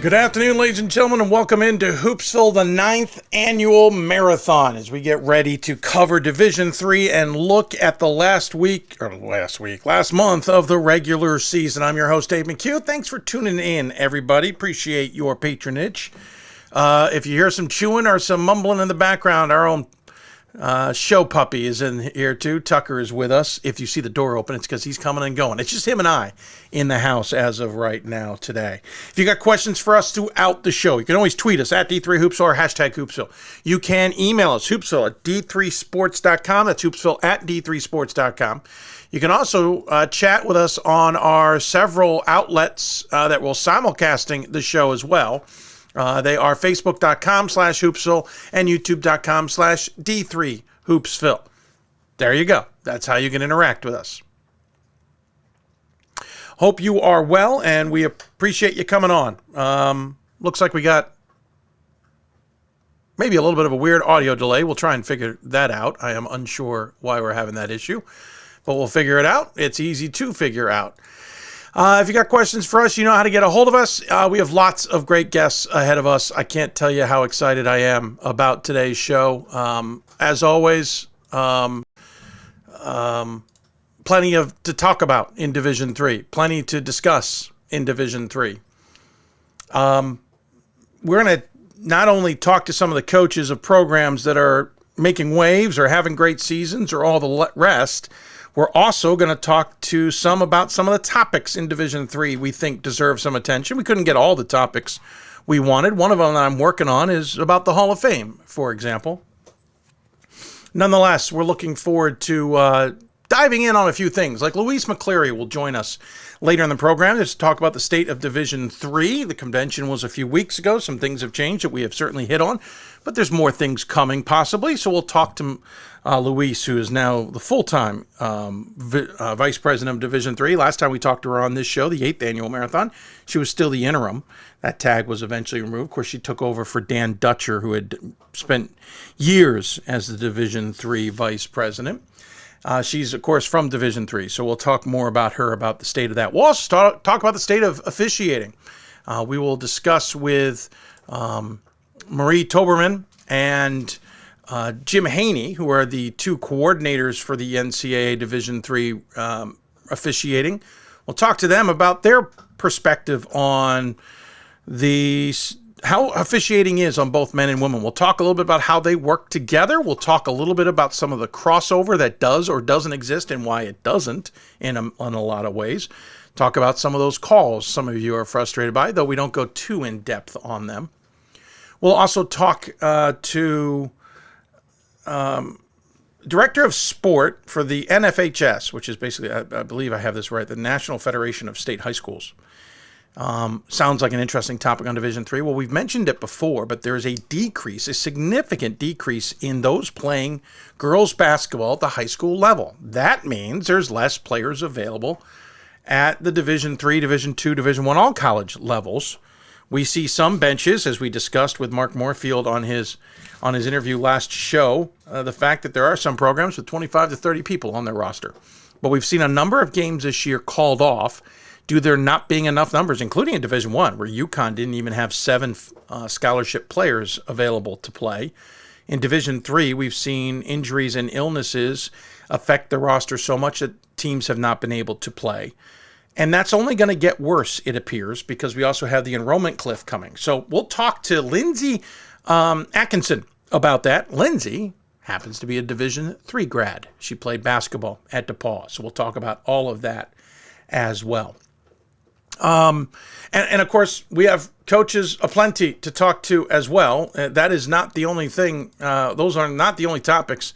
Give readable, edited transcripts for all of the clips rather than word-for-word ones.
Good afternoon, ladies and gentlemen, and welcome into Hoopsville, the 9th Annual Marathon, as we get ready to cover Division III and look at the last month of the regular season. I'm your host, Dave McHugh. Thanks for tuning in, everybody. Appreciate your patronage. If you hear some chewing or some mumbling in the background, our own show puppy is in here too. Tucker is with us. If you see the door open, it's because he's coming and going. It's just him and I in the house as of right now today. If you got questions for us throughout the show, you can always tweet us at D3Hoopsville or hashtag Hoopsville. You can email us, hoopsville at D3sports.com. That's hoopsville at D3sports.com. You can also chat with us on our several outlets that will simulcasting the show as well. They are facebook.com/Hoopsville and youtube.com/D3Hoopsville. There you go. That's how you can interact with us. Hope you are well, and we appreciate you coming on. Looks like we got maybe a little bit of a weird audio delay. We'll try and figure that out. I am unsure why we're having that issue, but we'll figure it out. It's easy to figure out. If you got questions for us, you know how to get a hold of us. We have lots of great guests ahead of us. I can't tell you how excited I am about today's show. As always, plenty to talk about in Division III. Plenty to discuss in Division III. We're going to not only talk to some of the coaches of programs that are making waves or having great seasons or all the rest. We're also going to talk to some about some of the topics in Division III we think deserve some attention. We couldn't get all the topics we wanted. One of them that I'm working on is about the Hall of Fame, for example. Nonetheless, we're looking forward to diving in on a few things. Like Louise McCleary will join us later in the program to talk about the state of Division III. The convention was a few weeks ago. Some things have changed that we have certainly hit on, but there's more things coming possibly. So we'll talk to Louise, who is now the full-time vice president of Division III. Last time we talked to her on this show, the 8th Annual Marathon, she was still the interim. That tag was eventually removed. Of course, she took over for Dan Dutcher, who had spent years as the Division III vice president. She's, of course, from Division III, so we'll talk more about her, about the state of that. We'll also talk about the state of officiating. We will discuss with Marie Toberman and Jim Haney, who are the two coordinators for the NCAA Division III officiating. We'll talk to them about their perspective on how officiating is on both men and women. We'll talk a little bit about how they work together. We'll talk a little bit about some of the crossover that does or doesn't exist and why it doesn't in a lot of ways. Talk about some of those calls some of you are frustrated by, though we don't go too in-depth on them. We'll also talk to Director of Sport for the NFHS, which is basically, I believe I have this right, the National Federation of State High Schools. Sounds like an interesting topic on Division III. Well, we've mentioned it before, but there is a significant decrease in those playing girls basketball at the high school level. That means there's less players available at the Division III, Division II, Division I, all college levels. We see some benches, as we discussed with Mark Moorfield on his interview last show, the fact that there are some programs with 25 to 30 people on their roster. But we've seen a number of games this year called off due to there not being enough numbers, including in Division I, where UConn didn't even have 7 scholarship players available to play. In Division III, we've seen injuries and illnesses affect the roster so much that teams have not been able to play. And that's only going to get worse, it appears, because we also have the enrollment cliff coming. So we'll talk to Lindsay Atkinson about that. Lindsay happens to be a Division III grad. She played basketball at DePaul. So we'll talk about all of that as well. And of course, we have coaches aplenty to talk to as well. That is not the only thing. Those are not the only topics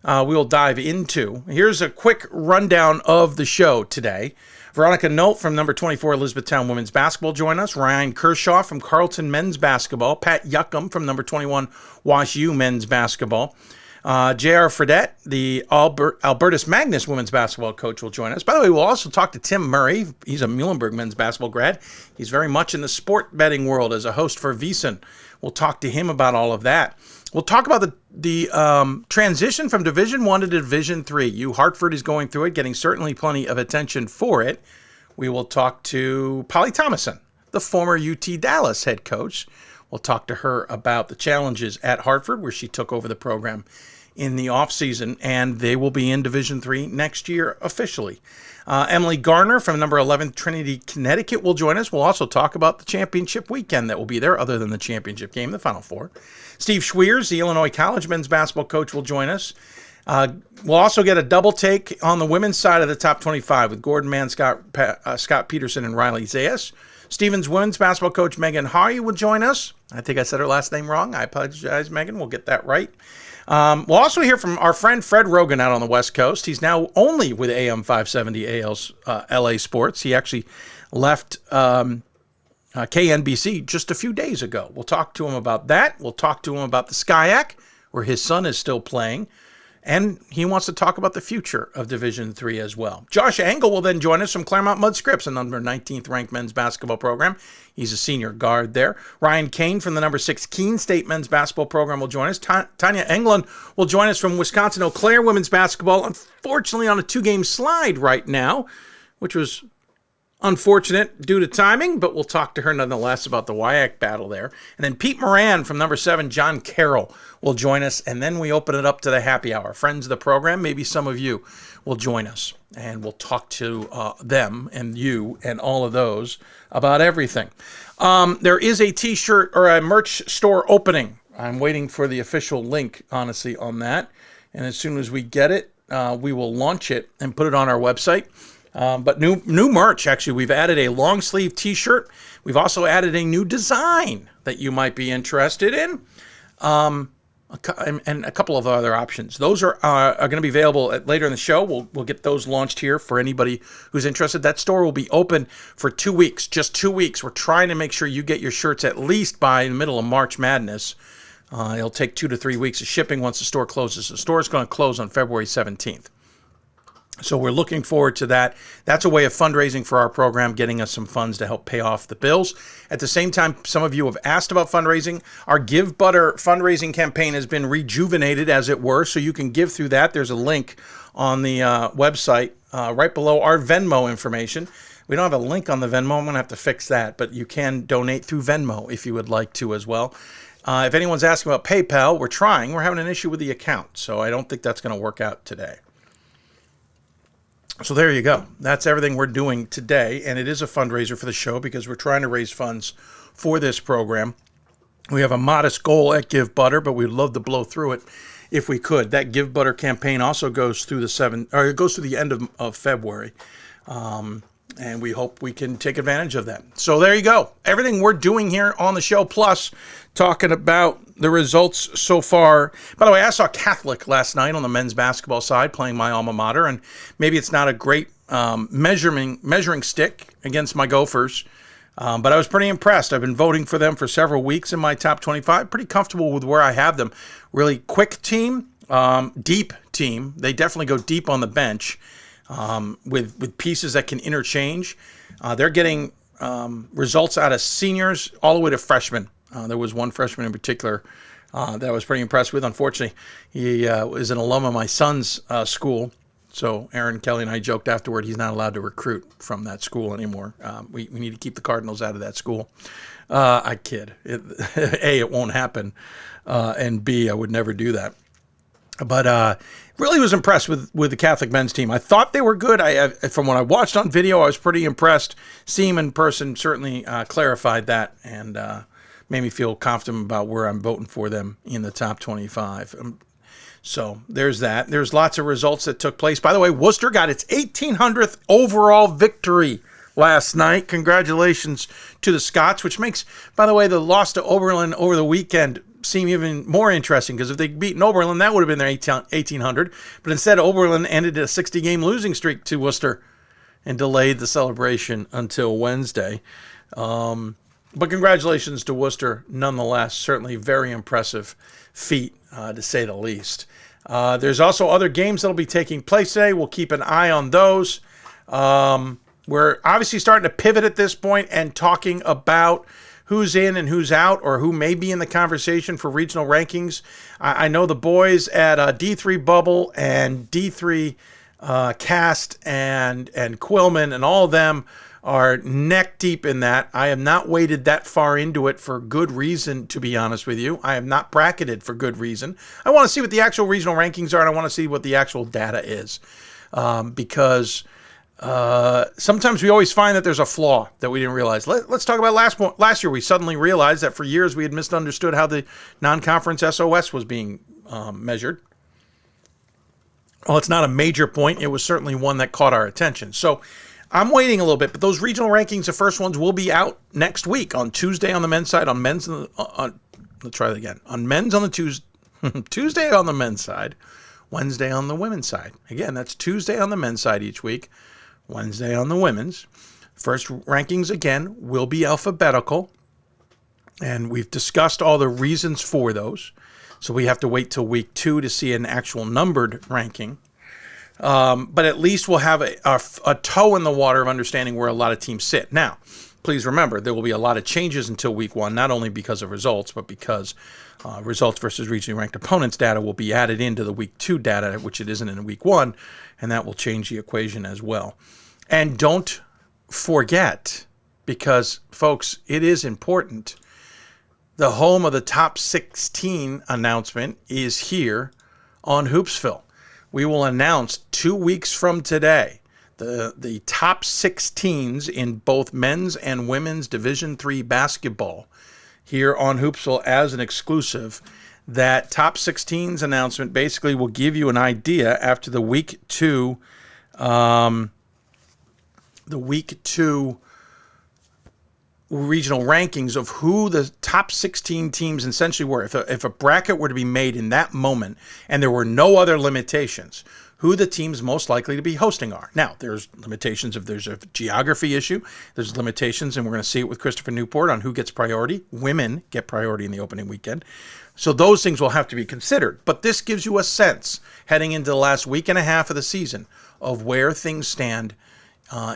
we'll dive into. Here's a quick rundown of the show today. Veronica Nolt from number 24 Elizabethtown Women's Basketball join us. Ryan Kershaw from Carleton Men's Basketball. Pat Yuckham from number 21 Wash U Men's Basketball. J.R. Fredette, the Albertus Magnus women's basketball coach, will join us. By the way, we'll also talk to Tim Murray. He's a Muhlenberg men's basketball grad. He's very much in the sport betting world as a host for VEASAN. We'll talk to him about all of that. We'll talk about the transition from Division I to Division III. U Hartford is going through it, getting certainly plenty of attention for it. We will talk to Polly Thomason, the former UT Dallas head coach. We'll talk to her about the challenges at Hartford, where she took over the program in the offseason, and they will be in Division III next year officially. Emily Garner from number 11 Trinity, Connecticut will join us. We'll also talk about the championship weekend that will be there, other than the championship game, the Final Four. Steve Schweers, the Illinois College men's basketball coach, will join us. We'll also get a double take on the women's side of the top 25 with Gordon Mann, Scott Peterson, and Riley Zayas. Stevens women's basketball coach Megan Hardy will join us. I think I said her last name wrong. I apologize, Megan. We'll get that right. We'll also hear from our friend Fred Rogan out on the West Coast. He's now only with AM 570 AL's LA Sports. He actually left KNBC just a few days ago. We'll talk to him about that. We'll talk to him about the SCIAC, where his son is still playing. And he wants to talk about the future of Division III as well. Josh Engel will then join us from Claremont Mud Scripps, a number 19th ranked men's basketball program. He's a senior guard there. Ryan Kane from the number 6 Keene State men's basketball program will join us. Tanya Englund will join us from Wisconsin Eau Claire women's basketball, unfortunately on a 2-game slide right now, which was unfortunate due to timing, but we'll talk to her nonetheless about the WIAC battle there. And then Pete Moran from number 7 John Carroll will join us, and then we open it up to the happy hour. Friends of the program, maybe some of you will join us, and we'll talk to them and you and all of those about everything. There is a t-shirt or a merch store opening. I'm waiting for the official link, honestly, on that, and as soon as we get it, we will launch it and put it on our website. But new merch, actually. We've added a long sleeve t-shirt. We've also added a new design that you might be interested in, and a couple of other options. Those are going to be available later in the show. We'll get those launched here for anybody who's interested. That store will be open for 2 weeks, just 2 weeks. We're trying to make sure you get your shirts at least by the middle of March Madness. It'll take 2 to 3 weeks of shipping once the store closes. The store is going to close on February 17th. So we're looking forward to that. That's a way of fundraising for our program, getting us some funds to help pay off the bills. At the same time, some of you have asked about fundraising. Our Give Butter fundraising campaign has been rejuvenated, as it were, so you can give through that. There's a link on the website right below our Venmo information. We don't have a link on the Venmo. I'm going to have to fix that, but you can donate through Venmo if you would like to as well. If anyone's asking about PayPal, we're trying. We're having an issue with the account, so I don't think that's going to work out today. So there you go. That's everything we're doing today, and it is a fundraiser for the show because we're trying to raise funds for this program. We have a modest goal at Give Butter, but we'd love to blow through it if we could. That Give Butter campaign also goes through the end of February, and we hope we can take advantage of that. So there you go. Everything we're doing here on the show, plus talking about the results so far. By the way, I saw Catholic last night on the men's basketball side playing my alma mater, and maybe it's not a great measuring stick against my Gophers, but I was pretty impressed. I've been voting for them for several weeks in my top 25. Pretty comfortable with where I have them. Really quick team, deep team. They definitely go deep on the bench with pieces that can interchange. They're getting results out of seniors all the way to freshmen. There was one freshman in particular that I was pretty impressed with. Unfortunately, he is an alum of my son's school. So Aaron Kelly and I joked afterward he's not allowed to recruit from that school anymore. We need to keep the Cardinals out of that school. I kid. A, it won't happen. And B, I would never do that. But really was impressed with the Catholic men's team. I thought they were good. From what I watched on video, I was pretty impressed. Seeing them in person certainly clarified that and made me feel confident about where I'm voting for them in the top 25. So there's that. There's lots of results that took place. By the way, Worcester got its 1800th overall victory last night. Congratulations to the Scots, which makes, by the way, the loss to Oberlin over the weekend seem even more interesting, because if they'd beaten Oberlin, that would have been their 1800. But instead, Oberlin ended a 60-game losing streak to Worcester and delayed the celebration until Wednesday. But congratulations to Worcester nonetheless. Certainly very impressive feat, to say the least. There's also other games that will be taking place today. We'll keep an eye on those. We're obviously starting to pivot at this point and talking about who's in and who's out, or who may be in the conversation for regional rankings. I know the boys at D3 Bubble and D3 Cast and Quillman and all of them are neck deep in that. I have not waded that far into it for good reason, to be honest with you. I have not bracketed for good reason. I want to see what the actual regional rankings are, and I want to see what the actual data is. Because sometimes we always find that there's a flaw that we didn't realize. Let's talk about last year. We suddenly realized that for years we had misunderstood how the non-conference SOS was being measured. Well, it's not a major point. It was certainly one that caught our attention. So I'm waiting a little bit, but those regional rankings, the first ones, will be out next week on Tuesday on the men's side, on men's let's try that again. On men's on the Tuesday on the men's side, Wednesday on the women's side. Again, that's Tuesday on the men's side each week, Wednesday on the women's. First rankings, again, will be alphabetical, and we've discussed all the reasons for those. So we have to wait till week 2 to see an actual numbered ranking. But at least we'll have a toe in the water of understanding where a lot of teams sit. Now, please remember, there will be a lot of changes until week 1, not only because of results, but because results versus regionally ranked opponents data will be added into the week 2 data, which it isn't in week 1, and that will change the equation as well. And don't forget, because, folks, it is important, the home of the top 16 announcement is here on Hoopsville. We will announce 2 weeks from today the top 16s in both men's and women's Division III basketball here on Hoopsville as an exclusive. That top 16s announcement basically will give you an idea after the week 2 regional rankings of who the top 16 teams essentially were. If a bracket were to be made in that moment and there were no other limitations, who the teams most likely to be hosting are. Now, there's limitations if there's a geography issue. There's limitations, and we're going to see it with Christopher Newport on who gets priority. Women get priority in the opening weekend. So those things will have to be considered. But this gives you a sense, heading into the last week and a half of the season, of where things stand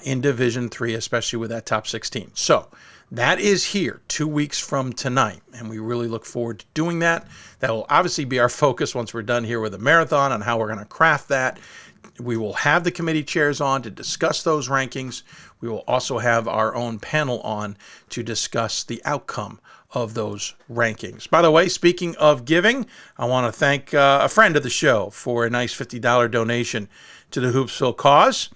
in Division III, especially with that top 16. So that is here 2 weeks from tonight, and we really look forward to doing that. That will obviously be our focus once we're done here with the marathon on how we're going to craft that. We will have the committee chairs on to discuss those rankings. We will also have our own panel on to discuss the outcome of those rankings. By the way, speaking of giving, I want to thank a friend of the show for a nice $50 donation to the Hoopsville cause.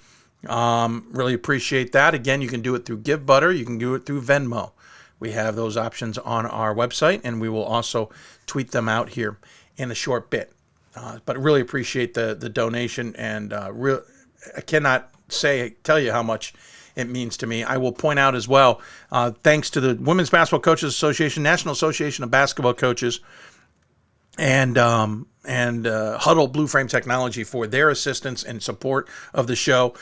Really appreciate that. Again, you can do it through Give Butter. You can do it through Venmo. We have those options on our website, and we will also tweet them out here in a short bit. But really appreciate the donation, and I cannot tell you how much it means to me. I will point out as well, thanks to the Women's Basketball Coaches Association, National Association of Basketball Coaches, and Huddle Blue Frame Technology for their assistance and support of the show.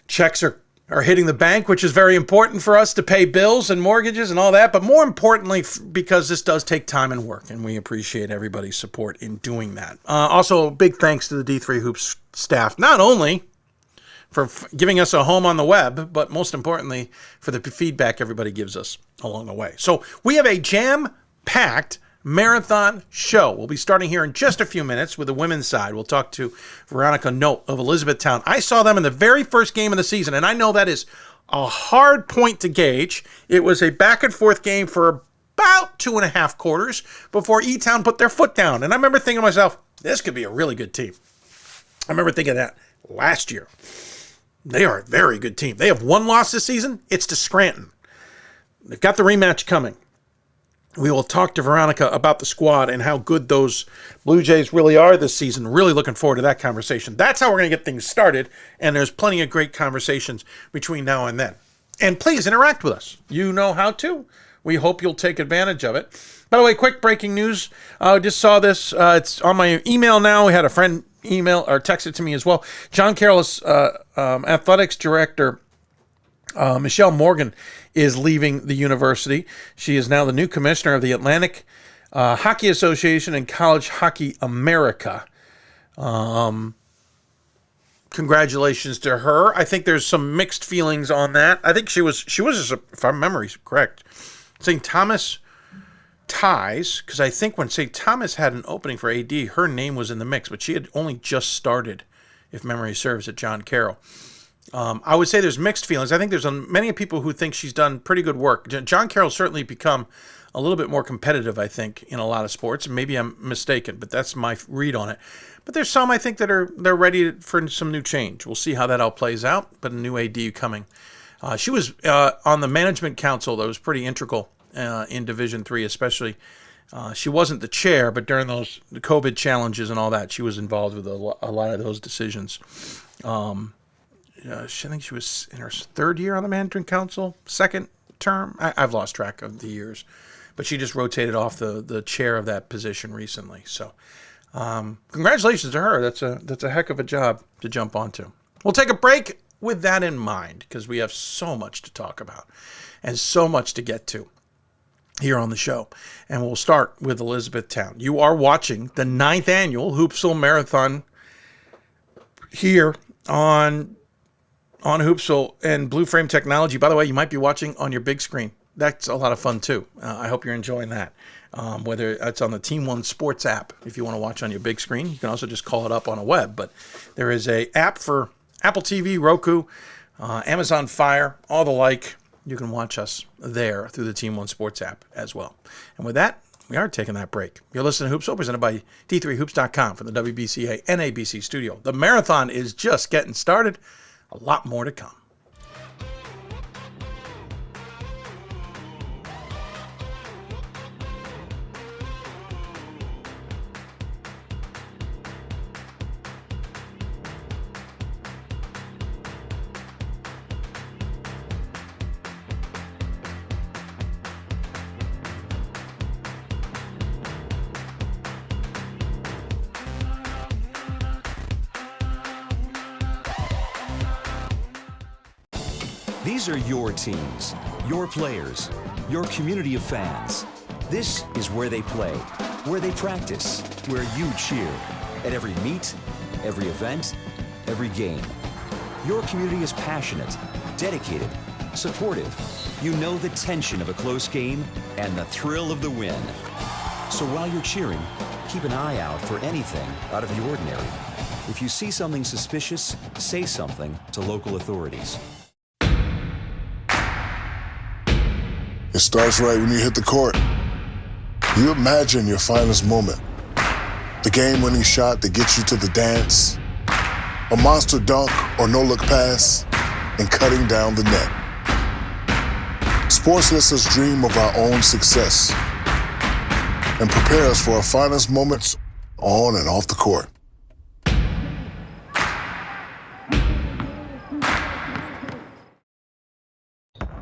Checks are hitting the bank, which is very important for us to pay bills and mortgages and all that, but more importantly, because this does take time and work, and we appreciate everybody's support in doing that. Also, big thanks to the D3 Hoops staff, not only for giving us a home on the web, but most importantly, for the feedback everybody gives us along the way. So we have a jam-packed marathon show. We'll be starting here in just a few minutes with the women's side. We'll talk to Veronica Note of Elizabethtown. I saw them in the very first game of the season, and I know that is a hard point to gauge. It was a back-and-forth game for about 2.5 quarters before E-Town put their foot down. And I remember thinking to myself, this could be a really good team. I remember thinking that last year. They are a very good team. They have one loss this season. It's to Scranton. They've got the rematch coming. We will talk to Veronica about the squad and how good those Blue Jays really are this season. Really looking forward to that conversation. That's how we're going to get things started, and there's plenty of great conversations between now and then. And please interact with us. You know how to. We hope you'll take advantage of it. By the way, quick breaking news. I just saw this. It's on my email now. We had a friend email or text it to me as well. John Carroll's athletics director, Michelle Morgan, is leaving the university. She is now the new commissioner of the Atlantic Hockey Association and College Hockey America. Congratulations to her. I think there's some mixed feelings on that. I think she was, if my memory is correct, St. Thomas ties, because I think when St. Thomas had an opening for AD, her name was in the mix, but she had only just started, if memory serves, at John Carroll. I would say there's mixed feelings. I think there's many people who think she's done pretty good work. John Carroll's certainly become a little bit more competitive, I think, in a lot of sports. Maybe I'm mistaken, but that's my read on it. But there's some, I think, they're ready for some new change. We'll see how that all plays out, but a new AD coming. She was on the management council that was pretty integral in Division III, especially. She wasn't the chair, but during the COVID challenges and all that, she was involved with a lot of those decisions. I think she was in her third year on the management council, second term. I've lost track of the years, but she just rotated off the chair of that position recently. So congratulations to her. That's a heck of a job to jump onto. We'll take a break with that in mind because we have so much to talk about and so much to get to here on the show. And we'll start with Elizabethtown. You are watching the 9th Annual Hoopsville Marathon here on Hoopsville and Blue Frame Technology. By the way, you might be watching on your big screen. That's a lot of fun too. I hope you're enjoying that. Whether it's on the Team One Sports app, if you want to watch on your big screen, you can also just call it up on a web. But there is a app for Apple TV, Roku, Amazon Fire, all the like. You can watch us there through the Team One Sports app as well. And with that, we are taking that break. You're listening to Hoopsville, presented by D3Hoops.com from the WBCA NABC studio. The marathon is just getting started. A lot more to come. These are your teams, your players, your community of fans. This is where they play, where they practice, where you cheer. At every meet, every event, every game. Your community is passionate, dedicated, supportive. You know the tension of a close game and the thrill of the win. So while you're cheering, keep an eye out for anything out of the ordinary. If you see something suspicious, say something to local authorities. It starts right when you hit the court. You imagine your finest moment. The game-winning shot that gets you to the dance. A monster dunk or no-look pass, and cutting down the net. Sports lets us dream of our own success and prepare us for our finest moments on and off the court.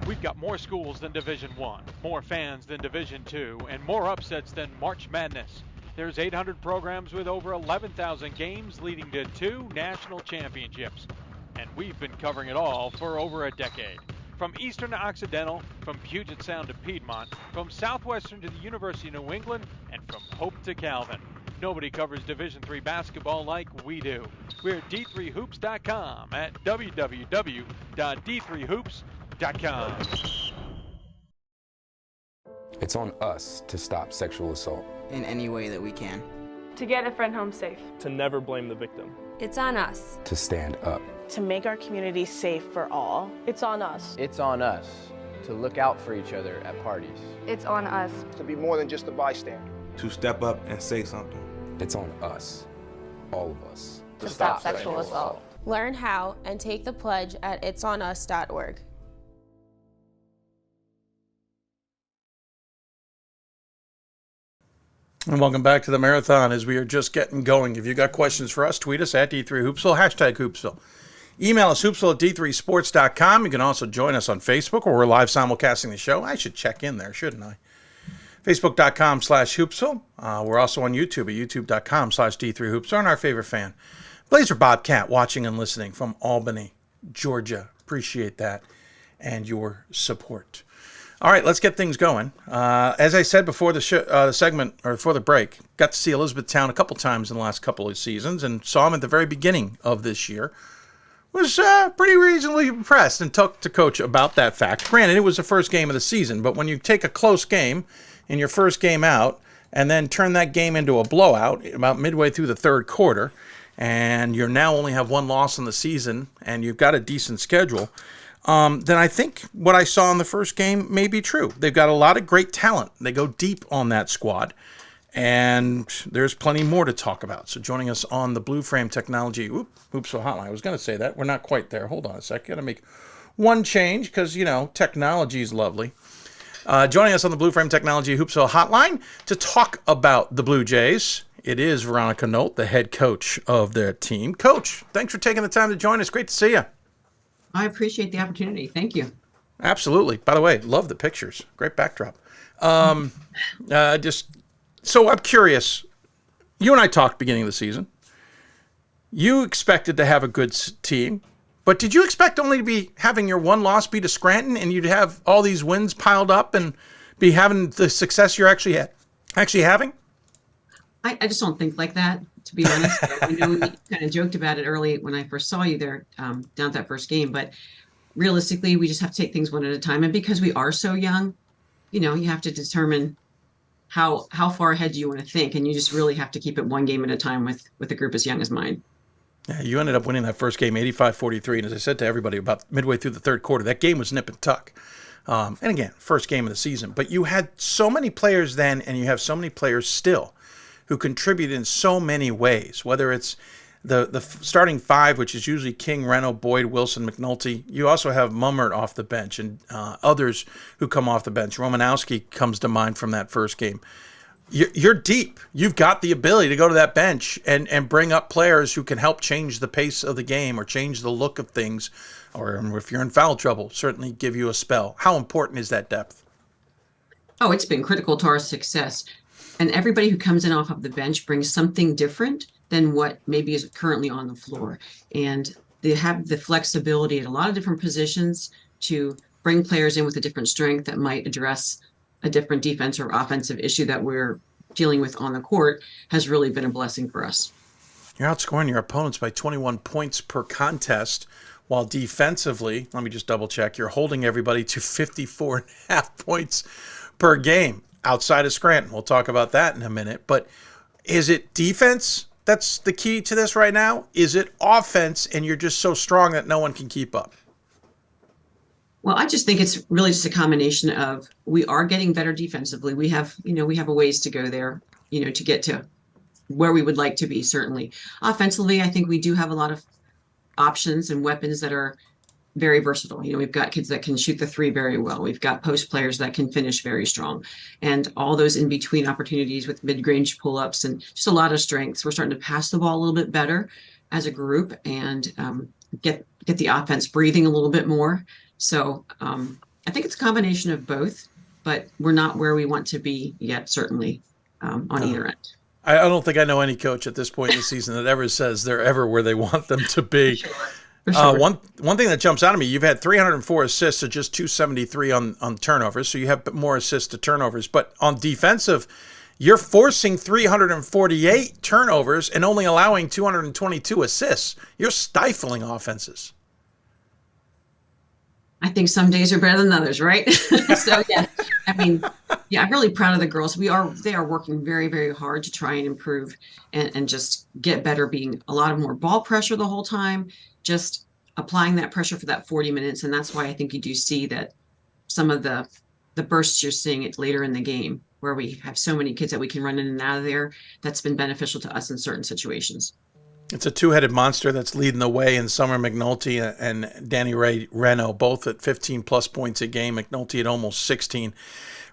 We've got more schools than Division I, more fans than Division II, and more upsets than March Madness. There's 800 programs with over 11,000 games leading to 2 national championships. And we've been covering it all for over a decade. From Eastern to Occidental, from Puget Sound to Piedmont, from Southwestern to the University of New England, and from Hope to Calvin. Nobody covers Division III basketball like we do. We're at D3Hoops.com at www.d3hoops.com. It's on us to stop sexual assault. In any way that we can. To get a friend home safe. To never blame the victim. It's on us. To stand up. To make our community safe for all. It's on us. It's on us to look out for each other at parties. It's on us. To be more than just a bystander. To step up and say something. It's on us. All of us. To stop sexual assault. Learn how and take the pledge at itsonus.org. And welcome back to the marathon as we are just getting going. If you got questions for us, tweet us at D3Hoopsville, hashtag Hoopsville. Email us, hoopsville at d3sports.com. You can also join us on Facebook where we're live simulcasting the show. I should check in there, shouldn't I? Facebook.com/Hoopsville. We're also on YouTube at youtube.com/D3Hoopsville. And our favorite fan, Blazer Bobcat, watching and listening from Albany, Georgia. Appreciate that and your support. All right, let's get things going. As I said before the segment, or before the break, got to see Elizabethtown a couple times in the last couple of seasons and saw him at the very beginning of this year. Was pretty reasonably impressed and talked to Coach about that fact. Granted, it was the first game of the season, but when you take a close game in your first game out and then turn that game into a blowout about midway through the third quarter, and you now only have one loss in the season, and you've got a decent schedule, then I think what I saw in the first game may be true. They've got a lot of great talent. They go deep on that squad, and there's plenty more to talk about. So joining us on the Blue Frame Technology Hoopsville Hotline. I was going to say that. We're not quite there. Hold on a sec. Got to make one change because, technology is lovely. Joining us on the Blue Frame Technology Hoopsville Hotline to talk about the Blue Jays, it is Veronica Nolt, the head coach of their team. Coach, thanks for taking the time to join us. Great to see you. I appreciate the opportunity. Thank you. Absolutely. By the way, love the pictures. Great backdrop. So I'm curious. You and I talked beginning of the season. You expected to have a good team, but did you expect only to be having your one loss be to Scranton, and you'd have all these wins piled up and be having the success you're actually having? I just don't think like that, to be honest. We kind of joked about it early when I first saw you there down at that first game, but realistically, we just have to take things one at a time. And because we are so young, you have to determine how far ahead do you want to think, and you just really have to keep it one game at a time with a group as young as mine. Yeah, you ended up winning that first game 85-43, and as I said to everybody about midway through the third quarter, that game was nip and tuck. And again, first game of the season. But you had so many players then, and you have so many players still who contribute in so many ways, whether it's the starting five, which is usually King, Reno, Boyd, Wilson, McNulty. You also have Mummert off the bench and others who come off the bench. Romanowski comes to mind from that first game. You're deep. You've got the ability to go to that bench and bring up players who can help change the pace of the game or change the look of things, or if you're in foul trouble, certainly give you a spell. How important is that depth? Oh, it's been critical to our success. And everybody who comes in off of the bench brings something different than what maybe is currently on the floor. And they have the flexibility at a lot of different positions to bring players in with a different strength that might address a different defense or offensive issue that we're dealing with on the court. Has really been a blessing for us. You're outscoring your opponents by 21 points per contest, while defensively, let me just double check, you're holding everybody to 54.5 points per game. Outside of Scranton. We'll talk about that in a minute. But is it defense that's the key to this right now? Is it offense and you're just so strong that no one can keep up? Well, I just think it's really just a combination of we are getting better defensively. We have a ways to go there, to get to where we would like to be, certainly. Offensively, I think we do have a lot of options and weapons that are very versatile. We've got kids that can shoot the three very well. We've got post players that can finish very strong, and all those in between opportunities with mid-range pull-ups and just a lot of strengths. We're starting to pass the ball a little bit better as a group and get the offense breathing a little bit more. So I think it's a combination of both, but we're not where we want to be yet, certainly on either end. I don't think I know any coach at this point in the season that ever says they're ever where they want them to be. Sure. Sure. One thing that jumps out at me, you've had 304 assists to just 273 on turnovers, so you have more assists to turnovers. But on defensive, you're forcing 348 turnovers and only allowing 222 assists. You're stifling offenses. I think some days are better than others, right? So yeah, I'm really proud of the girls. They are working very, very hard to try and improve and just get better, being a lot of more ball pressure the whole time, just applying that pressure for that 40 minutes. And that's why I think you do see that some of the bursts you're seeing it later in the game, where we have so many kids that we can run in and out of there. That's been beneficial to us in certain situations. It's a two-headed monster that's leading the way in Summer McNulty and Danny Reno, both at 15-plus points a game. McNulty at almost 16.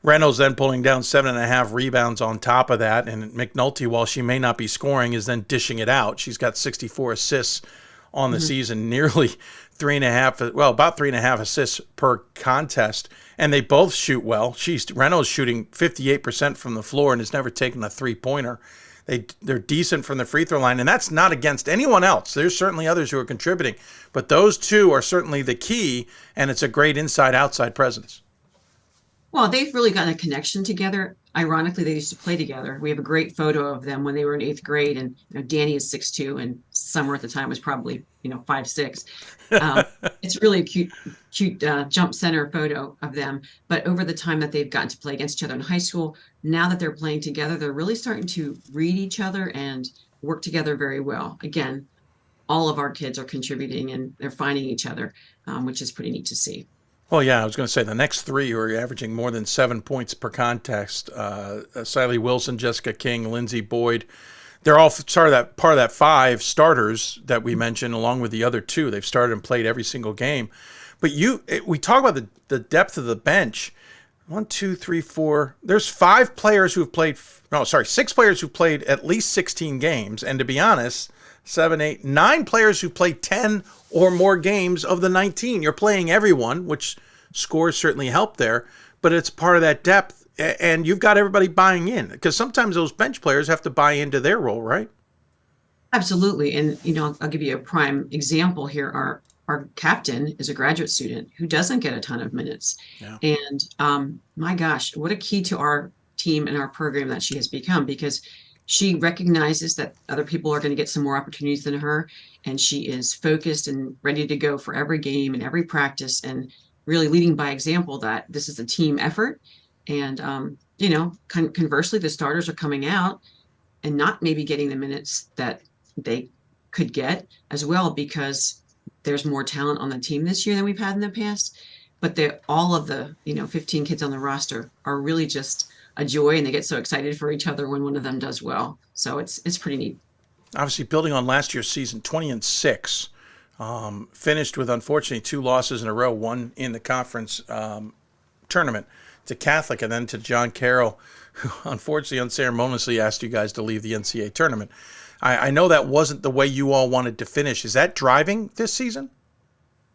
Reno's then pulling down 7.5 rebounds on top of that. And McNulty, while she may not be scoring, is then dishing it out. She's got 64 assists on the season, nearly about 3.5 assists per contest. And they both shoot well. Reno's shooting 58% from the floor and has never taken a three-pointer. They're decent from the free throw line, and that's not against anyone else. There's certainly others who are contributing, but those two are certainly the key, and it's a great inside-outside presence. Well, they've really gotten a connection together. Ironically, they used to play together. We have a great photo of them when they were in 8th grade, and Danny is 6'2", and Summer at the time was probably 5'6". It's really a cute jump center photo of them. But over the time that they've gotten to play against each other in high school, now that they're playing together, they're really starting to read each other and work together very well. Again, all of our kids are contributing and they're finding each other, which is pretty neat to see. Well, yeah, I was going to say the next three are averaging more than 7 points per contest. Siley Wilson, Jessica King, Lindsay Boyd. They're all part of that 5 starters that we mentioned, along with the other 2. They've started and played every single game. But we talk about the depth of the bench. 1, 2, 3, 4. There's 5 players who've played. No, sorry, 6 players who've played at least 16 games. And to be honest, 7, 8, 9 players who've played 10 or more games of the 19. You're playing everyone, which scores certainly help there. But it's part of that depth. And you've got everybody buying in, because sometimes those bench players have to buy into their role, right? Absolutely. And, I'll give you a prime example here. Our captain is a graduate student who doesn't get a ton of minutes. Yeah. And my gosh, what a key to our team and our program that she has become, because she recognizes that other people are going to get some more opportunities than her. And she is focused and ready to go for every game and every practice, and really leading by example that this is a team effort. And, conversely, the starters are coming out and not maybe getting the minutes that they could get as well, because there's more talent on the team this year than we've had in the past. But all of the, 15 kids on the roster are really just a joy, and they get so excited for each other when one of them does well. So it's pretty neat. Obviously, building on last year's season, 20-6, finished with, unfortunately, 2 losses in a row, one in the conference tournament to Catholic, and then to John Carroll, who unfortunately unceremoniously asked you guys to leave the NCAA tournament. I know that wasn't the way you all wanted to finish. Is that driving this season?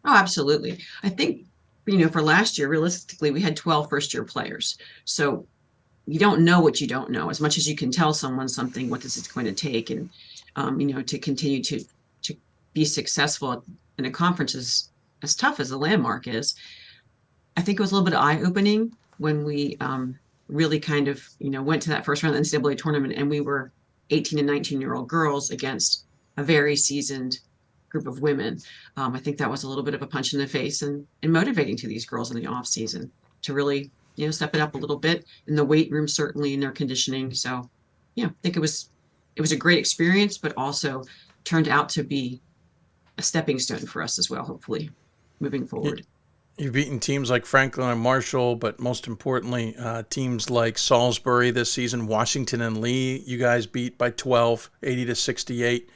Oh, absolutely. I think, for last year, realistically, we had 12 first-year players. So you don't know what you don't know. As much as you can tell someone something, what this is going to take, and, to continue to be successful in a conference as tough as the Landmark is. I think it was a little bit eye-opening when we really kind of, went to that first round of the NCAA tournament, and we were 18 and 19-year-old girls against a very seasoned group of women. I think that was a little bit of a punch in the face and motivating to these girls in the off season to really, step it up a little bit in the weight room, certainly in their conditioning. So, I think it was a great experience, but also turned out to be a stepping stone for us as well, hopefully, moving forward. You've beaten teams like Franklin and Marshall, but most importantly, teams like Salisbury this season, Washington and Lee. You guys beat by 12, 80-68.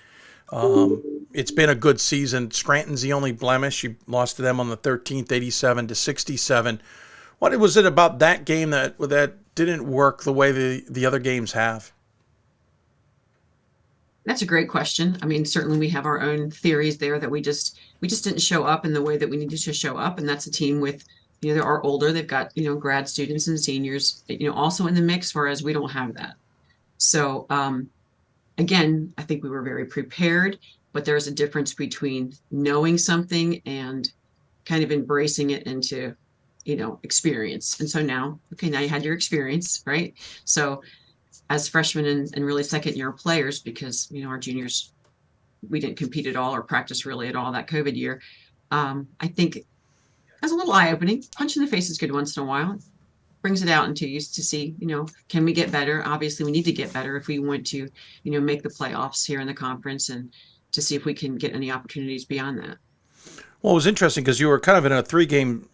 It's been a good season. Scranton's the only blemish. You lost to them on the 13th, 87-67. What was it about that game that didn't work the way the other games have? That's a great question. I mean, certainly we have our own theories there that we just didn't show up in the way that we needed to show up. And that's a team with, they are older. They've got, grad students and seniors, also in the mix, whereas we don't have that. So, again, I think we were very prepared, but there's a difference between knowing something and kind of embracing it into, experience. And so now you had your experience, right? So as freshmen and really second-year players, because, our juniors, we didn't compete at all or practice really at all that COVID year. I think it was a little eye-opening. Punch in the face is good once in a while. It brings it out into you to see, can we get better? Obviously, we need to get better if we want to, make the playoffs here in the conference, and to see if we can get any opportunities beyond that. Well, it was interesting because you were kind of in a 3-game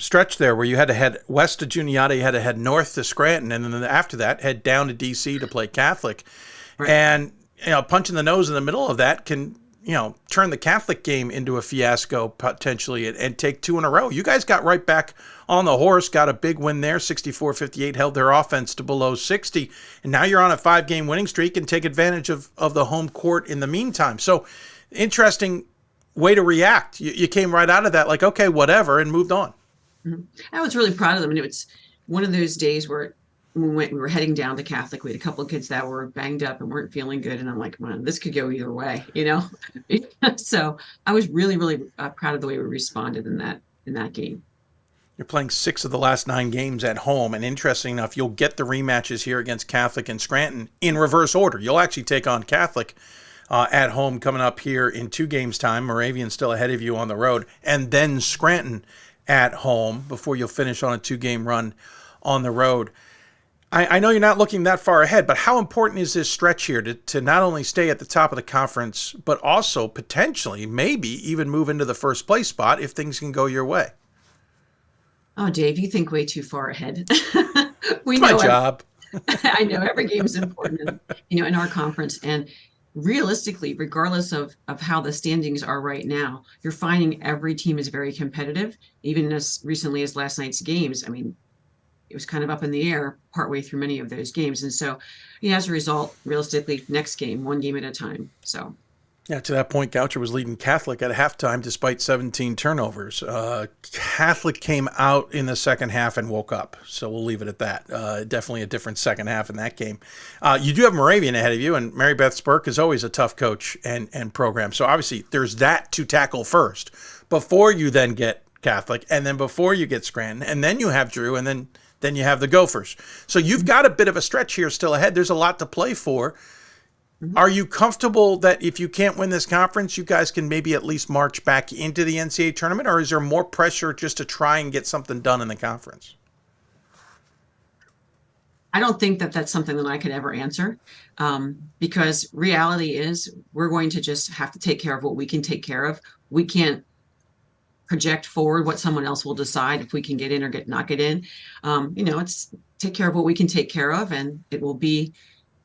stretch there where you had to head west to Juniata, you had to head north to Scranton, and then after that head down to DC to play Catholic. Right. And punch in the nose in the middle of that can turn the Catholic game into a fiasco potentially, and take 2 in a row. You guys got right back on the horse, got a big win there, 64-58, held their offense to below 60, and now you're on a 5-game winning streak and take advantage of the home court in the meantime. So interesting way to react. You came right out of that like, okay, whatever, and moved on. I was really proud of them. And it was one of those days where we were heading down to Catholic. We had a couple of kids that were banged up and weren't feeling good. And I'm like, man, this could go either way, So I was really, really proud of the way we responded in that game. You're playing 6 of the last 9 games at home. And interesting enough, you'll get the rematches here against Catholic and Scranton in reverse order. You'll actually take on Catholic at home coming up here in 2 games' time. Moravian's still ahead of you on the road. And then Scranton at home before you'll finish on a 2-game run on the road. I know you're not looking that far ahead, but how important is this stretch here to not only stay at the top of the conference, but also potentially, maybe even move into the first place spot if things can go your way? Oh, Dave, you think way too far ahead. We It's my know job. I know every game is important, in our conference. And realistically, regardless of how the standings are right now, you're finding every team is very competitive. Even as recently as last night's games, I mean, it was kind of up in the air partway through many of those games. And so, as a result, realistically, next game, one game at a time. So. Yeah, to that point, Goucher was leading Catholic at halftime despite 17 turnovers. Catholic came out in the second half and woke up, so we'll leave it at that. Definitely a different second half in that game. You do have Moravian ahead of you, and Mary Beth Spurk is always a tough coach and program. So obviously there's that to tackle first before you then get Catholic, and then before you get Scranton, and then you have Drew, and then you have the Gophers. So you've got a bit of a stretch here still ahead. There's a lot to play for. Are you comfortable that if you can't win this conference, you guys can maybe at least march back into the NCAA tournament, or is there more pressure just to try and get something done in the conference? I don't think that that's something that I could ever answer, because reality is we're going to just have to take care of what we can take care of. We can't project forward what someone else will decide if we can get in or not get in. It's take care of what we can take care of, and it will be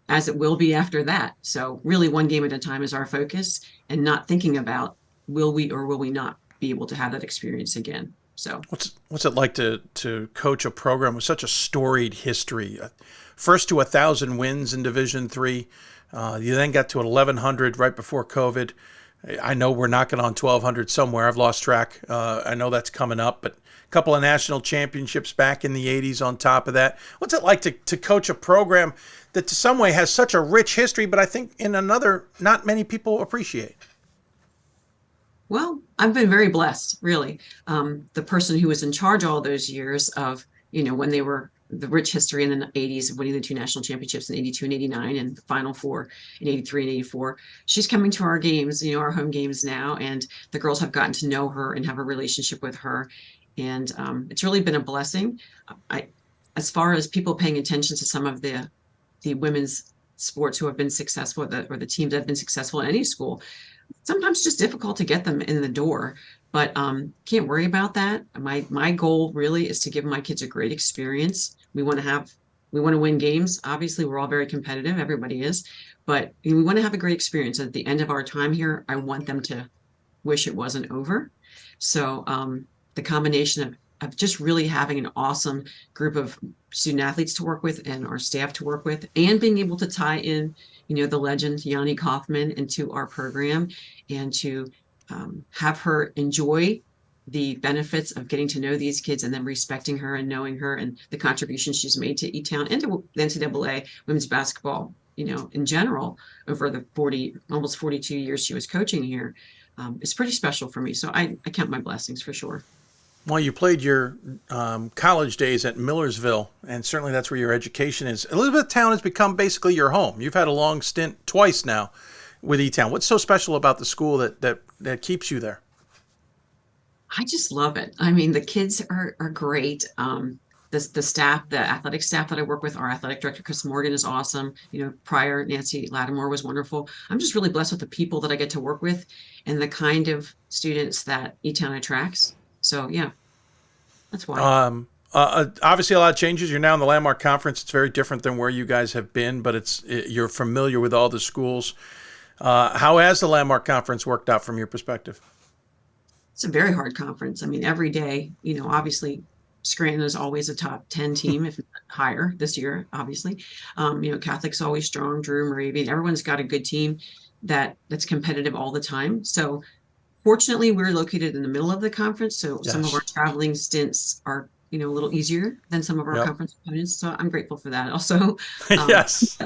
as it will be after that. So really one game at a time is our focus, and not thinking about will we or will we not be able to have that experience again. So what's it like to coach a program with such a storied history? First to 1,000 wins in Division III. You then got to 1,100 right before COVID. I know we're knocking on 1,200 somewhere. I've lost track. I know that's coming up, but a couple of national championships back in the 80s on top of that. What's it like to coach a program that to some way has such a rich history, but I think in another, not many people appreciate? Well, I've been very blessed, really. The person who was in charge all those years of, when they were the rich history in the 80s, winning the 2 national championships in 82 and 89 and the Final Four in 83 and 84. She's coming to our games, our home games now, and the girls have gotten to know her and have a relationship with her. And it's really been a blessing. As far as people paying attention to some of the women's sports who have been successful, or the teams that have been successful in any school, sometimes just difficult to get them in the door, but can't worry about that. My goal really is to give my kids a great experience. We want to win games. Obviously, we're all very competitive. Everybody is, but we want to have a great experience. At the end of our time here, I want them to wish it wasn't over. So the combination of just really having an awesome group of student athletes to work with and our staff to work with, and being able to tie in, the legend Yanni Kaufman into our program, and to have her enjoy the benefits of getting to know these kids, and then respecting her and knowing her and the contributions she's made to E-Town and to the NCAA women's basketball, in general, over the almost 42 years she was coaching here. It's pretty special for me. So I count my blessings for sure. Well, you played your college days at Millersville, and certainly that's where your education is. Elizabethtown has become basically your home. You've had a long stint twice now with E-Town. What's so special about the school that keeps you there? I just love it. I mean, the kids are great. The staff, the athletic staff that I work with, our athletic director, Chris Morgan, is awesome. Prior, Nancy Lattimore was wonderful. I'm just really blessed with the people that I get to work with and the kind of students that E-Town attracts. So, yeah, that's why. Obviously, a lot of changes. You're now in the Landmark Conference. It's very different than where you guys have been, but you're familiar with all the schools. How has the Landmark Conference worked out from your perspective? It's a very hard conference. I mean, every day, obviously, Scranton is always a top 10 team, if not higher this year, obviously. Catholic's always strong, Drew, Moravian. Everyone's got a good team that's competitive all the time. So, fortunately, we're located in the middle of the conference, so Yes. some of our traveling stints are, a little easier than some of our conference opponents. So I'm grateful for that. Also, Yes.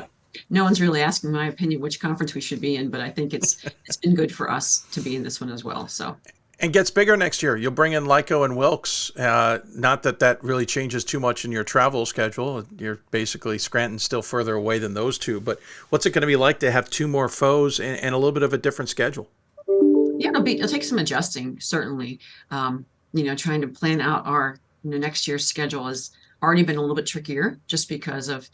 No one's really asking my opinion which conference we should be in, but I think it's been good for us to be in this one as well. So. And gets bigger next year. You'll bring in Lyco and Wilkes. Not that really changes too much in your travel schedule. You're basically Scranton still further away than those two. But what's it going to be like to have two more foes and a little bit of a different schedule? Yeah, it'll take some adjusting, certainly. Trying to plan out our next year's schedule is already been a little bit trickier just because of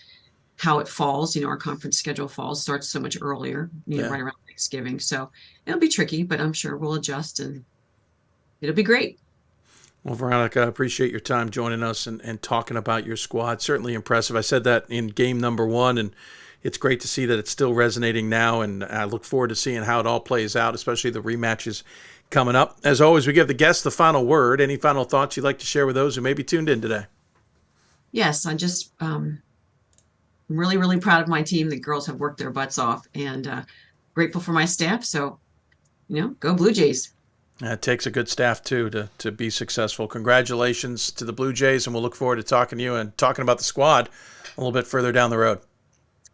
how it falls. Our conference schedule starts so much earlier, right around Thanksgiving. So it'll be tricky, but I'm sure we'll adjust and it'll be great. Well, Veronica, I appreciate your time joining us and talking about your squad. Certainly impressive. I said that in game number 1, and it's great to see that it's still resonating now, and I look forward to seeing how it all plays out, especially the rematches coming up. As always, we give the guests the final word. Any final thoughts you'd like to share with those who may be tuned in today? Yes, I just I'm really, really proud of my team. The girls have worked their butts off, and grateful for my staff. So, go Blue Jays. It takes a good staff, too, to be successful. Congratulations to the Blue Jays, and we'll look forward to talking to you and talking about the squad a little bit further down the road.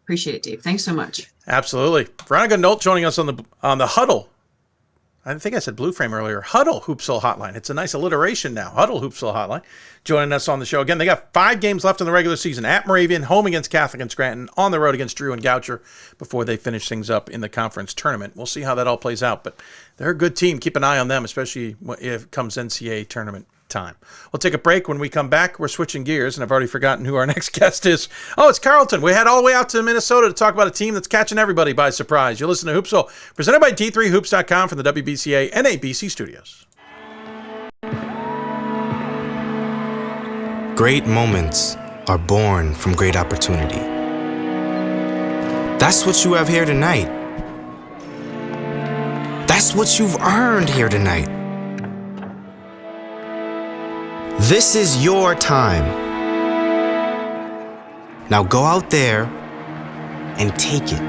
Appreciate it, Dave. Thanks so much. Absolutely. Veronica Nolt joining us on the Huddle. I think I said Blue Frame earlier. Huddle Hoopsville Hotline. It's a nice alliteration now. Huddle Hoopsville Hotline. Joining us on the show. Again, they got 5 games left in the regular season. At Moravian, home against Catholic and Scranton, on the road against Drew and Goucher before they finish things up in the conference tournament. We'll see how that all plays out, but they're a good team. Keep an eye on them, especially if it comes NCAA tournament time. We'll take a break. When we come back, we're switching gears, and I've already forgotten who our next guest is. Oh, it's Carlton. We head all the way out to Minnesota to talk about a team that's catching everybody by surprise. You're listening to Hoopsville, presented by D3Hoops.com from the WBCA and ABC studios. Great moments are born from great opportunity. That's what you have here tonight. That's what you've earned here tonight. This is your time. Now go out there and take it.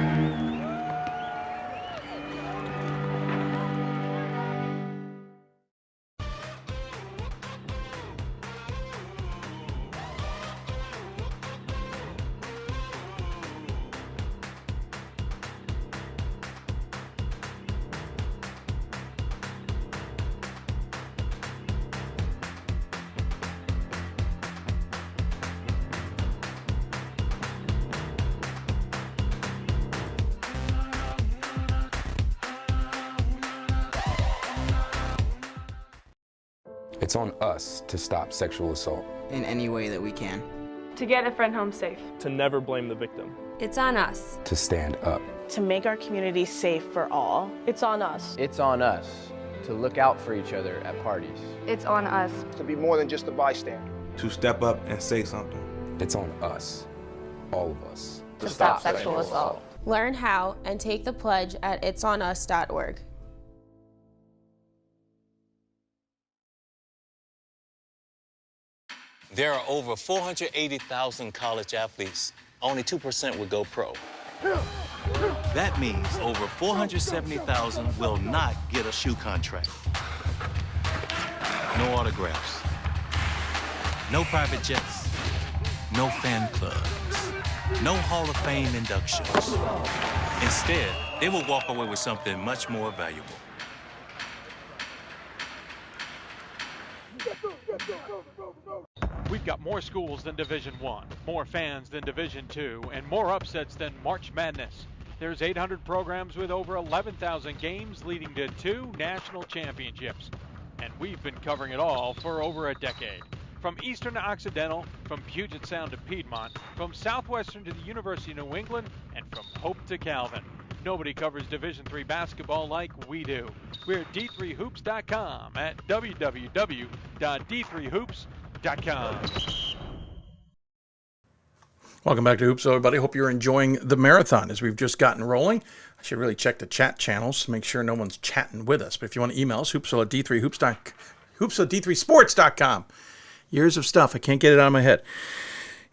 It's on us to stop sexual assault. In any way that we can. To get a friend home safe. To never blame the victim. It's on us. To stand up. To make our community safe for all. It's on us. It's on us to look out for each other at parties. It's on us. To be more than just a bystander. To step up and say something. It's on us. All of us. To stop sexual assault. Learn how and take the pledge at itsonus.org. There are over 480,000 college athletes. Only 2% would go pro. That means over 470,000 will not get a shoe contract. No autographs. No private jets. No fan clubs. No Hall of Fame inductions. Instead, they will walk away with something much more valuable. We've got more schools than Division I, more fans than Division II, and more upsets than March Madness. There's 800 programs with over 11,000 games leading to 2 national championships. And we've been covering it all for over a decade. From Eastern to Occidental, from Puget Sound to Piedmont, from Southwestern to the University of New England, and from Hope to Calvin. Nobody covers Division III basketball like we do. We're at D3Hoops.com at www.d3hoops.com. Welcome back to Hoops, everybody. Hope you're enjoying the marathon as we've just gotten rolling. I should really check the chat channels to make sure no one's chatting with us. But if you want to email us, hoopsville@d3hoops.com. Years of stuff. I can't get it out of my head.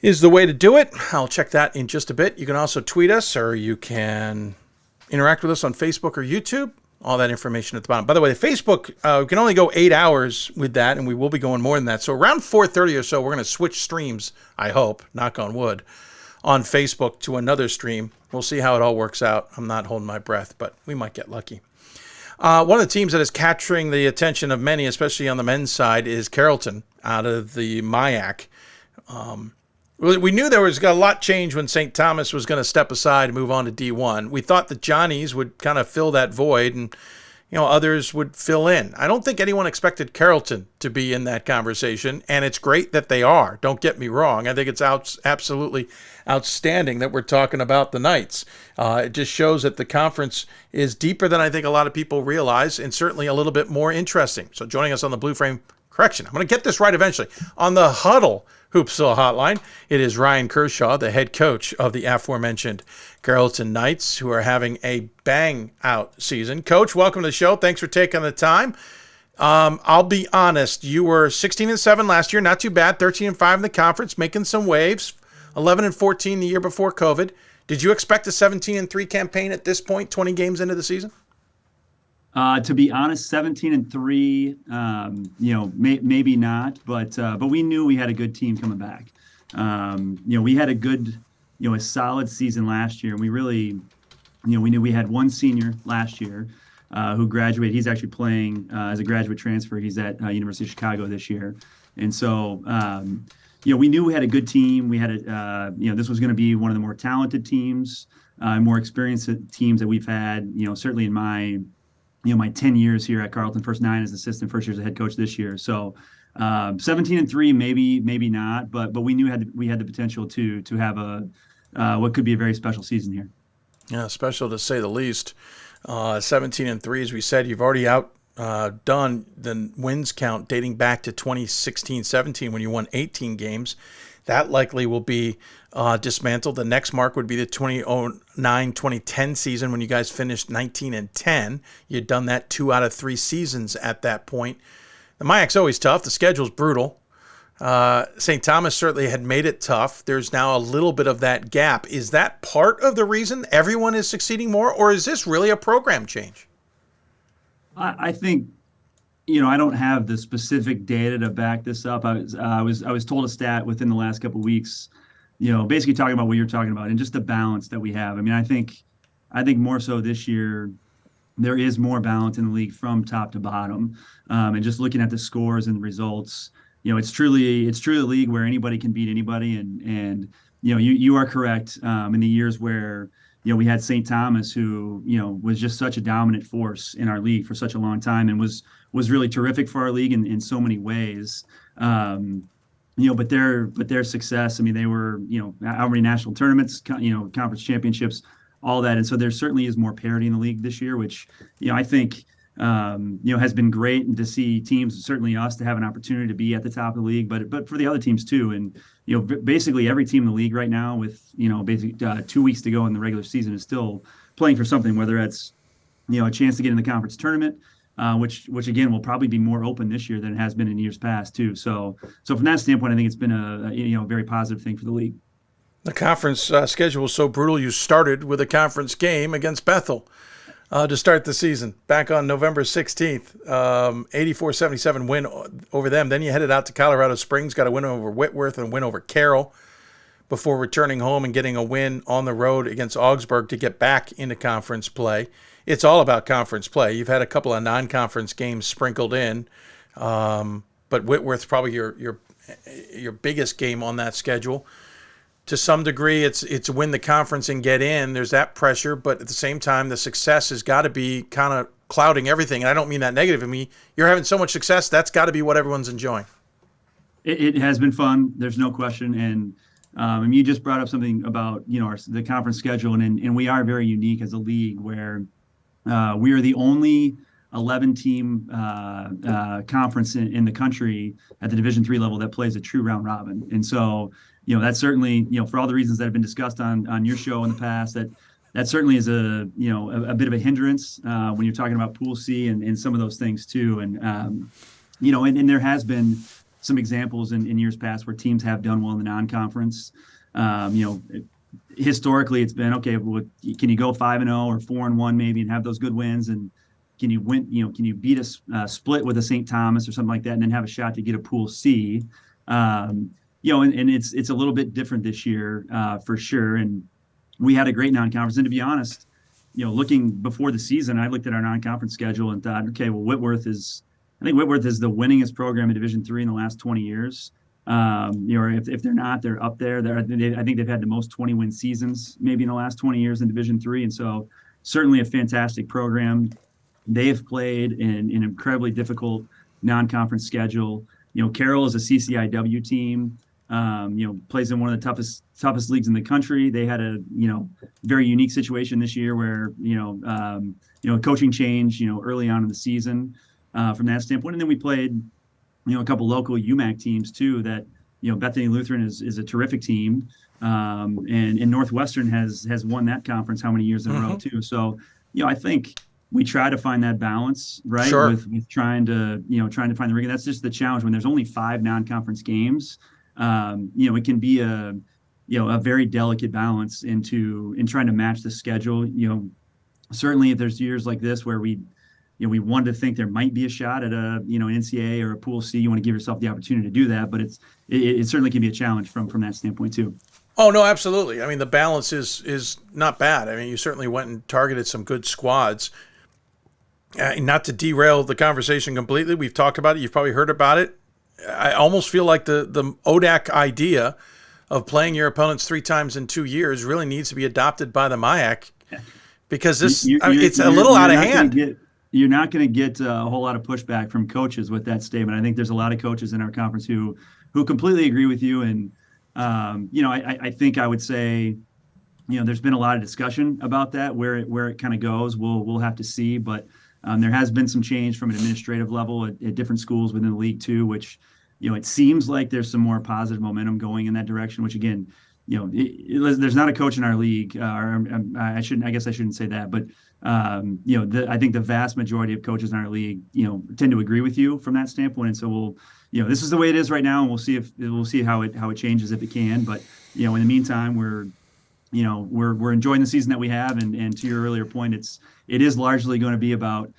Is the way to do it. I'll check that in just a bit. You can also tweet us, or you can interact with us on Facebook or YouTube. All that information at the bottom. By the way, the Facebook, we can only go 8 hours with that, and we will be going more than that. So around 4:30 or so, we're going to switch streams, I hope, knock on wood, on Facebook to another stream. We'll see how it all works out. I'm not holding my breath, but we might get lucky. One of the teams that is capturing the attention of many, especially on the men's side, is Carrollton out of the MIAC. We knew there was a lot change when St. Thomas was going to step aside and move on to D1. We thought the Johnnies would kind of fill that void and others would fill in. I don't think anyone expected Carrollton to be in that conversation, and it's great that they are. Don't get me wrong. I think it's absolutely outstanding that we're talking about the Knights. It just shows that the conference is deeper than I think a lot of people realize, and certainly a little bit more interesting. So joining us on the Blue Frame, I'm going to get this right eventually, on the Huddle Hoopsville Hotline, it is Ryan Kershaw, the head coach of the aforementioned Carrollton Knights, who are having a bang-out season. Coach, welcome to the show. Thanks for taking the time. I'll be honest, you were 16-7 last year, not too bad, 13-5 in the conference, making some waves, 11-14 the year before COVID. Did you expect a 17-3 campaign at this point, 20 games into the season? To be honest, 17-3, maybe not, but we knew we had a good team coming back. We had a solid season last year. And we really, we knew we had one senior last year who graduated. He's actually playing as a graduate transfer. He's at University of Chicago this year. And so, we knew we had a good team. We had this was going to be one of the more talented teams, more experienced teams that we've had, certainly in my 10 years here at Carleton, first 9 as assistant, first year as a head coach this year. So 17-3, maybe not, but we knew we had the potential to have what could be a very special season here. Yeah, special to say the least. 17-3, as we said, you've already outdone the wins count dating back to 2016-17 when you won 18 games. That likely will be dismantled. The next mark would be the 2009-2010 season when you guys finished 19-10. You'd done that 2 out of 3 seasons at that point. The MIAC's always tough. The schedule's brutal. St. Thomas certainly had made it tough. There's now a little bit of that gap. Is that part of the reason everyone is succeeding more, or is this really a program change? I think, I don't have the specific data to back this up. I was told a stat within the last couple of weeks, basically talking about what you're talking about and just the balance that we have. I mean, I think more so this year, there is more balance in the league from top to bottom. And just looking at the scores and the results, it's truly a league where anybody can beat anybody. And you are correct. In the years where, we had St. Thomas, who, was just such a dominant force in our league for such a long time and was really terrific for our league in so many ways. But their success, I mean, they were, how many national tournaments, conference championships, all that. And so there certainly is more parity in the league this year, which, I think, has been great, and to see teams, certainly us, to have an opportunity to be at the top of the league, but for the other teams too. And, basically every team in the league right now with, basically 2 weeks to go in the regular season is still playing for something, whether it's, a chance to get in the conference tournament, which again will probably be more open this year than it has been in years past too. So from that standpoint, I think it's been a very positive thing for the league. The conference schedule was so brutal. You started with a conference game against Bethel to start the season back on November 16th, 84-77 win over them. Then you headed out to Colorado Springs, got a win over Whitworth and a win over Carroll before returning home and getting a win on the road against Augsburg to get back into conference play. It's all about conference play. You've had a couple of non-conference games sprinkled in, but Whitworth's probably your biggest game on that schedule. To some degree, it's win the conference and get in. There's that pressure, but at the same time, the success has got to be kind of clouding everything. And I don't mean that negative. I mean, you're having so much success, that's got to be what everyone's enjoying. It has been fun. There's no question. And you just brought up something about, the conference schedule, and we are very unique as a league where we are the only 11-team conference in the country at the Division III level that plays a true round robin. And so, that's certainly, for all the reasons that have been discussed on your show in the past, that certainly is a bit of a hindrance when you're talking about Pool C and some of those things too. And, and there has been some examples in years past where teams have done well in the non-conference. Historically, it's been, okay, well, can you go 5-0 or 4-1 maybe and have those good wins? And can you win, can you beat a split with a St. Thomas or something like that and then have a shot to get a Pool C? And it's a little bit different this year for sure. And we had a great non-conference. And to be honest, looking before the season, I looked at our non-conference schedule and thought, okay, well, Whitworth is the winningest program in Division III in the last 20 years. If they're not, they're up there. I think they've had the most 20-win seasons maybe in the last 20 years in Division III. And so certainly a fantastic program. They have played in an incredibly difficult non-conference schedule. Carroll is a CCIW team. Plays in one of the toughest leagues in the country. They had a very unique situation this year where coaching change early on in the season from that standpoint. And then we played a couple local UMAC teams too. That Bethany Lutheran is a terrific team, and Northwestern has won that conference how many years in a row too. So I think we try to find that balance, right? Sure. With trying to find the ring. That's just the challenge when there's only 5 non-conference games. It can be a very delicate balance in trying to match the schedule. Certainly if there's years like this where we want to think there might be a shot at a an NCAA or a Pool C, you want to give yourself the opportunity to do that, but it certainly can be a challenge from that standpoint too. Oh no, absolutely. I mean, the balance is not bad. I mean, you certainly went and targeted some good squads. Not to derail the conversation completely, we've talked about it. You've probably heard about it. I almost feel like the ODAC idea of playing your opponents 3 times in 2 years really needs to be adopted by the MIAC, because it's a little out of hand. You're not going to get a whole lot of pushback from coaches with that statement. I think there's a lot of coaches in our conference who completely agree with you. And, I think I would say, there's been a lot of discussion about that, where it kind of goes. We'll have to see. But there has been some change from an administrative level at different schools within the league too, which, it seems like there's some more positive momentum going in that direction, which again, there's not a coach in our league, I guess I shouldn't say that, but I think the vast majority of coaches in our league, tend to agree with you from that standpoint. And so this is the way it is right now, and we'll see how it changes if it can. But in the meantime, we're enjoying the season that we have, and to your earlier point, it is largely going to be about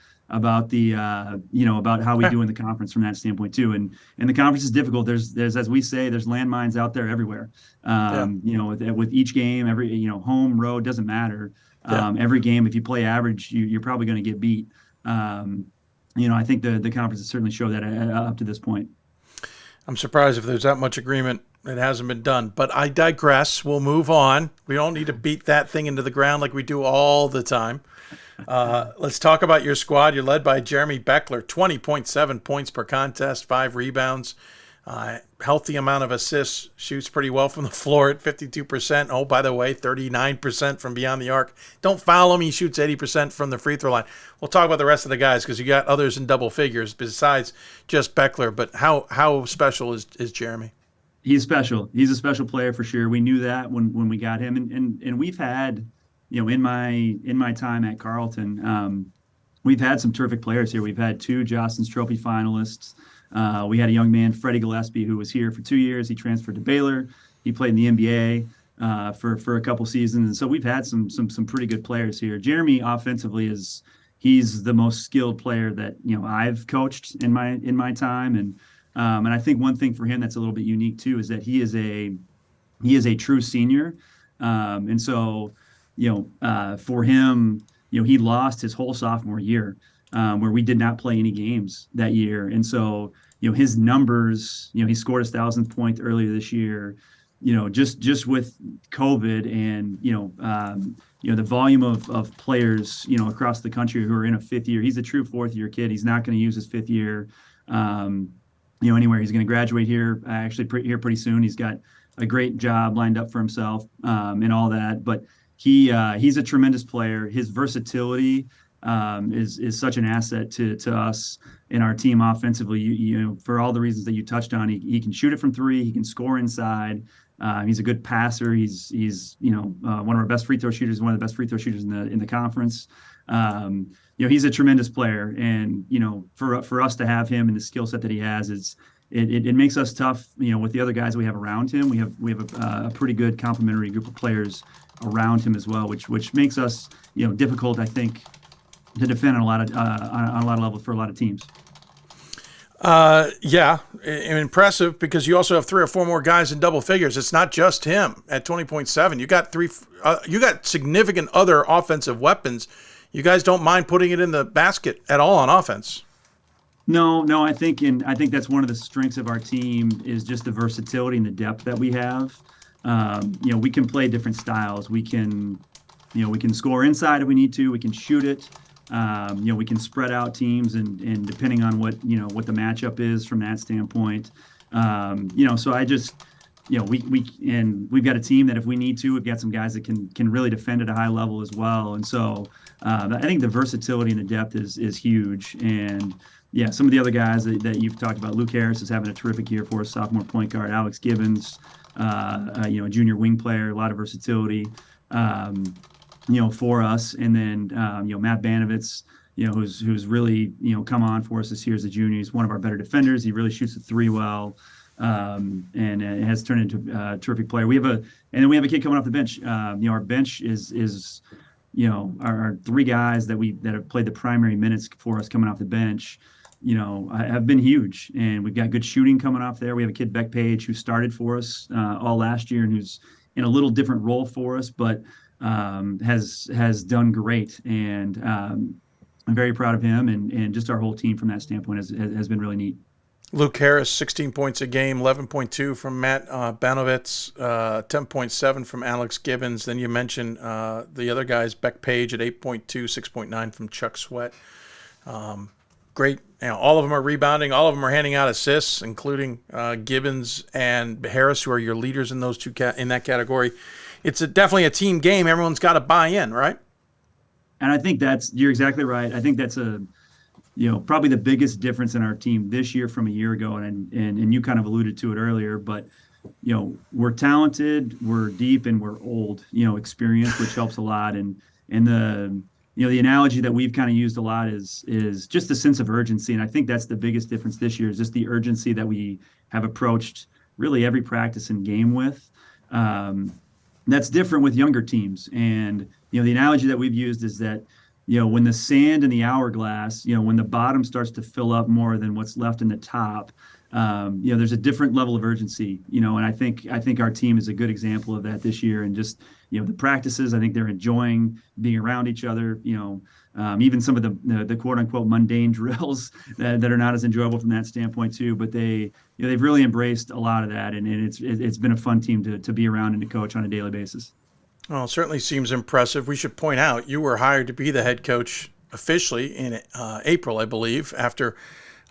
the about how we do in the conference from that standpoint too. And the conference is difficult. There's as we say, there's landmines out there everywhere. With each game, every home, road, doesn't matter. Every game, if you play average, you're probably going to get beat. I think the conference has certainly showed that up to this point. I'm surprised if there's that much agreement. It hasn't been done, but I digress. We'll move on. We don't need to beat that thing into the ground like we do all the time. Let's talk about your squad. You're led by Jeremy Beckler, 20.7 points per contest, 5 rebounds, healthy amount of assists, shoots pretty well from the floor at 52%. Oh, by the way, 39% from beyond the arc. Don't foul him. He shoots 80% from the free throw line. We'll talk about the rest of the guys because you got others in double figures besides just Beckler. But how special is Jeremy? He's special. He's a special player for sure. We knew that when we got him, and we've had, in my time at Carleton, we've had some terrific players here. We've had 2 Jostens Trophy finalists. We had a young man, Freddie Gillespie, who was here for 2 years. He transferred to Baylor. He played in the NBA for a couple seasons, and so we've had some pretty good players here. Jeremy offensively he's the most skilled player that I've coached in my time, and I think one thing for him that's a little bit unique too is that he is a true senior, and so for him, he lost his whole sophomore year, where we did not play any games that year, and so his numbers, he scored his 1,000th point earlier this year, just with COVID and the volume of players across the country who are in a 5th year. He's a true 4th year kid. He's not going to use his 5th year anywhere. He's going to graduate here here pretty soon. He's got a great job lined up for himself and all that. But he's a tremendous player. His versatility is such an asset to us in our team offensively. For all the reasons that you touched on, he can shoot it from 3. He can score inside. He's a good passer. He's one of our best free throw shooters, one of the best free throw shooters in the conference. He's a tremendous player, and for us to have him and the skill set that he has, it makes us tough. With the other guys we have around him, we have a pretty good complementary group of players around him as well, which makes us difficult, I think, to defend on a lot of levels for a lot of teams. Impressive, because you also have 3 or 4 more guys in double figures. It's not just him at 20.7. You got you got significant other offensive weapons. You guys don't mind putting it in the basket at all on offense. No, I think that's one of the strengths of our team is just the versatility and the depth that we have. We can play different styles. We can score inside if we need to. We can shoot it. We can spread out teams and depending on what the matchup is from that standpoint. So I just, we've got a team that if we need to, we've got some guys that can really defend at a high level as well. And so I think the versatility and the depth is huge. And yeah, some of the other guys that you've talked about, Luke Harris is having a terrific year for us, sophomore point guard, Alex Gibbons, a junior wing player, a lot of versatility, for us. And then, Matt Banovitz, who's really, come on for us this year as a junior. He's one of our better defenders. He really shoots the three well, and has turned into a terrific player. And then we have a kid coming off the bench. Our bench is our three guys that have played the primary minutes for us coming off the bench, have been huge. And we've got good shooting coming off there. We have a kid, Beck Page, who started for us all last year and who's in a little different role for us, but has done great. And I'm very proud of him and just our whole team from that standpoint has been really neat. Luke Harris, 16 points a game, 11.2 from Matt Banovitz, 10.7 from Alex Gibbons. Then you mentioned the other guys, Beck Page at 8.2, 6.9 from Chuck Sweat. Great. All of them are rebounding. All of them are handing out assists, including Gibbons and Harris, who are your leaders in those two in that category. It's definitely a team game. Everyone's got to buy in, right? And I think you're exactly right. I think that's probably the biggest difference in our team this year from a year ago. And you kind of alluded to it earlier, but, we're talented, we're deep, and we're old, experienced, which helps a lot. And the analogy that we've kind of used a lot is just the sense of urgency. And I think that's the biggest difference this year is just the urgency that we have approached really every practice and game with. That's different with younger teams. And, the analogy that we've used is that, when the sand in the hourglass, when the bottom starts to fill up more than what's left in the top, there's a different level of urgency, and I think our team is a good example of that this year. And just, the practices, I think they're enjoying being around each other, even some of the quote unquote mundane drills that are not as enjoyable from that standpoint too, but they've really embraced a lot of that. And it's been a fun team to be around and to coach on a daily basis. Well, it certainly seems impressive. We should point out you were hired to be the head coach officially in April, I believe, after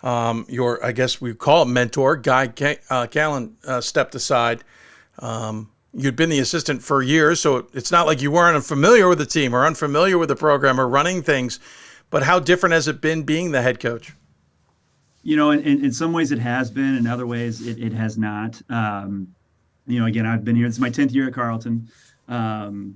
your, I guess we call it mentor, Guy Callan, stepped aside. You'd been the assistant for years, so it's not like you weren't unfamiliar with the team or unfamiliar with the program or running things. But how different has it been being the head coach? In some ways it has been. In other ways it has not. Again, I've been here. This is my 10th year at Carleton. And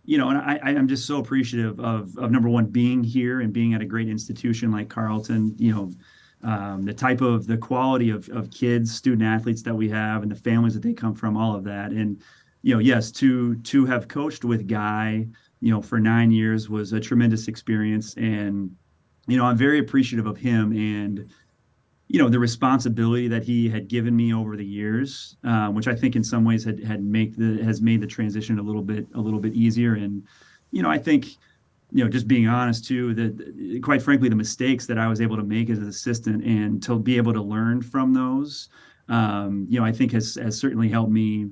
I'm just so appreciative of number one, being here and being at a great institution like Carleton, the quality of kids, student athletes that we have and the families that they come from, all of that. And, yes, to have coached with Guy, for 9 years was a tremendous experience. And, I'm very appreciative of him and, the responsibility that he had given me over the years, which I think in some ways has made the transition a little bit easier. And, I think, just being honest too, that quite frankly, the mistakes that I was able to make as an assistant and to be able to learn from those, I think has certainly helped me,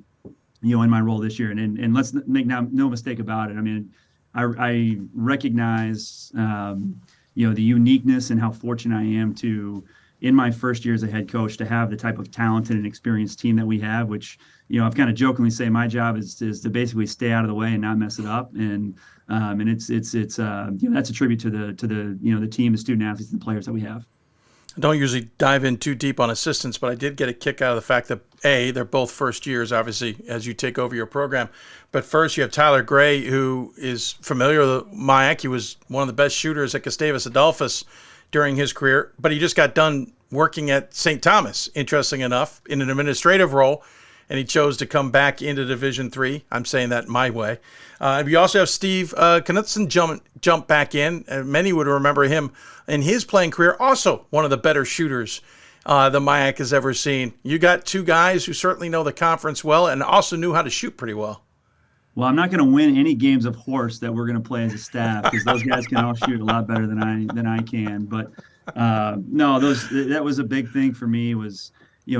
in my role this year. And let's make no mistake about it. I mean, I recognize, the uniqueness and how fortunate I am to, in my first year as a head coach, to have the type of talented and experienced team that we have, which, I've kind of jokingly say my job is to basically stay out of the way and not mess it up. And it's that's a tribute to the team, the student athletes and the players that we have. I don't usually dive in too deep on assistants, but I did get a kick out of the fact that they're both first years, obviously, as you take over your program. But first you have Tyler Gray, who is familiar with MIAC. He was one of the best shooters at Gustavus Adolphus during his career, but he just got done working at St. Thomas, interesting enough, in an administrative role, and he chose to come back into Division III. I'm saying that my way. We also have Steve Knutson jump back in. Many would remember him in his playing career, also one of the better shooters the MIAC has ever seen. You got two guys who certainly know the conference well and also knew how to shoot pretty well. Well, I'm not going to win any games of horse that we're going to play as a staff because those guys can all shoot a lot better than I can. But no, that was a big thing for me was,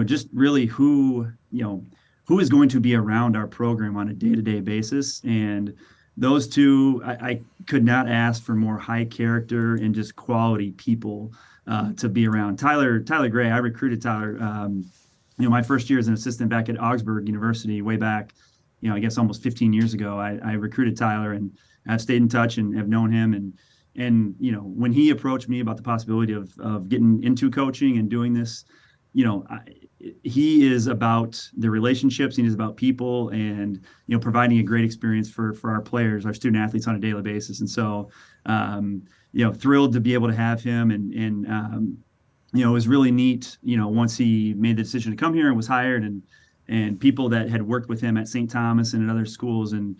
just really who is going to be around our program on a day-to-day basis. And, those two, I could not ask for more high character and just quality people to be around. Tyler Gray, I recruited Tyler, my first year as an assistant back at Augsburg University, way back, I guess almost 15 years ago. I recruited Tyler, and I've stayed in touch and have known him. And when he approached me about the possibility of getting into coaching and doing this, he is about the relationships. He is about people, and providing a great experience for our players, our student athletes, on a daily basis. And so, thrilled to be able to have him. And it was really neat. Once he made the decision to come here and was hired, and people that had worked with him at St. Thomas and at other schools, and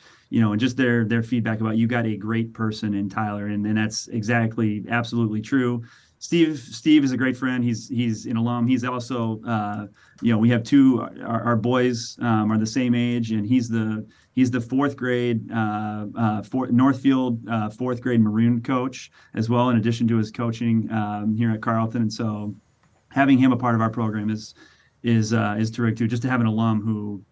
just their feedback about, you got a great person in Tyler, and that's absolutely true. Steve is a great friend. He's an alum. He's also, we have two. Our boys are the same age, and he's the fourth grade Northfield fourth grade Maroon coach as well, in addition to his coaching here at Carleton. And so, having him a part of our program is terrific too. Just to have an alum who,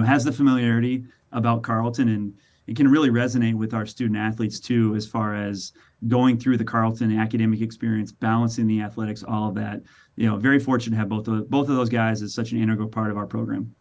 has the familiarity about Carleton, and it can really resonate with our student athletes too, as far as going through the Carleton academic experience, balancing the athletics, all of that. Very fortunate to have both of those guys as such an integral part of our program.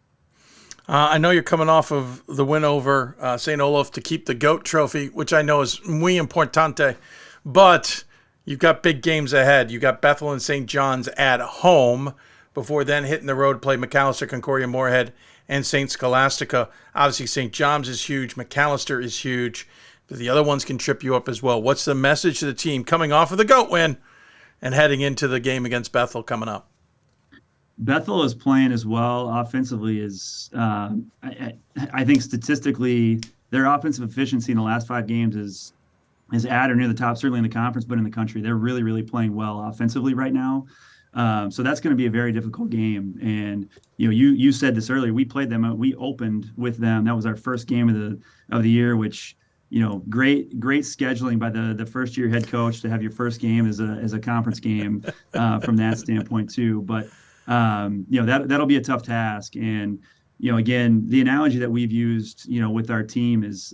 I know you're coming off of the win over St. Olaf to keep the GOAT trophy, which I know is muy importante, but you've got big games ahead. You got Bethel and St. John's at home before then hitting the road to play McAllister, Concordia, Moorhead, and St. Scholastica. Obviously, St. John's is huge. McAllister is huge. But the other ones can trip you up as well. What's the message to the team coming off of the GOAT win and heading into the game against Bethel coming up? Bethel is playing as well offensively as I think statistically their offensive efficiency in the last 5 games is at or near the top, certainly in the conference, but in the country. They're really, really playing well offensively right now. So that's going to be a very difficult game. And you said this earlier. We played them. We opened with them. That was our first game of the year, which great scheduling by the first year head coach to have your first game as a conference game from that standpoint too. But that'll be a tough task. And again, the analogy that we've used with our team is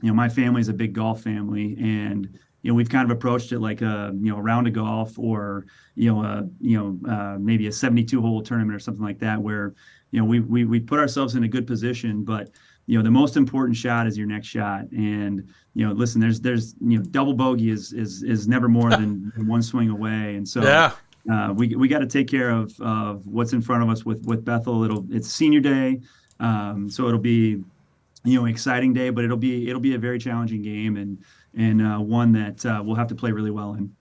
my family is a big golf family, and we've kind of approached it like a round of golf, or maybe a 72-hole tournament or something like that, where we put ourselves in a good position, but the most important shot is your next shot. And listen, there's double bogey is never more than one swing away. And so we got to take care of what's in front of us with Bethel. It's senior day, so it'll be exciting day, but it'll be a very challenging game, and one that we'll have to play really well in.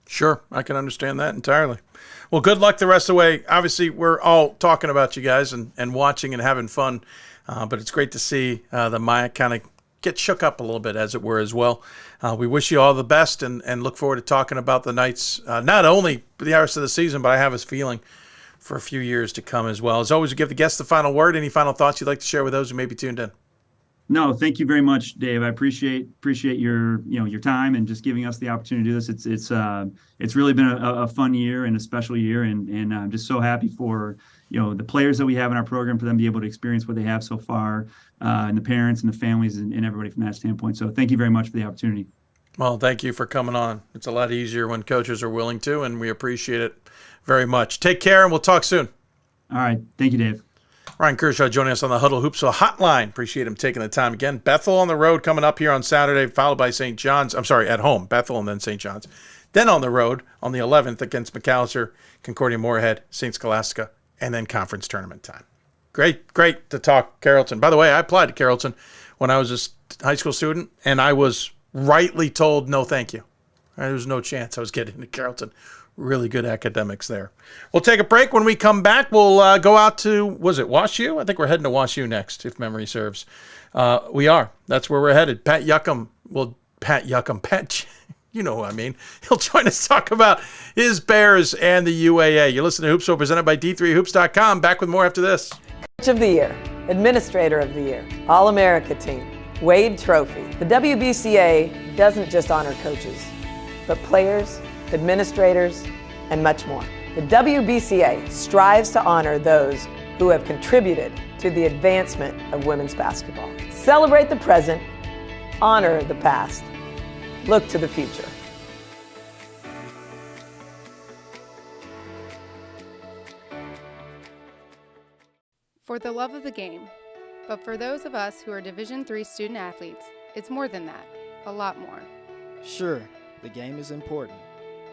Sure, I can understand that entirely. Well, good luck the rest of the way. Obviously, we're all talking about you guys and watching and having fun, but it's great to see the Maya kind of get shook up a little bit, as it were, as well. We wish you all the best and look forward to talking about the Knights, not only for the rest of the season, but I have this feeling for a few years to come as well. As always, we give the guests the final word. Any final thoughts you'd like to share with those who may be tuned in? No, thank you very much, Dave. I appreciate your time and just giving us the opportunity to do this. It's really been a fun year and a special year, and I'm just so happy for the players that we have in our program, for them to be able to experience what they have so far, and the parents and the families and everybody from that standpoint. So thank you very much for the opportunity. Well, thank you for coming on. It's a lot easier when coaches are willing to, and we appreciate it very much. Take care, and we'll talk soon. All right. Thank you, Dave. Ryan Kershaw joining us on the Huddle Hoopsville Hotline. Appreciate him taking the time again. Bethel on the road coming up here on Saturday, followed by St. John's. I'm sorry, at home, Bethel and then St. John's. Then on the road on the 11th against McAllister, Concordia, Moorhead, St. Scholastica, and then conference tournament time. Great to talk Carrollton. By the way, I applied to Carrollton when I was a high school student, and I was rightly told no thank you. There was no chance I was getting into Carrollton. Really good academics there. We'll take a break. When we come back, we'll go out to, was it WashU? I think we're heading to WashU next, if memory serves. We are. That's where we're headed. Pat, you know who I mean. He'll join us to talk about his Bears and the UAA. You're listening to Hoopsville, presented by D3Hoops.com. Back with more after this. Coach of the Year, Administrator of the Year, All-America Team, Wade Trophy. The WBCA doesn't just honor coaches, but players, administrators, and much more. The WBCA strives to honor those who have contributed to the advancement of women's basketball. Celebrate the present Honor the past. Look to the future. For the love of the game. But for those of us who are Division III student athletes, it's more than that, a lot more. Sure, the game is important,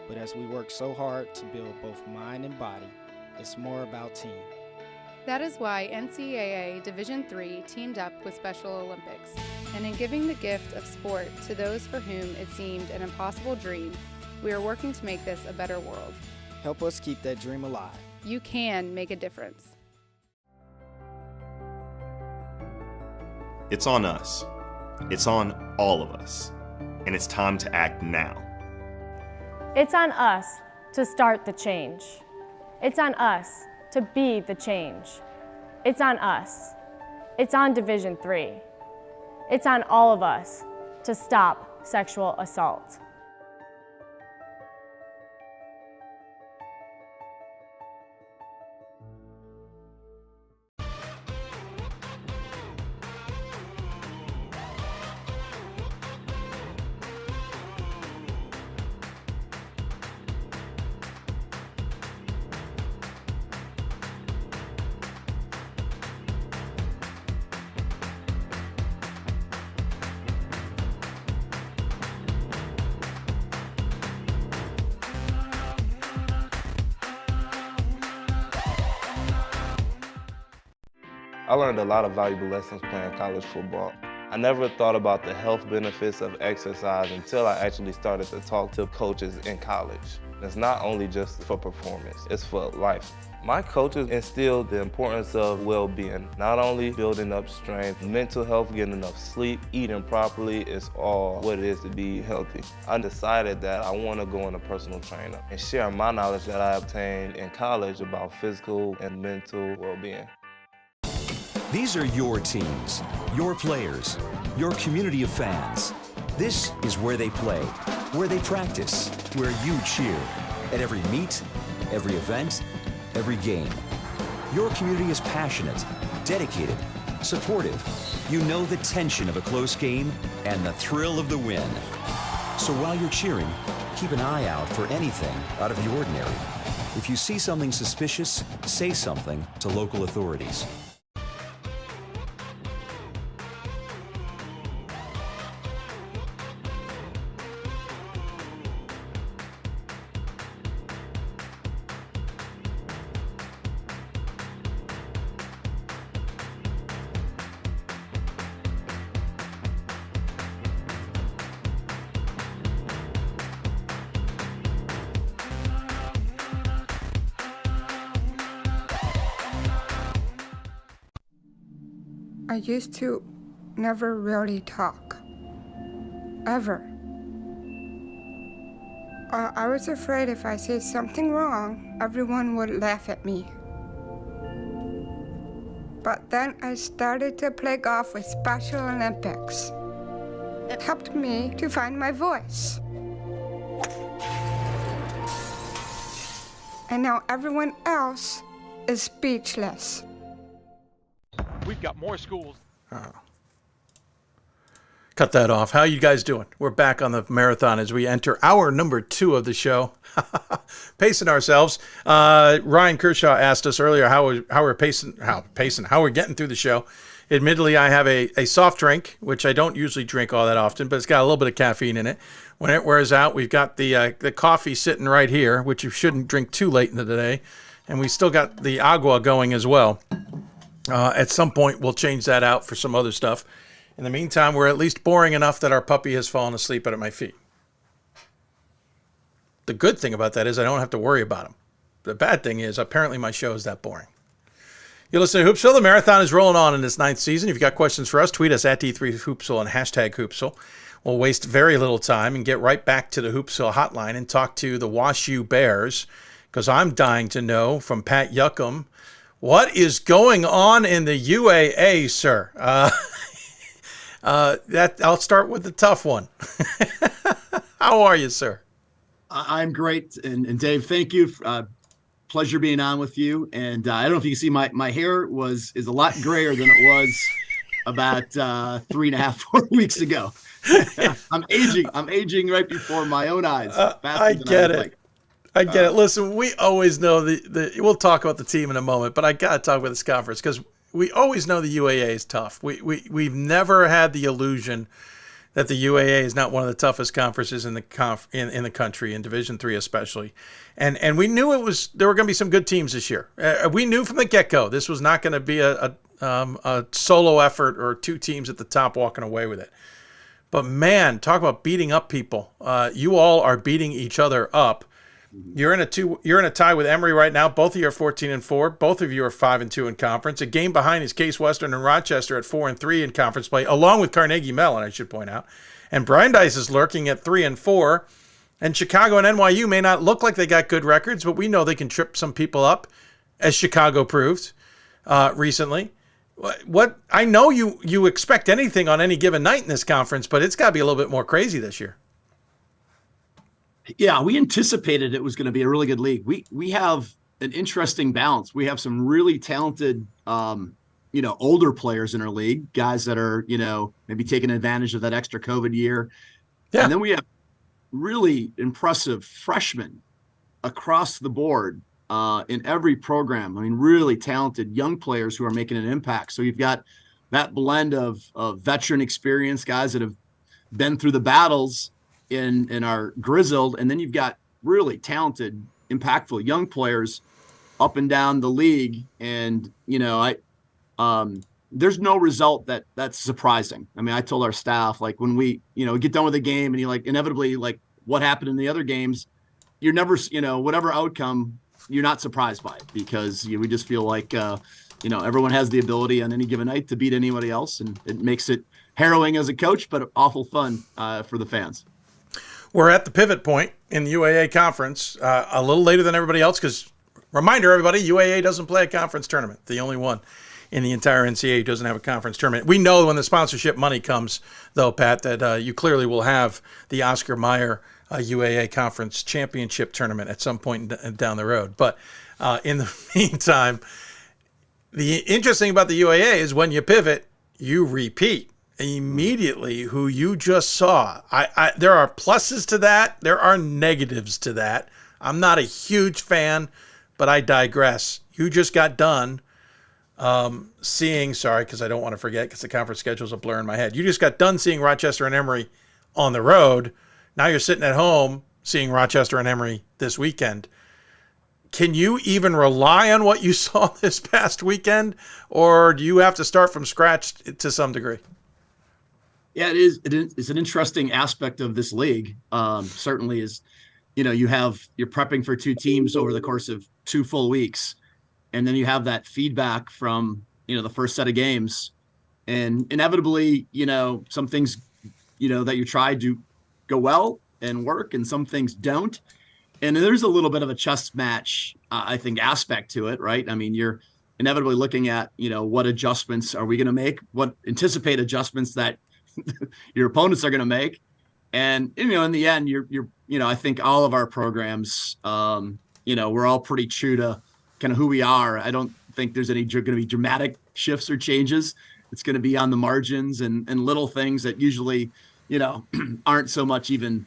but as we work so hard to build both mind and body, it's more about team. That is why NCAA Division III teamed up with Special Olympics, and in giving the gift of sport to those for whom it seemed an impossible dream, we are working to make this a better world. Help us keep that dream alive. You can make a difference. It's on us. It's on all of us. And it's time to act now. It's on us to start the change. It's on us to be the change. It's on us. It's on Division III. It's on all of us to stop sexual assault. I learned a lot of valuable lessons playing college football. I never thought about the health benefits of exercise until I actually started to talk to coaches in college. It's not only just for performance, it's for life. My coaches instilled the importance of well-being, not only building up strength, mental health, getting enough sleep, eating properly is all what it is to be healthy. I decided that I want to go into personal training and share my knowledge that I obtained in college about physical and mental well-being. These are your teams, your players, your community of fans. This is where they play, where they practice, where you cheer. At every meet, every event, every game. Your community is passionate, dedicated, supportive. You know the tension of a close game and the thrill of the win. So while you're cheering, keep an eye out for anything out of the ordinary. If you see something suspicious, say something to local authorities. I used to never really talk. Ever. I was afraid if I said something wrong, everyone would laugh at me. But then I started to play golf with Special Olympics. It helped me to find my voice. And now everyone else is speechless. We've got more schools. Cut that off. How you guys doing? We're back on the marathon as we enter hour number 2 of the show. Pacing ourselves. Ryan Kershaw asked us earlier how we're getting through the show. Admittedly, I have a soft drink, which I don't usually drink all that often, but it's got a little bit of caffeine in it. When it wears out, we've got the coffee sitting right here, which you shouldn't drink too late in the day. And we still got the agua going as well. At some point, we'll change that out for some other stuff. In the meantime, we're at least boring enough that our puppy has fallen asleep at my feet. The good thing about that is I don't have to worry about him. The bad thing is apparently my show is that boring. You listen to Hoopsville. The marathon is rolling on in its 9th season. If you've got questions for us, tweet us at D3Hoopsville and hashtag Hoopsville. We'll waste very little time and get right back to the Hoopsville hotline and talk to the Wash U Bears, because I'm dying to know from Pat Yuckham, what is going on in the UAA, sir? I'll start with the tough one. How are you, sir? I'm great, and Dave, thank you. Pleasure being on with you. And I don't know if you can see my hair is a lot grayer than it was about 3.5, 4 weeks ago. I'm aging right before my own eyes. I get it. I get it. Listen, we always know we'll talk about the team in a moment, but I got to talk about this conference because we always know the UAA is tough. We've never had the illusion that the UAA is not one of the toughest conferences in the country, in Division III especially. And we knew there were going to be some good teams this year. We knew from the get-go this was not going to be a solo effort or two teams at the top walking away with it. But man, talk about beating up people. You all are beating each other up. You're in a tie with Emory right now. Both of you are 14-4. Both of you are 5-2 in conference. A game behind is Case Western and Rochester at 4-3 in conference play, along with Carnegie Mellon, I should point out. And Brandeis is lurking at 3-4. And Chicago and NYU may not look like they got good records, but we know they can trip some people up, as Chicago proved recently. What I know you expect anything on any given night in this conference, but it's got to be a little bit more crazy this year. Yeah, we anticipated it was going to be a really good league. We have an interesting balance. We have some really talented, older players in our league, guys that are, maybe taking advantage of that extra COVID year. Yeah. And then we have really impressive freshmen across the board in every program. I mean, really talented young players who are making an impact. So you've got that blend of veteran experience, guys that have been through the battles in our grizzled, and then you've got really talented, impactful young players up and down the league. And there's no result that's surprising. I mean, I told our staff, like, when we get done with the game and you inevitably what happened in the other games, you're never whatever outcome, you're not surprised by it, because we just feel like everyone has the ability on any given night to beat anybody else, and it makes it harrowing as a coach, but awful fun for the fans. We're at the pivot point in the UAA conference, a little later than everybody else, because, reminder, everybody, UAA doesn't play a conference tournament. The only one in the entire NCAA who doesn't have a conference tournament. We know when the sponsorship money comes, though, Pat, that you clearly will have the Oscar Mayer UAA Conference Championship tournament at some point down the road. But in the meantime, the interesting about the UAA is when you pivot, you repeat immediately who you just saw. There are pluses to that. There are negatives to that. I'm not a huge fan, but I digress. You just got done because I don't want to forget, because the conference schedule is a blur in my head. You just got done seeing Rochester and Emory on the road. Now you're sitting at home seeing Rochester and Emory this weekend. Can you even rely on what you saw this past weekend, or do you have to start from scratch to some degree? Yeah, it is. It's an interesting aspect of this league. Certainly is, you're prepping for two teams over the course of 2 full weeks. And then you have that feedback from, the first set of games, and inevitably, some things, that you try to go well and work, and some things don't. And there's a little bit of a chess match, I think, aspect to it, right? I mean, you're inevitably looking at, what adjustments are we going to make? What anticipate adjustments that your opponents are going to make. And, in the end, you're I think all of our programs, we're all pretty true to kind of who we are. I don't think there's going to be dramatic shifts or changes. It's going to be on the margins and little things that usually, aren't so much even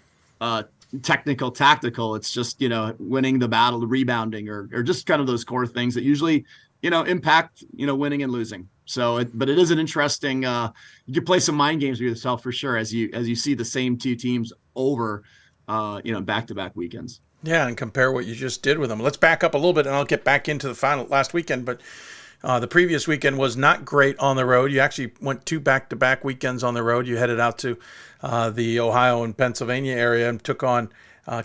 technical, tactical. It's just, winning the battle, the rebounding, or just kind of those core things that usually, impact, winning and losing. So, but it is an interesting, you can play some mind games with yourself for sure, as you see the same two teams over, back-to-back weekends. Yeah, and compare what you just did with them. Let's back up a little bit, and I'll get back into the last weekend. But the previous weekend was not great on the road. You actually went 2 back-to-back weekends on the road. You headed out to the Ohio and Pennsylvania area and took on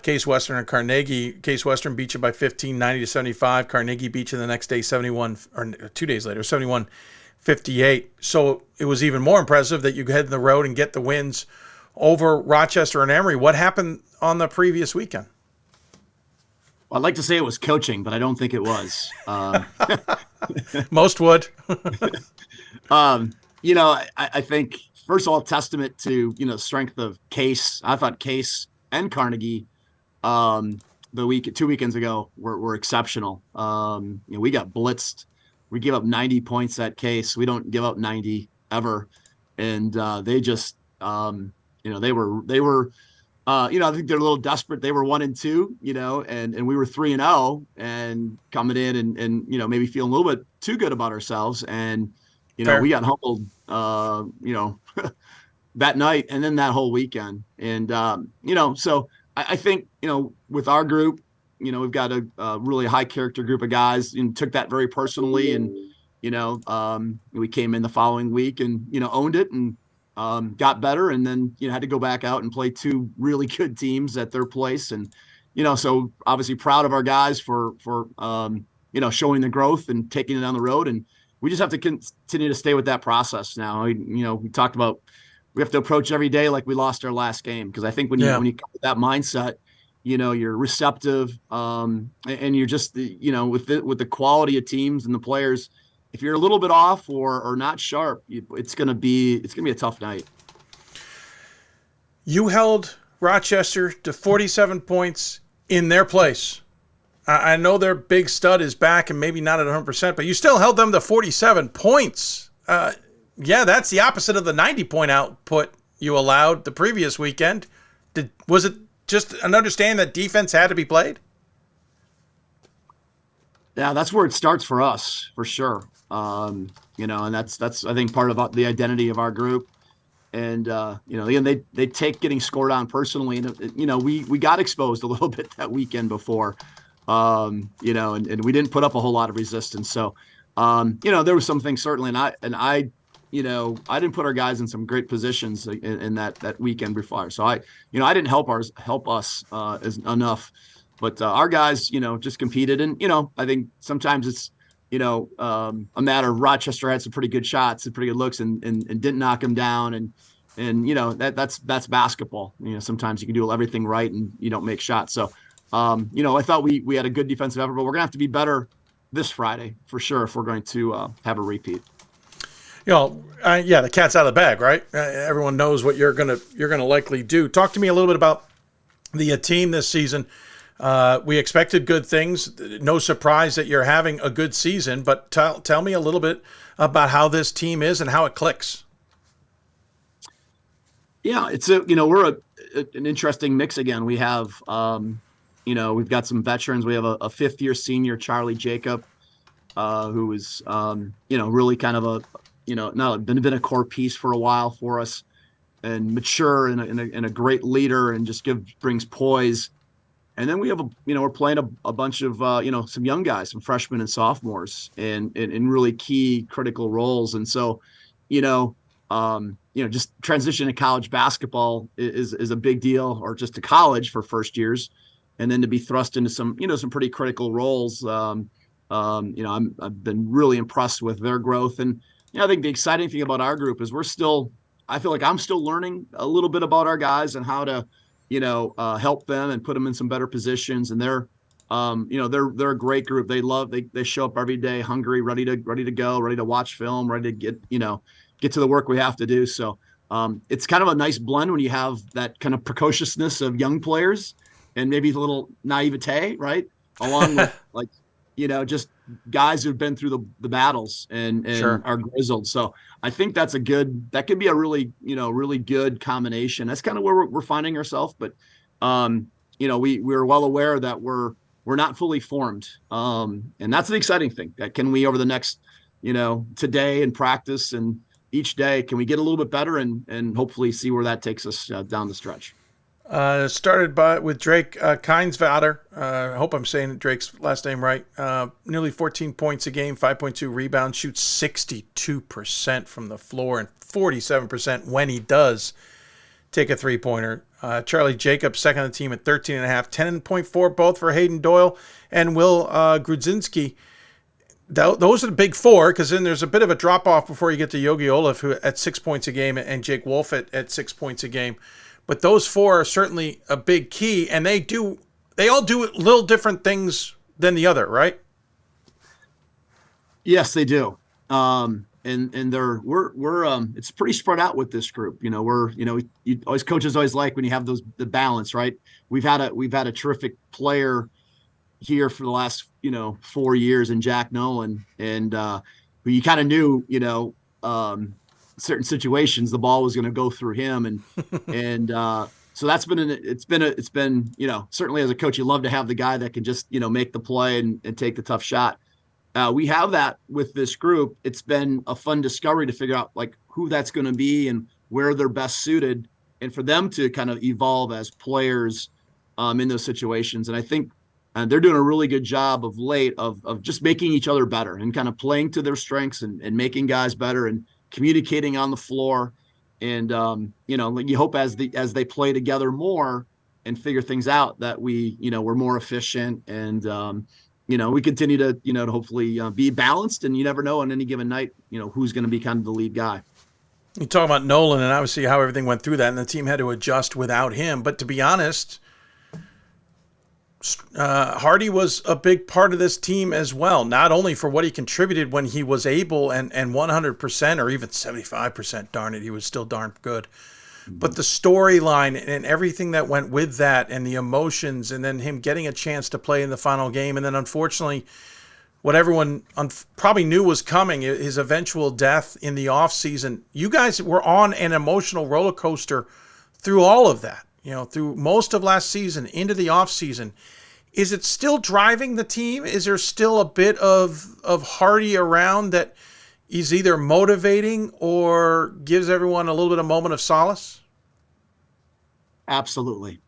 Case Western and Carnegie. Case Western beat you by 15, 90-75. Carnegie beat you the next day, 2 days later, 71-58. So it was even more impressive that you head on the road and get the wins over Rochester and Emory. What happened on the previous weekend? Well, I'd like to say it was coaching, but I don't think it was. Most would. I think, first of all, testament to, strength of Case. I thought Case and Carnegie 2 weekends ago were exceptional. We got blitzed. We gave up 90 points at Case. We don't give up 90 ever. And they just, they were, I think they're a little desperate. They were 1-2, and we were 3-0 and coming in and maybe feeling a little bit too good about ourselves. And, Fair. we got humbled, that night and then that whole weekend. And, so I think, with our group, we've got a really high character group of guys and took that very personally. And, we came in the following week and, owned it and, got better, and then had to go back out and play two really good teams at their place. And so obviously proud of our guys for showing the growth and taking it down the road. And we just have to continue to stay with that process now. We talked about we have to approach every day like we lost our last game, because I think when you come with that mindset, you're receptive, and you're just with the quality of teams and the players. If you're a little bit off or not sharp, it's gonna be a tough night. You held Rochester to 47 points in their place. I know their big stud is back and maybe not at 100%, but you still held them to 47 points. That's the opposite of the 90-point output you allowed the previous weekend. Was it just an understanding that defense had to be played? Yeah, that's where it starts for us, for sure. And that's I think part of the identity of our group. And again, they take getting scored on personally, and we got exposed a little bit that weekend before, and we didn't put up a whole lot of resistance. So, there was some things certainly, and I didn't put our guys in some great positions in that weekend before. So I didn't help us enough. But our guys, just competed. And, I think sometimes it's, a matter of Rochester had some pretty good shots and pretty good looks and didn't knock them down. And that's basketball. Sometimes you can do everything right and you don't make shots. So, I thought we had a good defensive effort, but we're going to have to be better this Friday for sure if we're going to have a repeat. The cat's out of the bag, right? Everyone knows what you're gonna likely do. Talk to me a little bit about the team this season. We expected good things. No surprise that you're having a good season, but tell me a little bit about how this team is and how it clicks. Yeah, it's we're an interesting mix again. We have, we've got some veterans. We have a fifth-year senior, Charlie Jacob, who is, really kind of been a core piece for a while for us, and mature and a great leader, and just brings poise. And then we have we're playing a bunch of some young guys, some freshmen and sophomores, and in really key critical roles. And so, just transition to college basketball is a big deal, or just to college for first years, and then to be thrust into some pretty critical roles. I've been really impressed with their growth. And I think the exciting thing about our group is I feel like I'm still learning a little bit about our guys and how to, help them and put them in some better positions. And they're a great group. They show up every day hungry, ready to go, ready to watch film, ready to get to the work we have to do. So it's kind of a nice blend when you have that kind of precociousness of young players and maybe a little naivete, right? Along with just guys who've been through the battles and sure. are grizzled. So I think that could be a really good combination. That's kind of where we're finding ourselves. But, we're well aware that we're not fully formed. And that's the exciting thing. That can we, over the next, today and practice and each day, can we get a little bit better and hopefully see where that takes us down the stretch. Started with Drake Kinesvater. I hope I'm saying Drake's last name right. Nearly 14 points a game, 5.2 rebounds, shoots 62% from the floor and 47% when he does take a three-pointer. Charlie Jacobs, second on the team at 13.5, 10.4 both for Hayden Doyle and Will Grudzinski. Those are the big four, because then there's a bit of a drop-off before you get to Yogi Olaf, who at 6 points a game, and Jake Wolf at 6 points a game. But those four are certainly a big key, and they all do little different things than the other, right? Yes, they do. And we're it's pretty spread out with this group. Coaches always like when you have the balance, right? We've had a terrific player here for the last 4 years in Jack Nolan, and who you kind of knew certain situations, the ball was going to go through him. And so that's been, you know, certainly as a coach, you love to have the guy that can just, you know, make the play and take the tough shot. We have that with this group. It's been a fun discovery to figure out like who that's going to be and where they're best suited, and for them to kind of evolve as players in those situations. And I think they're doing a really good job of late of just making each other better and kind of playing to their strengths and making guys better and communicating on the floor. And, you know, you hope as they play together more and figure things out that we're more efficient and, you know, we continue to, you know, to hopefully be balanced, and you never know on any given night, you know, who's going to be kind of the lead guy. You talk about Nolan and obviously how everything went through that, and the team had to adjust without him. But to be honest, Hardy was a big part of this team as well, not only for what he contributed when he was able and 100% or even 75%, darn it, he was still darn good. But the storyline and everything that went with that and the emotions, and then him getting a chance to play in the final game, and then unfortunately what everyone probably knew was coming, his eventual death in the offseason. You guys were on an emotional roller coaster through all of that, you know, through most of last season into the offseason. Is it still driving the team? Is there still a bit of Hardy around that is either motivating or gives everyone a little bit of moment of solace? Absolutely.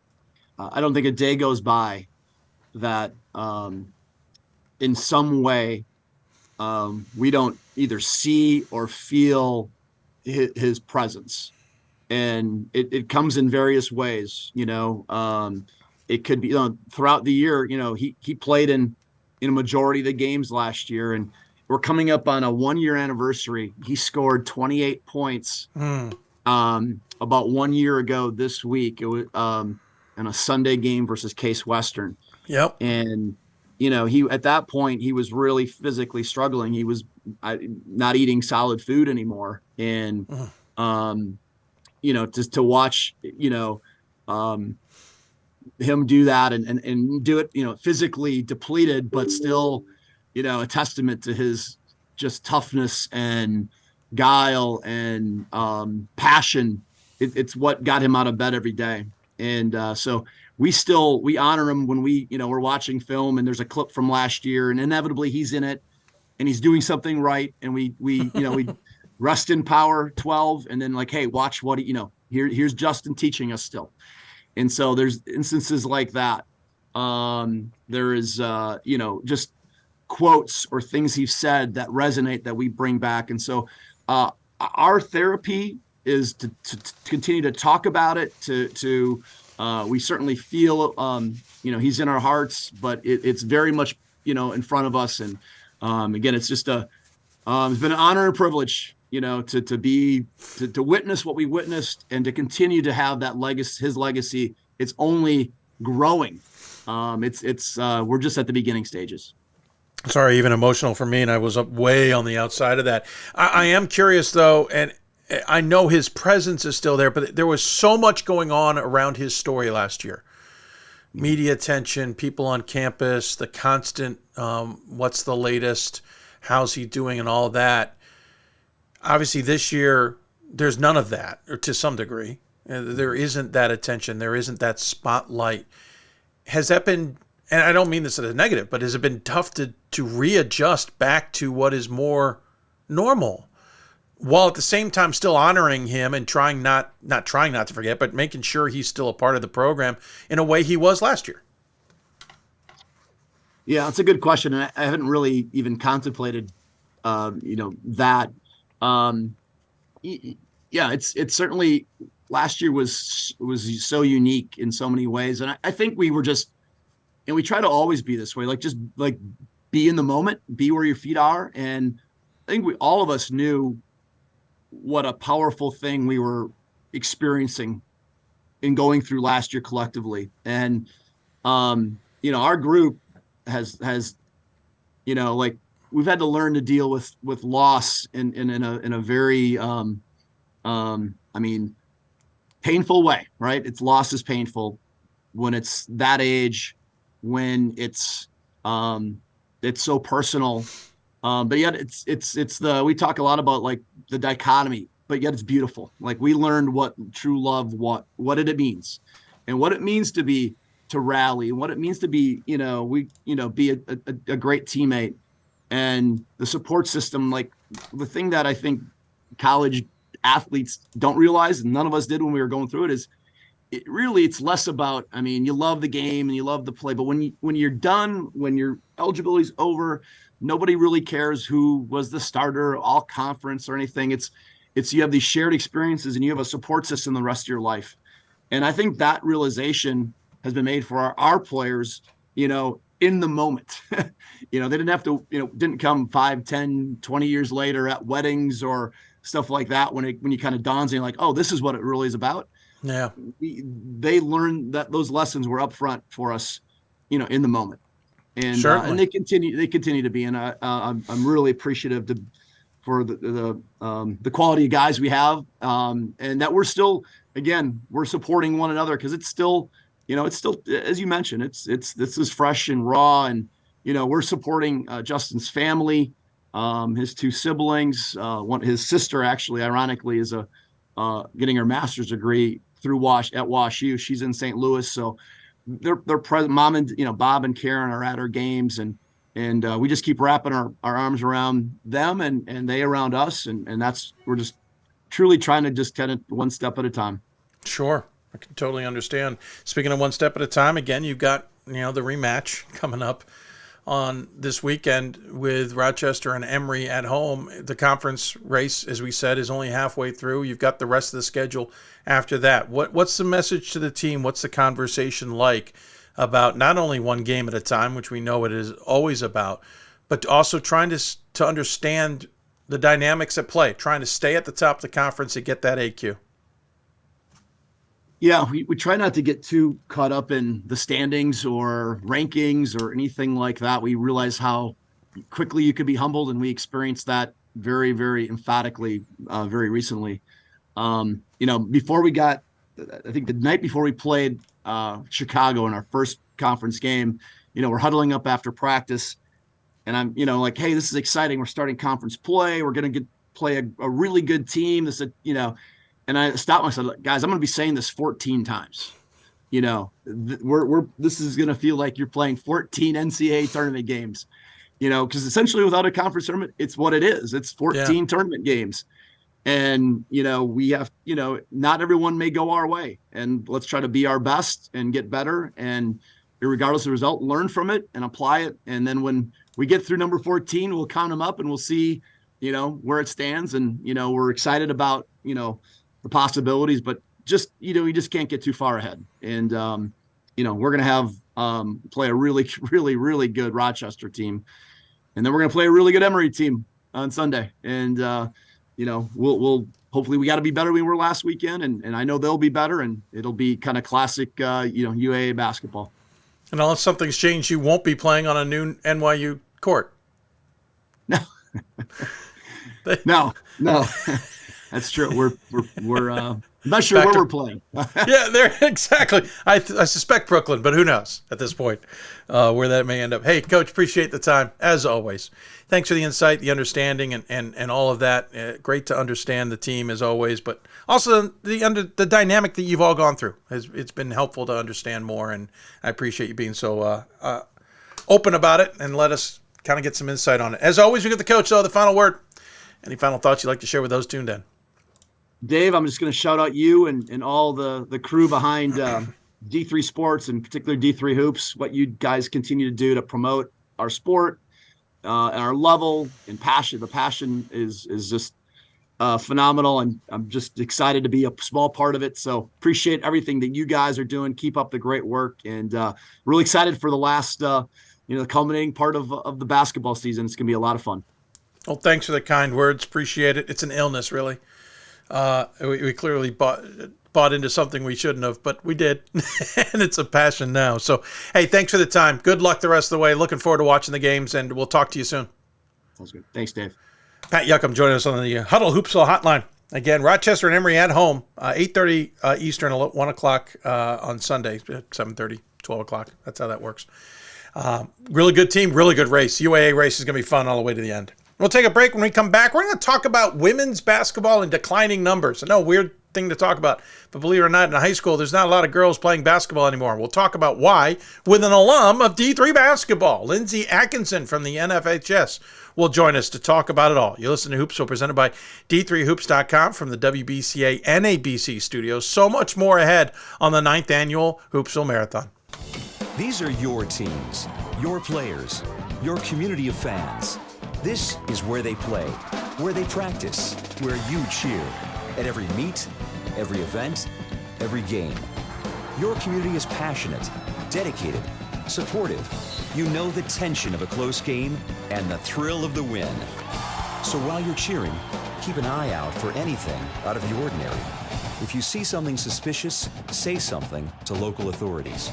I don't think a day goes by that in some way we don't either see or feel his presence. And it comes in various ways, you know. It could be, you know, throughout the year, you know, he played in a majority of the games last year, and we're coming up on a 1-year anniversary. He scored 28 points about 1 year ago this week. It was in a Sunday game versus Case Western. Yep. And, you know, he at that point, he was really physically struggling. He was not eating solid food anymore. And, you know, just to watch, you know, him do that and do it, you know, physically depleted, but still, you know, a testament to his just toughness and guile and passion. It's what got him out of bed every day. And so we honor him when we're watching film and there's a clip from last year and inevitably he's in it and he's doing something right. And we rest in power 12 and then like, hey, watch what, here's Justin teaching us still. And so there's instances like that. There is, just quotes or things he's said that resonate that we bring back. And so our therapy is to continue to talk about it, we certainly feel, he's in our hearts, but it's very much, in front of us. And again, it's just it's been an honor and privilege, to witness what we witnessed and to continue to have that legacy, his legacy. It's only growing. We're just at the beginning stages. Sorry, even emotional for me, and I was up way on the outside of that. I am curious, though, and I know his presence is still there, but there was so much going on around his story last year. Media attention, people on campus, the constant what's the latest, how's he doing, and all that. Obviously, this year, there's none of that, or to some degree. There isn't that attention. There isn't that spotlight. Has that been, and I don't mean this as a negative, but has it been tough to readjust back to what is more normal, while at the same time still honoring him and trying not to forget, but making sure he's still a part of the program in a way he was last year? Yeah, it's a good question. And I haven't really even contemplated, that. Yeah, it's certainly, last year was so unique in so many ways. And I think we were just, and we try to always be this way, just be in the moment, be where your feet are. And I think all of us knew what a powerful thing we were experiencing in going through last year collectively. And, our group has, we've had to learn to deal with loss in a very, painful way, right? Loss is painful when it's that age, when it's so personal. But yet we talk a lot about the dichotomy but yet it's beautiful. Like, we learned what true love, what it means, and what it means to rally, and what it means to be, be a great teammate, and the support system. Like, the thing that I think college athletes don't realize, and none of us did when we were going through it, is it's less about, you love the game and you love the play, but when you're done, when your eligibility's over, nobody really cares who was the starter, all conference or anything. It's you have these shared experiences and you have a support system the rest of your life. And I think that realization has been made for our players, in the moment. They didn't have to, didn't come 5, 10, 20 years later at weddings or stuff like that when you kind of dawns and you're like, oh, this is what it really is about. Yeah. They learned that those lessons were up front for us, in the moment. And and they continue to be. And I'm really appreciative for the quality of guys we have, and that we're still, again, we're supporting one another, because it's still, as you mentioned, this is fresh and raw, and we're supporting Justin's family, his 2 siblings, his sister actually, ironically, is getting her master's degree at Wash U. She's in St. Louis, so they're present. Mom and Bob and Karen are at our games, and we just keep wrapping our arms around them and they around us, and we're just truly trying to just kind of one step at a time. Sure, I can totally understand. Speaking of one step at a time, again, you've got the rematch coming up on this weekend with Rochester and Emory at home. The conference race, as we said, is only halfway through. You've got the rest of the schedule after that. What's the message to the team? What's the conversation like about not only one game at a time, which we know it is always about, but also trying to understand the dynamics at play, trying to stay at the top of the conference and get that AQ? Yeah, we try not to get too caught up in the standings or rankings or anything like that. We realize how quickly you could be humbled, and we experienced that very, very emphatically very recently. Before we got, I think the night before we played Chicago in our first conference game, we're huddling up after practice, and I'm, like, hey, this is exciting. We're starting conference play. We're going to play a really good team. This, and I stopped myself, guys, I'm going to be saying this 14 times. This is going to feel like you're playing 14 NCAA tournament games, because essentially without a conference tournament, it's what it is. It's 14 tournament games. And, we have, not everyone may go our way, and let's try to be our best and get better. And regardless of the result, learn from it and apply it. And then when we get through number 14, we'll count them up and we'll see, where it stands. And, we're excited about, the possibilities, but just, you just can't get too far ahead. And, we're going to have play a really, really, really good Rochester team. And then we're going to play a really good Emory team on Sunday. And, we'll hopefully we got to be better than we were last weekend. And I know they'll be better, and it'll be kind of classic, UAA basketball. And unless something's changed, you won't be playing on a new NYU court. No, no. That's true. We're I'm not sure where we're playing. Yeah, there exactly. I suspect Brooklyn, but who knows at this point where that may end up. Hey, Coach, appreciate the time as always. Thanks for the insight, the understanding, and all of that. Great to understand the team as always, but also the dynamic that you've all gone through. It's been helpful to understand more, and I appreciate you being so open about it and let us kind of get some insight on it. As always, we get the coach, though, the final word. Any final thoughts you'd like to share with those tuned in? Dave, I'm just going to shout out you and all the crew behind D3 Sports, and particularly D3 Hoops, what you guys continue to do to promote our sport and our level and passion. The passion is just phenomenal, and I'm just excited to be a small part of it. So appreciate everything that you guys are doing. Keep up the great work, and really excited for the last, the culminating part of the basketball season. It's going to be a lot of fun. Well, thanks for the kind words. Appreciate it. It's an illness, really. We clearly bought into something we shouldn't have, but we did, and it's a passion now. So, hey, thanks for the time. Good luck the rest of the way. Looking forward to watching the games, and we'll talk to you soon. Sounds good. Thanks, Dave. Pat Yuckham joining us on the Huddle Hoopsville Hotline. Again, Rochester and Emory at home, 8:30 Eastern, 1 o'clock on Sunday, 7:30, 12 o'clock. That's how that works. Really good team, really good race. UAA race is going to be fun all the way to the end. We'll take a break. When we come back, we're going to talk about women's basketball in declining numbers. I know, weird thing to talk about, but believe it or not, in high school, there's not a lot of girls playing basketball anymore. We'll talk about why with an alum of D3 basketball. Lindsay Atkinson from the NFHS will join us to talk about it all. You listen to Hoopsville, presented by D3Hoops.com from the WBCA and ABC studios. So much more ahead on the 9th Annual Hoopsville Marathon. These are your teams, your players, your community of fans. This is where they play, where they practice, where you cheer. At every meet, every event, every game. Your community is passionate, dedicated, supportive. You know the tension of a close game and the thrill of the win. So while you're cheering, keep an eye out for anything out of the ordinary. If you see something suspicious, say something to local authorities.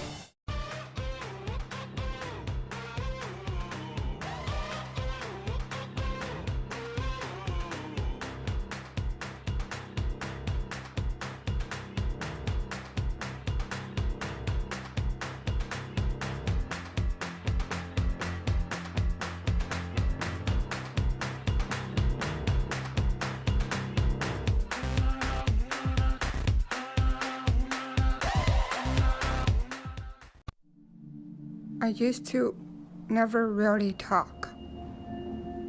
I used to never really talk.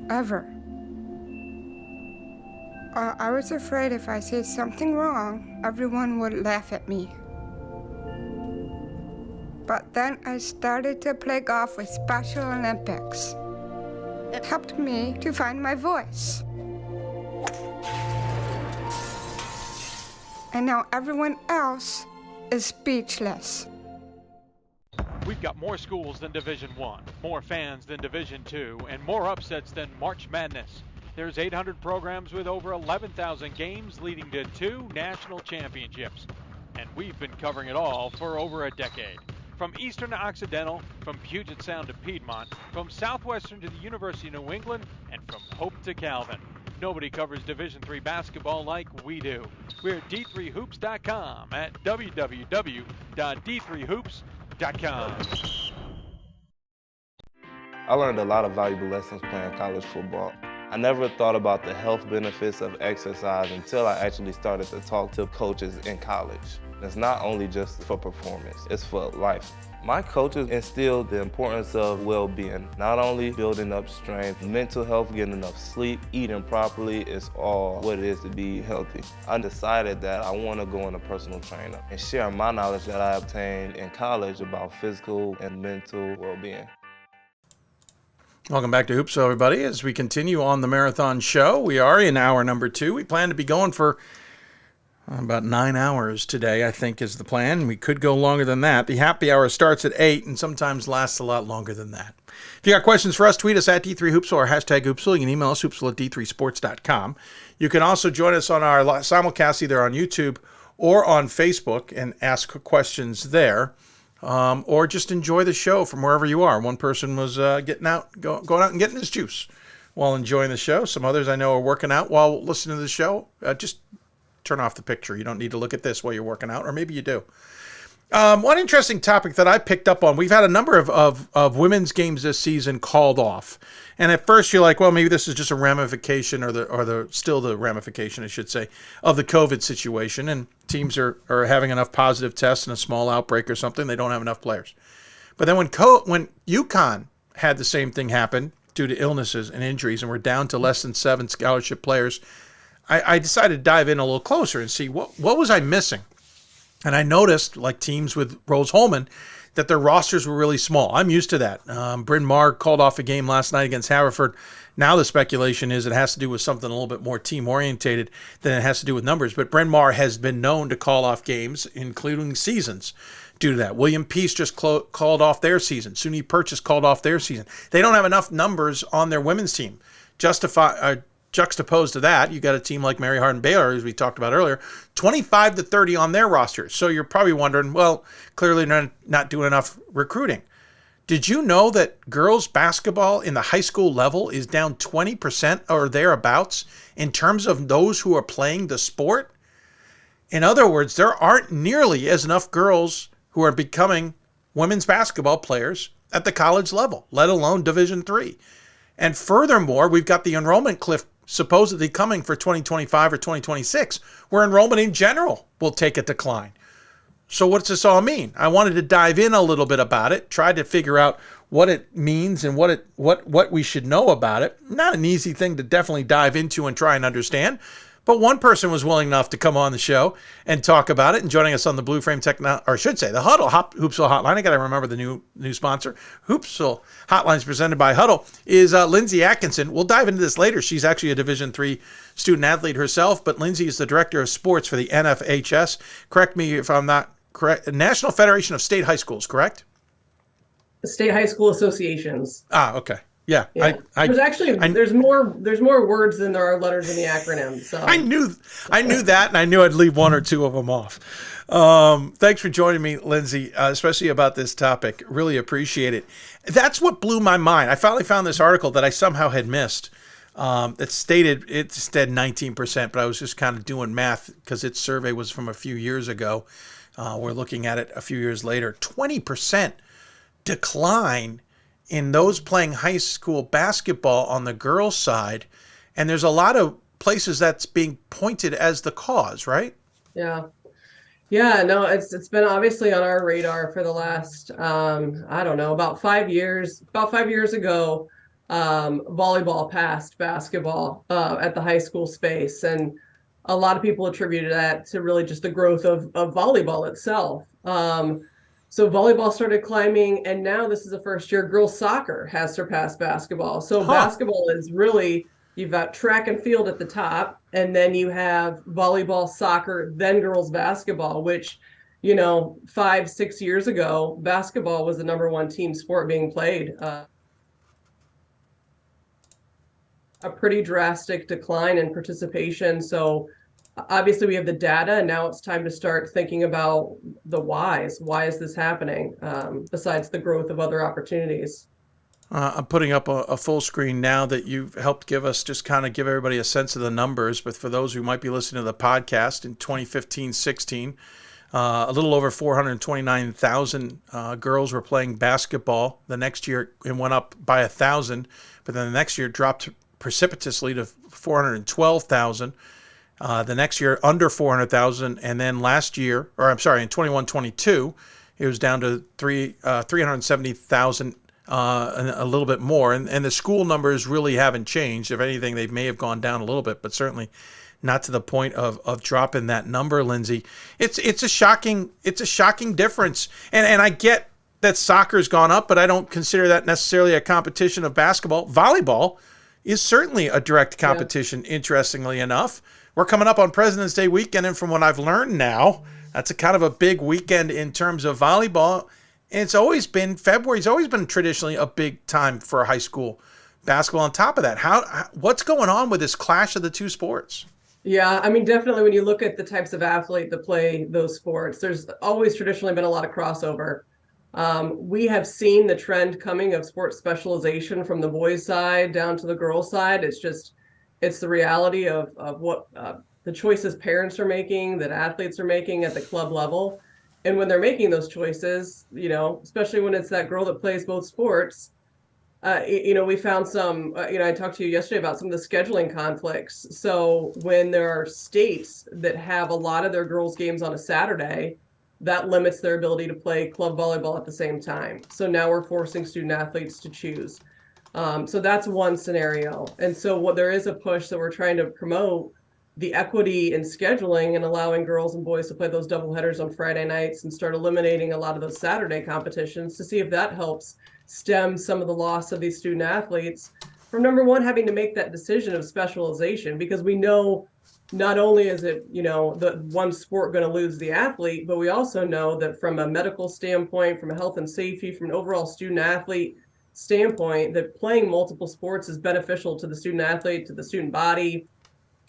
Ever. I was afraid if I said something wrong, everyone would laugh at me. But then I started to play golf with Special Olympics. It helped me to find my voice. And now everyone else is speechless. We've got more schools than Division I, more fans than Division II, and more upsets than March Madness. There's 800 programs with over 11,000 games leading to 2 national championships. And we've been covering it all for over a decade. From Eastern to Occidental, from Puget Sound to Piedmont, from Southwestern to the University of New England, and from Hope to Calvin. Nobody covers Division III basketball like we do. We're at D3Hoops.com at www.d3hoops.com. I learned a lot of valuable lessons playing college football. I never thought about the health benefits of exercise until I actually started to talk to coaches in college. It's not only just for performance, it's for life. My coaches instilled the importance of well-being, not only building up strength, mental health, getting enough sleep, eating properly is all what it is to be healthy. I decided that I want to go into personal trainer and share my knowledge that I obtained in college about physical and mental well-being. Welcome back to Hoopsville, everybody. As we continue on the marathon show, we are in hour number 2. We plan to be going for about 9 hours today, I think, is the plan. We could go longer than that. The happy hour starts at 8 and sometimes lasts a lot longer than that. If you got questions for us, tweet us at D3Hoopsville or hashtag Hoopsville. You can email us, hoopsville at D3sports.com. You can also join us on our simulcast either on YouTube or on Facebook and ask questions there. Or just enjoy the show from wherever you are. One person was going out and getting his juice while enjoying the show. Some others I know are working out while listening to the show. Just turn off the picture. You don't need to look at this while you're working out, or maybe you do. One interesting topic that I picked up on, we've had a number of women's games this season called off. And at first you're like, well, maybe this is just a ramification or the ramification, I should say, of the COVID situation. And teams are having enough positive tests and a small outbreak or something. They don't have enough players. But then when UConn had the same thing happen due to illnesses and injuries, and we're down to less than 7 scholarship players, I decided to dive in a little closer and see what was I missing. And I noticed, like teams with Rose-Hulman, that their rosters were really small. I'm used to that. Bryn Mawr called off a game last night against Haverford. Now the speculation is it has to do with something a little bit more team-orientated than it has to do with numbers. But Bryn Mawr has been known to call off games, including seasons, due to that. William Peace just called off their season. SUNY Purchase called off their season. They don't have enough numbers on their women's team. Juxtaposed to that, you got a team like Mary Hardin Baylor, as we talked about earlier, 25 to 30 on their roster. So you're probably wondering, well, clearly not doing enough recruiting. Did you know that girls basketball in the high school level is down 20% or thereabouts in terms of those who are playing the sport? In other words, there aren't nearly as enough girls who are becoming women's basketball players at the college level, let alone Division III. And furthermore, we've got the enrollment cliff supposedly coming for 2025 or 2026, where enrollment in general will take a decline. So what's this all mean? I wanted to dive in a little bit about it, try to figure out what it means and what we should know about it. Not an easy thing to definitely dive into and try and understand. But one person was willing enough to come on the show and talk about it, and joining us on the Blue Frame or I should say the Huddle Hoopsville Hotline. I got to remember the new sponsor. Hoopsville Hotline is presented by Huddle. Is Lindsay Atkinson. We'll dive into this later. She's actually a Division III student athlete herself, but Lindsay is the director of sports for the NFHS. Correct me if I'm not correct. National Federation of State High Schools. Correct? State high school associations. Okay. Yeah. There's more words than there are letters in the acronym. So I knew that, and I knew I'd leave one or two of them off. Thanks for joining me, Lindsay, especially about this topic. Really appreciate it. That's what blew my mind. I finally found this article that I somehow had missed. It said 19%, but I was just kind of doing math because its survey was from a few years ago. We're looking at it a few years later. 20% decline in those playing high school basketball on the girls' side. And there's a lot of places that's being pointed as the cause, right? Yeah. Yeah, no, it's been obviously on our radar for the last, about 5 years. About 5 years ago, volleyball passed basketball at the high school space. And a lot of people attributed that to really just the growth of volleyball itself. So volleyball started climbing, and now this is the first year girls soccer has surpassed basketball. So basketball is really, you've got track and field at the top, and then you have volleyball, soccer, then girls basketball, which, 5-6 years ago, basketball was the number one team sport being played. A pretty drastic decline in participation. So obviously we have the data, and now it's time to start thinking about the whys. Why is this happening, besides the growth of other opportunities? I'm putting up a full screen now that you've helped give us, just kind of give everybody a sense of the numbers. But for those who might be listening to the podcast, in 2015-16, a little over 429,000 girls were playing basketball. The next year it went up by 1,000, but then the next year it dropped precipitously to 412,000. The next year under 400,000, and then in 21-22, it was down to 370,000, and a little bit more. And the school numbers really haven't changed. If anything, they may have gone down a little bit, but certainly not to the point of dropping that number, Lindsay. It's a shocking difference. And I get that soccer's gone up, but I don't consider that necessarily a competition of basketball. Volleyball is certainly a direct competition, interestingly enough. We're coming up on President's Day weekend, and from what I've learned now, that's a kind of a big weekend in terms of volleyball. And February's always been traditionally a big time for high school basketball. On top of that, what's going on with this clash of the two sports? Yeah, I mean, definitely when you look at the types of athlete that play those sports, there's always traditionally been a lot of crossover. We have seen the trend coming of sports specialization from the boys' side down to the girls' side. It's the reality of what the choices parents are making, that athletes are making at the club level. And when they're making those choices, especially when it's that girl that plays both sports, we found some, I talked to you yesterday about some of the scheduling conflicts. So when there are states that have a lot of their girls' games on a Saturday, that limits their ability to play club volleyball at the same time. So now we're forcing student athletes to choose. So that's one scenario. And so there is a push that we're trying to promote the equity in scheduling and allowing girls and boys to play those doubleheaders on Friday nights and start eliminating a lot of those Saturday competitions to see if that helps stem some of the loss of these student athletes from, number one, having to make that decision of specialization, because we know not only is it, the one sport going to lose the athlete, but we also know that from a medical standpoint, from a health and safety, from an overall student athlete standpoint, that playing multiple sports is beneficial to the student athlete, to the student body.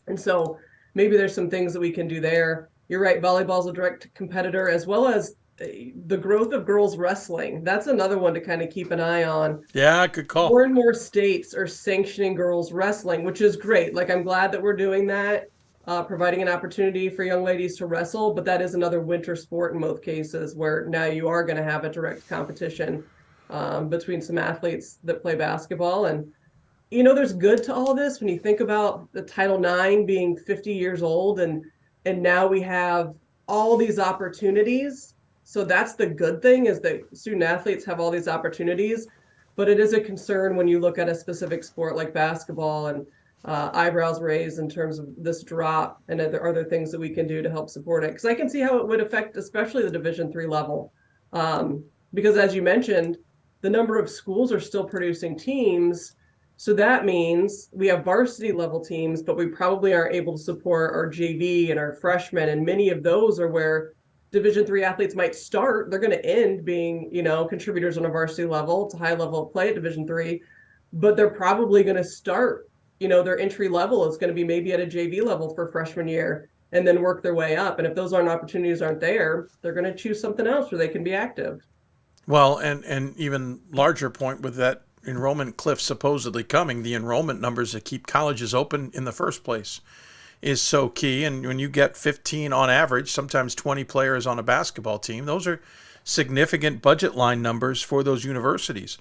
And so maybe there's some things that we can do there. You're right, volleyball's a direct competitor, as well as the growth of girls wrestling. That's another one to kind of keep an eye on. Yeah, good call. More and more states are sanctioning girls wrestling, which is great. Like, I'm glad that we're doing that, providing an opportunity for young ladies to wrestle, but that is another winter sport in most cases, where now you are going to have a direct competition between some athletes that play basketball. And there's good to all this when you think about the Title IX being 50 years old, and now we have all these opportunities. So that's the good thing, is that student athletes have all these opportunities, but it is a concern when you look at a specific sport like basketball, and eyebrows raised in terms of this drop, and other things that we can do to help support it. Because I can see how it would affect especially the Division III level, because as you mentioned, the number of schools are still producing teams. So that means we have varsity level teams, but we probably aren't able to support our JV and our freshmen. And many of those are where Division III athletes might start. They're going to end being, contributors on a varsity level to high level of play at Division III, but they're probably going to start, their entry level is going to be maybe at a JV level for freshman year, and then work their way up. And if those opportunities aren't there, they're going to choose something else where they can be active. Well, and even larger point with that enrollment cliff supposedly coming, the enrollment numbers that keep colleges open in the first place is so key. And when you get 15 on average, sometimes 20 players on a basketball team, those are significant budget line numbers for those universities.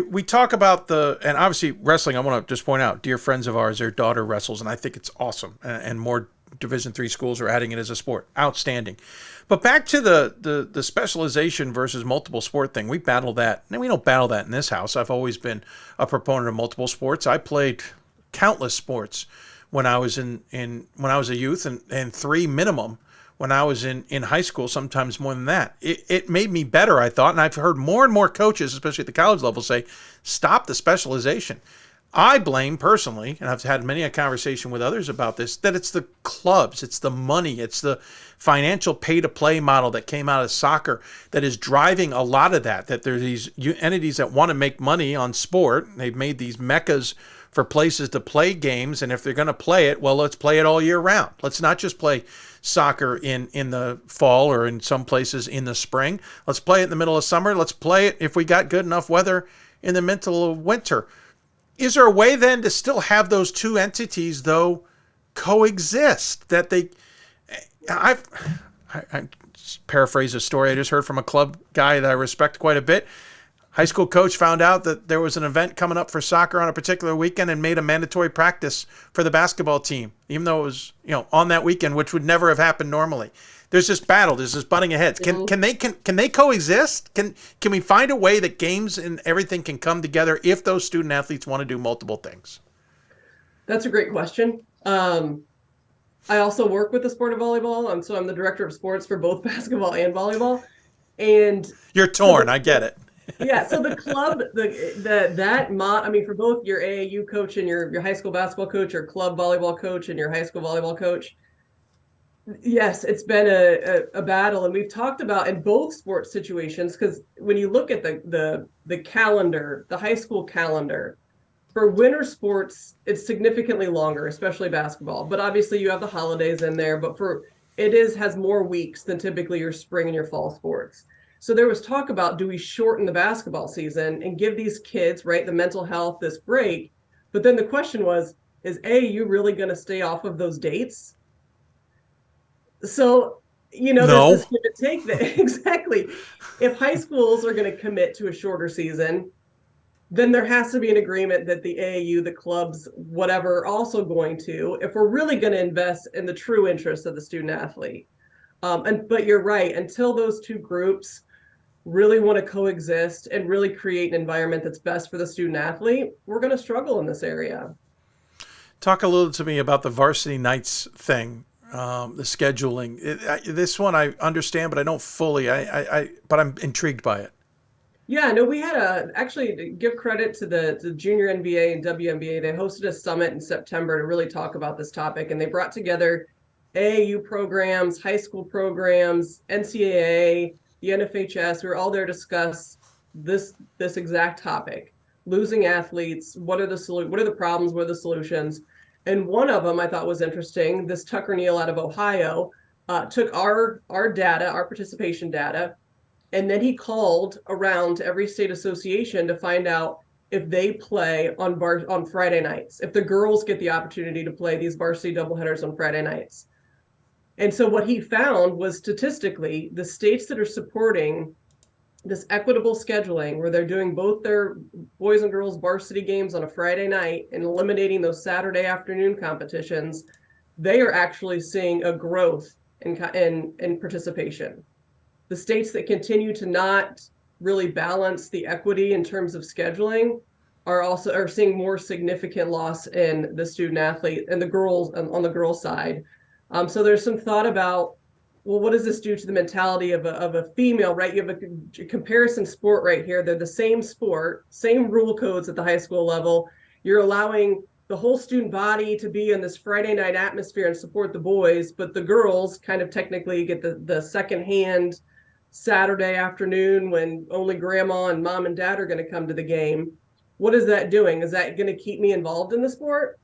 We talk about and obviously wrestling, I want to just point out, dear friends of ours, their daughter wrestles, and I think it's awesome. And more Division III schools are adding it as a sport. Outstanding. But back to the specialization versus multiple sport thing, we battle that. And we don't battle that in this house. I've always been a proponent of multiple sports. I played countless sports when I was when I was a youth, and 3 minimum when I was in high school, sometimes more than that. It made me better, I thought, and I've heard more and more coaches, especially at the college level, say, stop the specialization. I blame personally, and I've had many a conversation with others about this, that it's the clubs, it's the money, it's the financial pay-to-play model that came out of soccer that is driving a lot of that there's these entities that want to make money on sport. They've made these meccas for places to play games, and if they're going to play it, well, let's play it all year round. Let's not just play soccer in the fall or in some places in the spring. Let's play it in the middle of summer. Let's play it if we got good enough weather in the middle of winter. Is there a way then to still have those two entities, though, coexist? That I paraphrase a story I just heard from a club guy that I respect quite a bit. High school coach found out that there was an event coming up for soccer on a particular weekend and made a mandatory practice for the basketball team, even though it was, on that weekend, which would never have happened normally. There's this battle. There's this butting of heads. Can they coexist? Can we find a way that games and everything can come together if those student athletes want to do multiple things? That's a great question. I also work with the sport of volleyball, so I'm the director of sports for both basketball and volleyball. And you're torn. I get it. Yeah. So the club, for both your AAU coach and your high school basketball coach, your club volleyball coach and your high school volleyball coach. Yes, it's been a battle, and we've talked about in both sports situations, because when you look at the calendar, the high school calendar for winter sports, it's significantly longer, especially basketball. But obviously, you have the holidays in there. But has more weeks than typically your spring and your fall sports. So there was talk about, do we shorten the basketball season and give these kids, right, the mental health, this break? But then the question was, is AAU really going to stay off of those dates? So, no. There's this give and take that exactly. If high schools are going to commit to a shorter season, then there has to be an agreement that the AAU, the clubs, whatever, are also going to, if we're really going to invest in the true interests of the student athlete. But you're right, until those two groups really want to coexist and really create an environment that's best for the student athlete, we're going to struggle in this area. Talk a little to me about the varsity nights thing. The scheduling. This one I understand, but I don't fully. But I'm intrigued by it. Yeah, no, we had actually to give credit to the junior NBA and WNBA. They hosted a summit in September to really talk about this topic, and they brought together AAU programs, high school programs, NCAA, the NFHS. We were all there to discuss this exact topic: losing athletes. What are the problems? What are the solutions? And one of them I thought was interesting. This Tucker Neal out of Ohio took our data, our participation data, and then he called around to every state association to find out if they play on Friday nights, if the girls get the opportunity to play these varsity doubleheaders on Friday nights. And so what he found was, statistically, the states that are supporting this equitable scheduling, where they're doing both their boys and girls varsity games on a Friday night and eliminating those Saturday afternoon competitions, they are actually seeing a growth in participation. The states that continue to not really balance the equity in terms of scheduling are seeing more significant loss in the student athlete and the girls on the girls side. So there's some thought about, well, what does this do to the mentality of a female, right? You have a comparison sport right here. They're the same sport, same rule codes at the high school level. You're allowing the whole student body to be in this Friday night atmosphere and support the boys, but the girls kind of technically get the secondhand Saturday afternoon when only grandma and mom and dad are going to come to the game. What is that doing? Is that going to keep me involved in the sport?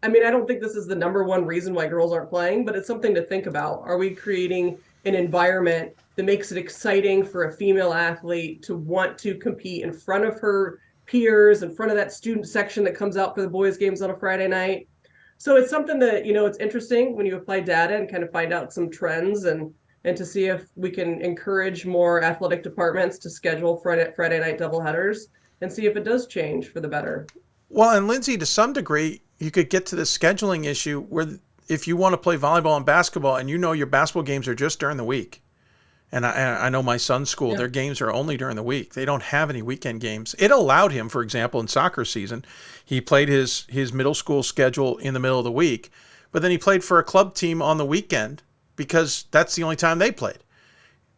I mean, I don't think this is the number one reason why girls aren't playing, but it's something to think about. Are we creating an environment that makes it exciting for a female athlete to want to compete in front of her peers, in front of that student section that comes out for the boys' games on a Friday night? So it's something that, it's interesting when you apply data and kind of find out some trends and to see if we can encourage more athletic departments to schedule Friday night doubleheaders and see if it does change for the better. Well, and Lindsay, to some degree, you could get to the scheduling issue where if you want to play volleyball and basketball and your basketball games are just during the week. And I know my son's school, their games are only during the week. They don't have any weekend games. It allowed him, for example, in soccer season, he played his middle school schedule in the middle of the week, but then he played for a club team on the weekend because that's the only time they played.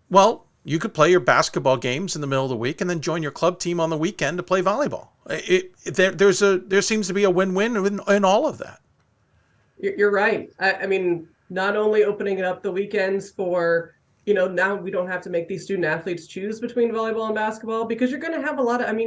Well, you could play your basketball games in the middle of the week and then join your club team on the weekend to play volleyball. There seems to be a win-win in all of that. You're right. I mean, not only opening it up the weekends for, now we don't have to make these student athletes choose between volleyball and basketball, because you're going to have a lot of,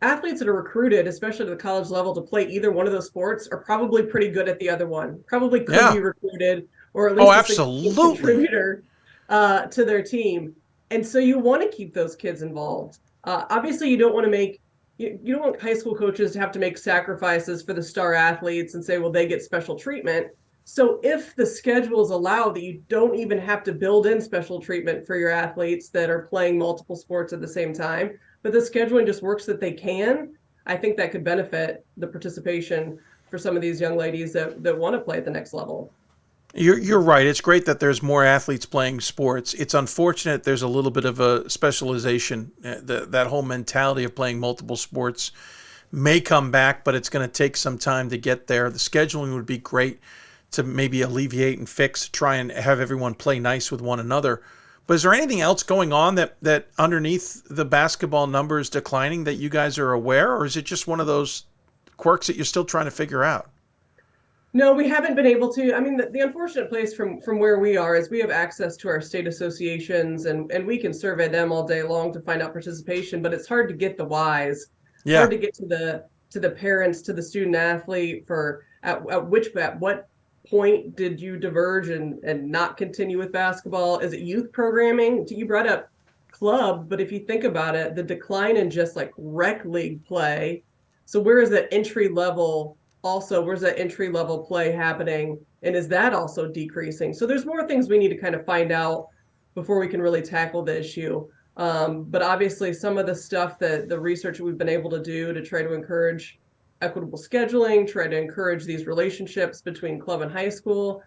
athletes that are recruited, especially at the college level, to play either one of those sports are probably pretty good at the other one. Probably could be recruited, or at least a contributor to their team. And so you want to keep those kids involved. Obviously, you don't want high school coaches to have to make sacrifices for the star athletes and say, well, they get special treatment. So if the schedules allow that you don't even have to build in special treatment for your athletes that are playing multiple sports at the same time, but the scheduling just works that they can, I think that could benefit the participation for some of these young ladies that want to play at the next level. You're right. It's great that there's more athletes playing sports. It's unfortunate there's a little bit of a specialization. That whole mentality of playing multiple sports may come back, but it's going to take some time to get there. The scheduling would be great to maybe alleviate and fix, try and have everyone play nice with one another. But is there anything else going on that underneath the basketball numbers declining that you guys are aware, or is it just one of those quirks that you're still trying to figure out? No, we haven't been able to. The unfortunate place from where we are is we have access to our state associations and we can survey them all day long to find out participation, but it's hard to get the whys. Yeah. Hard to get to the parents, to the student athlete for at what point did you diverge and not continue with basketball? Is it youth programming? You brought up club, but if you think about it, the decline in just like rec league play. So where's that entry level play happening? And is that also decreasing? So there's more things we need to kind of find out before we can really tackle the issue. But obviously some of the stuff that the research we've been able to do to try to encourage equitable scheduling, try to encourage these relationships between club and high school,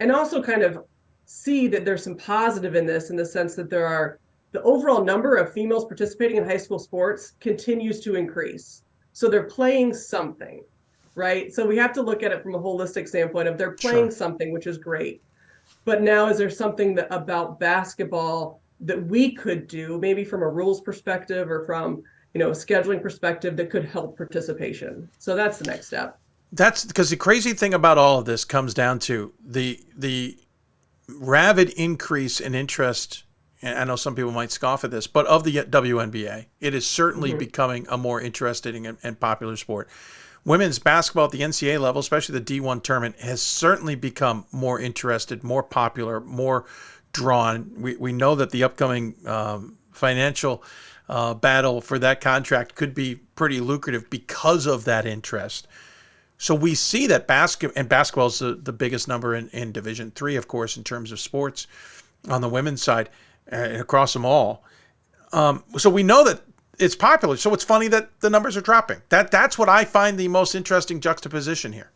and also kind of see that there's some positive in this, in the sense that the overall number of females participating in high school sports continues to increase. So they're playing something, right? So we have to look at it from a holistic standpoint of they're playing something, which is great. But now is there something about basketball that we could do, maybe from a rules perspective or from a scheduling perspective, that could help participation? So that's the next step. That's because the crazy thing about all of this comes down to the rapid increase in interest. And I know some people might scoff at this, but of the WNBA, it is certainly becoming a more interesting and popular sport. Women's basketball at the NCAA level, especially the D1 tournament, has certainly become more interested, more popular, more drawn. We know that the upcoming financial battle for that contract could be pretty lucrative because of that interest. So we see that basketball is the biggest number in Division III, of course, in terms of sports on the women's side and across them all. So we know that it's popular. So it's funny that the numbers are dropping. That's what I find the most interesting juxtaposition here.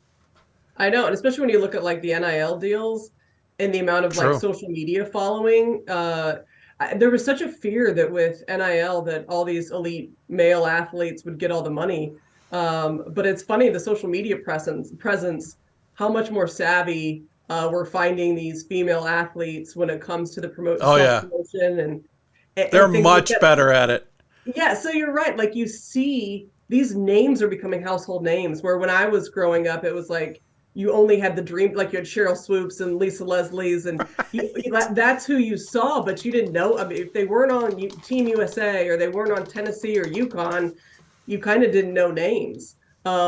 I know, and especially when you look at like the NIL deals and the amount of like social media following. There was such a fear that with NIL that all these elite male athletes would get all the money. But it's funny, the social media presence, how much more savvy we're finding these female athletes when it comes to the self-promotion and they're much better at it. Yeah, so you're right. Like you see these names are becoming household names, where when I was growing up, it was like you only had the dream, like you had Cheryl Swoops and Lisa Leslie's, and that's who you saw, but you didn't know. I mean, if they weren't on Team USA or they weren't on Tennessee or UConn, you kind of didn't know names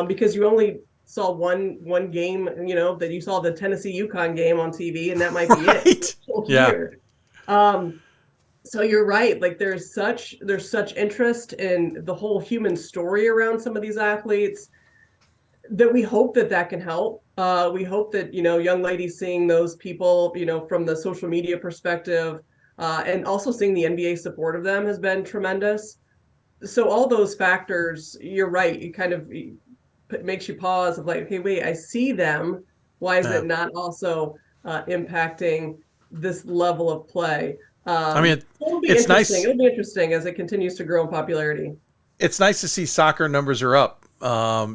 because you only saw one game, that you saw the Tennessee UConn game on TV, and that might be it. Yeah. So you're right. Like there's such interest in the whole human story around some of these athletes that we hope that can help. We hope that, young ladies seeing those people, from the social media perspective, and also seeing the NBA support of them has been tremendous. So all those factors, you're right. It makes you pause of like, hey, wait, I see them. Why is it not also impacting this level of play? It's nice. It'll be interesting as it continues to grow in popularity. It's nice to see soccer numbers are up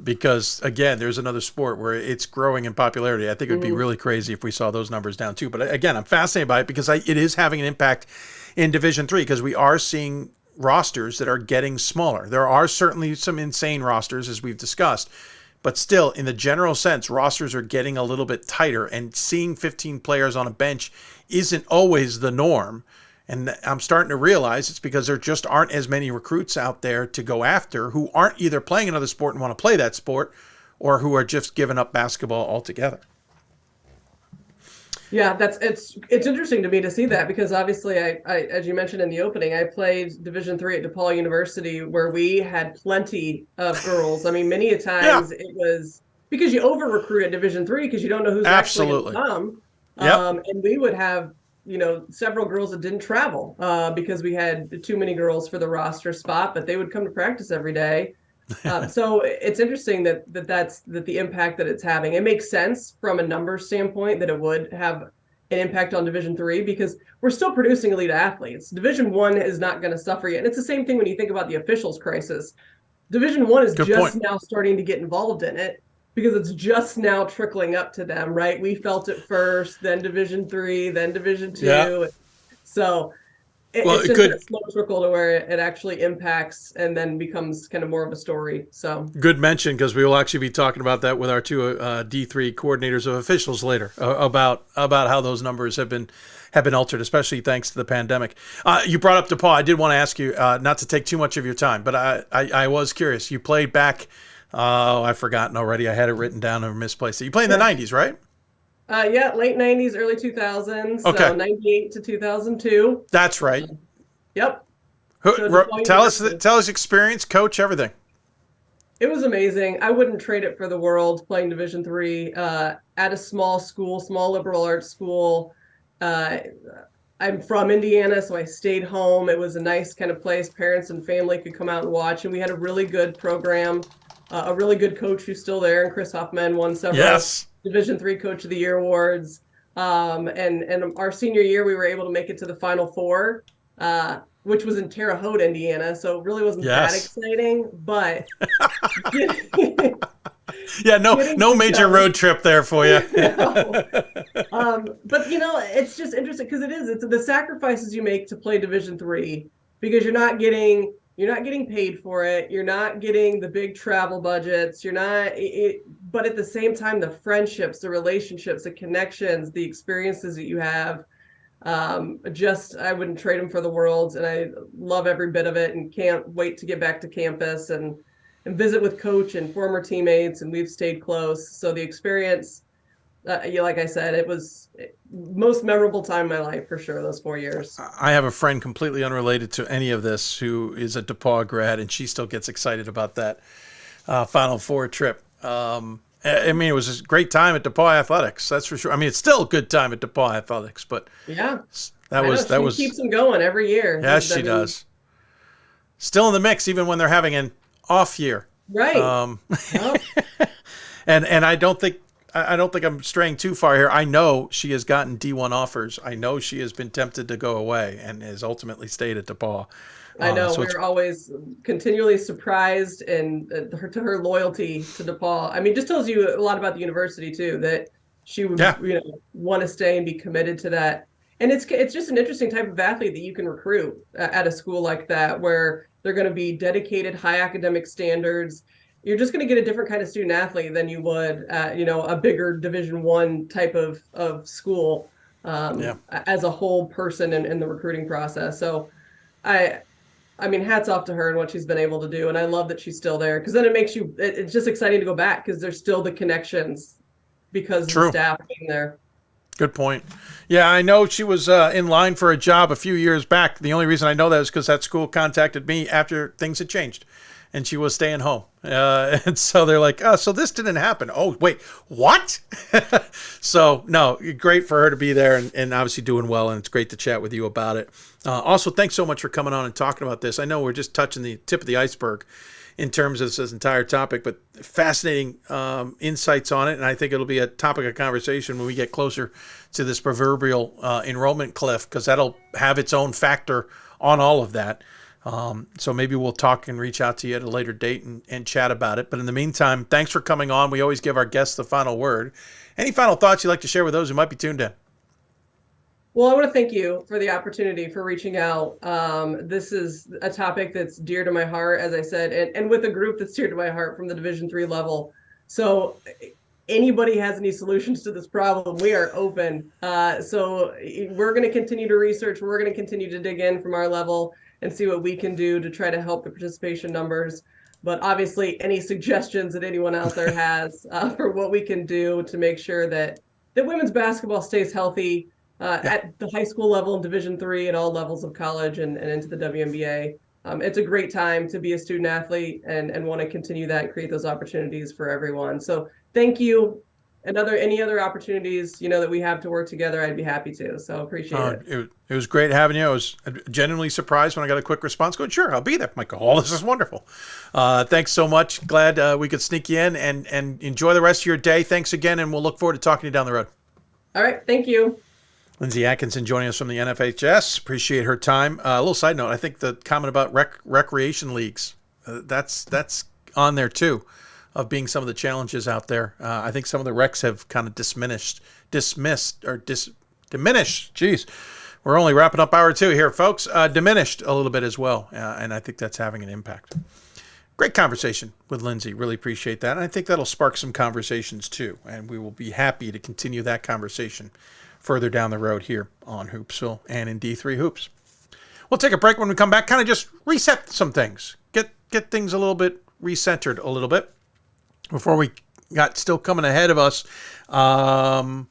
because, again, there's another sport where it's growing in popularity. I think it would be really crazy if we saw those numbers down too. But again, I'm fascinated by it because it is having an impact in Division III because we are seeing rosters that are getting smaller. There are certainly some insane rosters, as we've discussed. But still, in the general sense, rosters are getting a little bit tighter, and seeing 15 players on a bench isn't always the norm. And I'm starting to realize it's because there just aren't as many recruits out there to go after who aren't either playing another sport and want to play that sport or who are just giving up basketball altogether. Yeah, it's interesting to me to see that because obviously I as you mentioned in the opening, I played Division III at DePaul University where we had plenty of girls. I mean, many a times it was because you over recruit at Division III because you don't know who's actually going to come. And we would have several girls that didn't travel because we had too many girls for the roster spot, but they would come to practice every day. So it's interesting that the impact that it's having. It makes sense from a numbers standpoint that it would have an impact on Division III because we're still producing elite athletes. Division I is not going to suffer yet. And it's the same thing when you think about the officials crisis. Division I is now starting to get involved in it because it's just now trickling up to them, right? We felt it first, then Division III, then Division II. Yeah. So it's just a slow trickle to where it actually impacts and then becomes kind of more of a story. So good mention because we will actually be talking about that with our two D3 coordinators of officials later about how those numbers have been altered, especially thanks to the pandemic. You brought up DePaul. I did want to ask you not to take too much of your time, but I was curious. You played back. I've forgotten already. I had it written down and misplaced it. You played in the 90s, right? Yeah, late 90s, early 2000s. Okay. So 98 to 2002. That's right. Yep. Tell us experience, coach, everything. It was amazing. I wouldn't trade it for the world playing Division III at a small school, small liberal arts school. I'm from Indiana, so I stayed home. It was a nice kind of place. Parents and family could come out and watch. And we had a really good program, a really good coach who's still there. And Chris Hoffman won several Division III Coach of the Year awards. And our senior year, we were able to make it to the Final Four, which was in Terre Haute, Indiana. So it really wasn't that exciting, but no major road trip there for you. But it's just interesting because it's the sacrifices you make to play Division III because you're not getting paid for it. You're not getting the big travel budgets. But at the same time, the friendships, the relationships, the connections, the experiences that you have, I wouldn't trade them for the world. And I love every bit of it and can't wait to get back to campus and visit with coach and former teammates. And we've stayed close. So the experience, like I said, it was most memorable time in my life for sure, those 4 years. I have a friend completely unrelated to any of this who is a DePaul grad, and she still gets excited about that Final Four trip. I mean, it was a great time at DePaul Athletics, that's for sure. I mean, it's still a good time at DePaul Athletics, but she keeps them going every year. Yes, she does. still in the mix, even when they're having an off year. Right. And I don't think I'm straying too far here. I know she has gotten D1 offers. I know she has been tempted to go away and has ultimately stayed at DePaul. I know we're always continually surprised and her loyalty to DePaul. I mean, just tells you a lot about the university too, that she would want to stay and be committed to that. And it's just an interesting type of athlete that you can recruit at a school like that, where they're going to be dedicated, high academic standards. You're just going to get a different kind of student athlete than you would at, a bigger Division I type of school as a whole person in the recruiting process. So I mean, hats off to her and what she's been able to do. And I love that she's still there, because then it makes it's just exciting to go back, because there's still the connections because of the staff being there. Good point. Yeah, I know she was in line for a job a few years back. The only reason I know that is because that school contacted me after things had changed and she was staying home. And so they're like, oh, so this didn't happen. Oh, wait, what? So, no, great for her to be there and obviously doing well. And it's great to chat with you about it. Also, thanks so much for coming on and talking about this. I know we're just touching the tip of the iceberg in terms of this entire topic, but fascinating insights on it. And I think it'll be a topic of conversation when we get closer to this proverbial enrollment cliff, because that'll have its own factor on all of that. So maybe we'll talk and reach out to you at a later date and chat about it. But in the meantime, thanks for coming on. We always give our guests the final word. Any final thoughts you'd like to share with those who might be tuned in? Well, I want to thank you for the opportunity, for reaching out. This is a topic that's dear to my heart, as I said, and with a group that's dear to my heart from the Division III level. So anybody has any solutions to this problem, we are open. So we're going to continue to research. We're going to continue to dig in from our level and see what we can do to try to help the participation numbers. But obviously, any suggestions that anyone out there has for what we can do to make sure that women's basketball stays healthy at the high school level in Division III and all levels of college and into the WNBA. It's a great time to be a student athlete and want to continue that and create those opportunities for everyone. So thank you. Any other opportunities, that we have to work together, I'd be happy to. So appreciate it. It was great having you. I was genuinely surprised when I got a quick response going, sure, I'll be there. I'm like, oh, this is wonderful. Thanks so much. Glad we could sneak you in and enjoy the rest of your day. Thanks again, and we'll look forward to talking to you down the road. All right. Thank you. Lindsay Atkinson joining us from the NFHS. Appreciate her time. A little side note, I think the comment about recreation leagues, that's on there too, of being some of the challenges out there. I think some of the recs have kind of diminished. Jeez, we're only wrapping up hour 2 here, folks. Diminished a little bit as well, and I think that's having an impact. Great conversation with Lindsay. Really appreciate that. And I think that'll spark some conversations too, and we will be happy to continue that conversation further down the road here on Hoopsville and in D3 Hoops. We'll take a break. When we come back, kind of just reset some things, get things a little bit recentered a little bit before we got still coming ahead of us. J.R.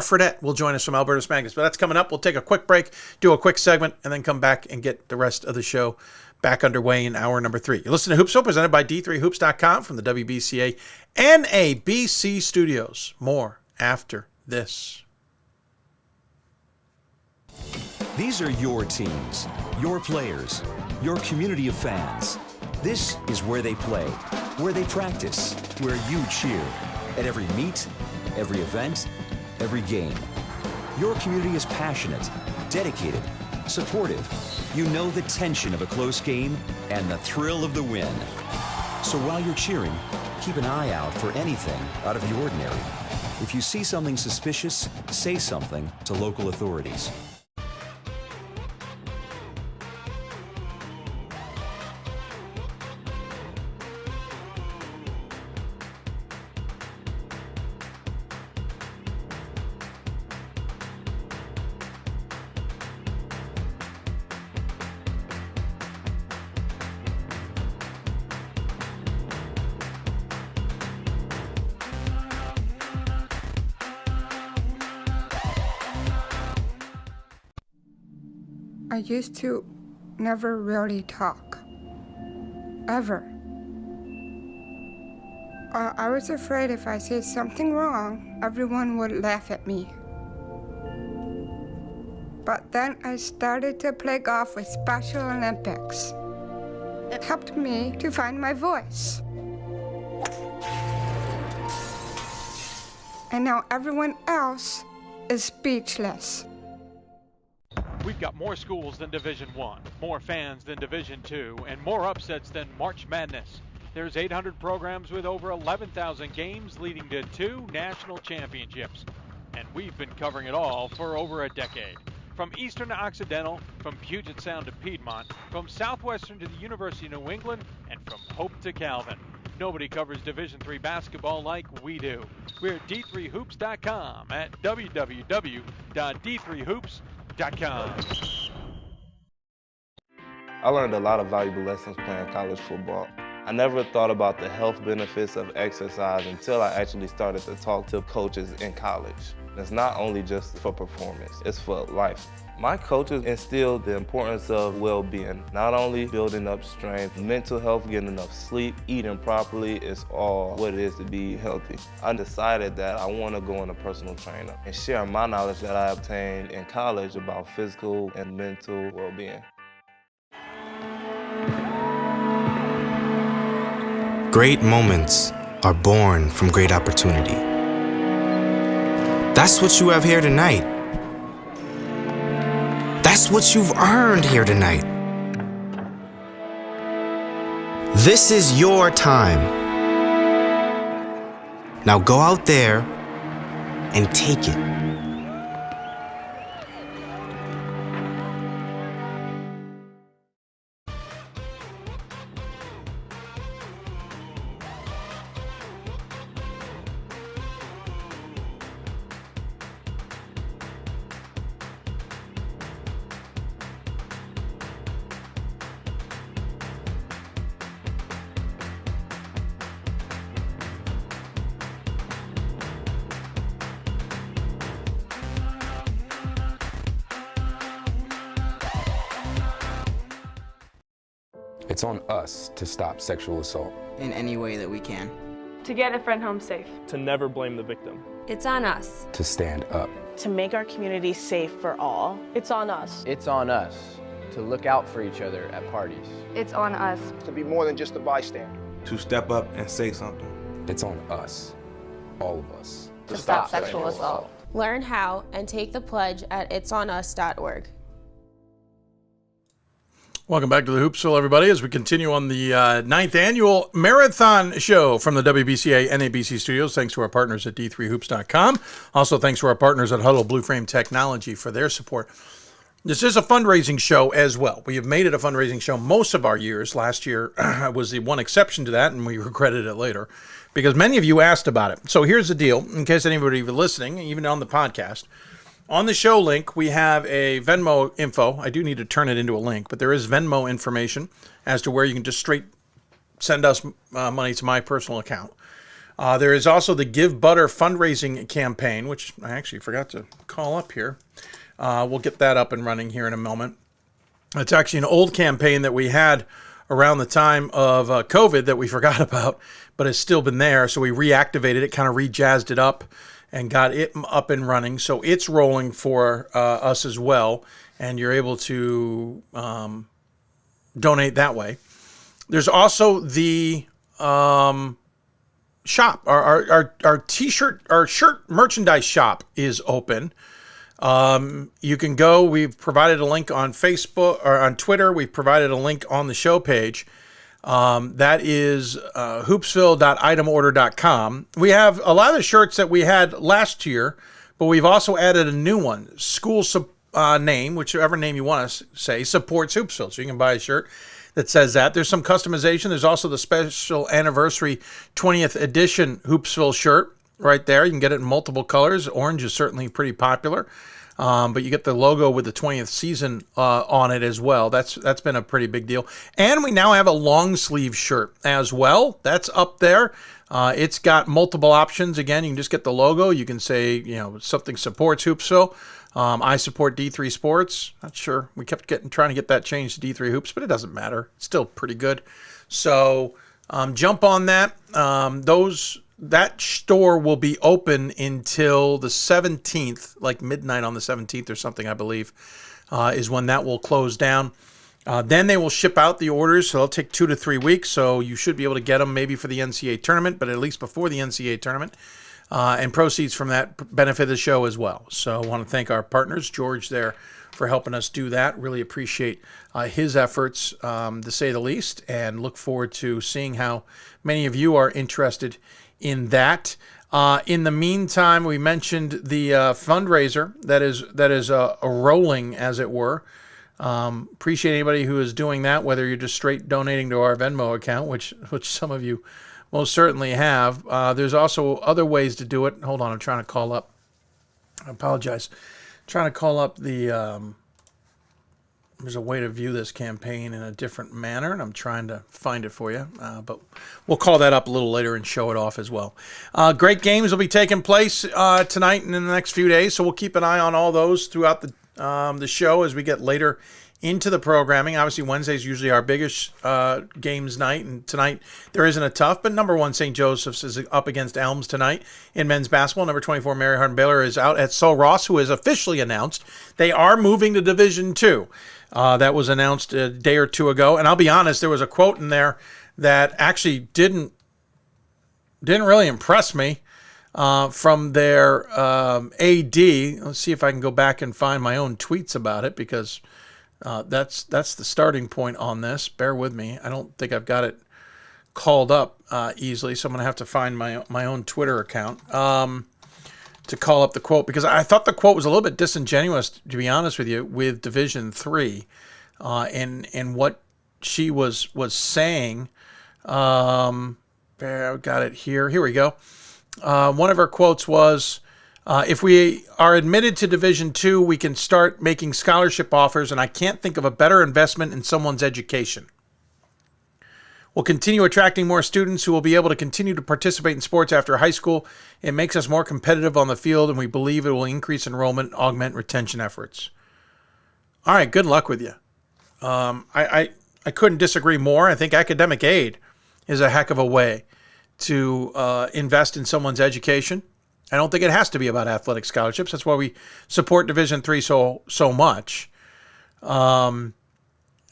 Fredette will join us from Albertus Magnus, but that's coming up. We'll take a quick break, do a quick segment, and then come back and get the rest of the show back underway in hour number 3. You listen to Hoopsville, presented by D3Hoops.com from the WBCA NABC studios. More after this. These are your teams, your players, your community of fans. This is where they play, where they practice, where you cheer. At every meet, every event, every game. Your community is passionate, dedicated, supportive. You know the tension of a close game and the thrill of the win. So while you're cheering, keep an eye out for anything out of the ordinary. If you see something suspicious, say something to local authorities. I used to never really talk. Ever. I was afraid if I said something wrong, everyone would laugh at me. But then I started to play golf with Special Olympics. It helped me to find my voice. And now everyone else is speechless. We've got more schools than Division I, more fans than Division II, and more upsets than March Madness. There's 800 programs with over 11,000 games leading to 2 national championships. And we've been covering it all for over a decade. From Eastern to Occidental, from Puget Sound to Piedmont, from Southwestern to the University of New England, and from Hope to Calvin. Nobody covers Division III basketball like we do. We're at D3Hoops.com at www.D3Hoops.com. I learned a lot of valuable lessons playing college football. I never thought about the health benefits of exercise until I actually started to talk to coaches in college. It's not only just for performance, it's for life. My coaches instilled the importance of well-being, not only building up strength, mental health, getting enough sleep, eating properly is all what it is to be healthy. I decided that I want to go on a personal trainer and share my knowledge that I obtained in college about physical and mental well-being. Great moments are born from great opportunity. That's what you have here tonight. That's what you've earned here tonight. This is your time. Now go out there and take it. It's on us to stop sexual assault. In any way that we can. To get a friend home safe. To never blame the victim. It's on us. To stand up. To make our community safe for all. It's on us. It's on us to look out for each other at parties. It's on us. To be more than just a bystander. To step up and say something. It's on us. All of us. To stop sexual assault. Learn how and take the pledge at itsonus.org. Welcome back to the Hoopsville, everybody, as we continue on the 9th Annual Marathon Show from the WBCA NABC studios. Thanks to our partners at D3Hoops.com. Also, thanks to our partners at Huddle Blue Frame Technology for their support. This is a fundraising show as well. We have made it a fundraising show most of our years. Last year was the one exception to that, and we regretted it later because many of you asked about it. So here's the deal, in case anybody was listening, even on the podcast. On the show link, we have a Venmo info. I do need to turn it into a link, but there is Venmo information as to where you can just straight send us money to my personal account. There is also the Give Butter fundraising campaign, which I actually forgot to call up here. We'll get that up and running here in a moment. It's actually an old campaign that we had around the time of COVID that we forgot about, but it's still been there. So we reactivated it, kind of re-jazzed it up, and got it up and running. So it's rolling for us as well, and you're able to donate that way. There's also the shop. Our t-shirt, our shirt merchandise shop is open. You can go. We've provided a link on Facebook or on Twitter. We've provided a link on the show page. That is hoopsville.itemorder.com. We have a lot of the shirts that we had last year, but we've also added a new one. School name, whichever name you want to say, supports Hoopsville. So you can buy a shirt that says that. There's some customization. There's also the special anniversary 20th edition Hoopsville shirt right there. You can get it in multiple colors. Orange is certainly pretty popular. But you get the logo with the 20th season on it as well. That's been a pretty big deal. And we now have a long sleeve shirt as well. That's up there. It's got multiple options. Again, you can just get the logo. You can say, something supports Hoopsville. I support D3 Sports. Not sure. We kept trying to get that changed to D3 Hoops, but it doesn't matter. It's still pretty good. So jump on that. Those that store will be open until the 17th, like midnight on the 17th or something, I believe, is when that will close down. Then they will ship out the orders, so it'll take 2 to 3 weeks. So you should be able to get them maybe for the NCAA tournament, but at least before the NCAA tournament. And proceeds from that benefit the show as well. So I want to thank our partners, George there, for helping us do that. Really appreciate his efforts, to say the least, and look forward to seeing how many of you are interested in that. In the meantime, we mentioned the fundraiser that is rolling, as it were. Appreciate anybody who is doing that, whether you're just straight donating to our Venmo account, which some of you most certainly have. There's also other ways to do it. Hold on, I'm trying to call up. I apologize. Trying to call up the. There's a way to view this campaign in a different manner, and I'm trying to find it for you. But we'll call that up a little later and show it off as well. Great games will be taking place tonight and in the next few days, so we'll keep an eye on all those throughout the show as we get later into the programming. Obviously, Wednesday is usually our biggest games night, and tonight there isn't a tough, but number 1 St. Joseph's is up against Elms tonight in men's basketball. Number 24 Mary Hardin Baylor is out at Sul Ross, who has officially announced they are moving to Division II. That was announced a day or two ago, and I'll be honest, there was a quote in there that actually didn't really impress me from their AD. Let's see if I can go back and find my own tweets about it, because that's the starting point on this. Bear with me. I don't think I've got it called up easily, so I'm going to have to find my own Twitter account to call up the quote, because I thought the quote was a little bit disingenuous, to be honest with you, with Division III and what she was saying. I've got it here. Here we go. One of her quotes was, if we are admitted to Division II, we can start making scholarship offers, and I can't think of a better investment in someone's education. We'll continue attracting more students who will be able to continue to participate in sports after high school. It makes us more competitive on the field, and we believe it will increase enrollment, augment retention efforts. All right, good luck with you. I couldn't disagree more. I think academic aid is a heck of a way to invest in someone's education. I don't think it has to be about athletic scholarships. That's why we support Division III so much.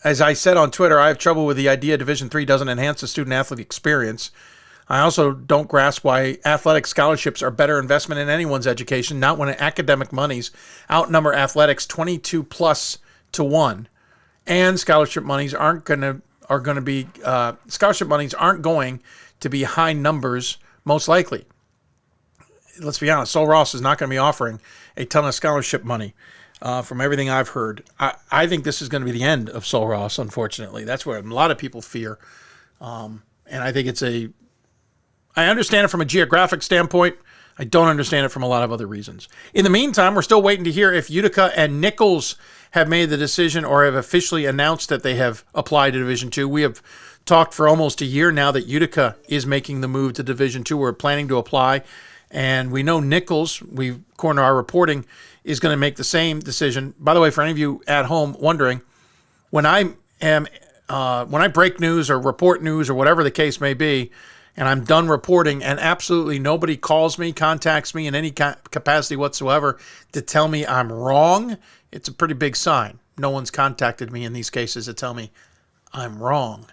As I said on Twitter, I have trouble with the idea Division III doesn't enhance the student-athlete experience. I also don't grasp why athletic scholarships are better investment in anyone's education, not when academic monies outnumber athletics 22+ to 1. And scholarship monies aren't going to be high numbers, most likely. Let's be honest, Sul Ross is not going to be offering a ton of scholarship money. From everything I've heard, I think this is going to be the end of Sul Ross, unfortunately. That's what a lot of people fear. And I think I understand it from a geographic standpoint. I don't understand it from a lot of other reasons. In the meantime, we're still waiting to hear if Utica and Nichols have made the decision or have officially announced that they have applied to Division II. We have talked for almost a year now that Utica is making the move to Division II. We're planning to apply. And we know Nichols, according to our reporting, is going to make the same decision. By the way, for any of you at home wondering, when I break news or report news or whatever the case may be, and I'm done reporting and absolutely nobody calls me, contacts me in any capacity whatsoever to tell me I'm wrong, it's a pretty big sign. No one's contacted me in these cases to tell me I'm wrong.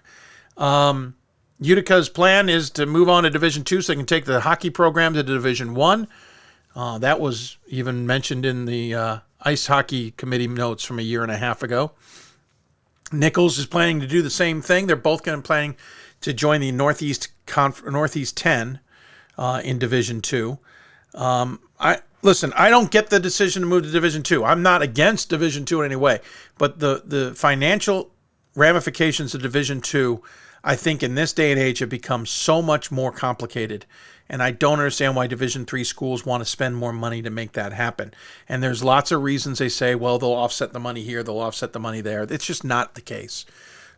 Utica's plan is to move on to Division II so they can take the hockey program to Division I. That was even mentioned in the ice hockey committee notes from a year and a half ago. Nichols is planning to do the same thing. They're both going to planning to join the Northeast 10 in Division II. I don't get the decision to move to Division II. I'm not against Division II in any way, but the financial ramifications of Division II, I think in this day and age, have become so much more complicated. And I don't understand why Division III schools want to spend more money to make that happen. And there's lots of reasons they say, well, they'll offset the money here, they'll offset the money there. It's just not the case,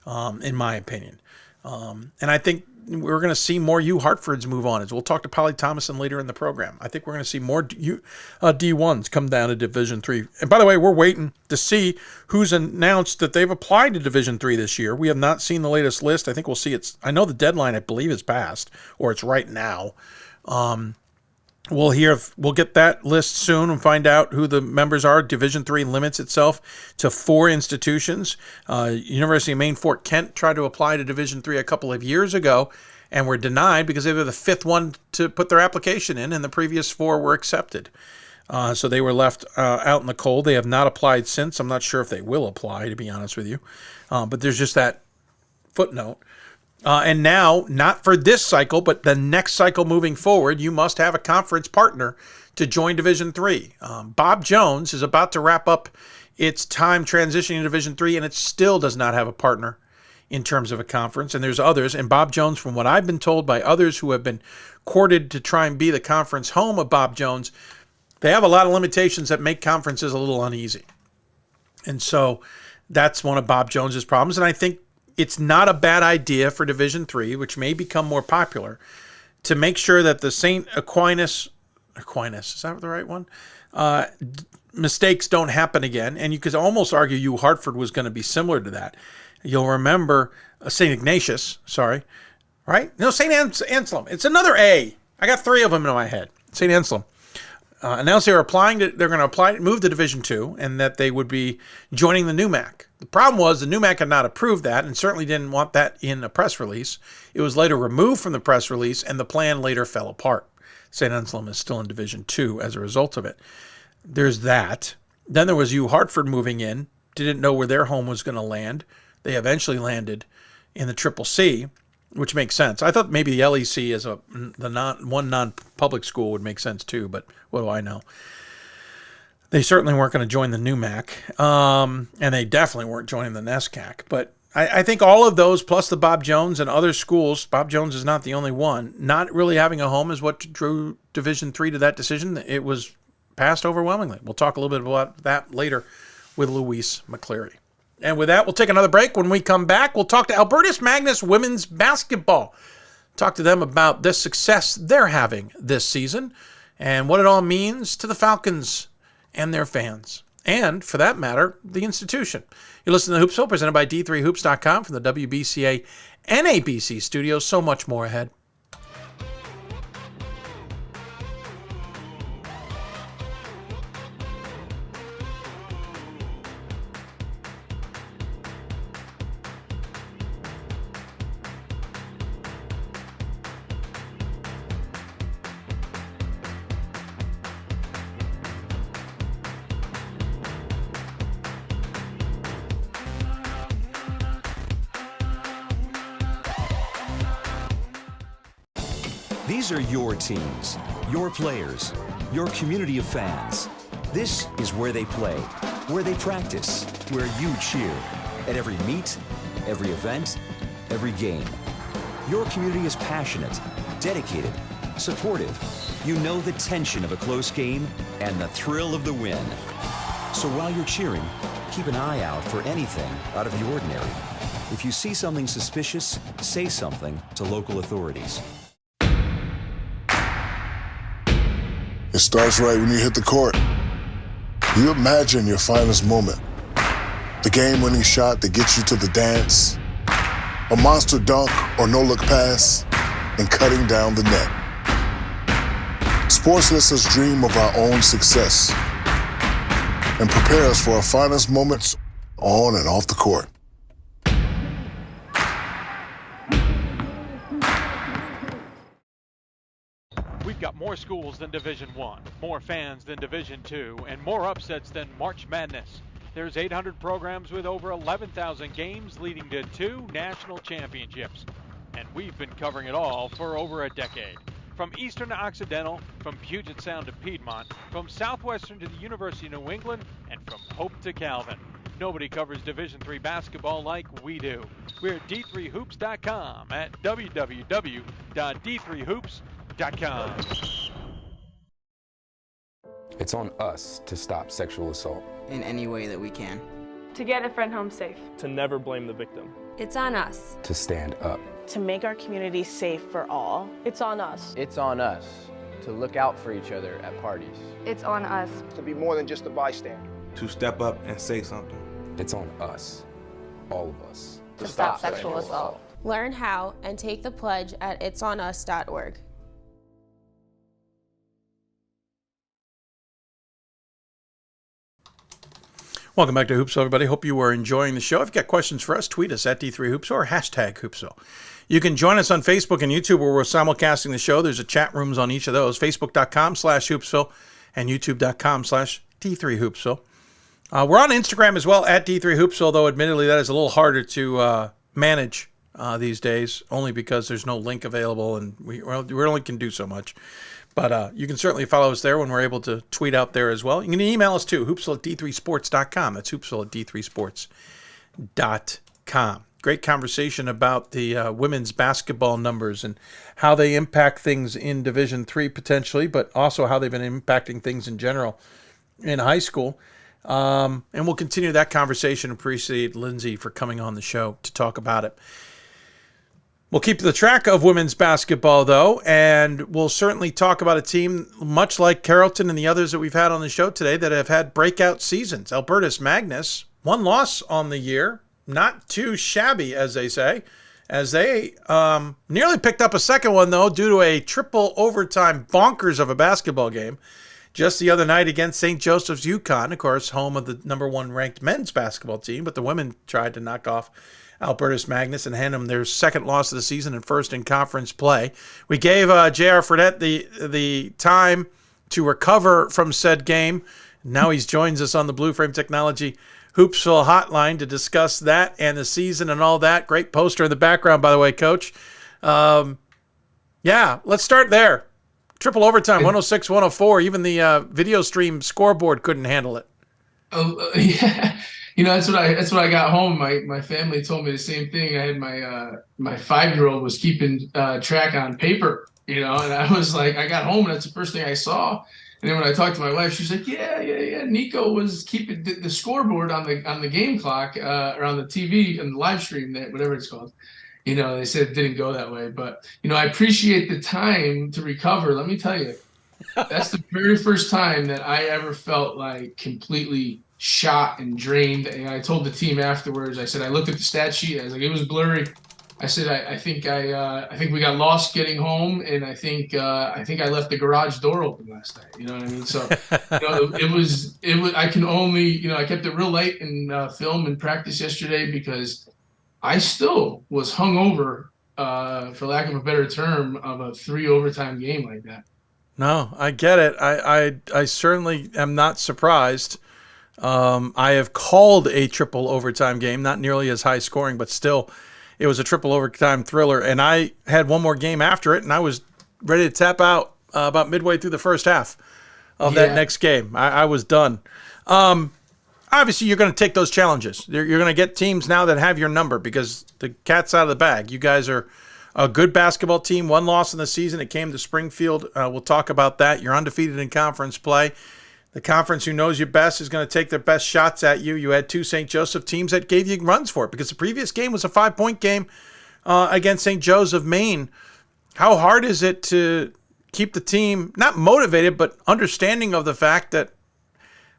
in my opinion. And I think we're going to see more Hartfords move on. As we'll talk to Polly Thomason later in the program. I think we're going to see more D1s come down to Division III. And by the way, we're waiting to see who's announced that they've applied to Division III this year. We have not seen the latest list. I think we'll see I know the deadline, I believe, is passed, or it's right now. We'll get that list soon and find out who the members are. Division III limits itself to 4 institutions. University of Maine Fort Kent tried to apply to Division III a couple of years ago and were denied because they were the 5th one to put their application in, and the previous 4 were accepted. So they were left out in the cold. They have not applied since. I'm not sure if they will apply, to be honest with you. But there's just that footnote. And now, not for this cycle, but the next cycle moving forward, you must have a conference partner to join Division III. Bob Jones is about to wrap up its time transitioning to Division III, and it still does not have a partner in terms of a conference. And there's others. And Bob Jones, from what I've been told by others who have been courted to try and be the conference home of Bob Jones, they have a lot of limitations that make conferences a little uneasy. And so that's one of Bob Jones's problems. And I think it's not a bad idea for Division III, which may become more popular, to make sure that the St. Aquinas, is that the right one? Mistakes don't happen again. And you could almost argue Hartford was going to be similar to that. You'll remember St. Ignatius, right? No, St. Anselm. It's another A. I got 3 of them in my head. St. Anselm. Announced they're going to apply to move to Division II, and that they would be joining the NUMAC. The problem was the NUMAC had not approved that and certainly didn't want that in a press release. It was later removed from the press release, and the plan later fell apart. St. Anselm is still in Division II as a result of it. There's that. Then there was Hartford moving in, didn't know where their home was going to land. They eventually landed in the CCC, which makes sense. I thought maybe the LEC as one non-public school would make sense too, but what do I know? They certainly weren't going to join the NUMAC, and they definitely weren't joining the NESCAC. But I think all of those, plus the Bob Jones and other schools, Bob Jones is not the only one, not really having a home is what drew Division III to that decision. It was passed overwhelmingly. We'll talk a little bit about that later with Louise McCleary. And with that, we'll take another break. When we come back, we'll talk to Albertus Magnus women's basketball. Talk to them about the success they're having this season and what it all means to the Falcons and their fans. And, for that matter, the institution. You're listening to Hoopsville, presented by D3Hoops.com from the WBCA NABC studios. So much more ahead. These are your teams, your players, your community of fans. This is where they play, where they practice, where you cheer. At every meet, every event, every game. Your community is passionate, dedicated, supportive. You know the tension of a close game and the thrill of the win. So while you're cheering, keep an eye out for anything out of the ordinary. If you see something suspicious, say something to local authorities. It starts right when you hit the court. You imagine your finest moment. The game-winning shot that gets you to the dance, a monster dunk or no-look pass, and cutting down the net. Sports lets us dream of our own success and prepare us for our finest moments on and off the court. We've got more schools than Division I, more fans than Division II, and more upsets than March Madness. There's 800 programs with over 11,000 games leading to 2 national championships. And we've been covering it all for over a decade. From Eastern to Occidental, from Puget Sound to Piedmont, from Southwestern to the University of New England, and from Hope to Calvin. Nobody covers Division III basketball like we do. We're at D3Hoops.com at www.d3hoops.com. It's on us to stop sexual assault. In any way that we can. To get a friend home safe. To never blame the victim. It's on us. To stand up. To make our community safe for all. It's on us. It's on us to look out for each other at parties. It's on us. To be more than just a bystander. To step up and say something. It's on us. All of us. To stop sexual assault. Learn how and take the pledge at itsonus.org. Welcome back to Hoopsville, everybody. Hope you are enjoying the show. If you've got questions for us, tweet us at D3Hoopsville or hashtag Hoopsville. You can join us on Facebook and YouTube where we're simulcasting the show. There's a chat rooms on each of those, facebook.com/Hoopsville and youtube.com/D3Hoopsville. We're on Instagram as well at D3Hoopsville, though admittedly that is a little harder to manage these days, only because there's no link available and we only can do so much. But you can certainly follow us there when we're able to tweet out there as well. You can email us too, hoopsville@d3sports.com. That's hoopsville@d3sports.com. Great conversation about the women's basketball numbers and how they impact things in Division III potentially, but also how they've been impacting things in general in high school. And we'll continue that conversation. Appreciate Lindsay for coming on the show to talk about it. We'll keep the track of women's basketball, though, and we'll certainly talk about a team much like Carrollton and the others that we've had on the show today that have had breakout seasons. Albertus Magnus, 1 loss on the year, not too shabby, as they say, as they nearly picked up a second one, though, due to a triple overtime bonkers of a basketball game just the other night against St. Joseph's UConn, of course, home of the number 1 ranked men's basketball team, but the women tried to knock off Albertus Magnus and hand them their second loss of the season and first in conference play. We gave J.R. Fredette the time to recover from said game. Now he joins us on the Blue Frame Technology Hoopsville hotline to discuss that and the season and all that. Great poster in the background, by the way, Coach. Yeah, let's start there. Triple overtime, 106-104. Even the video stream scoreboard couldn't handle it. Oh, yeah. That's what I got home. My family told me the same thing. I had my 5-year-old was keeping track on paper, and I was like, I got home and that's the first thing I saw. And then when I talked to my wife, she's like, yeah. Nico was keeping the scoreboard on the game clock or on the TV and the live stream, whatever it's called. They said it didn't go that way, but I appreciate the time to recover. Let me tell you, that's the very first time that I ever felt like completely shot and drained. And I told the team afterwards, I said, I looked at the stat sheet. I was like, it was blurry. I said, I think we got lost getting home. And I think I left the garage door open last night. You know what I mean? So, it was, I can only, I kept it real light in film and practice yesterday because I still was hungover, for lack of a better term, of a 3 overtime game like that. No, I get it. I certainly am not surprised. I have called a triple overtime game, not nearly as high scoring, but still it was a triple overtime thriller. And I had one more game after it and I was ready to tap out about midway through the first half of that next game. I was done. Obviously you're going to take those challenges. You're going to get teams now that have your number because the cat's out of the bag. You guys are a good basketball team, 1 loss in the season. It came to Springfield. We'll talk about that. You're undefeated in conference play. The conference who knows you best is going to take their best shots at you. You had 2 St. Joseph teams that gave you runs for it because the previous game was a 5-point game against St. Joe's of Maine. How hard is it to keep the team not motivated, but understanding of the fact that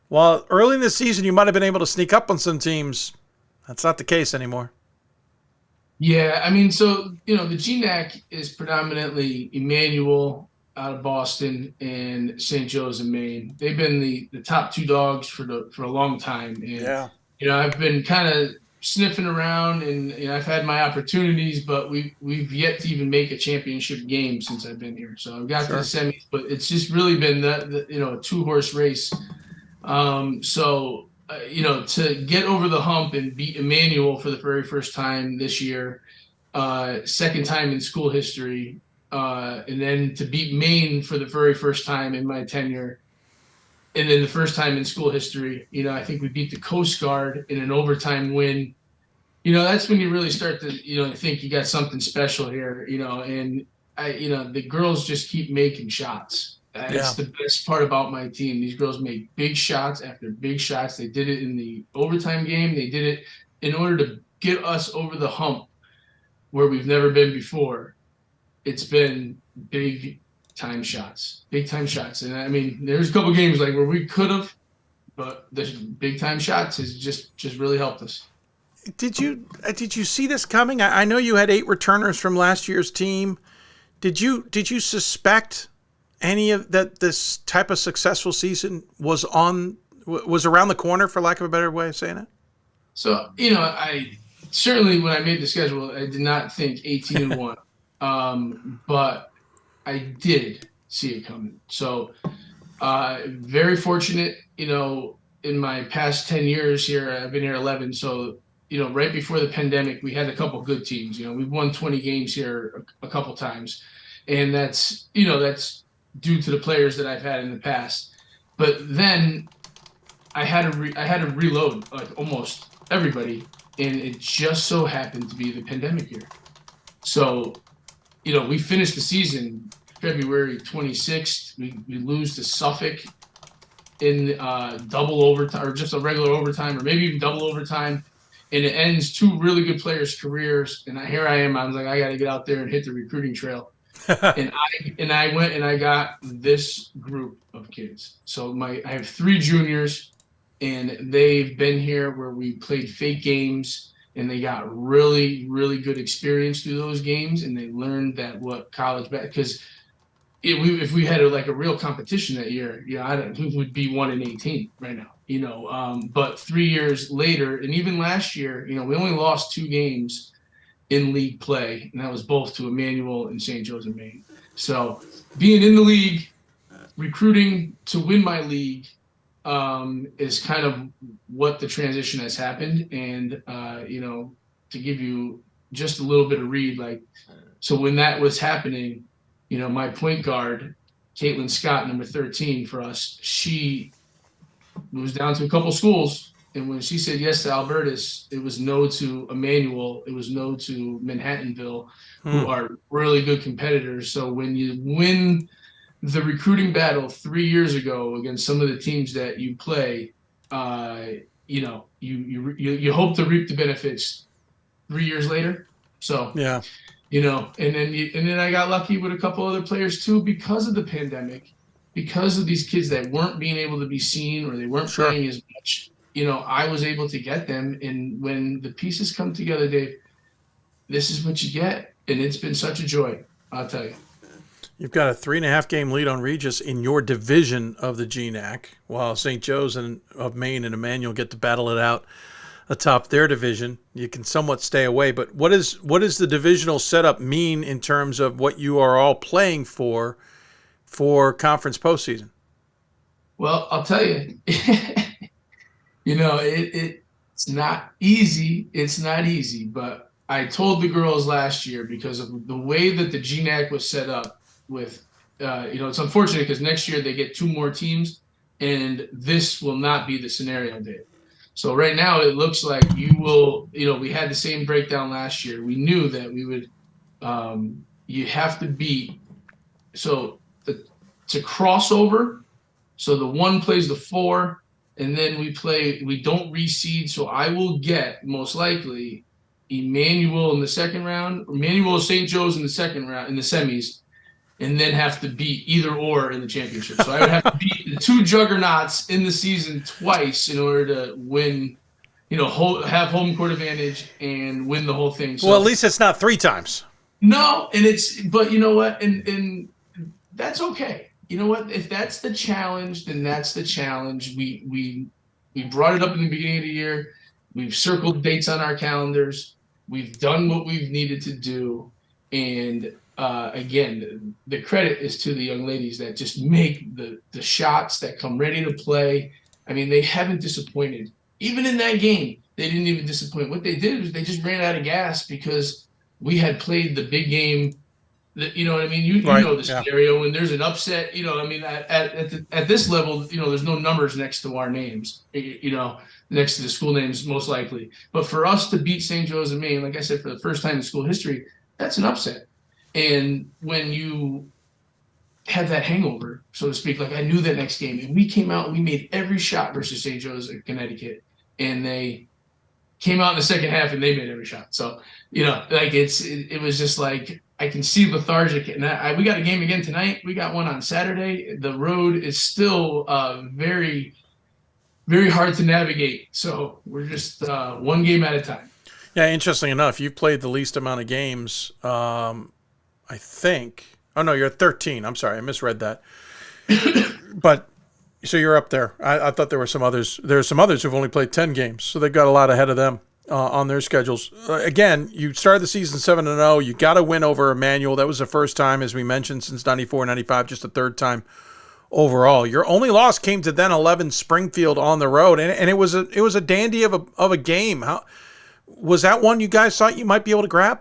while early in the season you might have been able to sneak up on some teams, that's not the case anymore? Yeah, so, the GNAC is predominantly Emmanuel out of Boston and St. Joe's in Maine. They've been the top 2 dogs for a long time. And, I've been kind of sniffing around and I've had my opportunities, but we've yet to even make a championship game since I've been here. So I've got to the semis, but it's just really been a 2-horse race. To get over the hump and beat Emmanuel for the very first time this year, second time in school history, and then to beat Maine for the very first time in my tenure, and then the first time in school history, I think we beat the Coast Guard in an overtime win. That's when you really start to, think you got something special here, and the girls just keep making shots. It's the best part about my team. These girls make big shots after big shots. They did it in the overtime game. They did it in order to get us over the hump where we've never been before. It's been big time shots. And there's a couple games like where we could have, but the big time shots has just really helped us. Did you see this coming? I know you had 8 returners from last year's team. Did you suspect any of that this type of successful season was on was around the corner, for lack of a better way of saying it? So, I certainly, when I made the schedule, I did not think 18-1, but I did see it coming. So, very fortunate, in my past 10 years here, I've been here 11. So, right before the pandemic, we had a couple good teams. We've won 20 games here a couple times, and that's due to the players that I've had in the past. But then I had to reload like almost everybody, and it just so happened to be the pandemic year. So, we finished the season February 26th. We lose to Suffolk in double overtime, or just a regular overtime, or maybe even double overtime, and it ends two really good players' careers. And here I am. I was like, I got to get out there and hit the recruiting trail. and I went and I got this group of kids. So I have 3 juniors, and they've been here where we played fake games, and they got really, really good experience through those games, and they learned that what college because if we had a real competition that year, who would be 1-18 right now, but 3 years later, and even last year, we only lost 2 games in league play, and that was both to Emmanuel and St. Joseph, Maine. So being in the league, recruiting to win my league, is kind of what the transition has happened. And, to give you just a little bit of read, so when that was happening, my point guard, Caitlin Scott, number 13 for us, she was down to a couple schools. And when she said yes to Albertus, it was no to Emmanuel. It was no to Manhattanville, who are really good competitors. So when you win the recruiting battle 3 years ago against some of the teams that you play, you hope to reap the benefits 3 years later. So yeah, and then I got lucky with a couple other players too because of the pandemic, because of these kids that weren't being able to be seen or they weren't playing as much. I was able to get them, and when the pieces come together, Dave, this is what you get, and it's been such a joy, I'll tell you. You've got a 3.5 game lead on Regis in your division of the GNAC, while St. Joe's of Maine and Emmanuel get to battle it out atop their division. You can somewhat stay away, but what does the divisional setup mean in terms of what you are all playing for conference postseason? Well, I'll tell you. It's not easy. It's not easy, but I told the girls last year, because of the way that the GNAC was set up with, it's unfortunate because next year they get 2 more teams, and this will not be the scenario, Dave. So right now it looks like you will, we had the same breakdown last year. We knew that we would, you have to beat, to crossover, so the 1 plays the 4, and then we don't reseed. So I will get most likely Emmanuel in the second round, Emmanuel St. Joe's in the second round, in the semis, and then have to beat either or in the championship. So I would have to beat the 2 juggernauts in the season twice in order to win, have home court advantage and win the whole thing. So, well, at least it's not 3 times. No, but you know what? And that's okay. You know what? If that's the challenge, then that's the challenge. We brought it up in the beginning of the year. We've circled dates on our calendars. We've done what we've needed to do. And again, the credit is to the young ladies that just make the shots, that come ready to play. I mean, they haven't disappointed. Even in that game, they didn't even disappoint. What they did was they just ran out of gas because we had played the big game. You know what I mean? You know the scenario when there's an upset. At this level, there's no numbers next to our names. Next to the school names, most likely. But for us to beat St. Joe's of Maine, like I said, for the first time in school history, that's an upset. And when you have that hangover, so to speak, like I knew that next game, and we came out and we made every shot versus St. Joe's of Connecticut, and they came out in the second half and they made every shot. So it was just like. I can see lethargic, and we got a game again tonight. We got one on Saturday. The road is still very, very hard to navigate. So we're just 1 game at a time. Yeah, interesting enough, you've played the least amount of games, I think. Oh, no, you're 13. I'm sorry, I misread that. But So you're up there. I thought there were some others. There are some others who've only played 10 games, so they've got a lot ahead of them on their schedules. Again, you started the season 7-0. You got to win over Emmanuel. That was the first time, as we mentioned, since 94, 95, just the third time overall. Your only loss came to then 11 Springfield on the road, and it was a dandy of a game. How was that one you guys thought you might be able to grab?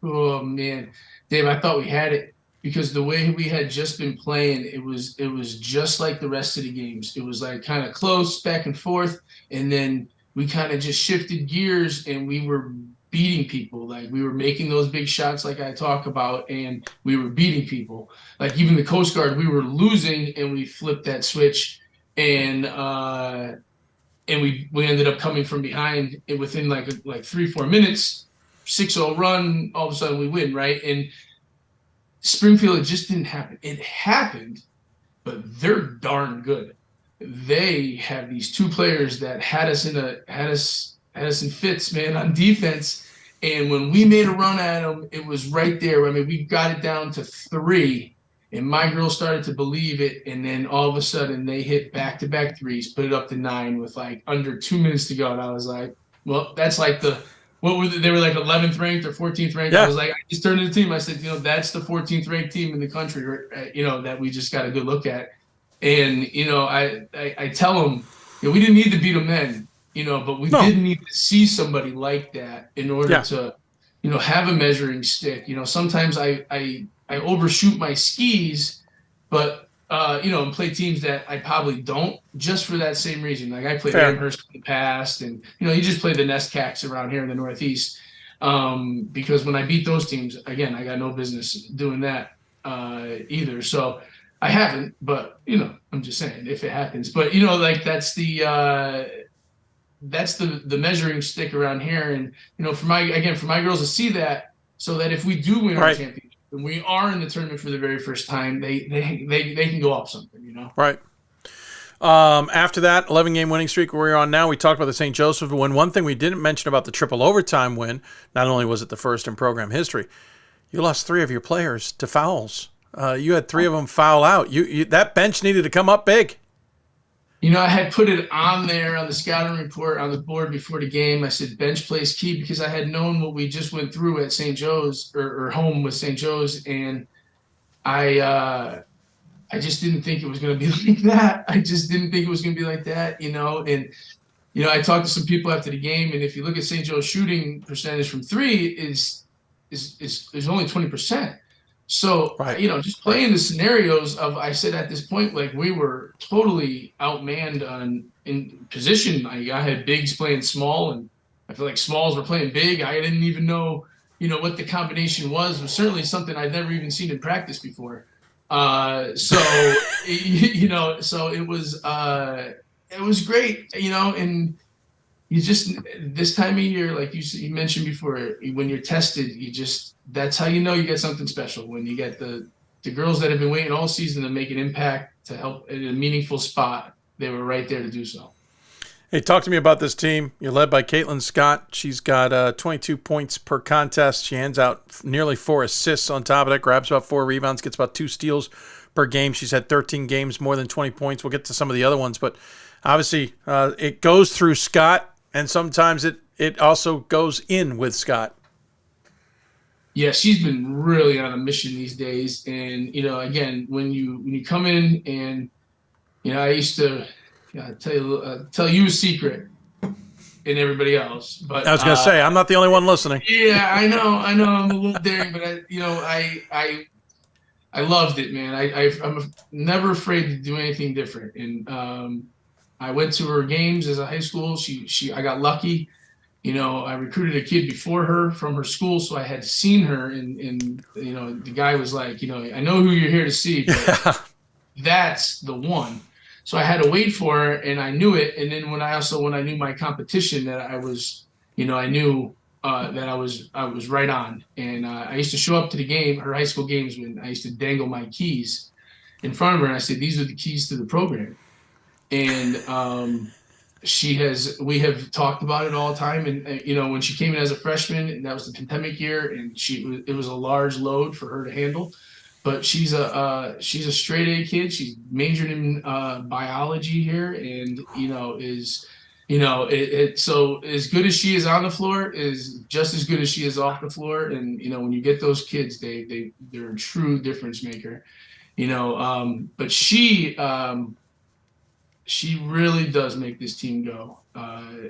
Oh man, Dave, I thought we had it because the way we had just been playing, it was just like the rest of the games. It was like kind of close back and forth, and then we kind of just shifted gears and we were beating people. Like we were making those big shots like I talk about, and we were beating people. Like even the Coast Guard, we were losing and we flipped that switch, and we ended up coming from behind and within like 3-4 minutes, 6-0 run, all of a sudden we win, right? And Springfield, it just didn't happen. It happened, but they're darn good. They have these two players that had us in fits, man, on defense. And when we made a run at them, it was right there. I mean, we got it down to 3, and my girls started to believe it. And then all of a sudden, they hit back-to-back threes, put it up to 9 with like under 2 minutes to go. And I was like, well, that's like they were like 11th ranked or 14th ranked. Yeah. I was like, I just turned to the team. I said, that's the 14th ranked team in the country, that we just got a good look at. And, I tell them, we didn't need to beat them then, but we did need to see somebody like that in order to, have a measuring stick. Sometimes I overshoot my skis, but, and play teams that I probably don't just for that same reason. Like I played Amherst in the past, and, you just play the Nestcacks around here in the Northeast. Because when I beat those teams, again, I got no business doing that either. So I haven't, but, I'm just saying if it happens. But, that's the measuring stick around here. And, for my girls to see that, so that if we do win our championship and we are in the tournament for the very first time, they can go off something, Right. After that 11-game winning streak we're on now, we talked about the St. Joseph win. One thing we didn't mention about the triple overtime win, not only was it the first in program history, you lost 3 of your players to fouls. You had 3 of them foul out. You that bench needed to come up big. I had put it on there on the scouting report on the board before the game. I said bench play is key because I had known what we just went through at St. Joe's or home with St. Joe's, and I just didn't think it was going to be like that. I just didn't think it was going to be like that, And I talked to some people after the game, and if you look at St. Joe's shooting percentage from 3 is only 20%. So, just playing the scenarios of, I said at this point, like we were totally outmanned in position. I had bigs playing small, and I feel like smalls were playing big. I didn't even know, what the combination was. It was certainly something I'd never even seen in practice before. So it was great, and you just, this time of year, like you mentioned before, when you're tested, that's how you get something special. When you get the girls that have been waiting all season to make an impact, to help in a meaningful spot, they were right there to do so. Hey, talk to me about this team. You're led by Caitlin Scott. She's got 22 points per contest. She hands out nearly 4 assists on top of that, grabs about 4 rebounds, gets about 2 steals per game. She's had 13 games, more than 20 points. We'll get to some of the other ones, but obviously it goes through Scott, and sometimes it also goes in with Scott. Yeah, she's been really on a mission these days. And, again, when you come in and, I used to tell you a secret and everybody else. But I was going to say, I'm not the only one listening. Yeah, I know. I'm a little daring, but I loved it, man. I'm never afraid to do anything different. And I went to her games as a high school. I got lucky. I recruited a kid before her from her school, so I had seen her, and the guy was like, I know who you're here to see, but that's the one. So I had to wait for her, and I knew it. And then when I knew my competition, that I was, I knew that I was right on. And I used to show up to her high school games, when I used to dangle my keys in front of her, and I said, these are the keys to the program. And we have talked about it all the time. And, when she came in as a freshman, and that was the pandemic year, and it was a large load for her to handle. but she's a straight A kid. She's majored in biology here, and so as good as she is on the floor is just as good as she is off the floor. And when you get those kids, they're a true difference maker. But she really does make this team go.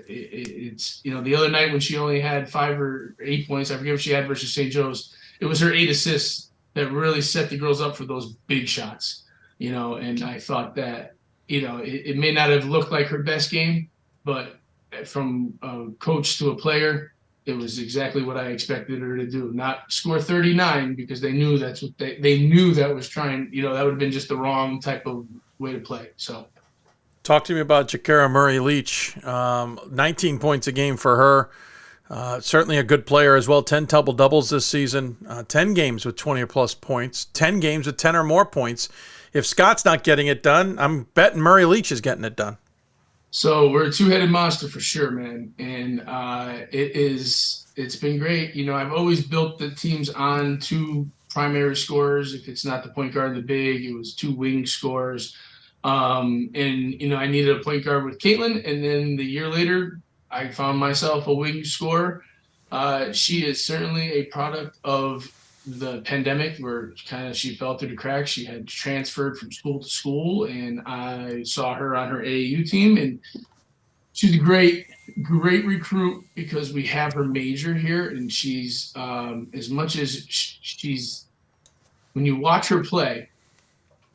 It's the other night when she only had 5 or 8 points, I forget what she had versus St. Joe's. It was her 8 assists that really set the girls up for those big shots. And I thought that it may not have looked like her best game, but from a coach to a player, it was exactly what I expected her to do. Not score 39 because they knew that's what they knew that was trying. That would have been just the wrong type of way to play. So. Talk to me about Jakara Murray-Leach. 19 points a game for her. Certainly a good player as well. 10 double-doubles this season. 10 games with 20 or plus points. 10 games with 10 or more points. If Scott's not getting it done, I'm betting Murray-Leach is getting it done. So we're a two-headed monster for sure, man. And it's been great. I've always built the teams on 2 primary scorers. If it's not the point guard and the big, it was 2 wing scorers. And I needed a point guard with Caitlin, and then the year later, I found myself a wing scorer. She is certainly a product of the pandemic, where she fell through the cracks. She had transferred from school to school, and I saw her on her AAU team, and she's a great recruit because we have her major here, and she's as much as she's when you watch her play,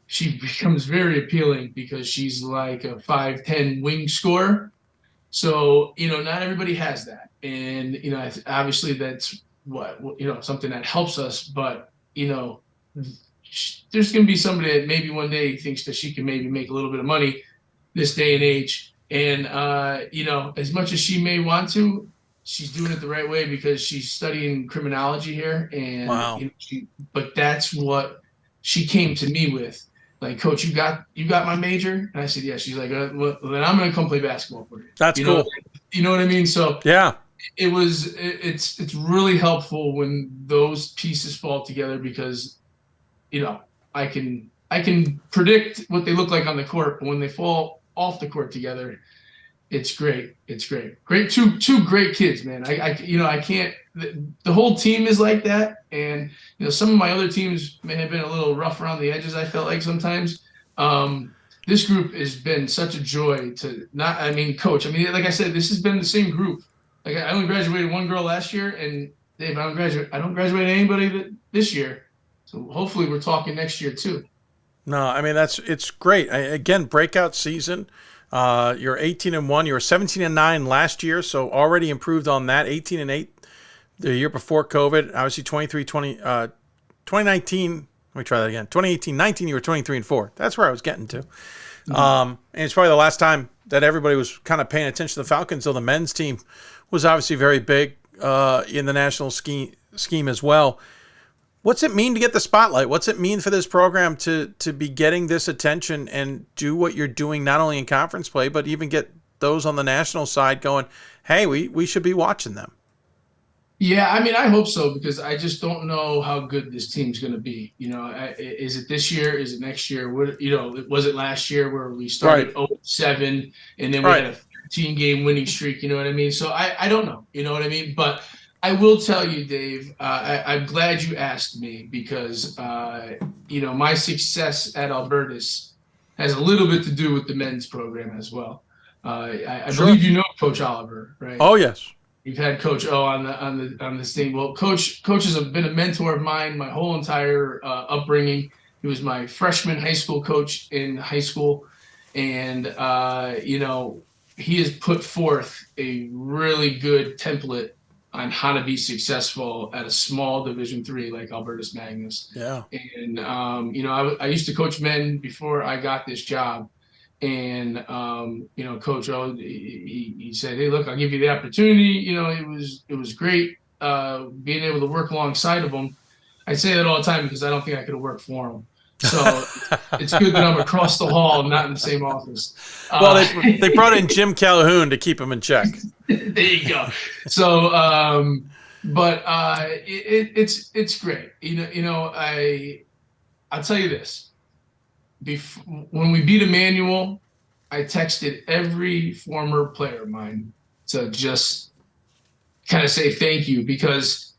she becomes very appealing because she's like a 5'10" wing scorer. So, not everybody has that. And, obviously that's something that helps us. But, there's going to be somebody that maybe one day thinks that she can maybe make a little bit of money this day and age. And, as much as she may want to, she's doing it the right way because she's studying criminology here. And, wow. But that's what she came to me with. Like, Coach, you got my major? And I said, yeah. She's like, well, then I'm going to come play basketball for you. That's cool. You know what I mean? So yeah, it's really helpful when those pieces fall together because, I can predict what they look like on the court, but when they fall off the court together, it's great. It's great. Great. Two great kids, man. I can't, the whole team is like that. And, some of my other teams may have been a little rough around the edges, I felt like sometimes. This group has been such a joy to coach. Like I said, this has been the same group. Like, I only graduated 1 girl last year, and Dave, I don't graduate anybody this year. So hopefully we're talking next year too. No, it's great. Again, breakout season. You're 18-1. You were 17-9 last year, so already improved on that. 18-8 the year before COVID. Obviously, 2019. Let me try that again. 2018-19, you were 23-4. That's where I was getting to. Mm-hmm. And it's probably the last time that everybody was kind of paying attention to the Falcons. So the men's team was obviously very big in the national scheme as well. What's it mean to get the spotlight? What's it mean for this program to be getting this attention and do what you're doing, not only in conference play, but even get those on the national side going, hey, we should be watching them? Yeah, I hope so, because I just don't know how good this team's going to be. Is it this year? Is it next year? Was it last year where we started 0-7 and then we had a 13-game winning streak? You know what I mean? So I don't know. You know what I mean? But I will tell you, Dave, I'm glad you asked me because, my success at Albertus has a little bit to do with the men's program as well. I believe you know Coach Oliver, right? Oh, yes. You've had Coach O on this thing. Well, Coach has been a mentor of mine my whole entire upbringing. He was my freshman high school coach in high school, and he has put forth a really good template on how to be successful at a small Division III like Albertus Magnus. Yeah. And I used to coach men before I got this job. And, Coach O, he said, hey, look, I'll give you the opportunity. It was great being able to work alongside of him. I say that all the time because I don't think I could have worked for him. So it's good that I'm across the hall, not in the same office. Well, they brought in Jim Calhoun to keep him in check. There you go. So, but it's great. I'll tell you this. When we beat Emmanuel, I texted every former player of mine to just kind of say thank you, because,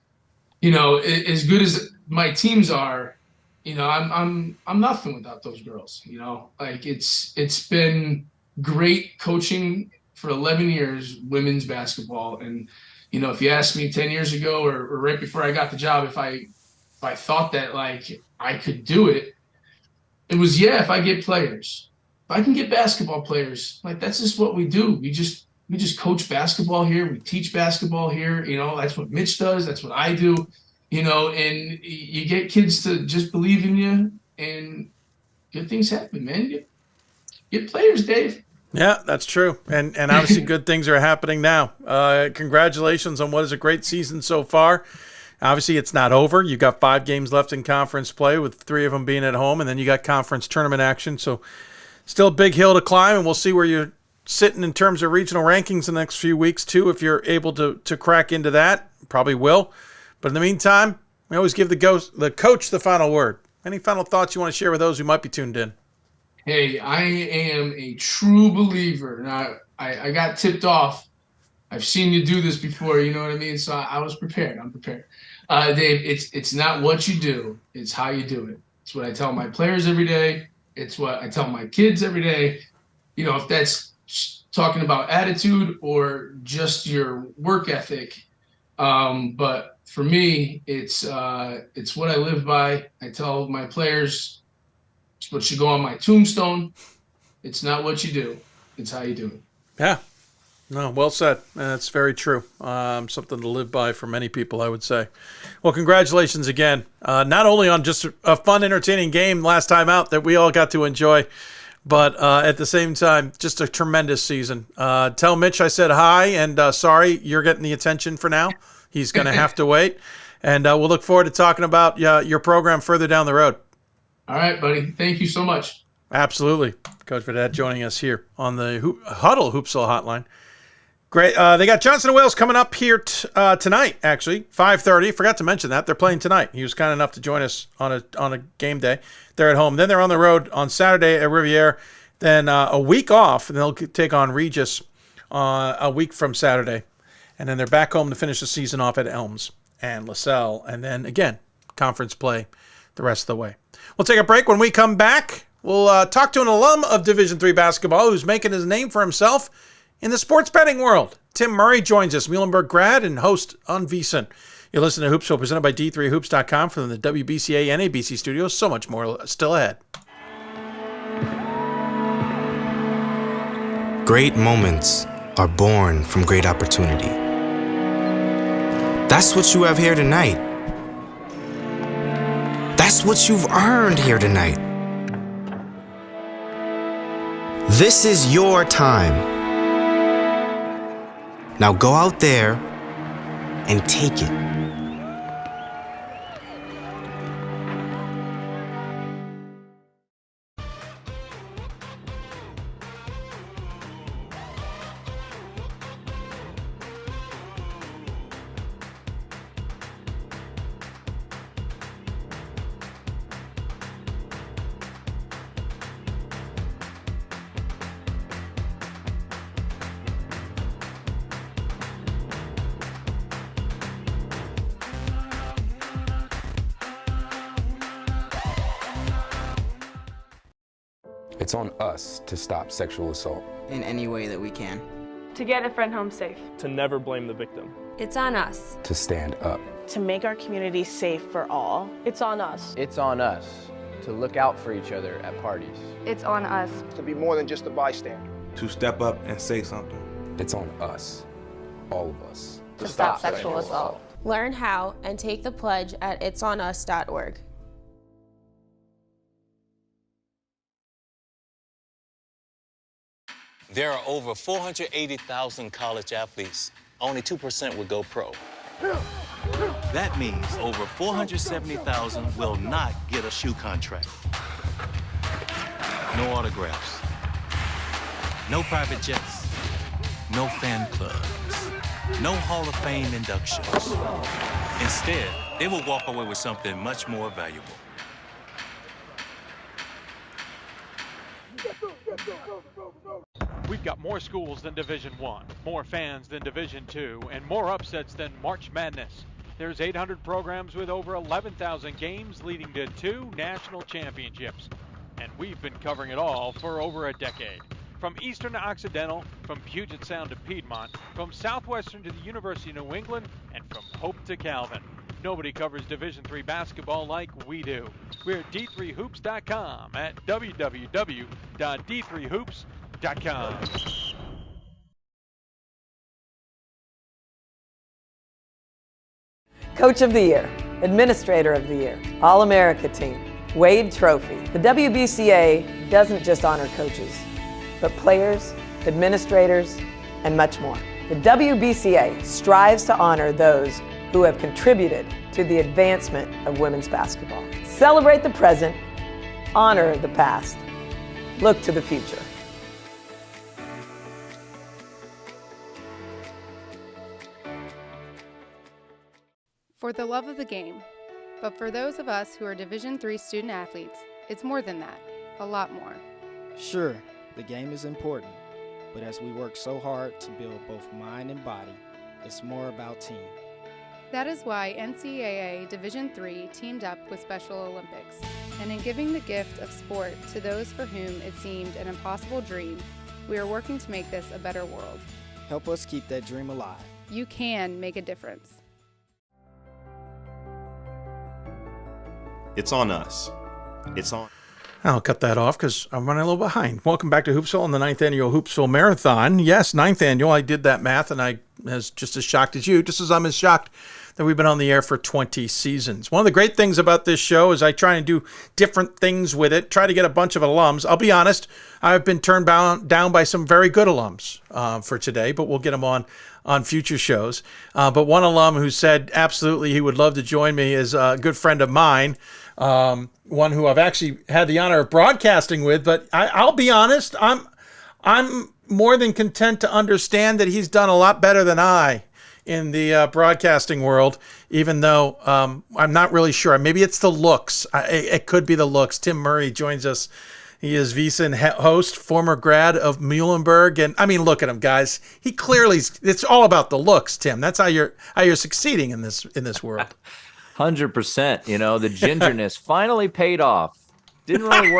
you know, as good as my teams are, you know, I'm nothing without those girls. You know, like it's been great coaching for 11 years, women's basketball. And, you know, if you asked me 10 years ago or right before I got the job, if I thought that like I could do it, it was, if I get players, if I can get basketball players, like that's just what we do. We just coach basketball here. We teach basketball here. You know, that's what Mitch does. That's what I do, you know, and you get kids to just believe in you and good things happen, man. Get players, Dave. Yeah, that's true. And obviously good things are happening now. Congratulations on what is a great season so far. Obviously, it's not over. You got 5 games left in conference play, with 3 of them being at home, and then you got conference tournament action. So still a big hill to climb, and we'll see where you're sitting in terms of regional rankings in the next few weeks, too, if you're able to crack into that. Probably will. But in the meantime, we always give the coach the final word. Any final thoughts you want to share with those who might be tuned in? Hey, I am a true believer. Now, I got tipped off. I've seen you do this before, you know what I mean? So I was prepared. I'm prepared. Dave, it's not what you do, it's how you do it. It's what I tell my players every day. It's what I tell my kids every day. You know, if that's talking about attitude or just your work ethic. But for me, it's what I live by. I tell my players it's what should go on my tombstone. It's not what you do, it's how you do it. Yeah. No, well said. That's very true. Something to live by for many people, I would say. Well, congratulations again. Not only on just a fun, entertaining game last time out that we all got to enjoy, but at the same time, just a tremendous season. Tell Mitch I said hi, and sorry, you're getting the attention for now. He's going to have to wait. And we'll look forward to talking about your program further down the road. All right, buddy. Thank you so much. Absolutely. Coach Vedette joining us here on the Huddle Hoopsville Hotline. Great. They got Johnson & Wales coming up here tonight, actually, 5:30. Forgot to mention that. They're playing tonight. He was kind enough to join us on a game day. They're at home. Then they're on the road on Saturday at Riviere. Then a week off, and they'll take on Regis a week from Saturday. And then they're back home to finish the season off at Elms and LaSalle. And then, again, conference play the rest of the way. We'll take a break. When we come back, we'll talk to an alum of Division III basketball who's making his name for himself in the sports betting world. Tim Murray joins us, Muhlenberg grad and host on VSiN. You're listening to Hoopsville, presented by D3Hoops.com from the WBCA and ABC studios. So much more still ahead. Great moments are born from great opportunity. That's what you have here tonight. That's what you've earned here tonight. This is your time. Now go out there and take it. It's on us to stop sexual assault. In any way that we can. To get a friend home safe. To never blame the victim. It's on us. To stand up. To make our community safe for all. It's on us. It's on us to look out for each other at parties. It's on us. To be more than just a bystander. To step up and say something. It's on us. All of us. To stop sexual assault. Learn how and take the pledge at itsonus.org. There are over 480,000 college athletes. Only 2% would go pro. That means over 470,000 will not get a shoe contract. No autographs. No private jets. No fan clubs. No Hall of Fame inductions. Instead, they will walk away with something much more valuable. got more schools than Division I, more fans than Division II, and more upsets than March Madness. There's 800 programs with over 11,000 games leading to 2 national championships. And we've been covering it all for over a decade. From Eastern to Occidental, from Puget Sound to Piedmont, from Southwestern to the University of New England, and from Hope to Calvin. Nobody covers Division III basketball like we do. We're at D3Hoops.com at www.d3hoops.com. Coach of the Year, Administrator of the Year, All-America Team, Wade Trophy. The WBCA doesn't just honor coaches, but players, administrators, and much more. The WBCA strives to honor those who have contributed to the advancement of women's basketball. Celebrate the present, honor the past, look to the future. For the love of the game, but for those of us who are Division III student athletes, it's more than that, a lot more. Sure, the game is important, but as we work so hard to build both mind and body, it's more about team. That is why NCAA Division III teamed up with Special Olympics, and in giving the gift of sport to those for whom it seemed an impossible dream, we are working to make this a better world. Help us keep that dream alive. You can make a difference. It's on us. It's on. I'll cut that off because I'm running a little behind. Welcome back to Hoopsville and the 9th Annual Hoopsville Marathon. Yes, 9th Annual. I did that math, and I was just as shocked as you, just as I'm as shocked that we've been on the air for 20 seasons. One of the great things about this show is I try and do different things with it, try to get a bunch of alums. I'll be honest, I've been turned down by some very good alums for today, but we'll get them on future shows. But one alum who said absolutely he would love to join me is a good friend of mine, one who I've actually had the honor of broadcasting with. But I'll be honest, I'm more than content to understand that he's done a lot better than I in the broadcasting world, even though I'm not really sure. Maybe it's the looks. It could be the looks. Tim Murray joins us. He is VEASAN host, former grad of Muhlenberg. And I mean, look at him, guys. He clearly, it's all about the looks, Tim. That's how you're succeeding in this world. 100%. You know, the gingerness finally paid off. Didn't really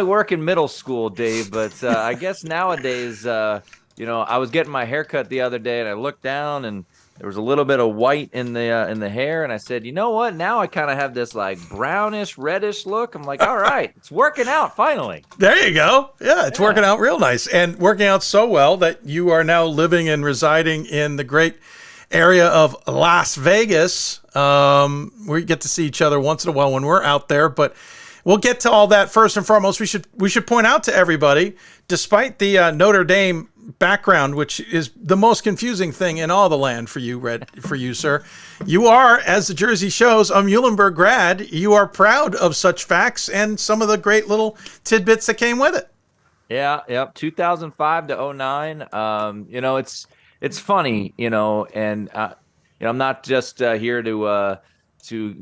work in middle school, Dave, but I guess nowadays, you know, I was getting my hair cut the other day and I looked down and there was a little bit of white in the hair, and I said, you know what? Now I kind of have this like brownish, reddish look. I'm like, all right, it's working out finally. There you go. Yeah, it's working out real nice, and working out so well that you are now living and residing in the great area of Las Vegas. We get to see each other once in a while when we're out there, but we'll get to all that. First and foremost, we should point out to everybody, despite the Notre Dame background, which is the most confusing thing in all the land for you, sir. You are, as the jersey shows, a Muhlenberg grad. You are proud of such facts and some of the great little tidbits that came with it. Yeah, yep. 2005 to 09. You know, it's funny, you know, and you know, I'm not just here to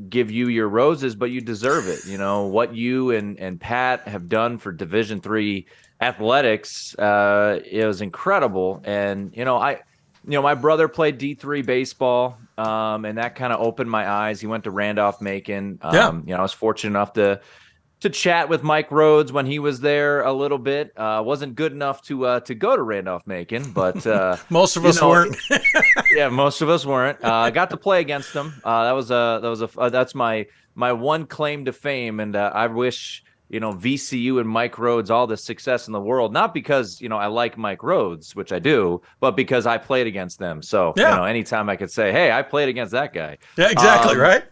give you your roses, but you deserve it. You know, what you and Pat have done for Division III athletics, it was incredible. And, you know, my brother played D3 baseball, and that kind of opened my eyes. He went to Randolph-Macon. You know, I was fortunate enough to chat with Mike Rhodes when he was there a little bit. Wasn't good enough to go to Randolph-Macon, but most of us weren't. Yeah, most of us weren't. I got to play against him. That's my one claim to fame, and I wish, you know, VCU and Mike Rhodes all the success in the world. Not because, you know, I like Mike Rhodes, which I do, but because I played against them. So, you know, anytime I could say, hey, I played against that guy. Yeah, exactly, right?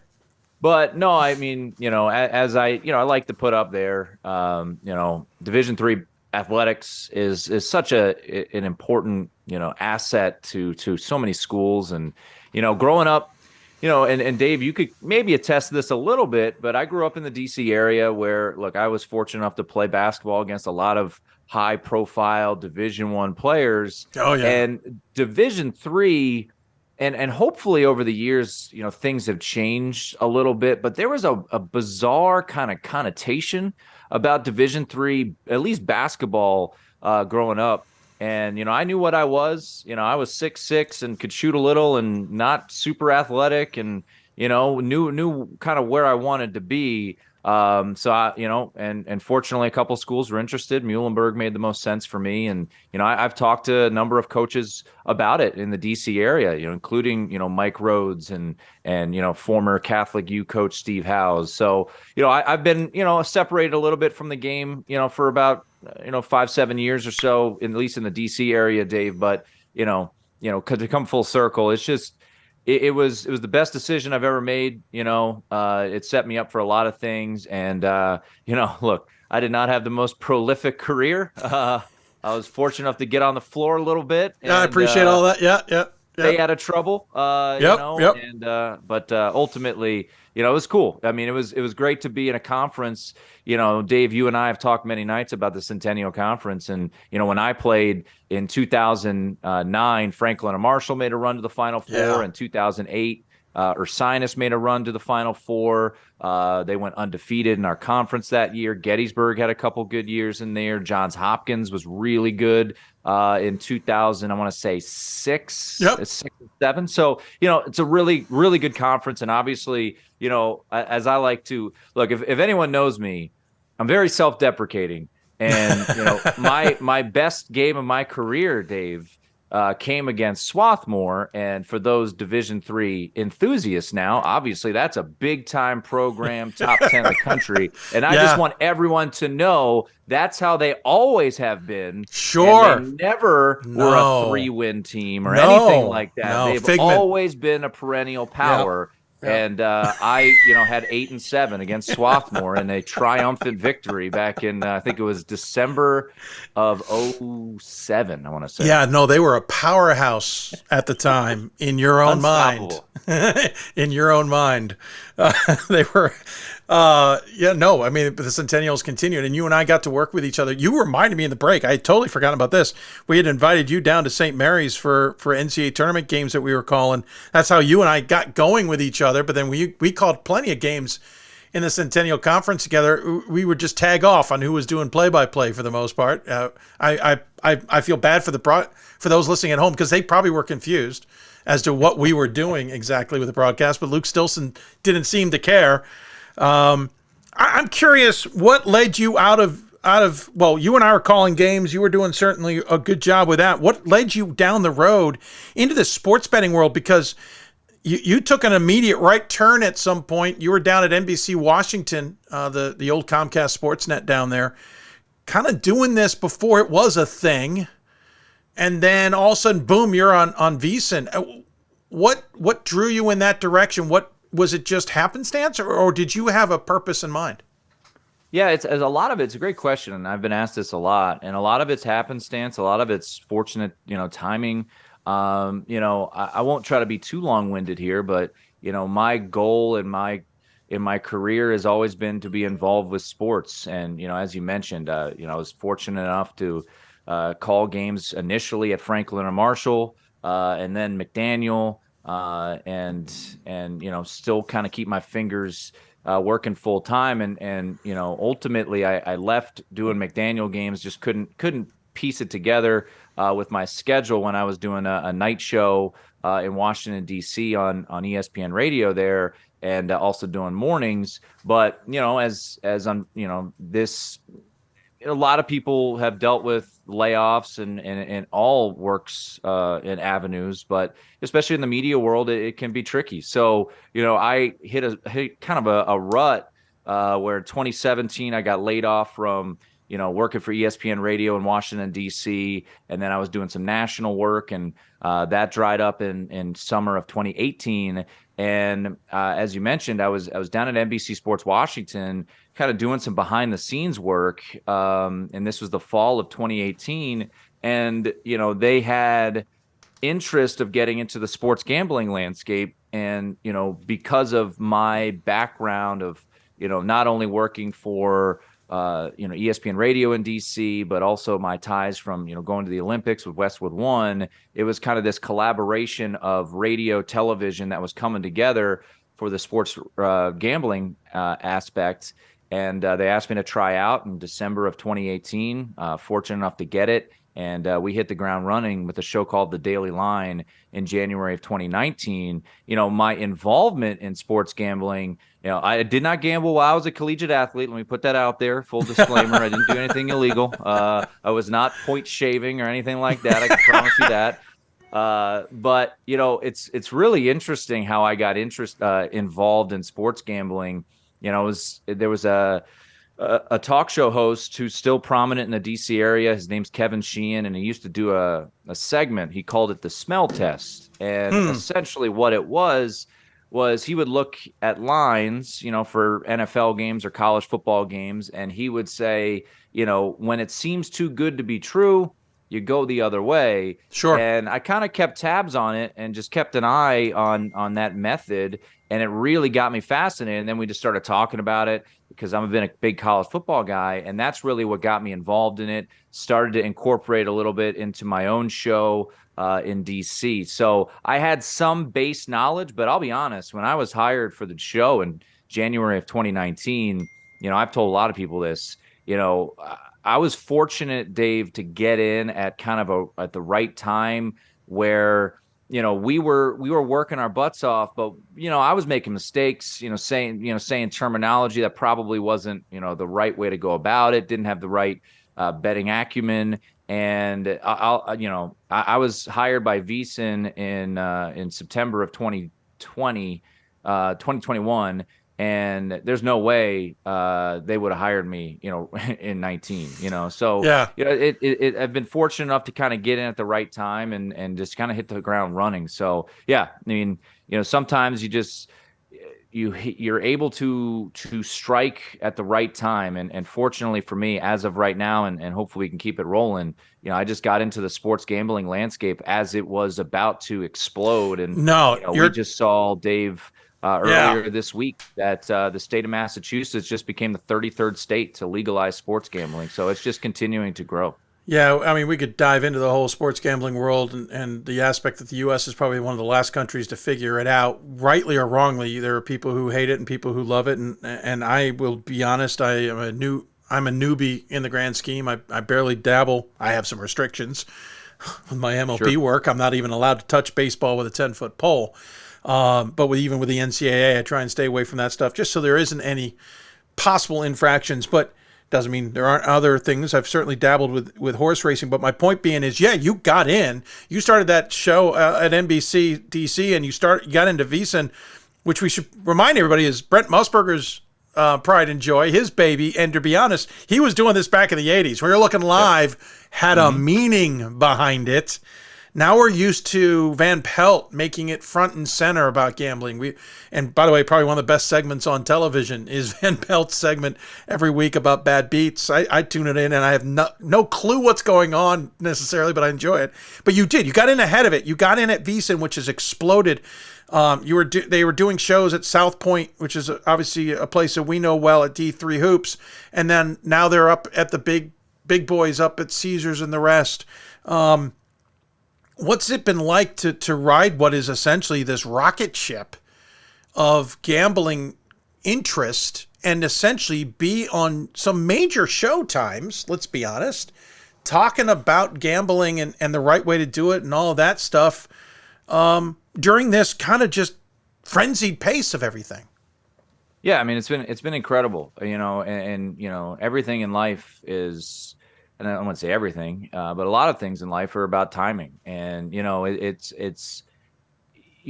But no, I mean, you know, as I like to put up there, you know, Division III athletics is such an important, you know, asset to so many schools. And, you know, growing up, you know, and Dave, you could maybe attest to this a little bit, but I grew up in the DC area where, look, I was fortunate enough to play basketball against a lot of high profile Division I players. Oh, yeah. And Division III, and hopefully over the years, you know, things have changed a little bit, but there was a bizarre kind of connotation about Division III, at least basketball, growing up. And, I knew what I was. I was 6'6" and could shoot a little and not super athletic and, knew kind of where I wanted to be. So and fortunately a couple schools were interested. Muhlenberg made the most sense for me. And, I've talked to a number of coaches about it in the DC area, including, Mike Rhodes and, former Catholic U coach Steve Howes. So, I've been, separated a little bit from the game, for about, 5-7 years or so, at least in the DC area, Dave. But, cause to come full circle, it's just, it was the best decision I've ever made. It set me up for a lot of things. And, look, I did not have the most prolific career. I was fortunate enough to get on the floor a little bit. And, I appreciate all that. Yeah. Stay out of trouble. And, but ultimately, it was cool. I mean, it was great to be in a conference. Dave, you and I have talked many nights about the Centennial Conference. And, when I played in 2009, Franklin and Marshall made a run to the Final Four. Yeah. In 2008, Ursinus made a run to the Final Four. They went undefeated in our conference that year. Gettysburg had a couple good years in there. Johns Hopkins was really good in 2000. I want to say 6 or 7. So, it's a really, really good conference. And obviously, as I like to look, if anyone knows me, I'm very self-deprecating. And, my best game of my career, Dave, came against Swarthmore. And for those Division III enthusiasts now, obviously that's a big time program, top 10 in the country. And I just want everyone to know that's how they always have been. Sure. And they never were a 3-win team or anything like that. They've always been a perennial power. And I, had 8 and 7 against Swarthmore in a triumphant victory back in, I think it was December of 2007, I want to say. Yeah, no, they were a powerhouse at the time in your own mind. In your own mind. They were, I mean, the Centennials continued, and you and I got to work with each other. You reminded me in the break. I had totally forgotten about this. We had invited you down to St. Mary's for NCAA tournament games that we were calling. That's how you and I got going with each other. But then we called plenty of games in the Centennial Conference together. We would just tag off on who was doing play-by-play for the most part. I feel bad for those listening at home because they probably were confused as to what we were doing exactly with the broadcast. But Luke Stilson didn't seem to care. I'm curious what led you out of well, you and I were calling games. You were doing certainly a good job with that. What led you down the road into the sports betting world? Because you took an immediate right turn at some point. You were down at NBC Washington, the old Comcast Sportsnet down there, kind of doing this before it was a thing. And then all of a sudden, boom, you're on VSiN. What drew you in that direction? Was it just happenstance, or did you have a purpose in mind? Yeah, it's a lot of it's a great question, and I've been asked this a lot. And a lot of it's happenstance, a lot of it's fortunate, timing. I won't try to be too long-winded here, but my goal in my career has always been to be involved with sports. And as you mentioned, I was fortunate enough to call games initially at Franklin and Marshall, and then McDaniel. And still kind of keep my fingers working full time. And ultimately I left doing McDaniel games, just couldn't piece it together with my schedule when I was doing a night show in Washington, D.C. on ESPN radio there, and also doing mornings. But, as I'm, this, a lot of people have dealt with layoffs and all works in avenues, but especially in the media world, it can be tricky. So, I hit kind of a rut where 2017, I got laid off from, working for ESPN radio in Washington, D.C. And then I was doing some national work, and that dried up in summer of 2018. And as you mentioned, I was down at NBC Sports Washington, kind of doing some behind the scenes work. And this was the fall of 2018. And, they had interest of getting into the sports gambling landscape. And, because of my background of, not only working for, ESPN radio in DC, but also my ties from, going to the Olympics with Westwood One, it was kind of this collaboration of radio, television that was coming together for the sports gambling aspect. and they asked me to try out in December of 2018. Fortunate enough to get it. And we hit the ground running with a show called The Daily Line in January of 2019. My involvement in sports gambling, I did not gamble while I was a collegiate athlete. Let me put that out there. Full disclaimer, I didn't do anything illegal. I was not point shaving or anything like that. I can promise you that. But it's really interesting how I got involved in sports gambling. There was a talk show host who's still prominent in the DC area. His name's Kevin Sheehan, and he used to do a segment. He called it the smell test. And essentially what it was he would look at lines, for NFL games or college football games, and he would say, when it seems too good to be true, you go the other way. Sure. And I kind of kept tabs on it and just kept an eye on that method. And it really got me fascinated. And then we just started talking about it because I've been a big college football guy. And that's really what got me involved in it. Started to incorporate a little bit into my own show in DC. So I had some base knowledge, but I'll be honest, when I was hired for the show in January of 2019, I've told a lot of people this, I was fortunate, Dave, to get in at kind of at the right time where, we were working our butts off, but, I was making mistakes, saying terminology that probably wasn't, the right way to go about it. Didn't have the right betting acumen. And I was hired by VSiN in September of 2021. And there's no way they would have hired me, in 19, So yeah, I've been fortunate enough to kind of get in at the right time and just kind of hit the ground running. So yeah, I mean, sometimes you're able to strike at the right time. And fortunately for me, as of right now, and hopefully we can keep it rolling, I just got into the sports gambling landscape as it was about to explode. And we just saw, Dave, earlier this week that the state of Massachusetts just became the 33rd state to legalize sports gambling. So it's just continuing to grow. Yeah, I mean, we could dive into the whole sports gambling world and the aspect that the U.S. is probably one of the last countries to figure it out, rightly or wrongly. There are people who hate it and people who love it, and I will be honest, I'm a newbie in the grand scheme. I barely dabble. I have some restrictions with my MLB work. I'm not even allowed to touch baseball with a 10-foot pole. But even with the NCAA, I try and stay away from that stuff just so there isn't any possible infractions. But doesn't mean there aren't other things. I've certainly dabbled with horse racing. But my point being is, you got in. You started that show at NBC DC, and you got into VSiN, which we should remind everybody is Brent Musburger's pride and joy, his baby. And to be honest, he was doing this back in the 80s. When you're looking live, had a meaning behind it. Now we're used to Van Pelt making it front and center about gambling. And by the way, probably one of the best segments on television is Van Pelt's segment every week about bad beats. I tune it in and I have no clue what's going on necessarily, but I enjoy it. But you got in ahead of it. You got in at VSiN, which has exploded. They were doing shows at South Point, which is obviously a place that we know well at D3 Hoops. And then now they're up at the big boys up at Caesars and the rest. What's it been like to ride what is essentially this rocket ship of gambling interest and essentially be on some major show times, let's be honest, talking about gambling and the right way to do it and all of that stuff during this kind of just frenzied pace of everything? Yeah, I mean, it's been incredible, and everything in life is, and I wouldn't say everything, but a lot of things in life are about timing. And,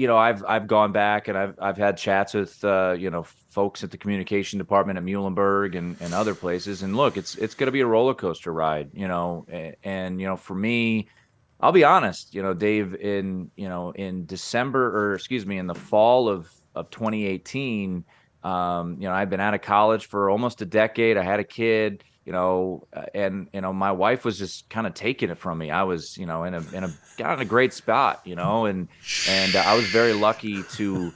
I've gone back and I've had chats with, folks at the communication department at Muhlenberg and other places. And look, it's going to be a roller coaster ride, and, for me, I'll be honest, Dave, in the fall of 2018, I've been out of college for almost a decade. I had a kid, my wife was just kind of taking it from me. I was, in a great spot, and I was very lucky to,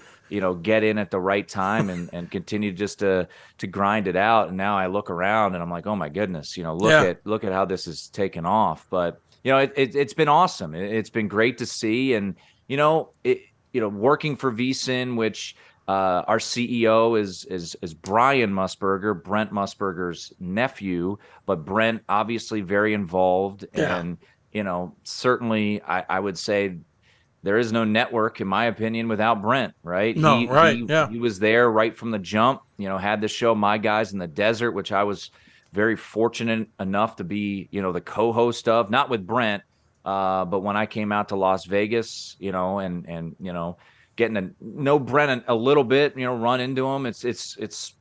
get in at the right time and continue just to grind it out. And now I look around and I'm like, oh my goodness, look at how this is taken off. But, it's been awesome. It's been great to see. And, working for VSiN, which, Our CEO is Brian Musburger, Brent Musburger's nephew, but Brent obviously very involved. And, certainly I would say there is no network, in my opinion, without Brent, right? No, He was there right from the jump, had the show My Guys in the Desert, which I was very fortunate enough to be, the co-host of, not with Brent, but when I came out to Las Vegas, and getting to know Brent a little bit, run into him, it's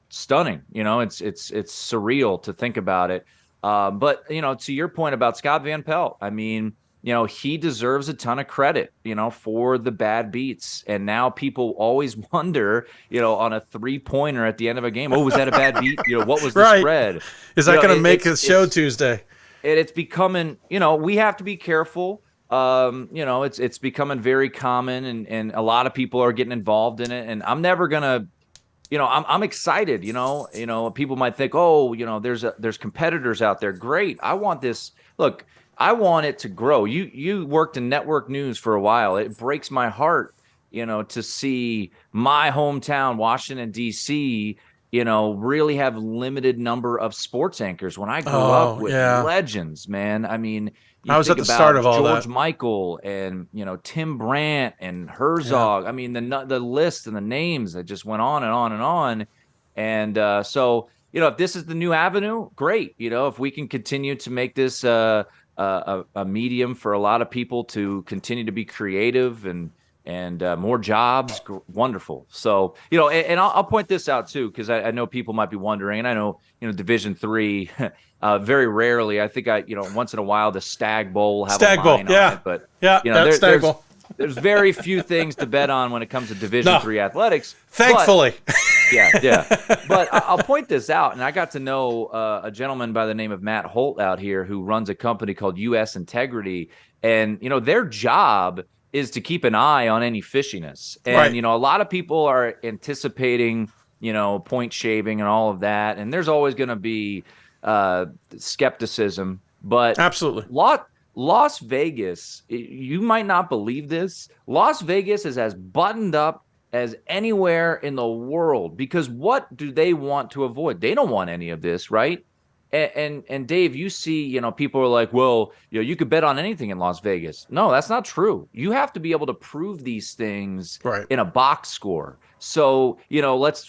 stunning, it's surreal to think about it. But to your point about Scott Van Pelt, I mean, he deserves a ton of credit, for the bad beats. And now people always wonder, on a 3-pointer at the end of a game, oh, was that a bad beat? What was the spread? Is that going to make a show Tuesday? It's becoming, we have to be careful. It's becoming very common, and a lot of people are getting involved in it. And I'm never gonna, I'm excited. People might think, oh, there's competitors out there. Great, I want this. Look, I want it to grow. You worked in network news for a while. It breaks my heart, to see my hometown, Washington D.C., really have limited number of sports anchors. When I grew up with legends, man, I mean. I was at the start of all George Michael and Tim Brandt and Herzog. I mean the list and the names that just went on and on and on. And so if this is the new avenue, great. If we can continue to make this a medium for a lot of people to continue to be creative and more jobs, wonderful. So and I'll point this out too, because I know people might be wondering, and I know Division III. Very rarely, I think once in a while the Stag Bowl will have a line on it, but there's very few things to bet on when it comes to Division III athletics. Thankfully, But I'll point this out, and I got to know a gentleman by the name of Matt Holt out here who runs a company called U.S. Integrity, and their job is to keep an eye on any fishiness, and a lot of people are anticipating point shaving and all of that, and there's always going to be skepticism, but absolutely Las Vegas, you might not believe this, Las Vegas is as buttoned up as anywhere in the world, because what do they want to avoid? They don't want any of this, right? And Dave, you see, people are like, well, you could bet on anything in Las Vegas. No, that's not true. You have to be able to prove these things in a box score. So,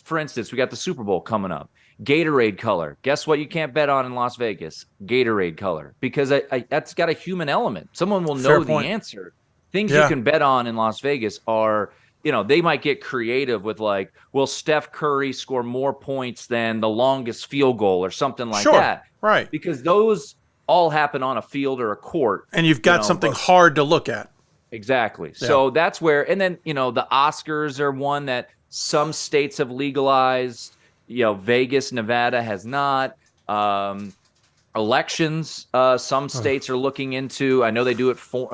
for instance, we got the Super Bowl coming up. Gatorade color. Guess what you can't bet on in Las Vegas? Gatorade color. Because that's got a human element. Someone will know the answer. Things you can bet on in Las Vegas are, they might get creative with like, will Steph Curry score more points than the longest field goal or something like that? Right. Because those all happen on a field or a court. And you've got something hard to look at. Exactly. Yeah. So that's where, and then, the Oscars are one that some states have legalized. Vegas, Nevada has not. Elections, some states are looking into. I know they do it for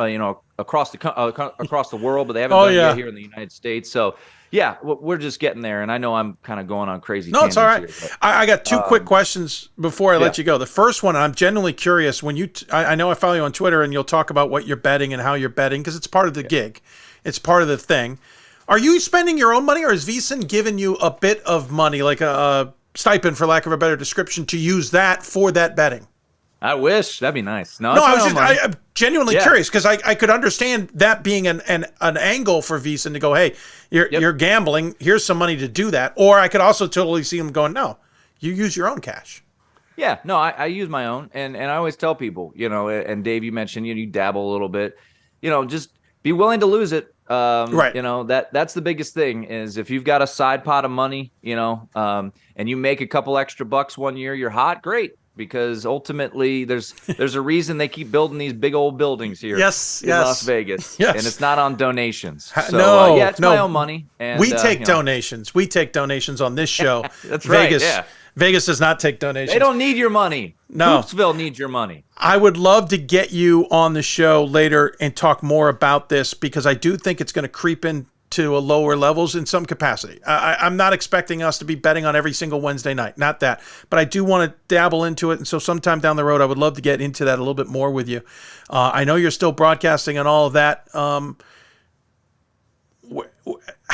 across the world, but they haven't done it yet here in the United States. So we're just getting there, and I know I'm kind of going on crazy. No, it's all right. Here, I got two quick questions before I let you go. The first one, I'm genuinely curious. When I know I follow you on Twitter, and you'll talk about what you're betting and how you're betting because it's part of the gig, it's part of the thing. Are you spending your own money, or is VSiN giving you a bit of money, like a stipend, for lack of a better description, to use that for that betting? I wish. That'd be nice. No, I'm genuinely curious, because I could understand that being an angle for VSiN to go, hey, you're gambling, here's some money to do that. Or I could also totally see them going, no, you use your own cash. Yeah, no, I use my own. And I always tell people, and Dave, you mentioned, you dabble a little bit, just be willing to lose it. That's the biggest thing is if you've got a side pot of money, and you make a couple extra bucks one year, you're hot, great. Because ultimately there's a reason they keep building these big old buildings here in Las Vegas. And it's not on donations. So it's my own money. And we take donations. We take donations on this show. That's Vegas, right. Yeah. Vegas does not take donations. They don't need your money. No. Hoopsville needs your money. I would love to get you on the show later and talk more about this, because I do think it's going to creep into lower levels in some capacity. I'm not expecting us to be betting on every single Wednesday night. Not that. But I do want to dabble into it. And so sometime down the road, I would love to get into that a little bit more with you. I know you're still broadcasting and all of that.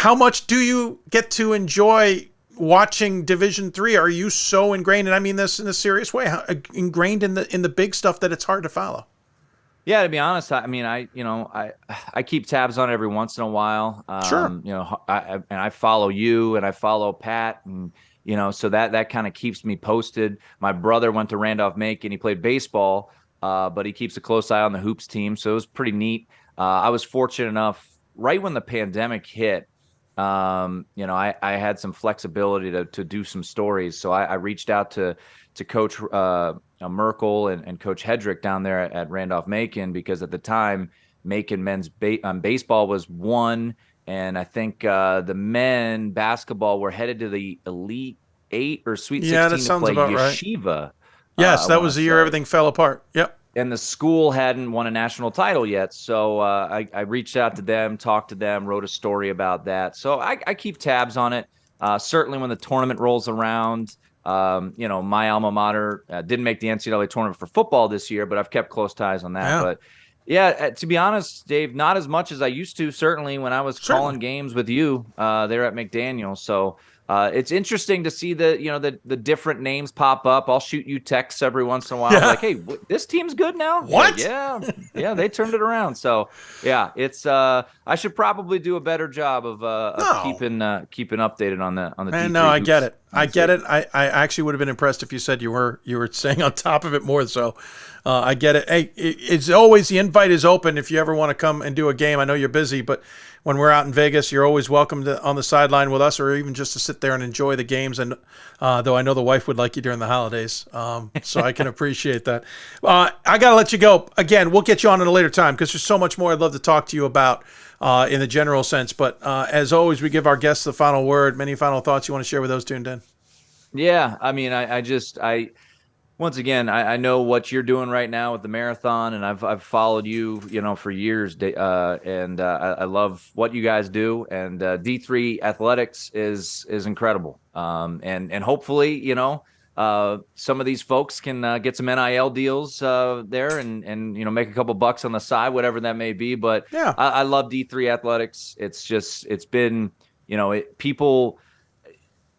how much do you get to enjoy watching Division III? Are you so ingrained, and I mean this in a serious way, ingrained in the big stuff that it's hard to follow? Yeah, to be honest, I mean, I keep tabs on it every once in a while. Sure. You know, I follow you and I follow Pat, and so that kind of keeps me posted. My brother went to Randolph-Macon. He played baseball, but he keeps a close eye on the hoops team, so it was pretty neat. I was fortunate enough right when the pandemic hit. I had some flexibility to do some stories, so I reached out to Coach Merkel and Coach Hedrick down there at Randolph-Macon, because at the time Macon men's baseball was one, and I think the men basketball were headed to the Elite 8 or Sweet 16 that to sounds play about Yeshiva. Right. Yes, that was the year everything fell apart. Yep. And the school hadn't won a national title yet, so I reached out to them, talked to them, wrote a story about that. So I keep tabs on it. Certainly when the tournament rolls around, my alma mater didn't make the NCAA tournament for football this year, but I've kept close ties on that. Yeah. But yeah, to be honest, Dave, not as much as I used to, certainly when I was calling games with you there at McDaniel. So it's interesting to see the different names pop up. I'll shoot you texts every once in a while, like, "Hey, this team's good now." What? Like, yeah, they turned it around. So yeah, it's I should probably do a better job of keeping updated on the. Man, no, I get it. I get it. I actually would have been impressed if you said you were staying on top of it more. So I get it. Hey, it's always, the invite is open if you ever want to come and do a game. I know you're busy, but when we're out in Vegas, you're always welcome on the sideline with us, or even just to sit there and enjoy the games. And though I know the wife would like you during the holidays, so I can appreciate that. I got to let you go. Again, we'll get you on at a later time because there's so much more I'd love to talk to you about in the general sense. But as always, we give our guests the final word. Many final thoughts you want to share with those tuned in? Yeah, I mean, once again, I know what you're doing right now with the marathon, and I've followed you, for years, and I love what you guys do. And D3 athletics is incredible, and hopefully, some of these folks can get some NIL deals there, and make a couple bucks on the side, whatever that may be. But yeah, I love D3 athletics. It's been, people.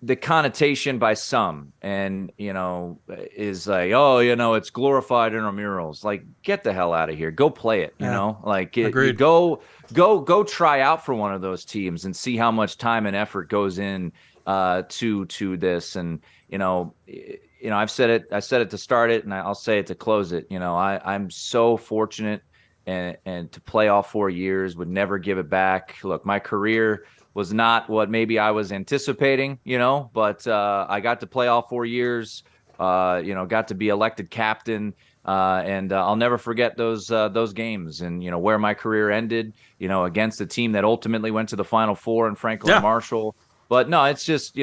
The connotation by some, and is like, oh, it's glorified intramurals. Like, get the hell out of here. Go play it. Agreed. Go try out for one of those teams and see how much time and effort goes in to this. And I've said it. I said it to start it, and I'll say it to close it. I'm so fortunate and to play all 4 years. Would never give it back. Look, my career was not what maybe I was anticipating, but I got to play all 4 years, got to be elected captain, and I'll never forget those games and, where my career ended, against a team that ultimately went to the Final Four in Franklin Marshall. But no, it's just,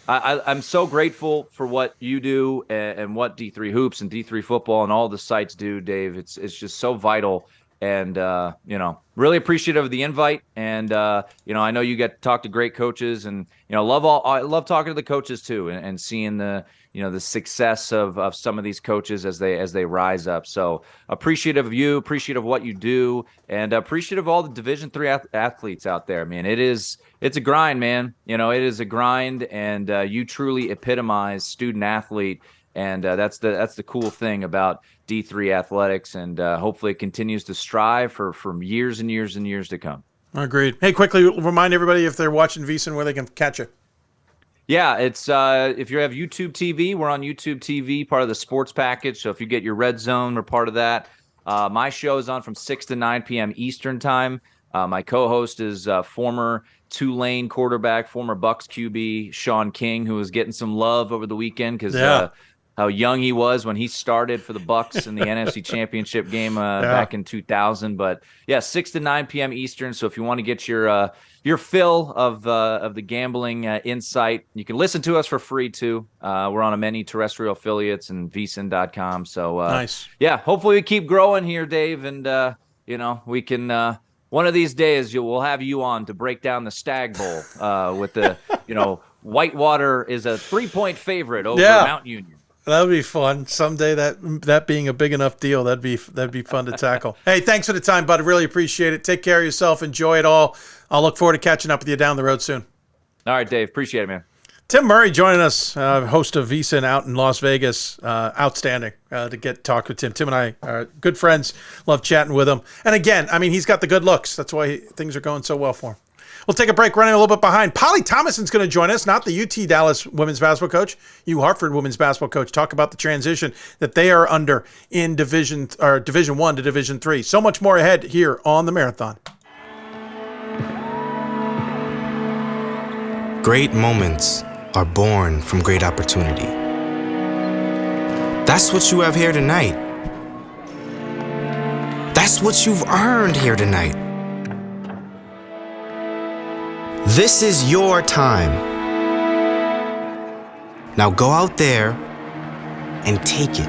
I'm so grateful for what you do and what D3 Hoops and D3 Football and all the sites do, Dave. It's just so vital. And, really appreciative of the invite. And, I know you get to talk to great coaches, and, I love talking to the coaches too, and seeing the success of some of these coaches as they rise up. So appreciative of you, appreciative of what you do, and appreciative of all the Division III athletes out there. Man, it's a grind, man. It is a grind, and you truly epitomize student athlete. And that's the cool thing about D3 athletics, and hopefully it continues to strive for years and years and years to come. Agreed. Hey, quickly remind everybody, if they're watching VSiN, where they can catch you. Yeah, it's if you have YouTube TV, we're on YouTube TV, part of the sports package. So if you get your Red Zone, we're part of that. My show is on from 6 to 9 p.m. Eastern time. My co-host is former Tulane quarterback, former Bucs QB, Sean King, who was getting some love over the weekend because how young he was when he started for the Bucs in the NFC Championship game back in 2000. But yeah, 6 to 9 p.m. Eastern. So if you want to get your fill of the gambling insight, you can listen to us for free too. We're on many terrestrial affiliates and vsin.com. So nice. Yeah, hopefully we keep growing here, Dave, and we can. One of these days, we'll have you on to break down the Stag Bowl with the, Whitewater is a 3-point favorite over Mount Union. That would be fun. Someday that being a big enough deal, that'd be fun to tackle. Hey, thanks for the time, bud. I really appreciate it. Take care of yourself. Enjoy it all. I'll look forward to catching up with you down the road soon. All right, Dave. Appreciate it, man. Tim Murray joining us, host of VSiN out in Las Vegas. Outstanding to get talk with Tim. Tim and I are good friends. Love chatting with him. And again, I mean, he's got the good looks. That's why things are going so well for him. We'll take a break, running a little bit behind. Polly Thomason's going to join us, not the UT Dallas women's basketball coach, Hartford women's basketball coach. Talk about the transition that they are under in Division 1 to Division 3. So much more ahead here on the Marathon. Great moments are born from great opportunity. That's what you have here tonight. That's what you've earned here tonight. This is your time. Now go out there and take it.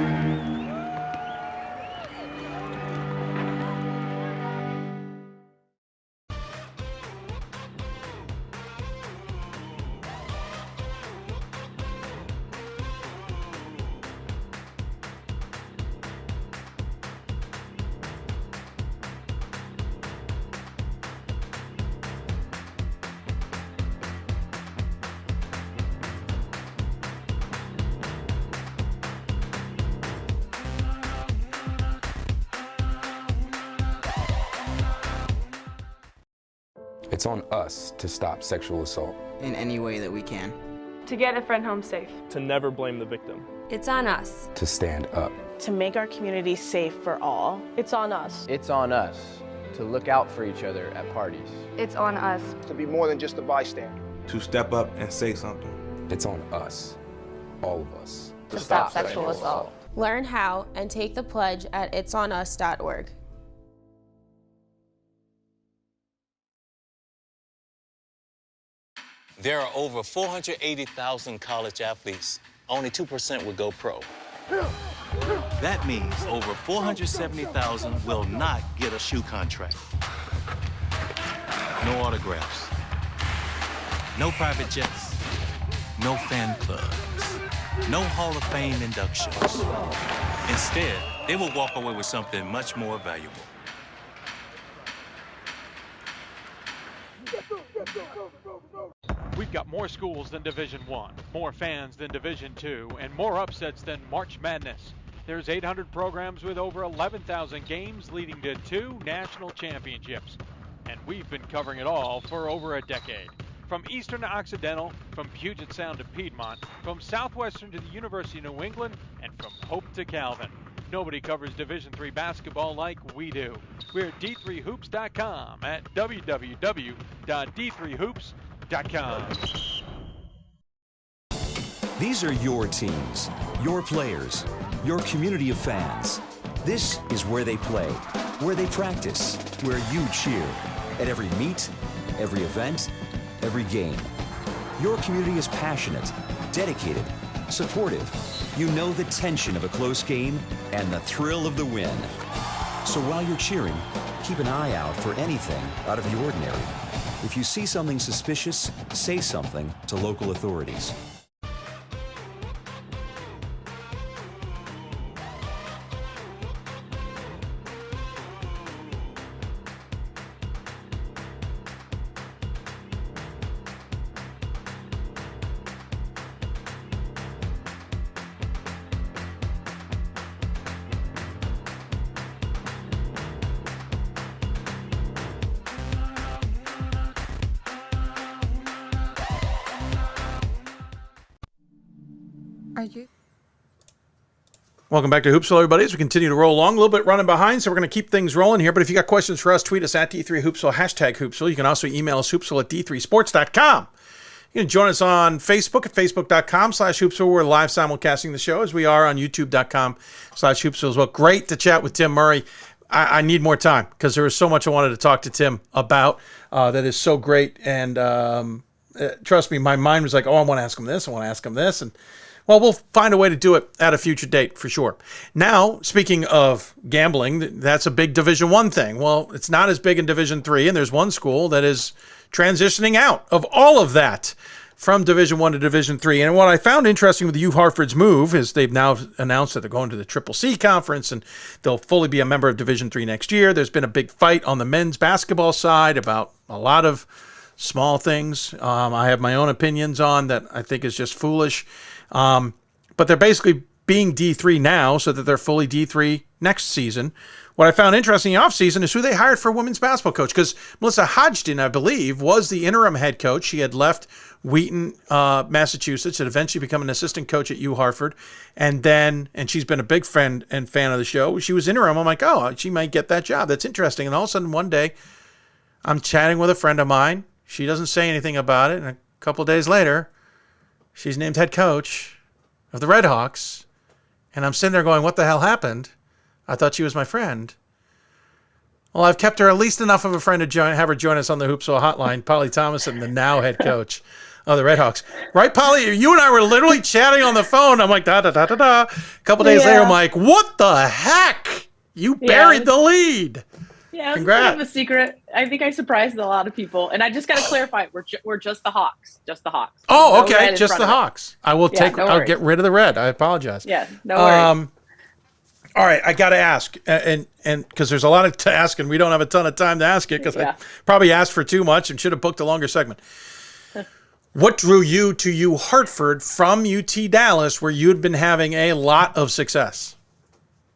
It's on us to stop sexual assault. In any way that we can. To get a friend home safe. To never blame the victim. It's on us. To stand up. To make our community safe for all. It's on us. It's on us to look out for each other at parties. It's on us. To be more than just a bystander. To step up and say something. It's on us, all of us. To stop sexual assault. Learn how and take the pledge at itsonus.org. There are over 480,000 college athletes. Only 2% will go pro. That means over 470,000 will not get a shoe contract. No autographs. No private jets. No fan clubs. No Hall of Fame inductions. Instead, they will walk away with something much more valuable. We've got more schools than Division 1, more fans than Division 2, and more upsets than March Madness. There's 800 programs with over 11,000 games leading to 2 national championships. And we've been covering it all for over a decade. From Eastern to Occidental, from Puget Sound to Piedmont, from Southwestern to the University of New England, and from Hope to Calvin. Nobody covers Division III basketball like we do. We're at D3Hoops.com at www.d3hoops.com. These are your teams, your players, your community of fans. This is where they play, where they practice, where you cheer. At every meet, every event, every game. Your community is passionate, dedicated, supportive. You know the tension of a close game and the thrill of the win. So while you're cheering, keep an eye out for anything out of the ordinary. If you see something suspicious, say something to local authorities. Welcome back to Hoopsville, everybody. As we continue to roll along, a little bit running behind, so we're going to keep things rolling here. But if you got questions for us, tweet us at D3Hoopsville, hashtag Hoopsville. You can also email us, hoopsville@d3sports.com. You can join us on Facebook at facebook.com/Hoopsville. We're live simulcasting the show, as we are on youtube.com/Hoopsville as well. Great to chat with Tim Murray. I need more time because there was so much I wanted to talk to Tim about that is so great. And trust me, my mind was like, oh, I want to ask him this. I want to ask him this. And well, we'll find a way to do it at a future date for sure. Now, speaking of gambling, that's a big Division I thing. Well, it's not as big in Division III, and there's one school that is transitioning out of all of that. from Division I to Division III. And what I found interesting with U Hartford's move is they've now announced that they're going to the Triple C conference and they'll fully be a member of Division III next year. There's been a big fight on the men's basketball side about a lot of small things. I have my own opinions on that I think is just foolish. But they're basically being D3 now so that they're fully D3 next season. What I found interesting in the offseason is who they hired for women's basketball coach, because Melissa Hodgson, I believe, was the interim head coach. She had left Wheaton, Massachusetts, and eventually become an assistant coach at U Hartford. And she's been a big friend and fan of the show. She was interim. I'm like, oh, she might get that job. That's interesting. And all of a sudden, one day, I'm chatting with a friend of mine. She doesn't say anything about it. And a couple of days later, she's named head coach of the Red Hawks. And I'm sitting there going, what the hell happened? I thought she was my friend. Well, I've kept her at least enough of a friend to have her join us on the Hoopsville Hotline. Polly Thomason, the now head coach of the Red Hawks. Right, Polly? You and I were literally chatting on the phone. I'm like, da-da-da-da-da. A couple days later, I'm like, what the heck? You buried the lead. Yeah, Congrats. It's kind of a secret. I think I surprised a lot of people. And I just got to clarify, we're just the Hawks. Just the Hawks. Oh, no okay. Just the Hawks. I will I'll get rid of the red. I apologize. Yeah, no worries. All right, I got to ask, and because there's a lot to ask, and we don't have a ton of time to ask it, because I probably asked for too much and should have booked a longer segment. What drew you to U Hartford from UT Dallas, where you'd been having a lot of success?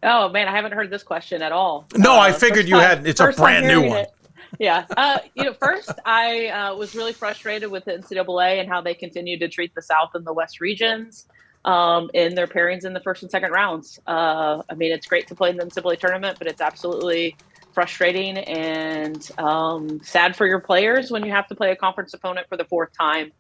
Oh man, I haven't heard this question at all. No, I figured you had. It's a brand new one. Yeah. First, I was really frustrated with the NCAA and how they continue to treat the South and the West regions in their pairings in the first and second rounds. I mean, it's great to play in the NCAA tournament, but it's absolutely frustrating and sad for your players when you have to play a conference opponent for the fourth time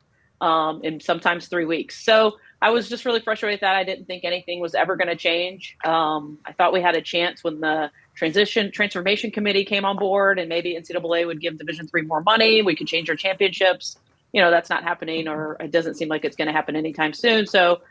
in sometimes 3 weeks. So I was just really frustrated with that. I didn't think anything was ever going to change. I thought we had a chance when the transformation committee came on board, and maybe NCAA would give Division III more money. We could change our championships. That's not happening, or it doesn't seem like it's going to happen anytime soon. So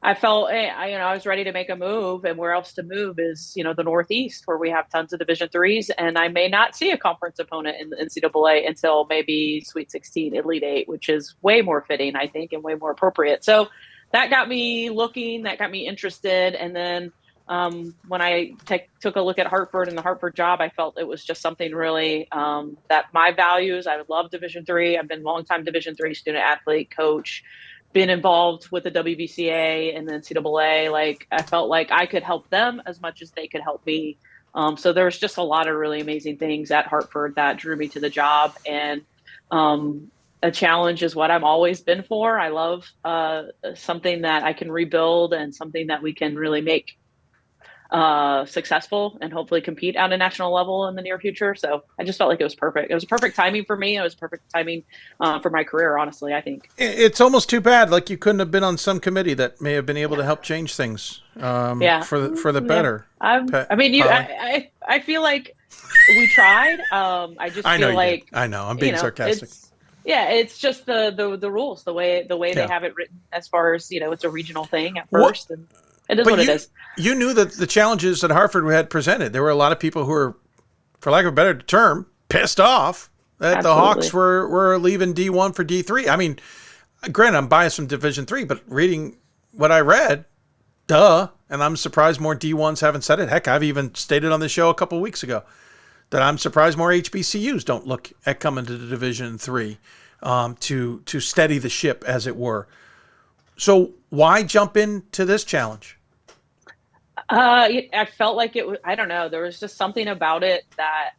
I felt, I was ready to make a move, and where else to move is, the Northeast, where we have tons of Division IIIs, and I may not see a conference opponent in the NCAA until maybe Sweet 16, Elite 8, which is way more fitting, I think, and way more appropriate. So that got me looking, that got me interested. And then when I took a look at Hartford and the Hartford job, I felt it was just something really that my values. I love Division III. I've been a longtime Division III student athlete, coach, been involved with the WBCA and the NCAA. Like, I felt like I could help them as much as they could help me. So there was just a lot of really amazing things at Hartford that drew me to the job. And a challenge is what I've always been for. I love something that I can rebuild and something that we can really make successful and hopefully compete at a national level in the near future. So I just felt like it was perfect. It was perfect timing for me. It was perfect timing for my career, honestly, I think. It's almost too bad. Like, you couldn't have been on some committee that may have been able to help change things for the better. I feel like we tried. I just feel like I know I'm being sarcastic. It's just the rules, the way they have it written, as far as, it's a regional thing at first. And it is what it is. You knew that the challenges that Hartford had presented. There were a lot of people who were, for lack of a better term, pissed off that the Hawks were leaving D1 for D3. I mean, granted, I'm biased from Division III, but reading what I read, and I'm surprised more D1s haven't said it. Heck, I've even stated on the show a couple of weeks ago that I'm surprised more HBCUs don't look at coming to the Division III to steady the ship, as it were. So why jump into this challenge? I felt like it was, I don't know, there was just something about it that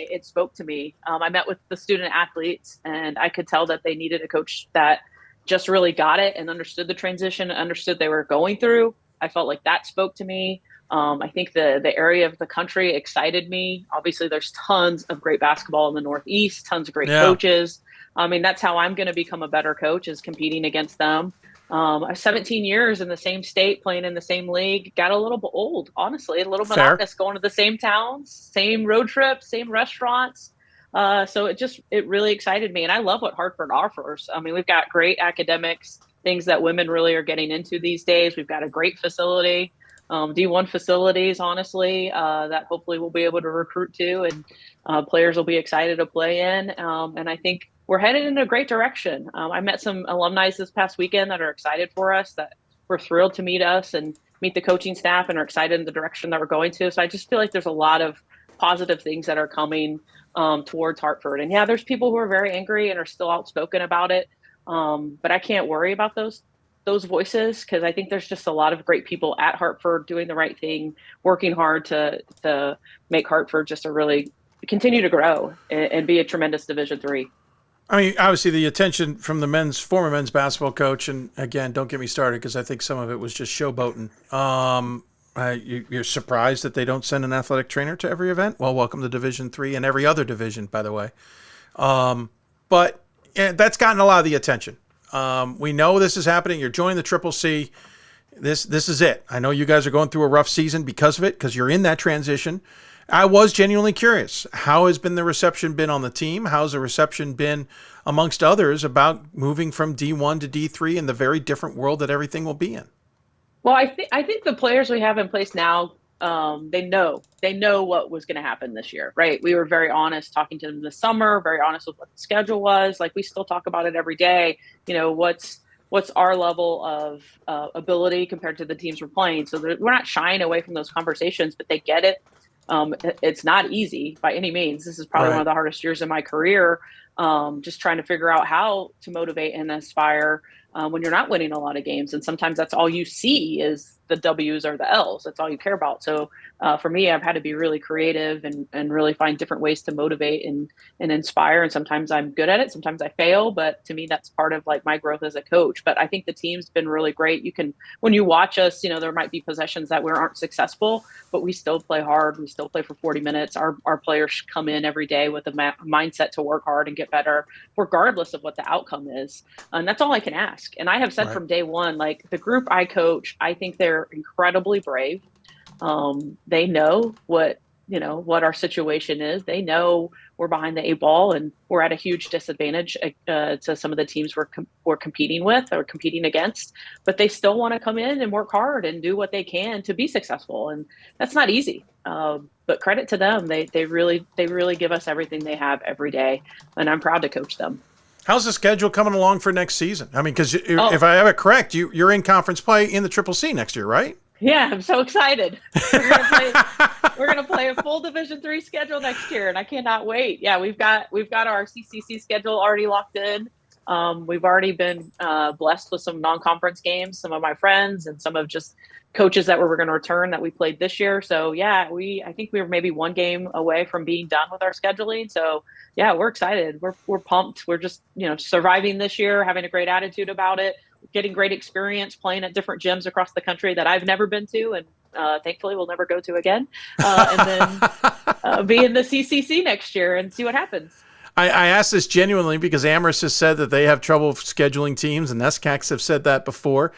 it spoke to me. I met with the student athletes, and I could tell that they needed a coach that just really got it and understood the transition, understood they were going through. I felt like that spoke to me. I think the area of the country excited me. Obviously, there's tons of great basketball in the Northeast, tons of great coaches. I mean, that's how I'm going to become a better coach, is competing against them. 17 years in the same state, playing in the same league, got a little bit old, honestly, a little monotonous, going to the same towns, same road trips, same restaurants. So it really excited me. And I love what Hartford offers. I mean, we've got great academics, things that women really are getting into these days. We've got a great facility, D1 facilities, honestly, that hopefully we'll be able to recruit to, and players will be excited to play in. And I think we're headed in a great direction. I met some alumni this past weekend that are excited for us, that were thrilled to meet us and meet the coaching staff, and are excited in the direction that we're going to. So I just feel like there's a lot of positive things that are coming towards Hartford. And yeah, there's people who are very angry and are still outspoken about it. But I can't worry about those voices, because I think there's just a lot of great people at Hartford doing the right thing, working hard to make Hartford just a really continue to grow and be a tremendous Division III. I mean, obviously the attention from the former men's basketball coach, and again, don't get me started because I think some of it was just showboating. You're surprised that they don't send an athletic trainer to every event? Well, welcome to Division III and every other division, by the way. But that's gotten a lot of the attention. We know this is happening. You're joining the CCC. This is it. I know you guys are going through a rough season because of it, because you're in that transition. I was genuinely curious. How has the reception been on the team? How's the reception been amongst others about moving from D1 to D3 and the very different world that everything will be in? Well, I think the players we have in place now, they know what was going to happen this year, right? We were very honest talking to them this summer, very honest with what the schedule was. Like, we still talk about it every day. You know, what's our level of ability compared to the teams we're playing. So we're not shying away from those conversations, but they get it. It's not easy by any means. This is probably one of the hardest years in my career, just trying to figure out how to motivate and inspire when you're not winning a lot of games. And sometimes that's all you see is the W's or the L's. That's all you care about. So for me, I've had to be really creative and really find different ways to motivate and inspire. And sometimes I'm good at it. Sometimes I fail. But to me, that's part of like my growth as a coach. But I think the team's been really great. When you watch us, there might be possessions that we aren't successful, but we still play hard. We still play for 40 minutes. Our players come in every day with a mindset to work hard and get better, regardless of what the outcome is. And that's all I can ask. And I have said from day one, like, the group I coach, I think they're incredibly brave. They know what our situation is. They know we're behind the 8 ball and we're at a huge disadvantage to some of the teams we're competing with or competing against, but they still want to come in and work hard and do what they can to be successful. And that's not easy. But credit to them. They really give us everything they have every day. And I'm proud to coach them. How's the schedule coming along for next season? I mean, because if I have it correct, you're in conference play in the CCC next year, right? Yeah, I'm so excited. We're gonna play a full Division III schedule next year, and I cannot wait. Yeah, we've got our CCC schedule already locked in. We've already been blessed with some non-conference games. Some of my friends and some of just coaches that we're going to return that we played this year. So yeah, I think we were maybe one game away from being done with our scheduling. So yeah, we're excited. We're pumped. We're just surviving this year, having a great attitude about it, getting great experience playing at different gyms across the country that I've never been to, and thankfully we'll never go to again. And then be in the CCC next year and see what happens. I asked this genuinely because Amherst has said that they have trouble scheduling teams, and NESCACs have said that before.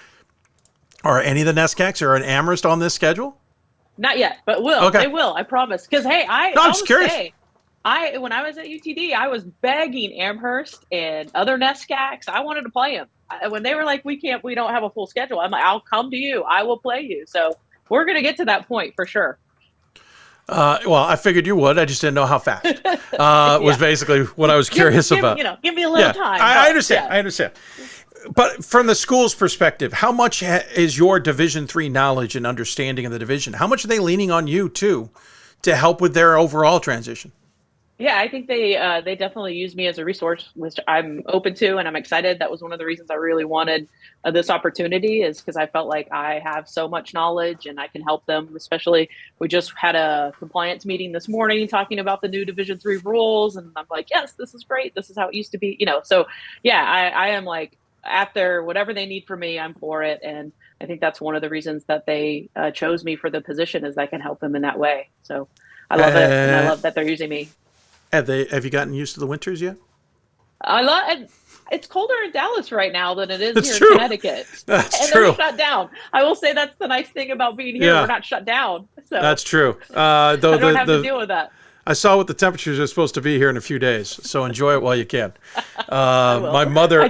Are any of the NESCACs or an Amherst on this schedule? Not yet, but will. Okay. They will, I promise. Because, hey, I'm just curious. When I was at UTD, I was begging Amherst and other NESCACs. I wanted to play them. When they were like, we don't have a full schedule, I'm like, I'll come to you. I will play you. So we're going to get to that point for sure. Well, I figured you would. I just didn't know how fast. Was basically what I was curious about. Give me a little time. I understand. Yeah. I understand. But from the school's perspective, how much is your Division III knowledge and understanding of the division? How much are they leaning on you too to help with their overall transition? Yeah, I think they definitely use me as a resource, which I'm open to, and I'm excited. That was one of the reasons I really wanted this opportunity, is because I felt like I have so much knowledge and I can help them. Especially, we just had a compliance meeting this morning talking about the new Division III rules, and I'm like, yes, this is great. This is how it used to be, So yeah, I am like, after whatever they need from me, I'm for it, and I think that's one of the reasons that they chose me for the position, is I can help them in that way. So I love it, and I love that they're using me. Have you gotten used to the winters yet? It's colder in Dallas right now than it is that's here true. in Connecticut. That's and true. they're shut down. I will say that's the nice thing about being here. Yeah. We're not shut down. So that's true. I don't have to deal with that. I saw what the temperatures are supposed to be here in a few days, so enjoy it while you can. My mother's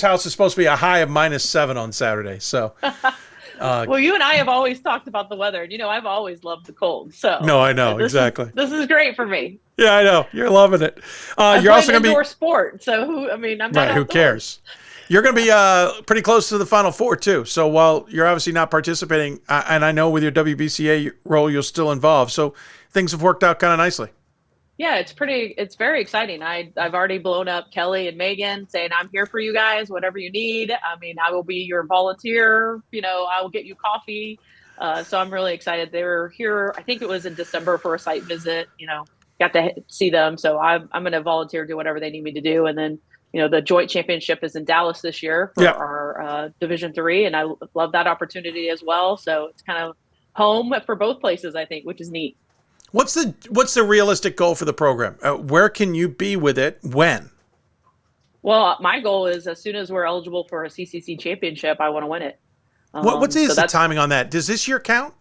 house is supposed to be a high of -7 on Saturday, so Well, you and I have always talked about the weather, and I've always loved the cold. So No, I know exactly. This is great for me. Yeah, I know you're loving it. You're also going to be indoor sport, so I'm not right. Who cares? You're going to be pretty close to the Final Four too. So while you're obviously not participating, and I know with your WBCA role you're still involved, so things have worked out kind of nicely. Yeah, it's very exciting. I've already blown up Kelly and Megan saying, I'm here for you guys, whatever you need. I mean, I will be your volunteer, I will get you coffee. So I'm really excited. They were here, I think it was in December for a site visit, got to see them. So I'm going to volunteer, do whatever they need me to do. And then, the joint championship is in Dallas this year for our Division III. And I love that opportunity as well. So it's kind of home for both places, I think, which is neat. What's the realistic goal for the program? Where can you be with it? When? Well, my goal is as soon as we're eligible for a CCC championship, I want to win it. What is the timing on that? Does this year count?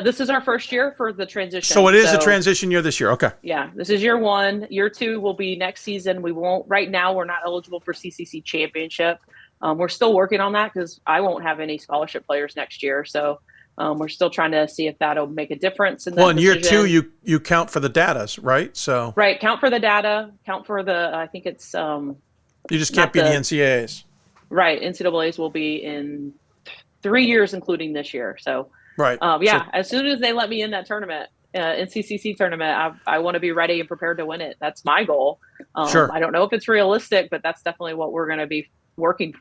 This is our first year for the transition. So it is a transition year this year. Okay. Yeah, this is year 1. Year 2 will be next season. Right now, we're not eligible for CCC championship. We're still working on that because I won't have any scholarship players next year. So we're still trying to see if that'll make a difference. Well, in year 2, you count for the data, right? So right, count for the data, count for the. I think it's. You just can't be the NCAAs. Right, NCAAs will be in 3 years, including this year. So. Right. As soon as they let me in that tournament, NCCC tournament, I want to be ready and prepared to win it. That's my goal. Sure. I don't know if it's realistic, but that's definitely what we're going to be working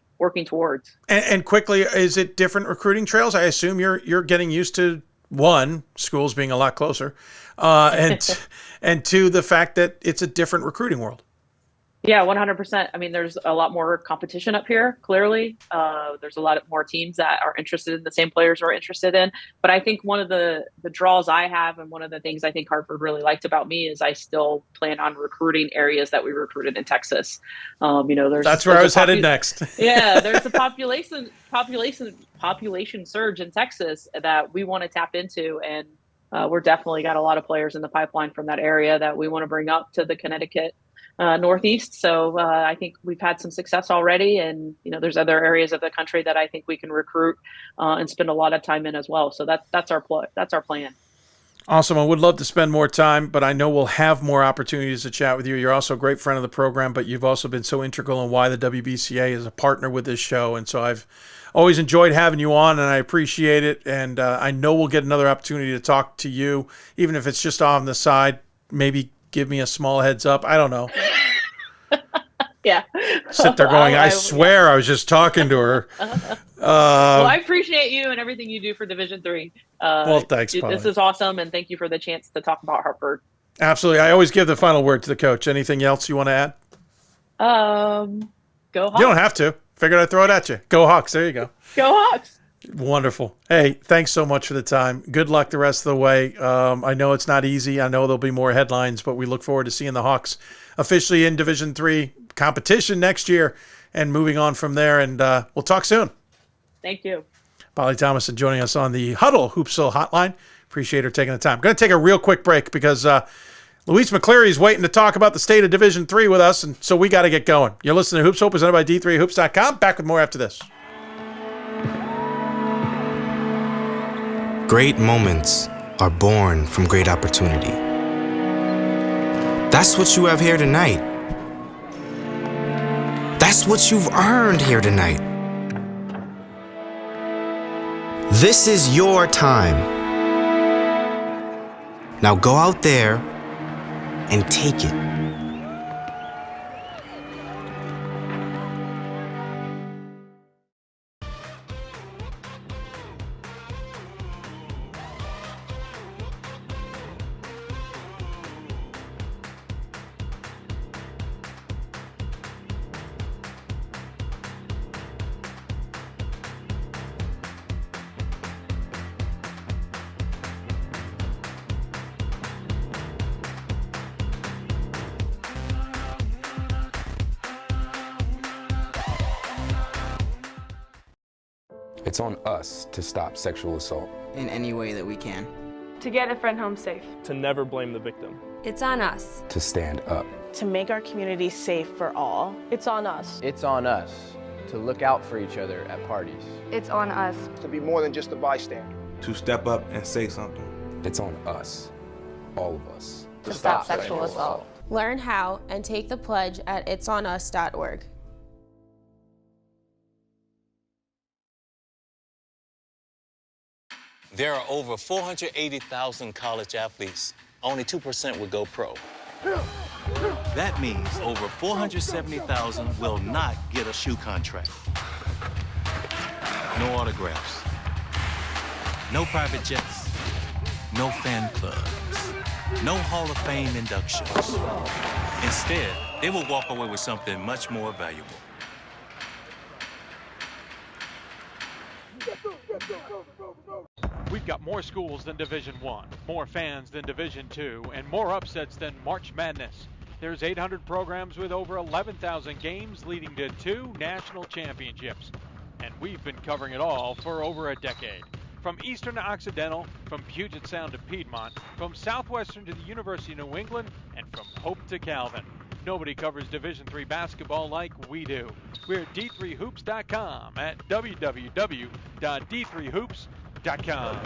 towards. And quickly, is it different recruiting trails? I assume you're getting used to schools being a lot closer, and 2, the fact that it's a different recruiting world. Yeah, 100%. I mean, there's a lot more competition up here, clearly. There's a lot more teams that are interested in the same players we're interested in. But I think one of the draws I have, and one of the things I think Hartford really liked about me, is I still plan on recruiting areas that we recruited in Texas. That's where I was headed next. Yeah, there's a population surge in Texas that we want to tap into. And we're definitely got a lot of players in the pipeline from that area that we want to bring up to the Connecticut Northeast. So I think we've had some success already, and there's other areas of the country that I think we can recruit and spend a lot of time in as well. So that's our plan. Awesome. I would love to spend more time, but I know we'll have more opportunities to chat with you. You're also a great friend of the program, but you've also been so integral in why the WBCA is a partner with this show. And so I've always enjoyed having you on, and I appreciate it. And I know we'll get another opportunity to talk to you, even if it's just on the side, maybe give me a small heads up. I don't know. Yeah. Sit there going, I swear I was just talking to her. Well, I appreciate you and everything you do for Division III. Well, thanks, Polly. This is awesome, and thank you for the chance to talk about Hartford. Absolutely. I always give the final word to the coach. Anything else you want to add? Go Hawks. You don't have to. Figured I'd throw it at you. Go Hawks. There you go. Go Hawks. Wonderful. Hey, thanks so much for the time. Good luck the rest of the way. I know it's not easy. I know there'll be more headlines, but we look forward to seeing the Hawks officially in Division III competition next year and moving on from there. And we'll talk soon. Thank you. Polly Thomason joining us on the Huddle Hoopsville Hotline. Appreciate her taking the time. I'm going to take a real quick break because Louise McCleary is waiting to talk about the state of Division III with us, and so we got to get going. You're listening to Hoopsville, presented by D3Hoops.com. Back with more after this. Great moments are born from great opportunity. That's what you have here tonight. That's what you've earned here tonight. This is your time. Now go out there and take it. It's on us to stop sexual assault. In any way that we can. To get a friend home safe. To never blame the victim. It's on us. To stand up. To make our community safe for all. It's on us. It's on us. to look out for each other at parties. It's on us. To be more than just a bystander. To step up and say something. It's on us, all of us. To stop sexual assault. Learn how and take the pledge at itsonus.org. There are over 480,000 college athletes. Only 2% will go pro. That means over 470,000 will not get a shoe contract. No autographs. No private jets. No fan clubs. No Hall of Fame inductions. Instead, they will walk away with something much more valuable. We've got more schools than Division I, more fans than Division II, and more upsets than March Madness. There's 800 programs with over 11,000 games leading to 2 national championships. And we've been covering it all for over a decade. From Eastern to Occidental, from Puget Sound to Piedmont, from Southwestern to the University of New England, and from Hope to Calvin. Nobody covers Division III basketball like we do. We're at D3Hoops.com at www.D3Hoops.com.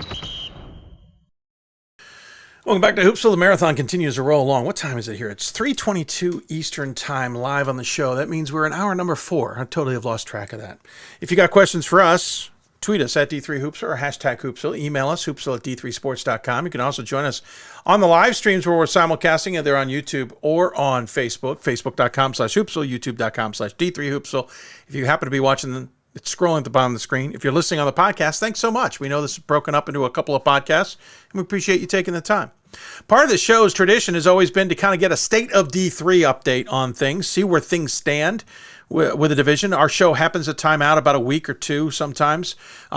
Welcome back to Hoopsville. The marathon continues to roll along. What time is it here? It's 3:22 Eastern Time live on the show. That means we're in hour number 4. I totally have lost track of that. If you got questions for us, tweet us at D3Hoopsville or hashtag Hoopsville. Email us, hoopsville at D3Sports.com. You can also join us on the live streams where we're simulcasting, either on YouTube or on Facebook, facebook.com/Hoopsville, youtube.com/D3Hoopsville. If you happen to be watching it's scrolling at the bottom of the screen. If you're listening on the podcast, thanks so much. We know this is broken up into a couple of podcasts, and we appreciate you taking the time. Part of the show's tradition has always been to kind of get a state of D3 update on things, see where things stand with the division. Our show happens to time out about a week or two sometimes,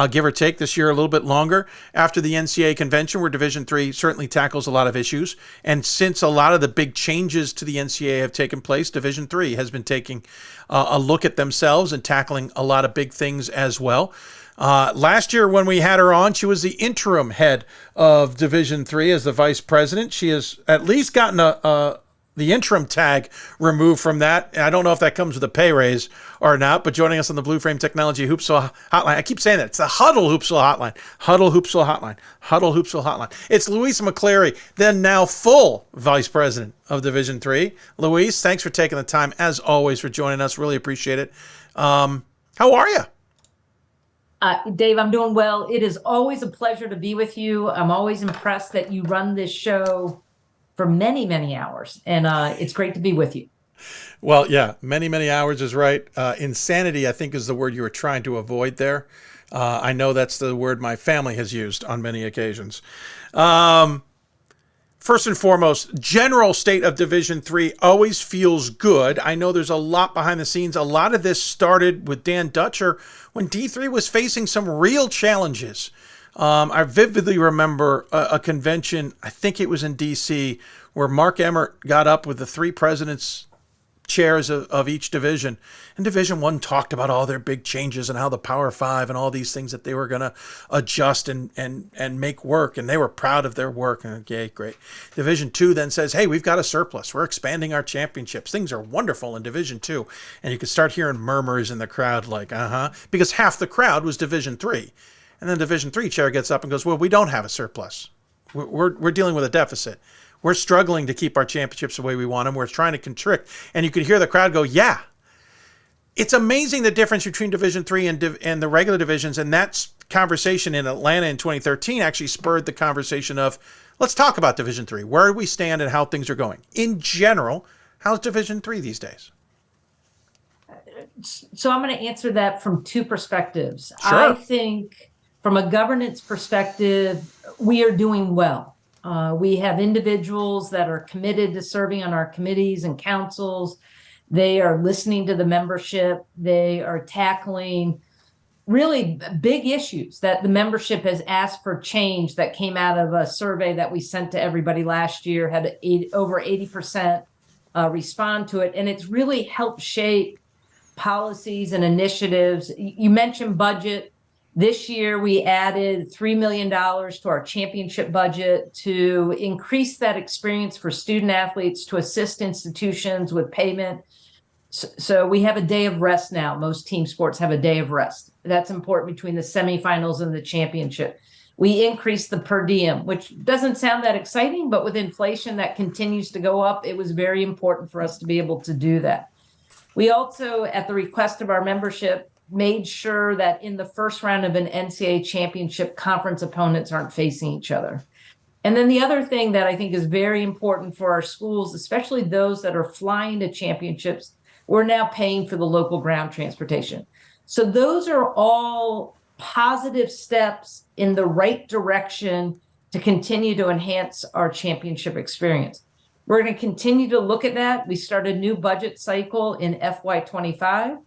give or take. This year a little bit longer after the NCAA convention, where Division III certainly tackles a lot of issues. And since a lot of the big changes to the NCAA have taken place, Division III has been taking a look at themselves and tackling a lot of big things as well. Last year when we had her on, she was the interim head of Division III as the vice president. She has at least gotten the interim tag removed from that. I don't know if that comes with a pay raise or not, but joining us on the Blue Frame Technology Hoopsville Hotline. I keep saying that. It's the Huddle Hoopsville Hotline. Huddle Hoopsville Hotline. Huddle Hoopsville Hotline. It's Louise McCleary, then now full vice president of Division III. Louise, thanks for taking the time, as always, for joining us. Really appreciate it. How are you? Dave, I'm doing well. It is always a pleasure to be with you. I'm always impressed that you run this show for many, many hours, and it's great to be with you. Well, yeah, many, many hours is right. Insanity, I think, is the word you were trying to avoid there. I know that's the word my family has used on many occasions. First and foremost, general state of Division III always feels good. I know there's a lot behind the scenes. A lot of this started with Dan Dutcher when D3 was facing some real challenges. I vividly remember a convention, I think it was in D.C., where Mark Emmert got up with the 3 presidents' chairs of each division. And Division I talked about all their big changes and how the Power 5 and all these things that they were going to adjust and make work. And they were proud of their work. And okay, great. Division II then says, hey, we've got a surplus. We're expanding our championships. Things are wonderful in Division II. And you could start hearing murmurs in the crowd like, because half the crowd was Division III. And then Division III chair gets up and goes, well, we don't have a surplus. We're dealing with a deficit. We're struggling to keep our championships the way we want them. We're trying to constrict. And you could hear the crowd go, yeah. It's amazing the difference between Division III and the regular divisions. And that conversation in Atlanta in 2013 actually spurred the conversation of, let's talk about Division III. Where do we stand and how things are going? In general, how's Division III these days? So I'm going to answer that from 2 perspectives. Sure. I think from a governance perspective, we are doing well. We have individuals that are committed to serving on our committees and councils. They are listening to the membership. They are tackling really big issues that the membership has asked for change that came out of a survey that we sent to everybody last year, had over 80% respond to it. And it's really helped shape policies and initiatives. You mentioned budget. This year, we added $3 million to our championship budget to increase that experience for student athletes, to assist institutions with payment. So we have a day of rest now. Most team sports have a day of rest. That's important between the semifinals and the championship. We increased the per diem, which doesn't sound that exciting, but with inflation that continues to go up, it was very important for us to be able to do that. We also, at the request of our membership, made sure that in the first round of an NCAA championship, conference opponents aren't facing each other. And then the other thing that I think is very important for our schools, especially those that are flying to championships, we're now paying for the local ground transportation. So those are all positive steps in the right direction to continue to enhance our championship experience. We're going to continue to look at that. We start a new budget cycle in FY25.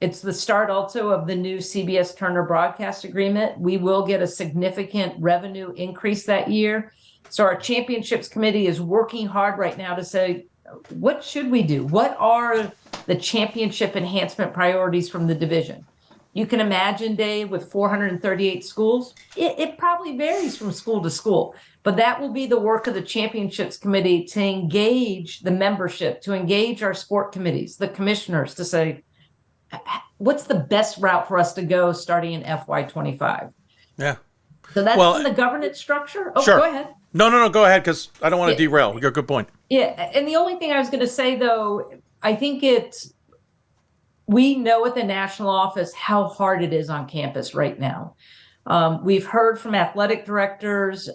It's the start also of the new CBS Turner broadcast agreement. We will get a significant revenue increase that year. So our championships committee is working hard right now to say, what should we do? What are the championship enhancement priorities from the division? You can imagine, Dave, with 438 schools, it probably varies from school to school, but that will be the work of the championships committee to engage the membership, to engage our sport committees, the commissioners, to say, what's the best route for us to go starting in FY25? Yeah. So that's in the governance structure. Oh, sure. Go ahead. No, go ahead, because I don't want to derail. You got a good point. Yeah, and the only thing I was going to say, though, I think we know at the national office how hard it is on campus right now. We've heard from athletic directors,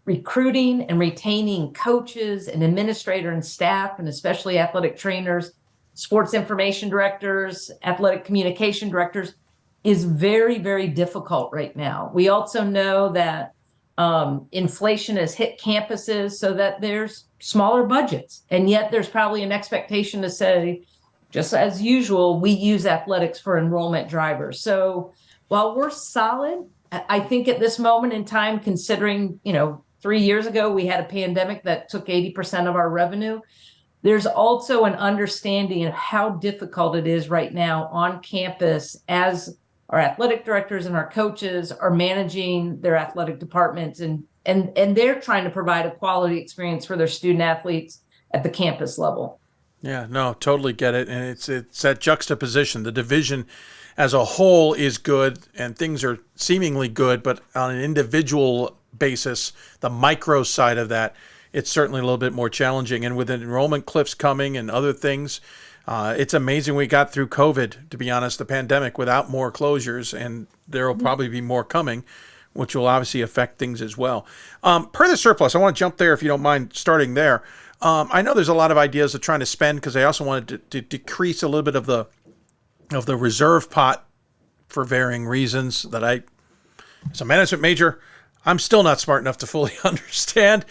recruiting and retaining coaches and administrator and staff, and especially athletic trainers, sports information directors, athletic communication directors, is very, very difficult right now. We also know that inflation has hit campuses so that there's smaller budgets, and yet there's probably an expectation to say, just as usual, we use athletics for enrollment drivers. So while we're solid, I think at this moment in time, considering, 3 years ago, we had a pandemic that took 80% of our revenue, there's also an understanding of how difficult it is right now on campus as our athletic directors and our coaches are managing their athletic departments, and they're trying to provide a quality experience for their student athletes at the campus level. Yeah, no, totally get it. And it's that juxtaposition. The division as a whole is good and things are seemingly good, but on an individual basis, the micro side of that, it's certainly a little bit more challenging. And with enrollment cliffs coming and other things, it's amazing we got through COVID, to be honest, the pandemic, without more closures, and there will probably be more coming, which will obviously affect things as well. Per the surplus, I want to jump there if you don't mind starting there. I know there's a lot of ideas of trying to spend, because I also wanted to decrease a little bit of the reserve pot for varying reasons that as a management major, I'm still not smart enough to fully understand.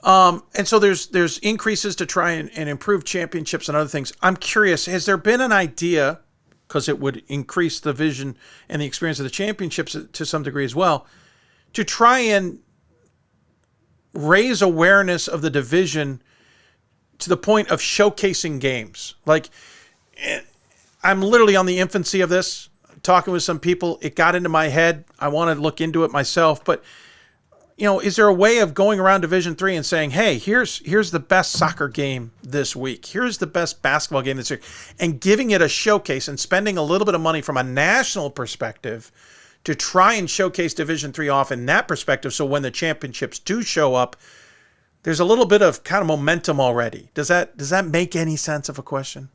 And so there's increases to try and improve championships and other things. I'm curious, has there been an idea, because it would increase the vision and the experience of the championships to some degree as well, to try and raise awareness of the division to the point of showcasing games? Like, I'm literally on the infancy of this, talking with some people. It got into my head. I want to look into it myself, but is there a way of going around Division III and saying, hey, here's the best soccer game this week. Here's the best basketball game this week, and giving it a showcase and spending a little bit of money from a national perspective to try and showcase Division III off in that perspective. So when the championships do show up, there's a little bit of kind of momentum already. Does that make any sense of a question?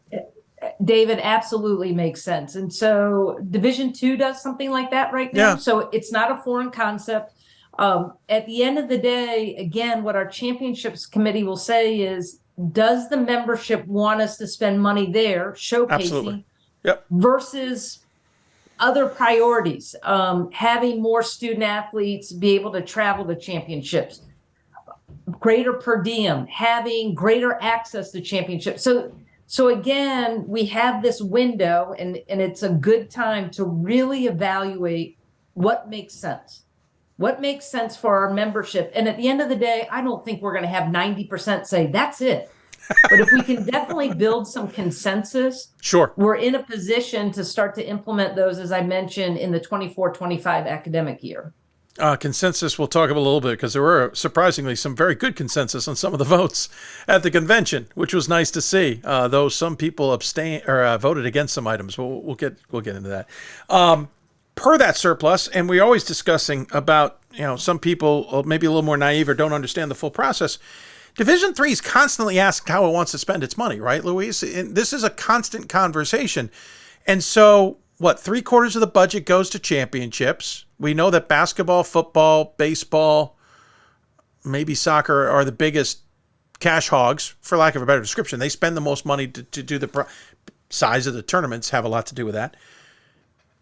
David, absolutely makes sense. And so Division II does something like that right now. Yeah. So it's not a foreign concept. At the end of the day, again, what our championships committee will say is, does the membership want us to spend money there showcasing? Absolutely. Yep. Versus other priorities, having more student athletes be able to travel to championships, greater per diem, having greater access to championships. So again, we have this window, and it's a good time to really evaluate what makes sense. What makes sense for our membership? And at the end of the day, I don't think we're going to have 90% say that's it. But if we can definitely build some consensus, sure, we're in a position to start to implement those, as I mentioned, in the 24-25 academic year. Consensus, we'll talk about a little bit because there were surprisingly some very good consensus on some of the votes at the convention, which was nice to see. Though some people abstained or voted against some items. We'll get into that. Per that surplus, and we're always discussing about some people maybe a little more naive or don't understand the full process. Division III is constantly asked how it wants to spend its money, right, Louise? And this is a constant conversation, and so. What, 3/4 of the budget goes to championships? We know that basketball, football, baseball, maybe soccer are the biggest cash hogs, for lack of a better description. They spend the most money to do the size of the tournaments, have a lot to do with that.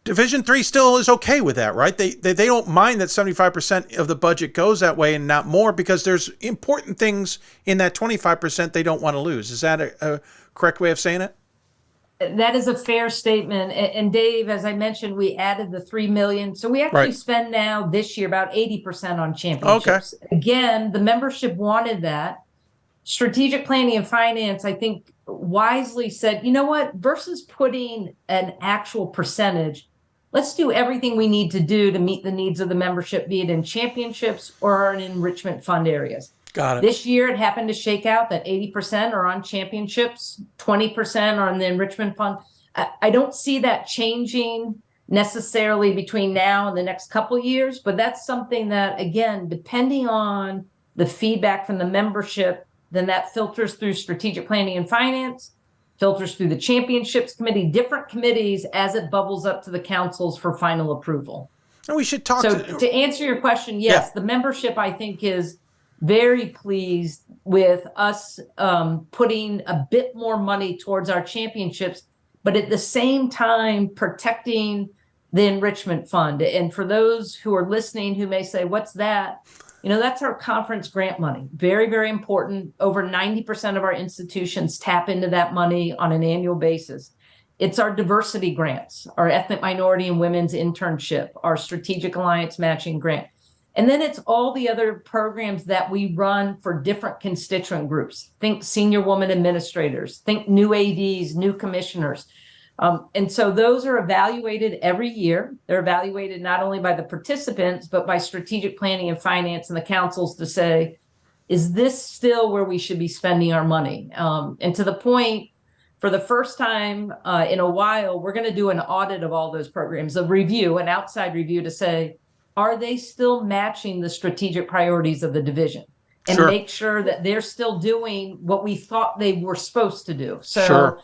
Division III still is okay with that, right? They don't mind that 75% of the budget goes that way and not more because there's important things in that 25% they don't want to lose. Is that a correct way of saying it? That is a fair statement. And Dave, as I mentioned, we added the $3 million. So we actually spend now this year about 80% on championships. Okay. Again, the membership wanted that. Strategic planning and finance, I think, wisely said, you know what, versus putting an actual percentage, let's do everything we need to do to meet the needs of the membership, be it in championships or in enrichment fund areas. Got it. This year, it happened to shake out that 80% are on championships, 20% are on the enrichment fund. I don't see that changing necessarily between now and the next couple of years, but that's something that, again, depending on the feedback from the membership, then that filters through strategic planning and finance, filters through the championships committee, different committees as it bubbles up to the councils for final approval. And we should talk. So to answer your question, yes, the membership, I think, is very pleased with us putting a bit more money towards our championships, but at the same time protecting the enrichment fund. And for those who are listening who may say, what's that? That's our conference grant money. Very, very important. Over 90% of our institutions tap into that money on an annual basis. It's our diversity grants, our ethnic minority and women's internship, our strategic alliance matching grant. And then it's all the other programs that we run for different constituent groups. Think senior woman administrators, think new ADs, new commissioners. And so those are evaluated every year. They're evaluated not only by the participants, but by strategic planning and finance and the councils to say, is this still where we should be spending our money? And to the point, for the first time in a while, we're going to do an audit of all those programs, a review, an outside review to say, are they still matching the strategic priorities of the division? And make sure that they're still doing what we thought they were supposed to do. So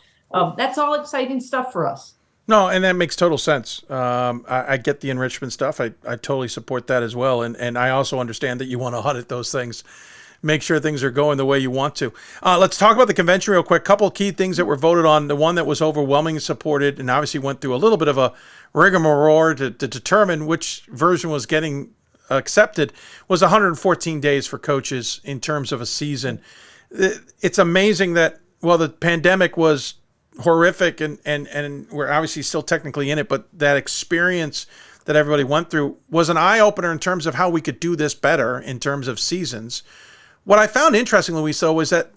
that's all exciting stuff for us. No, and that makes total sense. I get the enrichment stuff. I totally support that as well. And I also understand that you want to audit those things, make sure things are going the way you want to. Let's talk about the convention real quick. Couple of key things that were voted on. The one that was overwhelmingly supported and obviously went through a little bit of a rigmarole to determine which version was getting accepted was 114 days for coaches in terms of a season. It's amazing that, well, the pandemic was horrific and we're obviously still technically in it, but that experience that everybody went through was an eye-opener in terms of how we could do this better in terms of seasons. What I found interesting, Louise, though, was that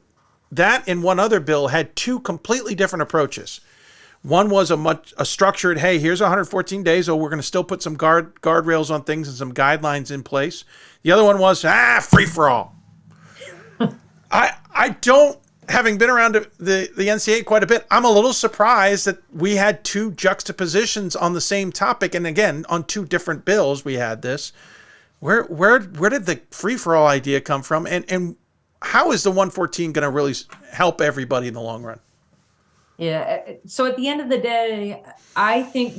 and one other bill had two completely different approaches. One was a structured, hey, here's 114 days, so we're going to still put some guardrails on things and some guidelines in place. The other one was, free-for-all. I don't, having been around the NCAA quite a bit, I'm a little surprised that we had two juxtapositions on the same topic. And again, on two different bills, we had this. Where did the free-for-all idea come from? And how is the 114 going to really help everybody in the long run? Yeah. So at the end of the day, I think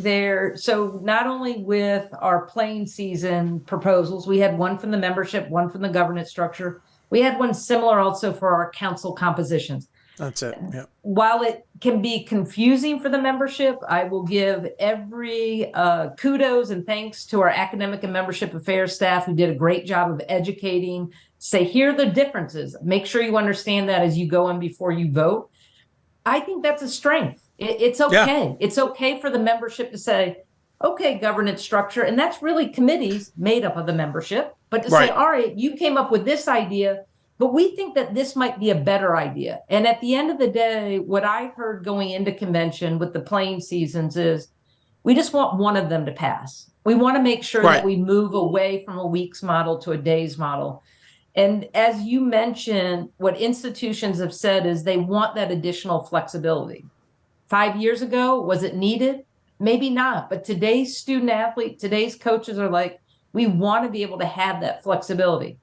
so not only with our playing season proposals, we had one from the membership, one from the governance structure. We had one similar also for our council compositions. That's it. Yeah. While it can be confusing for the membership, I will give every kudos and thanks to our academic and membership affairs staff who did a great job of educating, say, here are the differences. Make sure you understand that as you go in before you vote. I think that's a strength. It's okay. Yeah. It's okay for the membership to say, okay, governance structure, and that's really committees made up of the membership, but to say, all right, you came up with this idea, but we think that this might be a better idea. And at the end of the day, what I heard going into convention with the playing seasons is We just want one of them to pass. We want to make sure that we move away from a weeks model to a days model. And as you mentioned, what institutions have said is they want that additional flexibility. 5 years ago, was it needed? Maybe not. But today's student athlete, today's coaches are like, we want to be able to have that flexibility.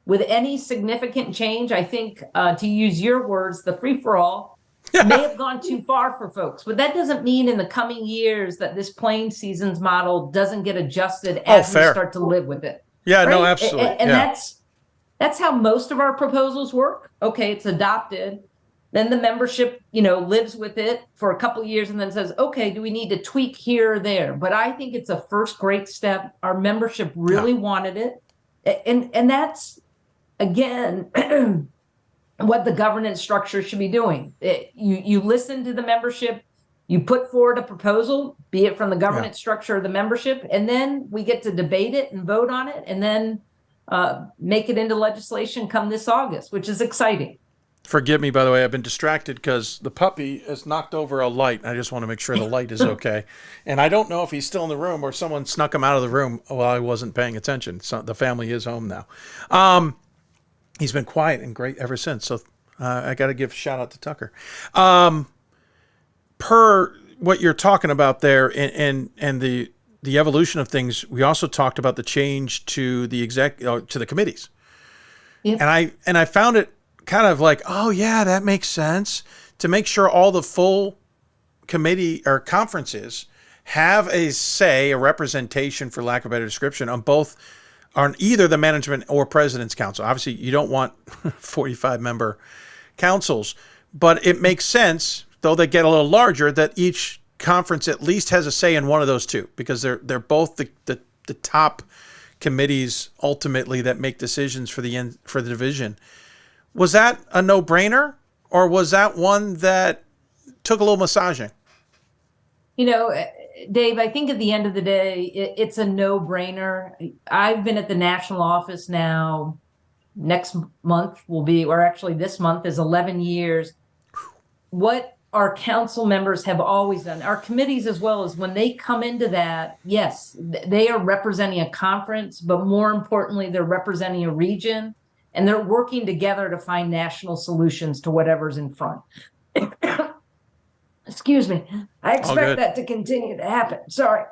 With any significant change, I think, to use your words, the free-for-all may have gone too far for folks. But that doesn't mean in the coming years that this playing seasons model doesn't get adjusted as we start to live with it. Yeah, right? no, absolutely. And that's how most of our proposals work. Okay, it's adopted. Then the membership, lives with it for a couple of years and then says, okay, do we need to tweak here or there? But I think it's a first great step. Our membership really wanted it. And that's, again, what the governance structure should be doing. You listen to the membership, you put forward a proposal, be it from the governance structure or the membership, and then we get to debate it and vote on it and then make it into legislation come this August, which is exciting. Forgive me, by the way, I've been distracted because the puppy has knocked over a light. I just want to make sure the light is okay. And I don't know if he's still in the room or someone snuck him out of the room while I wasn't paying attention. So the family is home now. He's been quiet and great ever since. So I got to give a shout out to Tucker. Per what you're talking about there and the evolution of things, we also talked about the change to the to the committees. Yep. And I found it kind of like, oh yeah, that makes sense, to make sure all the full committee or conferences have a say, a representation, for lack of a better description, on either the management or president's council. Obviously, you don't want 45 member councils, but it makes sense, though they get a little larger, that each conference at least has a say in one of those two, because they're both the top committees ultimately that make decisions for the division. Was that a no-brainer, or was that one that took a little massaging? Dave, I think at the end of the day, it's a no-brainer. I've been at the national office now. Next month this month is 11 years. What our council members have always done, our committees as well, is when they come into that, yes, they are representing a conference, but more importantly, they're representing a region. And they're working together to find national solutions to whatever's in front. Excuse me. I expect that to continue to happen. Sorry.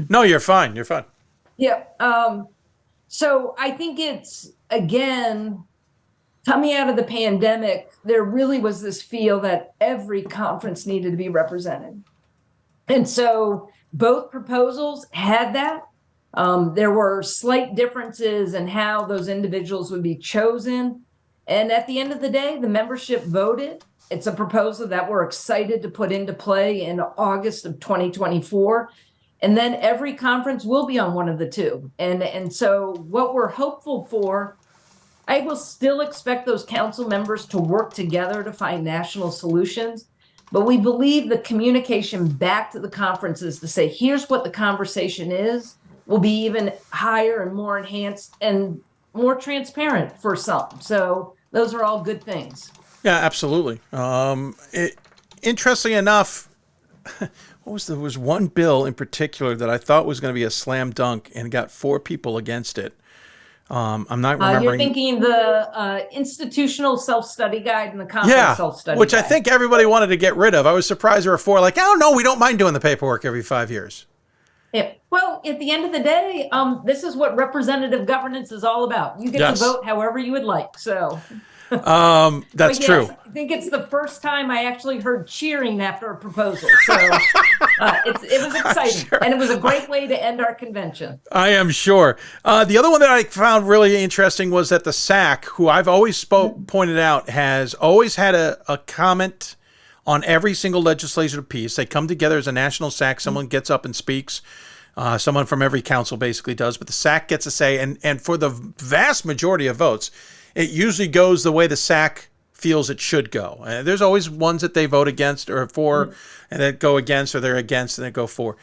No, you're fine. You're fine. Yeah. So I think it's, again, coming out of the pandemic, there really was this feel that every conference needed to be represented. And so both proposals had that. There were slight differences in how those individuals would be chosen. And at the end of the day, the membership voted. It's a proposal that we're excited to put into play in August of 2024. And then every conference will be on one of the two. And so what we're hopeful for, I will still expect those council members to work together to find national solutions. But we believe the communication back to the conferences to say, here's what the conversation is, will be even higher and more enhanced and more transparent for some. So those are all good things. Yeah, absolutely. Interesting enough, there was one bill in particular that I thought was going to be a slam dunk and got 4 people against it. I'm not remembering. You're thinking the institutional self-study guide and the conference self-study which guide. I think everybody wanted to get rid of. I was surprised there were 4 like, oh no, we don't mind doing the paperwork every 5 years. Yeah. Well, at the end of the day, this is what representative governance is all about. You get to vote however you would like. So that's true. I think it's the first time I actually heard cheering after a proposal. So it was exciting. And it was a great way to end our convention. I am sure. The other one that I found really interesting was that the SAC, who I've always pointed out, has always had a comment on every single legislative piece. They come together as a national SAC. Someone gets up and speaks. Someone from every council basically does. But the SAC gets a say. And for the vast majority of votes, it usually goes the way the SAC feels it should go. There's always ones that they vote against or for and then go against, or they're against and then go for.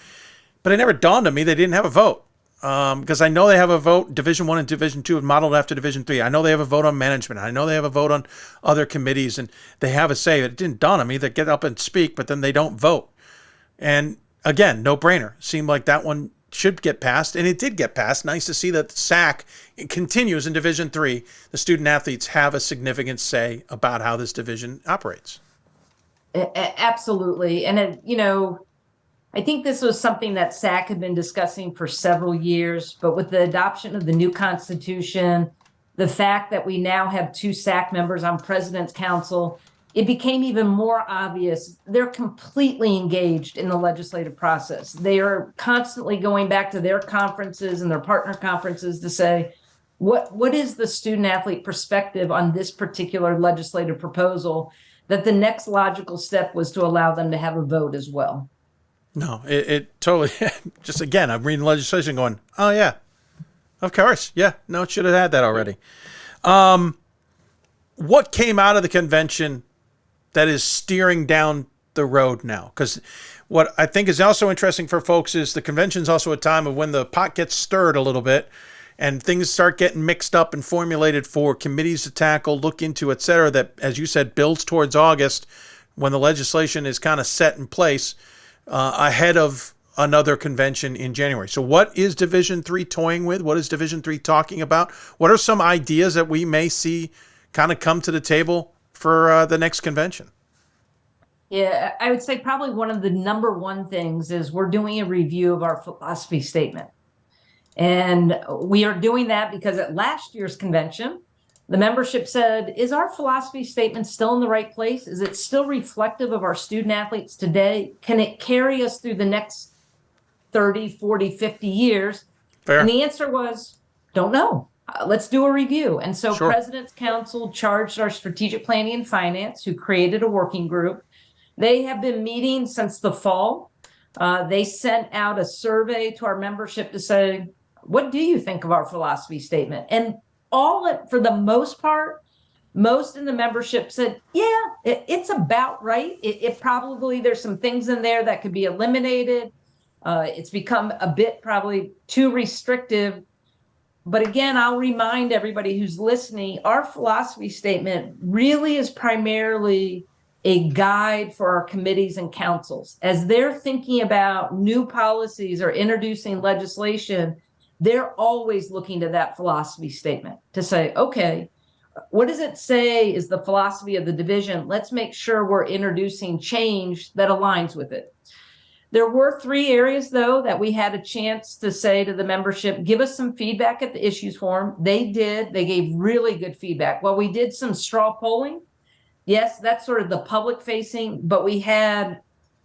But it never dawned on me they didn't have a vote. Because I know they have a vote, Division I and Division II, modeled after Division III. I know they have a vote on management. I know they have a vote on other committees, and they have a say. It didn't dawn on me. They get up and speak, but then they don't vote. And again, no brainer. Seemed like that one should get passed, and it did get passed. Nice to see that the SAC continues in Division III. The student athletes have a significant say about how this division operates. Absolutely. And, I think this was something that SAC had been discussing for several years, but with the adoption of the new constitution, the fact that we now have 2 SAC members on President's Council, it became even more obvious they're completely engaged in the legislative process. They are constantly going back to their conferences and their partner conferences to say, what is the student athlete perspective on this particular legislative proposal, that the next logical step was to allow them to have a vote as well. No, it totally, just again, I'm reading legislation going, oh yeah, of course. Yeah, no, it should have had that already. What came out of the convention that is steering down the road now? Because what I think is also interesting for folks is the convention is also a time of when the pot gets stirred a little bit and things start getting mixed up and formulated for committees to tackle, look into, et cetera, that, as you said, builds towards August when the legislation is kind of set in place ahead of another convention in January. So what is Division III toying with? What is Division III talking about? What are some ideas that we may see kind of come to the table for the next convention? Yeah, I would say probably one of the number one things is we're doing a review of our philosophy statement. And we are doing that because at last year's convention, the membership said, is our philosophy statement still in the right place? Is it still reflective of our student athletes today? Can it carry us through the next 30, 40, 50 years? Fair. And the answer was, don't know. Let's do a review. And so Sure. President's Council charged our strategic planning and finance, who created a working group. They have been meeting since the fall. They sent out a survey to our membership to say, what do you think of our philosophy statement? And for the most part, most in the membership said, yeah, it's about right. It probably, there's some things in there that could be eliminated. It's become a bit probably too restrictive. But again, I'll remind everybody who's listening, our philosophy statement really is primarily a guide for our committees and councils. As they're thinking about new policies or introducing legislation, they're always looking to that philosophy statement to say, okay, what does it say is the philosophy of the division? Let's make sure we're introducing change that aligns with it. There were 3 areas, though, that we had a chance to say to the membership, give us some feedback at the issues forum. They did. They gave really good feedback. Well, we did some straw polling. Yes, that's sort of the public facing, but we had,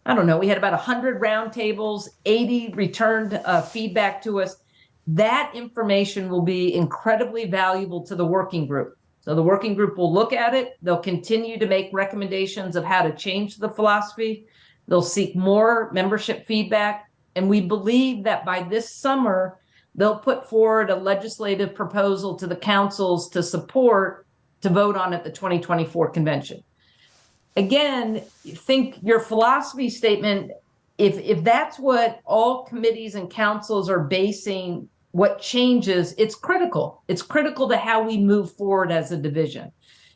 we had about 100 roundtables, 80 returned feedback to us. That information will be incredibly valuable to the working group. So the working group will look at it. They'll continue to make recommendations of how to change the philosophy. They'll seek more membership feedback. And we believe that by this summer, they'll put forward a legislative proposal to the councils to support, to vote on at the 2024 convention. Again, think your philosophy statement, if that's what all committees and councils are basing what changes, it's critical. It's critical to how we move forward as a division.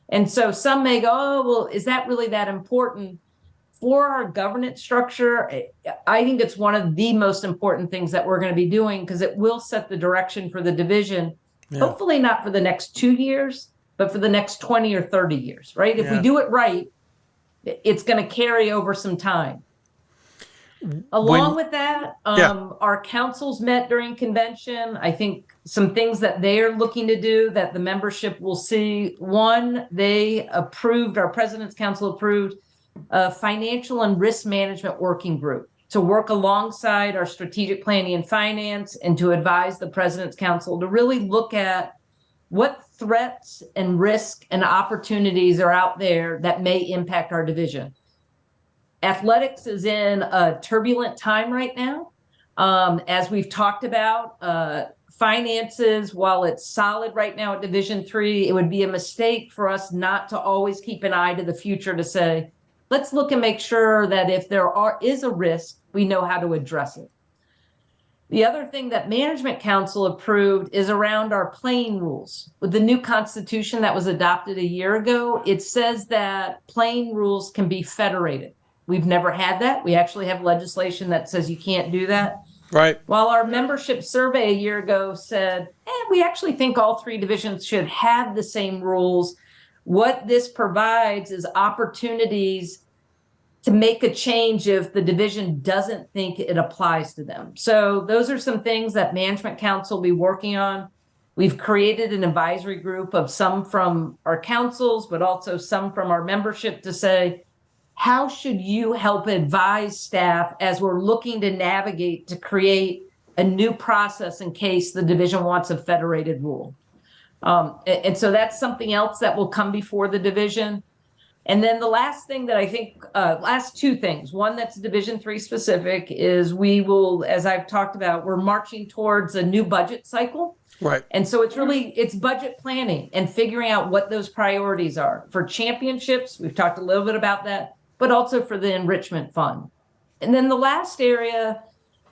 And so some may go, oh, well, is that really that important? For our governance structure, I think it's one of the most important things that we're going to be doing because it will set the direction for the division, hopefully not for the next 2 years, but for the next 20 or 30 years, right? If we do it right, it's going to carry over some time. Along with that, our councils met during convention. I think some things that they're looking to do that the membership will see. One, our President's Council approved a financial and risk management working group to work alongside our strategic planning and finance and to advise the President's Council to really look at what threats and risk and opportunities are out there that may impact our division. Athletics is in a turbulent time right now. As we've talked about, finances, while it's solid right now at Division III, it would be a mistake for us not to always keep an eye to the future to say, let's look and make sure that if there is a risk, we know how to address it. The other thing that Management Council approved is around our playing rules. With the new constitution that was adopted a year ago, it says that playing rules can be federated. We've never had that. We actually have legislation that says you can't do that. Right. While our membership survey a year ago said, we actually think all three divisions should have the same rules. What this provides is opportunities to make a change if the division doesn't think it applies to them. So those are some things that Management Council will be working on. We've created an advisory group of some from our councils, but also some from our membership to say, how should you help advise staff as we're looking to navigate to create a new process in case the division wants a federated rule? And so that's something else that will come before the division. And then the last thing that I think, last two things, one that's Division III specific is we will, as I've talked about, we're marching towards a new budget cycle. Right. And so it's budget planning and figuring out what those priorities are for championships. We've talked a little bit about that, but also for the enrichment fund. And then the last area,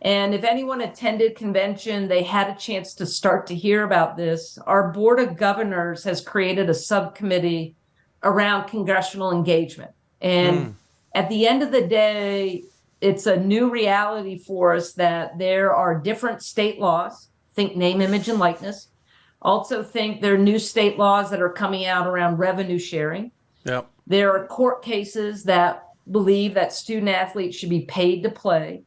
and if anyone attended convention, they had a chance to start to hear about this. Our Board of Governors has created a subcommittee around congressional engagement. And at the end of the day, it's a new reality for us that there are different state laws, think name, image, and likeness. Also think there are new state laws that are coming out around revenue sharing. Yep. There are court cases that believe that student athletes should be paid to play.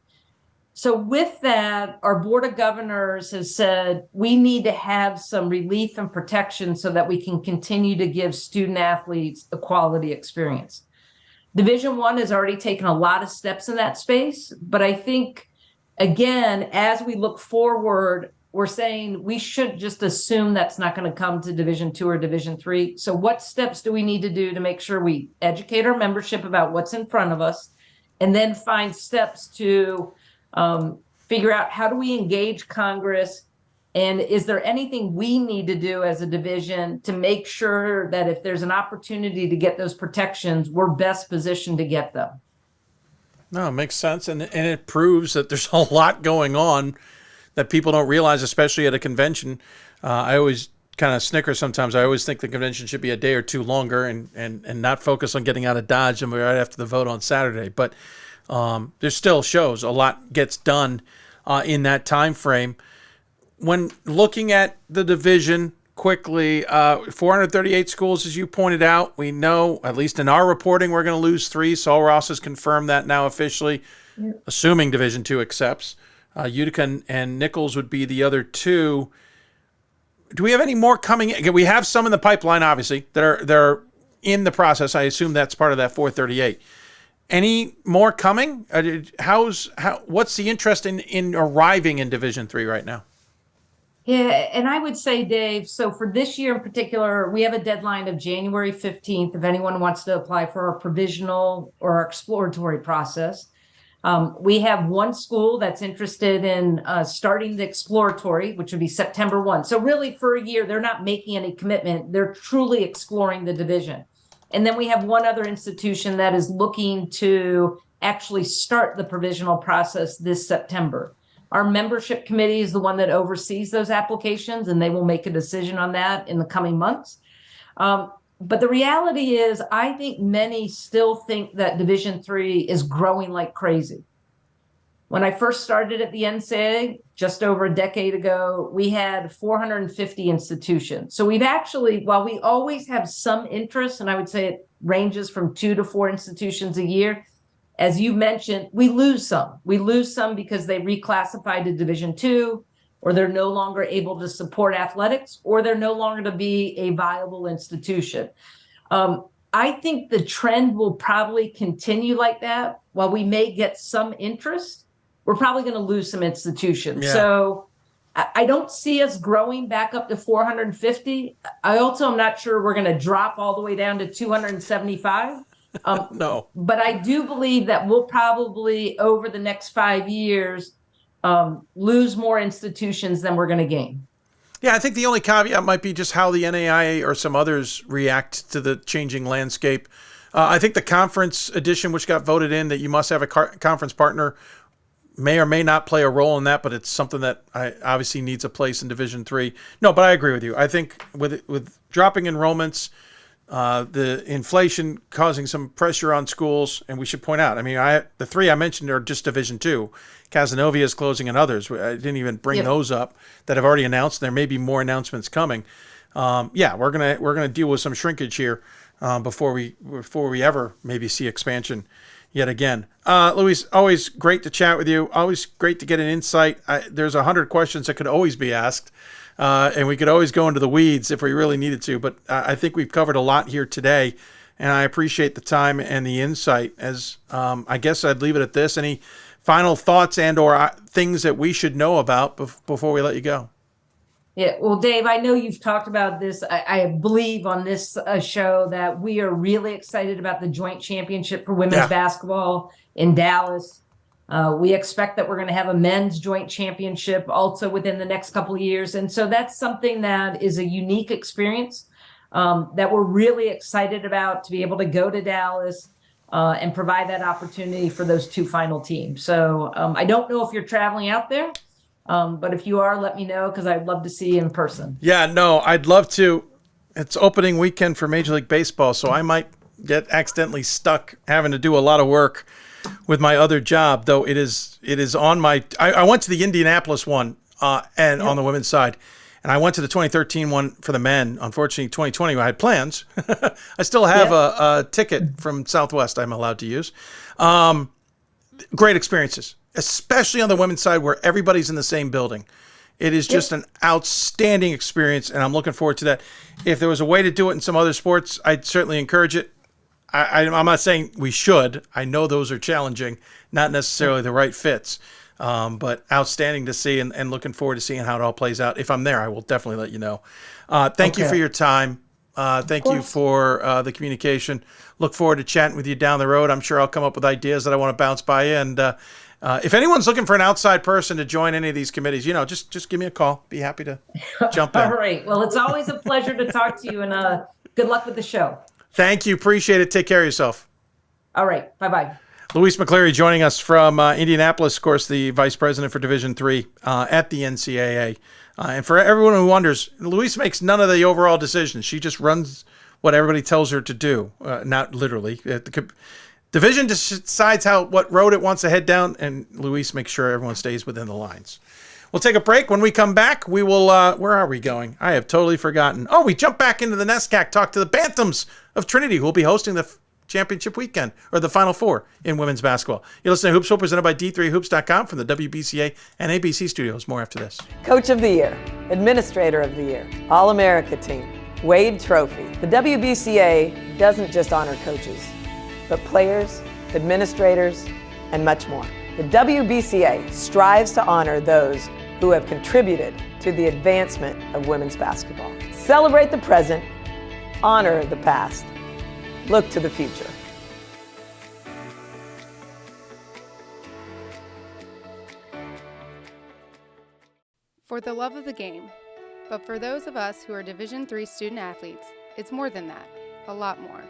So with that, our Board of Governors has said we need to have some relief and protection so that we can continue to give student athletes a quality experience. Division I has already taken a lot of steps in that space, but I think, again, as we look forward, we're saying we should just assume that's not going to come to Division II or Division III. So what steps do we need to do to make sure we educate our membership about what's in front of us, and then find steps to figure out how do we engage Congress, and is there anything we need to do as a division to make sure that if there's an opportunity to get those protections, we're best positioned to get them. No, it makes sense, and it proves that there's a lot going on that people don't realize, especially at a convention. I always kind of snicker sometimes. I always think the convention should be a day or two longer and not focus on getting out of Dodge and right after the vote on Saturday. But there still shows a lot gets done in that time frame. When looking at the division quickly, 438 schools, as you pointed out, we know, at least in our reporting, we're going to lose 3. Saul Ross has confirmed that now officially, assuming Division II accepts. Utica and Nichols would be the other 2. Do we have any more coming in? We have some in the pipeline, obviously, that are in the process. I assume that's part of that 438. Any more coming? What's the interest in arriving in Division III right now? Yeah, and I would say, Dave, so for this year in particular, we have a deadline of January 15th if anyone wants to apply for our provisional or our exploratory process. We have one school that's interested in starting the exploratory, which would be September 1. So really for a year, they're not making any commitment. They're truly exploring the division. And then we have one other institution that is looking to actually start the provisional process this September. Our membership committee is the one that oversees those applications, and they will make a decision on that in the coming months. But the reality is, I think many still think that Division III is growing like crazy. When I first started at the NCAA, just over a decade ago, we had 450 institutions. So we've actually, while we always have some interest, and I would say it ranges from 2 to 4 institutions a year, as you mentioned, we lose some. We lose some because they reclassify to Division II, or they're no longer able to support athletics, or they're no longer to be a viable institution. I think the trend will probably continue like that. While we may get some interest, we're probably going to lose some institutions. Yeah. So I don't see us growing back up to 450. I also am not sure we're going to drop all the way down to 275. No. But I do believe that we'll probably, over the next 5 years, lose more institutions than we're going to gain. Yeah, I think the only caveat might be just how the NAIA or some others react to the changing landscape. I think the conference edition, which got voted in, that you must have a conference partner, may or may not play a role in that, but it's something that obviously needs a place in Division III. No, but I agree with you. I think with dropping enrollments, the inflation causing some pressure on schools. And we should point out, I mean, the three I mentioned are just Division II. Casanova is closing and others. I didn't even bring those up that have already announced. There may be more announcements coming. We're gonna deal with some shrinkage here before we ever maybe see expansion yet again. Louise, always great to chat with you. Always great to get an insight. There's 100 questions that could always be asked, and we could always go into the weeds if we really needed to. But I think we've covered a lot here today, and I appreciate the time and the insight. As I guess I'd leave it at this. Any final thoughts and/or things that we should know about before we let you go? Yeah, well, Dave, I know you've talked about this. I believe on this show that we are really excited about the joint championship for women's basketball in Dallas. We expect that we're going to have a men's joint championship also within the next couple of years. And so that's something that is a unique experience that we're really excited about, to be able to go to Dallas and provide that opportunity for those two final teams. So I don't know if you're traveling out there. But if you are, let me know, because I'd love to see you in person. Yeah, no, I'd love to. It's opening weekend for Major League Baseball, so I might get accidentally stuck having to do a lot of work with my other job, though it is on my – I went to the Indianapolis one and on the women's side, and I went to the 2013 one for the men. Unfortunately, 2020, I had plans. I still have a ticket from Southwest I'm allowed to use. Great experiences, especially on the women's side where everybody's in the same building. It is just an outstanding experience, and I'm looking forward to that. If there was a way to do it in some other sports, I'd certainly encourage it. I'm not saying we should. I know those are challenging, not necessarily the right fits, but outstanding to see, and looking forward to seeing how it all plays out. If I'm there, I will definitely let you know. Thank you for your time. Thank you for the communication. Look forward to chatting with you down the road. I'm sure I'll come up with ideas that I want to bounce by you. And if anyone's looking for an outside person to join any of these committees, just give me a call. Be happy to jump in. All right. Well, it's always a pleasure to talk to you, and good luck with the show. Thank you. Appreciate it. Take care of yourself. All right. Bye-bye. Louise McCleary joining us from Indianapolis, of course, the vice president for Division III at the NCAA. And for everyone who wonders, Louise makes none of the overall decisions. She just runs what everybody tells her to do, not literally. The division decides what road it wants to head down, and Louise makes sure everyone stays within the lines. We'll take a break. When we come back, we will, where are we going? I have totally forgotten. Oh, we jump back into the NESCAC, talk to the Bantams of Trinity, who will be hosting the championship weekend, or the Final Four in women's basketball. You're listening to Hoopsville, presented by D3Hoops.com from the WBCA and ABC studios. More after this. Coach of the Year, Administrator of the Year, All-America Team, Wade Trophy. The WBCA doesn't just honor coaches, but players, administrators, and much more. The WBCA strives to honor those who have contributed to the advancement of women's basketball. Celebrate the present, honor the past, look to the future. For the love of the game. But for those of us who are Division III student athletes, it's more than that, a lot more.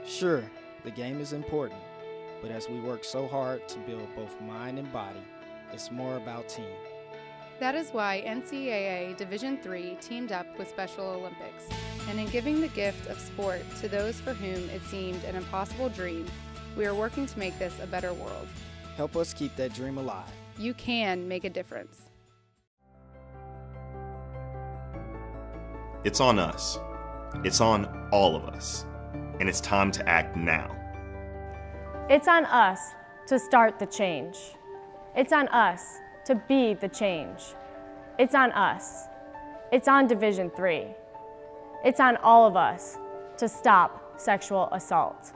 Sure, the game is important, but as we work so hard to build both mind and body, it's more about team. That is why NCAA Division III teamed up with Special Olympics, and in giving the gift of sport to those for whom it seemed an impossible dream, we are working to make this a better world. Help us keep that dream alive. You can make a difference. It's on us. It's on all of us. And it's time to act now. It's on us to start the change. It's on us to be the change. It's on us. It's on Division III. It's on all of us to stop sexual assault.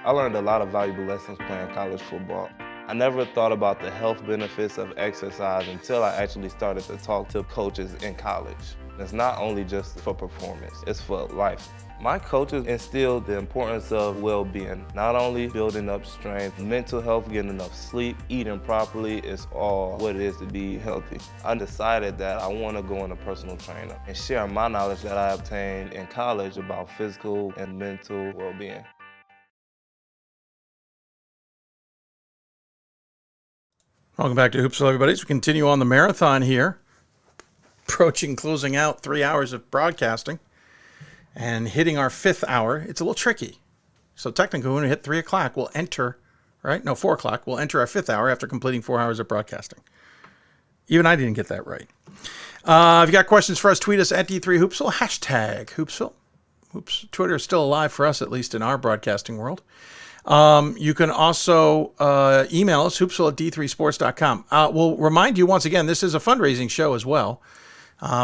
I learned a lot of valuable lessons playing college football. I never thought about the health benefits of exercise until I actually started to talk to coaches in college. It's not only just for performance, it's for life. My coaches instilled the importance of well-being, not only building up strength, mental health, getting enough sleep, eating properly is all what it is to be healthy. I decided that I want to go into personal trainer and share my knowledge that I obtained in college about physical and mental well-being. Welcome back to Hoopsville, everybody. So we continue on the marathon here, approaching closing out 3 hours of broadcasting and hitting our 5th hour. It's a little tricky. So technically, when we hit 3 o'clock, we'll enter, right? No, 4 o'clock. We'll enter our 5th hour after completing 4 hours of broadcasting. Even I didn't get that right. If you got questions for us, tweet us at D3Hoopsville, hashtag Hoopsville. Twitter is still alive for us, at least in our broadcasting world. You can also email us, hoopsville@d3sports.com. We'll remind you once again, this is a fundraising show as well.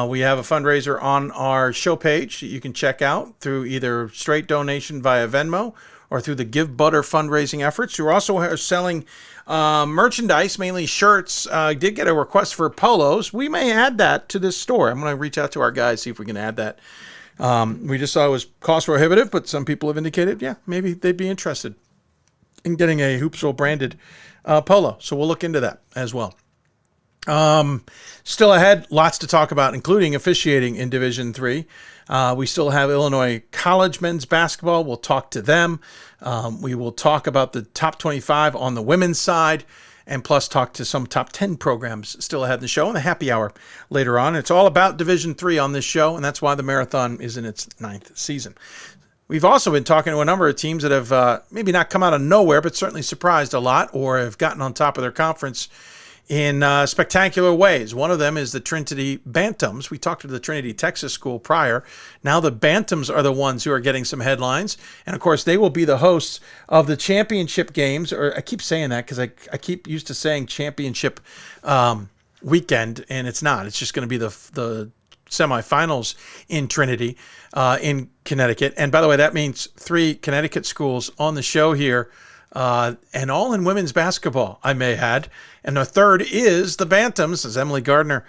We have a fundraiser on our show page that you can check out through either straight donation via Venmo or through the Give Butter fundraising efforts. We're also selling merchandise, mainly shirts. I did get a request for polos. We may add that to this store. I'm going to reach out to our guys, see if we can add that. We just saw it was cost prohibitive, but some people have indicated, yeah, maybe they'd be interested in getting a Hoopsville branded polo. So we'll look into that as well. Still ahead, lots to talk about, including officiating in Division III. We still have Illinois College men's basketball. We'll talk to them. We will talk about the top 25 on the women's side, and plus talk to some top 10 programs still ahead in the show, and the happy hour later on. It's all about Division III on this show, and that's why the marathon is in its 9th season. We've also been talking to a number of teams that have maybe not come out of nowhere, but certainly surprised a lot or have gotten on top of their conference in spectacular ways. One of them is the Trinity Bantams. We talked to the Trinity Texas school prior. Now the Bantams are the ones who are getting some headlines. And, of course, they will be the hosts of the championship games. Or I keep saying that because I keep used to saying championship weekend, and it's not. It's just going to be the semifinals in Trinity in Connecticut. And, by the way, that means 3 Connecticut schools on the show here. And all in women's basketball, I may add. And the third is the Bantams, as Emily Garner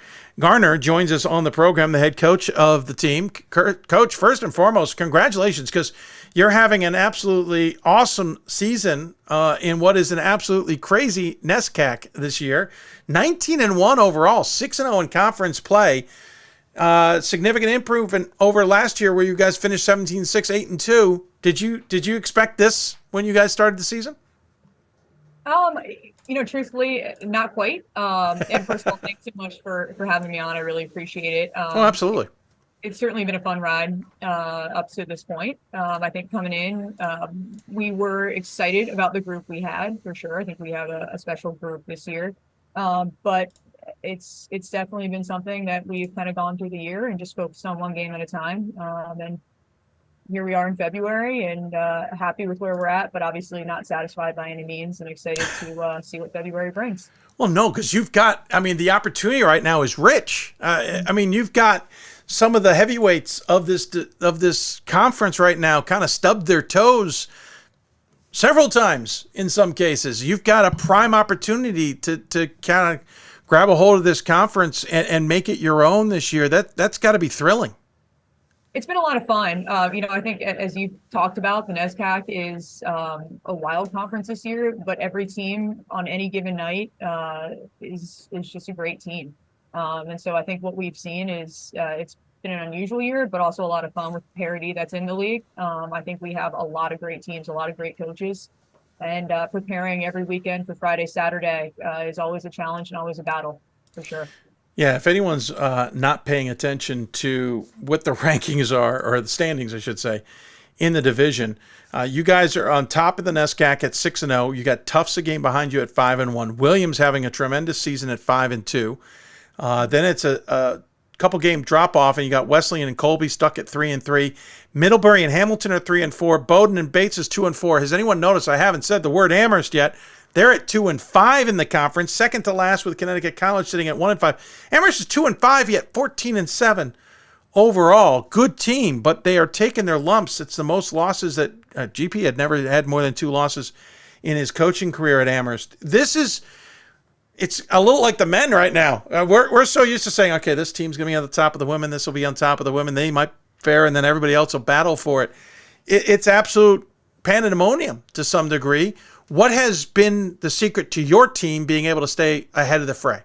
joins us on the program, the head coach of the team. Coach, first and foremost, congratulations, because you're having an absolutely awesome season in what is an absolutely crazy NESCAC this year. 19-1 overall, 6-0 in conference play. Significant improvement over last year where you guys finished 17-6, 8-2. Did you expect this when you guys started the season? Truthfully, not quite. And first of all, thanks so much for having me on. I really appreciate it. Absolutely. It's certainly been a fun ride up to this point. I think coming in, we were excited about the group we had, for sure. I think we have a special group this year. But it's definitely been something that we've kind of gone through the year and just focused on one game at a time. And here we are in February, and happy with where we're at, but obviously not satisfied by any means, and excited to see what February brings. Well, no, because you've got, the opportunity right now is rich. You've got some of the heavyweights of this conference right now kind of stubbed their toes several times in some cases. You've got a prime opportunity to kind of grab a hold of this conference and make it your own this year. That's got to be thrilling. It's been a lot of fun. I think as you talked about, the NESCAC is a wild conference this year, but every team on any given night is just a great team. And so I think what we've seen is it's been an unusual year, but also a lot of fun with the parity that's in the league. I think we have a lot of great teams, a lot of great coaches, and preparing every weekend for Friday, Saturday is always a challenge and always a battle, for sure. Yeah, if anyone's not paying attention to what the rankings are, or the standings, I should say, in the division, you guys are on top of the NESCAC at 6-0. You got Tufts a game behind you at 5-1. Williams having a tremendous season at 5-2. Then it's a couple game drop off, and you got Wesleyan and Colby stuck at 3-3. Middlebury and Hamilton are 3-4. Bowdoin and Bates is 2-4. Has anyone noticed I haven't said the word Amherst yet? They're at 2-5 in the conference, second to last with Connecticut College sitting at 1-5. Amherst is 2-5, yet 14-7 overall. Good team, but they are taking their lumps. It's the most losses that GP had never had more than 2 losses in his coaching career at Amherst. It's a little like the men right now. We're so used to saying, okay, this team's going to be on the top of the women. This will be on top of the women. They might fare, and then everybody else will battle for it. It's absolute pandemonium to some degree. What has been the secret to your team being able to stay ahead of the fray?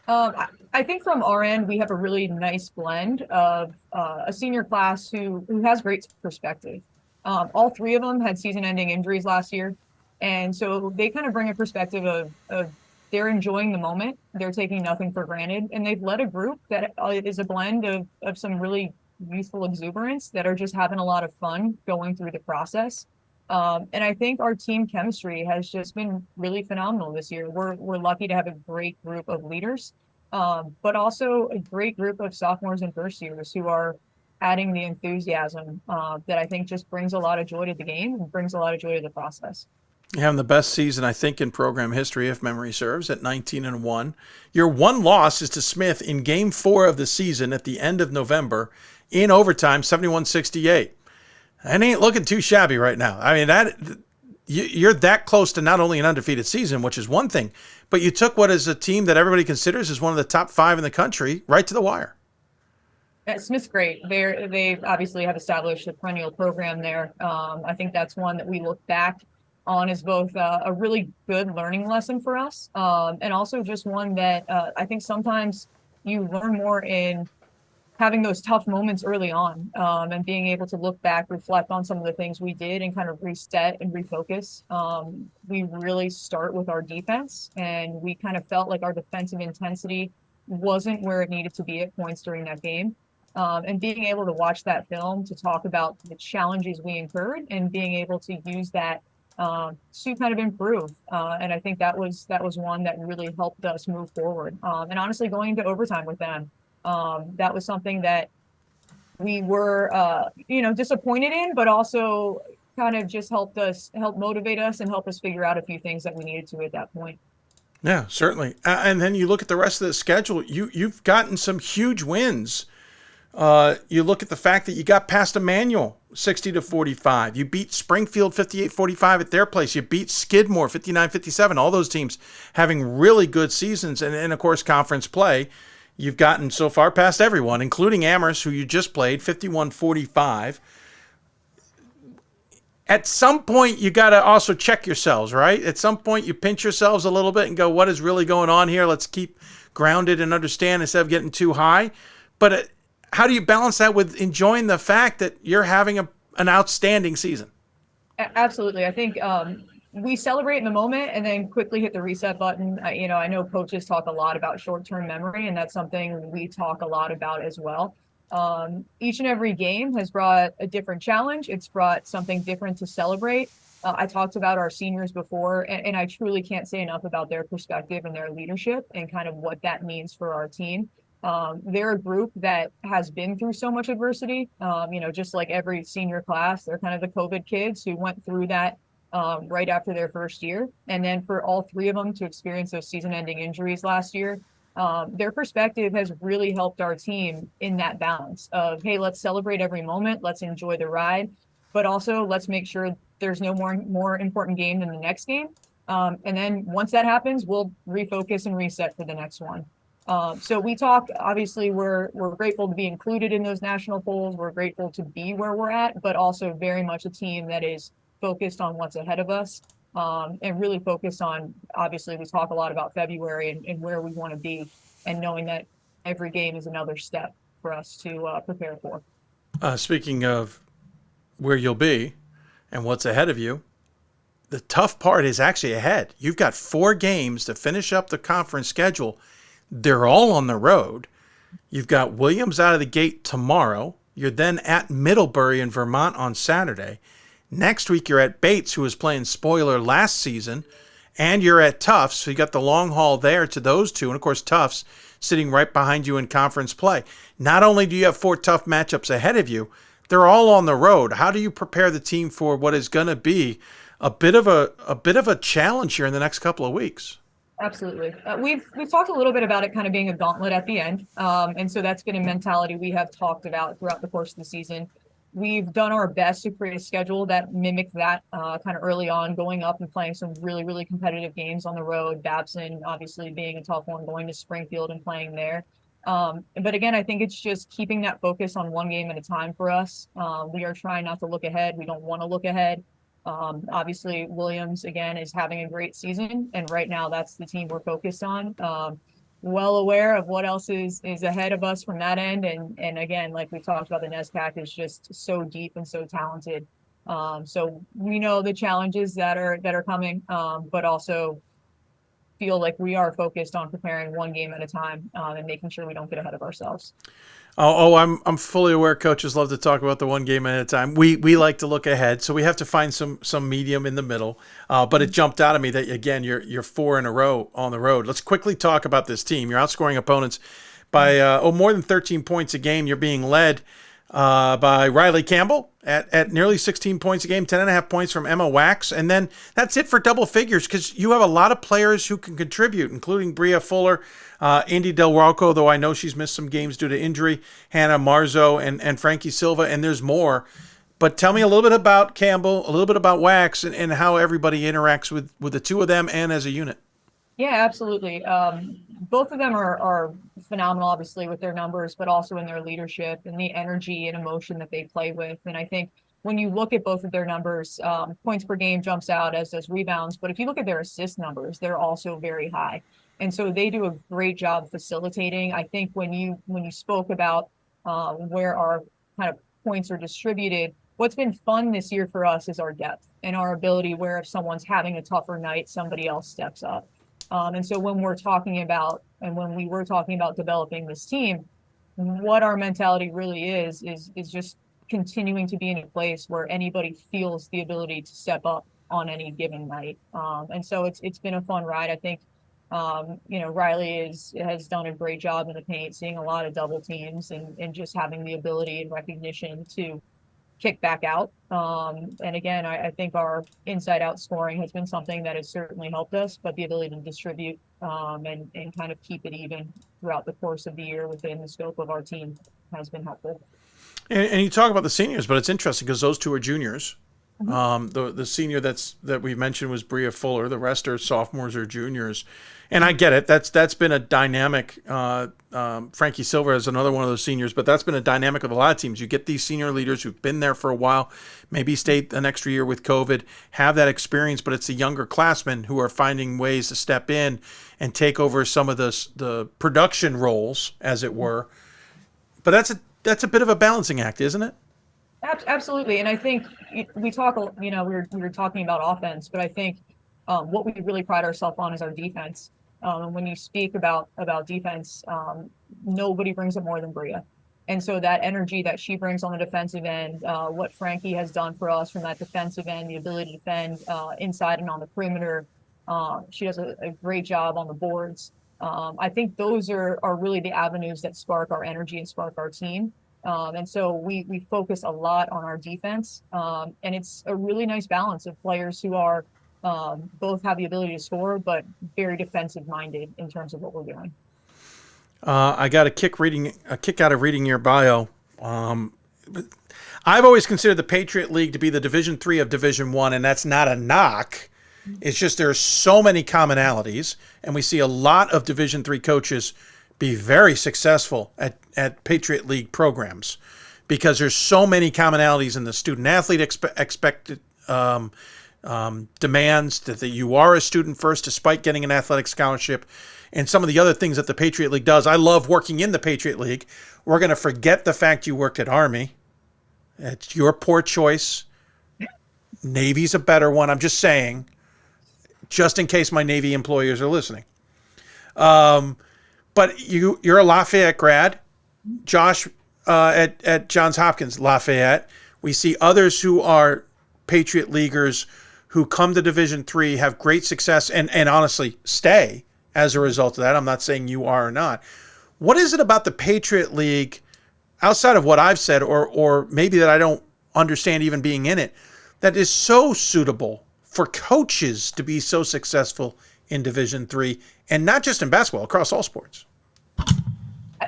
I think from our end, we have a really nice blend of a senior class who has great perspective. All three of them had season-ending injuries last year. And so they kind of bring a perspective of they're enjoying the moment. They're taking nothing for granted. And they've led a group that is a blend of some really youthful exuberance that are just having a lot of fun going through the process. And I think our team chemistry has just been really phenomenal this year. We're lucky to have a great group of leaders, but also a great group of sophomores and first years who are adding the enthusiasm that I think just brings a lot of joy to the game and brings a lot of joy to the process. You're having the best season, I think, in program history, if memory serves, at 19-1. Your one loss is to Smith in Game 4 of the season at the end of November in overtime, 71-68. That ain't looking too shabby right now. I mean, you're that close to not only an undefeated season, which is one thing, but you took what is a team that everybody considers as one of the top 5 in the country right to the wire. Smith's great. They obviously have established a perennial program there. I think that's one that we look back on as both a really good learning lesson for us, and also just one that I think sometimes you learn more in having those tough moments early on, and being able to look back, reflect on some of the things we did and kind of reset and refocus. We really start with our defense, and we kind of felt like our defensive intensity wasn't where it needed to be at points during that game. And being able to watch that film to talk about the challenges we incurred and being able to use that to kind of improve. And I think that was one that really helped us move forward. And honestly, going into overtime with them, that was something that we were, disappointed in, but also kind of just help motivate us and help us figure out a few things that we needed to at that point. Yeah, certainly. And then you look at the rest of the schedule, you've gotten some huge wins. You look at the fact that you got past Emmanuel 60-45. You beat Springfield 58-45 at their place. You beat Skidmore 59-57. All those teams having really good seasons. And of course, conference play. You've gotten so far past everyone, including Amherst, who you just played, 51-45. At some point, you got to also check yourselves, right? At some point, you pinch yourselves a little bit and go, what is really going on here? Let's keep grounded and understand instead of getting too high. But how do you balance that with enjoying the fact that you're having an outstanding season? Absolutely. I think we celebrate in the moment and then quickly hit the reset button. I know coaches talk a lot about short-term memory, and that's something we talk a lot about as well. Each and every game has brought a different challenge. It's brought something different to celebrate. I talked about our seniors before, and I truly can't say enough about their perspective and their leadership and kind of what that means for our team. They're a group that has been through so much adversity, just like every senior class. They're kind of the COVID kids who went through that right after their first year. And then for all three of them to experience those season-ending injuries last year, their perspective has really helped our team in that balance of, hey, let's celebrate every moment. Let's enjoy the ride, but also let's make sure there's no more important game than the next game. And then once that happens, we'll refocus and reset for the next one. So we talk, obviously we're grateful to be included in those national polls. We're grateful to be where we're at, but also very much a team that is focused on what's ahead of us, and really focused on, obviously we talk a lot about February and where we want to be, and knowing that every game is another step for us to prepare for. Speaking of where you'll be and what's ahead of you, the tough part is actually ahead. You've got 4 games to finish up the conference schedule. They're all on the road. You've got Williams out of the gate tomorrow. You're then at Middlebury in Vermont on Saturday. Next week, you're at Bates, who was playing spoiler last season, and you're at Tufts. So you got the long haul there to those two. And, of course, Tufts sitting right behind you in conference play. Not only do you have 4 tough matchups ahead of you, they're all on the road. How do you prepare the team for what is going to be a bit of a challenge here in the next couple of weeks? Absolutely. We've talked a little bit about it kind of being a gauntlet at the end. And so that's been a mentality we have talked about throughout the course of the season. we've done our best to create a schedule that mimicked that kind of early on, going up and playing some really, really competitive games on the road. Babson obviously being a tough one, going to Springfield and playing there. But again, I think it's just keeping that focus on one game at a time for us. We are trying not to look ahead. We don't want to look ahead. Obviously, Williams, again, is having a great season. And right now, that's the team we're focused on. Well aware of what else is ahead of us from that end. And again, like we talked about, the NESCAC is just so deep and so talented. So we know the challenges that are coming, but also feel like we are focused on preparing one game at a time and making sure we don't get ahead of ourselves. I'm fully aware coaches love to talk about the one game at a time. We like to look ahead, so we have to find some medium in the middle. But it jumped out at me that, again, you're 4 in a row on the road. Let's quickly talk about this team. You're outscoring opponents by more than 13 points a game. You're being led by Riley Campbell at nearly 16 points a game, 10.5 points from Emma Wax. And then that's it for double figures, because you have a lot of players who can contribute, including Bria Fuller, Indy Del Rocco, though I know she's missed some games due to injury, Hannah Marzo, and Frankie Silva, and there's more. But tell me a little bit about Campbell, a little bit about Wax, and how everybody interacts with the two of them and as a unit. Yeah, absolutely. Both of them are phenomenal, obviously, with their numbers, but also in their leadership and the energy and emotion that they play with. And I think when you look at both of their numbers, points per game jumps out, as does rebounds. But if you look at their assist numbers, they're also very high. And so they do a great job facilitating. I think when you spoke about where our kind of points are distributed, what's been fun this year for us is our depth and our ability where if someone's having a tougher night, somebody else steps up. And so when we were talking about developing this team, what our mentality really is just continuing to be in a place where anybody feels the ability to step up on any given night. And so it's been a fun ride. I think, Riley has done a great job in the paint, seeing a lot of double teams and just having the ability and recognition to kick back out. And again, I think our inside out scoring has been something that has certainly helped us, but the ability to distribute and kind of keep it even throughout the course of the year within the scope of our team has been helpful. And you talk about the seniors, but it's interesting because those two are juniors. The senior that we mentioned was Bria Fuller. The rest are sophomores or juniors. And I get it. That's been a dynamic. Frankie Silva is another one of those seniors, but that's been a dynamic with a lot of teams. You get these senior leaders who've been there for a while, maybe stayed an extra year with COVID, have that experience, but it's the younger classmen who are finding ways to step in and take over some of the production roles, as it were. But that's a bit of a balancing act, isn't it? Absolutely. And I think we talk, we were talking about offense, but I think what we really pride ourselves on is our defense. When you speak about defense, nobody brings it more than Bria. And so that energy that she brings on the defensive end, what Frankie has done for us from that defensive end, the ability to defend inside and on the perimeter, she does a great job on the boards. I think those are really the avenues that spark our energy and spark our team. And so we focus a lot on our defense. And it's a really nice balance of players who are both have the ability to score, but very defensive minded in terms of what we're doing. I got a kick out of reading your bio. I've always considered the Patriot League to be the Division III of Division I, and that's not a knock. It's just there are so many commonalities, and we see a lot of Division III coaches be very successful at Patriot League programs because there's so many commonalities in the student-athlete expected demands that you are a student first despite getting an athletic scholarship, and some of the other things that the Patriot League does. I love working in the Patriot League. We're going to forget the fact you worked at Army. It's your poor choice. Navy's a better one. I'm just saying, just in case my Navy employers are listening. But you're a Lafayette grad. Josh at Johns Hopkins, Lafayette. We see others who are Patriot Leaguers who come to Division III, have great success, and honestly stay as a result of that. I'm not saying you are or not. What is it about the Patriot League, outside of what I've said, or maybe that I don't understand even being in it, that is so suitable for coaches to be so successful in Division III, and not just in basketball, across all sports?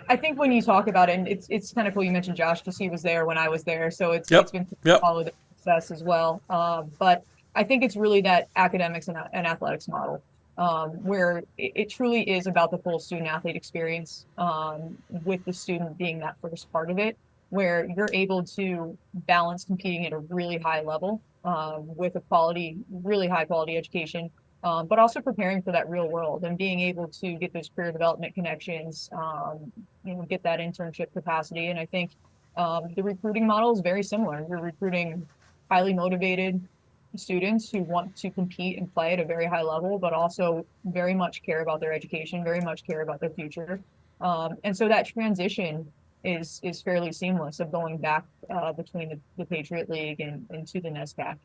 I think when you talk about it, and it's kind of cool you mentioned Josh because he was there when I was there, so it's been cool to follow the success as well. But I think it's really that academics and athletics model, where it truly is about the full student athlete experience, with the student being that first part of it, where you're able to balance competing at a really high level, with a really high quality education, but also preparing for that real world and being able to get those career development connections, get that internship capacity. And I think the recruiting model is very similar. You're recruiting highly motivated students who want to compete and play at a very high level, but also very much care about their education, very much care about their future. And so that transition is fairly seamless of going back between the Patriot League and to the NESCAC.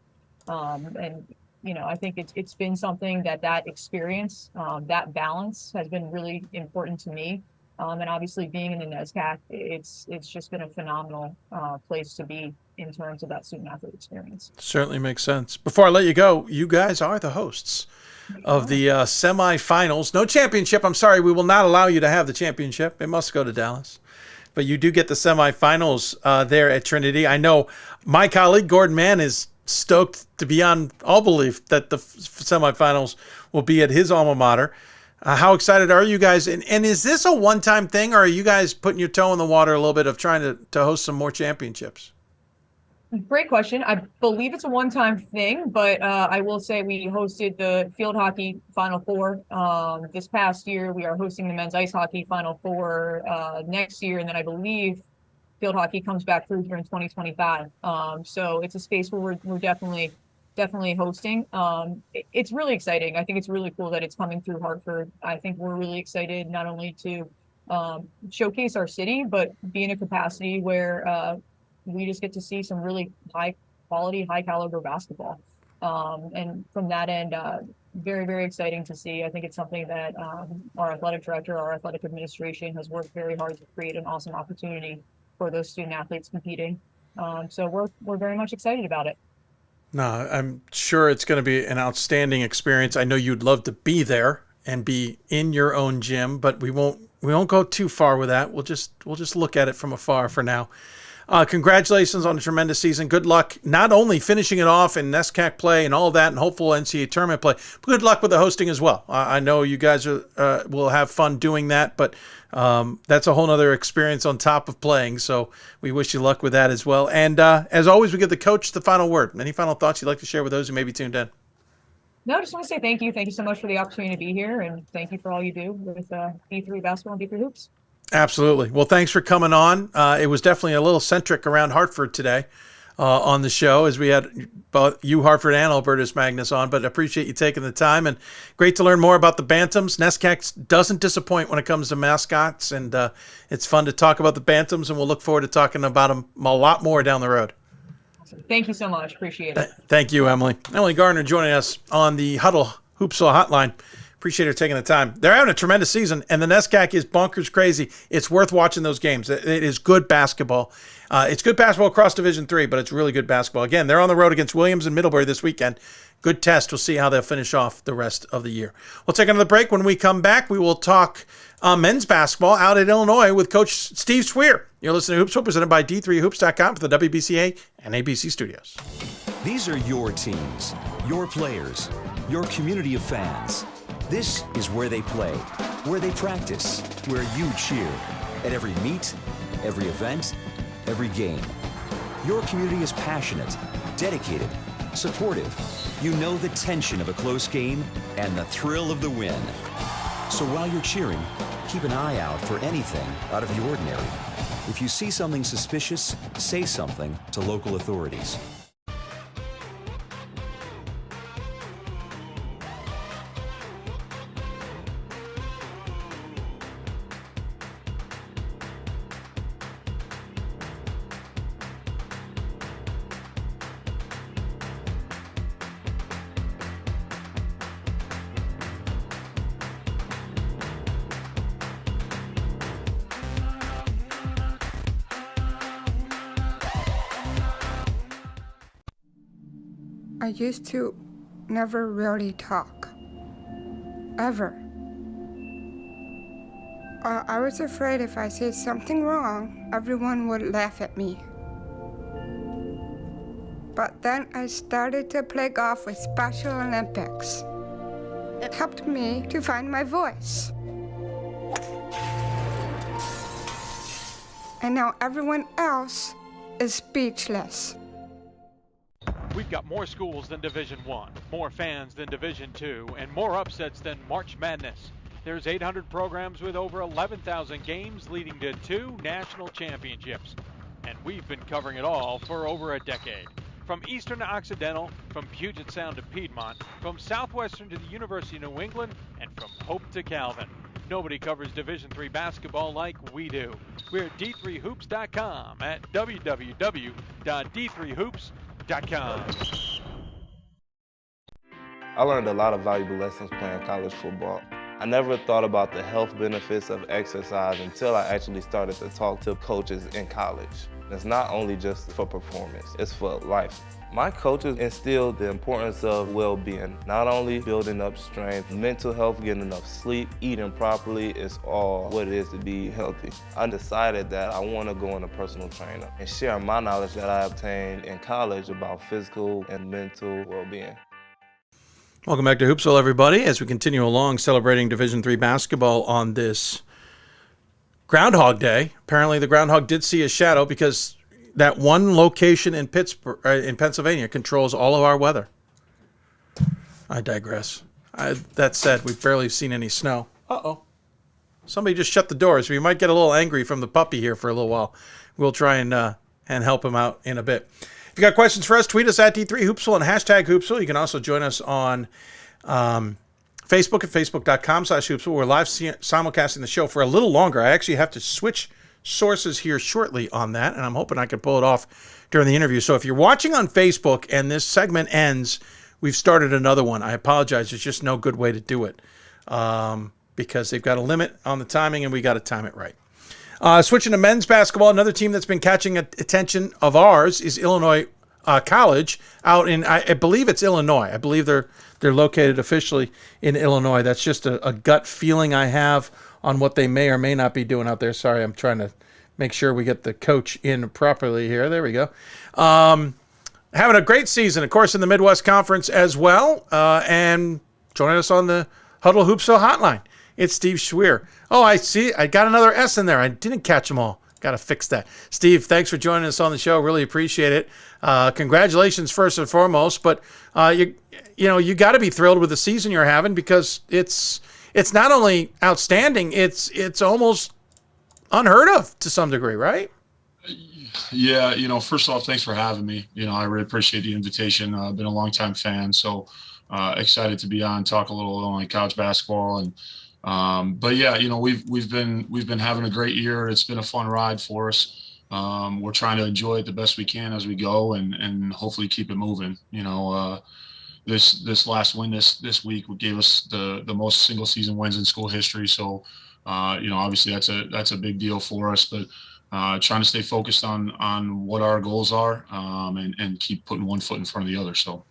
I think it's been something that experience, that balance has been really important to me. And obviously being in the NESCAC, it's just been a phenomenal place to be in terms of that student athlete experience. Certainly makes sense. Before I let you go, you guys are the hosts of the semifinals. No championship. I'm sorry, we will not allow you to have the championship. It must go to Dallas. But you do get the semifinals there at Trinity. I know my colleague Gordon Mann is stoked to beyond all belief that the semifinals will be at his alma mater. How excited are you guys? And is this a one-time thing, or are you guys putting your toe in the water a little bit of trying to host some more championships? Great question. I believe it's a one-time thing, but I will say we hosted the field hockey Final Four this past year. We are hosting the men's ice hockey Final Four next year, and then I believe field hockey comes back through here in 2025. So it's a space where we're definitely hosting. It's really exciting. I think it's really cool that it's coming through Hartford. I think we're really excited not only to showcase our city, but be in a capacity where we just get to see some really high quality, high caliber basketball. And from that end, very, very exciting to see. I think it's something that our athletic director, our athletic administration has worked very hard to create an awesome opportunity for those student athletes competing. So we're very much excited about it. No, I'm sure it's going to be an outstanding experience. I know you'd love to be there and be in your own gym, but we won't go too far with that. We'll just look at it from afar for now. Congratulations on a tremendous season. Good luck not only finishing it off in NESCAC play and all of that and hopeful NCAA tournament play, but good luck with the hosting as well. I know you guys will have fun doing that, but that's a whole other experience on top of playing. So we wish you luck with that as well. And as always, we give the coach the final word. Any final thoughts you'd like to share with those who may be tuned in? No, I just want to say thank you. Thank you so much for the opportunity to be here, and thank you for all you do with D3 basketball and D3 hoops. Absolutely. Well, thanks for coming on. It was definitely a little centric around Hartford today on the show, as we had both you, Hartford, and Albertus Magnus on, but appreciate you taking the time, and great to learn more about the Bantams. NESCAC doesn't disappoint when it comes to mascots, and it's fun to talk about the Bantams, and we'll look forward to talking about them a lot more down the road. Thank you so much. Appreciate it. Thank you, Emily. Emily Gardner joining us on the Huddle Hoopsville Hotline. Appreciate her taking the time. They're having a tremendous season, and the NESCAC is bonkers crazy. It's worth watching those games. It is good basketball. It's good basketball across Division III, but it's really good basketball. Again, they're on the road against Williams and Middlebury this weekend. Good test. We'll see how they'll finish off the rest of the year. We'll take another break. When we come back, we will talk men's basketball out at Illinois with Coach Steve Swear. You're listening to Hoopsville, presented by D3Hoops.com for the WBCA and ABC studios. These are your teams, your players, your community of fans. This is where they play, where they practice, where you cheer. At every meet, every event, every game. Your community is passionate, dedicated, supportive. You know the tension of a close game and the thrill of the win. So while you're cheering, keep an eye out for anything out of the ordinary. If you see something suspicious, say something to local authorities. I used to never really talk. Ever. I was afraid if I said something wrong, everyone would laugh at me. But then I started to play golf with Special Olympics. It helped me to find my voice. And now everyone else is speechless. We've got more schools than Division I, more fans than Division II, and more upsets than March Madness. There's 800 programs with over 11,000 games leading to 2 national championships. And we've been covering it all for over a decade. From Eastern to Occidental, from Puget Sound to Piedmont, from Southwestern to the University of New England, and from Hope to Calvin. Nobody covers Division III basketball like we do. We're at D3Hoops.com at www.d3hoops.com. I learned a lot of valuable lessons playing college football. I never thought about the health benefits of exercise until I actually started to talk to coaches in college. It's not only just for performance, it's for life. My coaches instilled the importance of well-being, not only building up strength, mental health, getting enough sleep, eating properly is all what it is to be healthy. I decided that I want to go into personal trainer and share my knowledge that I obtained in college about physical and mental well-being. Welcome back to Hoopsville, everybody, as we continue along celebrating Division III basketball on this Groundhog Day. Apparently the groundhog did see a shadow because that one location in Pennsylvania controls all of our weather. I digress. That said, we've barely seen any snow. Uh-oh. Somebody just shut the door, so we might get a little angry from the puppy here for a little while. We'll try and help him out in a bit. If you got questions for us, tweet us at D3Hoopsville and hashtag Hoopsville. You can also join us on Facebook at facebook.com/Hoopsville. We're live simulcasting the show for a little longer. I actually have to switch sources here shortly on that, and I'm hoping I can pull it off during the interview. So if you're watching on Facebook and this segment ends, we've started another one. I apologize. There's just no good way to do it because they've got a limit on the timing, and we got to time it right. Switching to men's basketball, another team that's been catching attention of ours is Illinois College out in, I believe it's Illinois. I believe they're located officially in Illinois. That's just a gut feeling I have on what they may or may not be doing out there. Sorry, I'm trying to make sure we get the coach in properly here. There we go. Having a great season, of course, in the Midwest Conference as well. And joining us on the Huddle Hoopsville hotline, it's Steve Schweer. Oh, I see. I got another S in there. I didn't catch them all. Got to fix that. Steve, thanks for joining us on the show. Really appreciate it. Congratulations first and foremost. But you got to be thrilled with the season you're having because it's not only outstanding, it's almost unheard of to some degree, right? Yeah, first off, thanks for having me. I really appreciate the invitation. I've been a longtime fan, so excited to be on, talk a little Illinois college basketball, and but yeah, we've been having a great year. It's been a fun ride for us. We're trying to enjoy it the best we can as we go, and hopefully keep it moving. This last win this week gave us the most single season wins in school history. So, obviously that's a big deal for us, but trying to stay focused on what our goals are, and keep putting one foot in front of the other. So.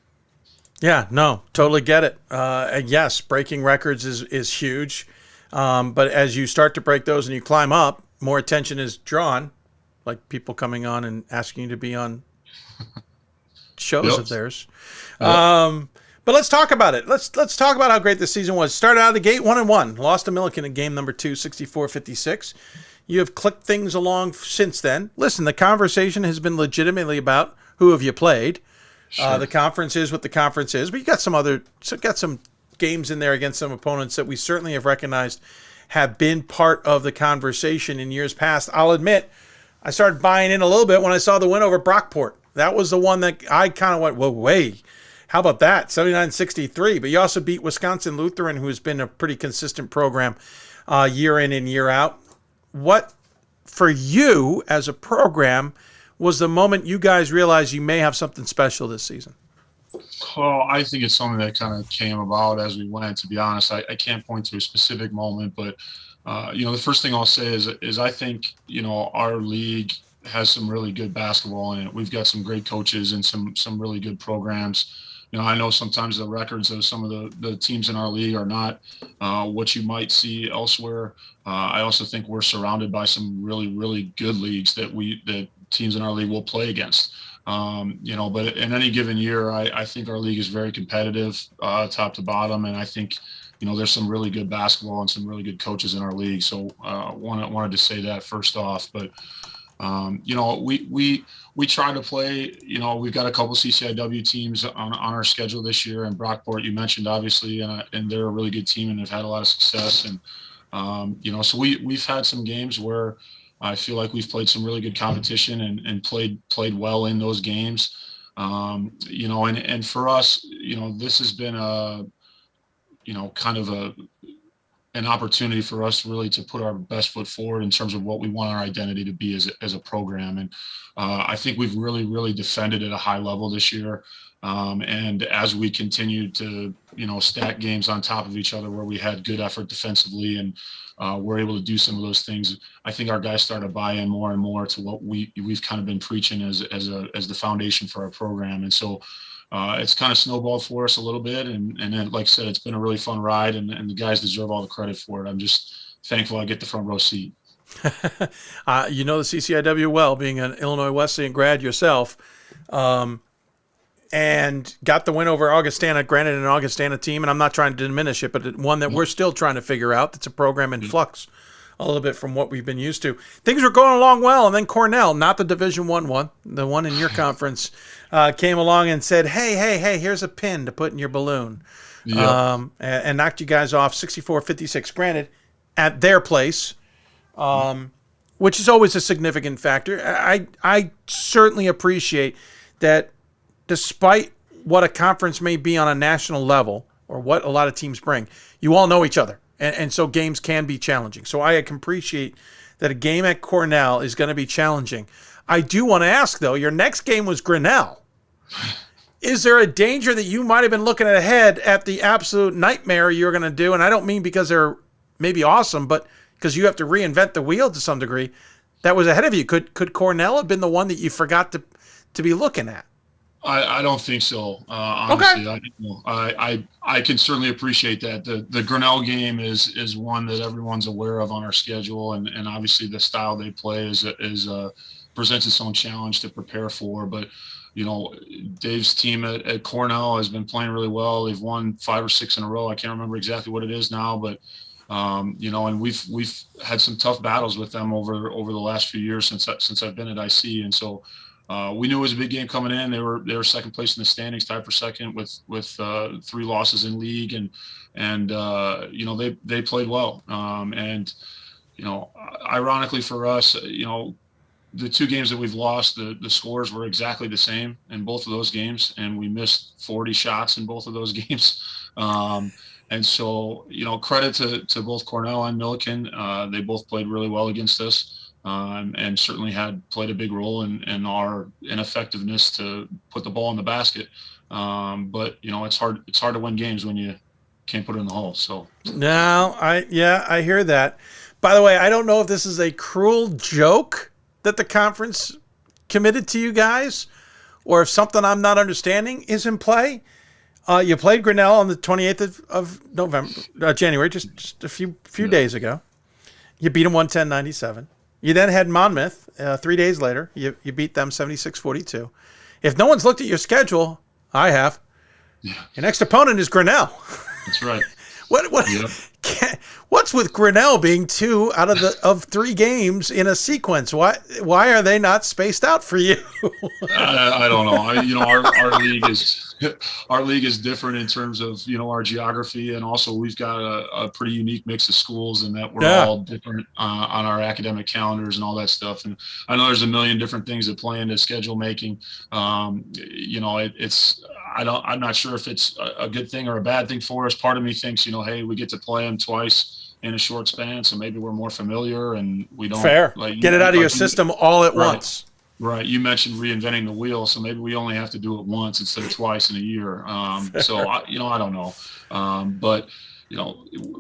Yeah, no, totally get it. Yes, breaking records is huge. But as you start to break those and you climb up, more attention is drawn, like people coming on and asking you to be on shows of theirs. But let's talk about it. Let's talk about how great this season was. Started out of the gate 1-1, lost to Millikan in game number 2, 64-56. You have clicked things along since then. Listen, the conversation has been legitimately about who have you played. Sure. The conference is what the conference is, but you got some games in there against some opponents that we certainly have recognized have been part of the conversation in years past. I'll admit, I started buying in a little bit when I saw the win over Brockport. That was the one that I kind of went, whoa, wait, how about that? 79-63. But you also beat Wisconsin Lutheran, who has been a pretty consistent program year in and year out. What, for you as a program, was the moment you guys realized you may have something special this season? Well, I think it's something that kind of came about as we went, to be honest. I can't point to a specific moment, but, the first thing I'll say is I think, our league has some really good basketball in it. We've got some great coaches and some really good programs. I know sometimes the records of some of the teams in our league are not what you might see elsewhere. I also think we're surrounded by some really, really good leagues that teams in our league will play against. But in any given year, I think our league is very competitive, top to bottom, and I think there's some really good basketball and some really good coaches in our league. So wanted to say that first off, but we try to play. We've got a couple CCIW teams on our schedule this year, and Brockport you mentioned obviously, and they're a really good team and have had a lot of success. And so we've had some games where I feel like we've played some really good competition and played well in those games. And for us, this has been kind of an opportunity for us really to put our best foot forward in terms of what we want our identity to be as a program. And I think we've really, really defended at a high level this year. And as we continue to, stack games on top of each other where we had good effort defensively and we're able to do some of those things, I think our guys started to buy in more and more to what we've kind of been preaching as the foundation for our program. And so it's kind of snowballed for us a little bit. And then, like I said, it's been a really fun ride, and the guys deserve all the credit for it. I'm just thankful I get the front row seat. The CCIW well, being an Illinois Wesleyan grad yourself, and got the win over Augustana, granted an Augustana team, and I'm not trying to diminish it, but one that we're still trying to figure out. That's a program in flux a little bit from what we've been used to. Things were going along well, and then Cornell, not the Division I one, the one in your conference, came along and said, hey, here's a pin to put in your balloon. Yep. And knocked you guys off 64-56, granted, at their place, which is always a significant factor. I certainly appreciate that despite what a conference may be on a national level or what a lot of teams bring, you all know each other. And so games can be challenging. So I can appreciate that a game at Cornell is going to be challenging. I do want to ask, though, your next game was Grinnell. Is there a danger that you might have been looking ahead at the absolute nightmare you're going to do? And I don't mean because they're maybe awesome, but because you have to reinvent the wheel to some degree. That was ahead of you. Could Cornell have been the one that you forgot to be looking at? I don't think so. Honestly, okay. I can certainly appreciate that. The Grinnell game is one that everyone's aware of on our schedule, and obviously the style they play is presents its own challenge to prepare for. But Dave's team at Cornell has been playing really well. They've won 5 or 6 in a row. I can't remember exactly what it is now, but and we've had some tough battles with them over the last few years since I've been at IC, and so. We knew it was a big game coming in. They were second place in the standings, tied for second with 3 losses in league, and they played well. Ironically for us, the 2 games that we've lost, the scores were exactly the same in both of those games, and we missed 40 shots in both of those games. And so, credit to both Cornell and Milliken. They both played really well against us. And certainly had played a big role in our ineffectiveness to put the ball in the basket. But it's hard to win games when you can't put it in the hole. So no, I hear that. By the way, I don't know if this is a cruel joke that the conference committed to you guys, or if something I'm not understanding is in play. You played Grinnell on the 28th of January, just a few days ago. You beat them 110-97. You then had Monmouth 3 days later. You beat them 76-42. If no one's looked at your schedule, I have. Yeah. Your next opponent is Grinnell. That's right. What's with Grinnell being 2 out of 3 games in a sequence? Why are they not spaced out for you? I don't know. Our league is different in terms of our geography, and also we've got a pretty unique mix of schools, and that we're all different on our academic calendars and all that stuff. And I know there's a million different things that play into schedule making. I'm not sure if it's a good thing or a bad thing for us. Part of me thinks, hey, we get to play them twice in a short span, so maybe we're more familiar and we don't get it out of your system all at once. Right. You mentioned reinventing the wheel, so maybe we only have to do it once instead of twice in a year. So I don't know. But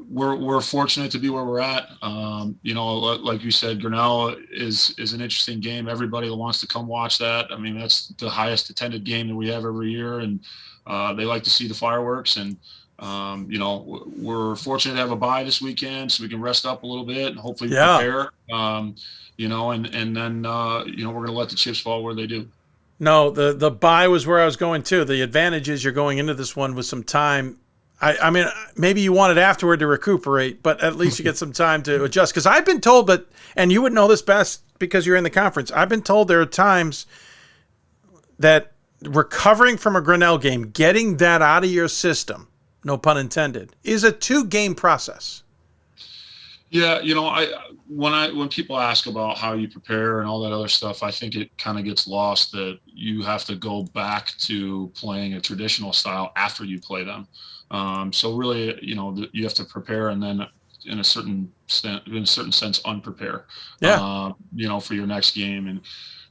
we're fortunate to be where we're at. Like you said, Grinnell is an interesting game. Everybody wants to come watch that. I mean, that's the highest attended game that we have every year, and they like to see the fireworks. And we're fortunate to have a bye this weekend, so we can rest up a little bit and hopefully prepare. And then we're going to let the chips fall where they do. No, the bye was where I was going too. The advantage is you're going into this one with some time. I mean, maybe you want it afterward to recuperate, but at least you get some time to adjust. Because I've been told that, and you would know this best because you're in the conference, I've been told there are times that recovering from a Grinnell game, getting that out of your system, no pun intended, is a 2-game process. Yeah, when people ask about how you prepare and all that other stuff, I think it kind of gets lost that you have to go back to playing a traditional style after you play them. So really, you have to prepare and then in a certain sense unprepare. For your next game. And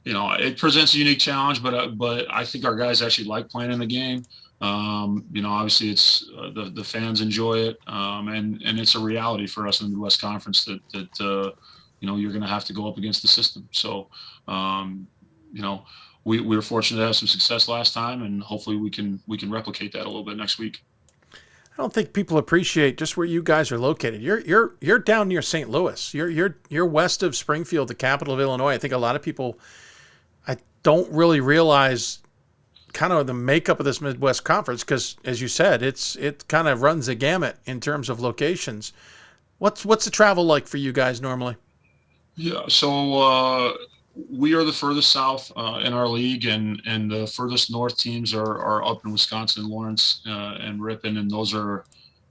it presents a unique challenge, but I think our guys actually like playing in the game. Obviously it's the fans enjoy it, and it's a reality for us in the Midwest Conference that you're going to have to go up against the system. So we were fortunate to have some success last time, and hopefully we can replicate that a little bit next week. I don't think people appreciate just where you guys are located. You're down near St. Louis. You're west of Springfield, the capital of Illinois. I think a lot of people don't really realize kind of the makeup of this Midwest Conference because, as you said, it kind of runs a gamut in terms of locations. What's the travel like for you guys normally? Yeah, so we are the furthest south in our league, and the furthest north teams are up in Wisconsin, Lawrence, and Ripon, and those are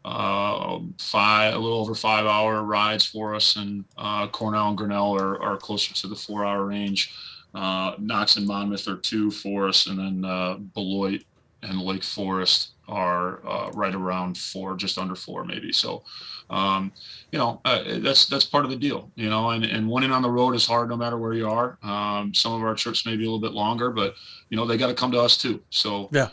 a little over 5-hour rides for us, and Cornell and Grinnell are closer to the 4-hour range. Knox and Monmouth are 2 for us, and then Beloit and Lake Forest are right around 4, just under 4 maybe. So, that's part of the deal, and winning on the road is hard no matter where you are. Some of our trips may be a little bit longer, but they got to come to us too. So, that's,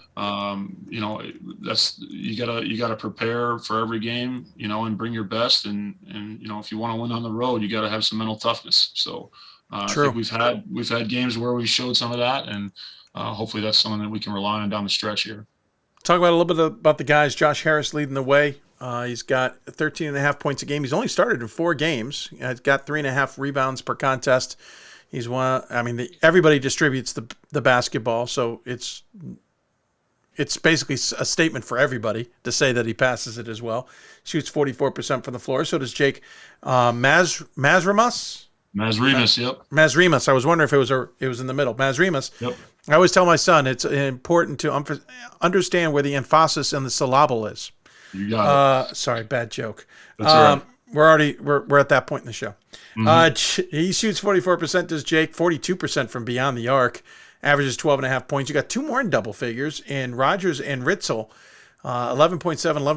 you gotta prepare for every game, and bring your best. And if you want to win on the road, you got to have some mental toughness. So, I think we've had games where we showed some of that, and hopefully that's something that we can rely on down the stretch here. Talk about a little bit about the guys. Josh Harris leading the way. He's got 13.5 points a game. He's only started in 4 games. He's got 3.5 rebounds per contest. He's one. I mean, everybody distributes the basketball, so it's basically a statement for everybody to say that he passes it as well. Shoots 44% from the floor. So does Jake Mazrimas. Mazrimas, yep. Mazrimas. I was wondering if it was in the middle. Mazrimas. Yep. I always tell my son it's important to understand where the emphasis in the syllable is. You got it. Sorry, bad joke. That's all right. We're at that point in the show. Mm-hmm. He shoots 44%. Does Jake 42% from beyond the arc? Averages 12.5 points. You got 2 more in double figures, and Rogers and Ritzel, 11.7,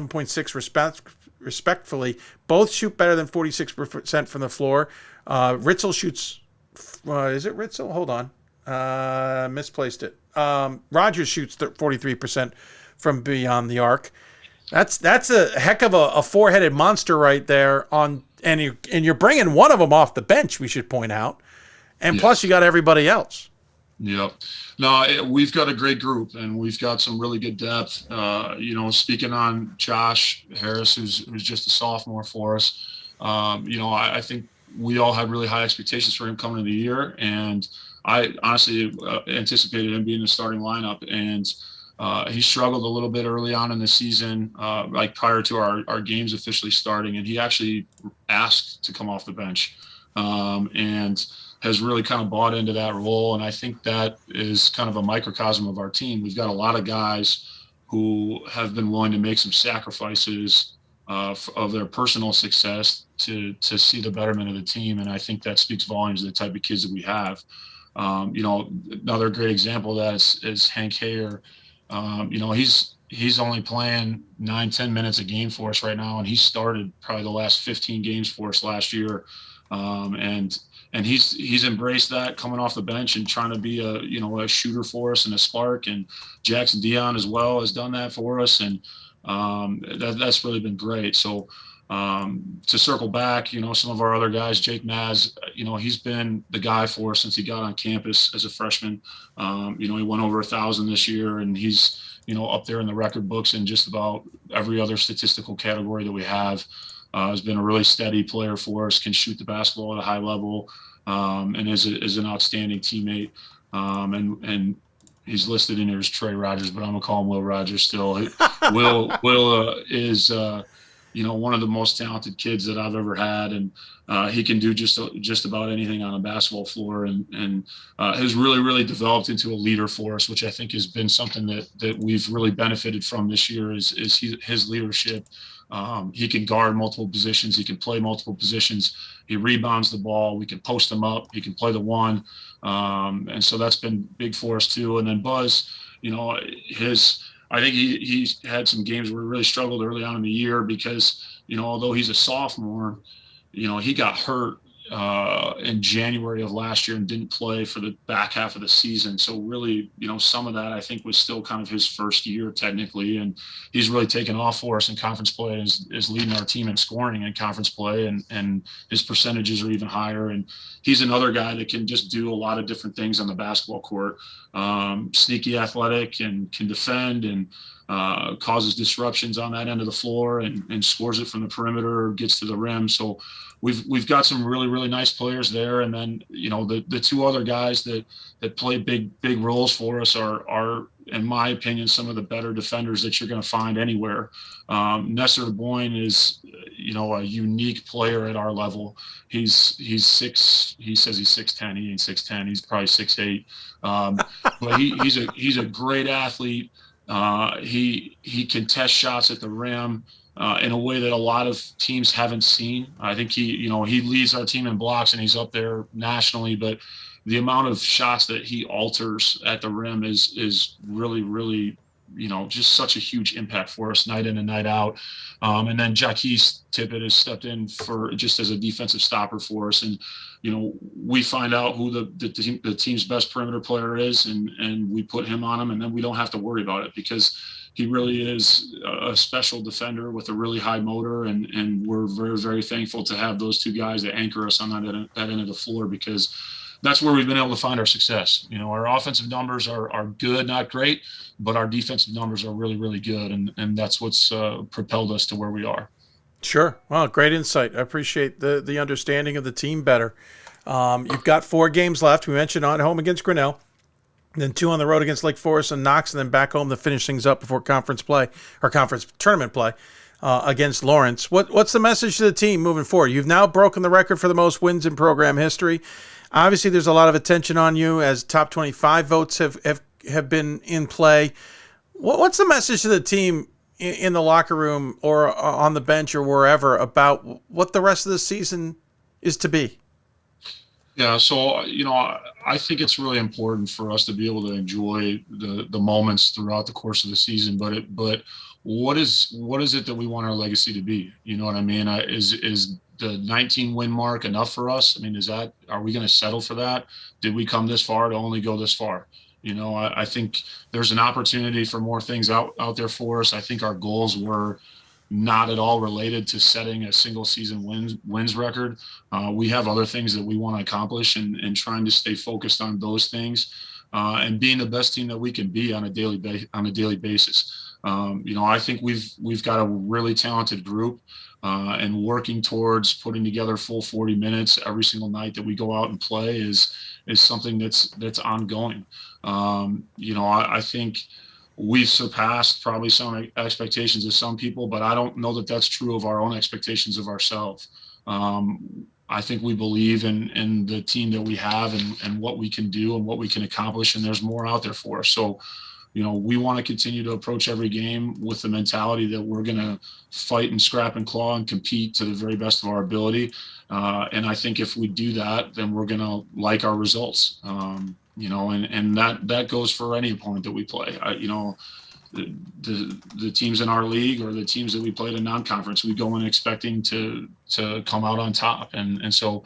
11.6 respectfully. Both shoot better than 46% from the floor. Ritzel shoots. Is it Ritzel? Hold on. Misplaced it. Rogers shoots 43% from beyond the arc. That's a heck of a 4-headed monster right there. And you're bringing one of them off the bench, we should point out, and plus you got everybody else. Yep. No, we've got a great group, and we've got some really good depth. Speaking on Josh Harris, who's just a sophomore for us, I think we all had really high expectations for him coming into the year, and I honestly anticipated him being in the starting lineup. And he struggled a little bit early on in the season, like prior to our games officially starting, and he actually asked to come off the bench, and has really kind of bought into that role. And I think that is kind of a microcosm of our team. We've got a lot of guys who have been willing to make some sacrifices of their personal success to see the betterment of the team. And I think that speaks volumes of the type of kids that we have. Another great example of that is Hank Hayer. He's only playing 9-10 minutes a game for us right now, and he started probably the last 15 games for us last year. And he's embraced that, coming off the bench and trying to be a shooter for us and a spark. And Jackson Dion as well has done that for us, and that's really been great. So To circle back, some of our other guys, Jake Maz, he's been the guy for us since he got on campus as a freshman. He went over 1,000 this year, and he's, up there in the record books in just about every other statistical category that we have. Has been a really steady player for us, can shoot the basketball at a high level, and is an outstanding teammate. And he's listed in here as Trey Rogers, but I'm gonna call him Will Rogers still. Will is one of the most talented kids that I've ever had, and he can do just about anything on a basketball floor, and has really developed into a leader for us, which I think has been something that we've really benefited from this year. Is his leadership. He can guard multiple positions. He can play multiple positions. He rebounds the ball. We can post him up. He can play the one. And so that's been big for us too. And then Buzz, I think he's had some games where he really struggled early on in the year because, although he's a sophomore, he got hurt in January of last year and didn't play for the back half of the season. So really, some of that I think was still kind of his first year technically. And he's really taken off for us in conference play and is leading our team in scoring in conference play. And his percentages are even higher. And he's another guy that can just do a lot of different things on the basketball court. Sneaky athletic and can defend and causes disruptions on that end of the floor and scores it from the perimeter, gets to the rim. So we've got some really nice players there. And then, the two other guys that play big roles for us are, in my opinion, some of the better defenders that you're going to find anywhere. Nestor DeBoyne is, a unique player at our level. He says he's 6'10". He ain't 6'10". He's probably 6'8". But he's a great athlete. He can test shots at the rim in a way that a lot of teams haven't seen. I think he leads our team in blocks and he's up there nationally, but the amount of shots that he alters at the rim is really, just such a huge impact for us night in and night out. And then Jaquise Tippett has stepped in for just as a defensive stopper for us. And, we find out who the team's best perimeter player is and we put him on him, and then we don't have to worry about it because he really is a special defender with a really high motor. And we're very thankful to have those two guys that anchor us on that end of the floor, because that's where we've been able to find our success. Our offensive numbers are good, not great, but our defensive numbers are really good. And that's what's propelled us to where we are. Sure. Well, great insight. I appreciate the understanding of the team better. You've got 4 games left. We mentioned on home against Grinnell, then 2 on the road against Lake Forest and Knox, and then back home to finish things up before conference tournament play against Lawrence. What's the message to the team moving forward? You've now broken the record for the most wins in program history. Obviously, there's a lot of attention on you as top 25 votes have been in play. What's the message to the team in the locker room or on the bench or wherever about what the rest of the season is to be? Yeah, so, I think it's really important for us to be able to enjoy the moments throughout the course of the season. But what is it that we want our legacy to be? You know what I mean? Is the 19 win mark enough for us? I mean, are we going to settle for that? Did we come this far to only go this far? I think there's an opportunity for more things out there for us. I think our goals were not at all related to setting a single season wins record. We have other things that we want to accomplish and trying to stay focused on those things and being the best team that we can be on a daily basis. I think we've got a really talented group and working towards putting together full 40 minutes every single night that we go out and play is something that's ongoing. I think we've surpassed probably some expectations of some people, but I don't know that that's true of our own expectations of ourselves. I think we believe in the team that we have and what we can do and what we can accomplish, and there's more out there for us. So, we want to continue to approach every game with the mentality that we're going to fight and scrap and claw and compete to the very best of our ability. And I think if we do that, then we're going to like our results. And that goes for any opponent that we play. The teams in our league or the teams that we played in non-conference, we go in expecting to come out on top. And so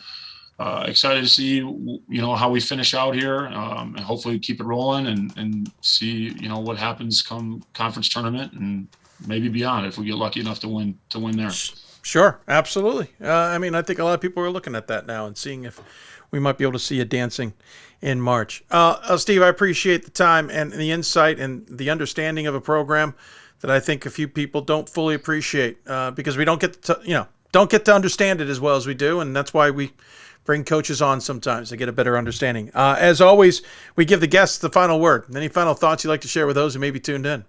excited to see, how we finish out here and hopefully keep it rolling and see, what happens come conference tournament and maybe beyond if we get lucky enough to win there. Sure, absolutely. I mean, I think a lot of people are looking at that now and seeing if we might be able to see you dancing in March. Steve, I appreciate the time and the insight and the understanding of a program that I think a few people don't fully appreciate because we don't get to understand it as well as we do, and that's why we bring coaches on sometimes to get a better understanding. As always, we give the guests the final word. Any final thoughts you'd like to share with those who may be tuned in?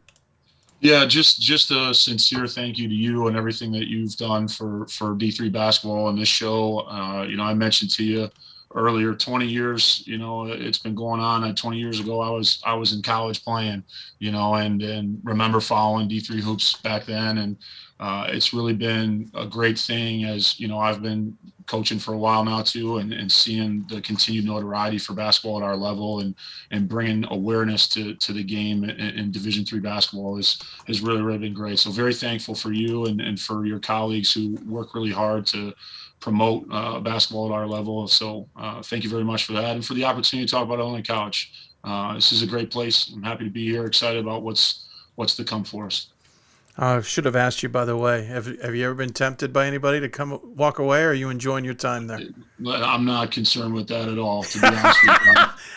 Yeah, just a sincere thank you to you and everything that you've done for D3 basketball and this show. I mentioned to you earlier, 20 years, it's been going on. And 20 years ago, I was in college playing, and remember following D3 hoops back then. And it's really been a great thing as, I've been coaching for a while now too, and seeing the continued notoriety for basketball at our level and bringing awareness to the game in Division III basketball has really, really been great. So very thankful for you and for your colleagues who work really hard to promote basketball at our level. So thank you very much for that and for the opportunity to talk about Illinois Couch. This is a great place. I'm happy to be here, excited about what's to come for us. I should have asked you, by the way, have you ever been tempted by anybody to walk away, or are you enjoying your time there? I'm not concerned with that at all, to be honest with you.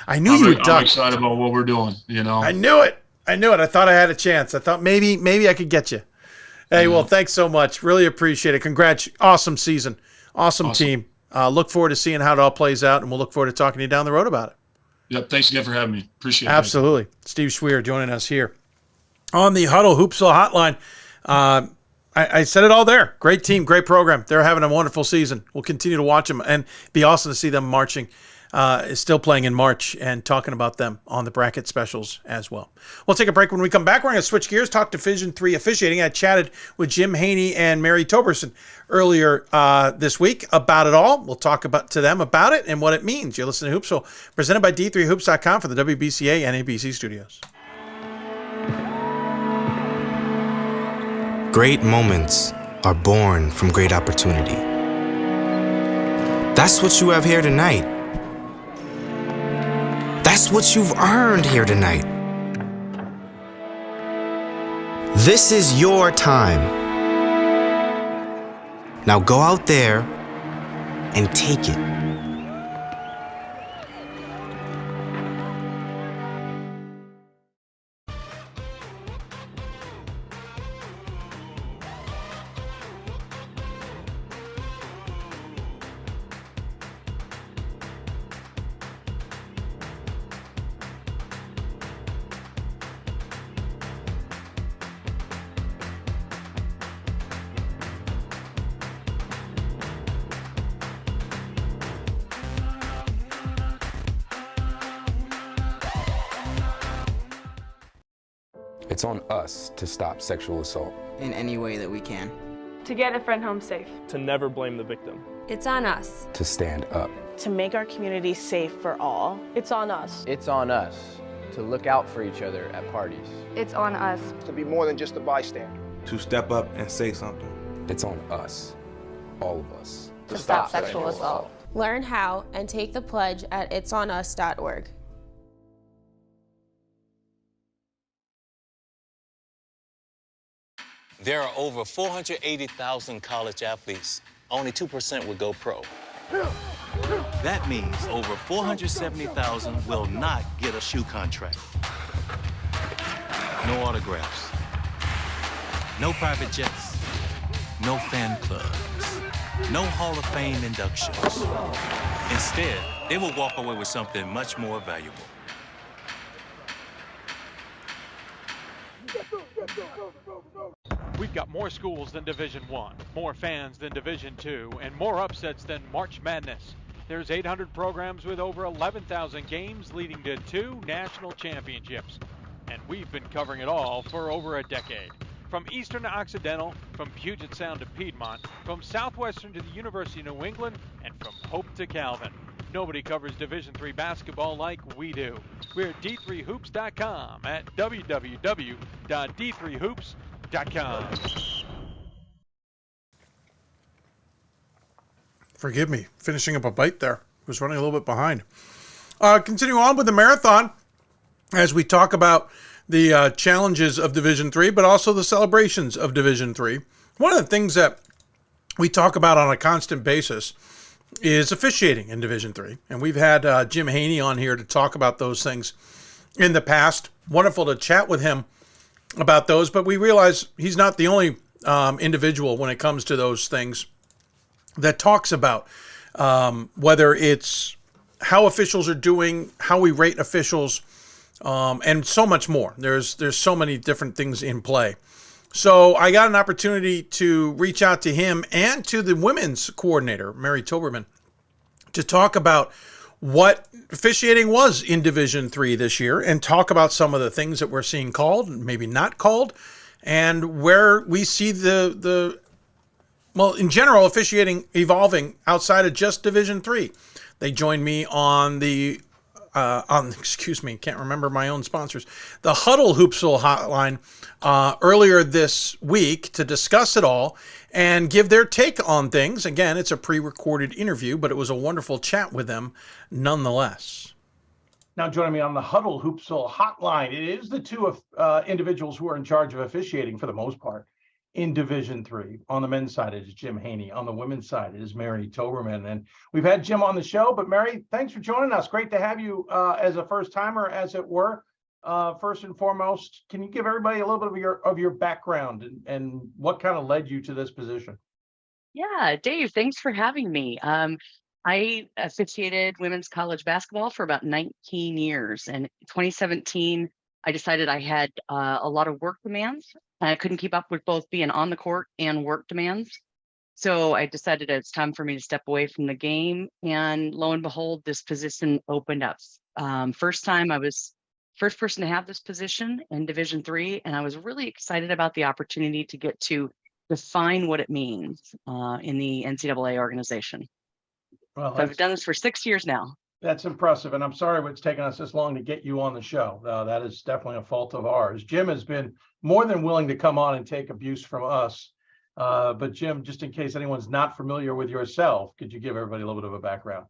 I knew you would duck. I'm excited about what we're doing, I knew it. I thought I had a chance. I thought maybe I could get you. Hey, well, thanks so much. Really appreciate it. Congrats. Awesome season. Awesome team. Look forward to seeing how it all plays out, and we'll look forward to talking to you down the road about it. Yep. Thanks again for having me. Appreciate it. Absolutely. Steve Schweer joining us here on the Huddle Hoopsville Hotline. I said it all there. Great team, great program. They're having a wonderful season. We'll continue to watch them, and be awesome to see them marching, still playing in March, and talking about them on the bracket specials as well. We'll take a break. When we come back, we're going to switch gears, talk Division III officiating. I chatted with Jim Haney and Mary Toberson earlier this week about it all. We'll talk to them about it and what it means. You're listening to Hoopsville, presented by D3Hoops.com for the WBCA and ABC studios. Great moments are born from great opportunity. That's what you have here tonight. That's what you've earned here tonight. This is your time. Now go out there and take it. It's on us to stop sexual assault. In any way that we can. To get a friend home safe. To never blame the victim. It's on us. To stand up. To make our community safe for all. It's on us. It's on us to look out for each other at parties. It's on us. To be more than just a bystander. To step up and say something. It's on us. All of us. To stop sexual assault. Learn how and take the pledge at itsonus.org. There are over 480,000 college athletes. Only 2% would go pro. That means over 470,000 will not get a shoe contract. No autographs. No private jets. No fan clubs. No Hall of Fame inductions. Instead, they will walk away with something much more valuable. We've got more schools than Division I, more fans than Division II, and more upsets than March Madness. There's 800 programs with over 11,000 games leading to 2 national championships. And we've been covering it all for over a decade. From Eastern to Occidental, from Puget Sound to Piedmont, from Southwestern to the University of New England, and from Hope to Calvin. Nobody covers Division III basketball like we do. We're at D3Hoops.com at www.d3hoops.com. Forgive me, finishing up a bite there. Was running a little bit behind. Continue on with the marathon as we talk about the challenges of Division III, but also the celebrations of Division III. One of the things that we talk about on a constant basis is officiating in Division III. And we've had Jim Haney on here to talk about those things in the past. Wonderful to chat with him about those, but we realize he's not the only individual when it comes to those things that talks about whether it's how officials are doing, how we rate officials, and so much more. There's so many different things in play. So I got an opportunity to reach out to him and to the women's coordinator, Mary Toberman, to talk about what officiating was in Division III this year and talk about some of the things that we're seeing called and maybe not called, and where we see well, in general, officiating evolving outside of just Division III. They joined me on can't remember my own sponsors, the Huddle Hoopsville hotline earlier this week to discuss it all and give their take on things. Again, it's a pre-recorded interview, but it was a wonderful chat with them nonetheless. Now joining me on the Huddle Hoopsville hotline, it is the two individuals who are in charge of officiating for the most part in Division III. On the men's side, it is Jim Haney. On the women's side, it is Mary Toberman. And we've had Jim on the show, but Mary, thanks for joining us. Great to have you as a first-timer, as it were. First and foremost, can you give everybody a little bit of your background and what kind of led you to this position? Yeah, Dave, thanks for having me. I officiated women's college basketball for about 19 years. And in 2017, I decided I had a lot of work demands. I couldn't keep up with both being on the court and work demands. So I decided it's time for me to step away from the game. And lo and behold, this position opened up. First time I was first person to have this position in Division III. And I was really excited about the opportunity to get to define what it means in the NCAA organization. Well, so I've done this for 6 years now. That's impressive. And I'm sorry it's taken us this long to get you on the show. That is definitely a fault of ours. Jim has been more than willing to come on and take abuse from us. But Jim, just in case anyone's not familiar with yourself, could you give everybody a little bit of a background?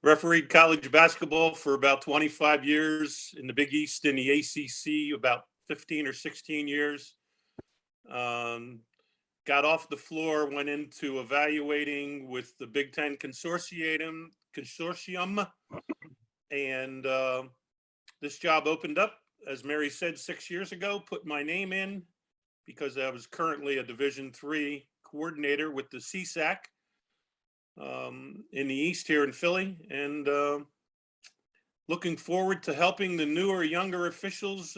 Refereed college basketball for about 25 years, in the Big East and the ACC about 15 or 16 years. Got off the floor, went into evaluating with the Big Ten consortium, and this job opened up, as Mary said, 6 years ago. Put my name in because I was currently a Division III coordinator with the CSAC in the East here in Philly, and looking forward to helping the newer, younger officials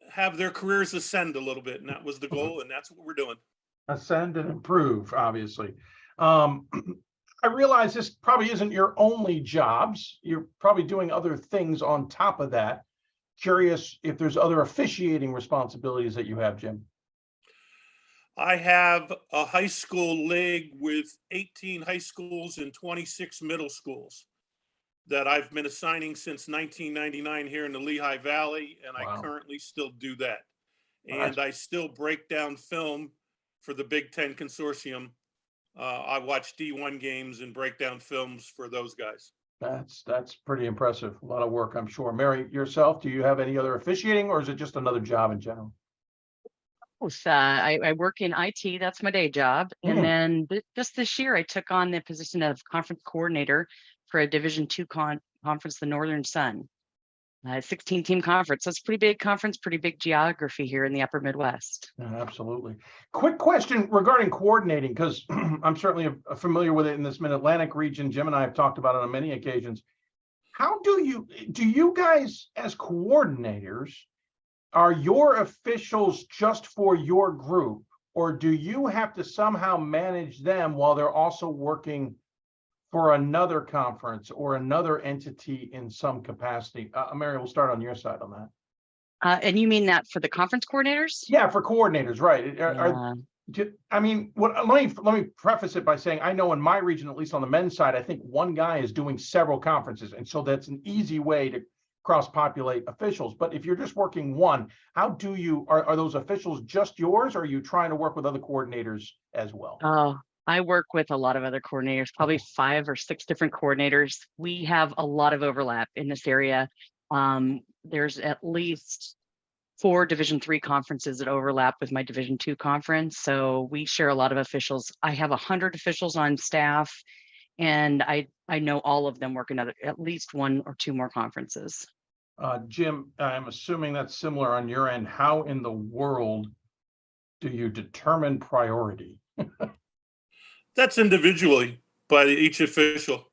have their careers ascend a little bit. And that was the goal, and that's what we're doing. Ascend and improve, obviously. I realize this probably isn't your only jobs. You're probably doing other things on top of that. Curious if there's other officiating responsibilities that you have, Jim. I have a high school league with 18 high schools and 26 middle schools that I've been assigning since 1999 here in the Lehigh Valley, and wow. I currently still do that. And I still break down film for the Big Ten Consortium. I watch D1 games and break down films for those guys. That's pretty impressive. A lot of work, I'm sure. Mary, yourself, do you have any other officiating, or is it just another job in general? I work in IT. That's my day job. And then just this year, I took on the position of conference coordinator for a Division II conference, the Northern Sun. 16-team conference. So it's a pretty big conference, pretty big geography here in the upper Midwest. Yeah, absolutely. Quick question regarding coordinating, because I'm certainly familiar with it in this Mid-Atlantic region. Jim and I have talked about it on many occasions. How do you guys as coordinators, are your officials just for your group, or do you have to somehow manage them while they're also working for another conference or another entity in some capacity? Mary, we'll start on your side on that. And you mean that for the conference coordinators? Yeah, for coordinators, right. I mean, let me preface it by saying, I know in my region, at least on the men's side, I think one guy is doing several conferences. And so that's an easy way to cross-populate officials. But if you're just working one, how do you, are those officials just yours, or are you trying to work with other coordinators as well? Oh, I work with a lot of other coordinators, probably 5 or 6 different coordinators. We have a lot of overlap in this area. There's at least 4 Division III conferences that overlap with my Division II conference. So we share a lot of officials. I have 100 officials on staff, and I know all of them work in at least 1 or 2 more conferences. Jim, I'm assuming that's similar on your end. How in the world do you determine priority? That's individually by each official.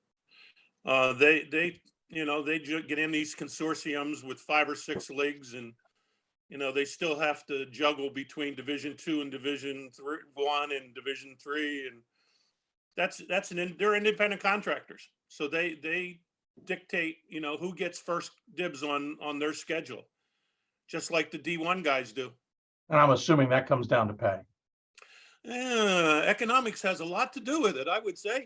They get in these consortiums with 5 or 6 leagues, and they still have to juggle between Division II and Division I and Division III, and they're independent contractors, so they dictate who gets first dibs on their schedule, just like the D1 guys do. And I'm assuming that comes down to pay. Economics has a lot to do with it, I would say.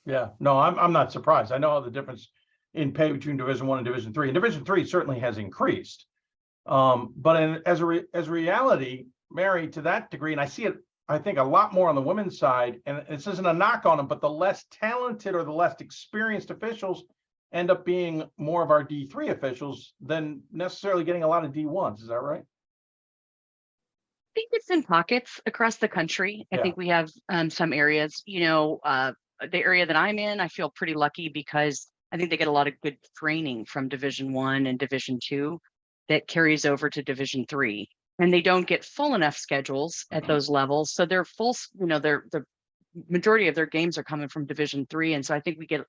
Yeah. No, I'm not surprised. I know the difference in pay between Division I and Division III. And Division III certainly has increased. But as a reality, Mary, to that degree, and I see it, I think, a lot more on the women's side, and this isn't a knock on them, but the less talented or the less experienced officials end up being more of our D3 officials than necessarily getting a lot of D1s. Is that right? I think it's in pockets across the country. I think we have some areas, the area that I'm in, I feel pretty lucky because I think they get a lot of good training from Division I and Division II that carries over to Division III. And they don't get full enough schedules at those levels. So they're full, the majority of their games are coming from Division III. And so I think we get,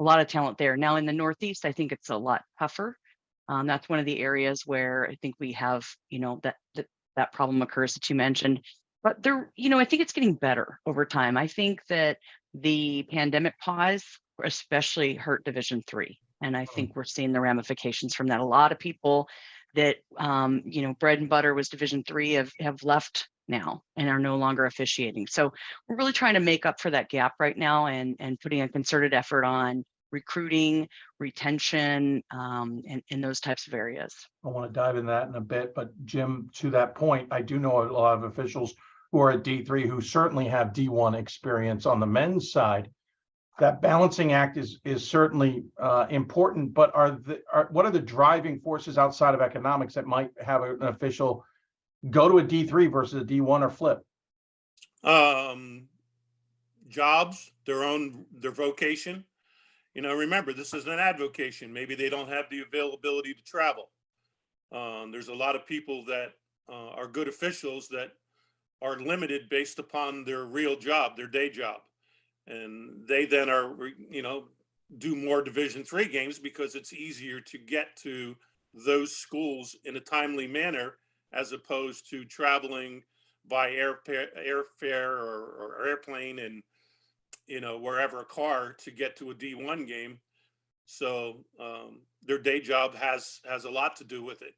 a lot of talent there. Now in the Northeast, I think it's a lot tougher. That's one of the areas where I think we have, that problem occurs that you mentioned. But I think it's getting better over time. I think that the pandemic pause especially hurt Division III. And I think we're seeing the ramifications from that. A lot of people that, bread and butter was Division III have left now and are no longer officiating. So we're really trying to make up for that gap right now and putting a concerted effort on recruiting, retention, and in those types of areas. I want to dive into that in a bit, but Jim, to that point, I do know a lot of officials who are at D3 who certainly have D1 experience on the men's side. That balancing act is certainly important, but what are the driving forces outside of economics that might have an official go to a D3 versus a D1 or flip? Jobs, their vocation. Remember, this is an advocation. Maybe they don't have the availability to travel. There's a lot of people that are good officials that are limited based upon their real job, their day job. And they then are, do more Division III games because it's easier to get to those schools in a timely manner as opposed to traveling by airfare or airplane and, wherever a car to get to a D1 game. So their day job has a lot to do with it,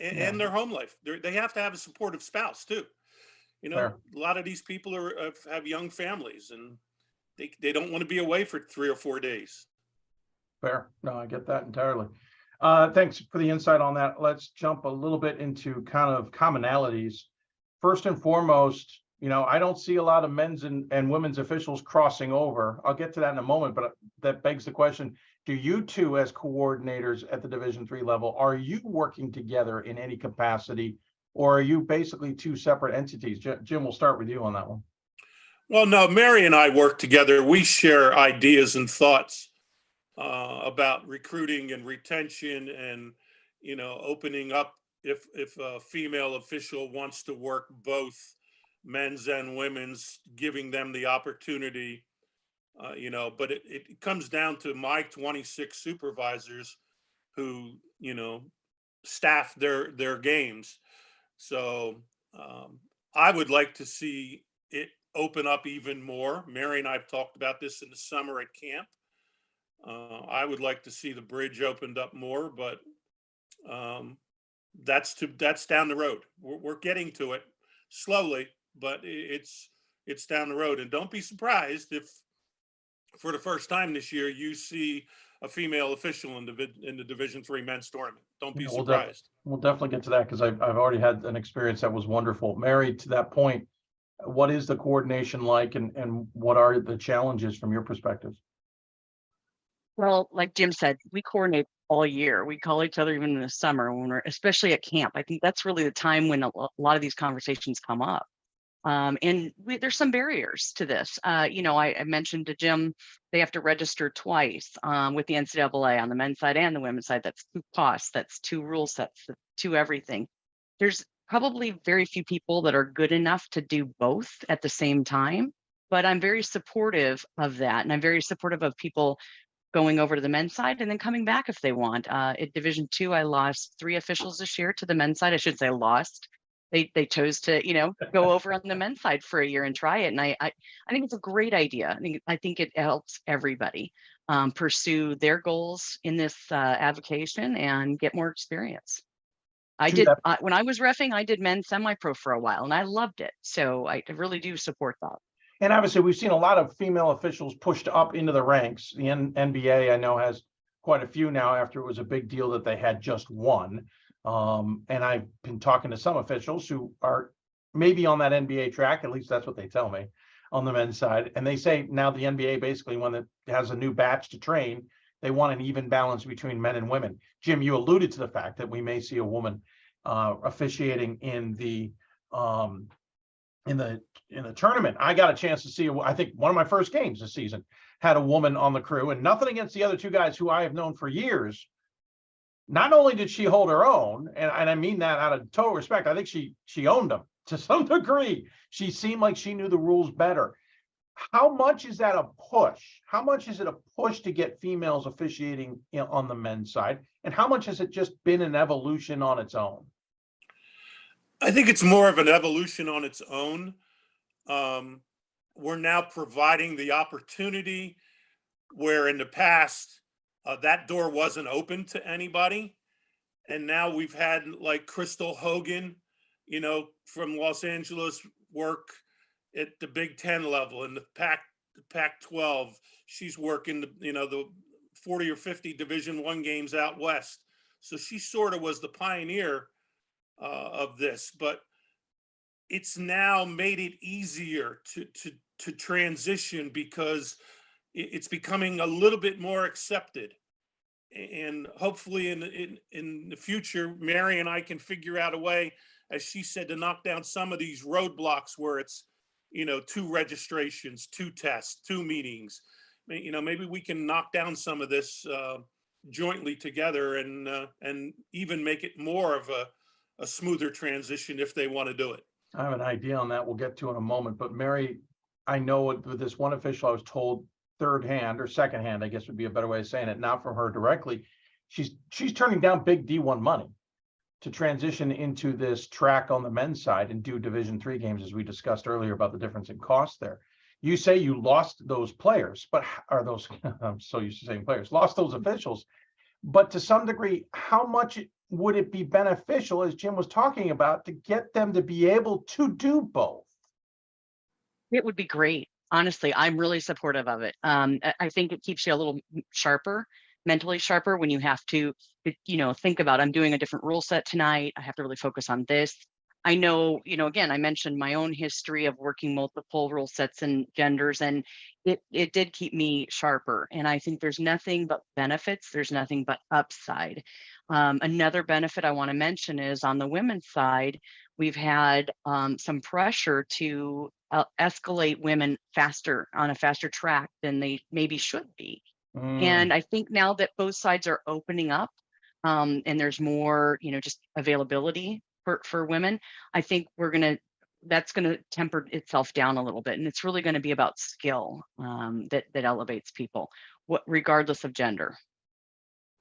and their home life. They have to have a supportive spouse too. A lot of these people have young families and they don't want to be away for 3 or 4 days. Fair. No, I get that entirely. Thanks for the insight on that. Let's jump a little bit into kind of commonalities. First and foremost, I don't see a lot of men's and women's officials crossing over. I'll get to that in a moment, but that begs the question, do you two as coordinators at the Division III level, are you working together in any capacity, or are you basically 2 separate entities? Jim, we'll start with you on that one. Well, no, Mary and I work together. We share ideas and thoughts about recruiting and retention and, opening up if a female official wants to work both men's and women's, giving them the opportunity, but it comes down to my 26 supervisors who, staff their games. So I would like to see it open up even more. Mary and I have talked about this in the summer at camp. I would like to see the bridge opened up more, but that's down the road. We're getting to it slowly, but it's down the road. And don't be surprised if for the first time this year you see a female official in the Division III men's tournament. Don't be surprised. We'll definitely get to that because I've already had an experience that was wonderful. Mary, to that point, what is the coordination like and what are the challenges from your perspective? Well, like Jim said, we coordinate all year. We call each other even in the summer when we're, especially at camp. I think that's really the time when a lot of these conversations come up. There's some barriers to this. I mentioned to Jim, they have to register twice with the NCAA on the men's side and the women's side. That's 2 costs, that's 2 rule sets, 2 everything. There's probably very few people that are good enough to do both at the same time, but I'm very supportive of that. And I'm very supportive of people going over to the men's side and then coming back if they want. At Division II, I lost 3 officials this year to the men's side. I should say lost. They chose to, go over on the men's side for a year and try it. And I think it's a great idea. I think it helps everybody pursue their goals in this avocation and get more experience. When I was reffing, I did men's semi-pro for a while and I loved it. So I really do support that. And obviously, we've seen a lot of female officials pushed up into the ranks. The NBA, I know, has quite a few now after it was a big deal that they had just one. And I've been talking to some officials who are maybe on that NBA track, at least that's what they tell me, on the men's side. And they say now the NBA basically, when it has a new batch to train, they want an even balance between men and women. Jim, you alluded to the fact that we may see a woman officiating in the tournament. I got a chance to see, I think one of my first games this season had a woman on the crew, and nothing against the other 2 guys who I have known for years. Not only did she hold her own, and I mean that out of total respect, I think she owned them to some degree. She seemed like she knew the rules better. How much is that a push? How much is it a push to get females officiating on the men's side? And how much has it just been an evolution on its own? I think it's more of an evolution on its own. We're now providing the opportunity where in the past that door wasn't open to anybody. And now we've had like Crystal Hogan, from Los Angeles, work at the Big Ten level and the Pac-12. She's working, the 40 or 50 Division I games out west. So she sort of was the pioneer of this, but it's now made it easier to transition because it's becoming a little bit more accepted. And hopefully in the future, Mary and I can figure out a way, as she said, to knock down some of these roadblocks where it's, 2 registrations, 2 tests, 2 meetings. Maybe we can knock down some of this jointly together and even make it more of a smoother transition if they want to do it. I have an idea on that we'll get to in a moment. But Mary, I know with this one official, I was told third hand or second hand, I guess would be a better way of saying it, not from her directly. She's turning down big D1 money to transition into this track on the men's side and do Division III games, as we discussed earlier about the difference in cost there. You say you lost those players, but are those, I'm so used to saying players, lost those officials, but to some degree, how much would it be beneficial, as Jim was talking about, to get them to be able to do both? It would be great. Honestly, I'm really supportive of it. I think it keeps you a little sharper, mentally sharper when you have to, think about, I'm doing a different rule set tonight. I have to really focus on this. I know, again, I mentioned my own history of working multiple rule sets and genders, and it did keep me sharper. And I think there's nothing but benefits. There's nothing but upside. Another benefit I want to mention is on the women's side, we've had some pressure to escalate women faster on a faster track than they maybe should be. And I think now that both sides are opening up and there's more, just availability for women, I think that's going to temper itself down a little bit. And it's really going to be about skill that elevates people, regardless of gender.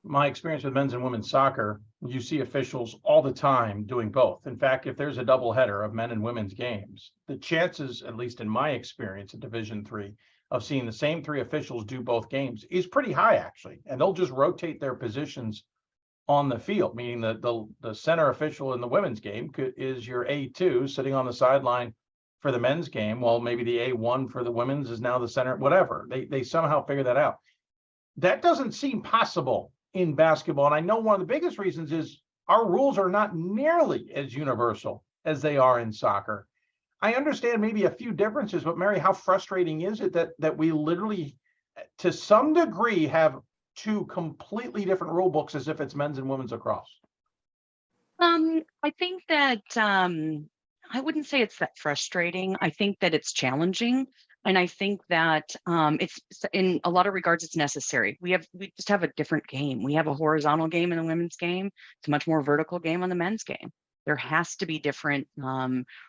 My experience with men's and women's soccer, you see officials all the time doing both. In fact, if there's a double header of men and women's games, the chances, at least in my experience at Division III, of seeing the same 3 officials do both games is pretty high, actually. And they'll just rotate their positions on the field, meaning the center official in the women's game is your A2 sitting on the sideline for the men's game. Well, maybe the A1 for the women's is now the center, whatever. They somehow figure that out. That doesn't seem possible in basketball. And I know one of the biggest reasons is our rules are not nearly as universal as they are in soccer. I understand maybe a few differences, but Mary, how frustrating is it that we literally, to some degree, have two completely different rule books as if it's men's and women's lacrosse? I think that I wouldn't say it's that frustrating. I think that it's challenging. And I think that it's in a lot of regards, it's necessary. We just have a different game. We have a horizontal game in the women's game. It's a much more vertical game on the men's game. There has to be different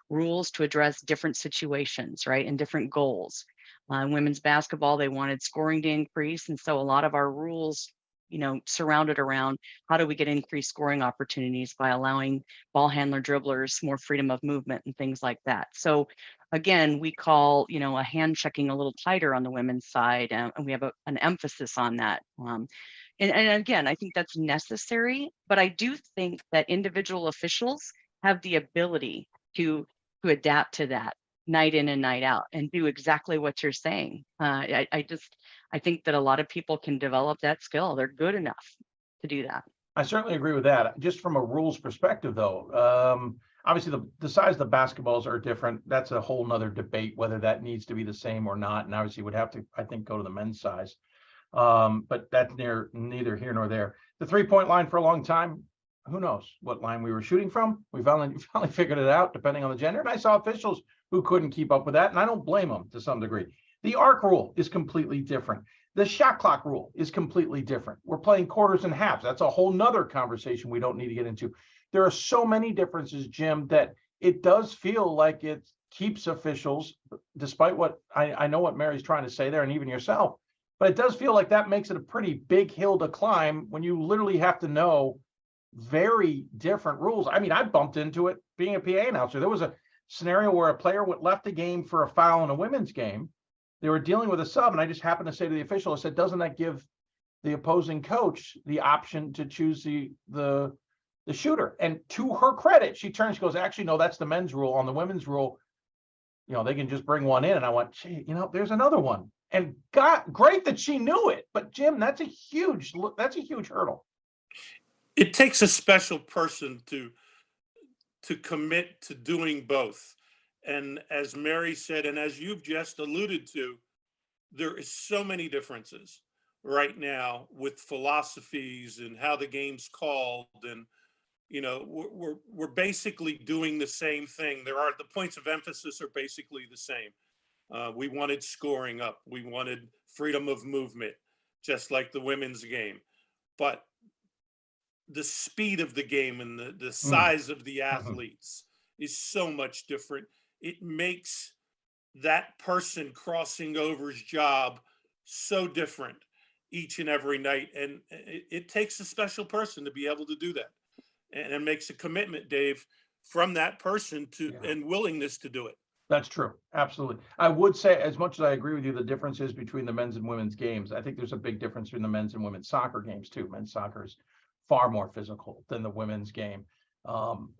rules to address different situations, right? And different goals. Women's basketball, they wanted scoring to increase. And so a lot of our rules, surrounded around how do we get increased scoring opportunities by allowing ball handler dribblers more freedom of movement and things like that. So again, we call, a hand checking a little tighter on the women's side, and we have an emphasis on that. And again, I think that's necessary, but I do think that individual officials have the ability to adapt to that night in and night out and do exactly what you're saying. I think that a lot of people can develop that skill. They're good enough to do that. I certainly agree with that. Just from a rules perspective, though, obviously the size of the basketballs are different. That's a whole nother debate, whether that needs to be the same or not. And obviously would have to, I think, go to the men's size. But that's neither here nor there. The 3-point line for a long time, who knows what line we were shooting from? We finally figured it out, depending on the gender. And I saw officials who couldn't keep up with that, and I don't blame them to some degree. The arc rule is completely different. The shot clock rule is completely different. We're playing quarters and halves. That's a whole nother conversation we don't need to get into. There are so many differences, Jim, that it does feel like it keeps officials, despite what I know what Mary's trying to say there, and even yourself, but it does feel like that makes it a pretty big hill to climb when you literally have to know very different rules. I mean, I bumped into it being a PA announcer. There was a scenario where a player left the game for a foul in a women's game. They were dealing with a sub, and I just happened to say to the official, I said, doesn't that give the opposing coach the option to choose the shooter? And to her credit, she goes, actually, no, that's the men's rule. On the women's rule, they can just bring one in. And I went, gee, there's another one. And great that she knew it. But Jim, that's a huge hurdle. It takes a special person to commit to doing both. And as Mary said, and as you've just alluded to, there is so many differences right now with philosophies and how the game's called. And, we're basically doing the same thing. The points of emphasis are basically the same. We wanted scoring up. We wanted freedom of movement, just like the women's game. But the speed of the game and the size of the athletes is so much different. It makes that person crossing over's job so different each and every night. And it takes a special person to be able to do that. And it makes a commitment, Dave, from that person and willingness to do it. That's true. Absolutely. I would say, as much as I agree with you, the differences between the men's and women's games, I think there's a big difference between the men's and women's soccer games too. Men's soccer is far more physical than the women's game.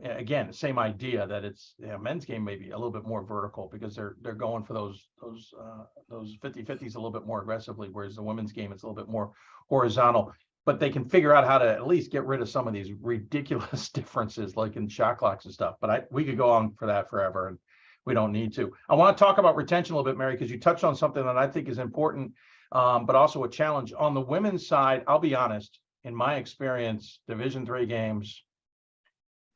Again, same idea that it's men's game maybe a little bit more vertical because they're going for those 50-50s a little bit more aggressively, whereas the women's game is a little bit more horizontal. But they can figure out how to at least get rid of some of these ridiculous differences, like in shot clocks and stuff. But we could go on for that forever, and we don't need to. I want to talk about retention a little bit, Mary, because you touched on something that I think is important, but also a challenge on the women's side. I'll be honest. In my experience, Division III games,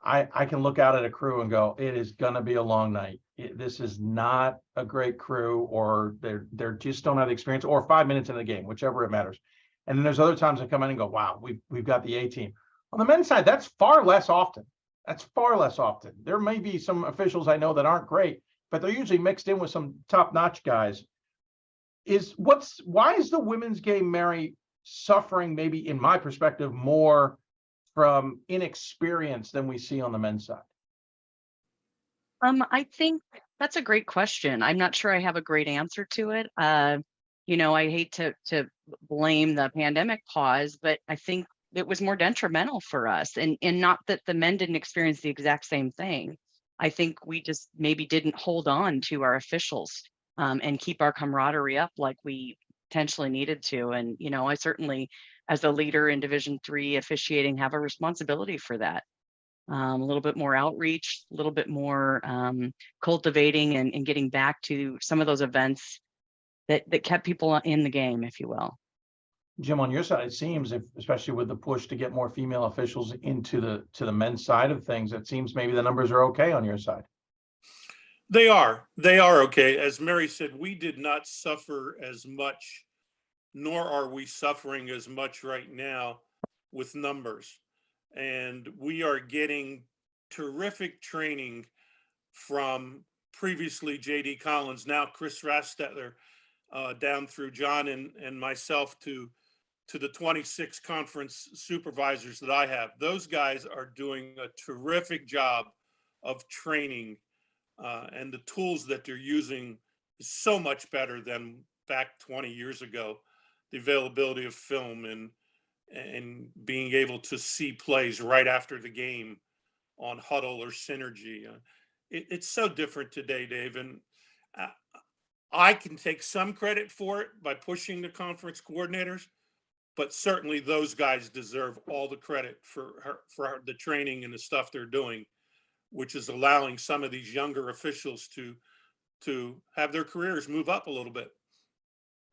I can look out at a crew and go, it is going to be a long night. This is not a great crew, or they're just don't have the experience, or 5 minutes in the game, whichever it matters. And then there's other times I come in and go, wow, we've got the A team. On the men's side, that's far less often. There may be some officials I know that aren't great, but they're usually mixed in with some top-notch guys. Why is the women's game, Mary, suffering, maybe in my perspective, more from inexperience than we see on the men's side? I think that's a great question. I'm not sure I have a great answer to it. I hate to blame the pandemic pause, but I think it was more detrimental for us, and not that the men didn't experience the exact same thing. I think we just maybe didn't hold on to our officials and keep our camaraderie up like we potentially needed to. And, I certainly, as a leader in Division III officiating, have a responsibility for that. A little bit more outreach, a little bit more cultivating and getting back to some of those events that kept people in the game, if you will. Jim, on your side, it seems, if especially with the push to get more female officials into the men's side of things, it seems maybe the numbers are okay on your side. They are okay. As Mary said, we did not suffer as much, nor are we suffering as much right now with numbers. And we are getting terrific training from previously JD Collins, now Chris Rastetler, down through John and myself to the 26 conference supervisors that I have. Those guys are doing a terrific job of training, and the tools that they're using is so much better than back 20 years ago. The availability of film and being able to see plays right after the game on Huddle or Synergy. It's so different today, Dave. And I can take some credit for it by pushing the conference coordinators, but certainly those guys deserve all the credit for the training and the stuff they're doing, which is allowing some of these younger officials to have their careers move up a little bit.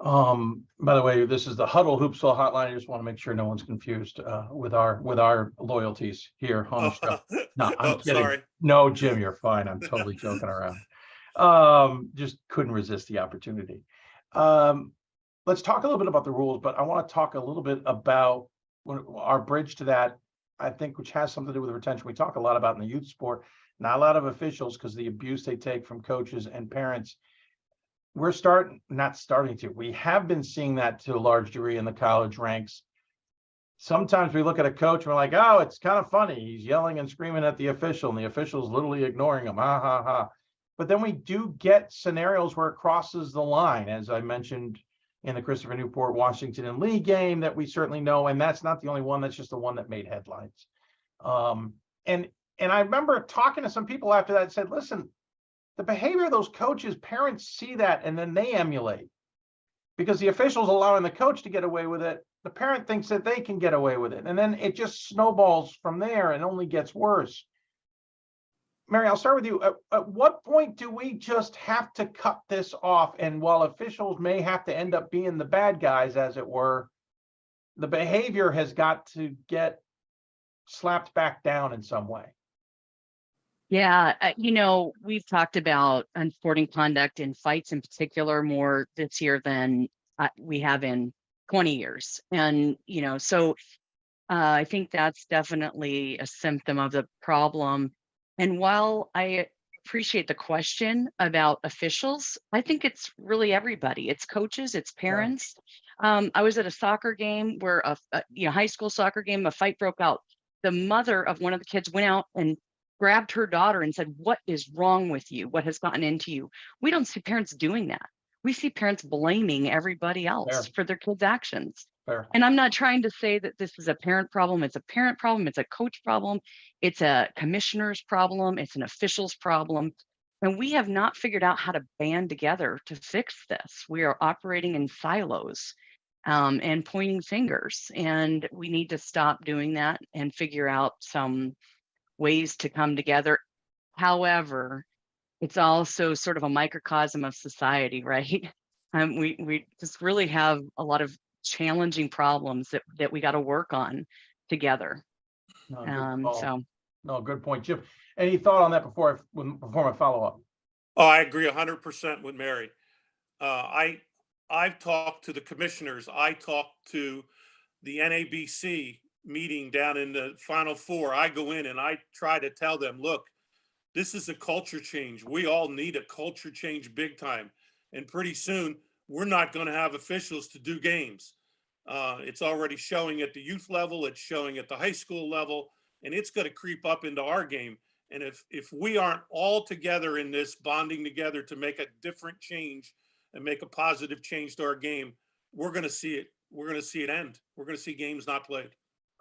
By the way, this is the Huddle Hoopsville hotline. I just want to make sure no one's confused with our loyalties here on the show. No, I'm kidding. Sorry. No, Jim, you're fine. I'm totally joking around. Just couldn't resist the opportunity. Let's talk a little bit about the rules, but I want to talk a little bit about our bridge to that, I think, which has something to do with retention. We talk a lot about in the youth sport, not a lot of officials because the abuse they take from coaches and parents. We have been seeing that to a large degree in the college ranks. Sometimes we look at a coach and we're like, oh, it's kind of funny. He's yelling and screaming at the official and the official's literally ignoring him. Ha, ha, ha. But then we do get scenarios where it crosses the line, as I mentioned in the Christopher Newport, Washington and Lee game that we certainly know. And that's not the only one. That's just the one that made headlines. And I remember talking to some people after that and said, listen, the behavior of those coaches, parents see that and then they emulate because the official's allowing the coach to get away with it. The parent thinks that they can get away with it. And then it just snowballs from there and only gets worse. Mary, I'll start with you. At what point do we just have to cut this off? And while officials may have to end up being the bad guys, as it were, the behavior has got to get slapped back down in some way. Yeah, we've talked about unsporting conduct in fights in particular more this year than we have in 20 years. And, so I think that's definitely a symptom of the problem. And while I appreciate the question about officials, I think it's really everybody. It's coaches, it's parents. I was at a soccer game where a high school soccer game, a fight broke out. The mother of one of the kids went out and grabbed her daughter and said, what is wrong with you? What has gotten into you? We don't see parents doing that. We see parents blaming everybody else for their kids' actions. And I'm not trying to say that this is a parent problem. It's a parent problem. It's a coach problem. It's a commissioner's problem. It's an official's problem. And we have not figured out how to band together to fix this. We are operating in silos and pointing fingers. And we need to stop doing that and figure out some ways to come together. However, it's also sort of a microcosm of society, right? We just really have a lot of challenging problems that we got to work on together. No, good point, Jim. Any thought on that before my follow up? Oh, I agree 100% with Mary. I've talked to the commissioners. I talked to the NABC meeting down in the Final Four. I go in and I try to tell them, look, this is a culture change. We all need a culture change big time. And pretty soon we're not going to have officials to do games. It's already showing at the youth level. It's showing at the high school level, and it's going to creep up into our game. And if we aren't all together in this, bonding together to make a different change and make a positive change to our game, we're going to see it. We're going to see it end. We're going to see games not played.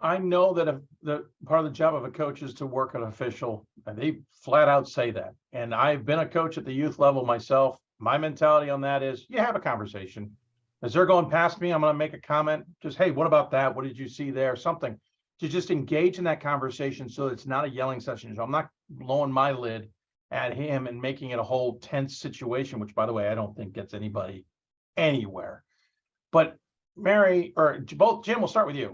I know that the part of the job of a coach is to work an official, and they flat out say that. And I've been a coach at the youth level myself. My mentality on that is you have a conversation. As they're going past me, I'm going to make a comment. Just, hey, what about that? What did you see there? Something to just engage in that conversation so it's not a yelling session. So I'm not blowing my lid at him and making it a whole tense situation, which, by the way, I don't think gets anybody anywhere. But Mary, or both, Jim, we'll start with you.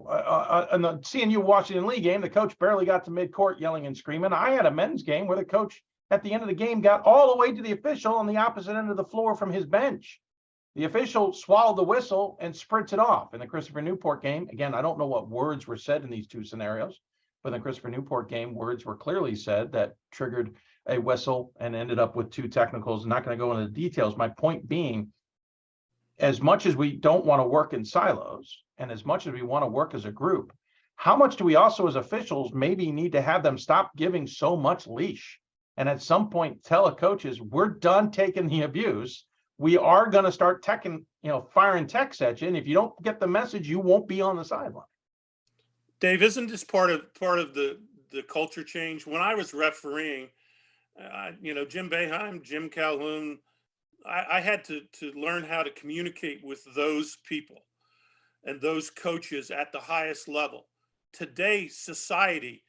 In the CNU Washington Lee game, the coach barely got to midcourt yelling and screaming. I had a men's game where the coach at the end of the game got all the way to the official on the opposite end of the floor from his bench. The official swallowed the whistle and sprints it off. In the Christopher Newport game, again, I don't know what words were said in these two scenarios, but in the Christopher Newport game, words were clearly said that triggered a whistle and ended up with two technicals. I'm not going to go into the details. My point being, as much as we don't want to work in silos and as much as we want to work as a group, how much do we also as officials maybe need to have them stop giving so much leash and at some point tell the coaches, we're done taking the abuse. We are going to start firing texts at you. And if you don't get the message, you won't be on the sideline. Dave, isn't this part of the culture change? When I was refereeing, Jim Boeheim, Jim Calhoun, I had to learn how to communicate with those people and those coaches at the highest level. Today's society,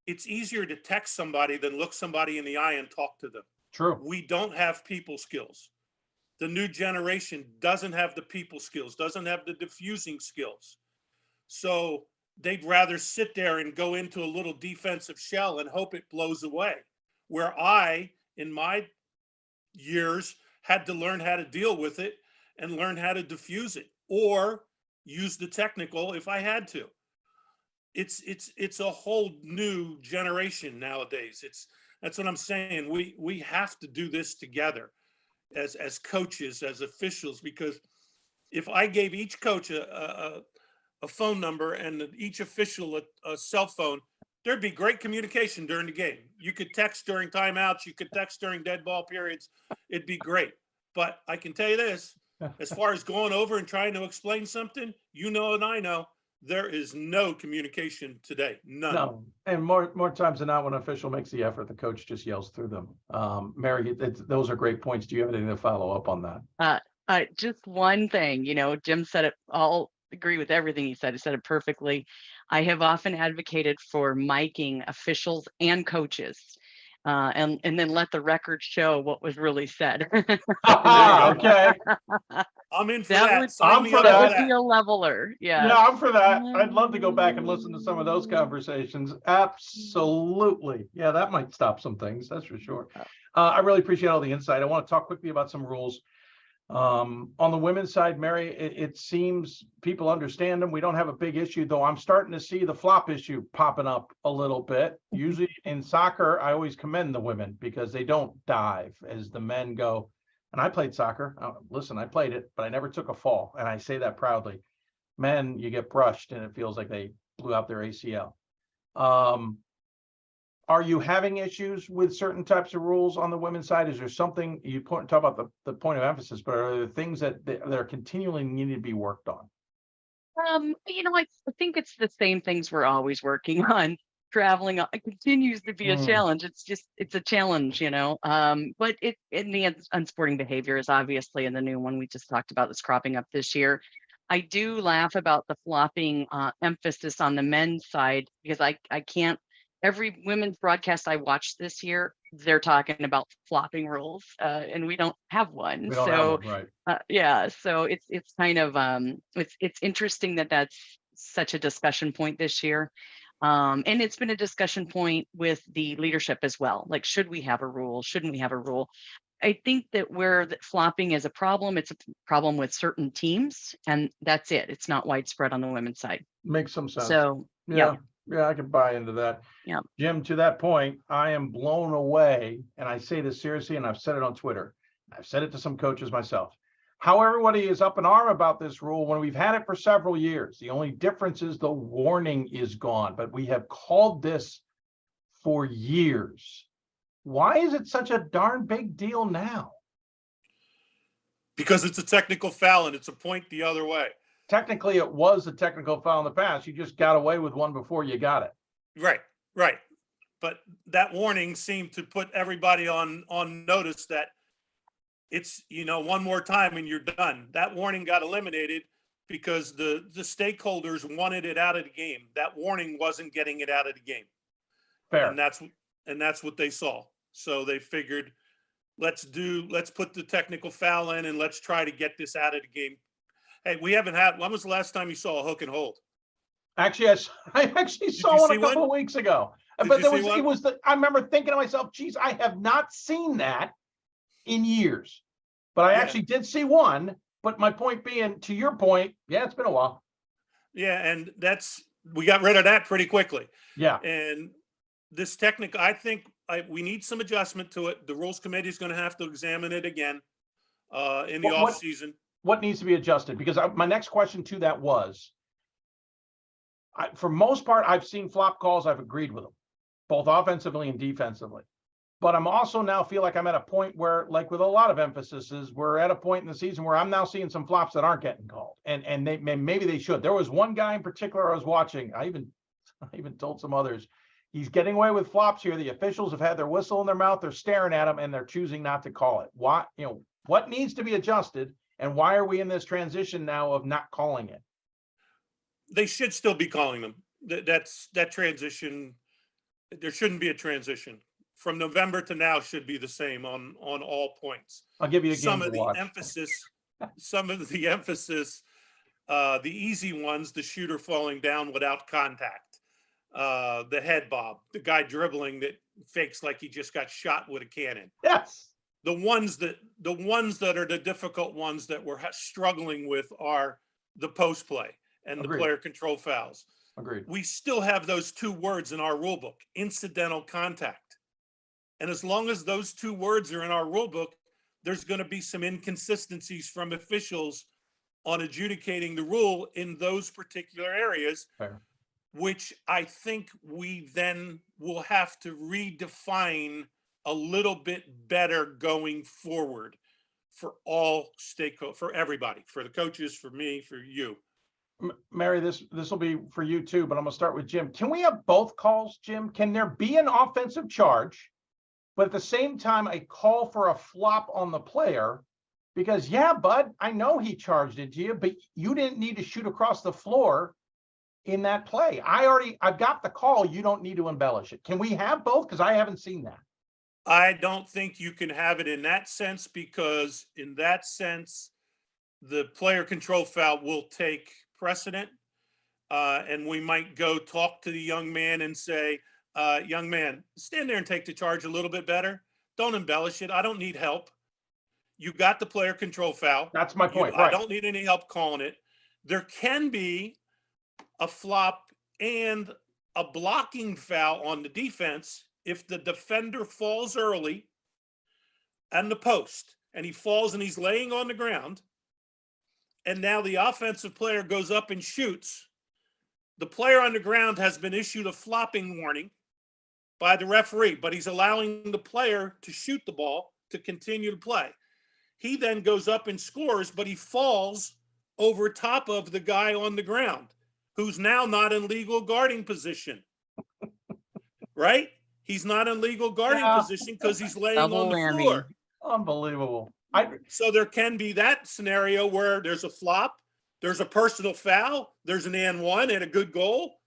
it's easier to text somebody than look somebody in the eye and talk to them. True. We don't have people skills. The new generation doesn't have the people skills, doesn't have the diffusing skills. So they'd rather sit there and go into a little defensive shell and hope it blows away. Where I, in my years, had to learn how to deal with it and learn how to diffuse it or use the technical if I had to. It's a whole new generation nowadays. That's what I'm saying. We have to do this together as coaches, as officials, because if I gave each coach a phone number and each official a cell phone, there'd be great communication during the game. You could text during timeouts. You could text during dead ball periods. It'd be great. But I can tell you this, as far as going over and trying to explain something, and I know, there is no communication today. None. No. And more times than not, when an official makes the effort, the coach just yells through them. Mary, those are great points. Do you have anything to follow up on that? Just one thing, Jim said it. I'll agree with everything he said. He said it perfectly. I have often advocated for miking officials and coaches. And then let the record show what was really said. Okay. I'm in for that. That would be a leveler. Yeah. Yeah, I'm for that. I'd love to go back and listen to some of those conversations. Absolutely. Yeah, that might stop some things. That's for sure. I really appreciate all the insight. I want to talk quickly about some rules. On the women's side, Mary, it seems people understand them. We don't have a big issue, though. I'm starting to see the flop issue popping up a little bit. Usually in soccer, I always commend the women because they don't dive as the men go. And I played soccer. Listen, I played it, but I never took a fall. And I say that proudly. Men, you get brushed and it feels like they blew out their ACL. Are you having issues with certain types of rules on the women's side? Is there something you talk about the point of emphasis, but are there things that are continually needing to be worked on? I think it's the same things we're always working on. Traveling it continues to be a challenge. It's a challenge, but in the unsporting behavior is obviously in the new one we just talked about that's cropping up this year. I do laugh about the flopping emphasis on the men's side because I can't. Every women's broadcast I watched this year, they're talking about flopping rules, and we don't have one. We don't have one, right. Yeah, so it's kind of it's interesting that that's such a discussion point this year, and it's been a discussion point with the leadership as well. Like, should we have a rule? Shouldn't we have a rule? I think that where the flopping is a problem, it's a problem with certain teams, and that's it. It's not widespread on the women's side. Makes some sense. So yeah. Yeah, I can buy into that. Yeah. Jim, to that point, I am blown away, and I say this seriously, and I've said it on Twitter. I've said it to some coaches myself. How everybody is up in arm about this rule when we've had it for several years. The only difference is the warning is gone, but we have called this for years. Why is it such a darn big deal now? Because it's a technical foul and it's a point the other way. Technically, it was a technical foul in the past. You just got away with one before you got it. Right. But that warning seemed to put everybody on notice that it's, one more time and you're done. That warning got eliminated because the stakeholders wanted it out of the game. That warning wasn't getting it out of the game. Fair. And that's what they saw. So they figured, let's put the technical foul in and let's try to get this out of the game Hey, we haven't had. When was the last time you saw a hook and hold? Actually, I actually saw you one see a couple one? of weeks ago. Did But you there see was, one? it was I remember thinking to myself, geez, I have not seen that in years. But I Yeah. actually did see one. But my point being, to your point, yeah, it's been a while. Yeah, and we got rid of that pretty quickly. Yeah. And this technical, I think we need some adjustment to it. The rules committee is going to have to examine it again in the off season. What needs to be adjusted? Because my next question to that was, for most part, I've seen flop calls. I've agreed with them, both offensively and defensively. But I'm also now feel like I'm at a point where, like with a lot of emphases, we're at a point in the season where I'm now seeing some flops that aren't getting called, and maybe they should. There was one guy in particular I was watching. I even told some others, he's getting away with flops here. The officials have had their whistle in their mouth. They're staring at him, and they're choosing not to call it. What needs to be adjusted, and why are we in this transition now of not calling it? They should still be calling them. That transition. There shouldn't be a transition. From November to now should be the same on all points. I'll give you a game some to of the watch. emphasis, the easy ones, the shooter falling down without contact, the head bob, the guy dribbling that fakes like he just got shot with a cannon. Yes. The ones that are the difficult ones that we're struggling with are the post play and Agreed. The player control fouls. Agreed. We still have those two words in our rule book: incidental contact. And as long as those two words are in our rule book, there's going to be some inconsistencies from officials on adjudicating the rule in those particular areas, Fair. Which I think we then will have to redefine a little bit better going forward for all stakeholders, for everybody, for the coaches, for me, for you. Mary, this will be for you too, but I'm going to start with Jim. Can we have both calls, Jim? Can there be an offensive charge, but at the same time, a call for a flop on the player? Because, yeah, bud, I know he charged it to you, but you didn't need to shoot across the floor in that play. I've got the call. You don't need to embellish it. Can we have both? Because I haven't seen that. I don't think you can have it in that sense, because in that sense, the player control foul will take precedent. And we might go talk to the young man and say, young man, stand there and take the charge a little bit better. Don't embellish it. I don't need help. You got the player control foul. That's my point. Right. I don't need any help calling it. There can be a flop and a blocking foul on the defense if the defender falls early and the post, and he falls and he's laying on the ground, and now the offensive player goes up and shoots. The player on the ground has been issued a flopping warning by the referee, but he's allowing the player to shoot the ball to continue to play. He then goes up and scores, but he falls over top of the guy on the ground, who's now not in legal guarding position, right? He's not in legal guarding position because he's laying on the floor. Unbelievable. So there can be that scenario where there's a flop, there's a personal foul, there's an and one and a good goal,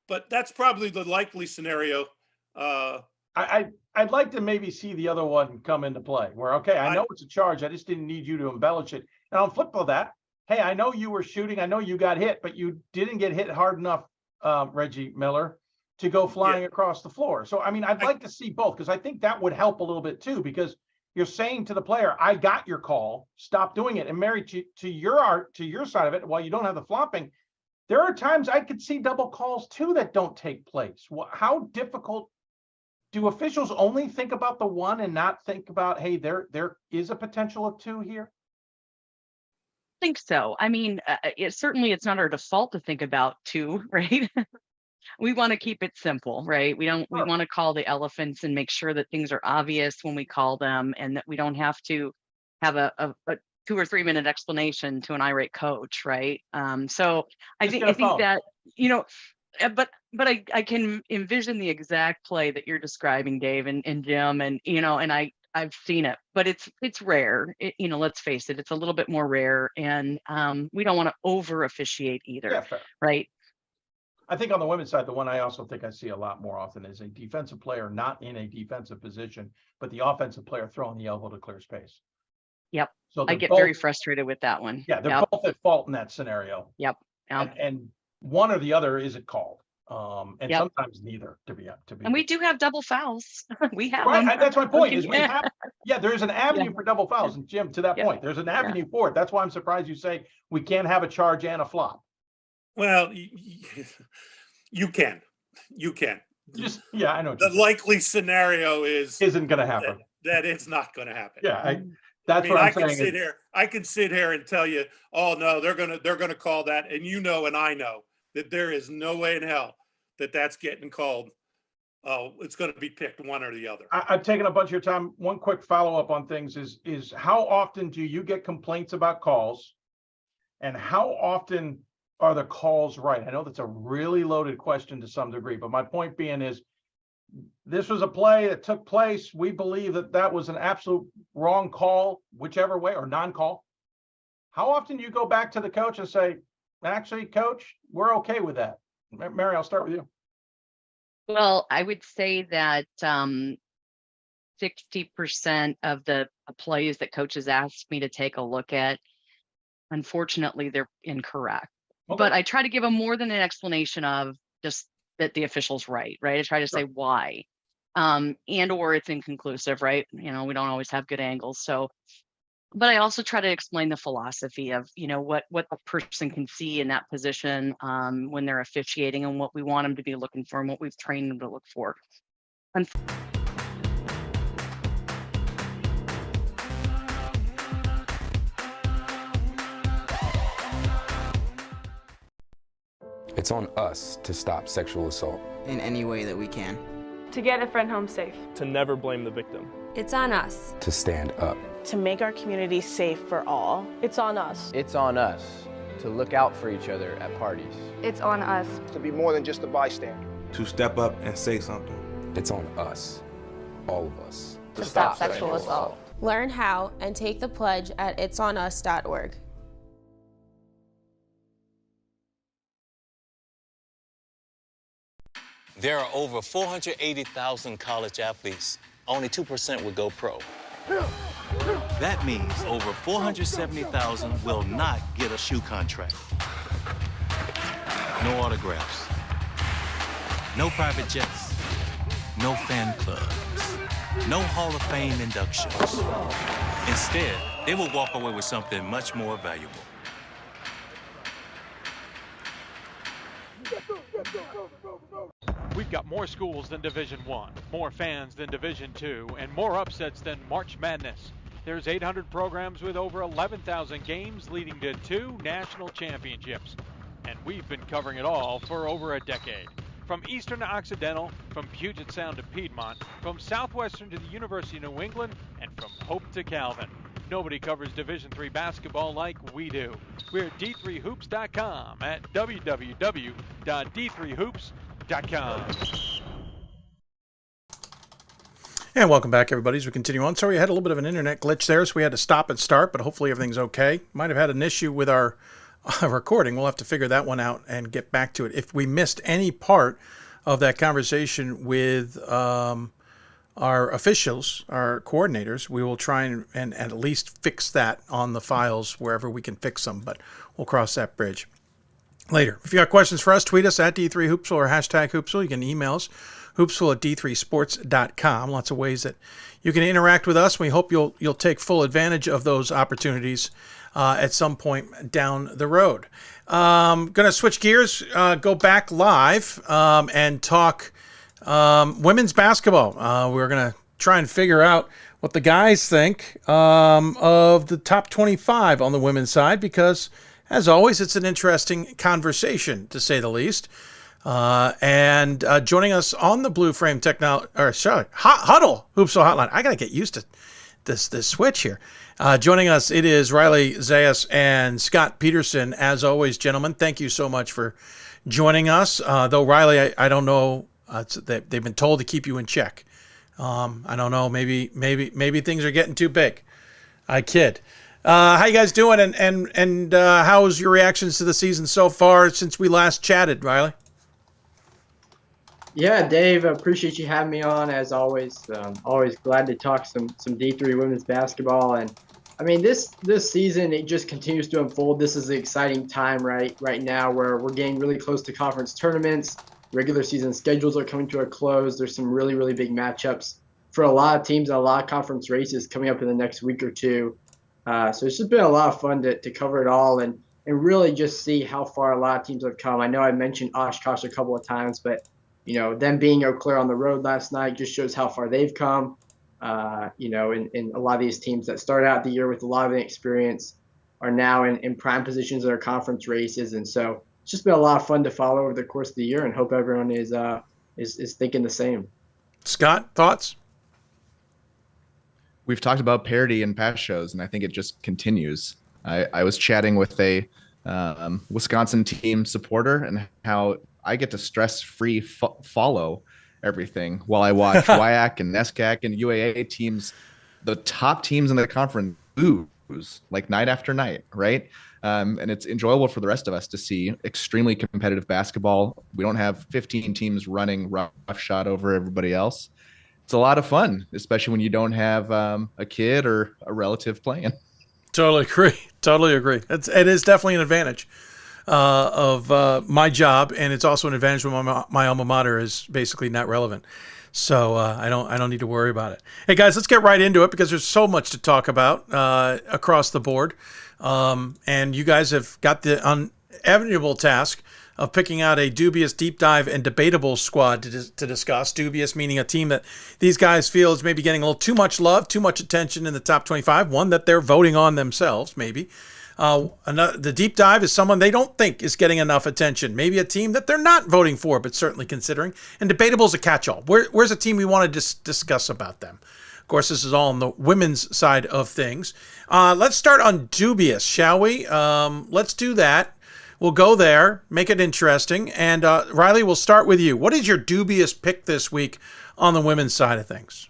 but that's probably the likely scenario. I'd like to maybe see the other one come into play where, okay, I know it's a charge. I just didn't need you to embellish it. And on flip of that, hey, I know you were shooting. I know you got hit, but you didn't get hit hard enough, Reggie Miller, to go flying across the floor. So, I mean, I'd like to see both, because I think that would help a little bit too, because you're saying to the player, I got your call, stop doing it. And Mary, to your side of it, while you don't have the flopping, there are times I could see double calls too that don't take place. How difficult do officials only think about the one and not think about, hey, there is a potential of two here? I think so. I mean, it's not our default to think about two, right? We want to keep it simple, right? We want to call the elephants and make sure that things are obvious when we call them, and that we don't have to have a 2 or 3 minute explanation to an irate coach, right? So I think that, but I can envision the exact play that you're describing, Dave and Jim, and I've seen it, but it's rare. Let's face it, it's a little bit more rare, and we don't want to over officiate either, right? I think on the women's side, the one I also think I see a lot more often is a defensive player not in a defensive position, but the offensive player throwing the elbow to clear space. Yep. So I they're get both, very frustrated with that one. yeah, they're Yep. both at fault in that scenario. Yep. And one or the other isn't called. And Yep. sometimes neither, to be And we do have double fouls. We have right. them. That's my point. We Is we can- have, yeah, there's an avenue for double fouls. And Jim, to that Yeah. point, there's an avenue for it. That's why I'm surprised you say we can't have a charge and a flop. Well, you can. Just, yeah, I know. The likely scenario isn't going to happen. That it's not going to happen. Yeah, that's what I'm saying. I can sit here and tell you, oh no, they're gonna call that, and and I know that there is no way in hell that that's getting called. Oh, it's going to be picked one or the other. I've taken a bunch of your time. One quick follow up on things is how often do you get complaints about calls, and how often are the calls right? I know that's a really loaded question to some degree, but my point being is this was a play that took place. We believe that was an absolute wrong call, whichever way, or non-call. How often do you go back to the coach and say, actually, coach, we're okay with that? Mary, I'll start with you. Well, I would say that 60% of the plays that coaches ask me to take a look at, unfortunately, they're incorrect. Okay. But I try to give them more than an explanation of just that the official's right? I try to say why, and or it's inconclusive, right? We don't always have good angles. So, but I also try to explain the philosophy of, what the person can see in that position when they're officiating and what we want them to be looking for and what we've trained them to look for. It's on us to stop sexual assault. In any way that we can. To get a friend home safe. To never blame the victim. It's on us. To stand up. To make our community safe for all. It's on us. It's on us to look out for each other at parties. It's on us. To be more than just a bystander. To step up and say something. It's on us. All of us. To stop sexual assault. Learn how and take the pledge at itsonus.org. There are over 480,000 college athletes. Only 2% will go pro. That means over 470,000 will not get a shoe contract. No autographs. No private jets. No fan clubs. No Hall of Fame inductions. Instead, they will walk away with something much more valuable. We've got more schools than Division I, more fans than Division II, and more upsets than March Madness. There's 800 programs with over 11,000 games leading to 2 national championships. And we've been covering it all for over a decade. From Eastern to Occidental, from Puget Sound to Piedmont, from Southwestern to the University of New England, and from Hope to Calvin. Nobody covers Division III basketball like we do. We're at D3Hoops.com at www.d3hoops.com. And welcome back, everybody, as we continue on. Sorry, we had a little bit of an internet glitch there, so we had to stop and start, but hopefully everything's okay. Might have had an issue with our recording. We'll have to figure that one out and get back to it. If we missed any part of that conversation with our officials, our coordinators, we will try and at least fix that on the files wherever we can fix them, but we'll cross that bridge later. If you got questions for us, tweet us at D3Hoopsville or hashtag Hoopsville. You can email us, hoopsville at d3sports.com. Lots of ways that you can interact with us. We hope you'll take full advantage of those opportunities at some point down the road. Going to switch gears, go back live and talk women's basketball. We're going to try and figure out what the guys think of the top 25 on the women's side, because as always, it's an interesting conversation, to say the least. And joining us on the Blue Frame Huddle Hoopsville Hotline. I got to get used to this switch here. Joining us, it is Riley Zayas and Scott Peterson. As always, gentlemen, thank you so much for joining us. Though, Riley, I don't know. They've been told to keep you in check. I don't know. Maybe things are getting too big. I kid. How you guys doing? And how's your reactions to the season so far since we last chatted, Riley? Yeah, Dave, I appreciate you having me on as always. Always glad to talk some D3 women's basketball. And I mean, this season, it just continues to unfold. This is the exciting time right now where we're getting really close to conference tournaments. Regular season schedules are coming to a close. There's some really, really big matchups for a lot of teams and a lot of conference races coming up in the next week or two. So it's just been a lot of fun to cover it all and really just see how far a lot of teams have come. I know I mentioned Oshkosh a couple of times, but them being Eau Claire on the road last night just shows how far they've come. And a lot of these teams that start out the year with a lot of experience are now in prime positions in their conference races. And so it's just been a lot of fun to follow over the course of the year and hope everyone is thinking the same. Scott, thoughts? We've talked about parity in past shows, and I think it just continues. I was chatting with a Wisconsin team supporter and how I get to stress-free follow everything while I watch WIAC and NESCAC and UAA teams, the top teams in the conference lose like night after night, right? And it's enjoyable for the rest of us to see extremely competitive basketball. We don't have 15 teams running roughshod over everybody else. It's a lot of fun, especially when you don't have a kid or a relative playing. Totally agree. It is definitely an advantage of my job, and it's also an advantage when my alma mater is basically not relevant. So I don't need to worry about it. Hey guys, let's get right into it because there's so much to talk about across the board, and you guys have got the unenviable task of picking out a dubious, deep dive, and debatable squad to discuss. Dubious meaning a team that these guys feel is maybe getting a little too much love, too much attention in the top 25, one that they're voting on themselves, maybe. The deep dive is someone they don't think is getting enough attention, maybe a team that they're not voting for, but certainly considering. And debatable is a catch-all. Where's a team we want to discuss about them? Of course, this is all on the women's side of things. Let's start on dubious, shall we? Let's do that. We'll go there, make it interesting. And Riley, we'll start with you. What is your dubious pick this week on the women's side of things?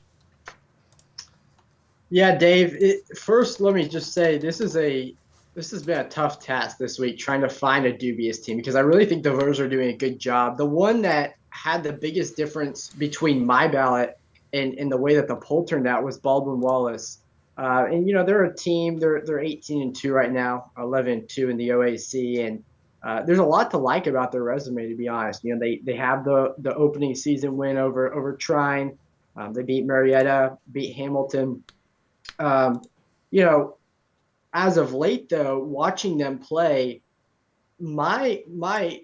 Yeah, Dave, first let me just say this has been a tough task this week trying to find a dubious team because I really think the voters are doing a good job. The one that had the biggest difference between my ballot and the way that the poll turned out was Baldwin Wallace. And they're a team, they're 18-2 right now, 11-2 in the OAC, and there's a lot to like about their resume, to be honest. They have the opening season win over Trine. They beat Marietta, beat Hamilton. As of late, though, watching them play, my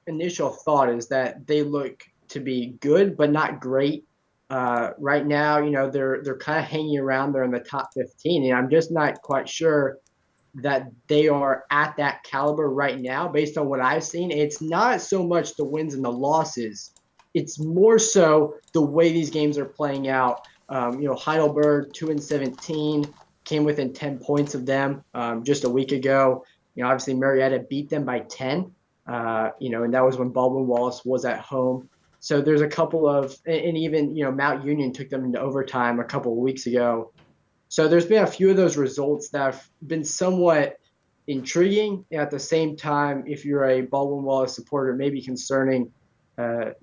initial thought is that they look to be good, but not great. Right now, they're kind of hanging around there in the top 15, and I'm just not quite sure that they are at that caliber right now based on what I've seen. It's not so much the wins and the losses. It's more so the way these games are playing out. Heidelberg 2-17 came within 10 points of them just a week ago. Obviously Marietta beat them by 10, and that was when Baldwin Wallace was at home. So there's a couple of, and even, Mount Union took them into overtime a couple of weeks ago. So there's been a few of those results that have been somewhat intriguing. At the same time, if you're a Baldwin Wallace supporter, maybe concerning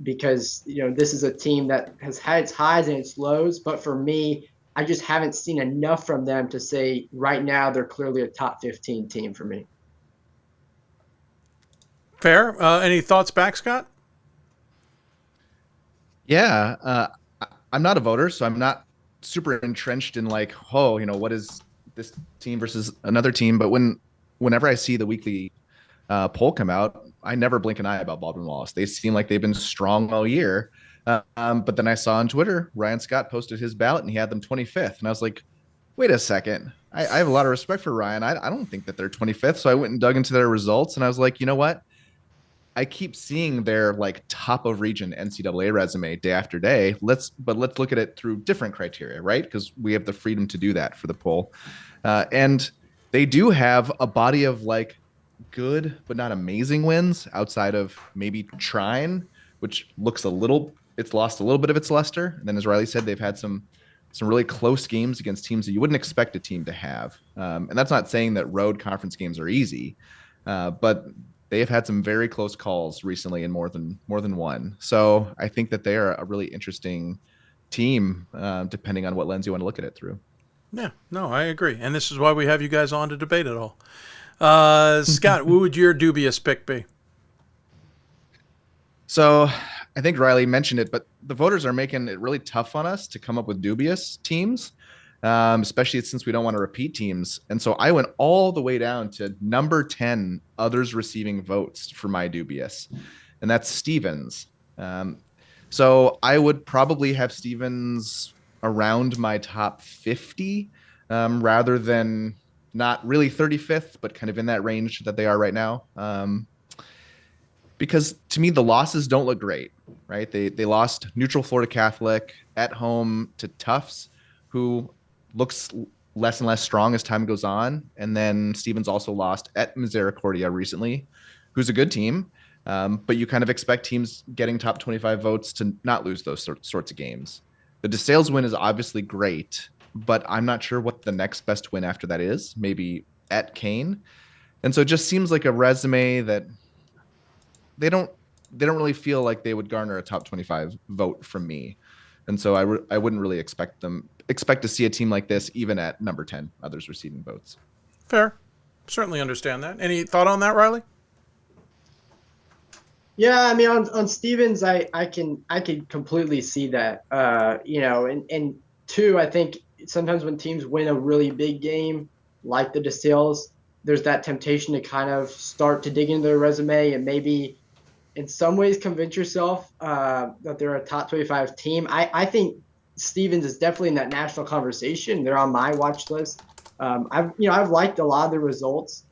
because, this is a team that has had its highs and its lows. But for me, I just haven't seen enough from them to say right now they're clearly a top 15 team for me. Fair. Any thoughts back, Scott? Yeah, I'm not a voter, so I'm not super entrenched in what is this team versus another team. But whenever I see the weekly poll come out, I never blink an eye about Baldwin Wallace. They seem like they've been strong all year. But then I saw on Twitter, Ryan Scott posted his ballot and he had them 25th. And I was like, wait a second. I have a lot of respect for Ryan. I don't think that they're 25th. So I went and dug into their results and I was like, you know what? I keep seeing their top of region NCAA resume day after day. Let's look at it through different criteria, right? Because we have the freedom to do that for the poll. And they do have a body of good but not amazing wins outside of maybe Trine, which looks it's lost a little bit of its luster. And then as Riley said, they've had some really close games against teams that you wouldn't expect a team to have. And that's not saying that road conference games are easy, but they have had some very close calls recently in more than one. So I think that they are a really interesting team, depending on what lens you want to look at it through. Yeah, no, I agree. And this is why we have you guys on to debate it all. Scott, what would your dubious pick be? So I think Riley mentioned it, but the voters are making it really tough on us to come up with dubious teams, especially since we don't want to repeat teams. And so I went all the way down to number 10 others receiving votes for my dubious, and that's Stevens. So I would probably have Stevens around my top 50 rather than not really 35th, but kind of in that range that they are right now. Because to me, the losses don't look great, right? They lost neutral Florida Catholic at home to Tufts, who looks less and less strong as time goes on. And then Stevens also lost at Misericordia recently, who's a good team. But you kind of expect teams getting top 25 votes to not lose those sorts of games. The DeSales win is obviously great, but I'm not sure what the next best win after that is. Maybe at Kane. And so it just seems like a resume that they don't really feel like they would garner a top 25 vote from me. And so I wouldn't really expect to see a team like this even at number 10 others receiving votes. Fair. Certainly understand that. Any thought on that, Riley? Yeah, I mean, on Stevens, I can completely see that. And two, I think sometimes when teams win a really big game like the DeSales, there's that temptation to kind of start to dig into their resume and maybe in some ways convince yourself that they're a top 25 team. I think Stevens is definitely in that national conversation. They're on my watch list. I've liked a lot of the results,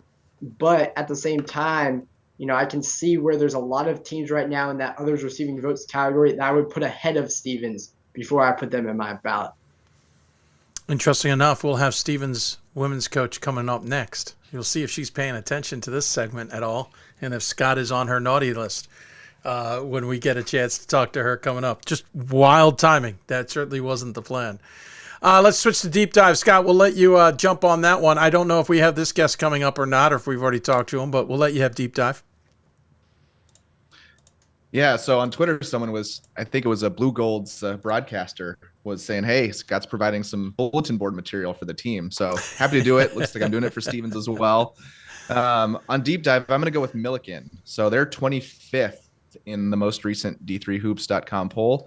but at the same time, I can see where there's a lot of teams right now in that others receiving votes category that I would put ahead of Stevens before I put them in my ballot. Interesting enough, we'll have Stevens' women's coach coming up next. You'll see if she's paying attention to this segment at all and if Scott is on her naughty list when we get a chance to talk to her coming up. Just wild timing. That certainly wasn't the plan. Let's switch to deep dive. Scott, we'll let you jump on that one. I don't know if we have this guest coming up or not, or if we've already talked to him, but we'll let you have deep dive. Yeah, so on Twitter, I think it was a Blue Gold's broadcaster, was saying, hey, Scott's providing some bulletin board material for the team. So happy to do it. Looks like I'm doing it for Stevens as well. On deep dive, I'm going to go with Milliken. So they're 25th in the most recent D3hoops.com poll,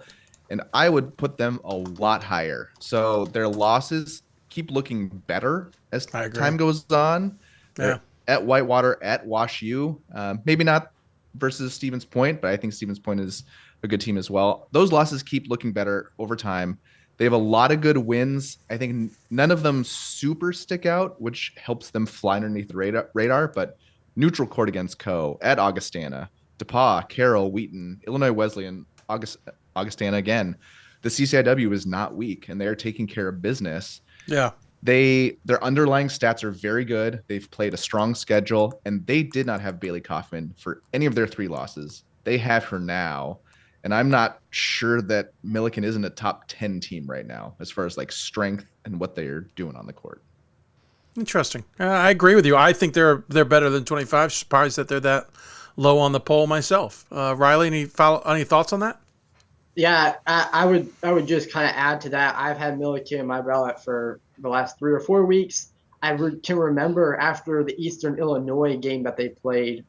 and I would put them a lot higher. So their losses keep looking better as time goes on. They're at Whitewater, at Wash U. Maybe not versus Stevens Point, but I think Stevens Point is a good team as well. Those losses keep looking better over time. They have a lot of good wins. I think none of them super stick out, which helps them fly underneath the radar, but neutral court against Co. at Augustana, DePauw, Carroll, Wheaton, Illinois Wesleyan, Augustana again. The CCIW is not weak, and they're taking care of business. Yeah. Their underlying stats are very good. They've played a strong schedule, and they did not have Bailey Kaufman for any of their 3 losses. They have her now, and I'm not sure that Milliken isn't a top 10 team right now as far as like strength and what they're doing on the court. Interesting. I agree with you. I think they're better than 25. Surprised that they're that low on the poll myself. Riley, any thoughts on that? Yeah, I would just kind of add to that. I've had Milliken in my ballot for the last 3 or 4 weeks. I can remember after the Eastern Illinois game that they played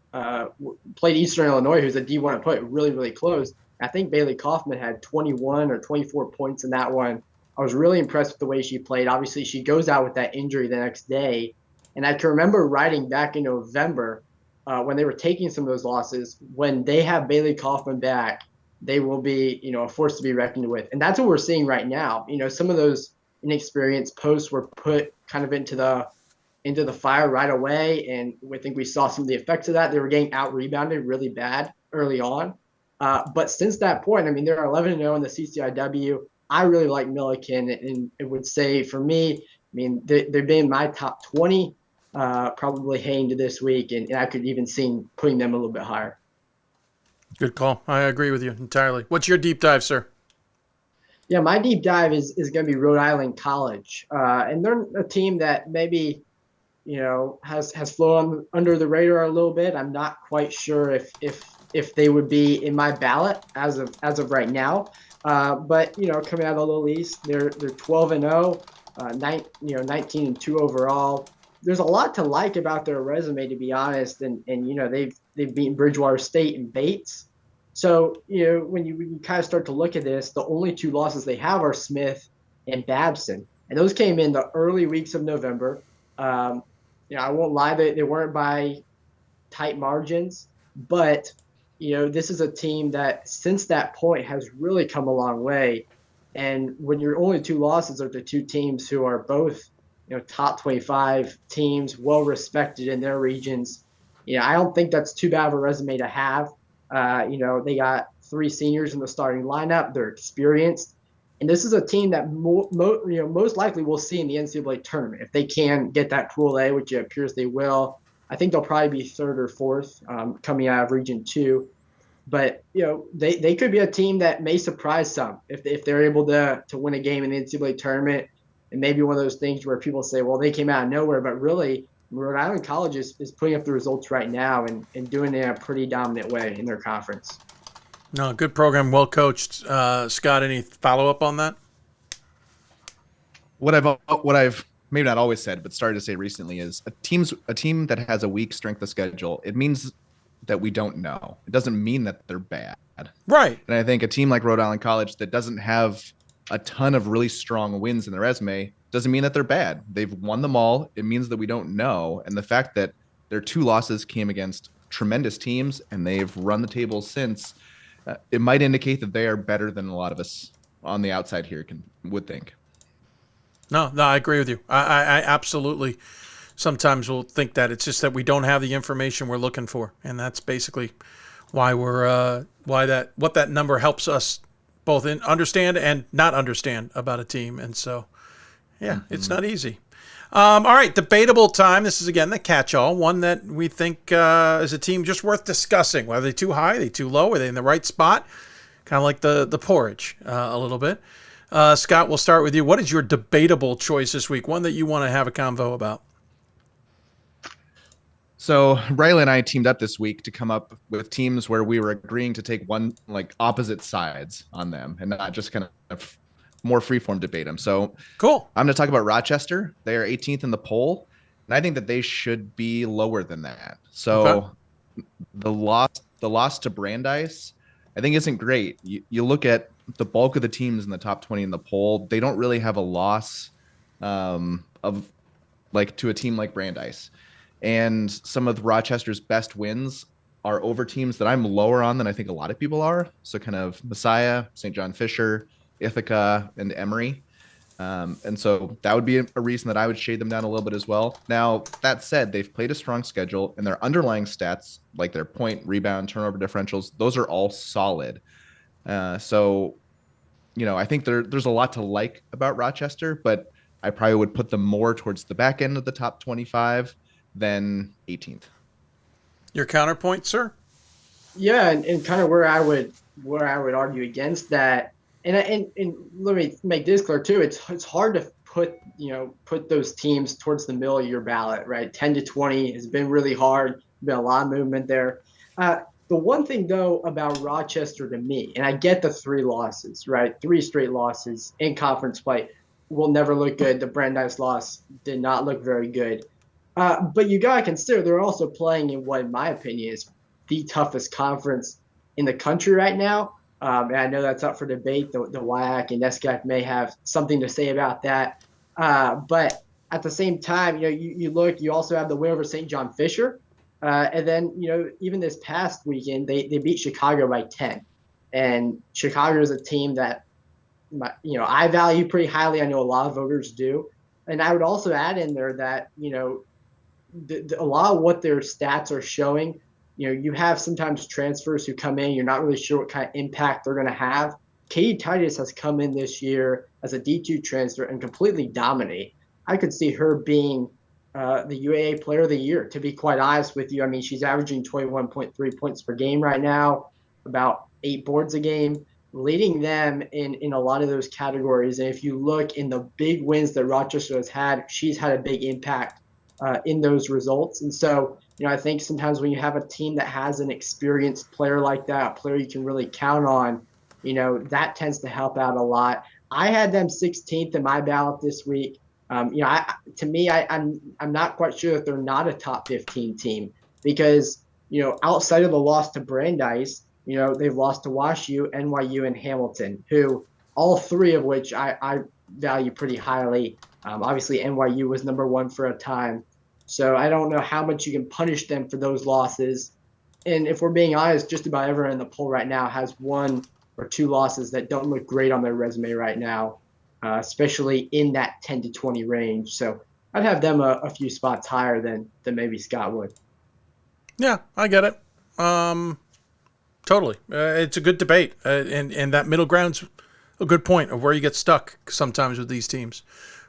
Eastern Illinois, who's a D1 opponent, really, really close. I think Bailey Kaufman had 21 or 24 points in that one. I was really impressed with the way she played. Obviously, she goes out with that injury the next day. And I can remember writing back in November when they were taking some of those losses, when they have Bailey Kaufman back, they will be, a force to be reckoned with. And that's what we're seeing right now. Some of those inexperienced posts were put kind of into the fire right away. And I think we saw some of the effects of that. They were getting out rebounded really bad early on. But since that point, they're 11-0 in the CCIW. I really like Milliken, and it would say for me, they've been in my top 20, probably heading to this week, and I could even see putting them a little bit higher. Good call. I agree with you entirely. What's your deep dive, sir? Yeah, my deep dive is going to be Rhode Island College, and they're a team that maybe has flown under the radar a little bit. I'm not quite sure if they would be in my ballot as of right now. But coming out of the Little East, they're 12-0. 19-2 overall. There's a lot to like about their resume, to be honest. And they've beaten Bridgewater State and Bates. So, when you kind of start to look at this, the only 2 losses they have are Smith and Babson. And those came in the early weeks of November. I won't lie, they weren't by tight margins, but this is a team that since that point has really come a long way. And when your only 2 losses are to 2 teams who are both top 25 teams, well respected in their regions, I don't think that's too bad of a resume to have. They got 3 seniors in the starting lineup. They're experienced. And this is a team that most likely we'll see in the NCAA tournament. If they can get that Pool A, which it appears they will, I think they'll probably be 3rd or 4th coming out of Region 2. But, they could be a team that may surprise some if they're able to win a game in the NCAA tournament. And maybe one of those things where people say, well, they came out of nowhere. But really, Rhode Island College is putting up the results right now and doing it in a pretty dominant way in their conference. No, good program, well coached. Scott, any follow up on that? What I've maybe not always said, but started to say recently is a team that has a weak strength of schedule. It means that we don't know. It doesn't mean that they're bad. Right. And I think a team like Rhode Island College that doesn't have a ton of really strong wins in their resume doesn't mean that they're bad. They've won them all. It means that we don't know. And the fact that their 2 losses came against tremendous teams and they've run the table since, it might indicate that they are better than a lot of us on the outside here would think. No, I agree with you. I absolutely sometimes will think that. It's just that we don't have the information we're looking for. And that's basically why what that number helps us both understand and not understand about a team. And so, yeah, It's not easy. All right, debatable time. This is, again, the catch-all, one that we think is a team just worth discussing. Whether they're too high, they too low, are they in the right spot? Kind of like the porridge a little bit. Scott, we'll start with you. What is your debatable choice this week, one that you want to have a convo about? So Riley and I teamed up this week to come up with teams where we were agreeing to take opposite sides on them and not just kind of more freeform debate them. So cool. I'm going to talk about Rochester. They are 18th in the poll, and I think that they should be lower than that. So the loss to Brandeis, I think isn't great. You look at the bulk of the teams in the top 20 in the poll, they don't really have a loss to a team like Brandeis. And some of Rochester's best wins are over teams that I'm lower on than I think a lot of people are. So kind of Messiah, St. John Fisher, Ithaca, and Emory. And so that would be a reason that I would shade them down a little bit as well. Now, that said, they've played a strong schedule, and their underlying stats, like their point, rebound, turnover differentials, those are all solid. So, I think there's a lot to like about Rochester, but I probably would put them more towards the back end of the top 25 than 18th. Your counterpoint, sir? Yeah, and kind of where I would argue against that, and let me make this clear too. It's hard to put those teams towards the middle of your ballot, right? 10 to 20 has been really hard. Been a lot of movement there. The one thing though about Rochester to me, and I get the 3 losses, right? 3 straight losses in conference play will never look good. The Brandeis loss did not look very good. But you got to consider they're also playing in what, in my opinion, is the toughest conference in the country right now. And I know that's up for debate. The WIAC and NESCAC may have something to say about that. But at the same time, you also have the win over St. John Fisher. And then, even this past weekend, they beat Chicago by 10. And Chicago is a team that, I value pretty highly. I know a lot of voters do. And I would also add in there that, a lot of what their stats are showing, you have sometimes transfers who come in, you're not really sure what kind of impact they're going to have. Katie Titus has come in this year as a D2 transfer and completely dominate. I could see her being the UAA Player of the Year, to be quite honest with you. I mean, she's averaging 21.3 points per game right now, about 8 boards a game, leading them in a lot of those categories. And if you look in the big wins that Rochester has had, she's had a big impact in those results. And so, I think sometimes when you have a team that has an experienced player like that, a player you can really count on, that tends to help out a lot. I had them 16th in my ballot this week. To me, I'm not quite sure that they're not a top 15 team because, outside of the loss to Brandeis, they've lost to WashU, NYU, and Hamilton, who all three of which I value pretty highly. Obviously, NYU was number one for a time. So I don't know how much you can punish them for those losses. And if we're being honest, just about everyone in the poll right now has one or two losses that don't look great on their resume right now, especially in that 10 to 20 range. So I'd have them a few spots higher than maybe Scott would. Yeah, I get it. Totally. It's a good debate. And that middle ground's a good point of where you get stuck sometimes with these teams.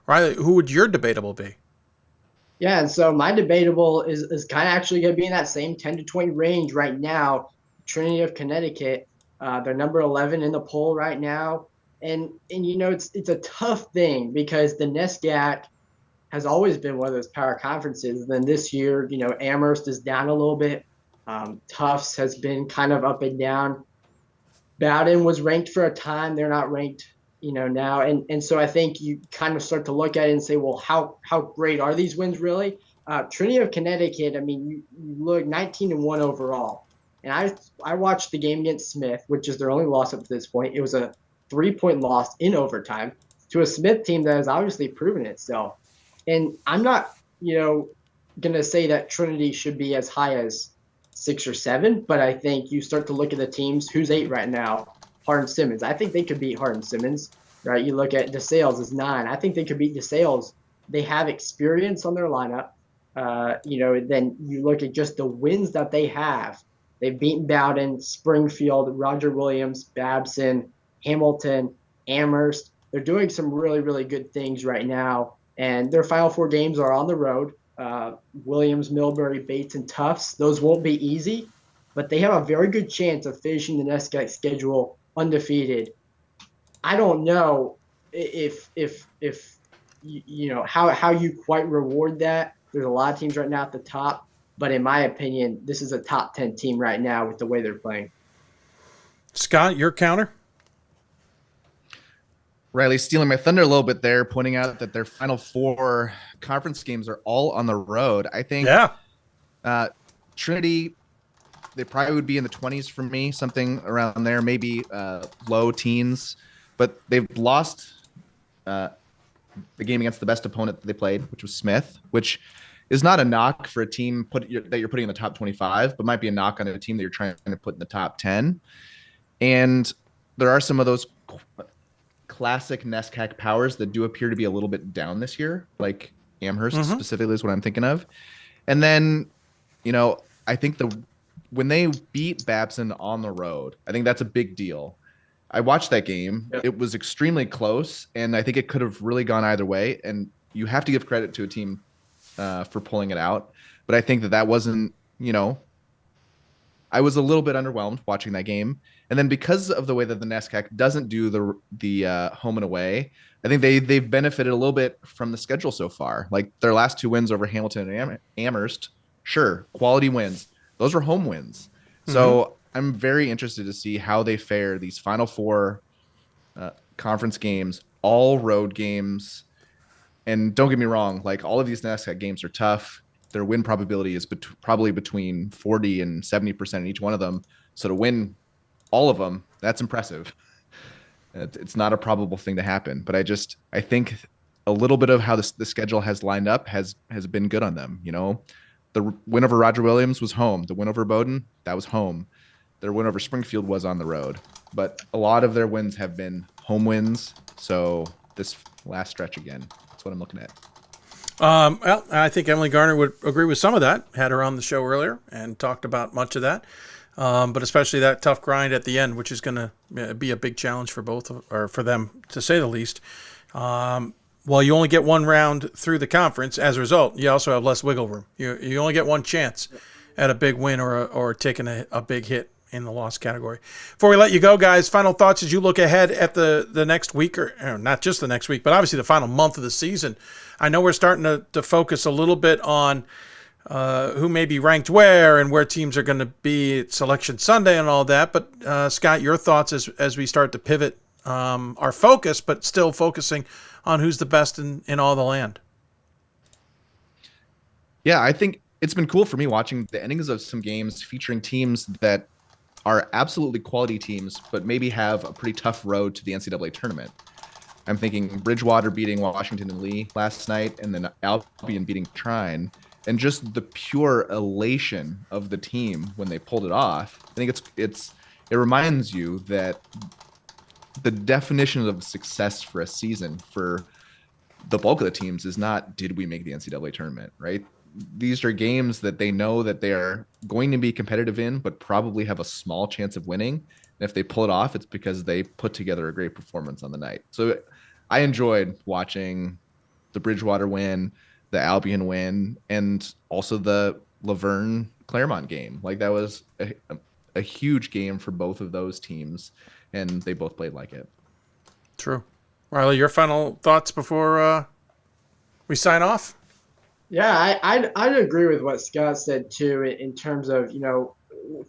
Riley, who would your debatable be? Yeah, and so my debatable is kind of actually going to be in that same 10 to 20 range right now. Trinity of Connecticut, they're number 11 in the poll right now. And it's a tough thing because the NESCAC has always been one of those power conferences. Then this year, Amherst is down a little bit. Tufts has been kind of up and down. Bowdoin was ranked for a time. They're not ranked, now. And so I think you kind of start to look at it and say, well, how great are these wins really? Trinity of Connecticut, I mean, you look 19-1 overall. And I watched the game against Smith, which is their only loss up to this point. It was a 3-point loss in overtime to a Smith team that has obviously proven itself. And I'm not, going to say that Trinity should be as high as 6 or 7, but I think you start to look at the teams. Who's 8 right now? Hardin-Simmons. I think they could beat Hardin-Simmons, right? You look at DeSales is 9. I think they could beat DeSales. They have experience on their lineup. Then you look at just the wins that they have. They've beaten Bowdoin, Springfield, Roger Williams, Babson, Hamilton, Amherst. They're doing some really, really good things right now. And their final 4 games are on the road. Williams, Millbury, Bates, and Tufts. Those won't be easy, but they have a very good chance of finishing the NESCAC schedule undefeated. I don't know if how you quite reward that. There's a lot of teams right now at the top, but in my opinion, this is a top 10 team right now with the way they're playing. Scott, your counter? Riley stealing my thunder a little bit there, pointing out that their final 4 conference games are all on the road. I think Trinity, they probably would be in the 20s for me, something around there, maybe low teens. But they've lost the game against the best opponent that they played, which was Smith, which is not a knock for a team that you're putting in the top 25, but might be a knock on a team that you're trying to put in the top 10. And there are some of those classic NESCAC powers that do appear to be a little bit down this year, like Amherst specifically is what I'm thinking of. And then, I think when they beat Babson on the road, I think that's a big deal. I watched that game. Yep. It was extremely close, and I think it could have really gone either way. And you have to give credit to a team for pulling it out. But I think that wasn't, I was a little bit underwhelmed watching that game. And then because of the way that the NESCAC doesn't do the home and away, I think they've benefited a little bit from the schedule so far. Like their last 2 wins over Hamilton and Amherst, sure, quality wins. Those are home wins. So I'm very interested to see how they fare these final 4 conference games, all road games. And don't get me wrong, like all of these NESCAC games are tough. Their win probability is probably between 40 and 70% in each one of them. So to win all of them, that's impressive. It's not a probable thing to happen, but I think a little bit of how the schedule has lined up has been good on them. The win over Roger Williams was home. The win over Bowdoin, that was home. Their win over Springfield was on the road, but a lot of their wins have been home wins. So this last stretch again, that's what I'm looking at. Well, I think Emily Garner would agree with some of that. Had her on the show earlier and talked about much of that. But especially that tough grind at the end, which is going to be a big challenge for for them, to say the least. Well, you only get 1 round through the conference. As a result, you also have less wiggle room. You only get 1 chance at a big win or taking a big hit in the loss category. Before we let you go, guys, final thoughts as you look ahead at the next week, or not just the next week, but obviously the final month of the season. I know we're starting to focus a little bit on who may be ranked where and where teams are going to be at Selection Sunday and all that. But Scott, your thoughts as we start to pivot our focus, but still focusing on who's the best in all the land. Yeah, I think it's been cool for me watching the endings of some games featuring teams that are absolutely quality teams, but maybe have a pretty tough road to the NCAA tournament. I'm thinking Bridgewater beating Washington and Lee last night, and then Albion beating Trine, and just the pure elation of the team when they pulled it off. I think it reminds you that the definition of success for a season for the bulk of the teams is not, did we make the NCAA tournament, right? These are games that they know that they are going to be competitive in, but probably have a small chance of winning. And if they pull it off, it's because they put together a great performance on the night. So I enjoyed watching the Bridgewater win, the Albion win, and also the Laverne Claremont game. Like, that was a huge game for both of those teams, and they both played like it. True. Riley, your final thoughts before we sign off? Yeah, I'd agree with what Scott said too, in terms of,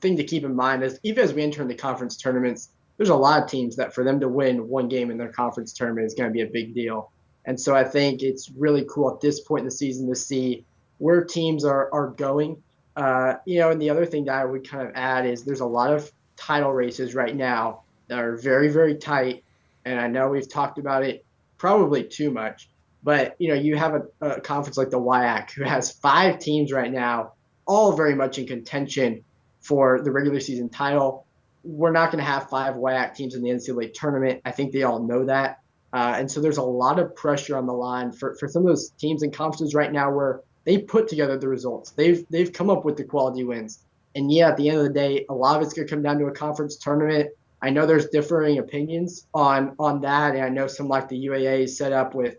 thing to keep in mind is even as we enter into conference tournaments, there's a lot of teams that for them to win one game in their conference tournament is going to be a big deal. And so I think it's really cool at this point in the season to see where teams are going. And the other thing that I would kind of add is there's a lot of title races right now that are very, very tight. And I know we've talked about it probably too much, but you have a conference like the WIAC who has 5 teams right now, all very much in contention for the regular season title. We're not going to have 5 WIAC teams in the NCAA tournament. I think they all know that. And so there's a lot of pressure on the line for some of those teams and conferences right now where they put together the results. They've come up with the quality wins. And yeah, at the end of the day, a lot of it's going to come down to a conference tournament. I know there's differing opinions on that. And I know some like the UAA is set up with,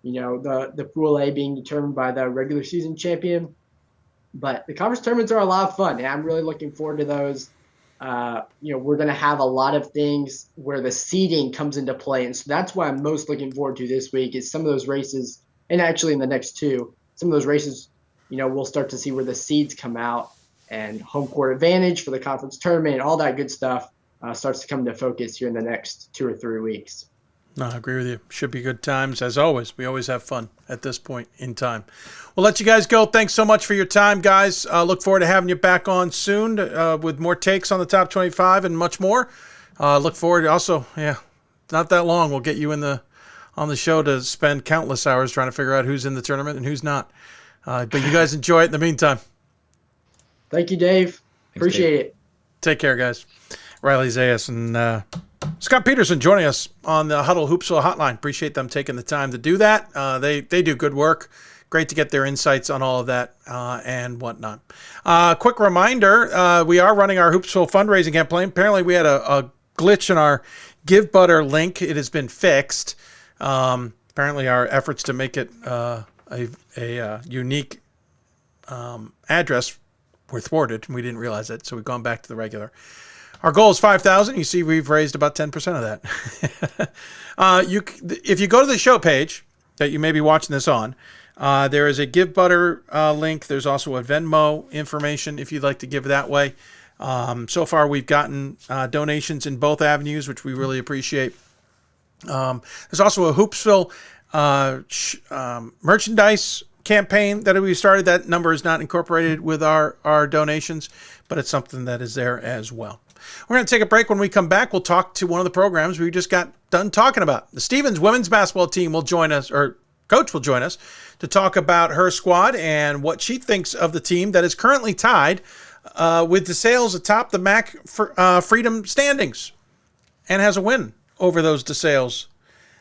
the Pool A being determined by the regular season champion. But the conference tournaments are a lot of fun, and I'm really looking forward to those. We're going to have a lot of things where the seeding comes into play. And so that's what I'm most looking forward to this week is some of those races, and actually in the next 2, some of those races, we'll start to see where the seeds come out and home court advantage for the conference tournament, all that good stuff starts to come into focus here in the next 2 or 3 weeks. No, I agree with you. Should be good times. As always, we always have fun at this point in time. We'll let you guys go. Thanks so much for your time, guys. Look forward to having you back on soon with more takes on the top 25 and much more. Look forward to also, not that long. We'll get you on the show to spend countless hours trying to figure out who's in the tournament and who's not. But you guys enjoy it in the meantime. Thank you, Dave. Appreciate it. Take care, guys. Riley Zayas and Scott Peterson joining us on the Huddle Hoopsville hotline. Appreciate them taking the time to do that. They do good work. Great to get their insights on all of that and whatnot. Quick reminder, we are running our Hoopsville fundraising campaign. Apparently we had a glitch in our Give Butter link. It has been fixed. Apparently our efforts to make it a unique address were thwarted. We didn't realize it, so we've gone back to the regular. Our goal is 5,000. You see, we've raised about 10% of that. If you go to the show page that you may be watching this on, there is a Give Butter link. There's also a Venmo information if you'd like to give that way. So far, we've gotten donations in both avenues, which we really appreciate. There's also a Hoopsville merchandise campaign that we started. That number is not incorporated with our donations, but it's something that is there as well. We're going to take a break. When we come back, we'll talk to one of the programs we just got done talking about. The Stevens women's basketball team will join us, or coach will join us, to talk about her squad and what she thinks of the team that is currently tied with DeSales atop the MAC Freedom standings and has a win over that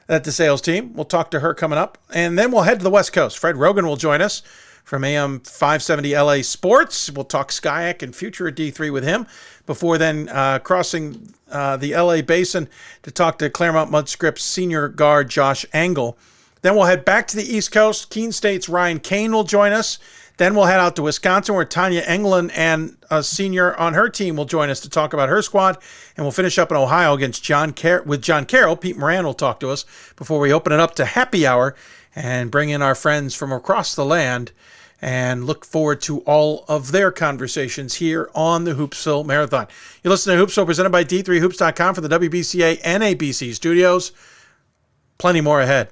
DeSales team. We'll talk to her coming up. And then we'll head to the West Coast. Fred Rogan will join us from AM 570 LA Sports. We'll talk Skyac and future at D3 with him before then crossing the LA Basin to talk to Claremont Mudscript's senior guard Josh Angle. Then we'll head back to the East Coast. Keene State's Ryan Kane will join us. Then we'll head out to Wisconsin where Tanya Englund and a senior on her team will join us to talk about her squad. And we'll finish up in Ohio against John Carroll. Pete Moran will talk to us before we open it up to happy hour and bring in our friends from across the land and look forward to all of their conversations here on the Hoopsville Marathon. You listen to Hoopsville, presented by D3Hoops.com for the WBCA and ABC studios. Plenty more ahead.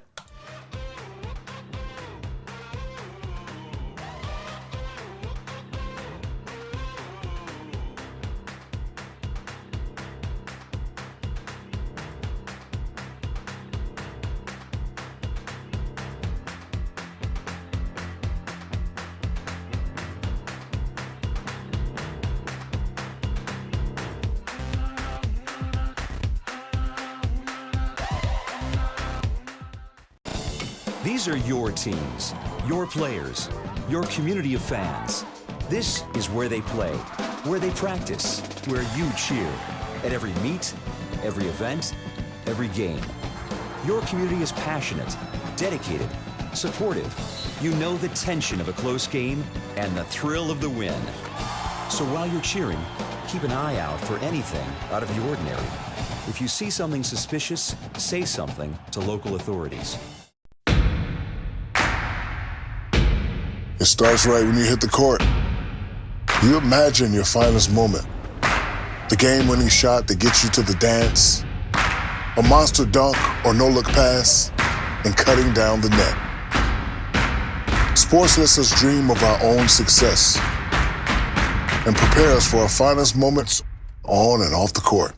These are your teams, your players, your community of fans. This is where they play, where they practice, where you cheer. At every meet, every event, every game. Your community is passionate, dedicated, supportive. You know the tension of a close game and the thrill of the win. So while you're cheering, keep an eye out for anything out of the ordinary. If you see something suspicious, say something to local authorities. It starts right when you hit the court. You imagine your finest moment. The game-winning shot that gets you to the dance. A monster dunk or no-look pass, and cutting down the net. Sports lets us dream of our own success and prepare us for our finest moments on and off the court.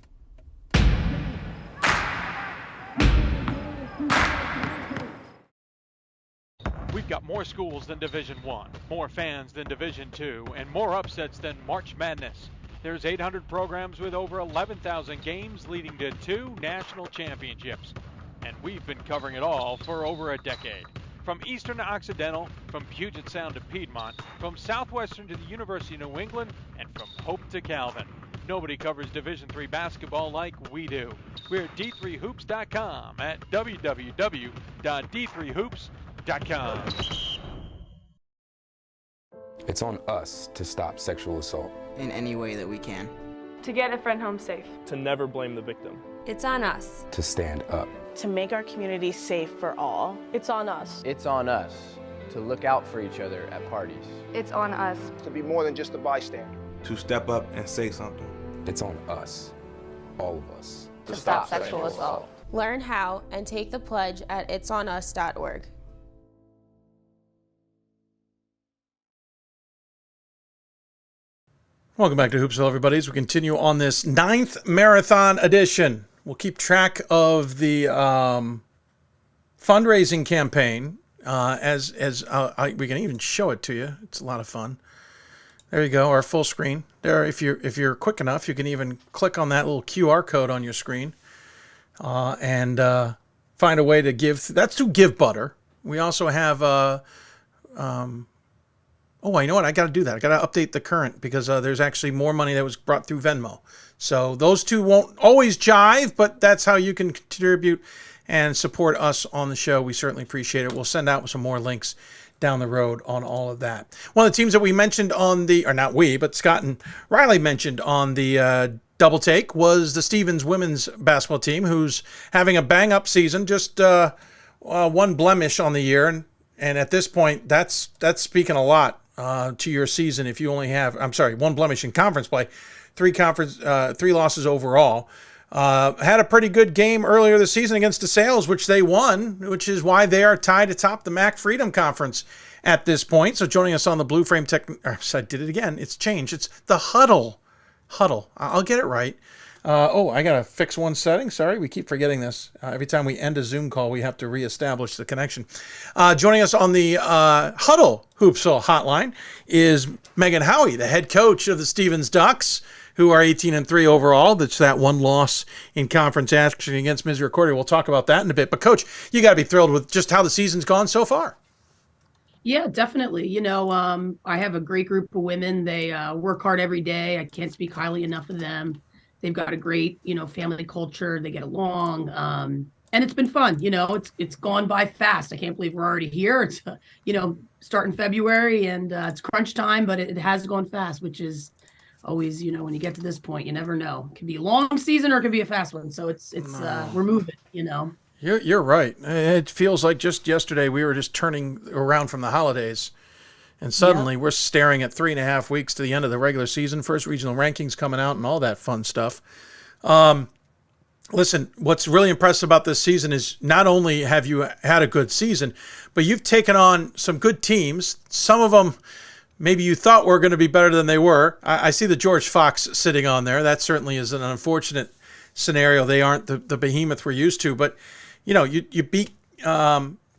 We've got more schools than Division I, more fans than Division II, and more upsets than March Madness. There's 800 programs with over 11,000 games leading to 2 national championships. And we've been covering it all for over a decade. From Eastern to Occidental, from Puget Sound to Piedmont, from Southwestern to the University of New England, and from Hope to Calvin. Nobody covers Division III basketball like we do. We're at D3Hoops.com at www.d3hoops.com. It's on us to stop sexual assault. In any way that we can. To get a friend home safe. To never blame the victim. It's on us. To stand up. To make our community safe for all. It's on us. It's on us to look out for each other at parties. It's on us. To be more than just a bystander. To step up and say something. It's on us. All of us. To stop sexual assault. Learn how and take the pledge at itsonus.org. Welcome back to Hoopsville, everybody. As we continue on this 9th marathon edition, we'll keep track of the fundraising campaign as we can even show it to you. It's a lot of fun. There you go, our full screen. There, if you're quick enough, you can even click on that little QR code on your screen and find a way to give. That's to Give Butter. We also have oh, you know what? I got to do that. I got to update the current because there's actually more money that was brought through Venmo. So those two won't always jive, but that's how you can contribute and support us on the show. We certainly appreciate it. We'll send out some more links down the road on all of that. One of the teams that we mentioned on the, or not we, but Scott and Riley mentioned on the double take was the Stevens women's basketball team, who's having a bang-up season, just one blemish on the year. And at this point, that's speaking a lot to your season if you only have, one blemish in conference play, 3 losses overall. Had a pretty good game earlier this season against DeSales, which they won, which is why they are tied atop the MAC Freedom Conference at this point. So joining us on the Blue Frame I did it again. It's changed. It's the Huddle. I'll get it right. I got to fix one setting. Sorry, we keep forgetting this. Every time we end a Zoom call, we have to reestablish the connection. Joining us on the Huddle Hoopsville hotline is Megan Howie, the head coach of the Stevens Ducks, who are 18-3 overall. That's that one loss in conference action against Misericordia. We'll talk about that in a bit. But, Coach, you got to be thrilled with just how the season's gone so far. Yeah, definitely. You know, I have a great group of women. They work hard every day. I can't speak highly enough of them. They've got a great, family culture. They get along. And it's been fun. It's gone by fast. I can't believe we're already here. It's, starting February and it's crunch time, but it has gone fast, which is always, when you get to this point, you never know. It could be a long season or it could be a fast one. So it's we're moving, You're right. It feels like just yesterday we were just turning around from the holidays And suddenly we're staring at 3.5 weeks to the end of the regular season, first regional rankings coming out and all that fun stuff. Listen, what's really impressive about this season is not only have you had a good season, but you've taken on some good teams. Some of them maybe you thought were going to be better than they were. I see the George Fox sitting on there. That certainly is an unfortunate scenario. They aren't the behemoth we're used to. But, you beat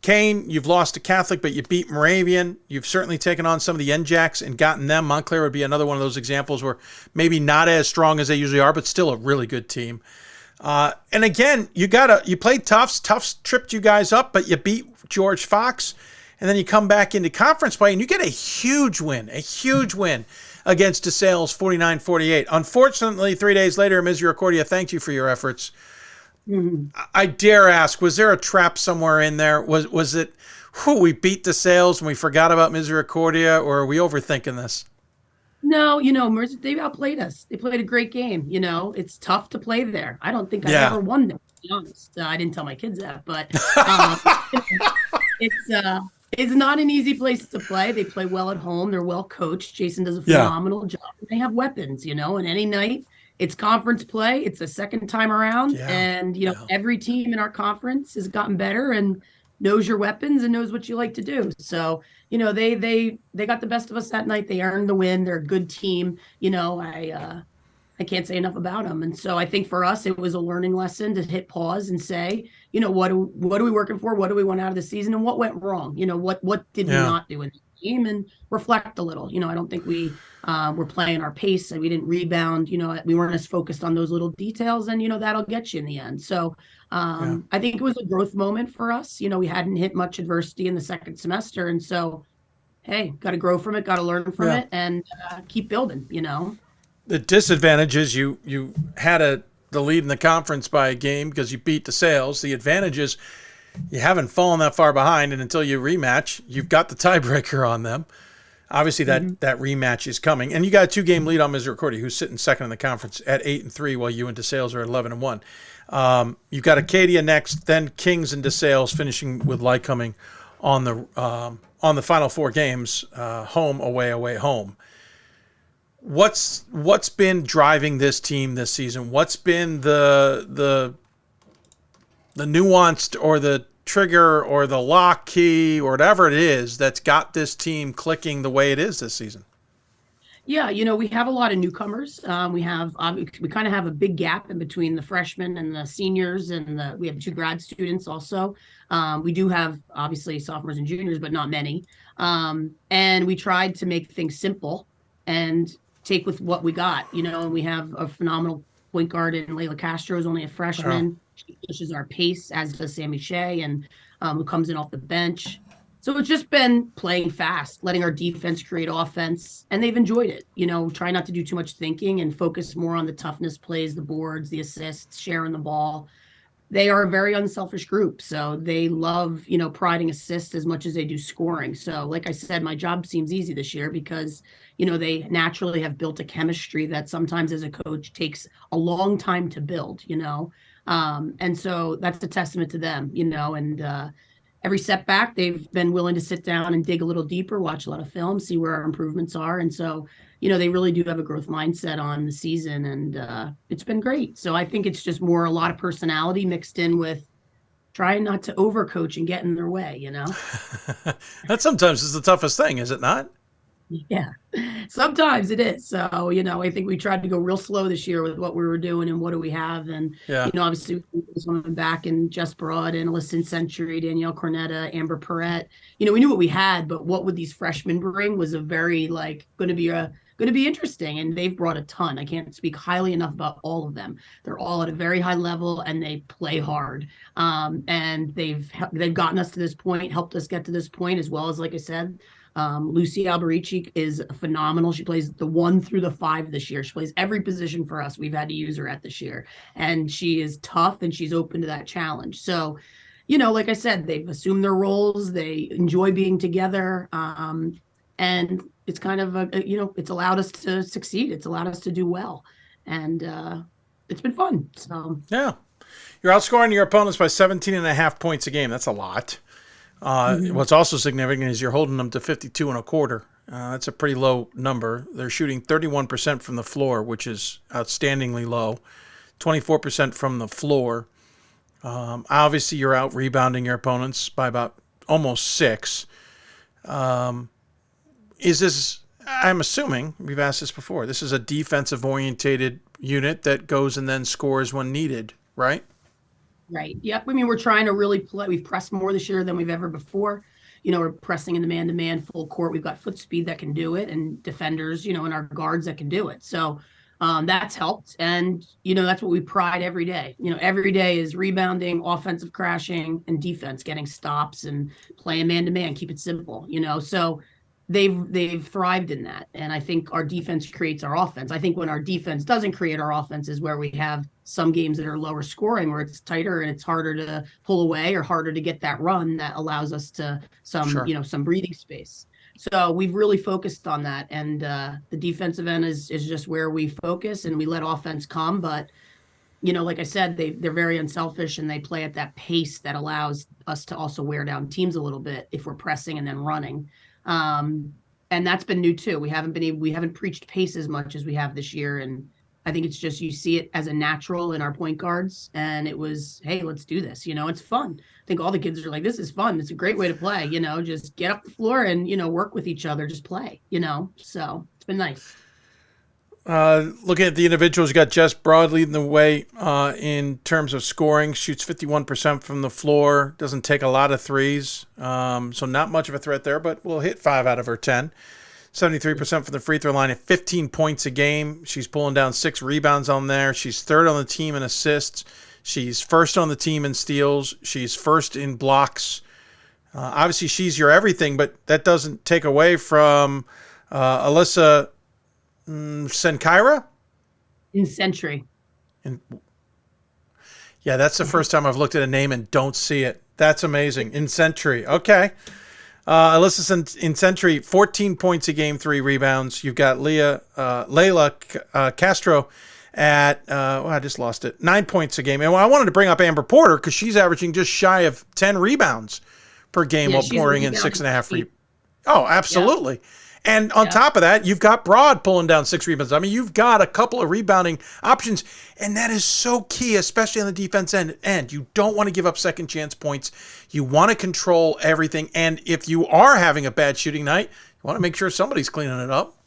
Kane, you've lost to Catholic, but you beat Moravian. You've certainly taken on some of the NJACs and gotten them. Montclair would be another one of those examples where maybe not as strong as they usually are, but still a really good team. And again, you played Tufts. Tufts tripped you guys up, but you beat George Fox. And then you come back into conference play and you get a huge win against DeSales 49-48. Unfortunately, 3 days later, Misericordia thanked you for your efforts. I dare ask, was there a trap somewhere in there? Was it, we beat DeSales and we forgot about Misericordia, or are we overthinking this? No, they outplayed us. They played a great game. It's tough to play there. I don't think I've ever won there, to be honest. I didn't tell my kids that, but it's not an easy place to play. They play well at home. They're well coached. Jason does a phenomenal job. They have weapons, and any night it's conference play. It's the second time around. And, every team in our conference has gotten better and knows your weapons and knows what you like to do. So, they got the best of us that night. They earned the win. They're a good team. I can't say enough about them. And so I think for us, it was a learning lesson to hit pause and say, what are we working for? What do we want out of the season? And what went wrong? What did we not do in the game? And reflect a little. I don't think we were playing our pace and we didn't rebound. We weren't as focused on those little details, and, that'll get you in the end. So I think it was a growth moment for us. We hadn't hit much adversity in the second semester. And so, hey, got to grow from it, got to learn from it, and keep building, The disadvantage is you had the lead in the conference by a game because you beat DeSales. The advantage is you haven't fallen that far behind, and until you rematch, you've got the tiebreaker on them. Obviously, that rematch is coming, and you got a 2-game lead on Misericordia, who's sitting second in the conference at 8-3, while you and DeSales are at 11-1. You've got Acadia next, then Kings and DeSales finishing with Lycoming on the final 4 games, home, away, home. What's been driving this team this season? What's been the nuanced or the trigger or the lock key or whatever it is that's got this team clicking the way it is this season? Yeah, we have a lot of newcomers. We kind of have a big gap in between the freshmen and the seniors, and we have 2 grad students also. We do have obviously sophomores and juniors, but not many. And we tried to make things simple and take with what we got, and we have a phenomenal point guard in Layla Castro, who's only a freshman. She pushes our pace, as does Sammy Shea, and who comes in off the bench. So it's just been playing fast, letting our defense create offense, and they've enjoyed it. Try not to do too much thinking and focus more on the toughness plays, the boards, the assists, sharing the ball. They are a very unselfish group, so they love, providing assists as much as they do scoring. So like I said, my job seems easy this year because, they naturally have built a chemistry that sometimes as a coach takes a long time to build, and so that's a testament to them, and every setback, they've been willing to sit down and dig a little deeper, watch a lot of film, see where our improvements are. And so, they really do have a growth mindset on the season, and it's been great. So I think it's just more a lot of personality mixed in with trying not to overcoach and get in their way, That sometimes is the toughest thing, is it not? Yeah, sometimes it is. So, I think we tried to go real slow this year with what we were doing and what do we have. And, obviously coming back and Jess Broad and Alyssa Century, Danielle Cornetta, Amber Perrette, we knew what we had, but what would these freshmen bring was a very going to be interesting. And they've brought a ton. I can't speak highly enough about all of them. They're all at a very high level and they play hard. And they've gotten us to this point, helped us get to this point, as well as, like I said, Lucy Alberici is phenomenal. She plays the 1 through the 5 this year. She plays every position for us. We've had to use her at this year, and she is tough and she's open to that challenge. So, like I said, they've assumed their roles. They enjoy being together. And it's kind of it's allowed us to succeed. It's allowed us to do well, and it's been fun. So yeah, you're outscoring your opponents by 17.5 points a game. That's a lot. What's also significant is you're holding them to 52 and a quarter. That's a pretty low number. They're shooting 31% from the floor, which is outstandingly low. 24% from the floor. Obviously, you're out rebounding your opponents by about almost 6. Is this, I'm assuming, we've asked this before, this is a defensive-orientated unit that goes and then scores when needed, right? Right. Yep. I mean, we're trying to really play. We've pressed more this year than we've ever before. We're pressing in the man-to-man full court. We've got foot speed that can do it, and defenders, and our guards that can do it. So that's helped. And, that's what we pride every day. Every day is rebounding, offensive crashing, and defense, getting stops and playing man-to-man, keep it simple, So they've thrived in that. And I think our defense creates our offense. I think when our defense doesn't create our offense is where we have some games that are lower scoring, where it's tighter and it's harder to pull away or harder to get that run that allows us to some breathing space. So we've really focused on that. And the defensive end is just where we focus, and we let offense come. But, like I said, they're very unselfish, and they play at that pace that allows us to also wear down teams a little bit if we're pressing and then running. And that's been new too. We haven't preached pace as much as we have this year. And I think it's just, you see it as a natural in our point guards, and it was, hey, let's do this. It's fun. I think all the kids are like, this is fun. It's a great way to play, just get up the floor and, work with each other, just play, so it's been nice. Looking at the individuals, you got Jess Broad leading the way in terms of scoring. Shoots 51% from the floor. Doesn't take a lot of threes. So not much of a threat there, but will hit 5 out of her 10. 73% from the free throw line at 15 points a game. She's pulling down 6 rebounds on there. She's third on the team in assists. She's first on the team in steals. She's first in blocks. Obviously, she's your everything, but that doesn't take away from Alyssa Senkaira? In Century. Yeah, that's the first time I've looked at a name and don't see it. That's amazing. In Century. Okay. Alyssa in Century, 14 points a game, 3 rebounds. You've got Layla Castro at, I just lost it, 9 points a game. And I wanted to bring up Amber Porter because she's averaging just shy of 10 rebounds per game while pouring in 6.5 rebounds. Oh, absolutely. Yeah. And on top of that, you've got Broad pulling down 6 rebounds. I mean, you've got a couple of rebounding options, and that is so key, especially on the defense end. You don't want to give up second chance points. You want to control everything. And if you are having a bad shooting night, you want to make sure somebody's cleaning it up.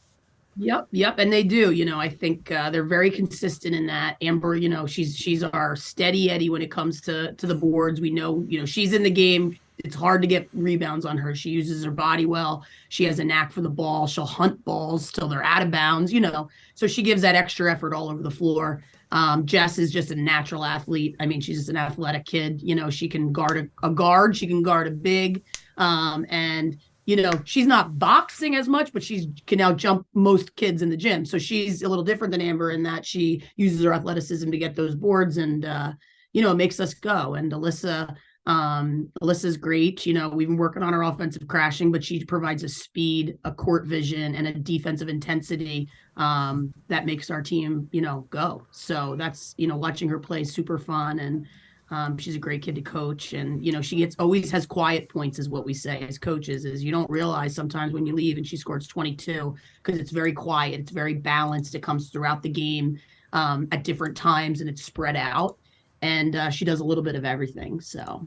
Yep. And they do. I think they're very consistent in that. Amber, she's our steady Eddie when it comes to the boards. We know, she's in the game. It's hard to get rebounds on her. She uses her body well. She has a knack for the ball. She'll hunt balls till they're out of bounds, So she gives that extra effort all over the floor. Jess is just a natural athlete. I mean, she's just an athletic kid. She can guard a guard. She can guard a big. And she's not boxing as much, but she can now jump most kids in the gym. So she's a little different than Amber in that she uses her athleticism to get those boards, and, it makes us go. And Alyssa's great. We've been working on her offensive crashing, but she provides a speed, a court vision, and a defensive intensity that makes our team, go. So that's, watching her play is super fun. And she's a great kid to coach. And, she always has quiet points, is what we say as coaches, is you don't realize sometimes when you leave and she scores 22 because it's very quiet. It's very balanced. It comes throughout the game at different times, and it's spread out. And she does a little bit of everything. So.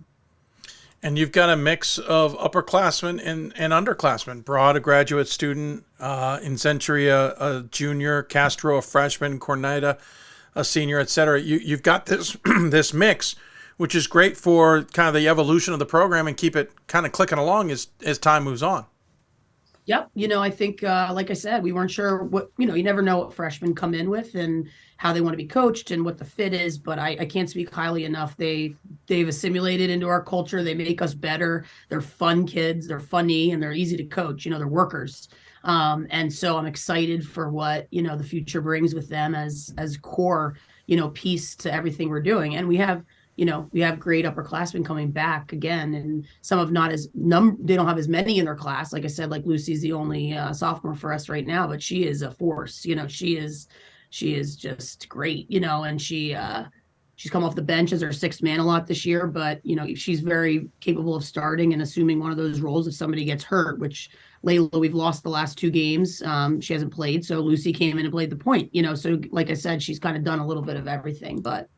And you've got a mix of upperclassmen and underclassmen. Broad, a graduate student, in Century, a junior, Castro, a freshman, Cornida, a senior, et cetera. You've got this this mix, which is great for kind of the evolution of the program and keep it kind of clicking along as time moves on. Yep. I think, like I said, we weren't sure what, you never know what freshmen come in with and how they want to be coached and what the fit is, but I can't speak highly enough. They've assimilated into our culture. They make us better. They're fun kids. They're funny, and they're easy to coach. They're workers. And so I'm excited for what, the future brings with them as core, piece to everything we're doing. And we have great upperclassmen coming back again, and some of not as they don't have as many in their class. Like I said, like Lucy's the only sophomore for us right now, but she is a force. She is just great. And she she's come off the bench as her sixth man a lot this year, but she's very capable of starting and assuming one of those roles if somebody gets hurt, which Layla, we've lost the last 2 games. She hasn't played. So Lucy came in and played the point, so like I said, she's kind of done a little bit of everything, but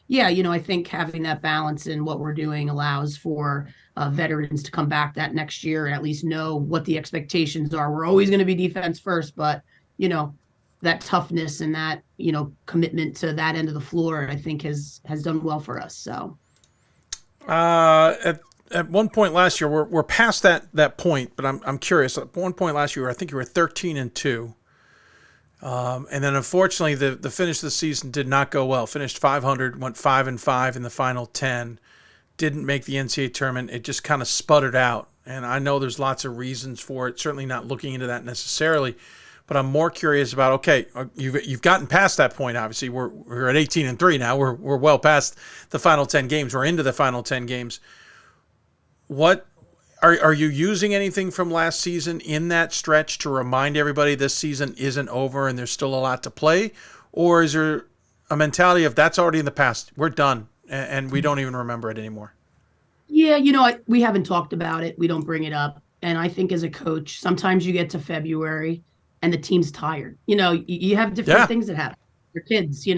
yeah, I think having that balance in what we're doing allows for veterans to come back that next year and at least know what the expectations are. We're always going to be defense first, but that toughness and that commitment to that end of the floor, I think has done well for us. So at one point last year, we're past that point, but I'm curious. At one point last year, I think you were 13-2. And then unfortunately the finish of the season did not go well. Finished 500, went 5-5 in the final 10. Didn't make the NCAA tournament. It just kind of sputtered out. And I know there's lots of reasons for it. Certainly not looking into that necessarily, but I'm more curious about, okay, you've gotten past that point. Obviously we're at 18-3 now. We're well past the final 10 games. We're into the final 10 games. What are you using anything from last season in that stretch to remind everybody this season isn't over and there's still a lot to play? Or is there a mentality of that's already in the past, we're done, and we don't even remember it anymore? Yeah, we haven't talked about it. We don't bring it up. And I think as a coach, sometimes you get to February and the team's tired. You have different things that happen. Your kids, they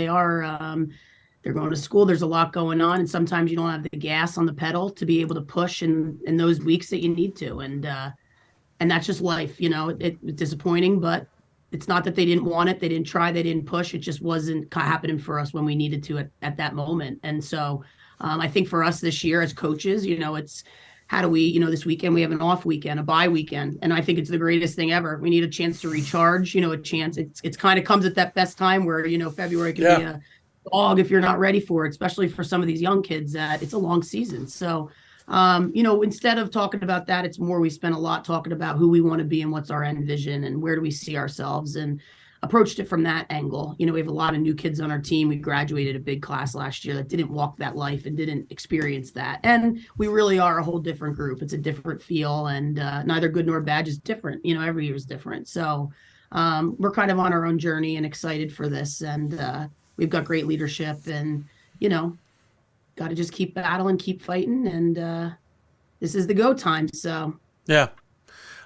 are they're going to school. There's a lot going on. And sometimes you don't have the gas on the pedal to be able to push in those weeks that you need to. And that's just life. It's disappointing, but it's not that they didn't want it. They didn't try. They didn't push. It just wasn't happening for us when we needed to at that moment. And so I think for us this year as coaches, it's how do we, this weekend we have an off weekend, a bye weekend. And I think it's the greatest thing ever. We need a chance to recharge, a chance. It's kind of comes at that best time where, February can be a dog if you're not ready for it, especially for some of these young kids that it's a long season. So, instead of talking about that, it's more, we spend a lot talking about who we want to be and what's our end vision and where do we see ourselves, and approached it from that angle. We have a lot of new kids on our team. We graduated a big class last year that didn't walk that life and didn't experience that. And we really are a whole different group. It's a different feel, and neither good nor bad, just different. Every year is different. So we're kind of on our own journey and excited for this. And we've got great leadership, and, got to just keep battling, keep fighting. And this is the go time. So, yeah.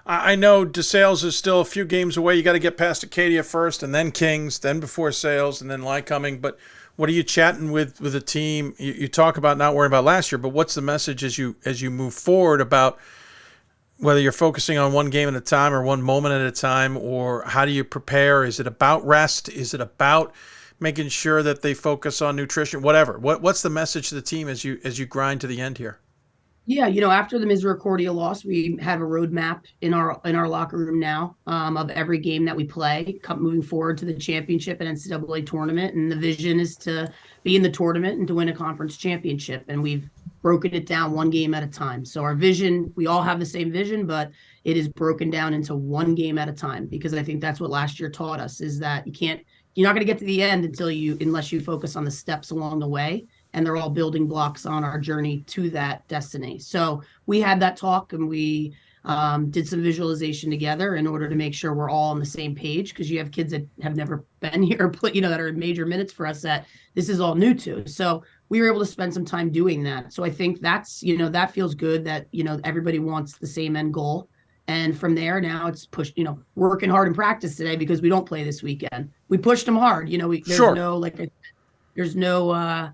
I know DeSales is still a few games away. You got to get past Acadia first, and then Kings, then before Sales, and then Lycoming. But what are you chatting with the team? You talk about not worrying about last year, but what's the message as you move forward about whether you're focusing on one game at a time or one moment at a time, or how do you prepare? Is it about rest? Is it about making sure that they focus on nutrition? Whatever. What's the message to the team as you grind to the end here? Yeah, after the Misericordia loss, we have a roadmap in our locker room now of every game that we play, moving forward to the championship and NCAA tournament. And the vision is to be in the tournament and to win a conference championship. And we've broken it down one game at a time. So our vision, we all have the same vision, but it is broken down into one game at a time, because I think that's what last year taught us, is that you're not going to get to the end unless you focus on the steps along the way. And they're all building blocks on our journey to that destiny. So we had that talk, and we did some visualization together in order to make sure we're all on the same page, because you have kids that have never been here, that are in major minutes for us that this is all new to. So we were able to spend some time doing that. So I think that's, that feels good that, everybody wants the same end goal. And from there, now it's pushed, working hard in practice today because we don't play this weekend. We pushed them hard. There's no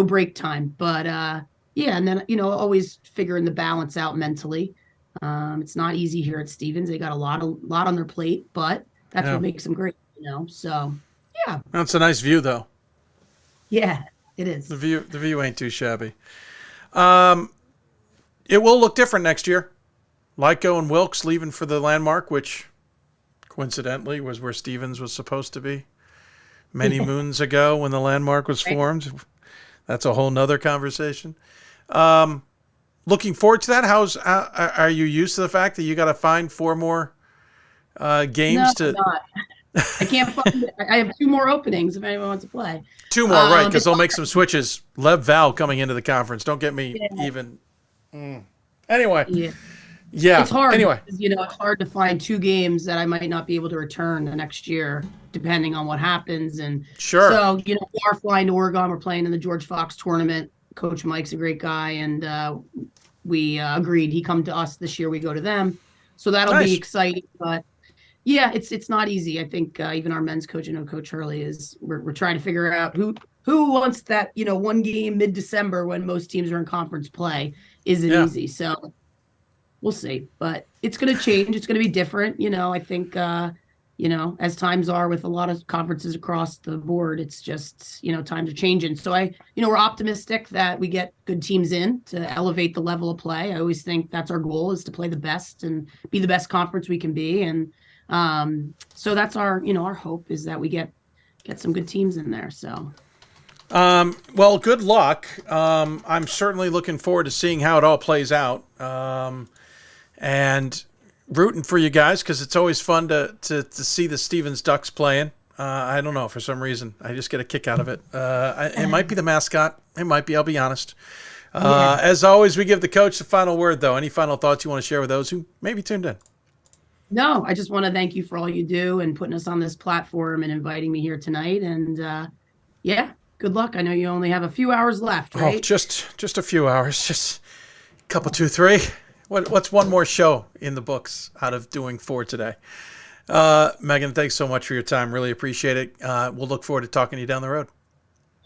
break time, but and then always figuring the balance out mentally. It's not easy here at Stevens. They got a lot on their plate, but that's what makes them great. So yeah, that's a nice view, though. Yeah, it is. The view ain't too shabby. It will look different next year. Lyco and Wilkes leaving for the Landmark, which coincidentally was where Stevens was supposed to be many moons ago when the Landmark was formed. That's a whole nother conversation. Looking forward to that. Are you used to the fact that you got to find 4 more games I'm not. I can't find it. I have 2 more openings if anyone wants to play. 2 more, right? Because they'll make some switches. Lev Val coming into the conference. Don't get me even. Anyway, Yeah. It's hard. Anyway. Because, it's hard to find 2 games that I might not be able to return the next year, depending on what happens. And sure. So, we are flying to Oregon. We're playing in the George Fox tournament. Coach Mike's a great guy. And we agreed he come to us this year. We go to them. So that'll be exciting. But yeah, it's not easy. I think even our men's coach, Coach Hurley, we're trying to figure out who wants that, one game mid-December when most teams are in conference play isn't easy. So we'll see, but it's going to change. It's going to be different. I think, as times are with a lot of conferences across the board, it's just, times are changing. So we're optimistic that we get good teams in to elevate the level of play. I always think that's our goal, is to play the best and be the best conference we can be. And so that's our hope, is that we get some good teams in there. So. Well, good luck. I'm certainly looking forward to seeing how it all plays out. And rooting for you guys, because it's always fun to see the Stevens Ducks playing. I don't know, for some reason I just get a kick out of it. It might be the mascot. It might be. I'll be honest. As always, we give the coach the final word, though. Any final thoughts you want to share with those who maybe tuned in? No, I just want to thank you for all you do and putting us on this platform and inviting me here tonight. And good luck. I know you only have a few hours left, right? Oh, just a few hours. Just a couple, 2, 3. What's one more show in the books out of doing 4 today? Megan, thanks so much for your time. Really appreciate it. We'll look forward to talking to you down the road.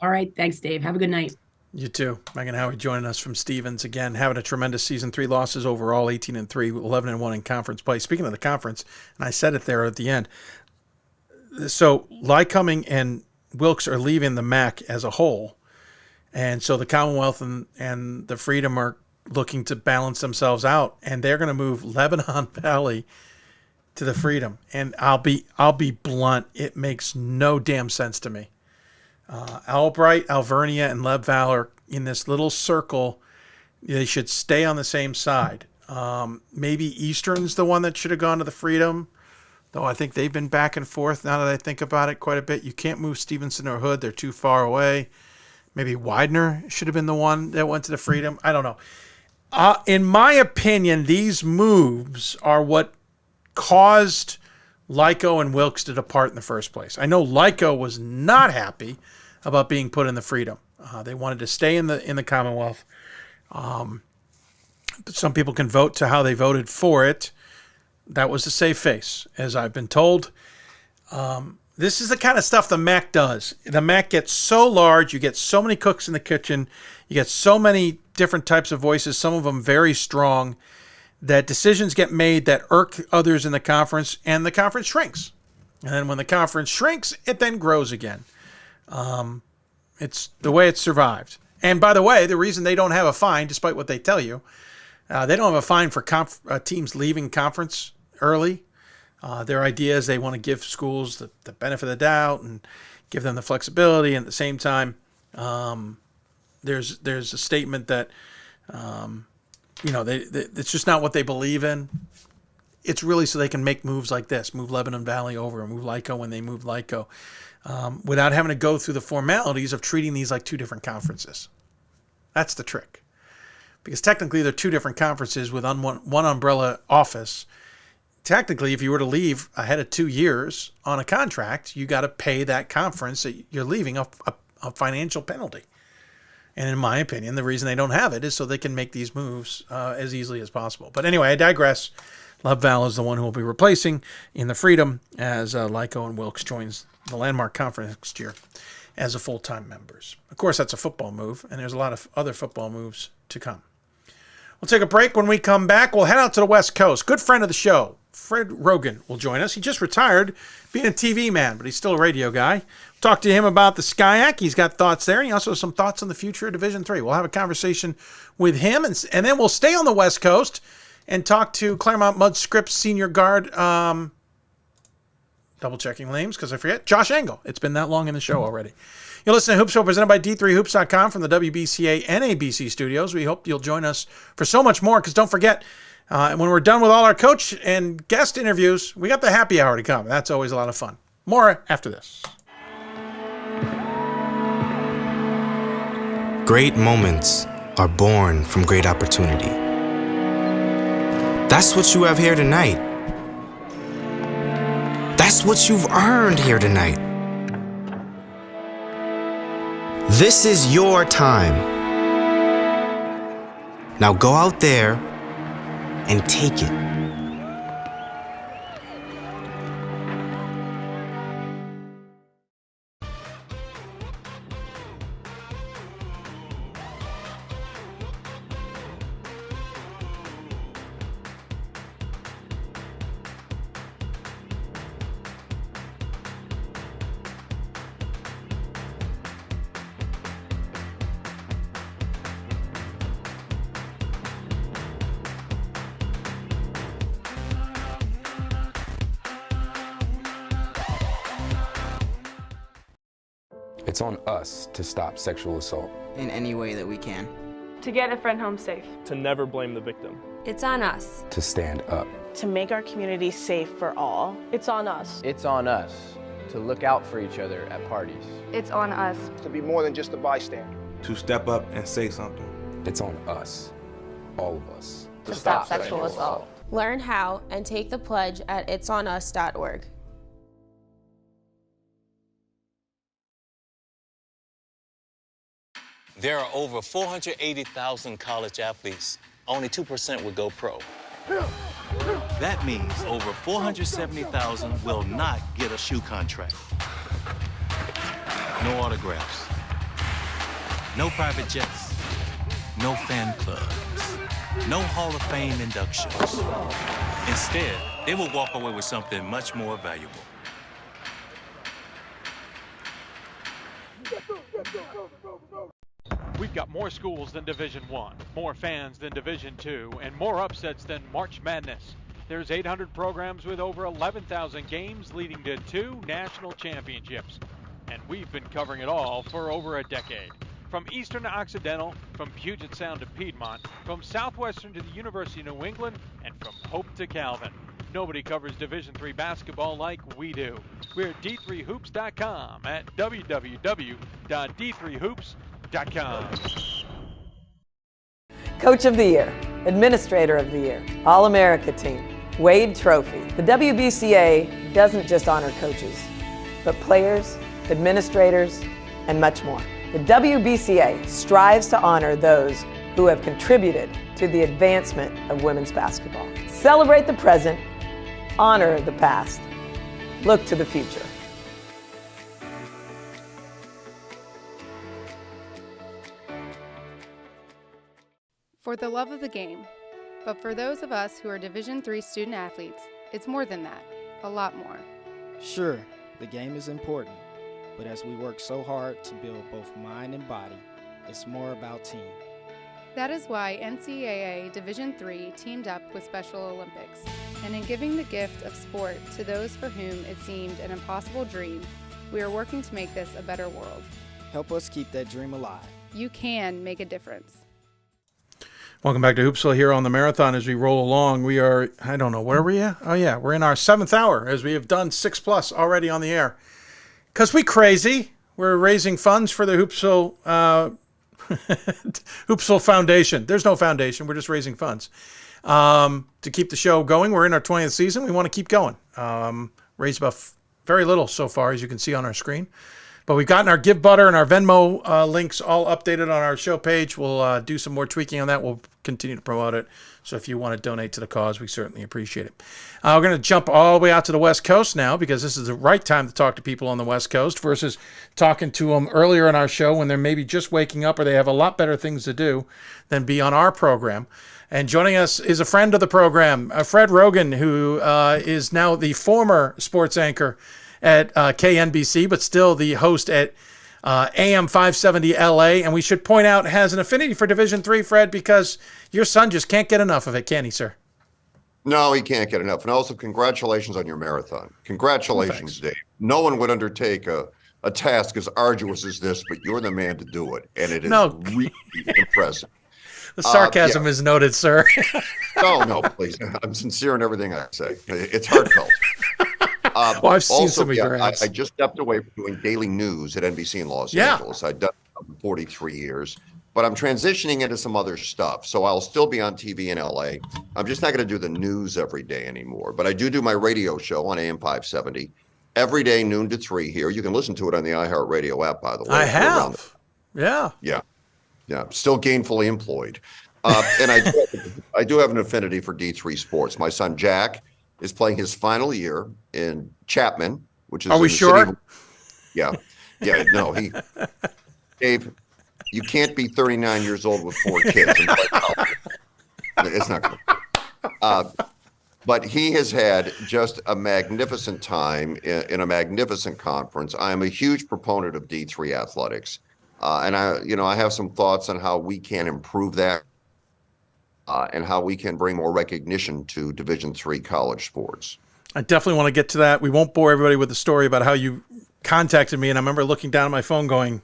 All right. Thanks, Dave. Have a good night. You too. Megan Howard joining us from Stevens. Again, having a tremendous season. 3 losses overall, 18-3, 11-1 in conference play. Speaking of the conference, and I said it there at the end, so Lycoming and Wilkes are leaving the MAC as a whole, and so the Commonwealth and the Freedom are looking to balance themselves out, and they're going to move Lebanon Valley to the Freedom. And I'll be blunt, it makes no damn sense to me. Albright, Alvernia, and Lev Val are in this little circle. They should stay on the same side. Maybe Eastern's the one that should have gone to the Freedom, though I think they've been back and forth now that I think about it quite a bit. You can't move Stevenson or Hood. They're too far away. Maybe Widener should have been the one that went to the Freedom. I don't know. In my opinion, these moves are what caused Lyco and Wilkes to depart in the first place. I know Lyco was not happy about being put in the Freedom. They wanted to stay in the Commonwealth. But some people can vote to how they voted for it. That was a safe face, as I've been told. This is the kind of stuff the MAC does. The MAC gets so large, you get so many cooks in the kitchen, you get so many different types of voices, some of them very strong, that decisions get made that irk others in the conference, and the conference shrinks. And then when the conference shrinks, it then grows again. It's the way it's survived. And by the way, the reason they don't have a fine, despite what they tell you, they don't have a fine for teams leaving conference early. Their idea is they want to give schools the benefit of the doubt and give them the flexibility. And at the same time, there's a statement that, it's just not what they believe in. It's really so they can make moves like this, move Lebanon Valley over, move Lyco when they move Lyco, without having to go through the formalities of treating these like 2 different conferences. That's the trick. Because technically they're 2 different conferences with one umbrella office. Technically, if you were to leave ahead of 2 years on a contract, you got to pay that conference that you're leaving a financial penalty. And in my opinion, the reason they don't have it is so they can make these moves as easily as possible. But anyway, I digress. Love Val is the one who will be replacing in the Freedom as Lyco and Wilkes joins the Landmark Conference next year as a full-time members. Of course, that's a football move, and there's a lot of other football moves to come. We'll take a break. When we come back, we'll head out to the West Coast. Good friend of the show, Fred Rogan, will join us. He just retired, being a TV man, but he's still a radio guy. We'll talk to him about the SCIAC. He's got thoughts there, and he also has some thoughts on the future of Division III. We'll have a conversation with him, and then we'll stay on the West Coast and talk to Claremont Mudd Scripps senior guard, double-checking names because I forget, Josh Engel. It's been that long in the show already. You're listening to Hoopsville, presented by D3Hoops.com from the WBCA and ABC studios. We hope you'll join us for so much more, because don't forget, when we're done with all our coach and guest interviews, we got the happy hour to come. That's always a lot of fun. More after this. Great moments are born from great opportunity. That's what you have here tonight. That's what you've earned here tonight. This is your time. Now go out there and take it. It's on us to stop sexual assault. In any way that we can. To get a friend home safe. To never blame the victim. It's on us. To stand up. To make our community safe for all. It's on us. It's on us to look out for each other at parties. It's on us. To be more than just a bystander. To step up and say something. It's on us. All of us. To stop sexual assault. Learn how and take the pledge at itsonus.org. There are over 480,000 college athletes. Only 2% would go pro. That means over 470,000 will not get a shoe contract. No autographs. No private jets. No fan clubs. No Hall of Fame inductions. Instead, they will walk away with something much more valuable. We've got more schools than Division I, more fans than Division II, and more upsets than March Madness. There's 800 programs with over 11,000 games leading to 2 national championships. And we've been covering it all for over a decade. From Eastern to Occidental, from Puget Sound to Piedmont, from Southwestern to the University of New England, and from Hope to Calvin. Nobody covers Division III basketball like we do. We're at D3Hoops.com at www.d3hoops.com. Coach of the Year, Administrator of the Year, All-America Team, Wade Trophy. The WBCA doesn't just honor coaches, but players, administrators, and much more. The WBCA strives to honor those who have contributed to the advancement of women's basketball. Celebrate the present, honor the past, look to the future. For the love of the game. But for those of us who are Division III student athletes, it's more than that, a lot more. Sure, the game is important, but as we work so hard to build both mind and body, it's more about team. That is why NCAA Division III teamed up with Special Olympics, and in giving the gift of sport to those for whom it seemed an impossible dream, we are working to make this a better world. Help us keep that dream alive. You can make a difference. Welcome back to Hoopsville here on the Marathon. As we roll along, we are, I don't know, where are we at? Oh, yeah, we're in our 7th hour as we have done 6+ already on the air. Because we crazy. We're raising funds for the Hoopsville Foundation. There's no foundation. We're just raising funds to keep the show going. We're in our 20th season. We want to keep going. Raised about very little so far, as you can see on our screen. But we've gotten our Give Butter and our Venmo links all updated on our show page. We'll do some more tweaking on that. We'll continue to promote it. So if you want to donate to the cause, we certainly appreciate it. We're going to jump all the way out to the West Coast now, because this is the right time to talk to people on the West Coast versus talking to them earlier in our show when they're maybe just waking up or they have a lot better things to do than be on our program. And joining us is a friend of the program, Fred Rogan, who is now the former sports anchor at KNBC, but still the host at AM 570 LA. And we should point out has an affinity for Division III, Fred, because your son just can't get enough of it, can he, sir? No, he can't get enough. And also, congratulations on your marathon. Congratulations, Dave. No one would undertake a task as arduous as this, but you're the man to do it. And it is really impressive. The sarcasm is noted, sir. No, please. I'm sincere in everything I say. It's heartfelt. Well, I've seen some of your ads. I just stepped away from doing daily news at NBC in Los Angeles. I'd done it for 43 years. but I'm transitioning into some other stuff. So I'll still be on TV in LA. I'm just not going to do the news every day anymore. But I do my radio show on AM 570 every day, noon to 3 here. You can listen to it on the iHeartRadio app, by the way. I have. Yeah. Yeah. Still gainfully employed. And I do have an affinity for D3 sports. My son, Jack, is playing his final year in Chapman, which is. Are we sure? Yeah. No, Dave, you can't be 39 years old with 4 kids. It's not good. But he has had just a magnificent time in a magnificent conference. I am a huge proponent of D3 athletics. And I have some thoughts on how we can improve that and how we can bring more recognition to Division III college sports. I definitely want to get to that. We won't bore everybody with the story about how you contacted me, and I remember looking down at my phone going,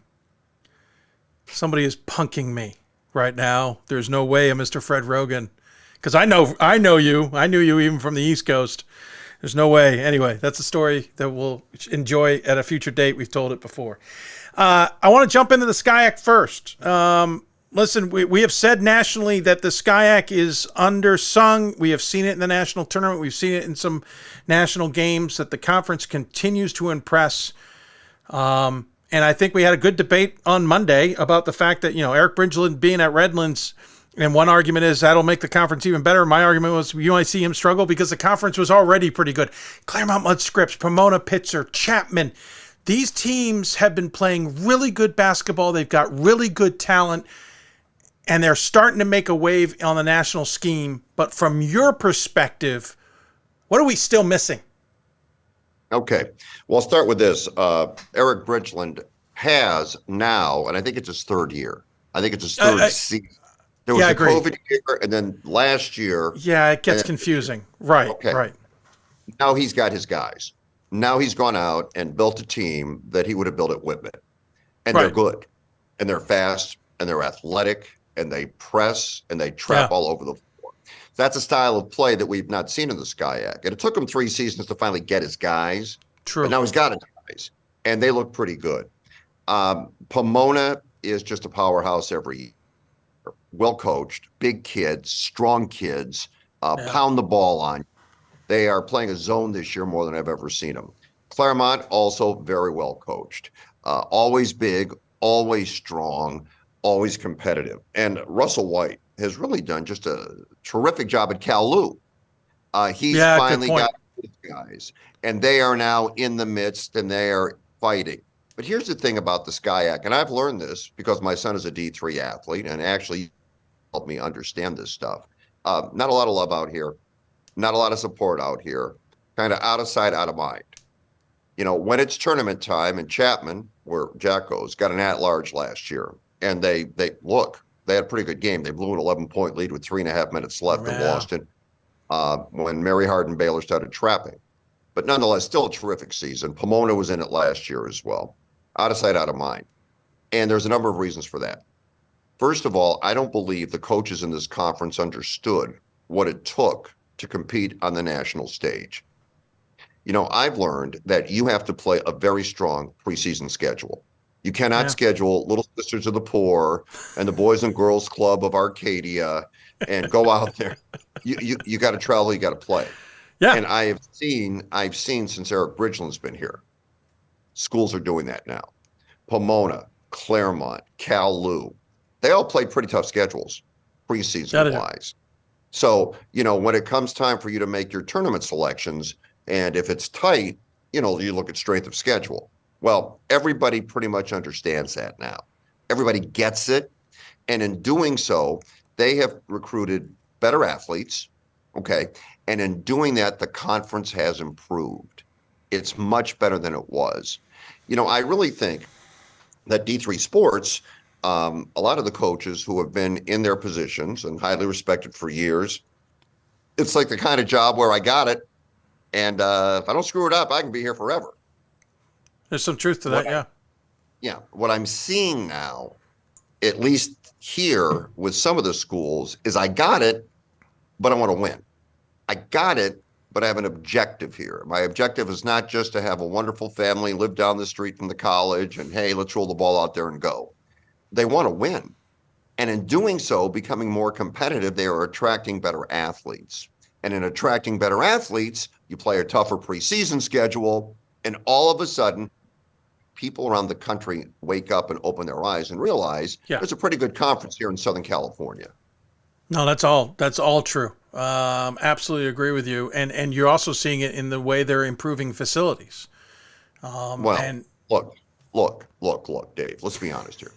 somebody is punking me right now. There's no way, Mr. Fred Rogan, because I know you. I knew you even from the East Coast. There's no way. Anyway, that's a story that we'll enjoy at a future date. We've told it before. I want to jump into the SCIAC first. Listen, we have said nationally that the SCIAC is undersung. We have seen it in the national tournament. We've seen it in some national games that the conference continues to impress. And I think we had a good debate on Monday about the fact that, Eric Bridgeland being at Redlands, and one argument is that'll make the conference even better. My argument was you might see him struggle because the conference was already pretty good. Claremont Mudd Scripps, Pomona Pitzer, Chapman. These teams have been playing really good basketball. They've got really good talent, and they're starting to make a wave on the national scheme. But from your perspective, what are we still missing? Okay. Well, I'll start with this. Eric Bridgeland has now, and I think it's his 3rd year. I think it's his 3rd season. There was a COVID year, and then last year. Yeah, it gets confusing. Right, okay. Right. Now he's got his guys. Now he's gone out and built a team that he would have built at Whitman. And they're good. And they're fast, and they're athletic, and they press, and they trap all over the floor. That's a style of play that we've not seen in the SCIAC. And it took him 3 seasons to finally get his guys. True. But now he's got his guys, and they look pretty good. Pomona is just a powerhouse every year. Well coached, big kids, strong kids, pound the ball on. They are playing a zone this year more than I've ever seen them. Claremont, also very well coached. Always big, always strong, always competitive. And Russell White has really done just a terrific job at Cal Lou. He's finally got his guys, and they are now in the midst, and they are fighting. But here's the thing about the SCIAC, and I've learned this because my son is a D3 athlete and actually helped me understand this stuff. Not a lot of love out here. Not a lot of support out here, kind of out of sight, out of mind. When it's tournament time in Chapman, where Jack goes, got an at-large last year, and they had a pretty good game. They blew an 11-point lead with 3.5 minutes left and lost it when Mary Hardin Baylor started trapping. But nonetheless, still a terrific season. Pomona was in it last year as well. Out of sight, out of mind. And there's a number of reasons for that. First of all, I don't believe the coaches in this conference understood what it took to compete on the national stage. I've learned that you have to play a very strong preseason schedule. You cannot schedule Little Sisters of the Poor and the Boys and Girls Club of Arcadia and go out there. You got to travel, you got to play. Yeah. And I've seen since Eric Bridgeland's been here, schools are doing that now. Pomona, Claremont, Cal Lou, they all play pretty tough schedules preseason-wise. So, when it comes time for you to make your tournament selections, and if it's tight, you look at strength of schedule. Well, everybody pretty much understands that now. Everybody gets it. And in doing so, they have recruited better athletes. Okay. And in doing that, the conference has improved. It's much better than it was. I really think that D3 sports, a lot of the coaches who have been in their positions and highly respected for years, it's like the kind of job where I got it, and if I don't screw it up, I can be here forever. There's some truth to that, Yeah. What I'm seeing now, at least here with some of the schools, is I got it, but I want to win. I got it, but I have an objective here. My objective is not just to have a wonderful family, live down the street from the college, and hey, let's roll the ball out there and go. They want to win. And in doing so, becoming more competitive, they are attracting better athletes. And in attracting better athletes, you play a tougher preseason schedule, and all of a sudden, people around the country wake up and open their eyes and realize there's a pretty good conference here in Southern California. No, that's all true. Absolutely agree with you. And you're also seeing it in the way they're improving facilities. Look, Dave, let's be honest here.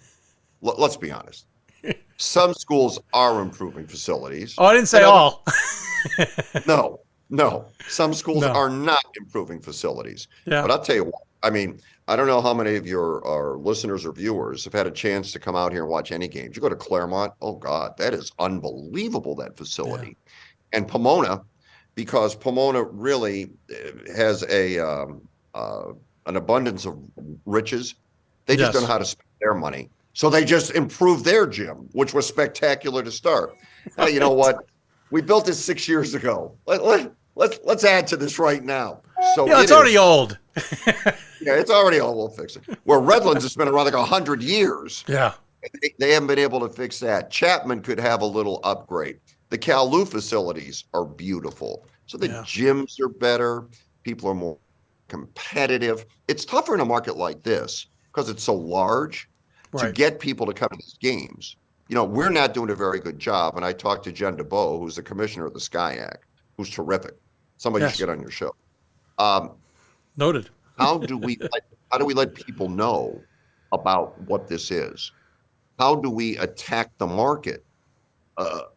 Let's be honest. Some schools are improving facilities. Oh, I didn't say all. No. Some schools are not improving facilities. Yeah. But I'll tell you what, I mean, I don't know how many of our listeners or viewers have had a chance to come out here and watch any games. You go to Claremont, oh God, that is unbelievable, that facility. Yeah. And Pomona, because Pomona really has an abundance of riches, they just don't know how to spend their money. So they just improved their gym, which was spectacular to start. Now, you know what? We built this 6 years ago. Let's add to this right now. So it's already old. Yeah, it's already old. We'll fix it. Where Redlands has been around like 100 years. Yeah. They haven't been able to fix that. Chapman could have a little upgrade. The Cal-Lu facilities are beautiful. So the gyms are better. People are more competitive. It's tougher in a market like this because it's so large to get people to come to these games. You know, we're not doing a very good job. And I talked to Jen DeBow, who's the commissioner of the SCIAC, who's terrific. Somebody should get on your show. Noted. How do we let people know about what this is? How do we attack the market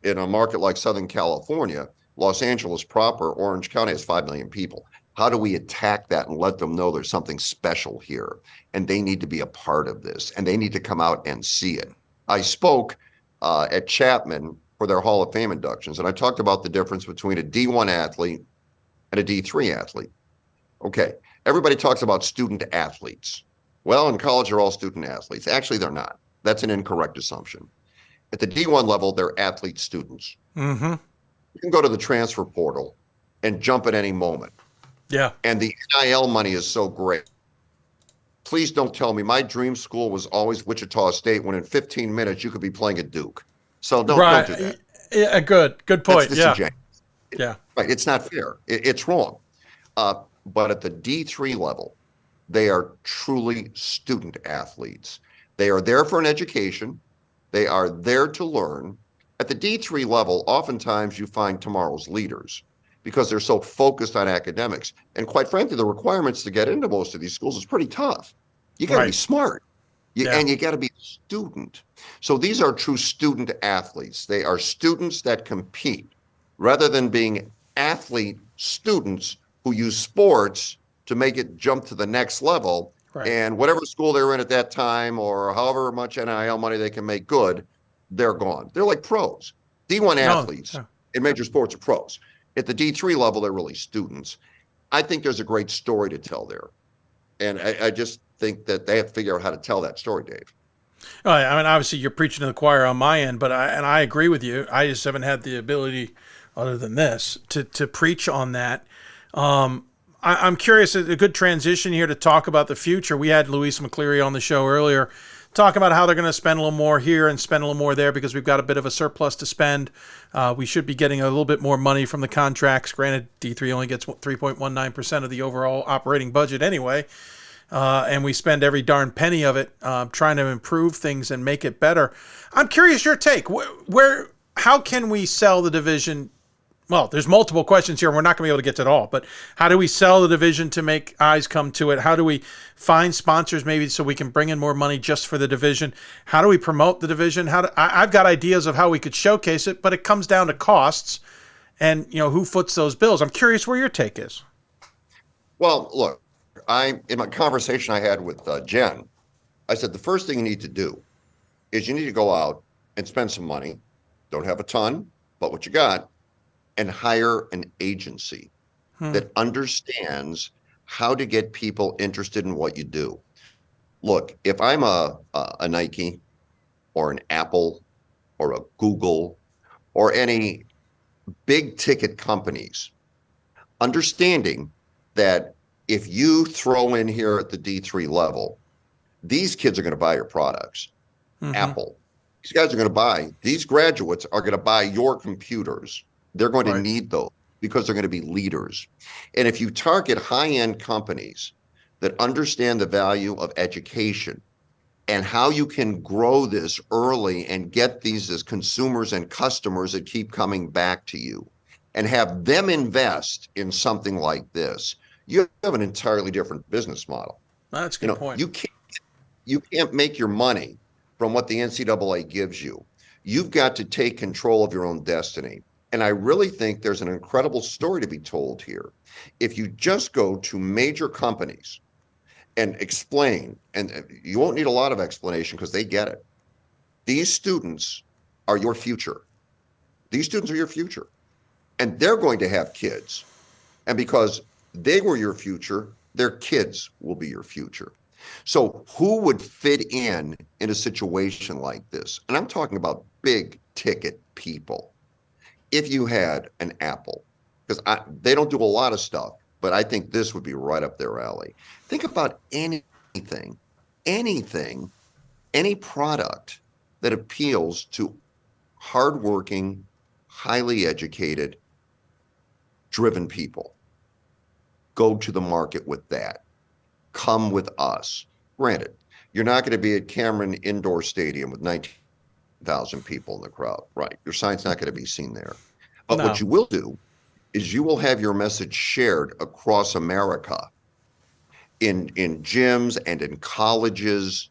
in a market like Southern California? Los Angeles proper, Orange County has 5 million people. How do we attack that and let them know there's something special here and they need to be a part of this and they need to come out and see it? I spoke at Chapman for their Hall of Fame inductions, and I talked about the difference between a D1 athlete and a D3 athlete. Okay, everybody talks about student athletes. Well, in college, they're all student athletes. Actually, they're not. That's an incorrect assumption. At the D1 level, they're athlete students. Mm-hmm. You can go to the transfer portal and jump at any moment. Yeah. And the NIL money is so great. Please don't tell me my dream school was always Wichita State when in 15 minutes you could be playing at Duke. So don't do that. Yeah, good point. Yeah. Right. It's not fair. It's wrong. But at the D3 level, they are truly student athletes. They are there for an education. They are there to learn. At the D3 level, oftentimes you find tomorrow's leaders because they're so focused on academics. And quite frankly, the requirements to get into most of these schools is pretty tough. You got to be smart. And you got to be a student. So these are true student athletes. They are students that compete rather than being athlete students who use sports to make it jump to the next level. And whatever school they're in at that time or however much NIL money they can make good, they're gone. They're like pros. D1 athletes in major sports are pros. At the D3 level, they're really students. I think there's a great story to tell there. And I just think that they have to figure out how to tell that story, Dave. I mean, obviously, you're preaching to the choir on my end, but I agree with you. I just haven't had the ability, other than this, to preach on that. I'm curious, a good transition here to talk about the future. We had Louise McCleary on the show earlier, talking about how they're going to spend a little more here and spend a little more there because we've got a bit of a surplus to spend. We should be getting a little bit more money from the contracts. Granted, D3 only gets 3.19% of the overall operating budget anyway. And we spend every darn penny of it trying to improve things and make it better. I'm curious your take. How can we sell the division? Well, there's multiple questions here, and we're not going to be able to get to it all. But how do we sell the division to make eyes come to it? How do we find sponsors maybe so we can bring in more money just for the division? How do we promote the division? I've got ideas of how we could showcase it, but it comes down to costs and who foots those bills. I'm curious where your take is. Well, look, in my conversation I had with Jen, I said the first thing you need to do is you need to go out and spend some money. Don't have a ton, but what you got. And hire an agency that understands how to get people interested in what you do. Look, if I'm a Nike or an Apple or a Google or any big ticket companies, understanding that if you throw in here at the D3 level, these kids are going to buy your products. Apple, These guys are going to buy, these graduates are going to buy your computers. They're going to need those because they're going to be leaders. And if you target high-end companies that understand the value of education and how you can grow this early and get these as consumers and customers that keep coming back to you and have them invest in something like this, you have an entirely different business model. That's a good point. You can't make your money from what the NCAA gives you. You've got to take control of your own destiny. And I really think there's an incredible story to be told here. If you just go to major companies and explain, and you won't need a lot of explanation because they get it. These students are your future. These students are your future. And they're going to have kids. And because they were your future, their kids will be your future. So who would fit in a situation like this? And I'm talking about big ticket people. If you had an Apple, because they don't do a lot of stuff, but I think this would be right up their alley. Think about any product that appeals to hardworking, highly educated, driven people. Go to the market with that. Come with us. Granted, you're not going to be at Cameron Indoor Stadium with 19,000 people in the crowd, right? Your sign's not going to be seen there. But what you will do is you will have your message shared across America in gyms and in colleges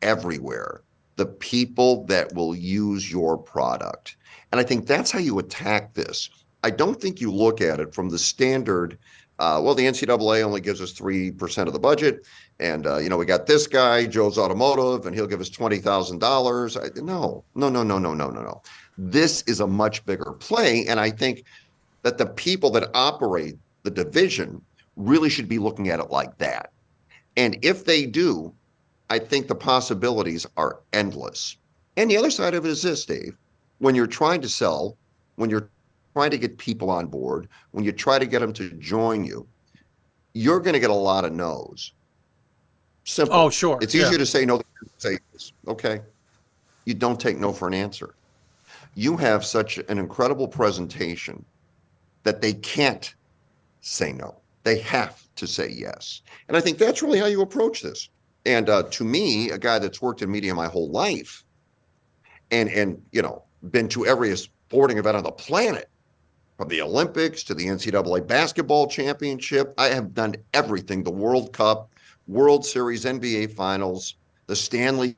everywhere. The people that will use your product. And I think that's how you attack this. I don't think you look at it from the standard, well, the NCAA only gives us 3% of the budget. And, we got this guy, Joe's Automotive, and he'll give us $20,000. No. This is a much bigger play. And I think that the people that operate the division really should be looking at it like that. And if they do, I think the possibilities are endless. And the other side of it is this, Dave. When you're trying to sell, when you're trying to get people on board, when you try to get them to join you, you're going to get a lot of no's. Simple. Oh, sure. It's easier to say no than to say yes. Okay. You don't take no for an answer. You have such an incredible presentation that they can't say no. They have to say yes. And I think that's really how you approach this. And to me, a guy that's worked in media my whole life and been to every sporting event on the planet, from the Olympics to the NCAA basketball championship, I have done everything. The World Cup, World Series, NBA Finals, the Stanley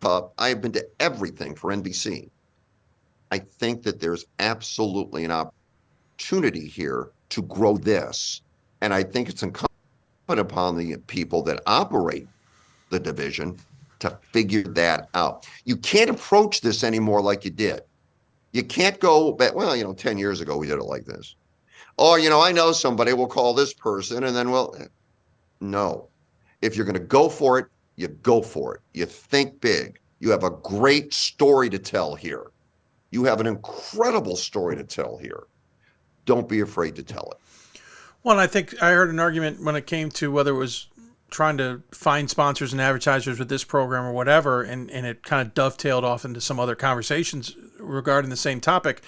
Cup. I have been to everything for NBC. I think that there's absolutely an opportunity here to grow this. And I think it's incumbent upon the people that operate the division to figure that out. You can't approach this anymore like you did. You can't go back, 10 years ago, we did it like this. Or, I know somebody, will call this person, and then, no. If you're going to go for it, you go for it. You think big. You have a great story to tell here. You have an incredible story to tell here. Don't be afraid to tell it. Well, I think I heard an argument when it came to whether it was trying to find sponsors and advertisers with this program or whatever, and it kind of dovetailed off into some other conversations regarding the same topic.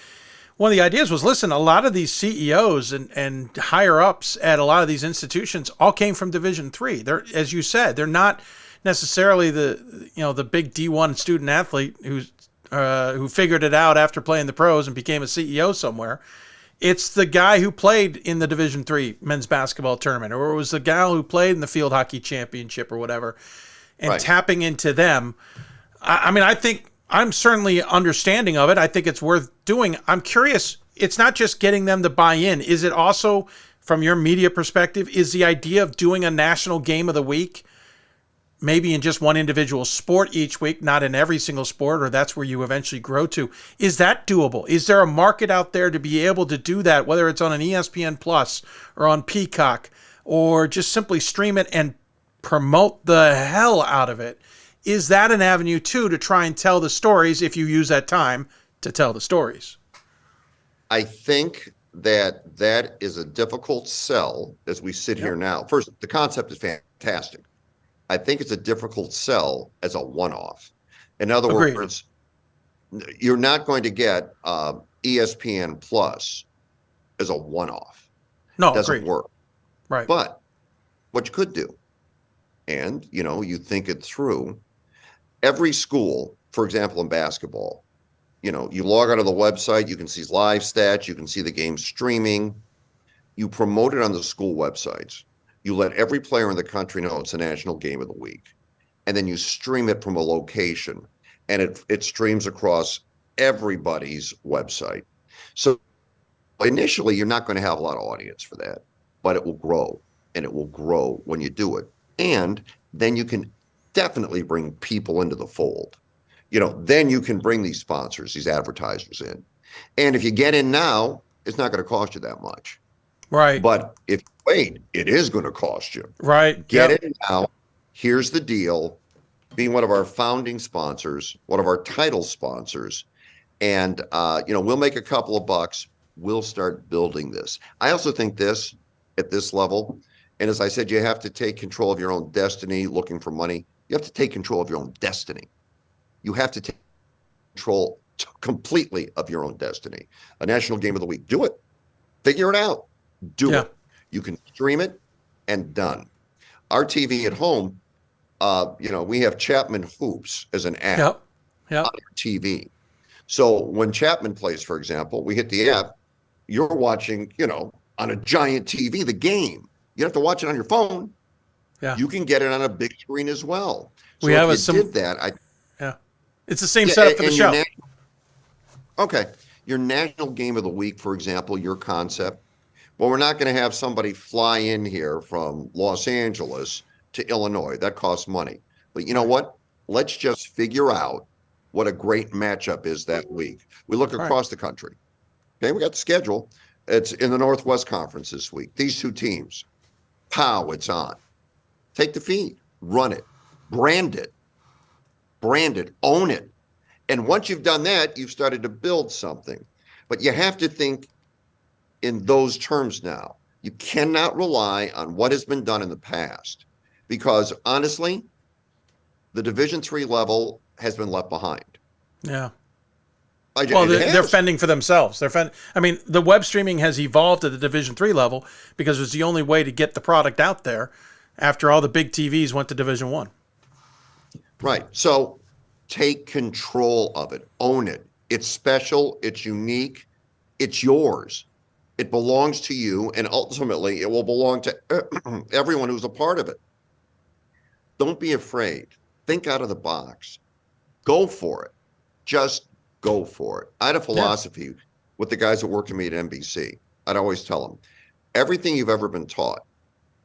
One of the ideas was, listen, a lot of these CEOs and higher ups at a lot of these institutions all came from Division III. They're, as you said, they're not necessarily the big D1 student athlete who figured it out after playing the pros and became a CEO somewhere. It's the guy who played in the Division III men's basketball tournament, or it was the gal who played in the field hockey championship or whatever, and tapping into them. I think I'm certainly understanding of it. I think it's worth doing. I'm curious, it's not just getting them to buy in. Is it also, from your media perspective, is the idea of doing a national game of the week, maybe in just one individual sport each week, not in every single sport, or that's where you eventually grow to. Is that doable? Is there a market out there to be able to do that, whether it's on an ESPN Plus or on Peacock, or just simply stream it and promote the hell out of it? Is that an avenue, too, to try and tell the stories if you use that time to tell the stories? I think that is a difficult sell as we sit here now. First, the concept is fantastic. I think it's a difficult sell as a one-off. In other words, you're not going to get ESPN Plus as a one-off. No, it doesn't agreed. work. Right. But what you could do, and you think it through, every school, for example, in basketball, you log onto the website, you can see live stats, you can see the game streaming, you promote it on the school websites, you let every player in the country know it's a national game of the week, and then you stream it from a location, and it streams across everybody's website. So initially, you're not going to have a lot of audience for that, but it will grow, and it will grow when you do it. And then you can definitely bring people into the fold. Then you can bring these sponsors, these advertisers in. And if you get in now, it's not going to cost you that much. Right. But if you wait, it is going to cost you. Right. Get in now. Here's the deal. Being one of our founding sponsors, one of our title sponsors, and we'll make a couple of bucks. We'll start building this. I also think this, at this level, and as I said, you have to take control of your own destiny, looking for money. You have to take control of your own destiny. You have to take control completely of your own destiny. A national game of the week. Do it. Figure it out. Do it. You can stream it and done. Our TV at home, we have Chapman Hoops as an app on our TV. So when Chapman plays, for example, we hit the app, you're watching, on a giant TV, the game. You don't have to watch it on your phone. Yeah. You can get it on a big screen as well. So we have did that, it's the same setup for the show. Your national game of the week, for example, your concept. Well, we're not going to have somebody fly in here from Los Angeles to Illinois. That costs money. But you know what? Let's just figure out what a great matchup is that week. We look across the country. Okay, we got the schedule. It's in the Northwest Conference this week. These two teams. Pow, it's on. Take the feed. Run it. Brand it. Own it. And once you've done that, you've started to build something. But you have to think in those terms now. You cannot rely on what has been done in the past, because honestly, the Division III level has been left behind. Yeah. They're fending for themselves. The web streaming has evolved at the Division III level because it was the only way to get the product out there after all the big TVs went to Division I. Right. So take control of it. Own it. It's special. It's unique. It's yours. It belongs to you, and ultimately it will belong to everyone who's a part of it. Don't be afraid. Think out of the box. Go for it. Just go for it. I had a philosophy with the guys that worked with me at NBC. I'd always tell them, everything you've ever been taught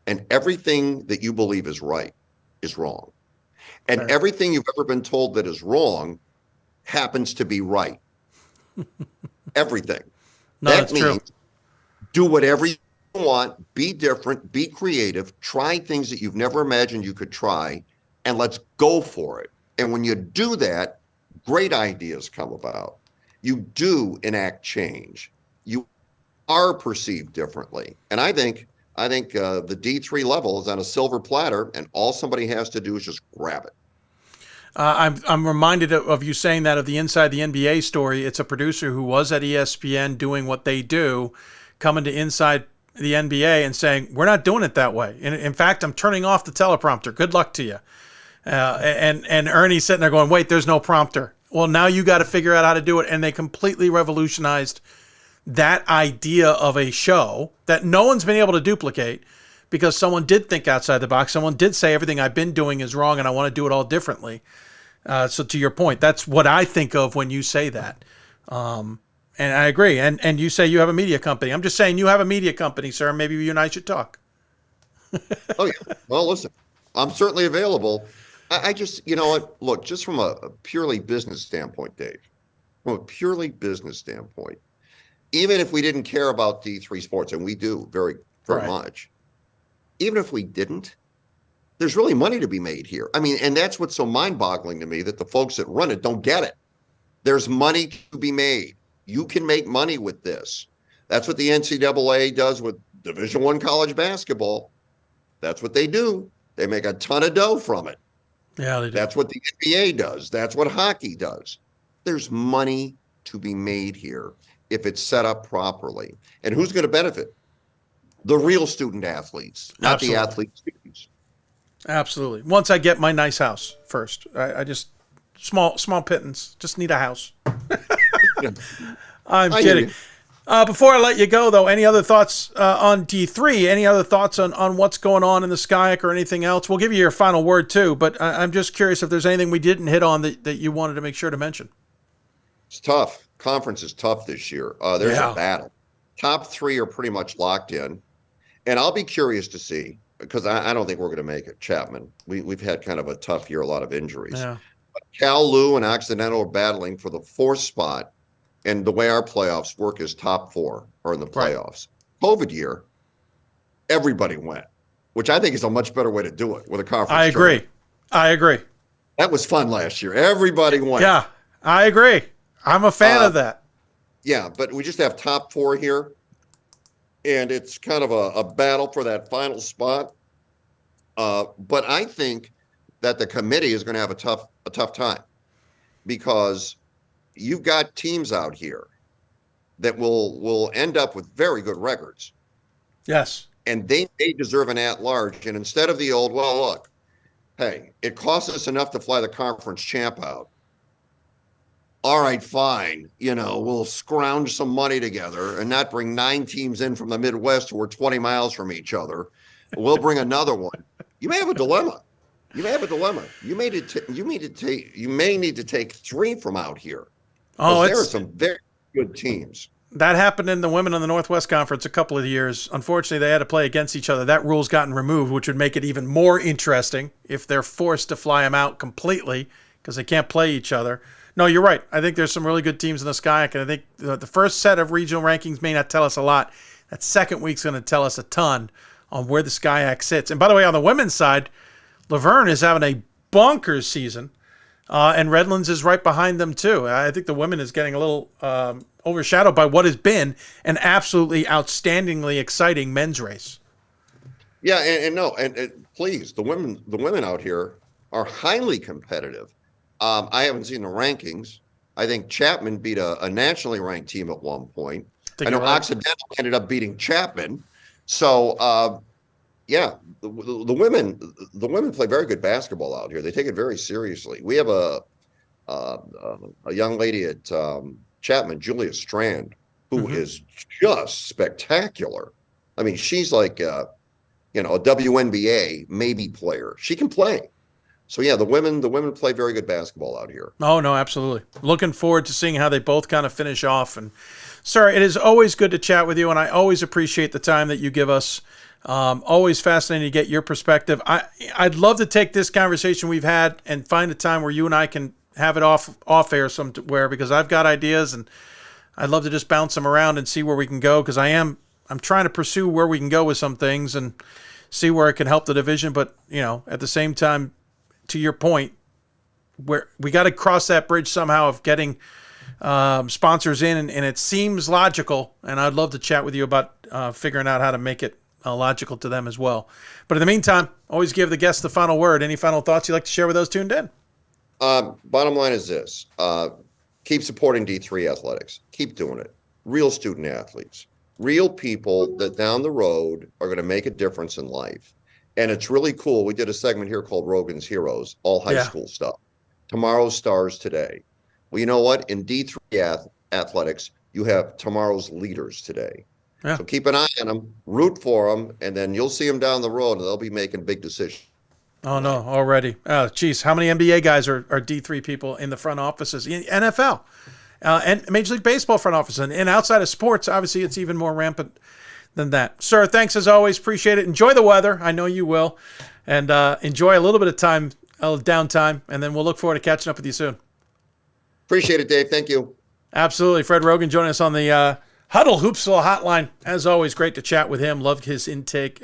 and everything that you believe is right is wrong. And everything you've ever been told that is wrong happens to be right. Everything. That means do whatever you want, be different, be creative, try things that you've never imagined you could try, and let's go for it. And when you do that, great ideas come about. You do enact change. You are perceived differently. And I think the D3 level is on a silver platter, and all somebody has to do is just grab it. I'm reminded of you saying that of the Inside the NBA story. It's a producer who was at ESPN doing what they do, coming to Inside the NBA and saying, we're not doing it that way. In fact, I'm turning off the teleprompter. Good luck to you. And Ernie's sitting there going, wait, there's no prompter. Well, now you got to figure out how to do it. And they completely revolutionized that idea of a show that no one's been able to duplicate because someone did think outside the box. Someone did say everything I've been doing is wrong and I want to do it all differently. So to your point, that's what I think of when you say that. And I agree. And you say you have a media company. I'm just saying you have a media company, sir. Maybe you and I should talk. Oh, yeah. Well, listen, I'm certainly available. I just, you know what, look, just from a purely business standpoint, Dave, from a purely business standpoint, even if we didn't care about D3 sports, and we do very much, even if we didn't, there's really money to be made here. I mean, and that's what's so mind-boggling to me, that the folks that run it don't get it. There's money to be made. You can make money with this. That's what the NCAA does with Division I college basketball. That's what they do. They make a ton of dough from it. Yeah, they do. That's what the NBA does. That's what hockey does. There's money to be made here if it's set up properly. And who's going to benefit? The real student athletes, not the athlete students. Absolutely. Once I get my nice house first, I just small pittance. Just need a house. I'm kidding. Before I let you go, though, any other thoughts on D3? Any other thoughts on what's going on in the SCIAC or anything else? We'll give you your final word, too, but I'm just curious if there's anything we didn't hit on that you wanted to make sure to mention. It's tough. Conference is tough this year. There's a battle. Top 3 are pretty much locked in. And I'll be curious to see, because I don't think we're going to make it, Chapman. We've had kind of a tough year, a lot of injuries. Yeah. But Cal, Lou, and Occidental are battling for the 4th spot. And the way our playoffs work is top 4 are in the playoffs. Right. COVID year, everybody went, which I think is a much better way to do it with a conference. I agree. That was fun last year. Everybody went. Yeah, I agree. I'm a fan of that. Yeah, but we just have top 4 here. And it's kind of a battle for that final spot. But I think that the committee is going to have a tough time, because you've got teams out here that will end up with very good records. Yes. And they deserve an at-large. And instead of the old, well, look, hey, it costs us enough to fly the conference champ out. All right, fine. We'll scrounge some money together and not bring 9 teams in from the Midwest who are 20 miles from each other. We'll bring another one. You may have a dilemma. You may need to take 3 from out here. Oh, there are some very good teams. That happened in the women on the Northwest Conference a couple of years. Unfortunately, they had to play against each other. That rule's gotten removed, which would make it even more interesting if they're forced to fly them out completely because they can't play each other. No, you're right. I think there's some really good teams in the SCIAC, and I think the first set of regional rankings may not tell us a lot. That second week's going to tell us a ton on where the SCIAC sits. And by the way, on the women's side, Laverne is having a bonkers season. And Redlands is right behind them, too. I think the women is getting a little overshadowed by what has been an absolutely outstandingly exciting men's race. Yeah, and please, the women out here are highly competitive. I haven't seen the rankings. I think Chapman beat a nationally ranked team at one point. I know Occidental ended up beating Chapman. So, yeah, the women play very good basketball out here. They take it very seriously. We have a young lady at Chapman, Julia Strand, who is just spectacular. I mean, she's like a WNBA maybe player. She can play. So yeah, the women play very good basketball out here. Oh no, absolutely. Looking forward to seeing how they both kind of finish off. And sir, it is always good to chat with you, and I always appreciate the time that you give us. Always fascinating to get your perspective. I'd love to take this conversation we've had and find a time where you and I can have it off air somewhere, because I've got ideas and I'd love to just bounce them around and see where we can go, because I'm trying to pursue where we can go with some things and see where it can help the division. But at the same time, to your point, where we got to cross that bridge somehow of getting sponsors in, and it seems logical. And I'd love to chat with you about figuring out how to make it logical to them as well. But in the meantime, always give the guests the final word. Any final thoughts you'd like to share with those tuned in? Bottom line is this: keep supporting D3 athletics. Keep doing it. Real student athletes, real people that down the road are going to make a difference in life. And it's really cool. We did a segment here called Rogan's Heroes, all high school stuff. Tomorrow's stars today. Well, you know what? In D3 athletics, you have tomorrow's leaders today. Yeah. So keep an eye on them, root for them, and then you'll see them down the road, and they'll be making big decisions. Oh, no, already. Oh, geez, how many NBA guys are D3 people in the front offices? In NFL and Major League Baseball front offices. And outside of sports, obviously, it's even more rampant than that. Sir, thanks as always. Appreciate it. Enjoy the weather. I know you will. And enjoy a little bit of time, downtime, and then we'll look forward to catching up with you soon. Appreciate it, Dave. Thank you. Absolutely. Fred Rogan joining us on the Huddle Hoopsville hotline. As always, great to chat with him. Loved his intake,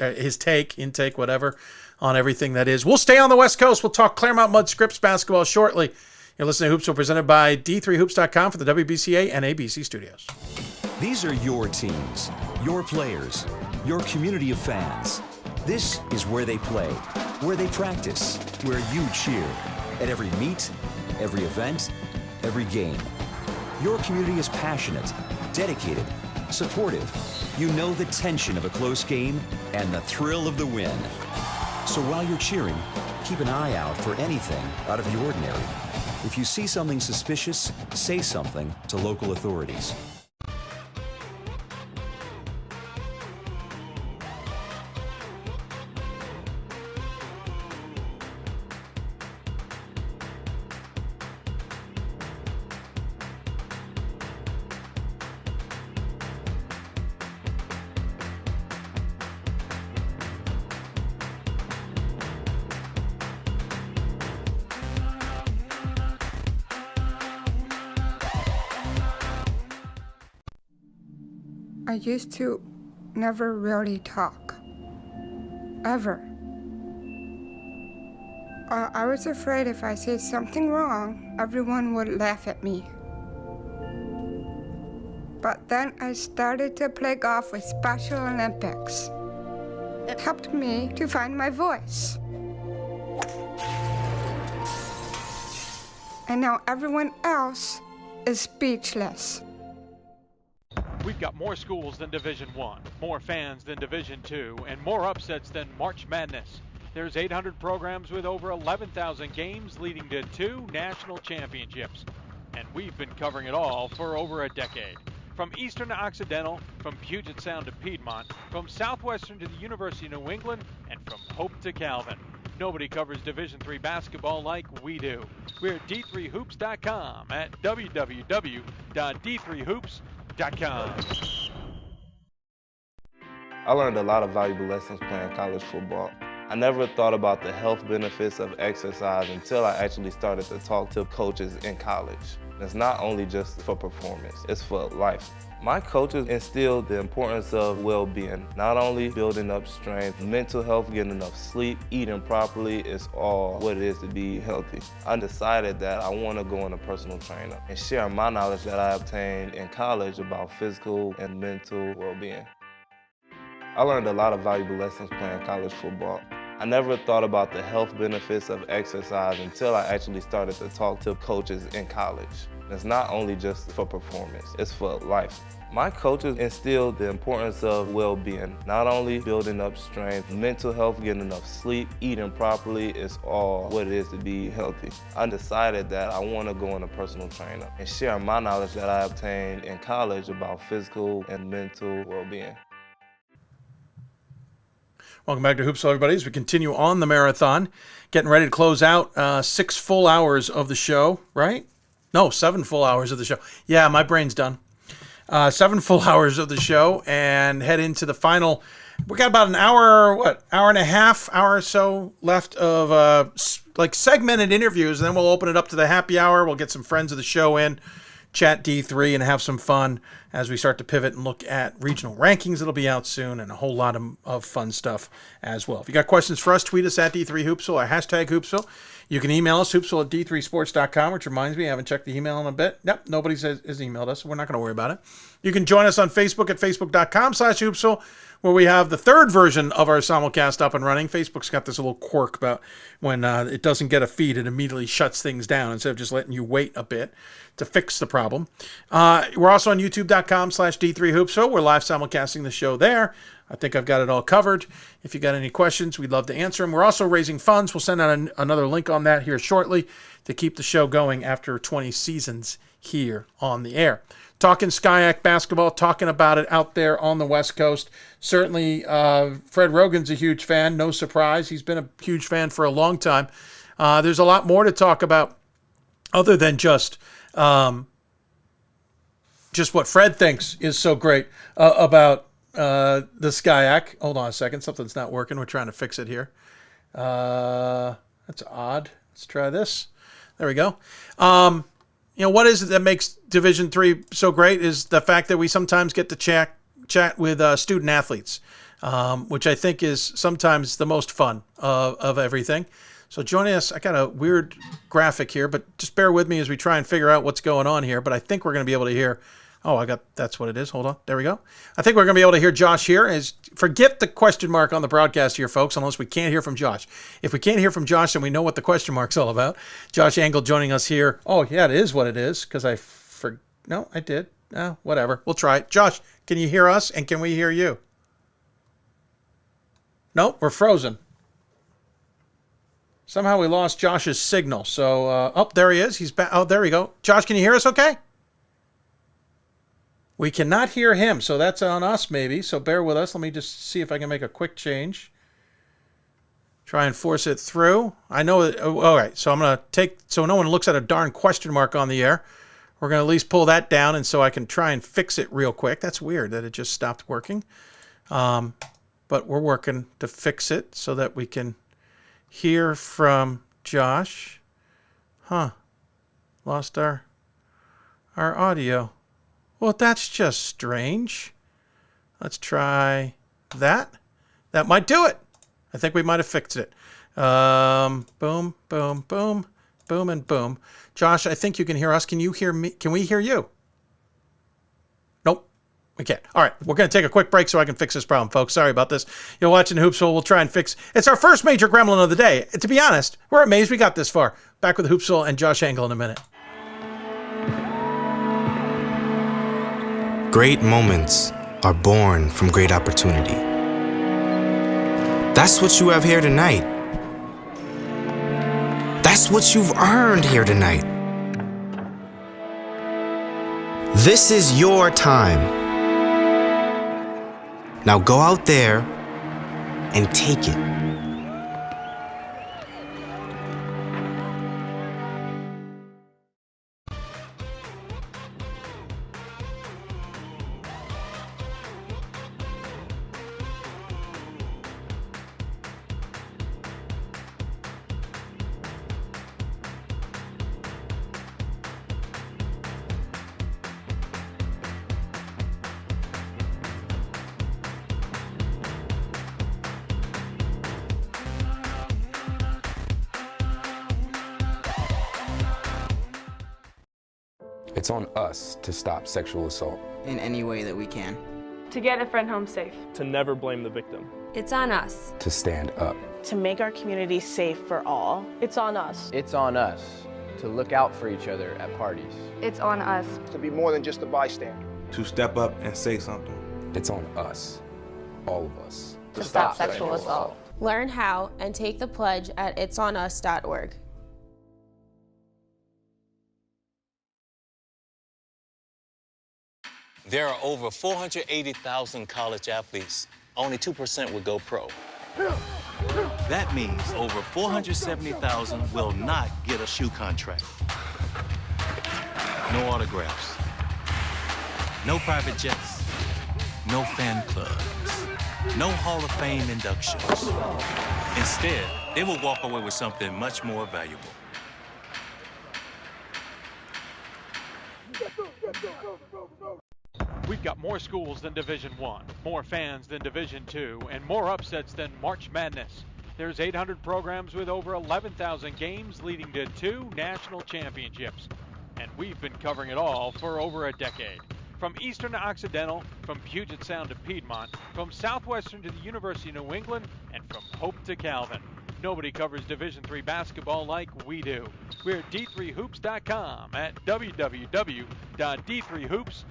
whatever, on everything that is. We'll stay on the West Coast. We'll talk Claremont Mud Scripps basketball shortly. You're listening to Hoopsville, presented by D3Hoops.com for the WBCA and ABC studios. These are your teams, your players, your community of fans. This is where they play, where they practice, where you cheer. At every meet, every event, every game. Your community is passionate, dedicated, supportive. You know the tension of a close game and the thrill of the win. So while you're cheering, keep an eye out for anything out of the ordinary. If you see something suspicious, say something to local authorities. I used to never really talk. Ever. I was afraid if I said something wrong, everyone would laugh at me. But then I started to play golf with Special Olympics. It helped me to find my voice. And now everyone else is speechless. We've got more schools than Division I, more fans than Division II, and more upsets than March Madness. There's 800 programs with over 11,000 games leading to 2 national championships. And we've been covering it all for over a decade. From Eastern to Occidental, from Puget Sound to Piedmont, from Southwestern to the University of New England, and from Hope to Calvin. Nobody covers Division III basketball like we do. We're at D3Hoops.com at www.d3hoops.com. I learned a lot of valuable lessons playing college football. I never thought about the health benefits of exercise until I actually started to talk to coaches in college. It's not only just for performance, it's for life. My coaches instilled the importance of well-being, not only building up strength, mental health, getting enough sleep, eating properly is all what it is to be healthy. I decided that I want to go into personal trainer and share my knowledge that I obtained in college about physical and mental well-being. I learned a lot of valuable lessons playing college football. I never thought about the health benefits of exercise until I actually started to talk to coaches in college. It's not only just for performance, it's for life. My coaches instilled the importance of well-being, not only building up strength, mental health, getting enough sleep, eating properly is all what it is to be healthy. I decided that I want to go into personal trainer and share my knowledge that I obtained in college about physical and mental well-being. Welcome back to Hoopsville, everybody, as we continue on the marathon. Getting ready to close out 6 full hours of the show, right? No, 7 full hours of the show. Yeah, my brain's done. 7 full hours of the show and head into the final. We got about an hour, hour and a half, hour or so left of like segmented interviews. And then we'll open it up to the happy hour. We'll get some friends of the show in, chat D3, and have some fun as we start to pivot and look at regional rankings that'll be out soon and a whole lot of fun stuff as well. If you got questions for us, tweet us at D3Hoopsville or hashtag Hoopsville. You can email us, hoopsville at d3sports.com, which reminds me, I haven't checked the email in a bit. Nope, nobody has emailed us, so we're not going to worry about it. You can join us on Facebook at facebook.com/Hoopsville, where we have the 3rd version of our simulcast up and running. Facebook's got this little quirk about when it doesn't get a feed, it immediately shuts things down instead of just letting you wait a bit to fix the problem. We're also on youtube.com/D3Hoopsville. We're live simulcasting the show there. I think I've got it all covered. If you got any questions, we'd love to answer them. We're also raising funds. We'll send out another link on that here shortly to keep the show going after 20 seasons here on the air. Talking Skyac basketball, talking about it out there on the West Coast. Certainly, Fred Rogan's a huge fan. No surprise. He's been a huge fan for a long time. There's a lot more to talk about other than just what Fred thinks is so great about the Skyac. Hold on a second. Something's not working. We're trying to fix it here. That's odd. Let's try this. There we go. What is it that makes Division III so great is the fact that we sometimes get to chat with student athletes, which I think is sometimes the most fun of everything. So joining us, I got a weird graphic here, but just bear with me as we try and figure out what's going on here. But I think we're going to be able to hear Oh, that's what it is. Hold on. There we go. I think we're going to be able to hear Josh here. Forget the question mark on the broadcast here, folks, unless we can't hear from Josh. If we can't hear from Josh, then we know what the question mark's all about. Josh Angle joining us here. Oh, yeah, it is what it is, because no, I did. Whatever. We'll try it. Josh, can you hear us, and can we hear you? Nope, we're frozen. Somehow we lost Josh's signal. So, there he is. He's back. Oh, there we go. Josh, can you hear us okay? We cannot hear him, so that's on us maybe. So bear with us. Let me just see if I can make a quick change. Try and force it through. I know it. All right, so I'm going to so no one looks at a darn question mark on the air. We're going to at least pull that down, and so I can try and fix it real quick. That's weird that it just stopped working. But we're working to fix it so that we can hear from Josh. Lost our audio. Well, that's just strange. Let's try that. That might do it. I think we might have fixed it. Boom, boom, boom, boom, and boom. Josh, I think you can hear us. Can you hear me? Can we hear you? Nope, we can't. All right, we're going to take a quick break so I can fix this problem, folks. Sorry about this. You're watching Hoopsville. We'll try and fix. It's our first major gremlin of the day. To be honest, we're amazed we got this far. Back with Hoopsville and Josh Angle in a minute. Great moments are born from great opportunity. That's what you have here tonight. That's what you've earned here tonight. This is your time. Now go out there and take it. It's on us to stop sexual assault. In any way that we can. To get a friend home safe. To never blame the victim. It's on us. To stand up. To make our community safe for all. It's on us. It's on us to look out for each other at parties. It's on us. To be more than just a bystander. To step up and say something. It's on us. All of us. To stop sexual assault. Learn how and take the pledge at itsonus.org. There are over 480,000 college athletes. Only 2% will go pro. That means over 470,000 will not get a shoe contract. No autographs. No private jets. No fan clubs. No Hall of Fame inductions. Instead, they will walk away with something much more valuable. We've got more schools than Division I, more fans than Division II, and more upsets than March Madness. There's 800 programs with over 11,000 games leading to 2 national championships. And we've been covering it all for over a decade. From Eastern to Occidental, from Puget Sound to Piedmont, from Southwestern to the University of New England, and from Hope to Calvin. Nobody covers Division III basketball like we do. We're at D3Hoops.com at www.d3hoops.com.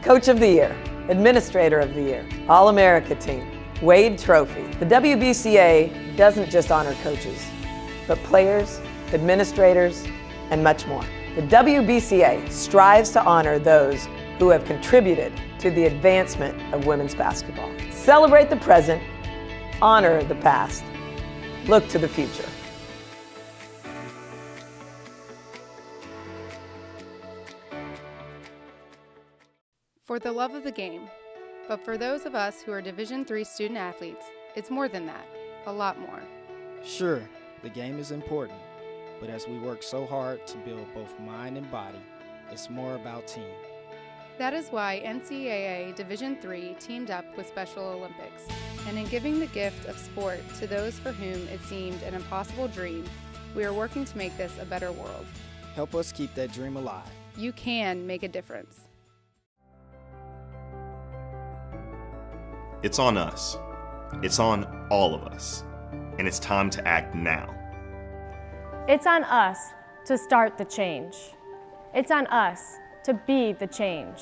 Coach of the Year, Administrator of the Year, All-America Team, Wade Trophy. The WBCA doesn't just honor coaches, but players, administrators, and much more. The WBCA strives to honor those who have contributed to the advancement of women's basketball. Celebrate the present, honor the past, look to the future. For the love of the game. But for those of us who are Division III student athletes, it's more than that, a lot more. Sure, the game is important, but as we work so hard to build both mind and body, it's more about team. That is why NCAA Division III teamed up with Special Olympics, and in giving the gift of sport to those for whom it seemed an impossible dream, we are working to make this a better world. Help us keep that dream alive. You can make a difference. It's on us. It's on all of us. And it's time to act now. It's on us to start the change. It's on us to be the change.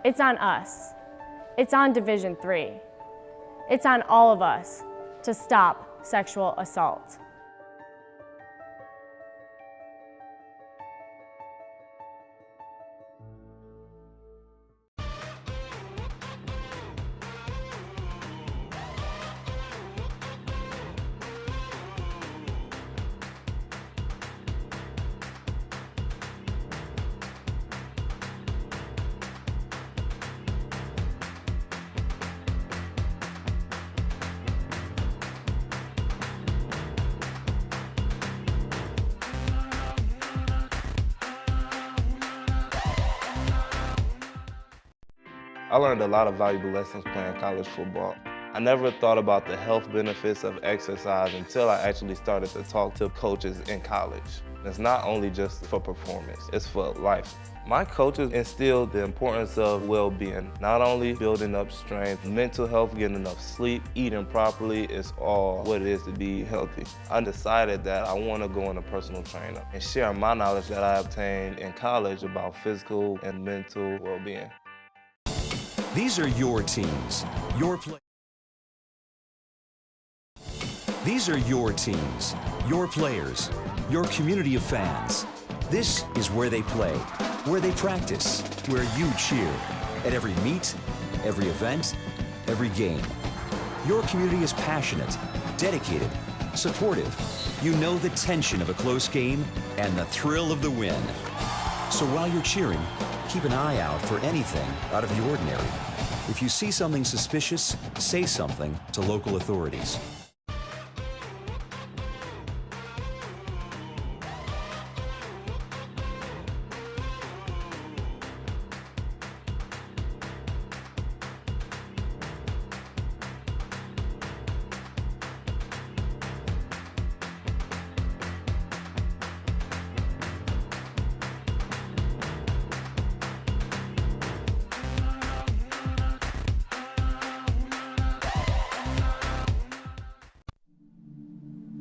It's on us. It's on Division III. It's on all of us to stop sexual assault. I learned a lot of valuable lessons playing college football. I never thought about the health benefits of exercise until I actually started to talk to coaches in college. It's not only just for performance, it's for life. My coaches instilled the importance of well-being, not only building up strength, mental health, getting enough sleep, eating properly is all what it is to be healthy. I decided that I want to go into personal trainer and share my knowledge that I obtained in college about physical and mental well-being. These are your teams, your players. These are your teams, your players, your community of fans. This is where they play, where they practice, where you cheer. At every meet, every event, every game. Your community is passionate, dedicated, supportive. You know the tension of a close game and the thrill of the win. So while you're cheering, keep an eye out for anything out of the ordinary. If you see something suspicious, say something to local authorities.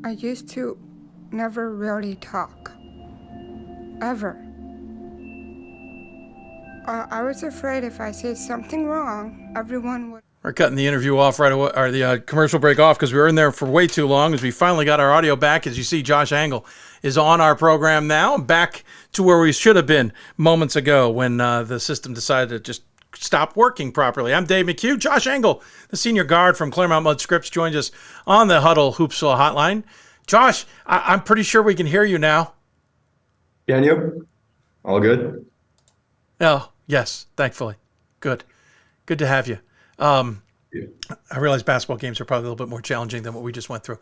I used to never really talk, ever. I was afraid if I said something wrong, everyone would. We're cutting the interview off right away, or the commercial break off, because we were in there for way too long. As we finally got our audio back, as you see, Josh Angle is on our program now, back to where we should have been moments ago when the system decided to just stop working properly. I'm Dave McHugh. Josh Angle, the senior guard from Claremont Mud Scripts, joins us on the Huddle Hoopsville hotline. Josh, I'm pretty sure we can hear you now. Can you? All good? Oh, yes, thankfully. Good to have you. I realize basketball games are probably a little bit more challenging than what we just went through.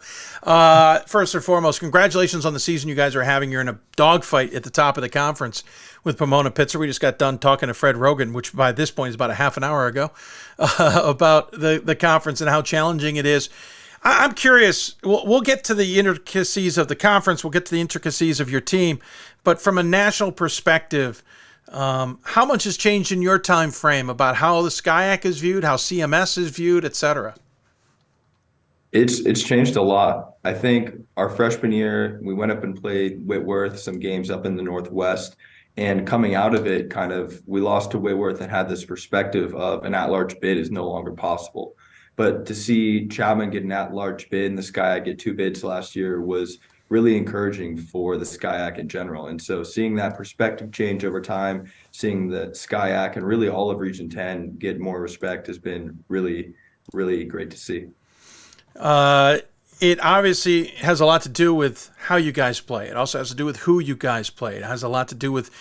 First and foremost, congratulations on the season you guys are having. You're in a dogfight at the top of the conference with Pomona Pitzer. We just got done talking to Fred Rogan, which by this point is about a half an hour ago, about the conference and how challenging it is. I'm curious, we'll get to the intricacies of the conference, we'll get to the intricacies of your team, but from a national perspective, how much has changed in your time frame about how the SCIAC is viewed, how CMS is viewed, et cetera? It's changed a lot. I think our freshman year, we went up and played Whitworth, some games up in the Northwest, and coming out of it, we lost to Whitworth and had this perspective of an at-large bid is no longer possible. But to see Chapman get an at-large bid and the SCIAC get 2 bids last year was really encouraging for the SCIAC in general. And so seeing that perspective change over time, seeing the SCIAC and really all of Region 10 get more respect has been really, really great to see. It obviously has a lot to do with how you guys play. It also has to do with who you guys play. It has a lot to do with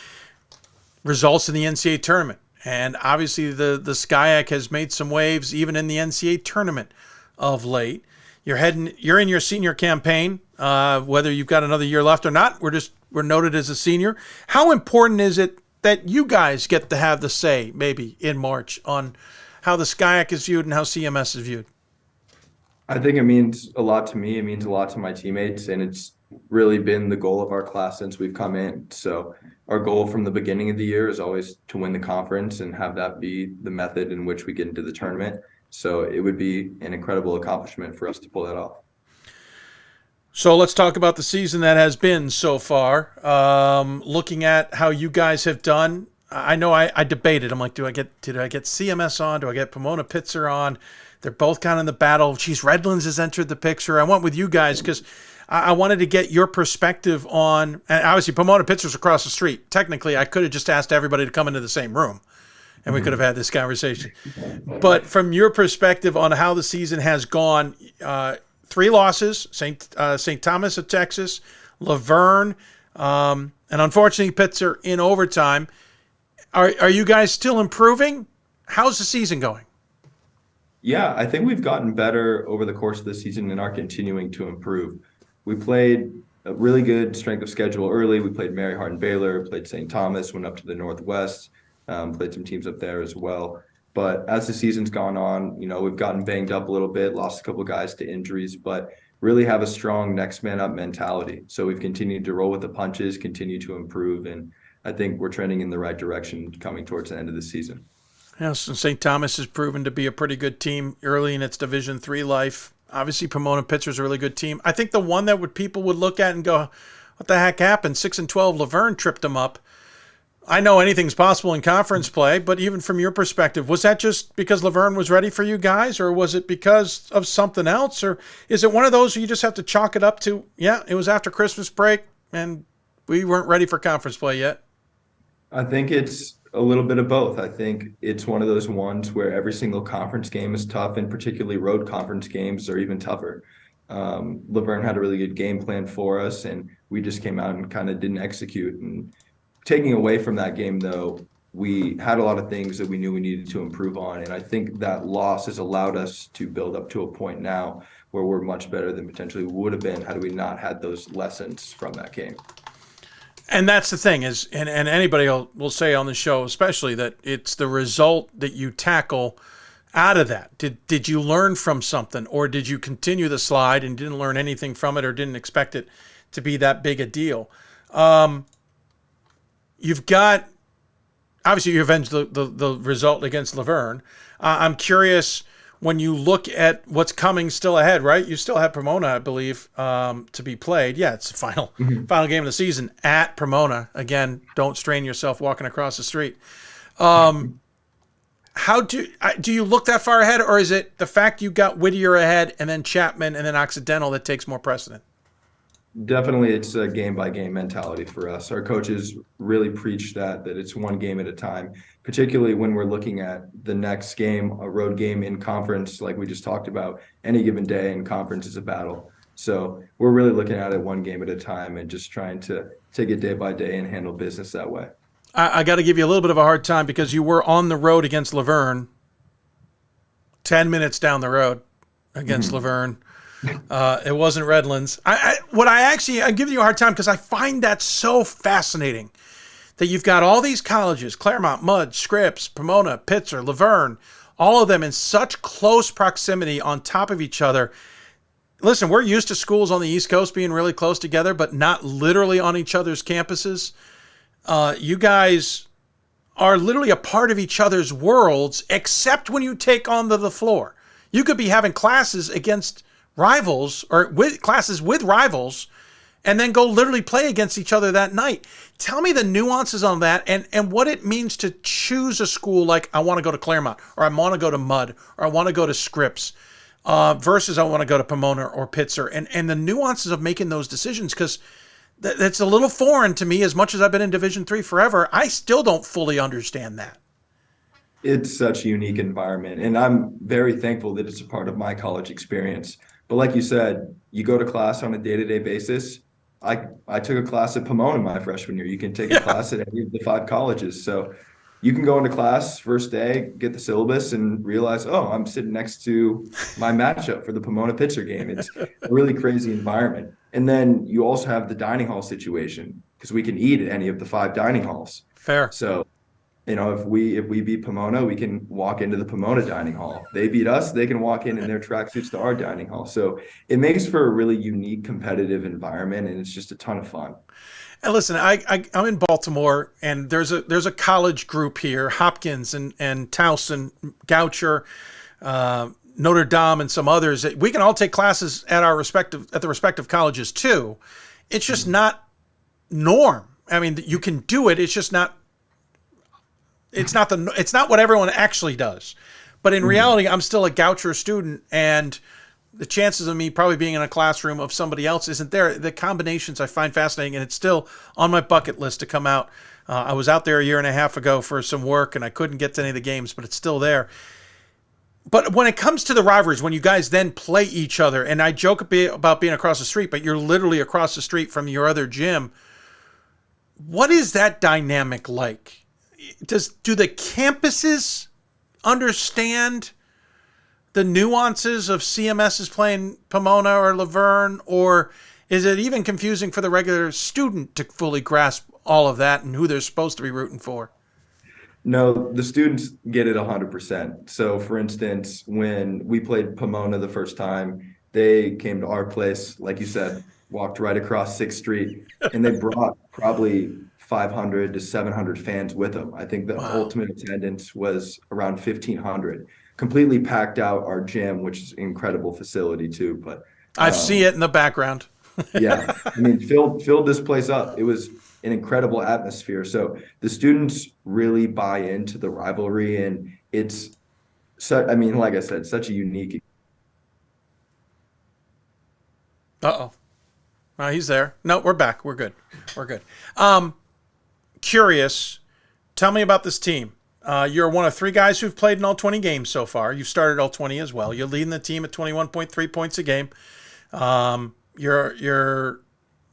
results in the NCAA tournament. And obviously the SCIAC has made some waves even in the NCAA tournament of late. You're in your senior campaign, whether you've got another year left or not. We're noted as a senior. How important is it that you guys get to have the say, maybe in March, on how the SCIAC is viewed and how CMS is viewed? I think it means a lot to me. It means a lot to my teammates, and really been the goal of our class since we've come in. So our goal from the beginning of the year is always to win the conference and have that be the method in which we get into the tournament. So it would be an incredible accomplishment for us to pull that off. So let's talk about the season that has been so far. Looking at how you guys have done, I know I debated. I'm like, did I get CMS on? Do I get Pomona Pitzer on? They're both kind of in the battle. Geez, Redlands has entered the picture. I went with you guys because I wanted to get your perspective on, and obviously Pomona Pitzer's across the street. Technically, I could have just asked everybody to come into the same room, and we could have had this conversation. But from your perspective on how the season has gone, 3 losses, St. Thomas of Texas, Laverne, and unfortunately Pitzer in overtime. Are you guys still improving? How's the season going? Yeah, I think we've gotten better over the course of the season and are continuing to improve. We played a really good strength of schedule early. We played Mary Hardin Baylor, played St. Thomas, went up to the Northwest, played some teams up there as well. But as the season's gone on, we've gotten banged up a little bit, lost a couple guys to injuries, but really have a strong next man up mentality. So we've continued to roll with the punches, continue to improve, and I think we're trending in the right direction coming towards the end of the season. Yes, and St. Thomas has proven to be a pretty good team early in its Division III life. Obviously, Pomona Pitzer's a really good team. I think the one that people would look at and go, what the heck happened? 6-12, Laverne tripped them up. I know anything's possible in conference play, but even from your perspective, was that just because Laverne was ready for you guys, or was it because of something else? Or is it one of those where you just have to chalk it up to, yeah, it was after Christmas break and we weren't ready for conference play yet? I think it's a little bit of both. I think it's one of those ones where every single conference game is tough, and particularly road conference games are even tougher. Laverne had a really good game plan for us, and we just came out and kind of didn't execute. And taking away from that game, though, we had a lot of things that we knew we needed to improve on. And I think that loss has allowed us to build up to a point now where we're much better than potentially would have been had we not had those lessons from that game. And that's the thing is, and anybody will say on the show, especially, that it's the result that you tackle out of that. Did you learn from something, or did you continue the slide and didn't learn anything from it, or didn't expect it to be that big a deal? You've got, obviously you avenged the result against Laverne. I'm curious, when you look at what's coming still ahead, right? You still have Pomona, I believe, to be played. Yeah, it's the final game of the season at Pomona. Again, don't strain yourself walking across the street. How do you look that far ahead, or is it the fact you got Whittier ahead and then Chapman and then Occidental that takes more precedent? Definitely, it's a game-by-game mentality for us. Our coaches really preach that it's one game at a time, particularly when we're looking at the next game, a road game in conference, like we just talked about. Any given day in conference is a battle. So we're really looking at it one game at a time and just trying to take it day by day and handle business that way. I got to give you a little bit of a hard time because you were on the road against Laverne, 10 minutes down the road against Laverne. It wasn't Redlands. I'm giving you a hard time because I find that so fascinating that you've got all these colleges, Claremont, Mudd, Scripps, Pomona, Pitzer, Laverne, all of them in such close proximity on top of each other. Listen, we're used to schools on the East Coast being really close together, but not literally on each other's campuses. You guys are literally a part of each other's worlds, except when you take on the floor. You could be having classes against rivals or with classes with rivals and then go literally play against each other that night. Tell me the nuances on that and what it means to choose a school like I want to go to Claremont, or I want to go to Mudd, or I want to go to Scripps versus I want to go to Pomona or Pitzer, and the nuances of making those decisions, because that's a little foreign to me. As much as I've been in Division III forever, I still don't fully understand that. It's such a unique environment, and I'm very thankful that it's a part of my college experience. But like you said, you go to class on a day-to-day basis. I took a class at Pomona my freshman year. You can take a class at any of the 5 colleges. So you can go into class first day, get the syllabus, and realize, oh, I'm sitting next to my matchup for the Pomona Pitzer game. It's a really crazy environment. And then you also have the dining hall situation, because we can eat at any of the 5 dining halls. Fair. So if we beat Pomona, we can walk into the Pomona dining hall. They beat us, they can walk in their tracksuits to our dining hall. So it makes for a really unique competitive environment, and it's just a ton of fun. And listen, I'm in Baltimore, and there's a college group here, Hopkins and Towson, Goucher, Notre Dame, and some others. We can all take classes at the respective colleges too. It's just not norm. I mean, you can do it. It's just not. It's not what everyone actually does. But in reality, I'm still a Goucher student, and the chances of me probably being in a classroom of somebody else isn't there. The combinations I find fascinating, and it's still on my bucket list to come out. I was out there a year and a half ago for some work, and I couldn't get to any of the games, but it's still there. But when it comes to the rivalries, when you guys then play each other, and I joke a bit about being across the street, but you're literally across the street from your other gym, what is that dynamic like? Do the campuses understand the nuances of CMS's playing Pomona or Laverne, or is it even confusing for the regular student to fully grasp all of that and who they're supposed to be rooting for? No, the students get it 100%. So, for instance, when we played Pomona the first time, they came to our place, like you said, walked right across 6th Street, and they brought probably 500 to 700 fans with them. I think the ultimate attendance was around 1,500. Completely packed out our gym, which is an incredible facility too. But I see it in the background. Yeah, I mean, filled this place up. It was an incredible atmosphere. So the students really buy into the rivalry, and it's such, I mean, like I said, such a unique. He's there. No, we're back. We're good. Curious, tell me about this team. You're one of 3 guys who've played in all 20 games so far. You've started all 20 as well. You're leading the team at 21.3 points a game.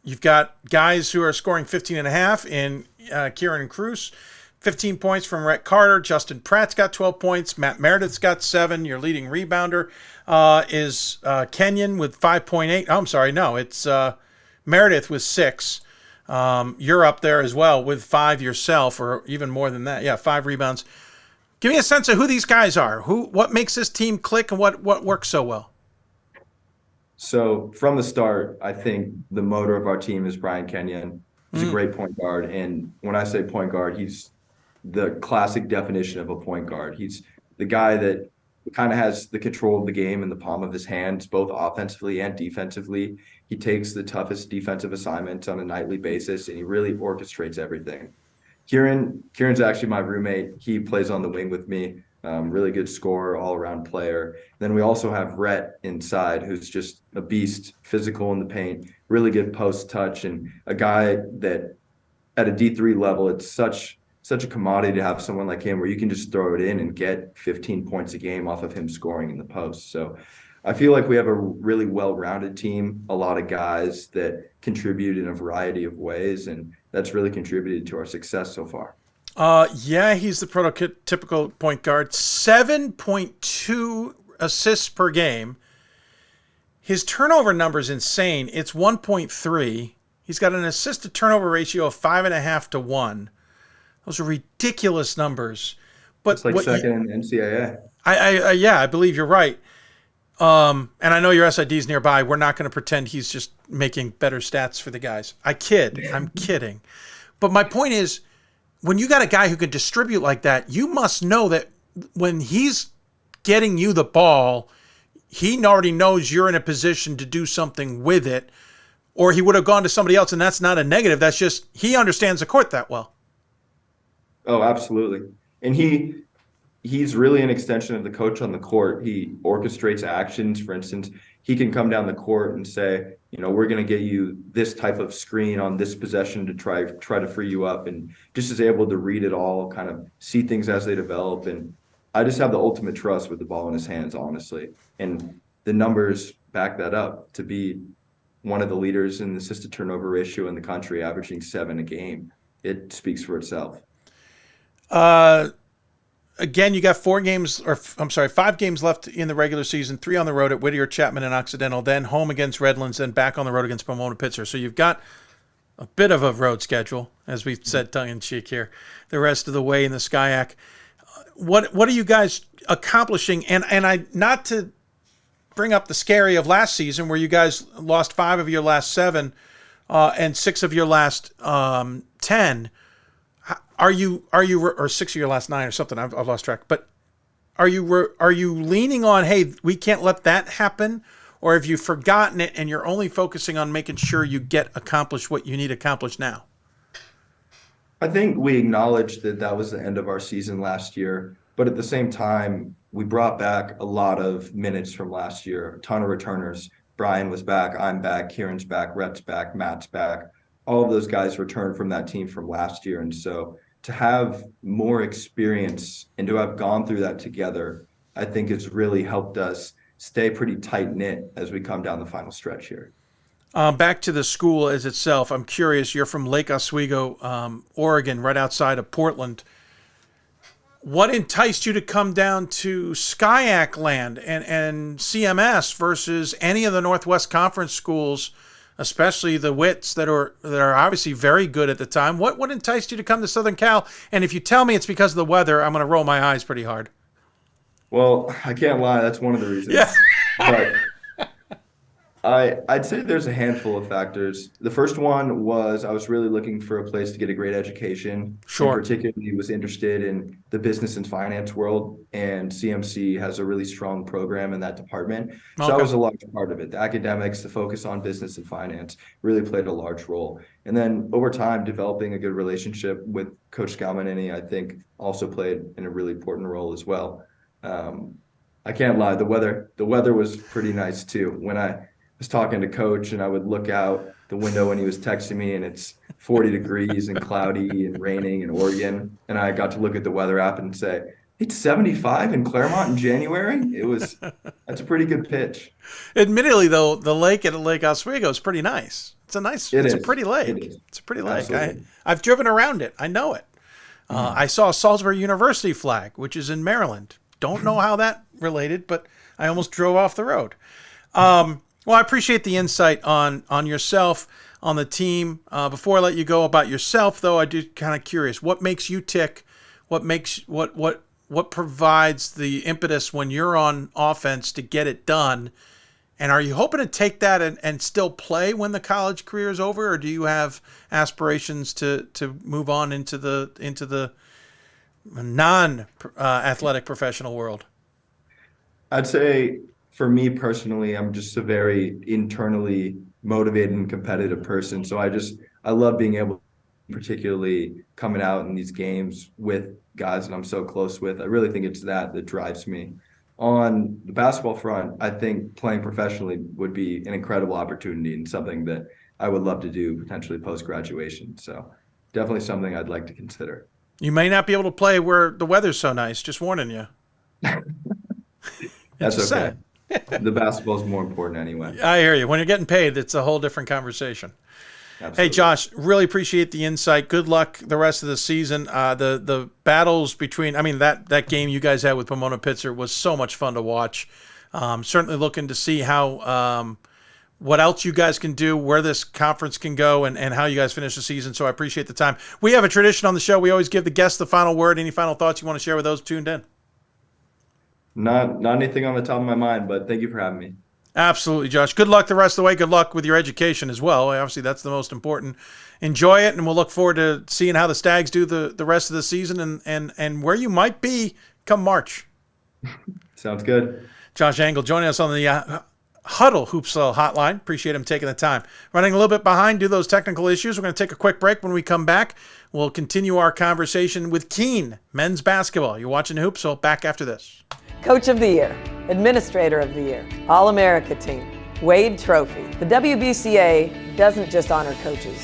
You've got guys who are scoring 15.5 in Kieran and Cruz, 15 points from Rhett Carter. Justin Pratt's got 12 points. Matt Meredith's got 7. Your leading rebounder is Kenyon with 5.8. Oh, I'm sorry. No, it's Meredith with 6. You're up there as well with 5 yourself, or even more than that. Yeah, 5 rebounds. Give me a sense of who these guys are. What makes this team click, and what works so well? So from the start, I think the motor of our team is Brian Kenyon. He's a great point guard. And when I say point guard, he's the classic definition of a point guard. He's the guy that kind of has the control of the game in the palm of his hands, both offensively and defensively. He takes the toughest defensive assignments on a nightly basis, and he really orchestrates everything. Kieran's actually my roommate. He plays on the wing with me. Really good scorer, all-around player. Then we also have Rhett inside, who's just a beast, physical in the paint, really good post touch, and a guy that at a D3 level, it's such a commodity to have someone like him where you can just throw it in and get 15 points a game off of him scoring in the post. So I feel like we have a really well-rounded team, a lot of guys that contribute in a variety of ways, and that's really contributed to our success so far. He's the prototypical point guard. 7.2 assists per game. His turnover number is insane. It's 1.3. He's got an assist to turnover ratio of 5.5 to 1. Those are ridiculous numbers. But it's like second in the NCAA. I believe you're right. And I know your SID's nearby. We're not going to pretend he's just making better stats for the guys. I'm kidding. But my point is, when you got a guy who can distribute like that, you must know that when he's getting you the ball, he already knows you're in a position to do something with it, or he would have gone to somebody else, and that's not a negative. That's just he understands the court that well. Oh, absolutely. And he's really an extension of the coach on the court. He orchestrates actions. For instance, he can come down the court and say, we're going to get you this type of screen on this possession to try to free you up, and just is able to read it all, kind of see things as they develop. And I just have the ultimate trust with the ball in his hands, honestly. And the numbers back that up. To be one of the leaders in the assist to turnover ratio in the country, averaging 7 a game, it speaks for itself. Again, you got 5 games left in the regular season, 3 on the road at Whittier, Chapman, and Occidental, then home against Redlands, then back on the road against Pomona Pitzer. So you've got a bit of a road schedule. as we've said tongue-in-cheek here, the rest of the way in the SCIAC. What are you guys accomplishing? And I, not to bring up the scary of last season where you guys lost 5 of your last 7 and 6 of your last 10. Are you or 6 of your last 9 or something? I've lost track. But are you leaning on, hey, we can't let that happen? Or have you forgotten it and you're only focusing on making sure you get accomplished what you need accomplished now? I think we acknowledged that that was the end of our season last year, but at the same time, we brought back a lot of minutes from last year, a ton of returners. Brian was back, I'm back, Kieran's back, Rhett's back, Matt's back. All of those guys returned from that team from last year. And so to have more experience and to have gone through that together, I think it's really helped us stay pretty tight-knit as we come down the final stretch here. Back to the school as itself, I'm curious, you're from Lake Oswego, Oregon, right outside of Portland. What enticed you to come down to SCIAC land and CMS versus any of the Northwest Conference schools, especially the WITs that are obviously very good at the time? What enticed you to come to Southern Cal? And if you tell me it's because of the weather, I'm going to roll my eyes pretty hard. Well, I can't lie. That's one of the reasons. Yeah. But I'd say there's a handful of factors. The first one was I was really looking for a place to get a great education. Sure. And particularly was interested in the business and finance world, and CMC has a really strong program in that department. So that was a large part of it. The academics, the focus on business and finance really played a large role. And then over time, developing a good relationship with Coach Scalmanini, I think also played a really important role as well. I can't lie. The weather was pretty nice too. When I was talking to Coach and I would look out the window when he was texting me and it's 40 degrees and cloudy and raining in Oregon, and I got to look at the weather app and say, it's 75 in Claremont in January. That's a pretty good pitch. Admittedly, though, the lake at Lake Oswego is pretty nice. It's a pretty lake. It's a pretty lake. I've driven around it. I know it. I saw a Salisbury University flag, which is in Maryland. Don't know how that related, but I almost drove off the road. Well, I appreciate the insight on yourself, on the team. Before I let you go about yourself, though, I do kind of curious. What makes you tick? What provides the impetus when you're on offense to get it done? And are you hoping to take that and still play when the college career is over, or do you have aspirations to move on into the non-athletic professional world? I'd say for me personally, I'm just a very internally motivated and competitive person. So I love being able, particularly coming out in these games with guys that I'm so close with. I really think it's that drives me. On the basketball front, I think playing professionally would be an incredible opportunity and something that I would love to do potentially post-graduation. So definitely something I'd like to consider. You may not be able to play where the weather's so nice. Just warning you. That's okay. The basketball is more important anyway. I hear you. When you're getting paid, it's a whole different conversation. Absolutely. Hey, Josh, really appreciate the insight. Good luck the rest of the season. The battles between, that game you guys had with Pomona Pitzer was so much fun to watch. Certainly looking to see how what else you guys can do, where this conference can go, and how you guys finish the season. So I appreciate the time. We have a tradition on the show. We always give the guests the final word. Any final thoughts you want to share with those tuned in? Not anything on the top of my mind, but thank you for having me. Absolutely, Josh. Good luck the rest of the way. Good luck with your education as well. Obviously, that's the most important. Enjoy it, and we'll look forward to seeing how the Stags do the rest of the season and where you might be come March. Sounds good. Josh Engel joining us on the Huddle Hoopsville hotline. Appreciate him taking the time. Running a little bit behind due to those technical issues. We're going to take a quick break. When we come back, we'll continue our conversation with Keene men's basketball. You're watching Hoopsville. Back after this. Coach of the Year, Administrator of the Year, All-America Team, Wade Trophy. The WBCA doesn't just honor coaches,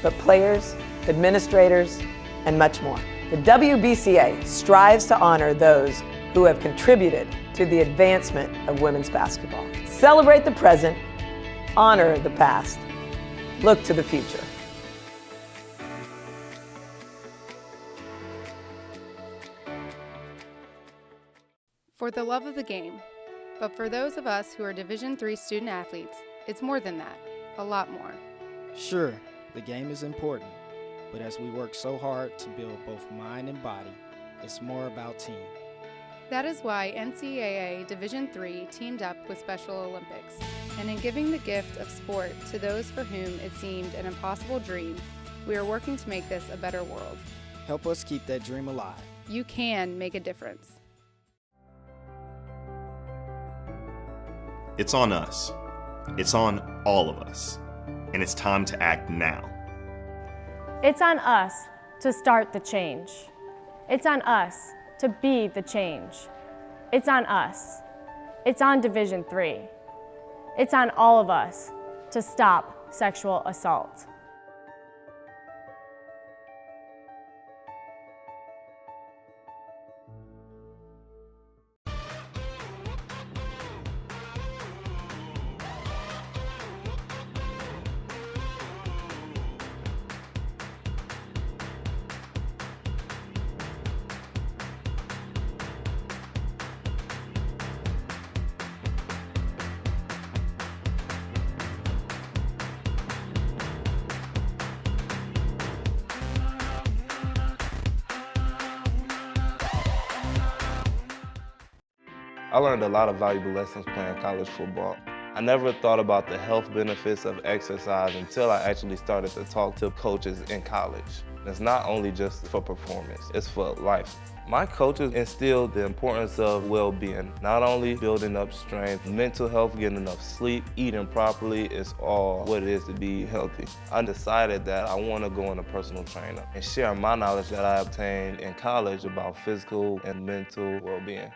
but players, administrators, and much more. The WBCA strives to honor those who have contributed to the advancement of women's basketball. Celebrate the present, honor the past, look to the future. For the love of the game, but for those of us who are Division III student athletes, it's more than that, a lot more. Sure, the game is important, But as we work so hard to build both mind and body, it's more about team. That is why NCAA Division III teamed up with Special Olympics, and in giving the gift of sport to those for whom it seemed an impossible dream, we are working to make this a better world. Help us keep that dream alive. You can make a difference. It's on us. It's on all of us. And it's time to act now. It's on us to start the change. It's on us to be the change. It's on us. It's on Division III. It's on all of us to stop sexual assault. I learned a lot of valuable lessons playing college football. I never thought about the health benefits of exercise until I actually started to talk to coaches in college. It's not only just for performance, it's for life. My coaches instilled the importance of well-being, not only building up strength, mental health, getting enough sleep, eating properly is all what it is to be healthy. I decided that I want to go on a personal trainer and share my knowledge that I obtained in college about physical and mental well-being.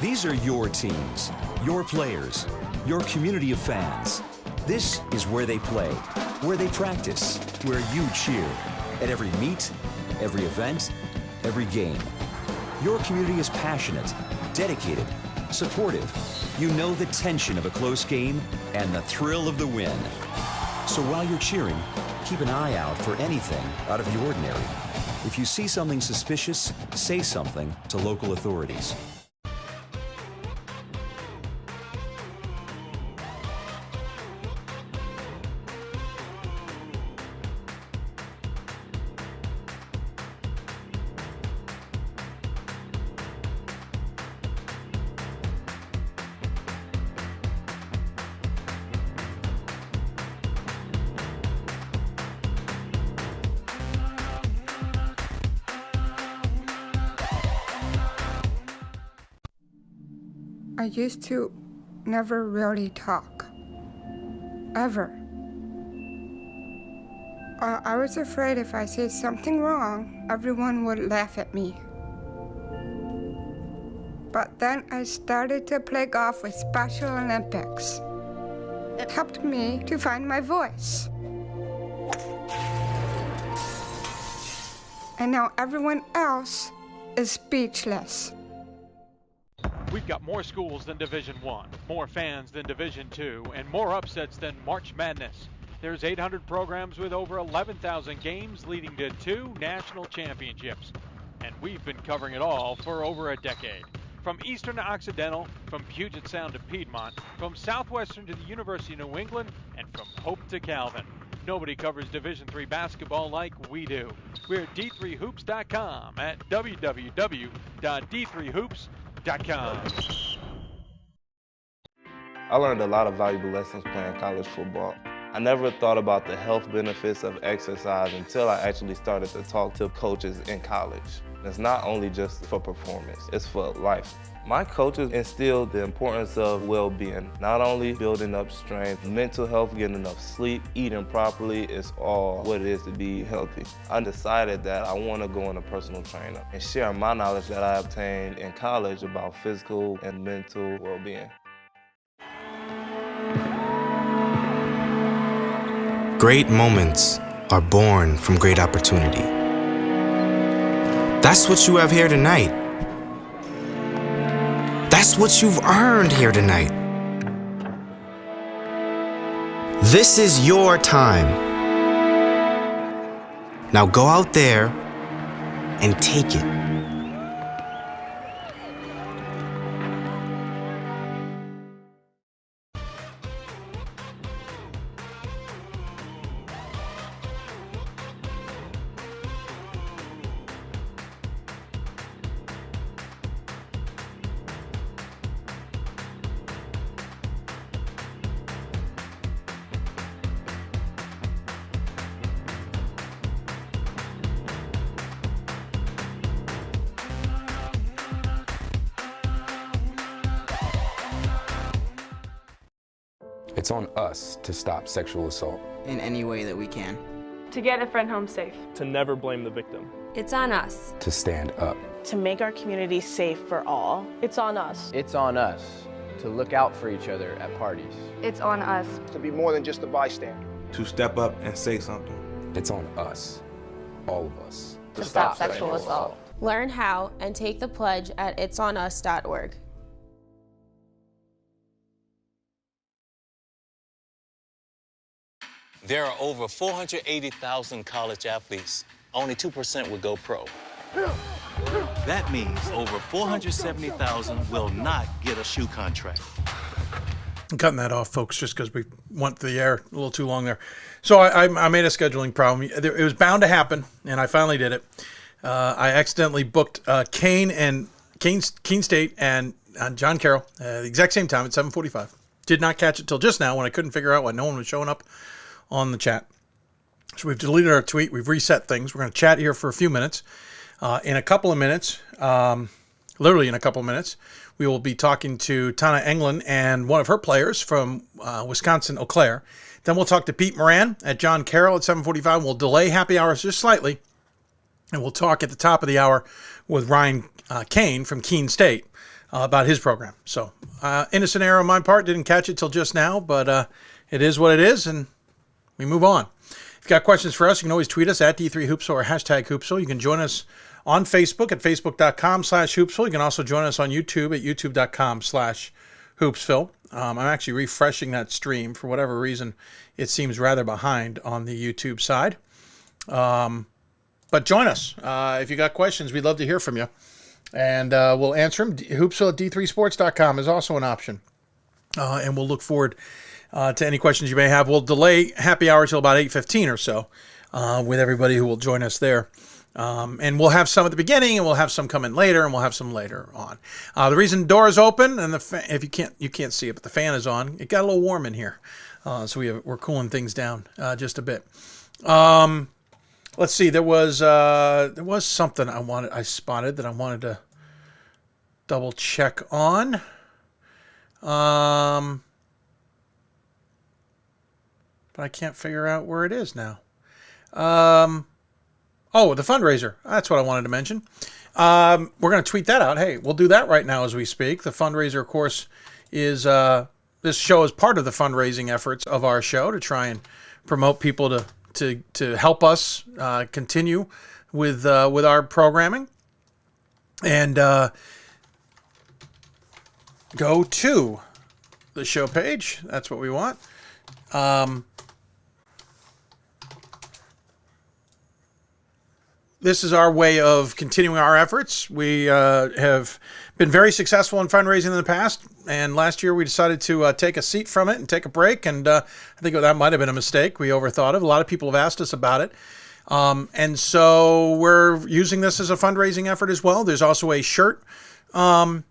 These are your teams, your players, your community of fans. This is where they play, where they practice, where you cheer. At every meet, every event, every game. Your community is passionate, dedicated, supportive. You know the tension of a close game and the thrill of the win. So while you're cheering, keep an eye out for anything out of the ordinary. If you see something suspicious, say something to local authorities. I used to never really talk, ever. I was afraid if I said something wrong, everyone would laugh at me. But then I started to play golf with Special Olympics. It helped me to find my voice. And now everyone else is speechless. We've got more schools than Division I, more fans than Division II, and more upsets than March Madness. There's 800 programs with over 11,000 games leading to 2 national championships. And we've been covering it all for over a decade. From Eastern to Occidental, from Puget Sound to Piedmont, from Southwestern to the University of New England, and from Hope to Calvin. Nobody covers Division III basketball like we do. We're at D3Hoops.com at www.d3hoops.com. I learned a lot of valuable lessons playing college football. I never thought about the health benefits of exercise until I actually started to talk to coaches in college. It's not only just for performance, it's for life. My coaches instilled the importance of well-being, not only building up strength, mental health, getting enough sleep, eating properly is all what it is to be healthy. I decided that I want to go on a personal trainer and share my knowledge that I obtained in college about physical and mental well-being. Great moments are born from great opportunity. That's what you have here tonight. That's what you've earned here tonight. This is your time. Now go out there and take it. It's on us to stop sexual assault. In any way that we can. To get a friend home safe. To never blame the victim. It's on us. To stand up. To make our community safe for all. It's on us. It's on us to look out for each other at parties. It's on us. To be more than just a bystander. To step up and say something. It's on us, all of us. To stop sexual assault. Learn how and take the pledge at itsonus.org. There are over 480,000 college athletes. Only 2% would go pro. That means over 470,000 will not get a shoe contract. I'm cutting that off, folks, just because we went to the air a little too long there. So I made a scheduling problem. It was bound to happen, and I finally did it. I accidentally booked Keene State and John Carroll at the exact same time at 7:45. Did not catch it till just now when I couldn't figure out why no one was showing up on the chat. So we've deleted our tweet. We've reset things. We're going to chat here for a few minutes. In a couple of minutes, literally in a couple of minutes, we will be talking to Tana Englund and one of her players from Wisconsin, Eau Claire. Then we'll talk to Pete Moran at John Carroll at 7:45. We'll delay happy hours just slightly. And we'll talk at the top of the hour with Ryan Kane from Keene State about his program. So innocent error on my part. Didn't catch it till just now, but it is what it is, and we move on. If you've got questions for us, you can always tweet us at D3Hoopsville or hashtag Hoopsville. You can join us on Facebook at facebook.com/Hoopsville. You can also join us on YouTube at youtube.com/Hoopsville. I'm actually refreshing that stream. For whatever reason, it seems rather behind on the YouTube side. But join us. If you got questions, we'd love to hear from you. And we'll answer them. Hoopsville at d3sports.com is also an option. And we'll look forward to any questions you may have. We'll delay happy hour till about 8:15 or so with everybody who will join us there. And we'll have some at the beginning, and we'll have some come in later, and we'll have some later on. The reason the door is open, and if you can't see it, but the fan is on. It got a little warm in here, so we're cooling things down just a bit. Let's see. There was something I spotted that I wanted to double check on. But I can't figure out where it is now. Oh, the fundraiser. That's what I wanted to mention. We're going to tweet that out. Hey, we'll do that right now as we speak. The fundraiser, of course, is this show is part of the fundraising efforts of our show to try and promote people to help us continue with our programming. And go to the show page. That's what we want. This is our way of continuing our efforts. We have been very successful in fundraising in the past, and last year we decided to take a seat from it and take a break, and I think that might have been a mistake. We overthought it. A lot of people have asked us about it, and so we're using this as a fundraising effort as well. There's also a shirt that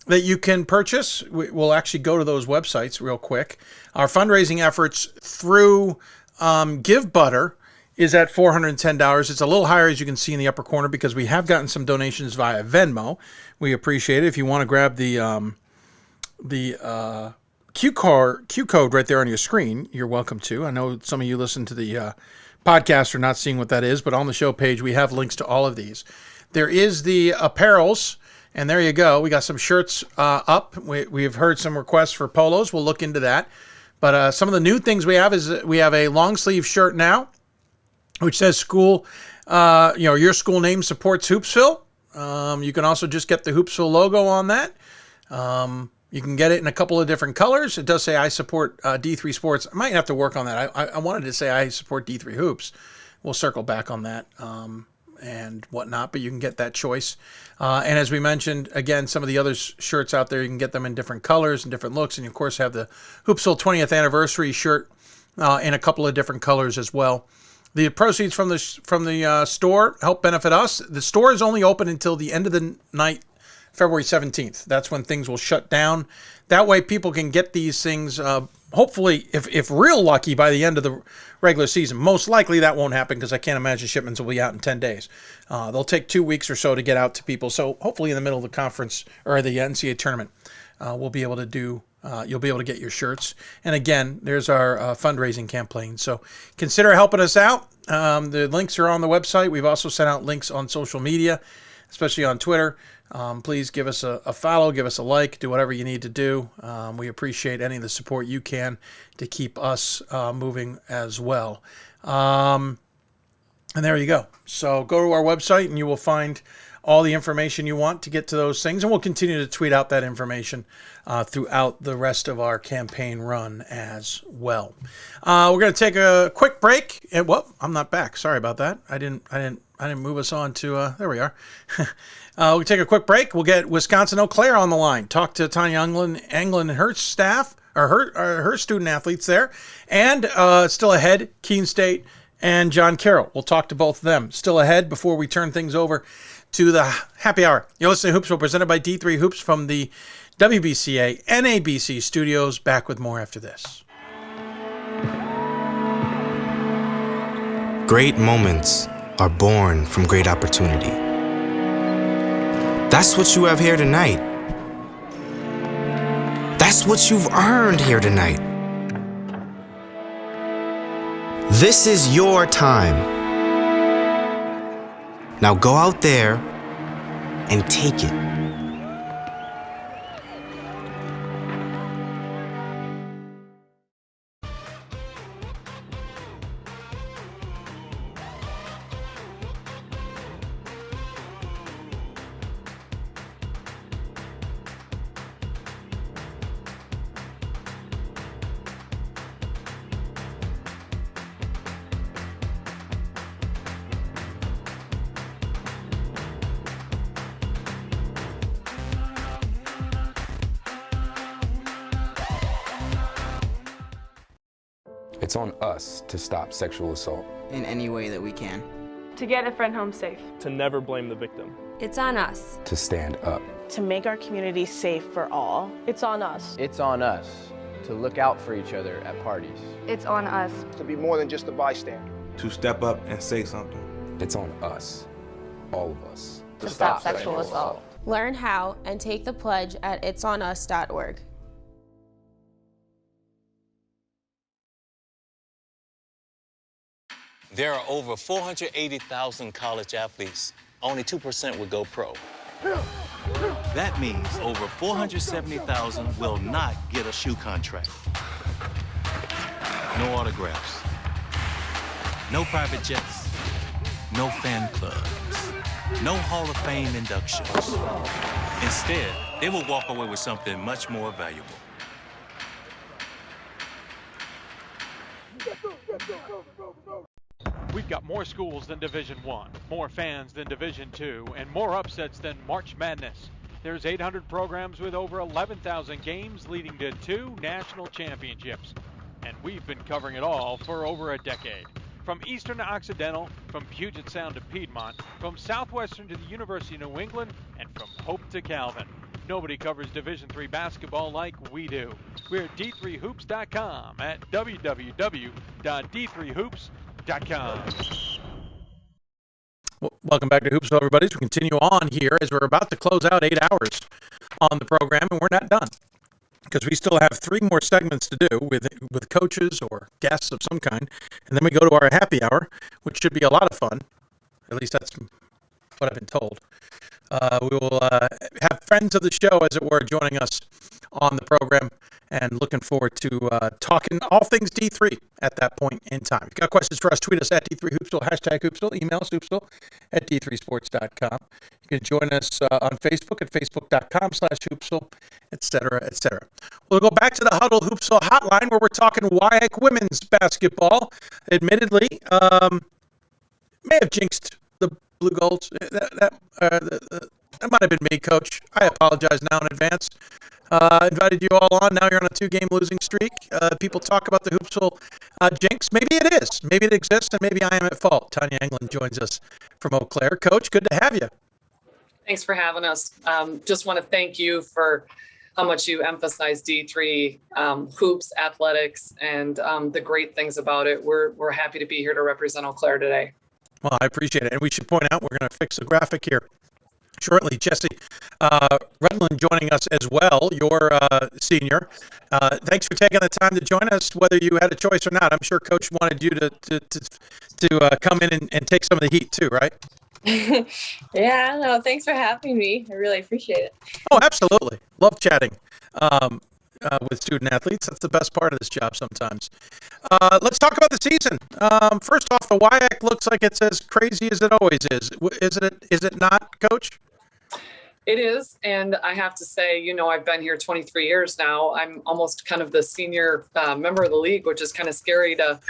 you can purchase. We'll actually go to those websites real quick. Our fundraising efforts through Give Butter is at $410. It's a little higher, as you can see in the upper corner, because we have gotten some donations via Venmo. We appreciate it. If you want to grab the Q code right there on your screen, you're welcome to. I know some of you listen to the podcast are not seeing what that is, but on the show page, we have links to all of these. There is the apparels, and there you go. We got some shirts up. We've heard some requests for polos. We'll look into that. But some of the new things we have is we have a long sleeve shirt now, which says school, your school name supports Hoopsville. You can also just get the Hoopsville logo on that. You can get it in a couple of different colors. It does say I support D3 Sports. I might have to work on that. I wanted to say I support D3 Hoops. We'll circle back on that and whatnot, but you can get that choice. And as we mentioned, again, some of the other shirts out there, you can get them in different colors and different looks. And you, of course, have the Hoopsville 20th Anniversary shirt in a couple of different colors as well. The proceeds from the store help benefit us. The store is only open until the end of the night, February 17th. That's when things will shut down. That way people can get these things, hopefully, if real lucky, by the end of the regular season. Most likely that won't happen because I can't imagine shipments will be out in 10 days. They'll take 2 weeks or so to get out to people. So hopefully in the middle of the conference or the NCAA tournament, we'll be able to do, you'll be able to get your shirts. And again, there's our fundraising campaign. So consider helping us out. The links are on the website. We've also sent out links on social media, especially on Twitter. Please give us a follow, give us a like, do whatever you need to do. We appreciate any of the support you can to keep us moving as well. And there you go. So go to our website and you will find all the information you want to get to those things. And we'll continue to tweet out that information throughout the rest of our campaign run as well. We're going to take a quick break. And, well, I'm not back. Sorry about that. I didn't move us on to, there we are. We'll take a quick break. We'll get Wisconsin Eau Claire on the line. Talk to Tanya Anglin and her staff, or her student athletes there. And still ahead, Keene State and John Carroll. We'll talk to both of them. Still ahead before we turn things over to the happy hour. You're listening to Hoopsville, presented by D3 Hoops from the WBCA NABC studios. Back with more after this. Great moments are born from great opportunity. That's what you have here tonight. That's what you've earned here tonight. This is your time. Now go out there and take it. It's on us to stop sexual assault. In any way that we can. To get a friend home safe. To never blame the victim. It's on us. To stand up. To make our community safe for all. It's on us. It's on us to look out for each other at parties. It's on us. To be more than just a bystander. To step up and say something. It's on us. All of us. To stop sexual assault. Learn how and take the pledge at itsonus.org. There are over 480,000 college athletes. Only 2% would go pro. That means over 470,000 will not get a shoe contract. No autographs. No private jets. No fan clubs. No Hall of Fame inductions. Instead, they will walk away with something much more valuable. We've got more schools than Division I, more fans than Division II, and more upsets than March Madness. There's 800 programs with over 11,000 games leading to 2 national championships. And we've been covering it all for over a decade. From Eastern to Occidental, from Puget Sound to Piedmont, from Southwestern to the University of New England, and from Hope to Calvin. Nobody covers Division III basketball like we do. We're at D3Hoops.com at www.d3hoops.com. Welcome back to Hoopsville, everybody. So we continue on here as we're about to close out 8 hours on the program, and we're not done because we still have 3 more segments to do with coaches or guests of some kind, and then we go to our happy hour, which should be a lot of fun. At least that's what I've been told. We will have friends of the show, as it were, joining us on the program and looking forward to talking all things D3 at that point in time. If you've got questions for us, tweet us at D3Hoopsville, hashtag Hoopsville, email us hoopsville@d3sports.com. You can join us on Facebook at facebook.com/Hoopsville, et cetera, et cetera. We'll go back to the Huddle Hoopsville hotline where we're talking WIAC women's basketball. Admittedly, may have jinxed the Blue Golds. That might have been me, Coach. I apologize now in advance. Invited you all on. Now you're on a 2-game losing streak. People talk about the Hoopsville jinx. Maybe it is. Maybe it exists, and maybe I am at fault. Tanya Englund joins us from Eau Claire. Coach, good to have you. Thanks for having us. Just want to thank you for how much you emphasize D3 hoops, athletics, and the great things about it. We're happy to be here to represent Eau Claire today. Well, I appreciate it. And we should point out we're going to fix the graphic here shortly. Jesse Rutland joining us as well. You're senior. Thanks for taking the time to join us, whether you had a choice or not. I'm sure Coach wanted you to come in and take some of the heat too, right? Yeah, no, thanks for having me. I really appreciate it. Oh, absolutely. Love chatting with student athletes. That's the best part of this job sometimes. Let's talk about the season. First off, the WIAC looks like it's as crazy as it always is. Is it not, Coach? It is, and I have to say, I've been here 23 years now. I'm almost kind of the senior member of the league, which is kind of scary to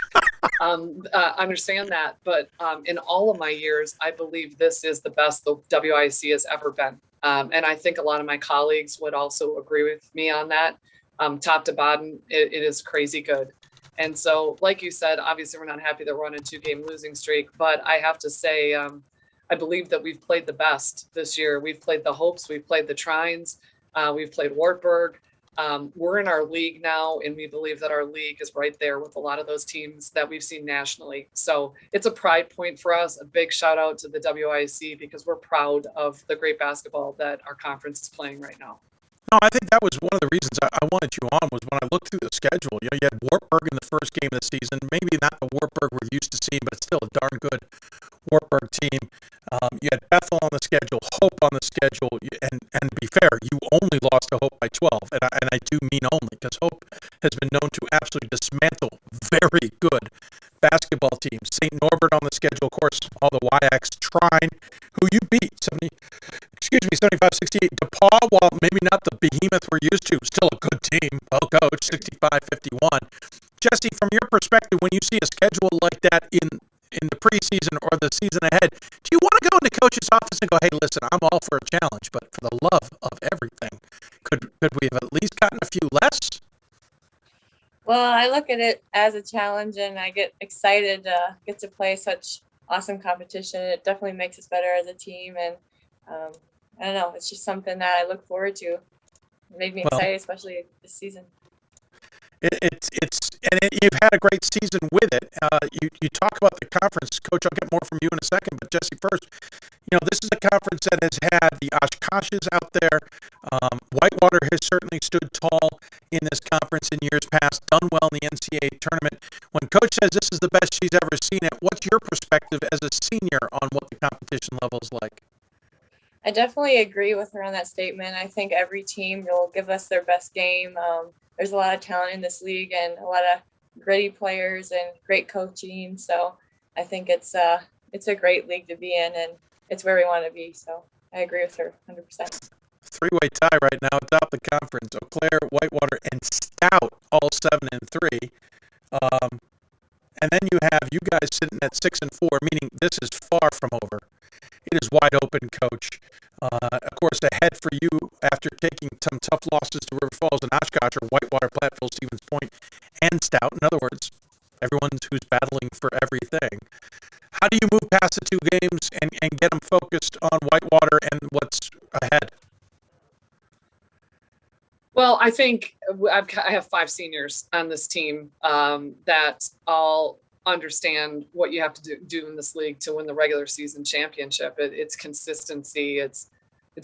understand that. But in all of my years, I believe this is the best the WIC has ever been. And I think a lot of my colleagues would also agree with me on that. Top to bottom, it is crazy good. And so, like you said, obviously we're not happy that we're on a 2-game losing streak, but I have to say, I believe that we've played the best this year. We've played the Hopes, we've played the Trines, we've played Wartburg. We're in our league now, and we believe that our league is right there with a lot of those teams that we've seen nationally. So it's a pride point for us. A big shout out to the WIC because we're proud of the great basketball that our conference is playing right now. No, I think that was one of the reasons I wanted you on was when I looked through the schedule. You had Wartburg in the first game of the season. Maybe not the Wartburg we're used to seeing, but it's still a darn good Wartburg team. You had Bethel on the schedule, Hope on the schedule, and to be fair, you only lost to Hope by 12, and I do mean only because Hope has been known to absolutely dismantle very good basketball teams. St. Norbert on the schedule, of course, all the WIACs. Trine, who you beat 75-68. DePaul, while maybe not the behemoth we're used to, still a good team, well coached, 65-51. Jesse, from your perspective, when you see a schedule like that in the preseason or the season ahead, do you want to go into coach's office and go, hey, listen, I'm all for a challenge, but for the love of everything, could we have at least gotten a few less? Well, I look at it as a challenge, and I get excited to get to play such awesome competition. It definitely makes us better as a team, and I don't know, it's just something that I look forward to. It made me excited, especially this season. You've had a great season with it. You talk about the conference, Coach. I'll get more from you in a second, but Jesse first. This is a conference that has had the Oshkoshes out there. Whitewater has certainly stood tall in this conference in years past, done well in the NCAA tournament. When Coach says this is the best she's ever seen it, what's your perspective as a senior on what the competition level is like? I definitely agree with her on that statement. I think every team will give us their best game. There's a lot of talent in this league and a lot of gritty players and great coaching. So I think it's a great league to be in, and it's where we want to be. So I agree with her 100%. Three-way tie right now atop the conference. Eau Claire, Whitewater, and Stout, all 7-3. And then you have you guys sitting at 6-4, meaning this is far from over. It is wide open, Coach. Of course, ahead for you after taking some tough losses to River Falls and Oshkosh, or Whitewater, Platteville, Stevens Point, and Stout. In other words, everyone who's battling for everything. How do you move past the 2 games and get them focused on Whitewater and what's ahead? Well, I think I have 5 seniors on this team that all understand what you have to do in this league to win the regular season championship. It's consistency. It's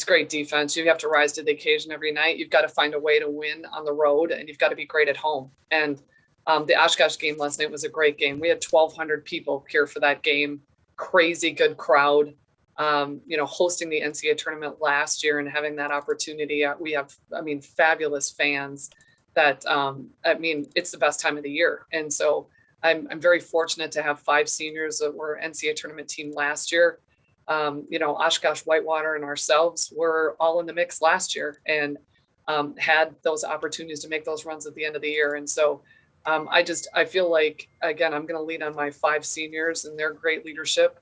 great defense. You have to rise to the occasion every night. You've got to find a way to win on the road, and you've got to be great at home. And the Oshkosh game last night was a great game. We had 1,200 people here for that game. Crazy good crowd. Hosting the NCAA tournament last year and having that opportunity. We have, fabulous fans that, I mean, it's the best time of the year. And so I'm very fortunate to have 5 seniors that were NCAA tournament team last year. You know, Oshkosh Whitewater and ourselves were all in the mix last year and had those opportunities to make those runs at the end of the year. And so I feel like, again, I'm going to lean on my 5 seniors and their great leadership.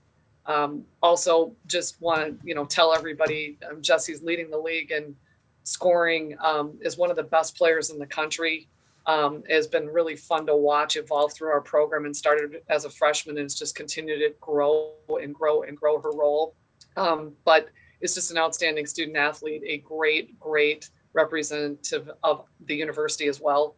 Also just want to, you know, tell everybody, Jesse's leading the league and scoring, is one of the best players in the country. Has been really fun to watch evolve through our program, and started as a freshman and has just continued to grow and grow and grow her role. But it's just an outstanding student athlete, a great representative of the university as well.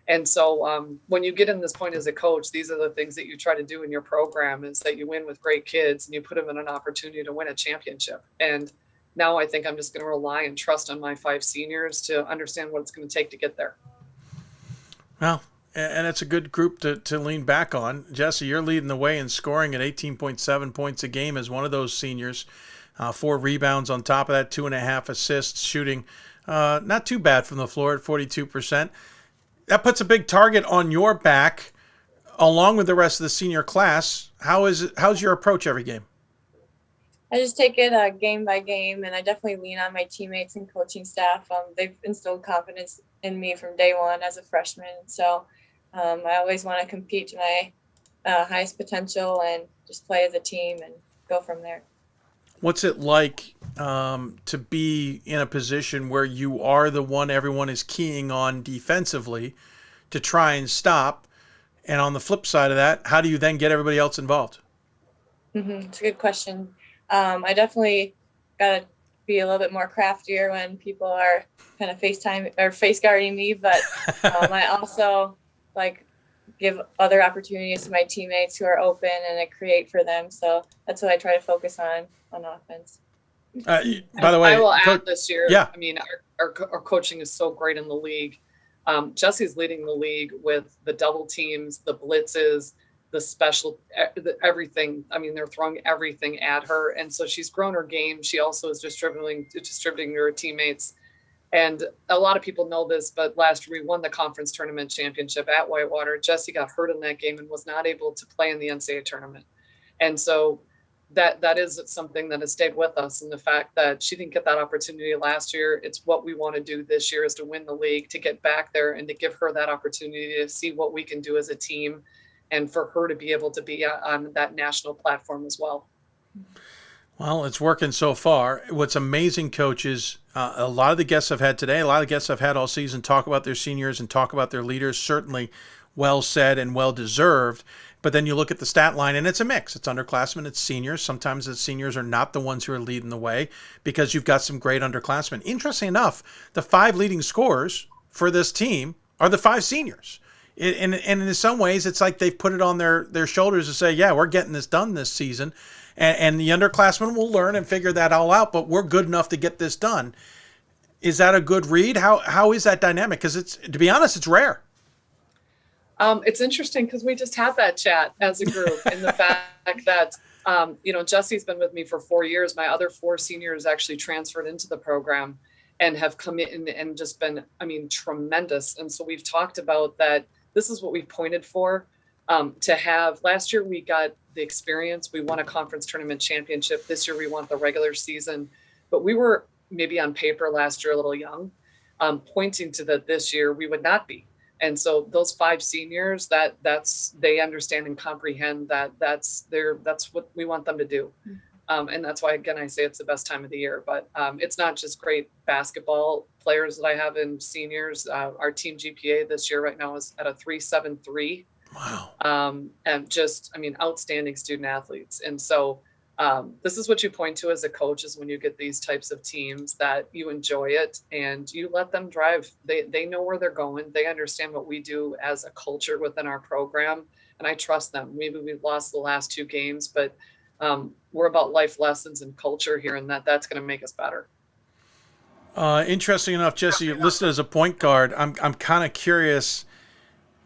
And so when you get in this point as a coach, these are the things that you try to do in your program, is that you win with great kids and you put them in an opportunity to win a championship. And now I think I'm just going to rely and trust on my 5 seniors to understand what it's going to take to get there. Well, and it's a good group to lean back on. Jesse, you're leading the way in scoring at 18.7 points a game as one of those seniors. 4 rebounds on top of that, 2.5 assists, shooting not too bad from the floor at 42%. That puts a big target on your back, along with the rest of the senior class. How's your approach every game? I just take it game by game, and I definitely lean on my teammates and coaching staff. They've instilled confidence in me from day one as a freshman. So I always want to compete to my highest potential and just play as a team and go from there. What's it like to be in a position where you are the one everyone is keying on defensively to try and stop? And on the flip side of that, how do you then get everybody else involved? It's a good question. I definitely got to be a little bit more craftier when people are kind of face guarding me, but I also give other opportunities to my teammates who are open, and I create for them. So that's what I try to focus on offense. By the way, I will add this year, yeah. I mean, our coaching is so great in the league. Jesse's leading the league with the double teams, the blitzes, the special, everything. I mean, they're throwing everything at her. And so she's grown her game. She also is distributing to her teammates. And a lot of people know this, but last year we won the conference tournament championship at Whitewater. Jessie got hurt in that game and was not able to play in the NCAA tournament. And so that is something that has stayed with us, and the fact that she didn't get that opportunity last year. It's what we want to do this year, is to win the league, to get back there and to give her that opportunity to see what we can do as a team, and for her to be able to be on that national platform as well. Well, it's working so far. What's amazing, Coach, is a lot of the guests I've had today, a lot of guests I've had all season talk about their seniors and talk about their leaders. Certainly well said and well deserved. But then you look at the stat line, and it's a mix. It's underclassmen, it's seniors. Sometimes the seniors are not the ones who are leading the way because you've got some great underclassmen. Interesting enough, the 5 leading scorers for this team are the 5 seniors. And in some ways, it's like they've put it on their shoulders to say, yeah, we're getting this done this season. And the underclassmen will learn and figure that all out, but we're good enough to get this done. Is that a good read? How is that dynamic? Because to be honest, it's rare. It's interesting because we just had that chat as a group, and the fact that, Jesse's been with me for 4 years. My other 4 seniors actually transferred into the program and have come in and just been, tremendous. And so we've talked about that. This is what we've pointed for, to have. Last year, we got the experience. We won a conference tournament championship. This year, we want the regular season. But we were maybe on paper last year a little young, pointing to that this year we would not be. And so those 5 seniors, they understand and comprehend that's what we want them to do. And that's why, again, I say it's the best time of the year. But it's not just great basketball players that I have in seniors. Our team GPA this year right now is at a 3.73. Wow. And just, outstanding student athletes. And so this is what you point to as a coach, is when you get these types of teams that you enjoy it and you let them drive. They know where they're going. They understand what we do as a culture within our program. And I trust them. Maybe we've lost the last 2 games, but we're about life lessons and culture here, and that's going to make us better. Interesting enough, Jesse, you're listed as a point guard. I'm kind of curious.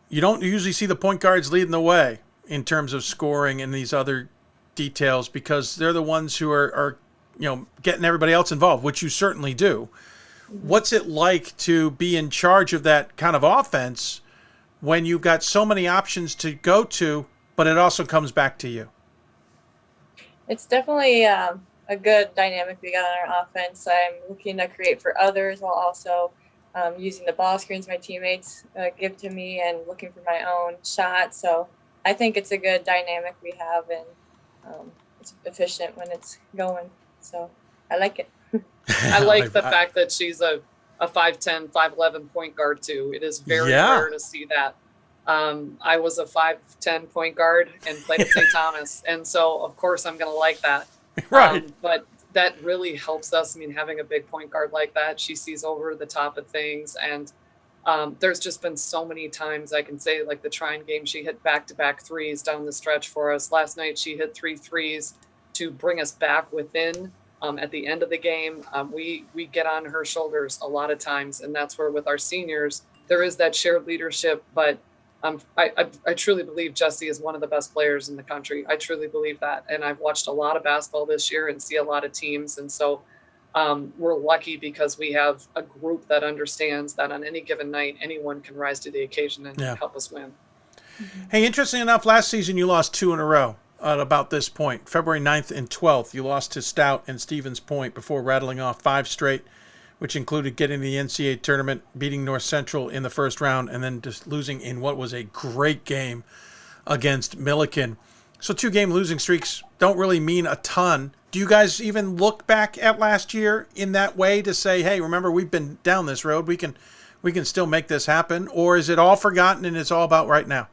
You don't usually see the point guards leading the way in terms of scoring and these other details, because they're the ones who are getting everybody else involved, which you certainly do. What's it like to be in charge of that kind of offense when you've got so many options to go to, but it also comes back to you? It's definitely a good dynamic we got on our offense. I'm looking to create for others while also using the ball screens my teammates give to me and looking for my own shot. So I think it's a good dynamic we have, and it's efficient when it's going. So I like it. I like the fact that she's a 5'10", 5'11" point guard too. It is very rare to see that. I was a 5'10" point guard and played at St. Thomas. And so of course I'm going to like that. Right. But that really helps us. I mean, having a big point guard like that, she sees over the top of things. And there's just been so many times I can say, like the Trine game, she hit back-to-back threes down the stretch for us. Last night, she hit 3 threes to bring us back within. At the end of the game, we get on her shoulders a lot of times, and that's where with our seniors, there is that shared leadership. But I truly believe Jessie is one of the best players in the country. I truly believe that, and I've watched a lot of basketball this year and see a lot of teams, and so we're lucky because we have a group that understands that on any given night, anyone can rise to the occasion and help us win. Hey, interesting enough, last season you lost 2 in a row. At about this point, February 9th and 12th, you lost to Stout and Stevens Point before rattling off 5 straight, which included getting the NCAA tournament, beating North Central in the first round, and then just losing in what was a great game against Milliken. So 2-game losing streaks don't really mean a ton. Do you guys even look back at last year in that way to say, hey, remember, we've been down this road, we can still make this happen? Or is it all forgotten and it's all about right now?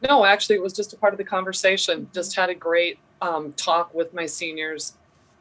No, actually, it was just a part of the conversation. Just had a great talk with my seniors.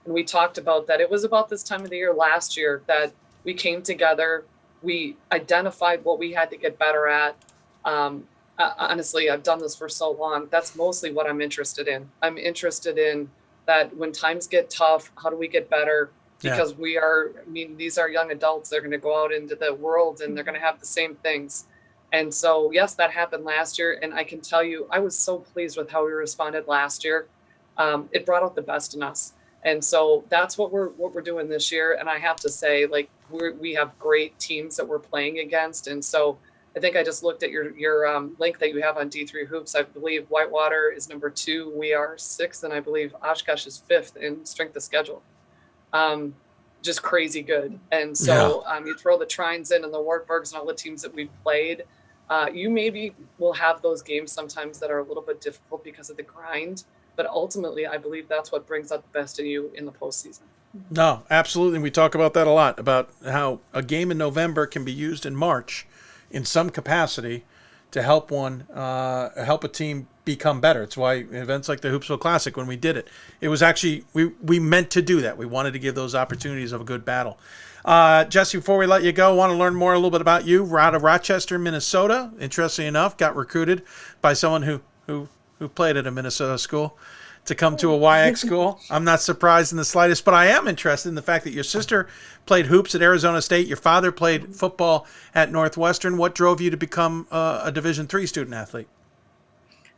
And we talked about that. It was about this time of the year last year that we came together. We identified what we had to get better at. Honestly, I've done this for so long. That's mostly what I'm interested in. I'm interested in that when times get tough, how do we get better? Because these are young adults. They're going to go out into the world and they're going to have the same things. And so, yes, that happened last year. And I can tell you, I was so pleased with how we responded last year. It brought out the best in us. And so that's what we're doing this year. And I have to say, like, we have great teams that we're playing against. And so I think I just looked at your link that you have on D3 Hoops. I believe Whitewater is number 2. We are 6th. And I believe Oshkosh is 5th in strength of schedule. Just crazy good. And so you throw the Trines in and the Wartburgs and all the teams that we've played. You maybe will have those games sometimes that are a little bit difficult because of the grind, but ultimately I believe that's what brings out the best in you in the postseason. No, absolutely. We talk about that a lot, about how a game in November can be used in March in some capacity to help a team become better. It's why events like the Hoopsville Classic, when we did it, it was actually, we meant to do that. We wanted to give those opportunities of a good battle. Jessie, before we let you go, I want to learn more a little bit about you. Out of Rochester, Minnesota. Interestingly enough, got recruited by someone who played at a Minnesota school to come to a YX school. I'm not surprised in the slightest, but I am interested in the fact that your sister played hoops at Arizona State. Your father played football at Northwestern. What drove you to become a Division III student athlete?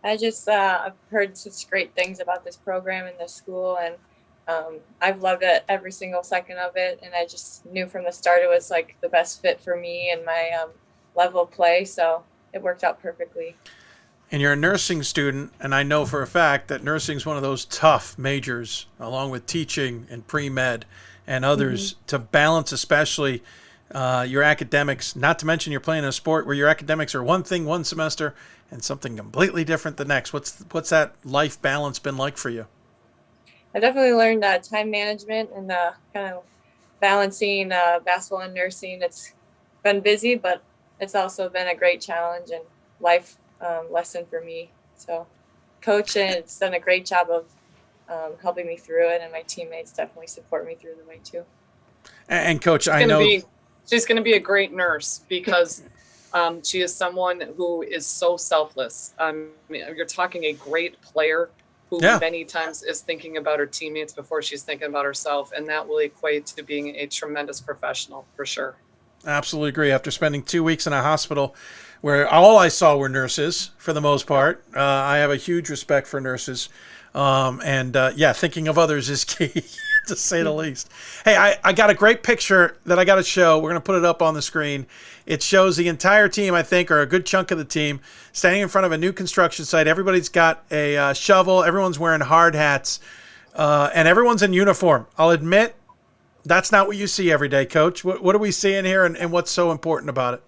I just I've heard such great things about this program and this school, and I've loved it every single second of it. And I just knew from the start it was like the best fit for me and my level of play. So it worked out perfectly. And you're a nursing student, and I know for a fact that nursing is one of those tough majors, along with teaching and pre-med and others, to balance especially your academics, not to mention you're playing a sport where your academics are one thing one semester and something completely different the next. What's that life balance been like for you? I definitely learned time management and kind of balancing basketball and nursing. It's been busy, but it's also been a great challenge and life lesson for me. So coach has done a great job of helping me through it, and my teammates definitely support me through the way too. And coach, I know she's going to be a great nurse because she is someone who is so selfless. You're talking a great player who many times is thinking about her teammates before she's thinking about herself, and that will equate to being a tremendous professional for sure. Absolutely agree. After spending 2 weeks in a hospital where all I saw were nurses for the most part, I have a huge respect for nurses. Thinking of others is key to say the least. Hey, I got a great picture that I got to show. We're going to put it up on the screen. It shows the entire team, I think, or a good chunk of the team, standing in front of a new construction site. Everybody's got a shovel. Everyone's wearing hard hats, and everyone's in uniform. I'll admit, that's not what you see every day, Coach. What are we seeing here, and what's so important about it?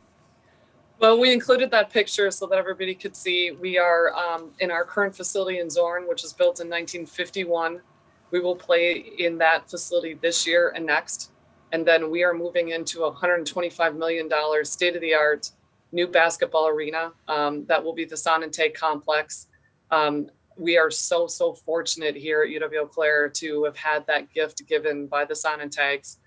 Well, we included that picture so that everybody could see. We are in our current facility in Zorn, which was built in 1951. We will play in that facility this year and next. And then we are moving into a $125 million state-of-the-art new basketball arena. That will be the Sonentay complex. We are so fortunate here at UW Eau Claire to have had that gift given by the Sonentags.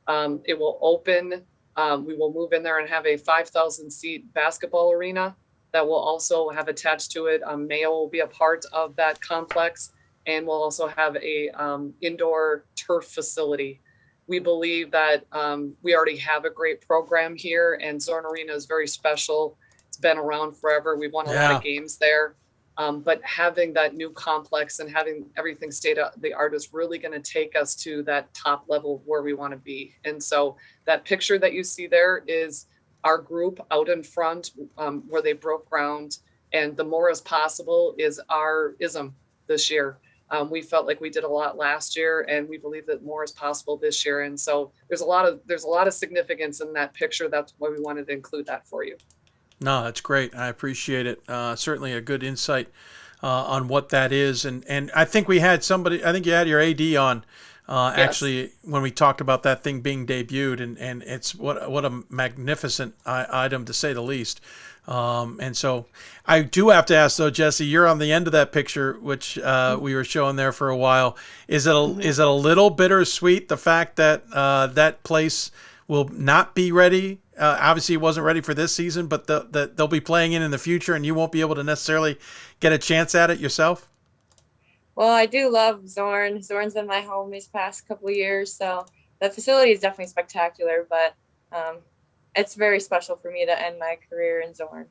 It will open. We will move in there and have a 5,000 seat basketball arena that will also have attached to it. Mayo will be a part of that complex, and we'll also have a indoor turf facility. We believe that we already have a great program here, and Zorn Arena is very special. It's been around forever. We've won a lot of games there. But having that new complex and having everything state of the art is really going to take us to that top level where we want to be. And so that picture that you see there is our group out in front where they broke ground. And the more is possible is our ism this year. We felt like we did a lot last year, and we believe that more is possible this year. And so there's a lot of significance in that picture. That's why we wanted to include that for you. No, that's great. I appreciate it. Certainly a good insight on what that is. And I think we had somebody, I think you had your AD on actually when we talked about that thing being debuted. And it's what a magnificent item, to say the least. And so I do have to ask, though, Jesse, you're on the end of that picture, which we were showing there for a while. Is it a little bittersweet, the fact that that place will not be ready? Obviously, it wasn't ready for this season, but they'll be playing in the future, and you won't be able to necessarily get a chance at it yourself? Well, I do love Zorn. Zorn's been my home these past couple of years, so the facility is definitely spectacular, but it's very special for me to end my career in Zorn.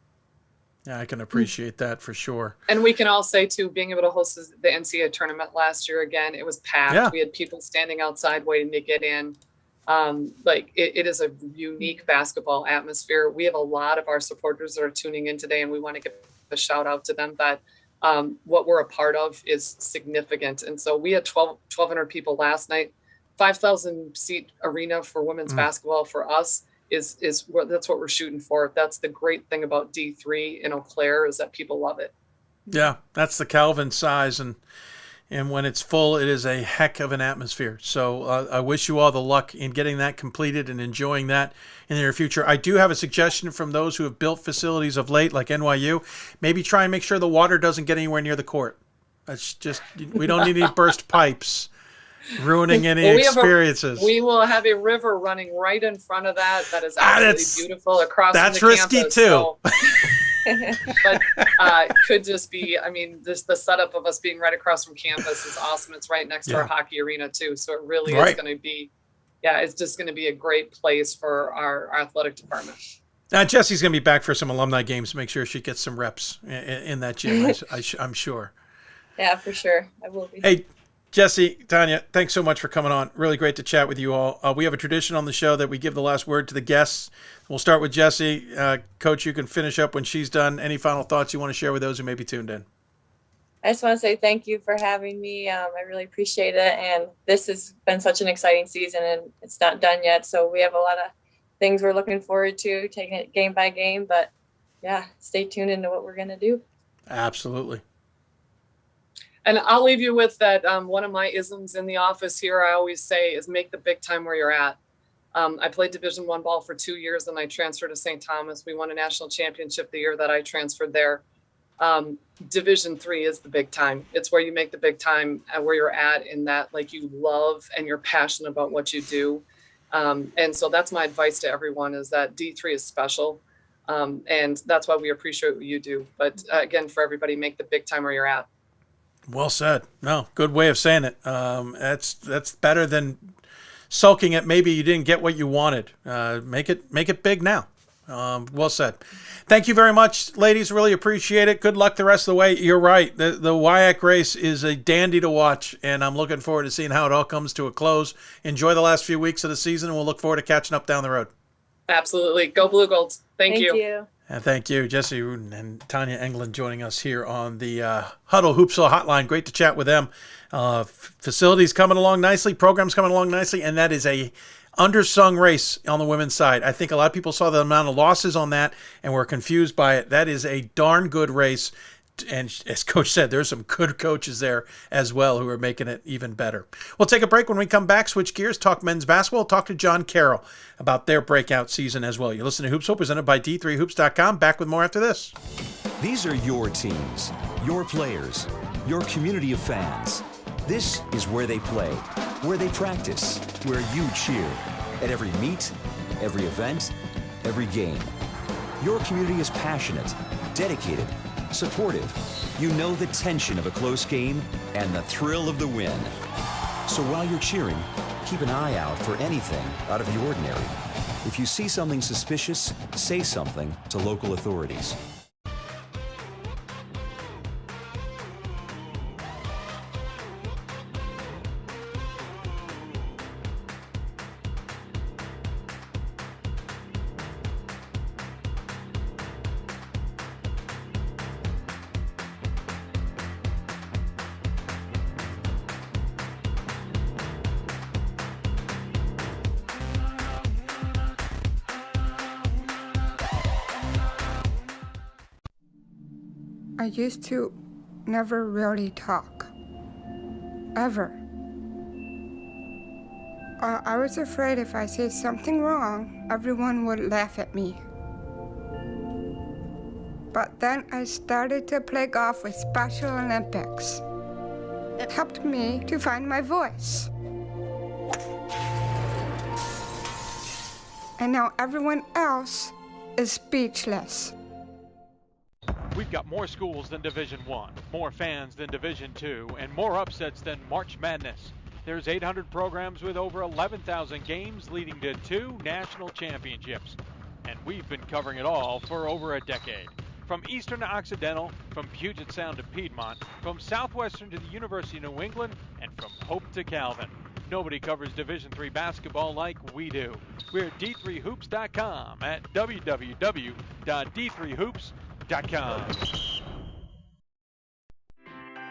Yeah, I can appreciate that for sure. And we can all say, too, being able to host the NCAA tournament last year again, it was packed. Yeah. We had people standing outside waiting to get in. It is a unique basketball atmosphere. We have a lot of our supporters that are tuning in today, and we want to give a shout out to them that what we're a part of is significant. And so we had 1,200 people last night. 5,000 seat arena for women's basketball for us is that's what we're shooting for. That's the great thing about D3 in Eau Claire, is that people love it. Yeah, that's the Calvin size, and when it's full, it is a heck of an atmosphere. So I wish you all the luck in getting that completed and enjoying that in the near future. I do have a suggestion from those who have built facilities of late, like NYU. Maybe try and make sure the water doesn't get anywhere near the court. That's just, we don't need any burst pipes ruining any experiences. We will have a river running right in front of that. That is absolutely beautiful across from the campus. That's risky too. But could just be, I mean, the setup of us being right across from campus is awesome. It's right next to our hockey arena too. So it really is going to be, it's just going to be a great place for our athletic department. Jesse's going to be back for some alumni games to make sure she gets some reps in that gym, I'm sure. Yeah, for sure. I will be. Hey, Jesse, Tanya, thanks so much for coming on. Really great to chat with you all. We have a tradition on the show that we give the last word to the guests. We'll start with Jesse. Coach, you can finish up when she's done. Any final thoughts you want to share with those who may be tuned in? I just want to say thank you for having me. I really appreciate it. And this has been such an exciting season, and it's not done yet. So we have a lot of things we're looking forward to, taking it game by game. But, stay tuned into what we're going to do. Absolutely. And I'll leave you with that. One of my isms in the office here, I always say, is make the big time where you're at. I played Division I ball for 2 years, and I transferred to St. Thomas. We won a national championship the year that I transferred there. Division III is the big time. It's where you make the big time where you're at, in that, like, you love and you're passionate about what you do. And so that's my advice to everyone, is that D3 is special. And that's why we appreciate what you do. But again, for everybody, make the big time where you're at. Well said. No, good way of saying it. That's better than sulking at maybe you didn't get what you wanted. Make it big now. Well said. Thank you very much, ladies. Really appreciate it. Good luck the rest of the way. You're right. The WIAC race is a dandy to watch, and I'm looking forward to seeing how it all comes to a close. Enjoy the last few weeks of the season, and we'll look forward to catching up down the road. Absolutely. Go Blue Golds. Thank you. And thank you, Jesse Rudin and Tanya Englund joining us here on the Huddle Hoopsville Hotline. Great to chat with them. Facilities coming along nicely, programs coming along nicely, and that is a undersung race on the women's side. I think a lot of people saw the amount of losses on that and were confused by it. That is a darn good race. And as Coach said, there's some good coaches there as well who are making it even better. We'll take a break. When we come back, switch gears, talk men's basketball, talk to John Carroll about their breakout season as well. You listen to Hoopsville, presented by D3Hoops.com. Back with more after this. These are your teams, your players, your community of fans. This is where they play, where they practice, where you cheer. At every meet, every event, every game. Your community is passionate, dedicated, supportive. You know the tension of a close game and the thrill of the win. So while you're cheering, keep an eye out for anything out of the ordinary. If you see something suspicious, say something to local authorities. I used to never really talk. Ever. I was afraid if I said something wrong, everyone would laugh at me. But then I started to play golf with Special Olympics. It helped me to find my voice. And now everyone else is speechless. We've got more schools than Division I, more fans than Division II, and more upsets than March Madness. There's 800 programs with over 11,000 games leading to 2 national championships. And we've been covering it all for over a decade. From Eastern to Occidental, from Puget Sound to Piedmont, from Southwestern to the University of New England, and from Hope to Calvin. Nobody covers Division III basketball like we do. We're at D3Hoops.com at www.d3hoops.com.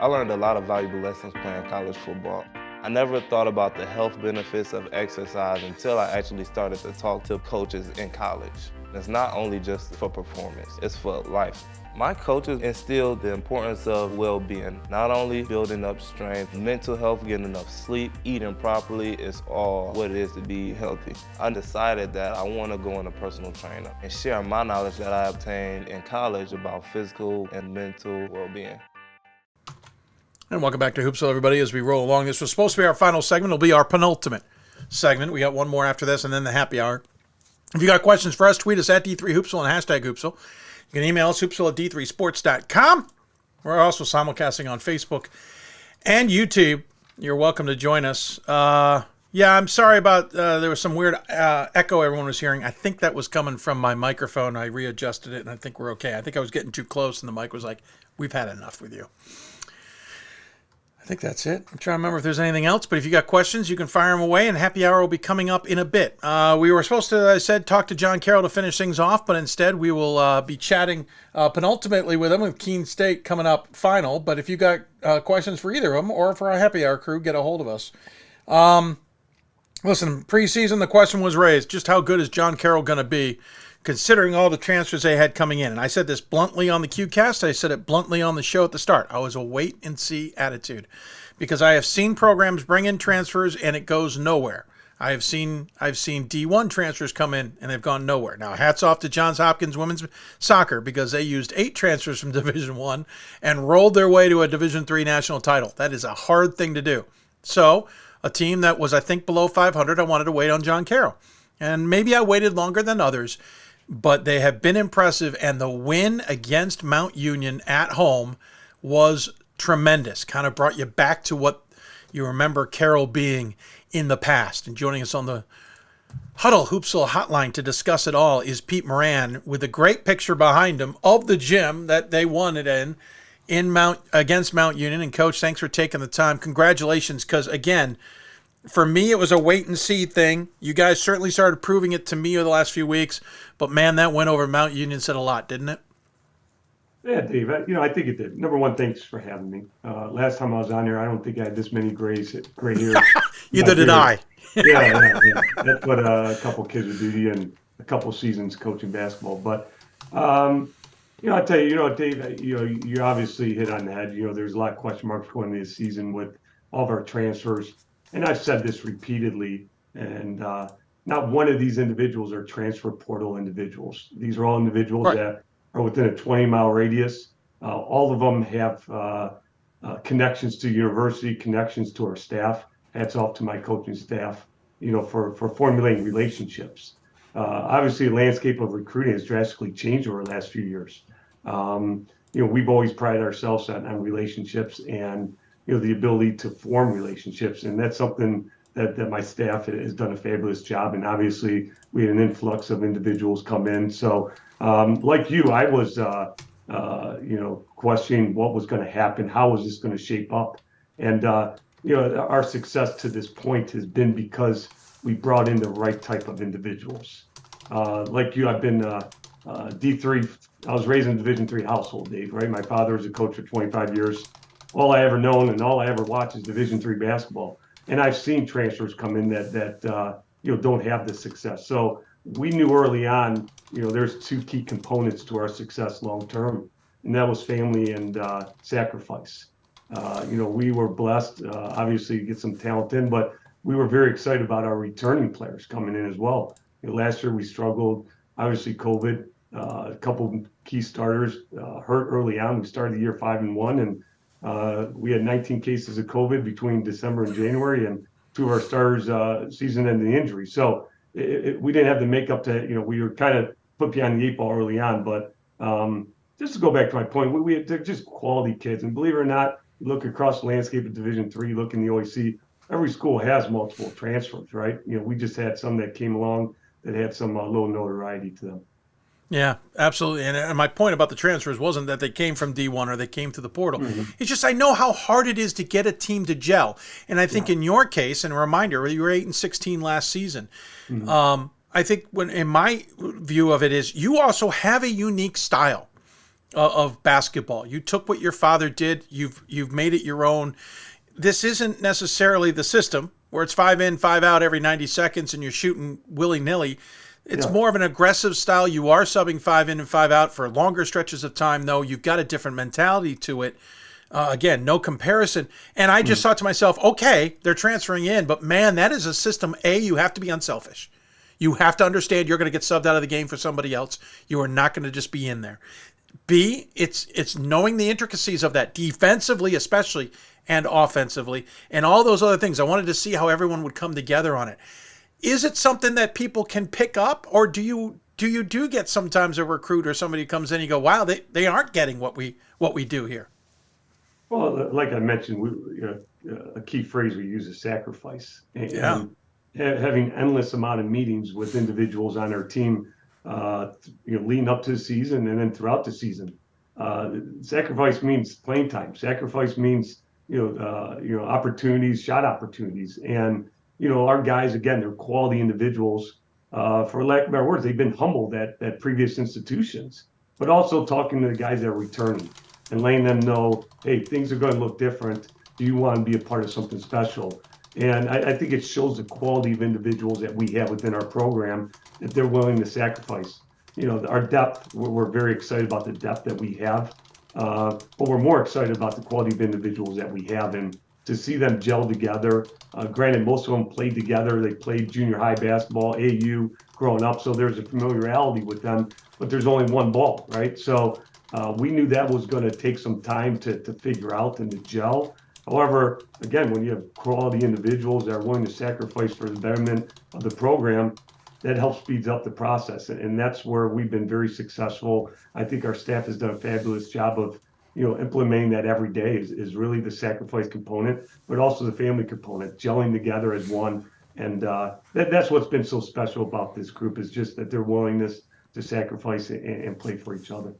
I learned a lot of valuable lessons playing college football. I never thought about the health benefits of exercise until I actually started to talk to coaches in college. It's not only just for performance, it's for life. My coaches instilled the importance of well-being, not only building up strength, mental health, getting enough sleep, eating properly is all what it is to be healthy. I decided that I want to go into personal trainer and share my knowledge that I obtained in college about physical and mental well-being. And welcome back to Hoopsville, everybody, as we roll along. This was supposed to be our final segment. It'll be our penultimate segment. We got one more after this and then the happy hour. If you got questions for us, tweet us at D3Hoopsville and hashtag Hoopsville. You can email us, hoopsville at d3sports.com. We're also simulcasting on Facebook and YouTube. You're welcome to join us. Yeah, I'm sorry about, there was some weird echo everyone was hearing. I think that was coming from my microphone. I readjusted it, and I think we're okay. I think I was getting too close, and the mic was like, we've had enough with you. I think that's it. I'm trying to remember if there's anything else, but if you got questions, you can fire them away, and happy hour will be coming up in a bit. We were supposed to, as I said, talk to John Carroll to finish things off, but instead we will be chatting penultimately with him with Keene State coming up final. But if you got questions for either of them or for our happy hour crew, get a hold of us. Listen, preseason, the question was raised, just how good is John Carroll going to be, considering all the transfers they had coming in? And I said this bluntly on the QCast. I said it bluntly on the show at the start. I was a wait-and-see attitude because I have seen programs bring in transfers and it goes nowhere. I've seen D1 transfers come in and they've gone nowhere. Now, hats off to Johns Hopkins women's soccer because they used 8 transfers from Division I and rolled their way to a Division III national title. That is a hard thing to do. So, a team that was, I think, below 500, I wanted to wait on John Carroll. And maybe I waited longer than others, but they have been impressive, and the win against Mount Union at home was tremendous. Kind of brought you back to what you remember Carroll being in the past. And joining us on the Huddle Hoopsville hotline to discuss it all is Pete Moran with a great picture behind him of the gym that they won it in against Mount Union. And Coach, thanks for taking the time. Congratulations, because again, for me, it was a wait and see thing. You guys certainly started proving it to me over the last few weeks, but man, that win over Mount Union said a lot, didn't it? Yeah, Dave. I think it did. Number one, thanks for having me. Last time I was on here, I don't think I had this many gray hairs. Neither did I. Yeah. That's what a couple kids would do to you in a couple seasons coaching basketball. But I tell you, Dave, you obviously hit on the head. There's a lot of question marks going into this season with all of our transfers, and I've said this repeatedly. And not one of these individuals are transfer portal individuals. These are all individuals that are within a 20-mile radius. All of them have connections to university, connections to our staff. Hats off to my coaching staff, for formulating relationships. Obviously, the landscape of recruiting has drastically changed over the last few years. We've always prided ourselves on relationships and, the ability to form relationships. And that's something that my staff has done a fabulous job. And obviously, we had an influx of individuals come in. So like you, I was, questioning what was going to happen. How was this going to shape up? And, our success to this point has been because we brought in the right type of individuals. Like you, I've been D3. I was raised in a Division III household, Dave, right? My father was a coach for 25 years. All I ever known and all I ever watched is Division III basketball. And I've seen transfers come in that don't have the success. So we knew early on, there's two key components to our success long term, and that was family and sacrifice. We were blessed, obviously, to get some talent in, but we were very excited about our returning players coming in as well. Last year we struggled, obviously COVID, a couple key starters hurt early on. We started the year 5-1, and we had 19 cases of COVID between December and January, and two of our starters season-ending injuries. So we didn't have the makeup to, we were kind of put behind the 8 ball early on. But just to go back to my point, they're just quality kids, and believe it or not, you look across the landscape of Division III, look in the OAC, every school has multiple transfers, right? We just had some that came along that had some low notoriety to them. Yeah, absolutely. And my point about the transfers wasn't that they came from D1 or they came through the portal. Mm-hmm. It's just I know how hard it is to get a team to gel. And I think in your case, and a reminder, you were 8-16 last season. Mm-hmm. I think in my view of it is you also have a unique style of basketball. You took what your father did. You've made it your own. This isn't necessarily the system where it's 5 in, 5 out every 90 seconds and you're shooting willy-nilly. It's more of an aggressive style. You are subbing 5 in and 5 out for longer stretches of time, though. You've got a different mentality to it. Again, no comparison. And I just thought to myself, okay, they're transferring in, but man, that is a system. A, you have to be unselfish. You have to understand you're going to get subbed out of the game for somebody else. You are not going to just be in there. B, it's knowing the intricacies of that defensively, especially, and offensively, and all those other things. I wanted to see how everyone would come together on it. Is it something that people can pick up, or do you get sometimes a recruit or somebody comes in and you go, wow, they aren't getting what we do here? Well, like I mentioned, a key phrase we use is sacrifice. And having endless amount of meetings with individuals on our team, leading up to the season and then throughout the season. Sacrifice means playing time. Sacrifice means opportunities, shot opportunities, and our guys, again, they're quality individuals. For lack of better words, they've been humbled at previous institutions, but also talking to the guys that are returning and letting them know, hey, things are going to look different. Do you want to be a part of something special? And I think it shows the quality of individuals that we have within our program, that they're willing to sacrifice. Our depth, we're very excited about the depth that we have, but we're more excited about the quality of individuals that we have, and to see them gel together. Granted, most of them played together. They played junior high basketball, AU, growing up, so there's a familiarity with them, but there's only one ball, right? So we knew that was going to take some time to figure out and to gel. However, again, when you have quality individuals that are willing to sacrifice for the betterment of the program, that helps speeds up the process. And that's where we've been very successful. I think our staff has done a fabulous job of, implementing that every day is really the sacrifice component, but also the family component, gelling together as one And that's what's been so special about this group, is just that their willingness to sacrifice and play for each other.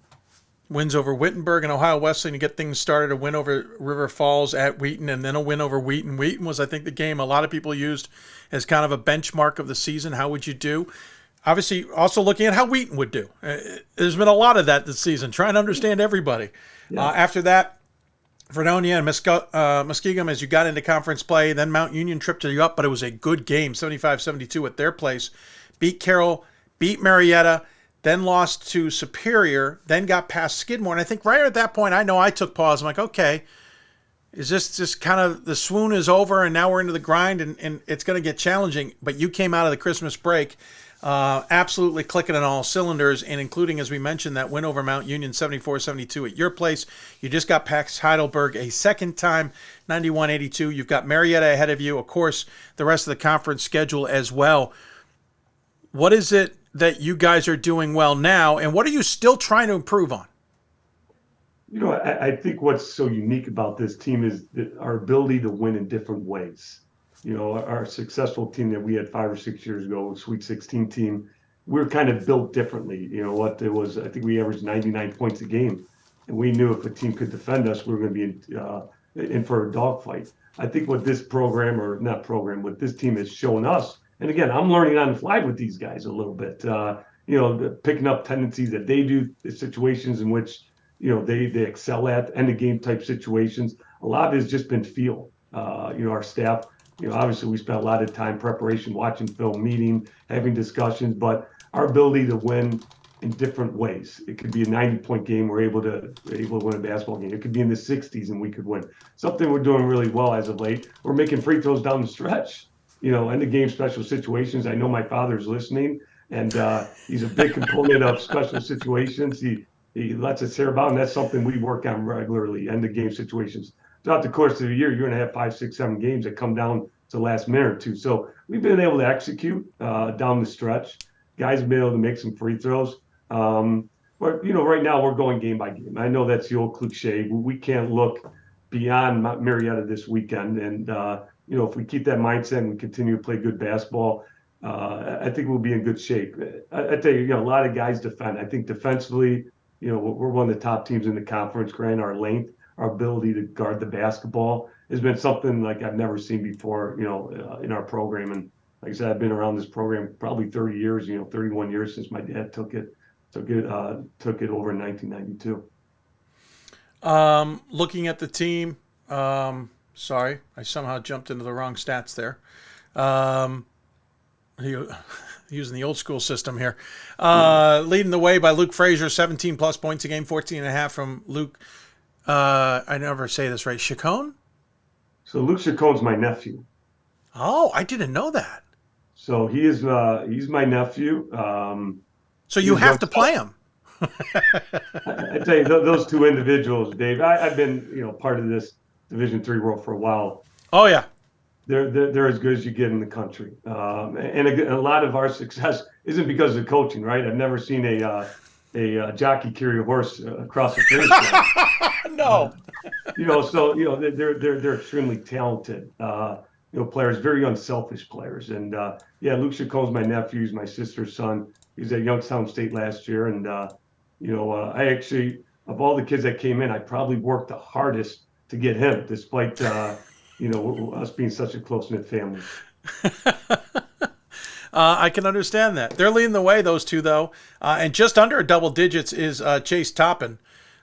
Wins over Wittenberg and Ohio Wesleyan to get things started, a win over River Falls at Wheaton, and then a win over Wheaton. Wheaton was, I think, the game a lot of people used as kind of a benchmark of the season. How would you do? Obviously, also looking at how Wheaton would do. There's been a lot of that this season, trying to understand everybody. Yeah. After that, Fredonia and Muskegum, as you got into conference play, then Mount Union tripped you up, but it was a good game, 75-72 at their place. Beat Carroll, beat Marietta, then lost to Superior, then got past Skidmore. And I think right at that point, I know I took pause. I'm like, okay, is this just kind of the swoon is over and now we're into the grind and it's going to get challenging? But you came out of the Christmas break absolutely clicking on all cylinders, and including, as we mentioned, that win over Mount Union 74-72 at your place. You just got past Heidelberg a second time, 91-82. You've got Marietta ahead of you. Of course, the rest of the conference schedule as well. What is it that you guys are doing well now, and what are you still trying to improve on? You know, I think what's so unique about this team is our ability to win in different ways. You know, our successful team that we had 5 or 6 years ago, Sweet 16 team, we were kind of built differently. You know, what it was, I think we averaged 99 points a game, and we knew if a team could defend us, we were going to be in for a dogfight. I think what this program, or not program, what this team has shown us, and again, I'm learning on the fly with these guys a little bit, you know, picking up tendencies that they do, the situations in which, you know, they excel at, end of game type situations. A lot of it has just been feel. You know, our staff, you know, obviously we spent a lot of time preparation, watching film, meeting, having discussions, but our ability to win in different ways. It could be a 90-point game. We're able to win a basketball game. It could be in the 60s and we could win. Something we're doing really well as of late. We're making free throws down the stretch. You know, end of game special situations. I know my father's listening, and he's a big component of special situations. He lets us hear about, and that's something we work on regularly, end of game situations. Throughout the course of the year, you're going to have 5, 6, 7 games that come down to the last minute or two. So we've been able to execute down the stretch. Guys have been able to make some free throws. But, you know, right now we're going game by game. I know that's the old cliche. We can't look beyond Marietta this weekend. And, you know, if we keep that mindset and we continue to play good basketball, I think we'll be in good shape. I tell you, you know, a lot of guys defend. I think defensively, you know, we're one of the top teams in the conference. Granted, our length, our ability to guard the basketball has been something like I've never seen before, you know, in our program. And like I said, I've been around this program probably 30 years, you know, 31 years since my dad took it over in 1992. Looking at the team, sorry, I somehow jumped into the wrong stats there. Using the old school system here. Leading the way by Luke Frazier, 17 plus points a game, 14.5 from Luke. I never say this right. Chacon? So Luke Chacon's my nephew. Oh, I didn't know that. So he's my nephew. So you have to play him. I tell you, those two individuals, Dave. I've been, you know, part of this Division III world for a while. Oh yeah, they're as good as you get in the country. And a lot of our success isn't because of coaching, right? I've never seen a jockey carry a horse across the finish line. No. You know, so you know they're extremely talented. You know, players, very unselfish players. And yeah, Luke Chacon's my nephew. He's my sister's son. He's at Youngstown State last year. And you know, I actually, of all the kids that came in, I probably worked the hardest to get him, despite you know, us being such a close-knit family. I can understand that. They're leading the way, those two, though. And just under double digits is Chase Toppin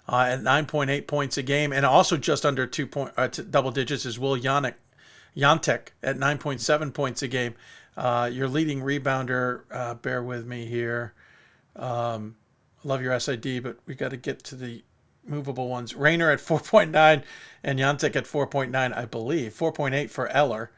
at 9.8 points a game. And also just under double digits is Will Yantek at 9.7 points a game. Your leading rebounder, bear with me here. Love your SID, but we got to get to the movable ones. Rayner at 4.9 and Yantek at 4.9, I believe. 4.8 for Eller.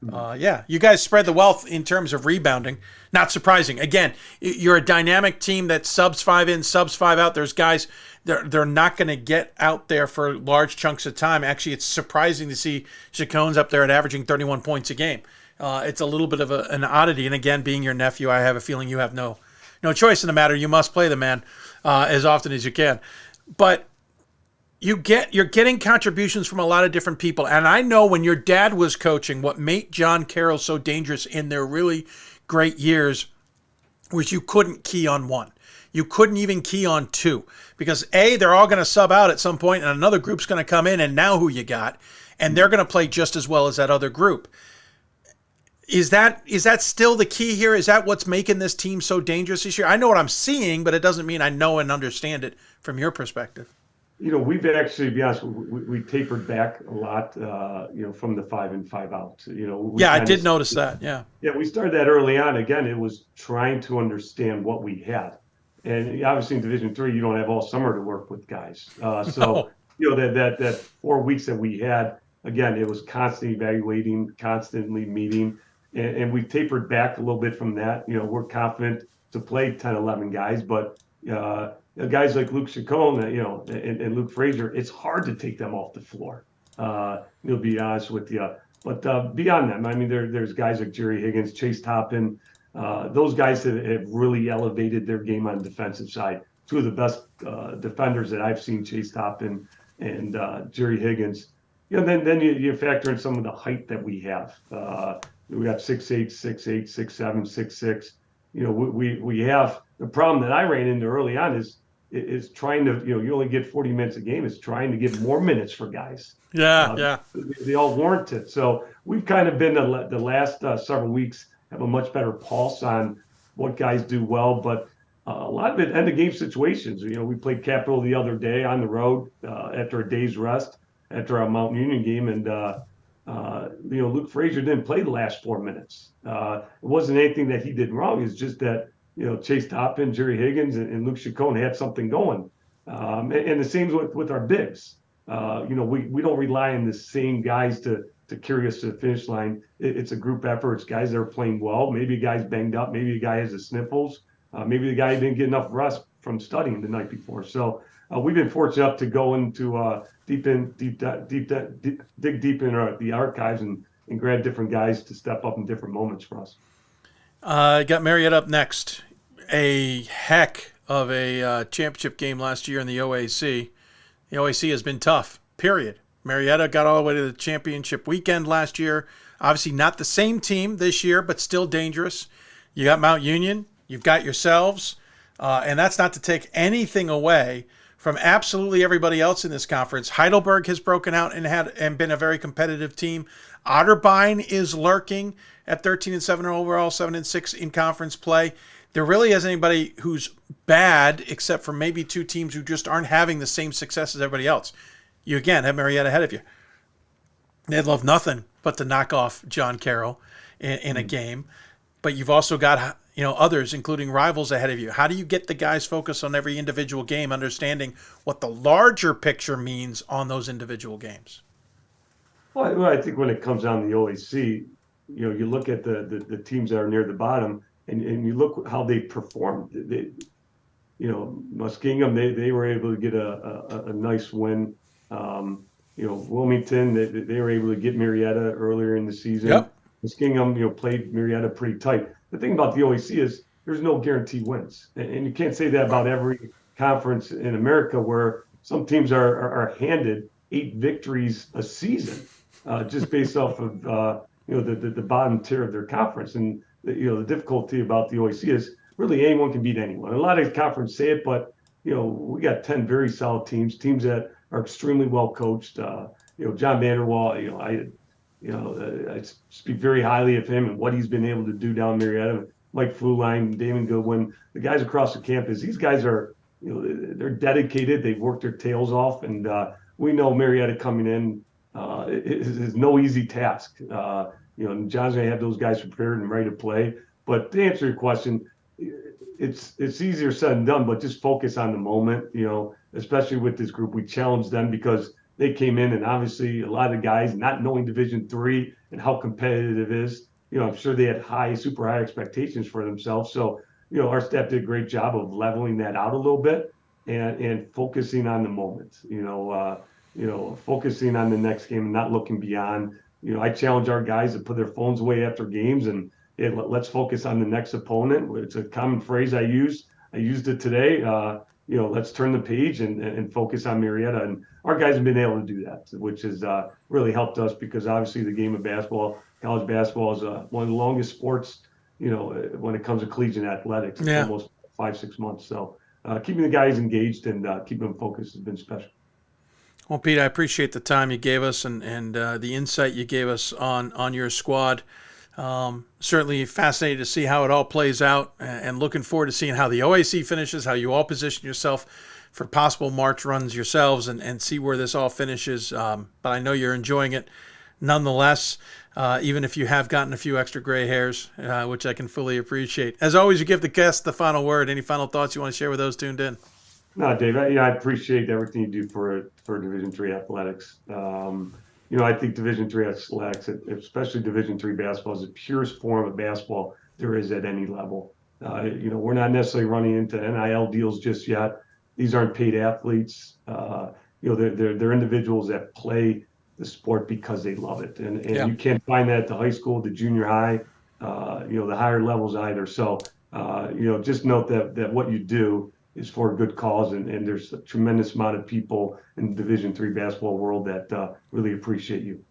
Yeah, you guys spread the wealth in terms of rebounding. Not surprising. Again, you're a dynamic team that subs 5 in, subs 5 out. There's guys, they're not going to get out there for large chunks of time. Actually, it's surprising to see Chacon's up there at averaging 31 points a game. It's a little bit of an oddity. And again, being your nephew, I have a feeling you have no choice in the matter. You must play the man as often as you can. But you're getting contributions from a lot of different people. And I know when your dad was coaching, what made John Carroll so dangerous in their really great years was you couldn't key on one. You couldn't even key on two because they're all going to sub out at some point and another group's going to come in, and now who you got, and they're going to play just as well as that other group. Is that still the key here? Is that what's making this team so dangerous this year? I know what I'm seeing, but it doesn't mean I know and understand it from your perspective. We've actually, to be honest, we tapered back a lot, from the 5 and 5 out. I did notice that. Yeah. Yeah, we started that early on. Again, it was trying to understand what we had. And obviously in Division III, you don't have all summer to work with guys. So that 4 weeks that we had, again, it was constantly evaluating, constantly meeting. And we tapered back a little bit from that. We're confident to play 10, 11 guys, but guys like Luke Chacon, and Luke Frazier, it's hard to take them off the floor. To be honest with you. But beyond them, I mean, there's guys like Jerry Higgins, Chase Toppin, those guys that have really elevated their game on the defensive side. Two of the best defenders that I've seen, Chase Toppin and Jerry Higgins. Then you factor in some of the height that we have. We got 6'8", 6'8", 6'7", 6'6". We have the problem that I ran into early on is trying to, you only get 40 minutes a game, is trying to get more minutes for guys. Yeah. They all warrant it. So we've kind of been the last several weeks have a much better pulse on what guys do well, but a lot of it end of game situations. We played Capital the other day on the road after a day's rest after our Mount Union game, and Luke Frazier didn't play the last 4 minutes. It wasn't anything that he did wrong. It's just that Chase Toppin, Jerry Higgins, and Luke Chacon had something going, and the same with our bigs. We don't rely on the same guys to carry us to the finish line. It's a group effort. It's guys that are playing well. Maybe a guy's banged up. Maybe a guy has the sniffles. Maybe the guy didn't get enough rest from studying the night before. So we've been fortunate enough to go into dig deep in the archives and grab different guys to step up in different moments for us. Got Marietta up next. A heck of a championship game last year in the OAC. The OAC has been tough, period. Marietta got all the way to the championship weekend last year. Obviously not the same team this year, but still dangerous. You got Mount Union. You've got yourselves. And that's not to take anything away from absolutely everybody else in this conference. Heidelberg has broken out and been a very competitive team. Otterbein is lurking at 13-7 overall, 7-6 in conference play. There really isn't anybody who's bad except for maybe two teams who just aren't having the same success as everybody else. You, again, have Marietta ahead of you. They'd love nothing but to knock off John Carroll in a game. But you've also got others, including rivals, ahead of you. How do you get the guys focused on every individual game, understanding what the larger picture means on those individual games? Well, I think when it comes down to the OAC, you look at the teams that are near the bottom, and you look how they performed. Muskingum, they were able to get a nice win. Wilmington, they were able to get Marietta earlier in the season. Yep. Muskingum, played Marietta pretty tight. The thing about the OAC is there's no guaranteed wins, and you can't say that about every conference in America, where some teams are handed 8 victories a season, just based off of the bottom tier of their conference. And the difficulty about the OAC is really anyone can beat anyone. A lot of conferences say it, but we got 10 very solid teams that are extremely well coached. John Vanderwall, I speak very highly of him and what he's been able to do down Marietta. Mike Fluline, Damon Goodwin, the guys across the campus. These guys are, they're dedicated. They've worked their tails off, and we know Marietta coming in is no easy task. John's going to have those guys prepared and ready to play. But to answer your question, it's easier said than done, but just focus on the moment, especially with this group. We challenged them because they came in, and obviously a lot of guys not knowing Division III and how competitive it is, I'm sure they had super high expectations for themselves. So, our staff did a great job of leveling that out a little bit and focusing on the moment, focusing on the next game and not looking beyond. I challenge our guys to put their phones away after games and let's focus on the next opponent. It's a common phrase I use. I used it today. let's turn the page and focus on Marietta. And our guys have been able to do that, which has really helped us, because obviously the game of basketball, college basketball, is one of the longest sports, when it comes to collegiate athletics. It's almost 5-6 months. So keeping the guys engaged and keeping them focused has been special. Well, Pete, I appreciate the time you gave us and the insight you gave us on your squad. Certainly fascinated to see how it all plays out, and looking forward to seeing how the OAC finishes, how you all position yourself for possible March runs yourselves, and see where this all finishes. But I know you're enjoying it nonetheless, even if you have gotten a few extra gray hairs, which I can fully appreciate. As always, you give the guests the final word. Any final thoughts you want to share with those tuned in? No, Dave, I appreciate everything you do for Division III athletics. I think Division III athletics, especially Division III basketball, is the purest form of basketball there is at any level. We're not necessarily running into NIL deals just yet. These aren't paid athletes. They're individuals that play the sport because they love it, and you can't find that at the high school, the junior high, the higher levels either. So, just note that what you do is for a good cause, and there's a tremendous amount of people in the Division III basketball world that really appreciate you.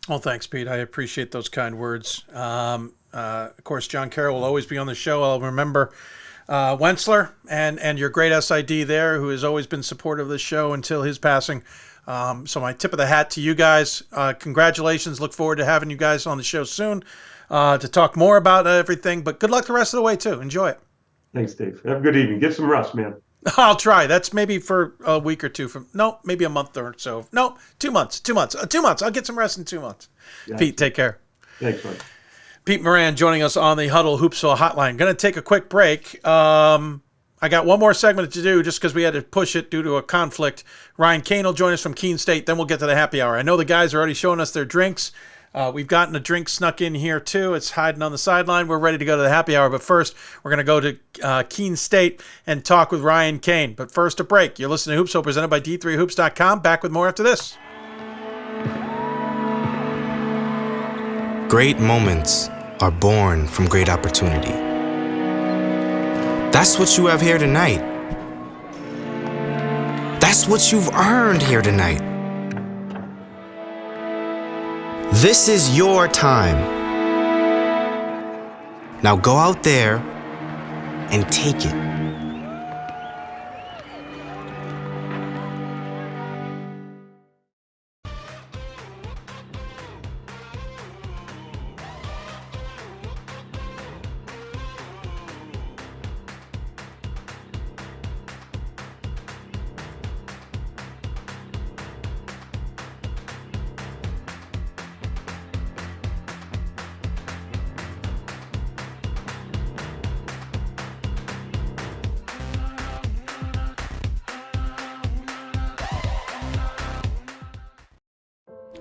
Well, thanks, Pete. I appreciate those kind words. Of course, John Carroll will always be on the show. I'll remember Wentzler and your great SID there, who has always been supportive of this show until his passing. So my tip of the hat to you guys. Congratulations. Look forward to having you guys on the show soon to talk more about everything. But good luck the rest of the way, too. Enjoy it. Thanks, Dave. Have a good evening. Get some rest, man. I'll try. That's maybe for a week or two. Maybe a month or so. No, 2 months. 2 months. 2 months. I'll get some rest in 2 months. Yeah. Pete, take care. Thanks, man. Pete Moran joining us on the Huddle Hoopsville Hotline. Going to take a quick break. I got one more segment to do just because we had to push it due to a conflict. Ryan Kane will join us from Keene State. Then we'll get to the happy hour. I know the guys are already showing us their drinks. We've gotten a drink snuck in here, too. It's hiding on the sideline. We're ready to go to the happy hour. But first, we're going to go to Keene State and talk with Ryan Kane. But first, a break. You're listening to Hoopsville, presented by D3Hoops.com. Back with more after this. Great moments are born from great opportunity. That's what you have here tonight. That's what you've earned here tonight. This is your time. Now go out there and take it.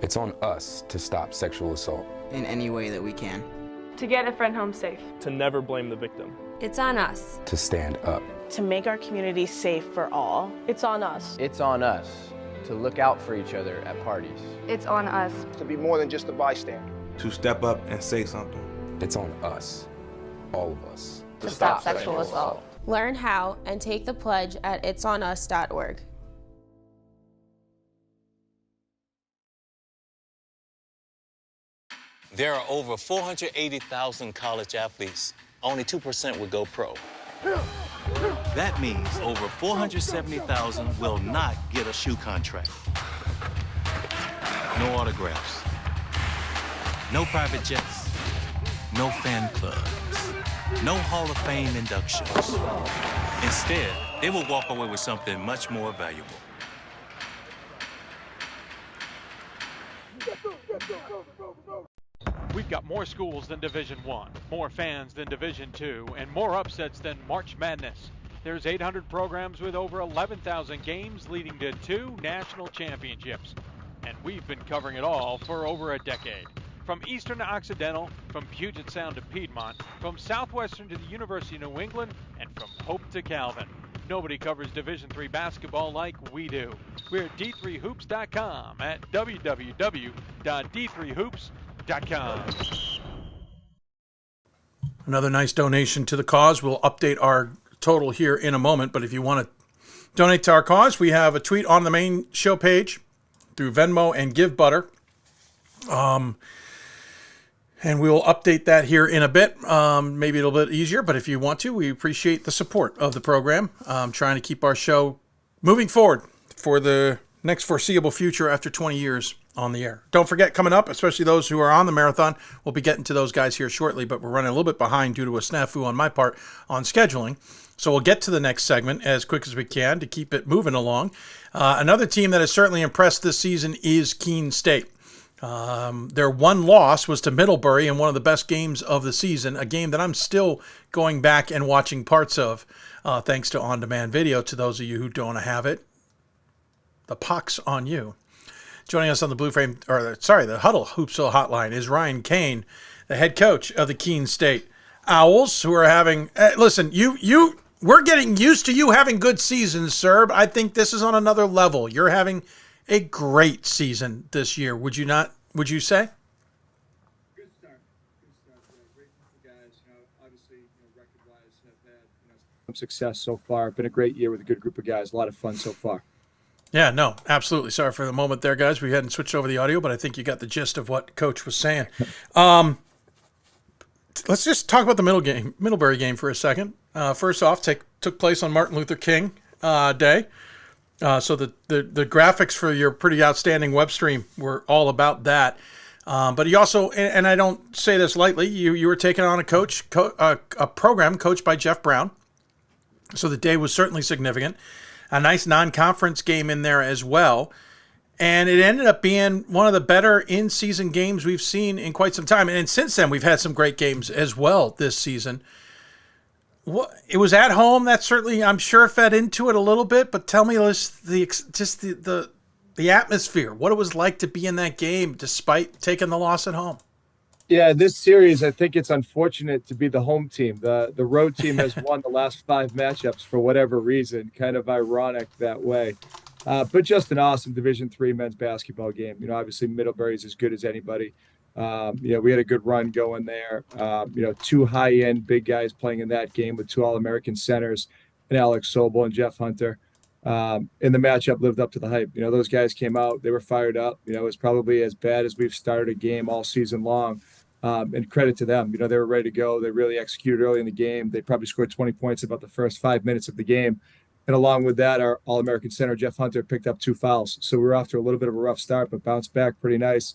It's on us to stop sexual assault. In any way that we can. To get a friend home safe. To never blame the victim. It's on us. To stand up. To make our community safe for all. It's on us. It's on us to look out for each other at parties. It's on us. To be more than just a bystander. To step up and say something. It's on us. All of us. To stop sexual assault. Learn how and take the pledge at itsonus.org. There are over 480,000 college athletes. Only 2% would go pro. That means over 470,000 will not get a shoe contract. No autographs. No private jets. No fan clubs. No Hall of Fame inductions. Instead, they will walk away with something much more valuable. We've got more schools than Division I, more fans than Division II, and more upsets than March Madness. There's 800 programs with over 11,000 games leading to 2 national championships. And we've been covering it all for over a decade. From Eastern to Occidental, from Puget Sound to Piedmont, from Southwestern to the University of New England, and from Hope to Calvin. Nobody covers Division III basketball like we do. We're at D3Hoops.com at www.d3hoops.com. Another nice donation to the cause. We'll update our total here in a moment, but if you want to donate to our cause. We have a tweet on the main show page through Venmo and Give Butter. And we will update that here in a bit, maybe a little bit easier. But if you want to, we appreciate the support of the program. Trying to keep our show moving forward for the next foreseeable future after 20 years on the air. Don't forget, coming up, especially those who are on the marathon, we'll be getting to those guys here shortly, but we're running a little bit behind due to a snafu on my part on scheduling. So we'll get to the next segment as quick as we can to keep it moving along. Another team that has certainly impressed this season is Keene State. Their one loss was to Middlebury in one of the best games of the season, a game that I'm still going back and watching parts of, thanks to on-demand video. To those of you who don't have it, the pox on you. Joining us on the the Huddle Hoopsville Hotline is Ryan Kane, the head coach of the Keene State Owls, who are having. Listen, we're getting used to you having good seasons, sir. I think this is on another level. You're having a great season this year. Would you not? Would you say? Good start. Great for guys. Obviously, record-wise, have had some success so far. Been a great year with a good group of guys. A lot of fun so far. Yeah, no, absolutely. Sorry for the moment there, guys. We hadn't switched over the audio, but I think you got the gist of what Coach was saying. Let's just talk about the Middlebury game for a second. First off, took place on Martin Luther King Day. So the graphics for your pretty outstanding web stream were all about that. But he also, and I don't say this lightly, you were taking on a program coached by Jeff Brown. So the day was certainly significant. A nice non-conference game in there as well. And it ended up being one of the better in-season games we've seen in quite some time. And since then, we've had some great games as well this season. It was at home. That certainly, I'm sure, fed into it a little bit. But tell me the atmosphere, what it was like to be in that game despite taking the loss at home. Yeah, this series, I think it's unfortunate to be the home team. The road team has won the last 5 matchups for whatever reason. Kind of ironic that way. But just an awesome Division III men's basketball game. Obviously Middlebury's as good as anybody. We had a good run going there. 2 high-end big guys playing in that game with 2 All-American centers, and Alex Sobel and Jeff Hunter. And the matchup lived up to the hype. Those guys came out, they were fired up. It was probably as bad as we've started a game all season long. And credit to them. They were ready to go. They really executed early in the game. They probably scored 20 points about the first 5 minutes of the game. And along with that, our All-American center, Jeff Hunter, picked up 2 fouls. So we were off to a little bit of a rough start, but bounced back pretty nice.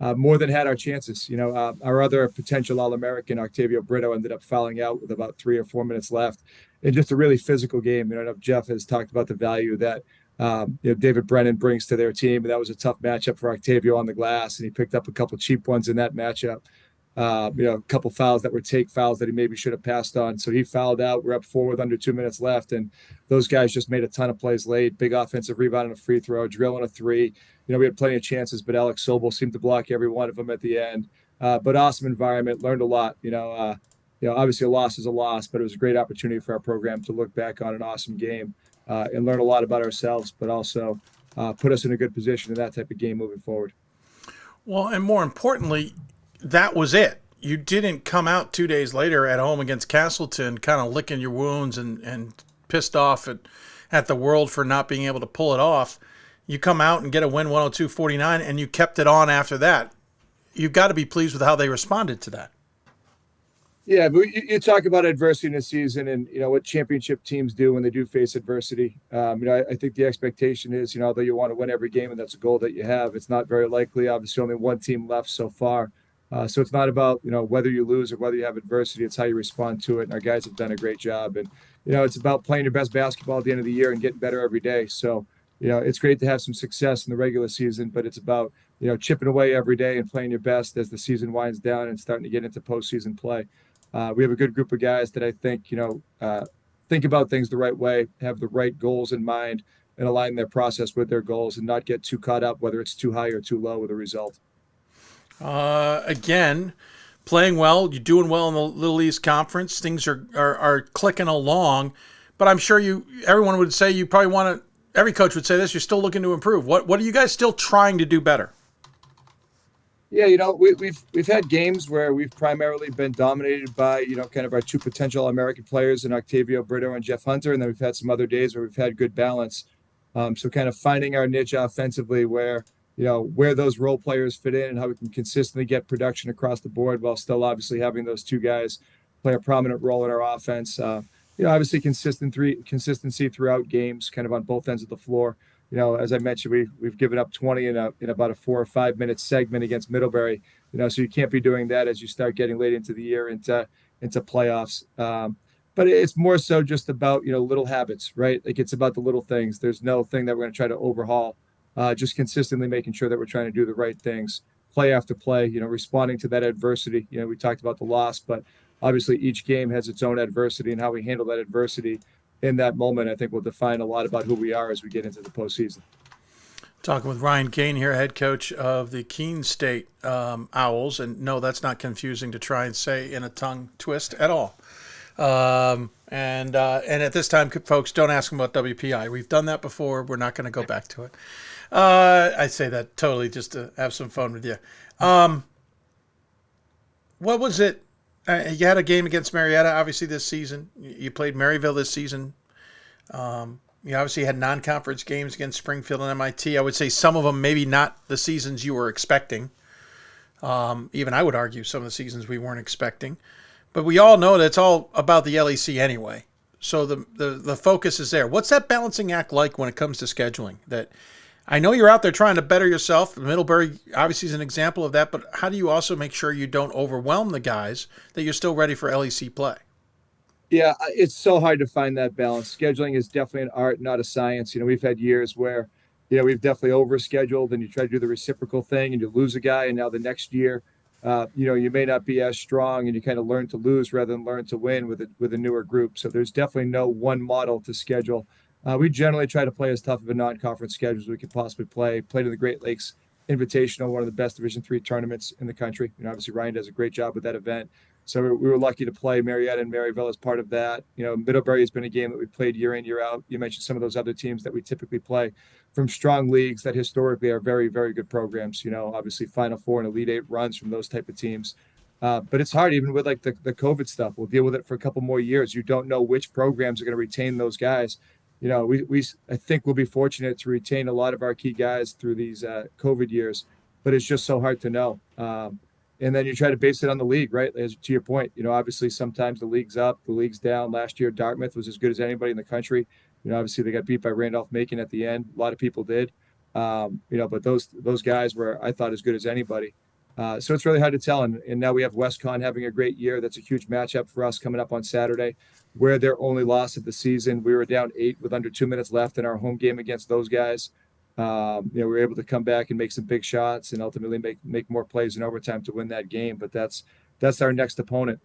More than had our chances. Our other potential All-American, Octavio Brito, ended up fouling out with about 3 or 4 minutes left. And just a really physical game. I know Jeff has talked about the value that David Brennan brings to their team. And that was a tough matchup for Octavio on the glass. And he picked up a couple cheap ones in that matchup. A couple fouls that were take fouls that he maybe should have passed on. So he fouled out. We're up 4 with under 2 minutes left. And those guys just made a ton of plays late. Big offensive rebound and a free throw, drill and a 3. We had plenty of chances, but Alex Sobel seemed to block every one of them at the end. But awesome environment, learned a lot. Obviously a loss is a loss, but it was a great opportunity for our program to look back on an awesome game and learn a lot about ourselves, but also put us in a good position in that type of game moving forward. Well, and more importantly, that was it. You didn't come out 2 days later at home against Castleton kind of licking your wounds and pissed off at the world for not being able to pull it off. You come out and get a win 102-49, and you kept it on after that. You've got to be pleased with how they responded to that. Yeah, but you talk about adversity in the season and, what championship teams do when they do face adversity. I think the expectation is, although you want to win every game and that's a goal that you have, it's not very likely. Obviously, only one team left so far. So it's not about, whether you lose or whether you have adversity. It's how you respond to it. And our guys have done a great job. And, it's about playing your best basketball at the end of the year and getting better every day. So, it's great to have some success in the regular season, but it's about, chipping away every day and playing your best as the season winds down and starting to get into postseason play. We have a good group of guys that I think, think about things the right way, have the right goals in mind, and align their process with their goals and not get too caught up, whether it's too high or too low with a result. Again, playing well, you're doing well in the Little East Conference. Things are clicking along, but I'm sure everyone would say you probably want to. Every coach would say this. You're still looking to improve. What are you guys still trying to do better? Yeah, we've had games where we've primarily been dominated by, kind of our two potential American players in Octavio Brito and Jeff Hunter, and then we've had some other days where we've had good balance. So kind of finding our niche offensively where those role players fit in and how we can consistently get production across the board while still obviously having those two guys play a prominent role in our offense. Obviously consistency throughout games, kind of on both ends of the floor. As I mentioned, we've given up 20 in about a 4 or 5 minute segment against Middlebury. So you can't be doing that as you start getting late into the year into playoffs. But it's more so just about little habits, right? Like it's about the little things. There's no thing that we're going to try to overhaul. Just consistently making sure that we're trying to do the right things, play after play. Responding to that adversity. We talked about the loss, but obviously each game has its own adversity, and how we handle that adversity in that moment, I think, will define a lot about who we are as we get into the postseason. Talking with Ryan Kane here, head coach of the Keene State Owls. And no, that's not confusing to try and say in a tongue twist at all. And at this time, folks, don't ask them about WPI. We've done that before. We're not going to go back to it. I say that totally just to have some fun with you. What was it? You had a game against Marietta, obviously, this season. You played Maryville this season. You obviously had non-conference games against Springfield and MIT. I would say some of them maybe not the seasons you were expecting. Even I would argue some of the seasons we weren't expecting. But we all know that it's all about the LEC anyway. So the focus is there. What's that balancing act like when it comes to scheduling? That I know you're out there trying to better yourself. Middlebury obviously is an example of that, but how do you also make sure you don't overwhelm the guys, that you're still ready for LEC play? Yeah, it's so hard to find that balance. Scheduling is definitely an art, not a science. We've had years where, we've definitely overscheduled and you try to do the reciprocal thing and you lose a guy, and now the next year, you may not be as strong and you kind of learn to lose rather than learn to win with a newer group. So there's definitely no one model to schedule. We generally try to play as tough of a non-conference schedule as we could possibly play. Played in the Great Lakes Invitational, one of the best Division III tournaments in the country. Obviously Ryan does a great job with that event. So we were lucky to play Marietta and Maryville as part of that. Middlebury has been a game that we played year in, year out. You mentioned some of those other teams that we typically play from strong leagues that historically are very, very good programs. Obviously Final Four and Elite Eight runs from those type of teams. But it's hard, even with like the COVID stuff. We'll deal with it for a couple more years. You don't know which programs are going to retain those guys. I think we'll be fortunate to retain a lot of our key guys through these COVID years, but it's just so hard to know. And then you try to base it on the league, right? As to your point, obviously sometimes the league's up, the league's down. Last year, Dartmouth was as good as anybody in the country. Obviously they got beat by Randolph-Macon at the end. A lot of people did, but those guys were, I thought, as good as anybody. So it's really hard to tell. And now we have WestCon having a great year. That's a huge matchup for us coming up on Saturday, where their only loss of the season. We were down 8 with under 2 minutes left in our home game against those guys. We were able to come back and make some big shots and ultimately make more plays in overtime to win that game. But that's our next opponent.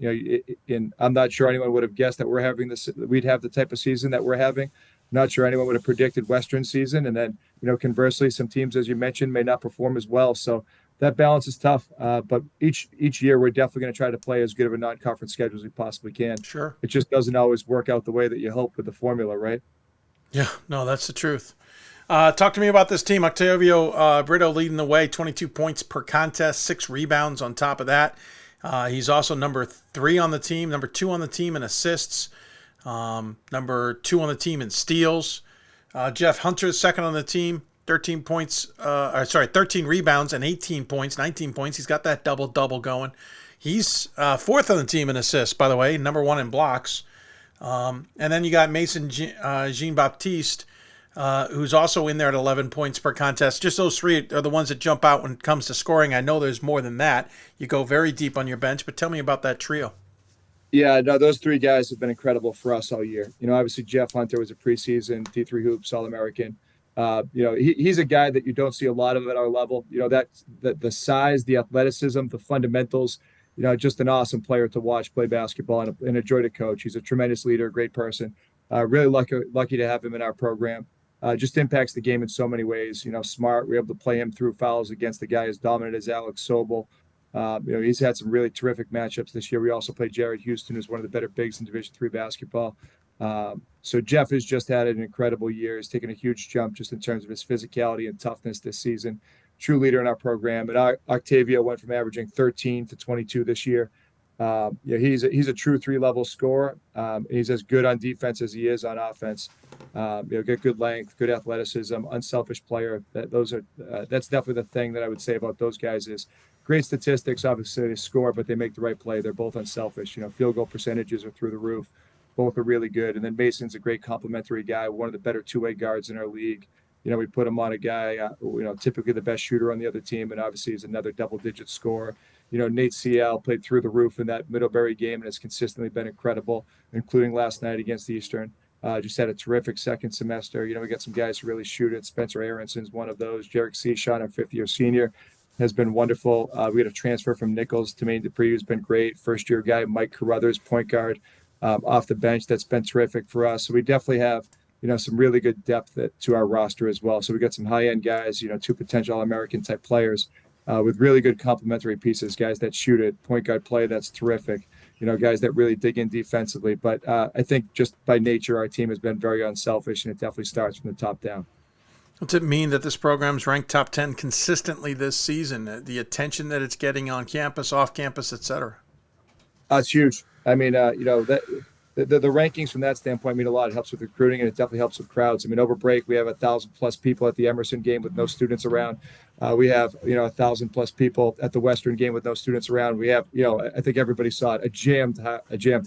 And I'm not sure anyone would have guessed that we'd have the type of season that we're having. Not sure anyone would have predicted Western season. And then, conversely, some teams, as you mentioned, may not perform as well. So that balance is tough. But each year, we're definitely going to try to play as good of a non-conference schedule as we possibly can. Sure. It just doesn't always work out the way that you hope with the formula, right? Yeah, no, that's the truth. Talk to me about this team. Octavio Brito leading the way, 22 points per contest, 6 rebounds on top of that. He's also number 3 on the team, number 2 on the team in assists, number 2 on the team in steals. Jeff Hunter is second on the team, 13 rebounds and 18 points, 19 points. He's got that double-double going. He's 4th on the team in assists, by the way, number 1 in blocks. And then you got Mason Jean-Baptiste, who's also in there at 11 points per contest. Just those 3 are the ones that jump out when it comes to scoring. I know there's more than that. You go very deep on your bench, but tell me about that trio. Yeah, no, those 3 guys have been incredible for us all year. Obviously Jeff Hunter was a preseason D3 Hoops All-American. He's a guy that you don't see a lot of at our level. That the size, the athleticism, the fundamentals, just an awesome player to watch play basketball and a joy to coach. He's a tremendous leader, a great person. Really lucky to have him in our program. Just impacts the game in so many ways. Smart. We're able to play him through fouls against a guy as dominant as Alex Sobel. He's had some really terrific matchups this year. We also played Jared Houston, who's one of the better bigs in Division III basketball. So Jeff has just had an incredible year. He's taken a huge jump just in terms of his physicality and toughness this season. true leader in our program. And Octavio went from averaging 13 to 22 this year. He's a true 3-level scorer. He's as good on defense as he is on offense. Get good length, good athleticism, unselfish player. That's definitely the thing that I would say about those guys is great statistics. Obviously, they score, but they make the right play. They're both unselfish. Field goal percentages are through the roof. Both are really good. And then Mason's a great complementary guy, one of the better two-way guards in our league. We put him on a guy, typically the best shooter on the other team, and obviously he's another double-digit scorer. Nate CL played through the roof in that Middlebury game and has consistently been incredible, including last night against Eastern. Just had a terrific second semester. We got some guys who really shoot it. Spencer Aronson's one of those. Jarek Seashon, our fifth-year senior, has been wonderful. We had a transfer from Nichols to Maine Dupree, who's been great. First-year guy, Mike Carruthers, point guard, off the bench. That's been terrific for us. So we definitely have some really good depth to our roster as well. So we got some high-end guys, 2 potential All-American type players with really good complementary pieces, guys that shoot it, point guard play, that's terrific, guys that really dig in defensively. But I think just by nature, our team has been very unselfish, and it definitely starts from the top down. What's it mean that this program's ranked top 10 consistently this season? The attention that it's getting on campus, off campus, et cetera? It's huge. I mean, the rankings from that standpoint mean a lot. It helps with recruiting, and it definitely helps with crowds. I mean, over break, we have 1,000+ people at the Emerson game with no students around. We have, 1,000+ people at the Western game with no students around. We have, I think everybody saw it, a jammed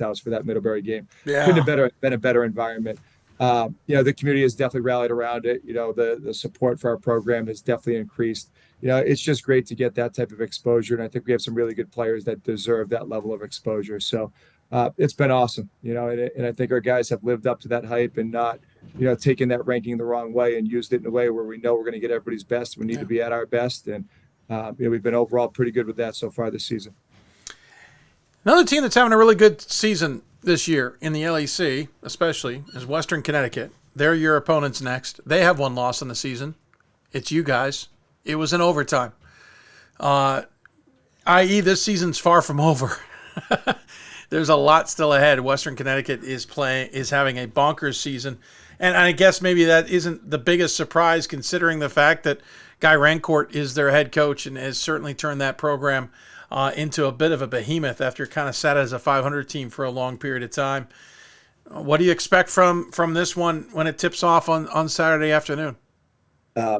house for that Middlebury game. Yeah. Couldn't have been a better environment. The community has definitely rallied around it. The support for our program has definitely increased. It's just great to get that type of exposure. And I think we have some really good players that deserve that level of exposure. So it's been awesome, and I think our guys have lived up to that hype and not, taken that ranking the wrong way and used it in a way where we know we're going to get everybody's best. We need to be at our best. And, we've been overall pretty good with that so far this season. Another team that's having a really good season this year in the LEC, especially, is Western Connecticut. They're your opponents next. They have 1 loss in the season. It's you guys. It was in overtime. I.e., this season's far from over. There's a lot still ahead. Western Connecticut is having a bonkers season. And I guess maybe that isn't the biggest surprise considering the fact that Guy Rancourt is their head coach and has certainly turned that program into a bit of a behemoth after kind of sat as a 500 team for a long period of time. What do you expect from this one when it tips off on Saturday afternoon?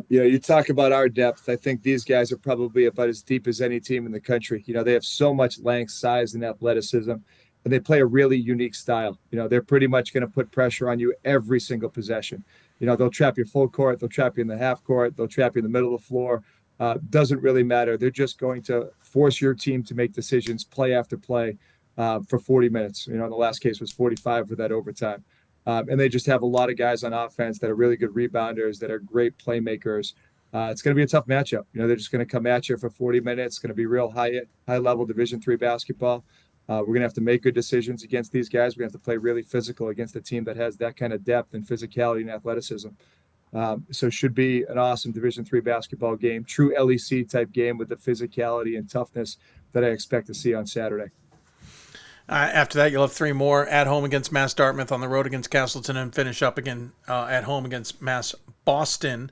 You talk about our depth. I think these guys are probably about as deep as any team in the country. They have so much length, size, and athleticism, and they play a really unique style. They're pretty much going to put pressure on you every single possession. They'll trap you full court, they'll trap you in the half court, they'll trap you in the middle of the floor. Doesn't really matter. They're just going to force your team to make decisions play after play for 40 minutes. In the last case was 45 for that overtime. And they just have a lot of guys on offense that are really good rebounders, that are great playmakers. It's going to be a tough matchup. They're just going to come at you for 40 minutes. It's going to be real high-level Division III basketball. We're going to have to make good decisions against these guys. We're going to have to play really physical against a team that has that kind of depth and physicality and athleticism. So it should be an awesome Division III basketball game, true LEC-type game with the physicality and toughness that I expect to see on Saturday. After that, you'll have 3 more at home against Mass Dartmouth, on the road against Castleton, and finish up again at home against Mass Boston.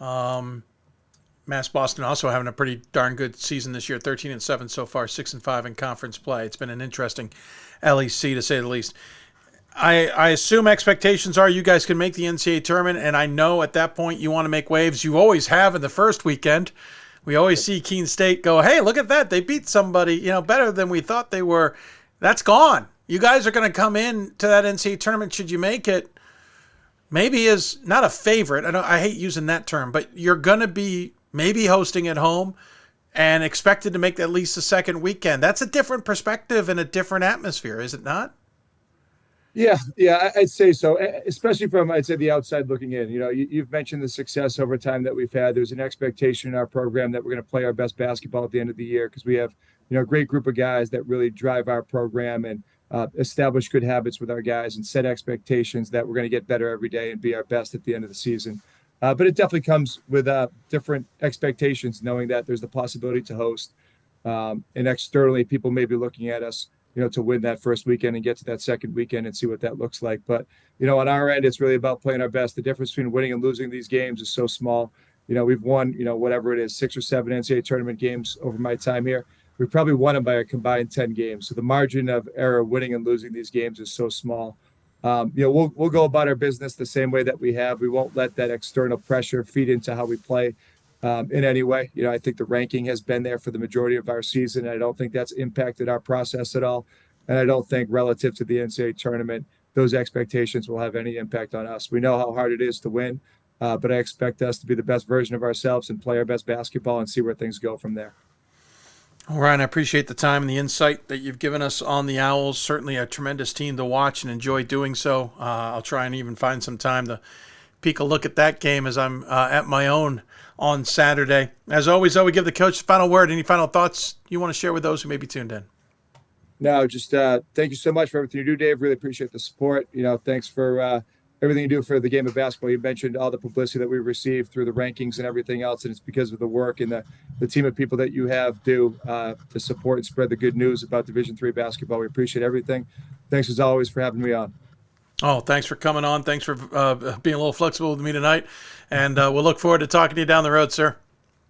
Mass Boston also having a pretty darn good season this year, 13-7 so far, 6-5 in conference play. It's been an interesting LEC to say the least. I assume expectations are you guys can make the NCAA tournament, and I know at that point you want to make waves. You always have in the first weekend. We always see Keene State go, hey, look at that. They beat somebody, better than we thought they were. That's gone. You guys are going to come in to that NCAA tournament, should you make it, maybe as not a favorite. I hate using that term, but you're going to be maybe hosting at home and expected to make at least the second weekend. That's a different perspective and a different atmosphere, is it not? Yeah, I'd say so, especially from, I'd say, the outside looking in. You've mentioned the success over time that we've had. There's an expectation in our program that we're going to play our best basketball at the end of the year because we have, a great group of guys that really drive our program and establish good habits with our guys and set expectations that we're going to get better every day and be our best at the end of the season. But it definitely comes with different expectations, knowing that there's the possibility to host. And externally, people may be looking at us, to win that first weekend and get to that second weekend and see what that looks like. But, on our end, it's really about playing our best. The difference between winning and losing these games is so small. We've won, whatever it is, 6 or 7 NCAA tournament games over my time here. We probably won them by a combined 10 games. So the margin of error winning and losing these games is so small. We'll go about our business the same way that we have. We won't let that external pressure feed into how we play in any way. I think the ranking has been there for the majority of our season. I don't think that's impacted our process at all. And I don't think relative to the NCAA tournament, those expectations will have any impact on us. We know how hard it is to win, but I expect us to be the best version of ourselves and play our best basketball and see where things go from there. Well, Ryan, I appreciate the time and the insight that you've given us on the Owls. Certainly a tremendous team to watch and enjoy doing so. I'll try and even find some time to peek a look at that game as I'm at my own on Saturday. As always, though, we give the coach the final word. Any final thoughts you want to share with those who may be tuned in? No, just thank you so much for everything you do, Dave. Really appreciate the support. Thanks for everything you do for the game of basketball. You mentioned all the publicity that we received through the rankings and everything else, and it's because of the work and the team of people that you have do to support and spread the good news about Division III basketball. We appreciate everything. Thanks, as always, for having me on. Oh, thanks for coming on. Thanks for being a little flexible with me tonight, and we'll look forward to talking to you down the road, sir.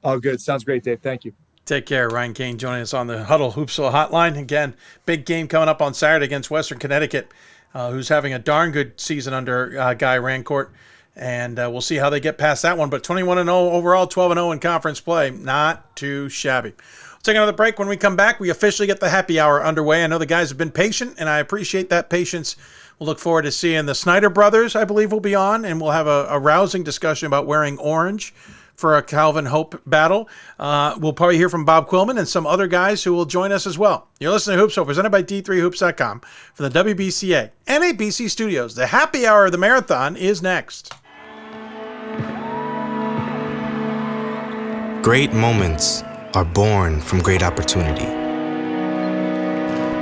Oh, good. Sounds great, Dave. Thank you. Take care. Ryan Kane joining us on the Huddle Hoopsville Hotline. Again, big game coming up on Saturday against Western Connecticut, who's having a darn good season under Guy Rancourt. And we'll see how they get past that one. But 21-0 overall, 12-0 in conference play. Not too shabby. We'll take another break. When we come back, we officially get the happy hour underway. I know the guys have been patient, and I appreciate that patience. We'll look forward to seeing the Snyder brothers, I believe, will be on, and we'll have a rousing discussion about wearing orange for a Calvin Hope battle. We'll probably hear from Bob Quillman and some other guys who will join us as well. You're listening to Hoopsville, presented by D3Hoops.com for the WBCA and ABC Studios. The happy hour of the marathon is next. Great moments are born from great opportunity.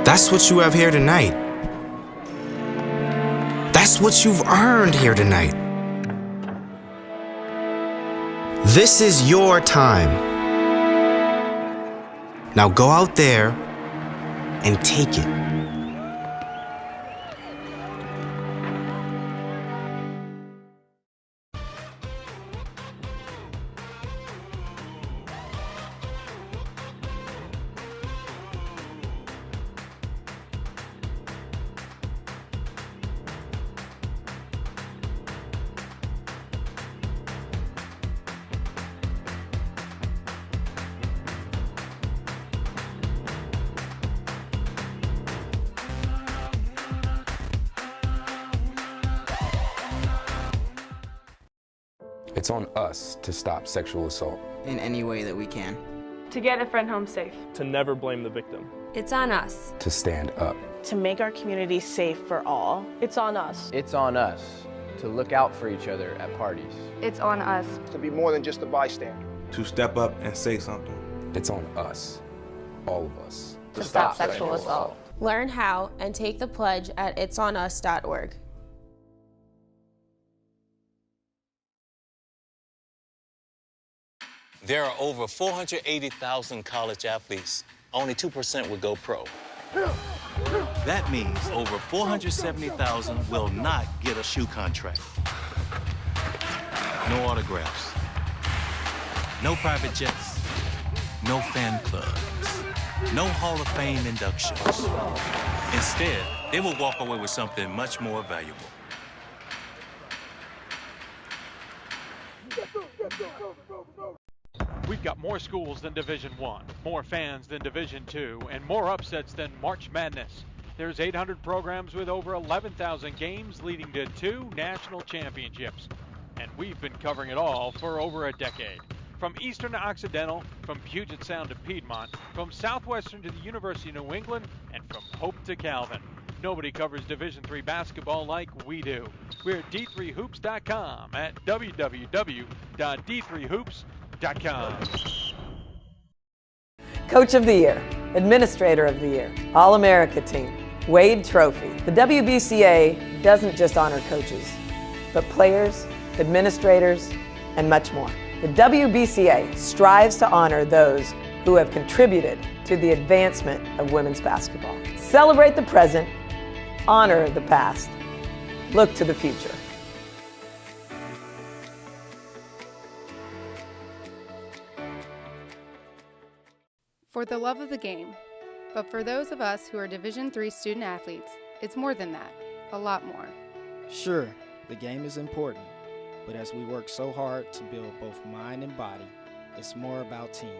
That's what you have here tonight. That's what you've earned here tonight. This is your time. Now go out there and take it. It's on us to stop sexual assault. In any way that we can. To get a friend home safe. To never blame the victim. It's on us. To stand up. To make our community safe for all. It's on us. It's on us to look out for each other at parties. It's on us. To be more than just a bystander. To step up and say something. It's on us, all of us. To stop sexual assault. Learn how and take the pledge at itsonus.org. There are over 480,000 college athletes. Only 2% would go pro. That means over 470,000 will not get a shoe contract. No autographs. No private jets. No fan clubs. No Hall of Fame inductions. Instead, they will walk away with something much more valuable. We've got more schools than Division I, more fans than Division II, and more upsets than March Madness. There's 800 programs with over 11,000 games leading to 2 national championships. And we've been covering it all for over a decade. From Eastern to Occidental, from Puget Sound to Piedmont, from Southwestern to the University of New England, and from Hope to Calvin. Nobody covers Division III basketball like we do. We're at D3Hoops.com at www.D3Hoops.com. Coach of the Year, Administrator of the Year, All-America Team, Wade Trophy. The WBCA doesn't just honor coaches, but players, administrators, and much more. The WBCA strives to honor those who have contributed to the advancement of women's basketball. Celebrate the present, honor the past, look to the future. for the love of the game. But for those of us who are Division III student athletes, it's more than that, a lot more. Sure, the game is important, but as we work so hard to build both mind and body, it's more about team.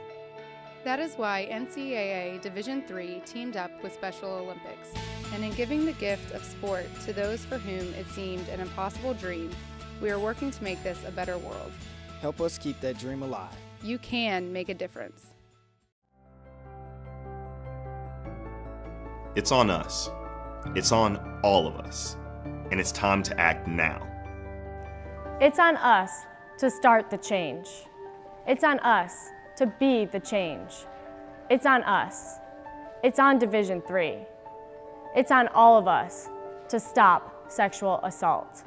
That is why NCAA Division III teamed up with Special Olympics, and in giving the gift of sport to those for whom it seemed an impossible dream, we are working to make this a better world. Help us keep that dream alive. You can make a difference. It's on us. It's on all of us. And it's time to act now. It's on us to start the change. It's on us to be the change. It's on us. It's on Division III. It's on all of us to stop sexual assault.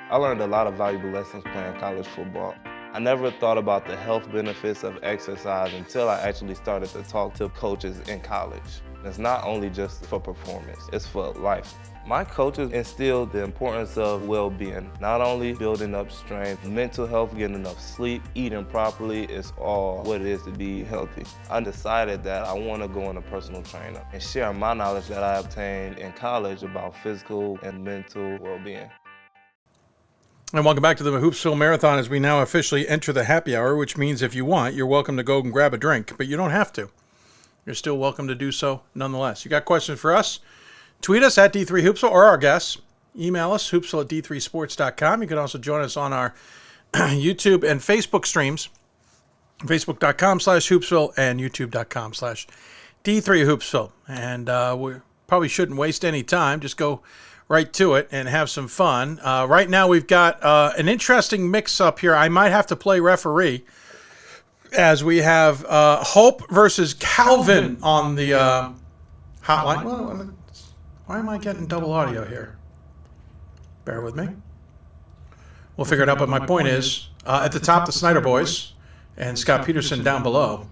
I learned a lot of valuable lessons playing college football. I never thought about the health benefits of exercise until I actually started to talk to coaches in college. It's not only just for performance, it's for life. My coaches instilled the importance of well-being, not only building up strength, mental health, getting enough sleep, eating properly is all what it is to be healthy. I decided that I want to go into personal trainer and share my knowledge that I obtained in college about physical and mental well-being. And welcome back to the Hoopsville Marathon as we now officially enter the happy hour, which means if you want, you're welcome to go and grab a drink, but you don't have to. You're still welcome to do so nonetheless. You got questions for us? Tweet us at D3Hoopsville or our guests. Email us, hoopsville@d3sports.com. You can also join us on our YouTube and Facebook streams, facebook.com/Hoopsville and youtube.com/D3Hoopsville. And we probably shouldn't waste any time. Just go right to it and have some fun. Right now we've got an interesting mix-up here. I might have to play referee as we have Hope versus Calvin on the hotline. Well, why am I getting double audio here? Bear with me. We'll figure it out, but my point is, at the top, the Snyder boys, and Scott Peterson down below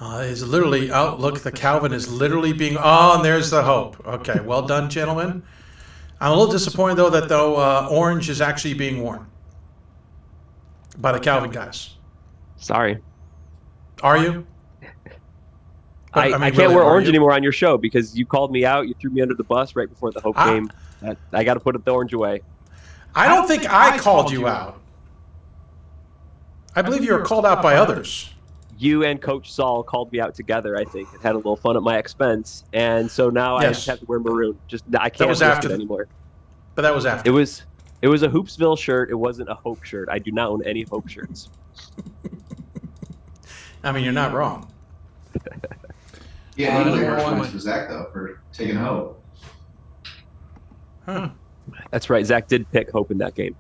is literally, look, the Calvin is literally being, and there's the Hope. Okay, well done, gentlemen. I'm a little disappointed, though, orange is actually being worn by the Calvin guys. Sorry. Are you? I can't really, wear orange anymore on your show because you called me out. You threw me under the bus right before the Hope game. I got to put the orange away. I don't think I called you out. I believe you were called out by others. You and Coach Saul called me out together, I think, and had a little fun at my expense. And so now I just have to wear maroon. I can't risk it anymore. But that was after. It was a Hoopsville shirt. It wasn't a Hope shirt. I do not own any Hope shirts. I mean, you're not wrong. Yeah, he more points for Zach, though, for taking Hope. Huh. That's right. Zach did pick Hope in that game.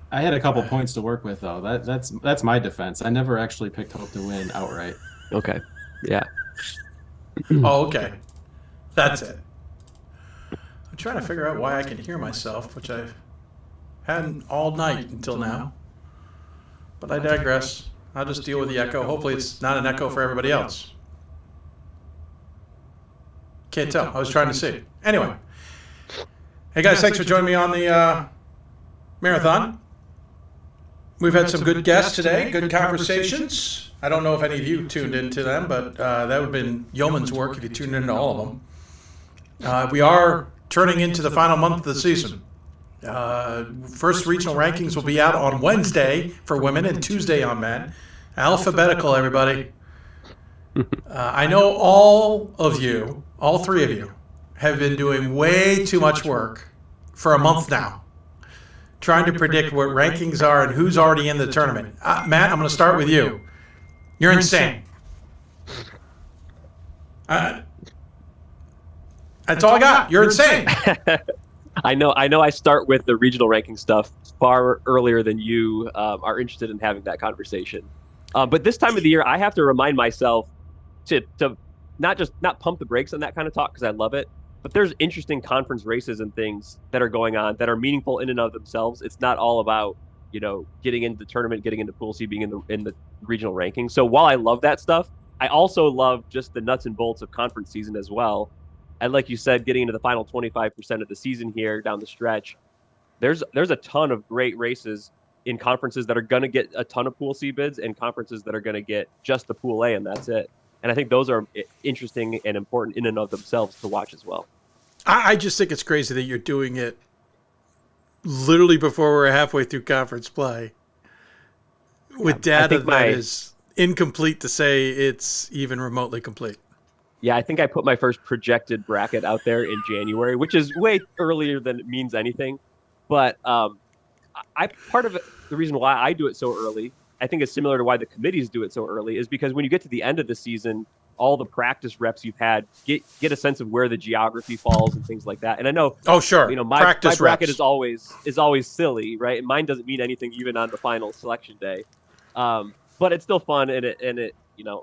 I had a couple points to work with, though. That's my defense. I never actually picked Hope to win outright. Okay. Yeah. Okay. That's it. I'm trying to figure out why I can hear myself, which I hadn't all night until now. But I digress. I'll just deal with the echo. Hopefully it's not an echo for everybody else. Can't tell. I was trying to see. Anyway. Hey, guys, thanks for joining me on the marathon. We've had some good guests today, good conversations. I don't know if any of you tuned into them, but that would have been yeoman's work if you tuned into all of them. We are turning into the final month of the season. First regional rankings will be out on Wednesday for women and Tuesday on men. Alphabetical, everybody. I know all of you, all three of you, have been doing way too much work for a month now, trying to predict what rankings are and who's already in the tournament. Matt, I'm going to start with you. You're insane. That's all I got. You're insane. I know I start with the regional ranking stuff far earlier than you are interested in having that conversation. But this time of the year, I have to remind myself to not pump the brakes on that kind of talk because I love it. But there's interesting conference races and things that are going on that are meaningful in and of themselves. It's not all about, getting into the tournament, getting into Pool C, being in the regional ranking. So while I love that stuff, I also love just the nuts and bolts of conference season as well. And like you said, getting into the final 25% of the season here down the stretch, there's a ton of great races in conferences that are going to get a ton of Pool C bids and conferences that are going to get just the Pool A, and that's it. And I think those are interesting and important in and of themselves to watch as well. I just think it's crazy that you're doing it literally before we're halfway through conference play with data that is incomplete to say it's even remotely complete. Yeah, I think I put my first projected bracket out there in January, which is way earlier than it means anything. But part of it, the reason why I do it so early, I think is similar to why the committees do it so early, is because when you get to the end of the season, all the practice reps you've had get a sense of where the geography falls and things like that. And I know, my bracket is always silly, right? And mine doesn't mean anything even on the final selection day. But it's still fun, and it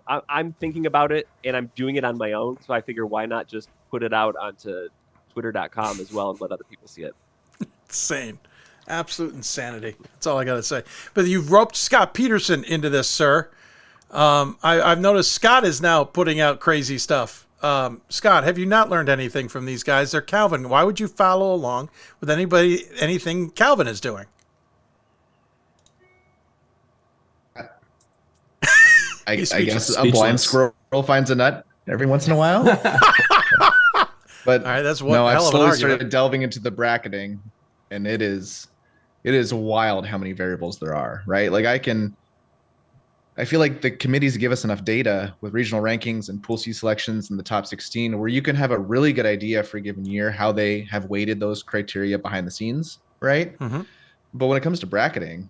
I'm thinking about it, and I'm doing it on my own. So I figure, why not just put it out onto Twitter.com as well and let other people see it. Insane. Absolute insanity. That's all I got to say. But you've roped Scott Peterson into this, sir. I've noticed Scott is now putting out crazy stuff. Scott, have you not learned anything from these guys? They're Calvin. Why would you follow along with anything Calvin is doing? I guess a blind squirrel finds a nut every once in a while. But all right, that's I've slowly started delving into the bracketing, and it is wild how many variables there are, right? Like I feel like the committees give us enough data with regional rankings and Pool C selections in the top 16 where you can have a really good idea for a given year how they have weighted those criteria behind the scenes, right? Mm-hmm. But when it comes to bracketing,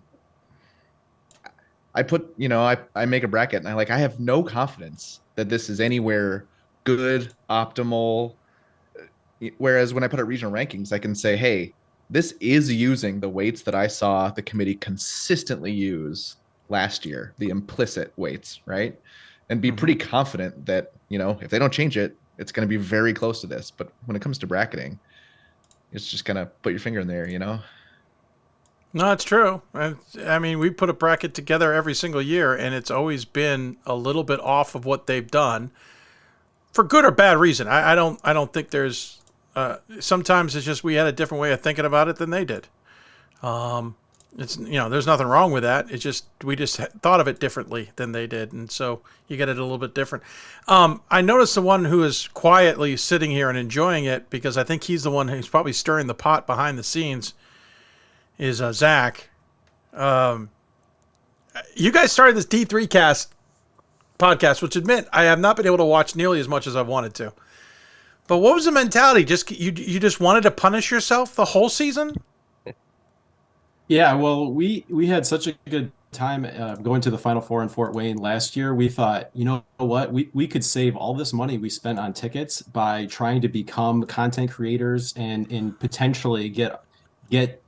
I make a bracket and I have no confidence that this is anywhere good, optimal. Whereas when I put out regional rankings, I can say, hey, this is using the weights that I saw the committee consistently use last year, the implicit weights, right? And be pretty confident that, if they don't change it, it's going to be very close to this. But when it comes to bracketing, it's just kind of put your finger in there, No, it's true. I mean, we put a bracket together every single year, and it's always been a little bit off of what they've done, for good or bad reason. I don't think there's. Sometimes it's just we had a different way of thinking about it than they did. It's there's nothing wrong with that. It's just we just thought of it differently than they did, and so you get it a little bit different. I noticed the one who is quietly sitting here and enjoying it, because I think he's the one who's probably stirring the pot behind the scenes, is Zach. You guys started this D3 cast podcast, which admit I have not been able to watch nearly as much as I wanted to. But what was the mentality? Just you just wanted to punish yourself the whole season? Yeah, well, we had such a good time going to the Final Four in Fort Wayne last year. We thought, you know what, we could save all this money we spent on tickets by trying to become content creators and potentially get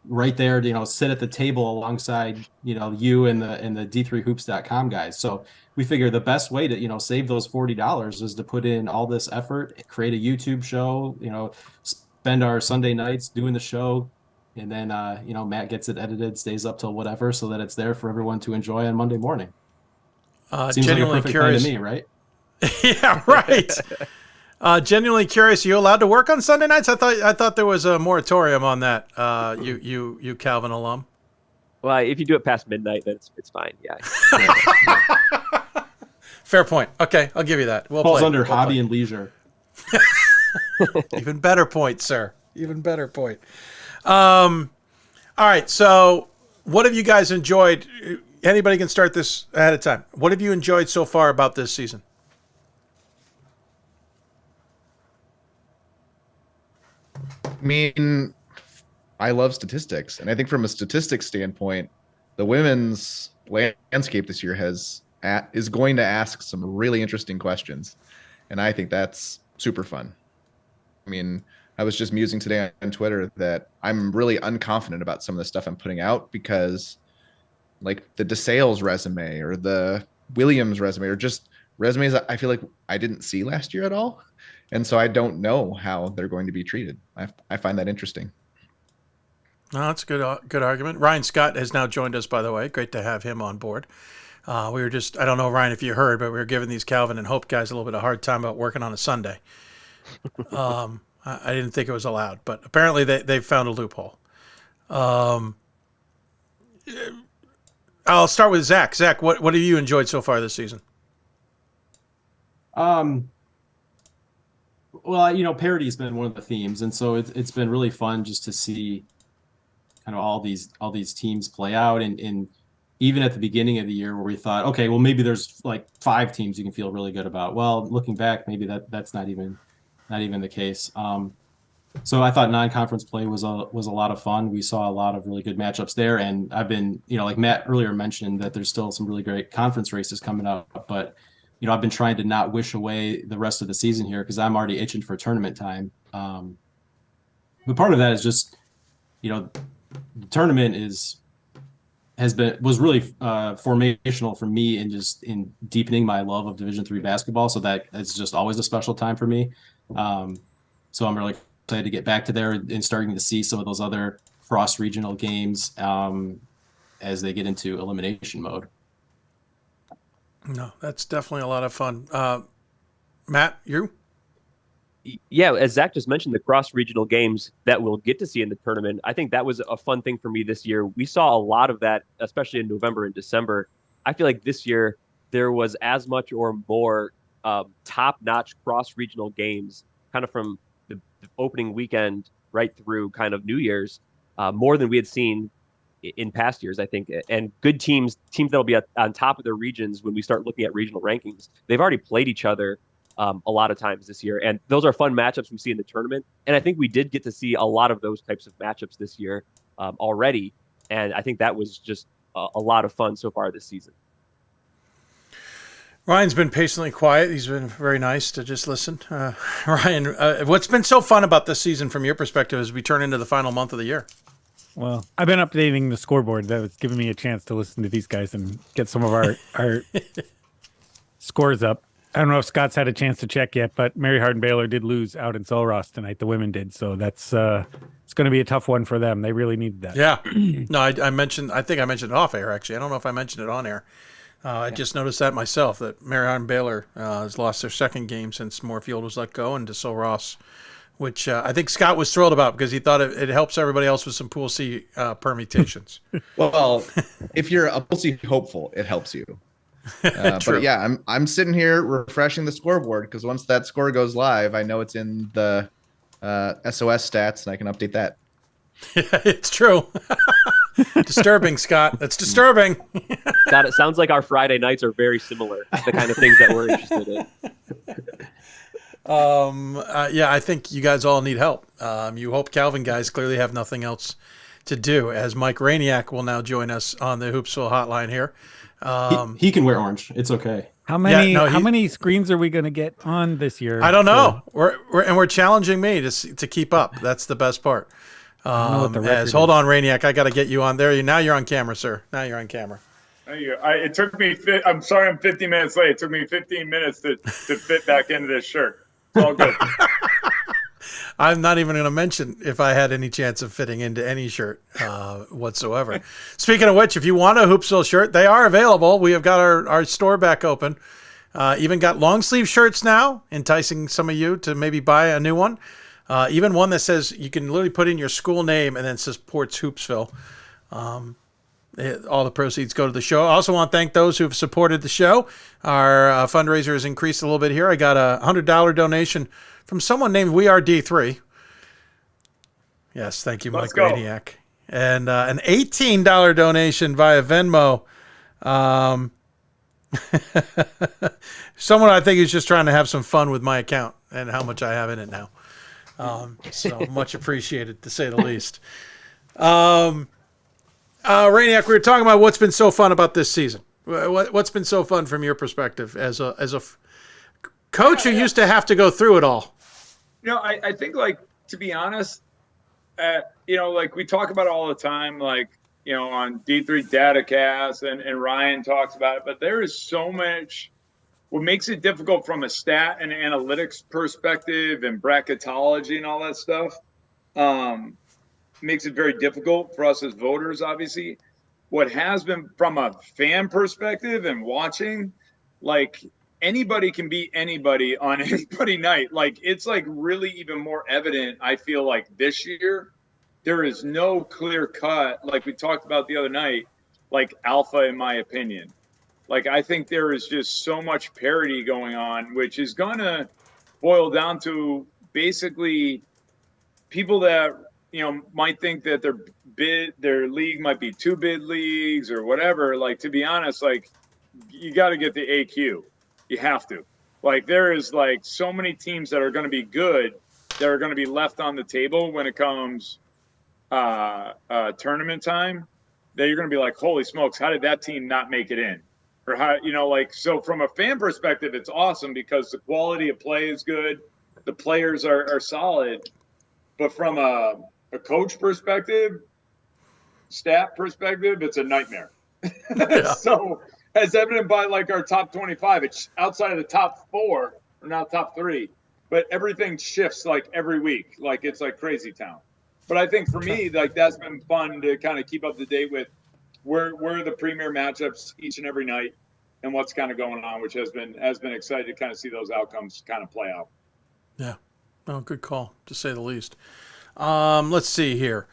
right there to, sit at the table alongside, you and the D3hoops.com guys. So we figured the best way to, save those $40 is to put in all this effort, create a YouTube show, spend our Sunday nights doing the show. And then, Matt gets it edited, stays up till whatever, so that it's there for everyone to enjoy on Monday morning. Seems like a perfect plan to me, right? Yeah, right. Genuinely curious. Are you allowed to work on Sunday nights? I thought there was a moratorium on that. You Calvin alum. Well, if you do it past midnight, then it's fine. Yeah. Fair point. Okay, I'll give you that. Well falls played. Under well hobby played. And leisure. Even better point, sir. Even better point. All right. So, what have you guys enjoyed? Anybody can start this ahead of time. What have you enjoyed so far about this season? I mean, I love statistics, and I think from a statistics standpoint, the women's landscape this year is going to ask some really interesting questions, and I think that's super fun. I mean, I was just musing today on Twitter that I'm really unconfident about some of the stuff I'm putting out because like the DeSales resume or the Williams resume or just resumes that I feel like I didn't see last year at all. And so I don't know how they're going to be treated. I find that interesting. No, that's a good argument. Ryan Scott has now joined us, by the way. Great to have him on board. I don't know, Ryan, if you heard, but we were giving these Calvin and Hope guys a little bit of a hard time about working on a Sunday. I didn't think it was allowed, but apparently they've found a loophole. I'll start with Zach. Zach, what have you enjoyed so far this season? Well, parody's been one of the themes, and so it's been really fun just to see kind of all these teams play out, and even at the beginning of the year where we thought, okay, well maybe there's like 5 teams you can feel really good about. Well, looking back, maybe that's not even the case. So I thought non-conference play was a lot of fun. We saw a lot of really good matchups there, and I've been, like Matt earlier mentioned, that there's still some really great conference races coming up, but I've been trying to not wish away the rest of the season here because I'm already itching for tournament time. But part of that is just, the tournament was really formational for me in deepening my love of Division III basketball. So that it's just always a special time for me. So I'm really excited to get back to there and starting to see some of those other cross-regional games as they get into elimination mode. No, that's definitely a lot of fun. Matt, you? Yeah, as Zach just mentioned, the cross-regional games that we'll get to see in the tournament, I think that was a fun thing for me this year. We saw a lot of that, especially in November and December. I feel like this year there was as much or more top-notch cross-regional games kind of from the opening weekend right through kind of New Year's, more than we had seen in past years, I think. And good teams that'll be on top of their regions when we start looking at regional rankings, they've already played each other a lot of times this year. And those are fun matchups we see in the tournament. And I think we did get to see a lot of those types of matchups this year already. And I think that was just a lot of fun so far this season. Ryan's been patiently quiet. He's been very nice to just listen. Ryan, what's been so fun about this season from your perspective as we turn into the final month of the year? Well, I've been updating the scoreboard. That was giving me a chance to listen to these guys and get some of our scores up. I don't know if Scott's had a chance to check yet, but Mary Hardin Baylor did lose out in Sul Ross tonight. The women did. So that's it's going to be a tough one for them. They really needed that. Yeah. No, I think I mentioned it off air, actually. I don't know if I mentioned it on air. I just noticed that myself, that Mary Hardin Baylor has lost their second game since Moorfield was let go into Sul Ross, which I think Scott was thrilled about because he thought it helps everybody else with some Pool C permutations. Well, if you're a Pool C hopeful, it helps you. But yeah, I'm sitting here refreshing the scoreboard because once that score goes live, I know it's in the SOS stats and I can update that. Yeah, it's true. Disturbing, Scott. That's disturbing. Scott, it sounds like our Friday nights are very similar. The kind of things that we're interested in. Yeah, I think you guys all need help. You Hope Calvin guys clearly have nothing else to do, as Mike Rainiak will now join us on the Hoopsville hotline here. He can wear orange. It's okay. How many screens are we going to get on this year? I don't know. We're challenging me to keep up. That's the best part. Hold on, Rainiak, I got to get you on there. Now you're on camera, sir. Now you're on camera. It took me. I'm sorry, I'm 15 minutes late. It took me 15 minutes to fit back into this shirt. It's all good. I'm not even going to mention if I had any chance of fitting into any shirt whatsoever. Speaking of which, if you want a Hoopsville shirt, they are available. We have got our store back open. Even got long sleeve shirts now, enticing some of you to maybe buy a new one. Even one that says you can literally put in your school name and then supports Hoopsville. All the proceeds go to the show. I also want to thank those who have supported the show. Our fundraiser has increased a little bit here. I got a $100 donation from someone named We Are D3. Yes, thank you, Mike Rainiak. And an $18 donation via Venmo. Someone I think is just trying to have some fun with my account and how much I have in it now. So much appreciated, to say the least. Rainiak, we were talking about what's been so fun about this season. What's been so fun from your perspective as a coach who used to have to go through it all? I think to be honest, like we talk about it all the time, like, on D3 Datacast and Ryan talks about it, but there is so much. What makes it difficult from a stat and analytics perspective and bracketology and all that stuff makes it very difficult for us as voters, obviously. What has been from a fan perspective and watching, like anybody can beat anybody on anybody night. Like it's like really even more evident, I feel like this year. There is no clear cut, like we talked about the other night, like alpha in my opinion. Like, I think there is just so much parity going on, which is going to boil down to basically people that, might think that their league might be 2 bid leagues or whatever. Like, to be honest, like, you got to get the AQ. You have to. Like, there is, like, so many teams that are going to be good that are going to be left on the table when it comes tournament time, that you're going to be like, holy smokes, how did that team not make it in? Or how, so from a fan perspective, it's awesome because the quality of play is good. The players are solid. But from a coach perspective, stat perspective, it's a nightmare. Yeah. So as evident by like our top 25, it's outside of the top 4 or now top 3, but everything shifts like every week. Like it's like crazy town. But I think for me, like that's been fun to kind of keep up to date with where are the premier matchups each and every night and what's kind of going on, which has been exciting to kind of see those outcomes kind of play out. Yeah. Oh, good call, to say the least. Let's see here.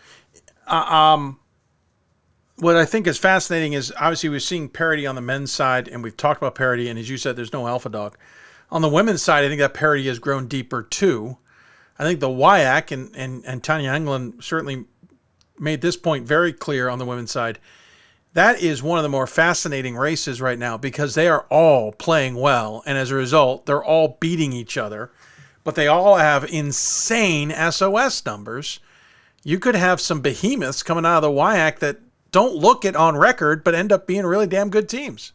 What I think is fascinating is obviously we're seeing parity on the men's side, and we've talked about parity, and as you said, there's no alpha dog. On the women's side, I think that parity has grown deeper too. I think the WIAC and Tanya Englund certainly made this point very clear on the women's side. That is one of the more fascinating races right now because they are all playing well, and as a result, they're all beating each other, but they all have insane SOS numbers. You could have some behemoths coming out of the WIAC that don't look it on record, but end up being really damn good teams.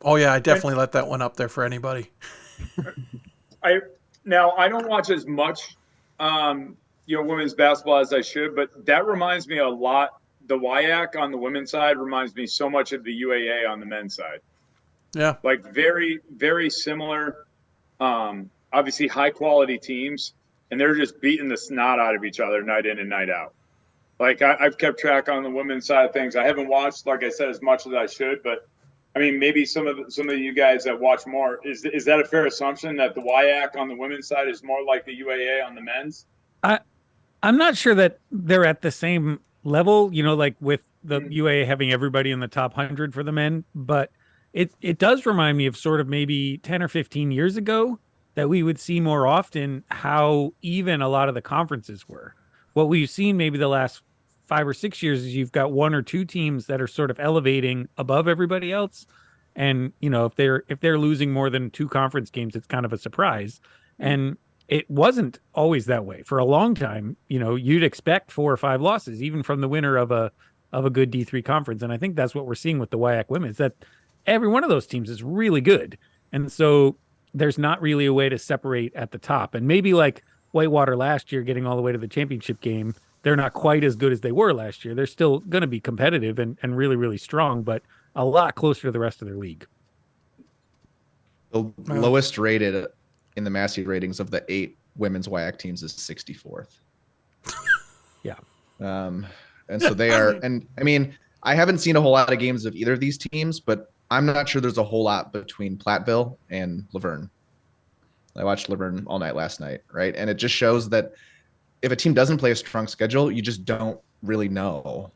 Oh, yeah, I definitely let that one up there for anybody. I don't watch as much women's basketball as I should, but that reminds me a lot. The WIAC on the women's side reminds me so much of the UAA on the men's side. Yeah. Like very, very similar, obviously high quality teams, and they're just beating the snot out of each other night in and night out. Like I've kept track on the women's side of things. I haven't watched, like I said, as much as I should, but I mean, maybe some of you guys that watch more, is that a fair assumption that the WIAC on the women's side is more like the UAA on the men's? I'm not sure that they're at the same level, like with the UAA having everybody in the top 100 for the men, but it does remind me of sort of maybe 10 or 15 years ago that we would see more often how even a lot of the conferences were. What we've seen maybe the last 5 or 6 years is you've got 1 or 2 teams that are sort of elevating above everybody else. And, if they're losing more than 2 conference games, it's kind of a surprise. And it wasn't always that way for a long time. You'd expect 4 or 5 losses, even from the winner of a good D3 conference. And I think that's what we're seeing with the WIAC women, is that every one of those teams is really good. And so there's not really a way to separate at the top. And maybe like Whitewater last year, getting all the way to the championship game, they're not quite as good as they were last year. They're still going to be competitive and really, really strong, but a lot closer to the rest of their league. The lowest rated in the Massey ratings of the 8 women's WIAC teams is 64th. Yeah. And so they are, and I mean, I haven't seen a whole lot of games of either of these teams, but I'm not sure there's a whole lot between Platteville and Laverne. I watched Laverne all night last night, right? And it just shows that if a team doesn't play a strong schedule, you just don't really know,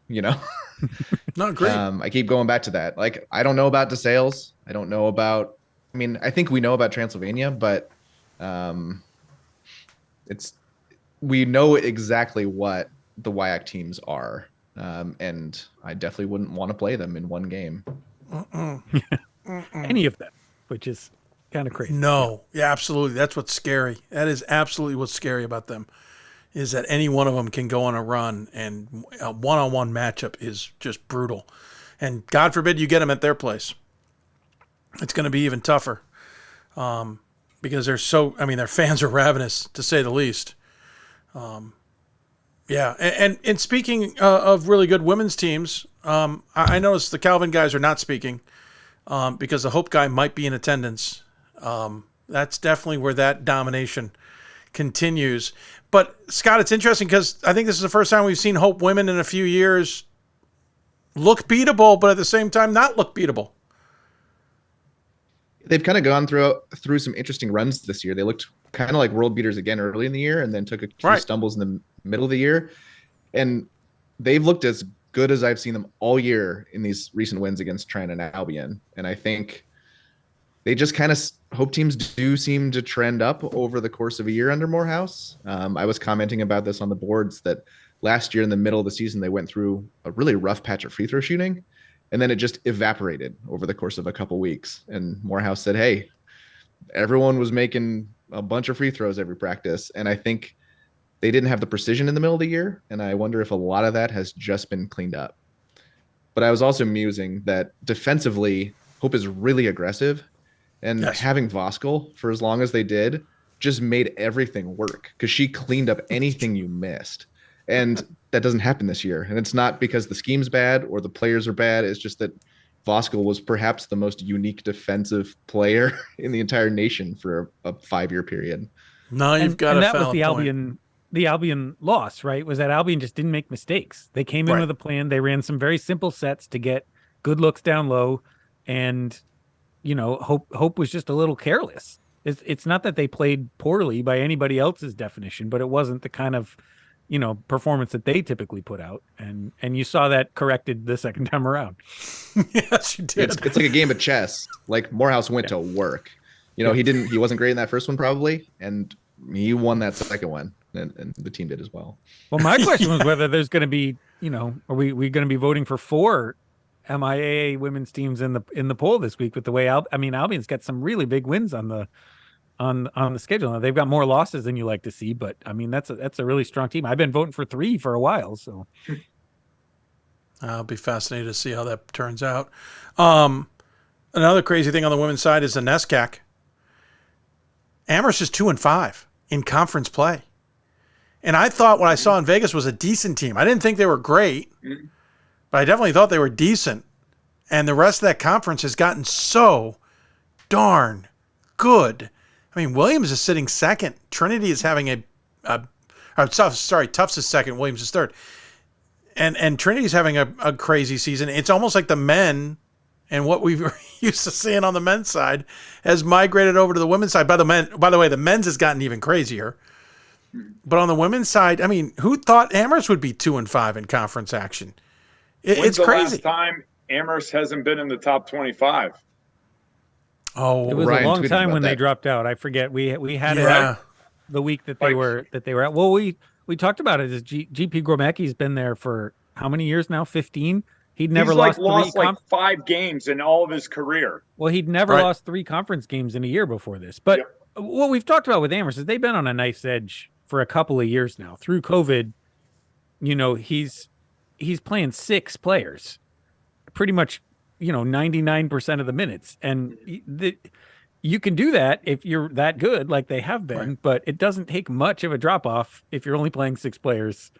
Not great. I keep going back to that. Like, I don't know about DeSales. I don't know about, I think we know about Transylvania, but we know exactly what the WIAC teams are. And I definitely wouldn't want to play them in one game. Any of them, which is kind of crazy. No, yeah, absolutely. That's what's scary. That is absolutely what's scary about them, is that any one of them can go on a run, and a one-on-one matchup is just brutal. And God forbid you get them at their place. It's going to be even tougher. because their fans are ravenous, to say the least. Yeah, and speaking of really good women's teams, I noticed the Calvin guys are not speaking because the Hope guy might be in attendance. That's definitely where that domination continues. But, Scott, it's interesting because I think this is the first time we've seen Hope women in a few years look beatable, but at the same time not look beatable. They've kind of gone through some interesting runs this year. They looked kind of like world beaters again early in the year and then took a few stumbles in the middle of the year. And they've looked as good as I've seen them all year in these recent wins against Trent and Albion. And I think they just kind of Hope teams do seem to trend up over the course of a year under Morehouse. I was commenting about this on the boards that last year in the middle of the season, they went through a really rough patch of free throw shooting. And then it just evaporated over the course of a couple weeks. And Morehouse said, hey, everyone was making a bunch of free throws every practice. And I think they didn't have the precision in the middle of the year. And I wonder if a lot of that has just been cleaned up. But I was also musing that defensively, Hope is really aggressive. And having Voskuhl for as long as they did just made everything work because she cleaned up anything you missed. And that doesn't happen this year. And it's not because the scheme's bad or the players are bad. It's just that Voskuhl was perhaps the most unique defensive player in the entire nation for a 5-year period. No, you've got that was the Albion loss, right? Was that Albion just didn't make mistakes. They came in with a plan. They ran some very simple sets to get good looks down low. And, Hope was just a little careless. It's not that they played poorly by anybody else's definition, but it wasn't the kind of performance that they typically put out. And you saw that corrected the second time around. Yes, you did. It's like a game of chess. Like Morehouse went to work. He wasn't great in that first one probably. And he won that second one. And the team did as well. Well, my question was whether there's going to be, are we going to be voting for 4 MIAA women's teams in the poll this week with the way Albion's got some really big wins on the schedule. Now, they've got more losses than you like to see, but that's a really strong team. I've been voting for 3 for a while, so I'll be fascinated to see how that turns out. Another crazy thing on the women's side is the NESCAC. Amherst is 2-5 in conference play. And I thought what I saw in Vegas was a decent team. I didn't think they were great, but I definitely thought they were decent. And the rest of that conference has gotten so darn good. I mean, Williams is sitting second. Trinity is having Tufts is second. Williams is third. And Trinity's having a crazy season. It's almost like the men and what we've used to seeing on the men's side has migrated over to the women's side. By the way, the men's has gotten even crazier. But on the women's side, I mean, who thought Amherst would be 2-5 in conference action? It's crazy. Last time Amherst hasn't been in the top 25? Oh, it was a long time when they dropped out. I forget. We had it the week that they were at. Well, we talked about it. As GP Gromecki's been there for how many years now? 15. He'd never lost 5 games in all of his career. Well, he'd never lost 3 conference games in a year before this. But what we've talked about with Amherst is they've been on a knife's edge for a couple of years now. Through COVID, he's playing 6 players, pretty much, 99% of the minutes. And you can do that if you're that good, like they have been, but it doesn't take much of a drop off if you're only playing 6 players,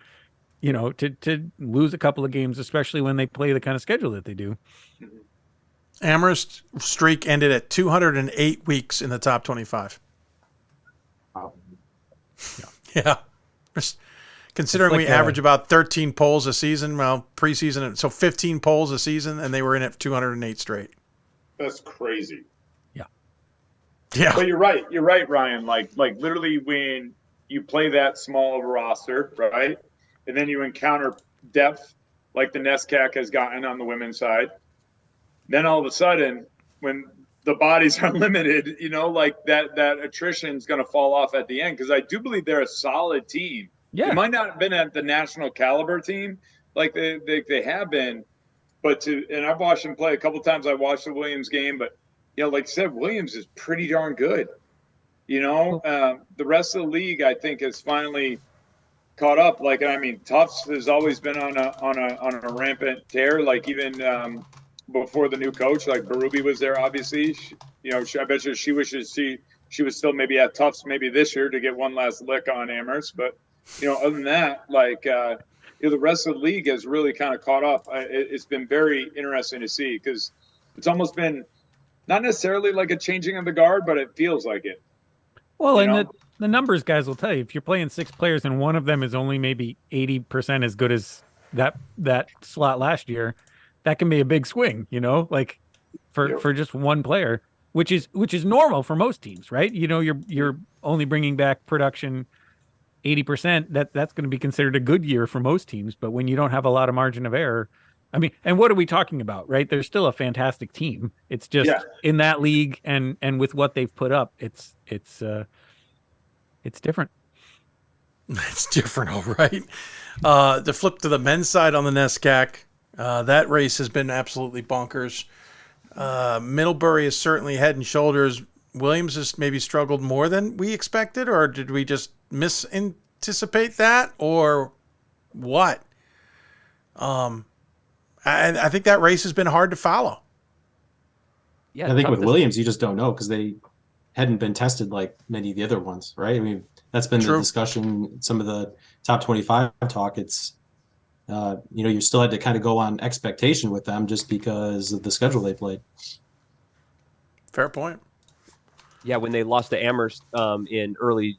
to lose a couple of games, especially when they play the kind of schedule that they do. Amherst streak ended at 208 weeks in the top 25. Wow. Yeah. Considering we average about 13 polls a season, preseason, so 15 polls a season, and they were in it 208 straight. That's crazy. Yeah. But you're right, Ryan. Like literally when you play that small of a roster, right? And then you encounter depth like the NESCAC has gotten on the women's side. Then all of a sudden, when the bodies are limited, like that attrition is going to fall off at the end. Because I do believe they're a solid team. Yeah. It might not have been at the national caliber team like they have been, and I've watched them play a couple times. I watched the Williams game, but like I said, Williams is pretty darn good. The rest of the league, I think, has finally caught up. Tufts has always been on a rampant tear. Like even before the new coach, like Berube was there. Obviously, I bet you she wishes she would still maybe at Tufts maybe this year to get one last lick on Amherst. But, other than that, the rest of the league has really kind of caught up. It's been very interesting to see because it's almost been not necessarily like a changing of the guard, but it feels like it. Well, and the numbers guys will tell you, if you're playing 6 players and one of them is only maybe 80% as good as that slot last year, that can be a big swing, for just one player, which is normal for most teams, right? You're only bringing back production 80%. That's going to be considered a good year for most teams. But when you don't have a lot of margin of error, I mean, and what are we talking about, right? They're still a fantastic team. It's just in that league and with what they've put up, it's different. It's different, all right. To flip to the men's side on the NESCAC, that race has been absolutely bonkers. Middlebury is certainly head and shoulders. Williams has maybe struggled more than we expected, or did we just misanticipate that, or what? I think that race has been hard to follow. Yeah, I think with Williams, you just don't know because they hadn't been tested like many of the other ones, right? I mean, that's been the discussion. Some of the top 25 talk. It's you still had to kind of go on expectation with them just because of the schedule they played. Fair point. Yeah, when they lost to Amherst in early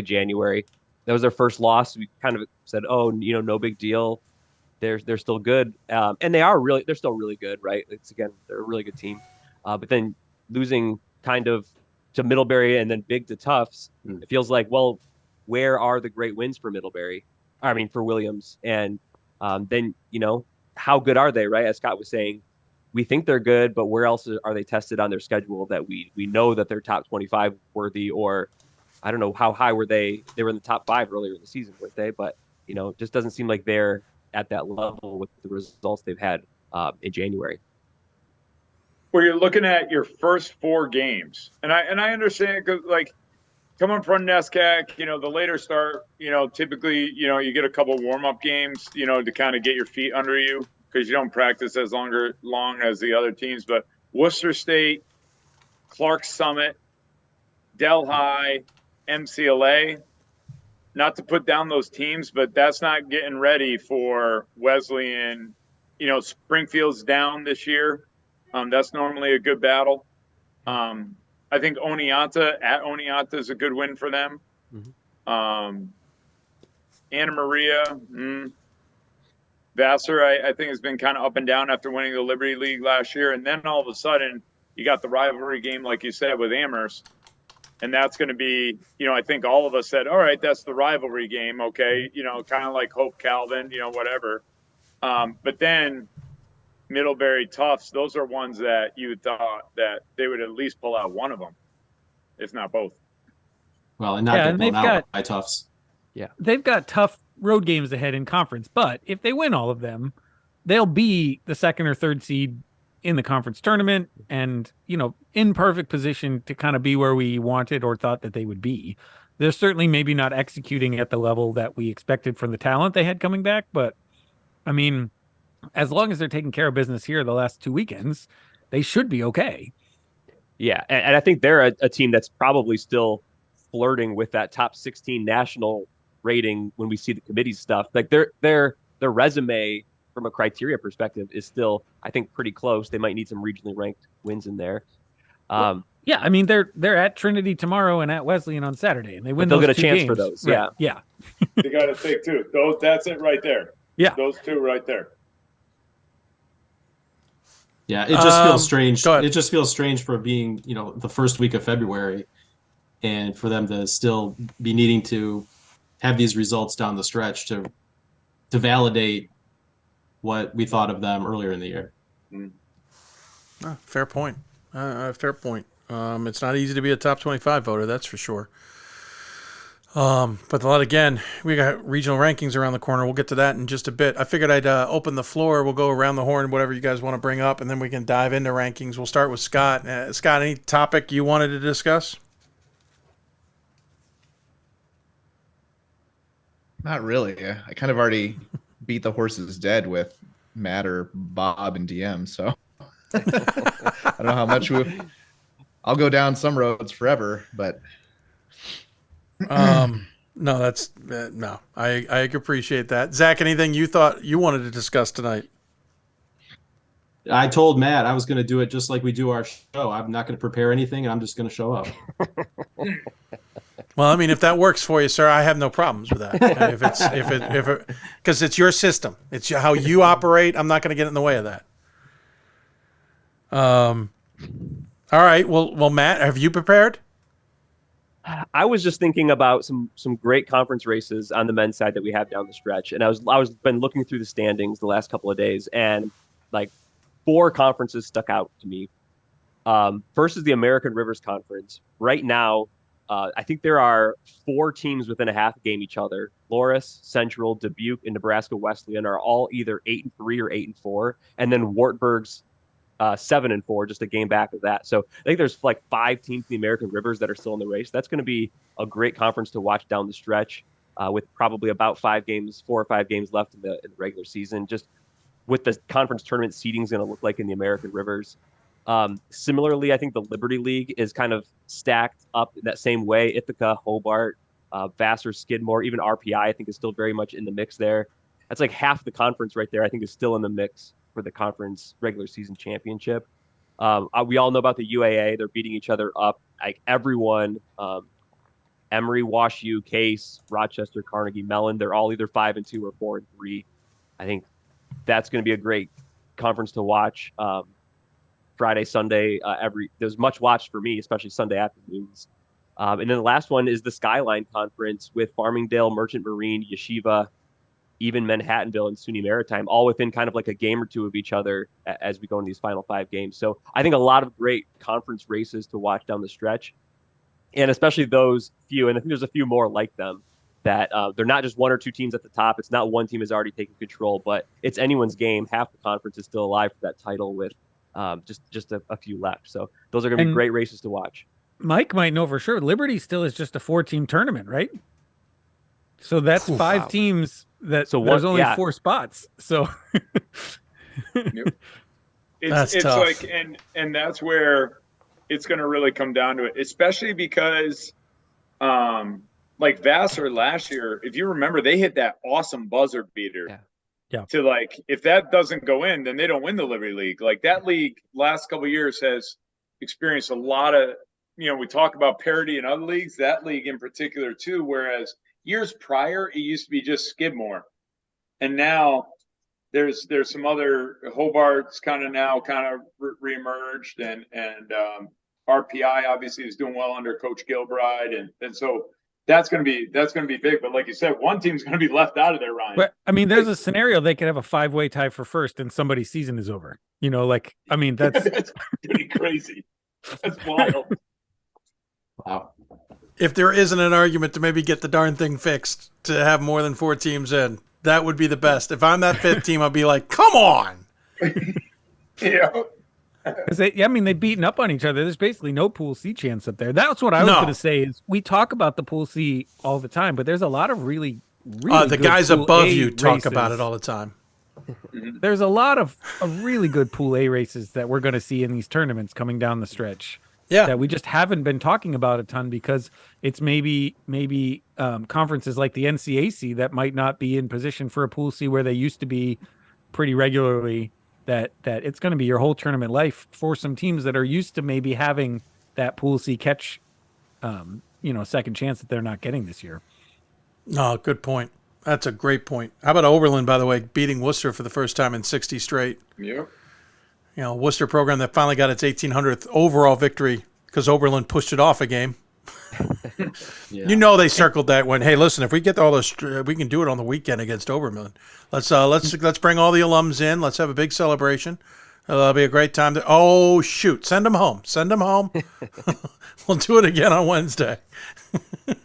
January, that was their first loss. We kind of said, oh, no big deal. They're still good, and they're still really good, right? They're a really good team. But then losing kind of to Middlebury and then big to Tufts, it feels like, well, where are the great wins for Middlebury? I mean, for Williams, and then how good are they, right? As Scott was saying, we think they're good, but where else are they tested on their schedule that we know that they're top 25 worthy, or I don't know how high were they? They were in the top 5 earlier in the season, weren't they? But it just doesn't seem like they're at that level with the results they've had in January. Where you're looking at your first 4 games, and I understand because coming from NESCAC, the later start, typically, you get a couple warm-up games, to kind of get your feet under you because you don't practice as long as the other teams. But Worcester State, Clark Summit, Delhi, MCLA, not to put down those teams, but that's not getting ready for Wesleyan. Springfield's down this year. That's normally a good battle. I think Oneonta is a good win for them. Mm-hmm. Anna Maria, Vassar, I think has been kind of up and down after winning the Liberty League last year. And then all of a sudden you got the rivalry game, like you said, with Amherst. And that's going to be, I think all of us said, all right, that's the rivalry game. Okay. Kind of like Hope Calvin, whatever. But then Middlebury, Tufts, those are ones that you thought that they would at least pull out one of them, if not both. Well, and not get blown out by Tufts. Yeah. They've got tough road games ahead in conference, but if they win all of them, they'll be the 2nd or 3rd seed in the conference tournament and, in perfect position to kind of be where we wanted or thought that they would be. They're certainly maybe not executing at the level that we expected from the talent they had coming back, but I mean, as long as they're taking care of business here the last 2 weekends, they should be okay. Yeah, and I think they're a team that's probably still flirting with that top 16 national rating when we see the committee stuff. Like their resume from a criteria perspective is still, I think, pretty close. They might need some regionally ranked wins in there. Yeah, I mean they're at Trinity tomorrow and at Wesleyan on Saturday, and they win. They'll those get a 2 chance games. for those. Right. Yeah. You got to take 2. That's it right there. Yeah, those 2 right there. Yeah, it just feels strange. It just feels strange for being, the first week of February, and for them to still be needing to have these results down the stretch to validate what we thought of them earlier in the year. Fair point. Fair point. It's not easy to be a top 25 voter, that's for sure. But again, we got regional rankings around the corner. We'll get to that in just a bit. I figured I'd open the floor. We'll go around the horn, whatever you guys want to bring up, and then we can dive into rankings. We'll start with Scott. Scott, any topic you wanted to discuss? Not really. I kind of already beat the horses dead with Matt or Bob and DM, so I don't know how much I'll go down some roads forever, but no, that's no. I appreciate that. Zach, anything you thought you wanted to discuss tonight? I told Matt I was going to do it just like we do our show. I'm not going to prepare anything, and I'm just going to show up. Well, I mean, if that works for you, sir, I have no problems with that. Because it's your system, it's how you operate. I'm not going to get in the way of that. All right. Well, Matt, have you prepared? I was just thinking about some great conference races on the men's side that we have down the stretch, and I was been looking through the standings the last couple of days, and like 4 conferences stuck out to me. First is the American Rivers Conference. Right now, I think there are 4 teams within a half game each other. Loras, Central, Dubuque, and Nebraska Wesleyan are all either 8-3 or 8-4, and then Wartburg's 7-4, just a game back of that. So I think there's like 5 teams in the American Rivers that are still in the race. That's going to be a great conference to watch down the stretch, with probably about 4 or 5 games left in the regular season. Just what the conference tournament seeding is going to look like in the American Rivers. Similarly, I think the Liberty League is kind of stacked up in that same way. Ithaca, Hobart, Vassar, Skidmore, even RPI, I think is still very much in the mix there. That's like half the conference right there, I think, is still in the mix for the conference regular season championship. We all know about the UAA. They're beating each other up. Like everyone, Emory, Wash U, Case, Rochester, Carnegie, Mellon, they're all either 5-2 or 4-3. I think that's going to be a great conference to watch. Friday, Sunday, there's much watched for me, especially Sunday afternoons. And then the last one is the Skyline Conference with Farmingdale, Merchant Marine, Yeshiva, even Manhattanville and SUNY Maritime, all within kind of like a game or two of each other as we go into these final 5 games. So I think a lot of great conference races to watch down the stretch, and especially those few, and I think there's a few more like them, that they're not just 1 or 2 teams at the top. It's not one team has already taken control, but it's anyone's game. Half the conference is still alive for that title with just a few left. So those are going to be great races to watch. Mike might know for sure. Liberty still is just a 4-team tournament, right? So that's 5 teams. There's only 4 spots. So it's tough. like, and that's where it's going to really come down to it, especially because like Vassar last year, if you remember, they hit that awesome buzzer beater. Yeah. To like, if that doesn't go in, then they don't win the Liberty League. Like that league last couple of years has experienced a lot of, we talk about parity in other leagues, that league in particular too, whereas years prior, it used to be just Skidmore. And now there's some other, Hobart's kind of reemerged, and RPI obviously is doing well under Coach Gilbride. And so that's going to be big. But like you said, one team's going to be left out of there, Ryan. But I mean, there's a scenario they could have a 5-way tie for first and somebody's season is over. That's pretty crazy. That's wild. Wow. If there isn't an argument to maybe get the darn thing fixed to have more than 4 teams in, that would be the best. If I'm that 5th team, I'll be like, come on. Yeah. They've beaten up on each other. There's basically no Pool C chance up there. That's what I was going to say. Is we talk about the Pool C all the time, but there's a lot of really the good guys Pool above A you talk races. about it all the time. There's a lot of really good Pool A races that we're going to see in these tournaments coming down the stretch. Yeah, that we just haven't been talking about a ton because it's maybe conferences like the NCAC that might not be in position for a Pool C where they used to be pretty regularly. That it's going to be your whole tournament life for some teams that are used to maybe having that Pool C catch, second chance that they're not getting this year. No, good point. That's a great point. How about Oberlin, by the way, beating Worcester for the first time in 60 straight? Yeah. Worcester program that finally got its 1800th overall victory because Oberlin pushed it off a game. Yeah. They circled that when, hey, listen, if we get all this, we can do it on the weekend against Oberlin. Let's bring all the alums in. Let's have a big celebration. That'll be a great time. Send them home. We'll do it again on Wednesday.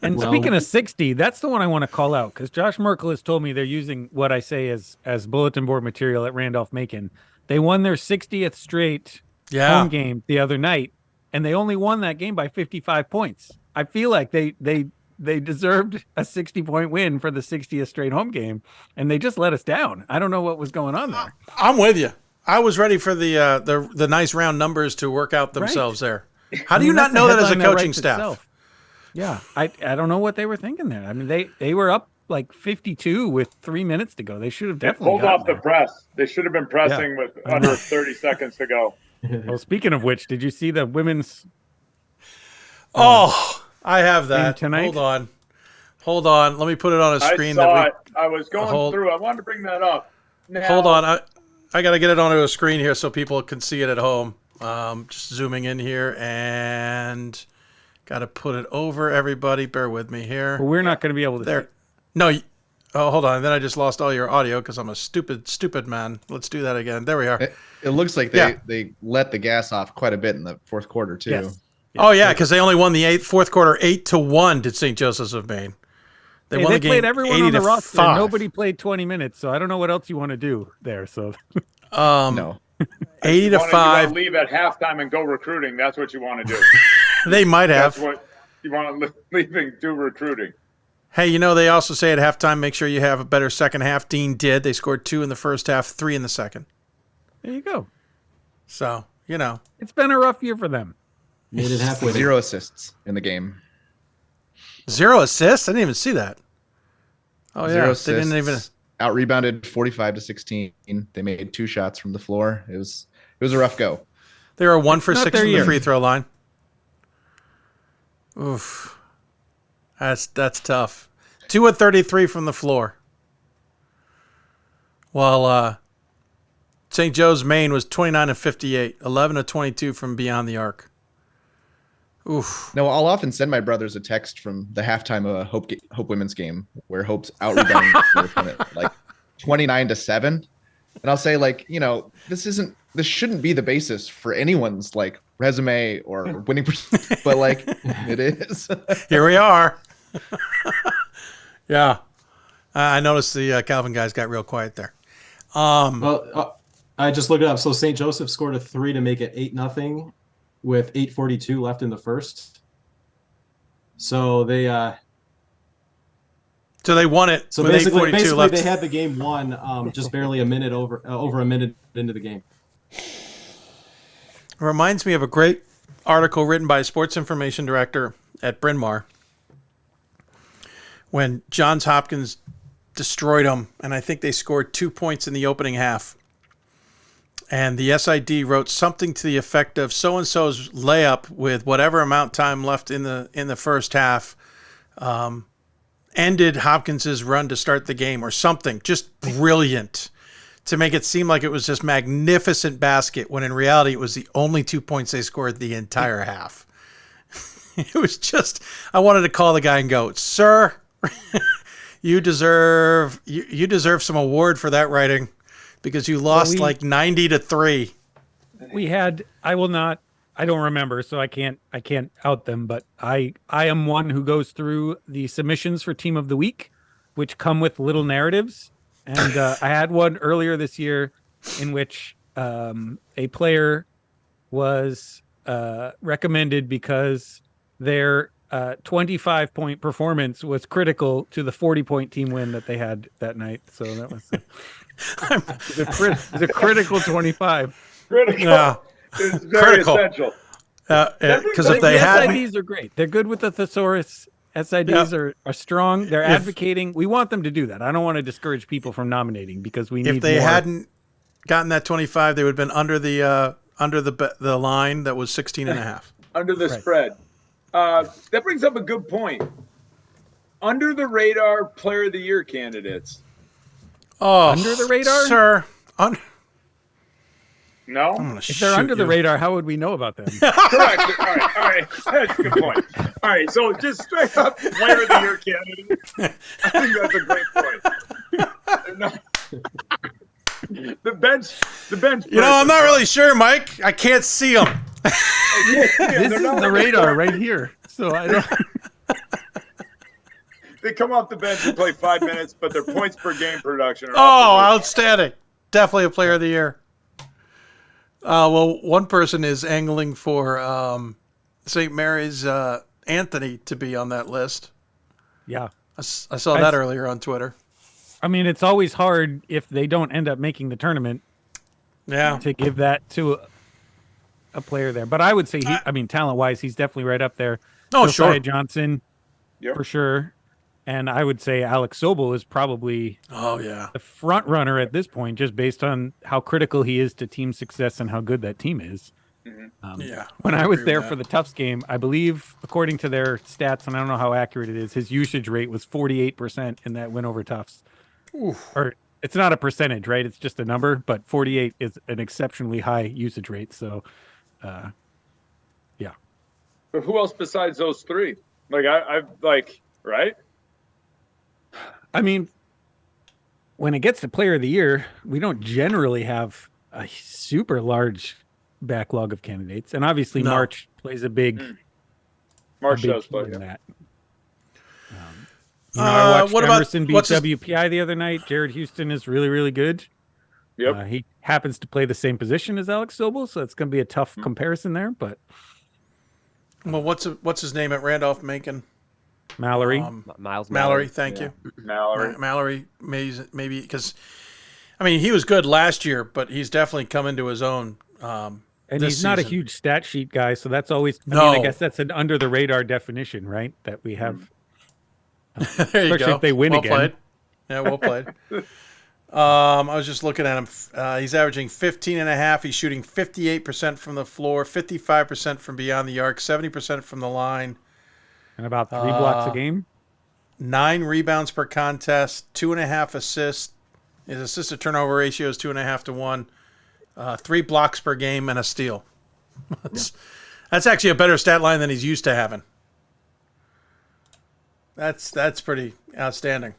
And speaking of 60, that's the one I want to call out because Josh Merkel has told me they're using what I say as bulletin board material at Randolph-Macon. They won their 60th straight home game the other night, and they only won that game by 55 points. I feel like they deserved a 60-point win for the 60th straight home game, and they just let us down. I don't know what was going on there. I'm with you. I was ready for the nice round numbers to work out themselves there. How do you not know that as a coaching staff? Itself. Yeah, I don't know what they were thinking there. I mean, they were up like 52 with 3 minutes to go. They should have definitely pulled off the press. They should have been pressing with under 30 seconds to go. Well, speaking of which, did you see the women's? I have that tonight. Hold on. Let me put it on a screen. I saw it. I was going through. I wanted to bring that up. Now, hold on. I got to get it onto a screen here so people can see it at home. Just zooming in here and got to put it over everybody. Bear with me here. Well, we're not going to be able to there. No. Oh, hold on. Then I just lost all your audio because I'm a stupid man. Let's do that again. There we are. It looks like they let the gas off quite a bit in the fourth quarter too. Yes. Oh yeah, because they only won the fourth quarter 8-1 to St. Joseph's of Maine. They won the game. Played everyone on the roster. 5. Nobody played 20 minutes, so I don't know what else you want to do there. So no. 80-5. You want to leave at halftime and go recruiting. That's what you want to do. They might have. That's what you want to leave and do recruiting. Hey, they also say at halftime, make sure you have a better second half. Dean did. They scored 2 in the first half, 3 in the second. There you go. So, it's been a rough year for them. Made it halfway. 0 assists in the game. 0 assists? I didn't even see that. Oh, 0 yeah. assists. They didn't even out rebounded 45-16. They made 2 shots from the floor. It was a rough go. They were 1 for 6 from the free throw line. Oof. That's tough. 2 of 33 from the floor. While St. Joe's Maine was 29 of 58, 11 of 22 from beyond the arc. Oof. No, I'll often send my brothers a text from the halftime of a Hope women's game where Hope's out rebounding their opponent like 29-7, and I'll say this shouldn't be the basis for anyone's resume or winning, but it is. Here we are. Yeah, I noticed the Calvin guys got real quiet there. I just looked it up. So St. Joseph scored a 3 to make it 8-0 with 8:42 left in the first. So they won it. So with basically left. They had the game won just barely a minute over a minute into the game. It reminds me of a great article written by a sports information director at Bryn Mawr when Johns Hopkins destroyed them, and I think they scored 2 points in the opening half. And the SID wrote something to the effect of so-and-so's layup with whatever amount of time left in the first half ended Hopkins's run to start the game or something. Just brilliant to make it seem like it was this magnificent basket when in reality it was the only 2 points they scored the entire half. It was just, I wanted to call the guy and go, sir, you deserve some award for that writing. Because you lost 90-3. We had. I don't remember, so I can't out them. But I am one who goes through the submissions for Team of the Week, which come with little narratives. And I had one earlier this year in which a player was recommended because their 25-point performance was critical to the 40-point team win that they had that night. So that was. It's a critical 25. Critical. Yeah. It's very essential. Because if they had SIDs are great. They're good with the thesaurus. SIDs are strong. They're advocating. We want them to do that. I don't want to discourage people from nominating because we need. If they more. hadn't gotten that 25, they would have been under the line that was 16.5. Under the spread. That brings up a good point. Under the radar player of the year candidates. Oh, under the radar, sir. No, if they're under the radar, how would we know about them? Correct. All right. That's a good point. All right, so just straight up player of the year candidate. I think that's a great point. The bench. I'm not really sure, Mike. I can't see them. This is the radar right here. So I don't. They come off the bench and play 5 minutes, but their points per game production are outstanding. Definitely a player of the year. Well, one person is angling for St. Mary's Anthony to be on that list. Yeah. I saw that earlier on Twitter. I mean, it's always hard if they don't end up making the tournament. Yeah. To give that to a player there. But I would say talent wise, he's definitely right up there. Oh, Josiah sure. Johnson, for sure. And I would say Alex Sobel is probably the front runner at this point, just based on how critical he is to team success and how good that team is. When I was there for the Tufts game, I believe, according to their stats, and I don't know how accurate it is, his usage rate was 48% in that win over Tufts. Oof. Or it's not a percentage, right? It's just a number, but 48 is an exceptionally high usage rate. So, yeah. But who else besides those three? Right? I mean, when it gets to player of the year, we don't generally have a super large backlog of candidates. And obviously March plays a big March big does play in yeah. that. I watched what Emerson beat what's his- WPI the other night. Jared Houston is really, really good. Yep. He happens to play the same position as Alex Sobel, so it's going to be a tough comparison there. But Well, what's his name at Randolph-Macon? Mallory. Miles Mallory, thank you. Mallory. Mallory, maybe because, I mean, he was good last year, but he's definitely come into his own. And this he's not a season. huge stat sheet guy, so that's always. I No. mean, I guess that's an under the radar definition, right? That we have. There you especially go. if they win well again. Played. Yeah, well played. I was just looking at him. He's averaging 15.5. He's shooting 58% from the floor, 55% from beyond the arc, 70% from the line. And about 3 blocks a game. 9 rebounds per contest, 2.5 assists. His assist to turnover ratio is 2.5 to 1. 3 blocks per game and a steal. That's actually a better stat line than he's used to having. That's pretty outstanding.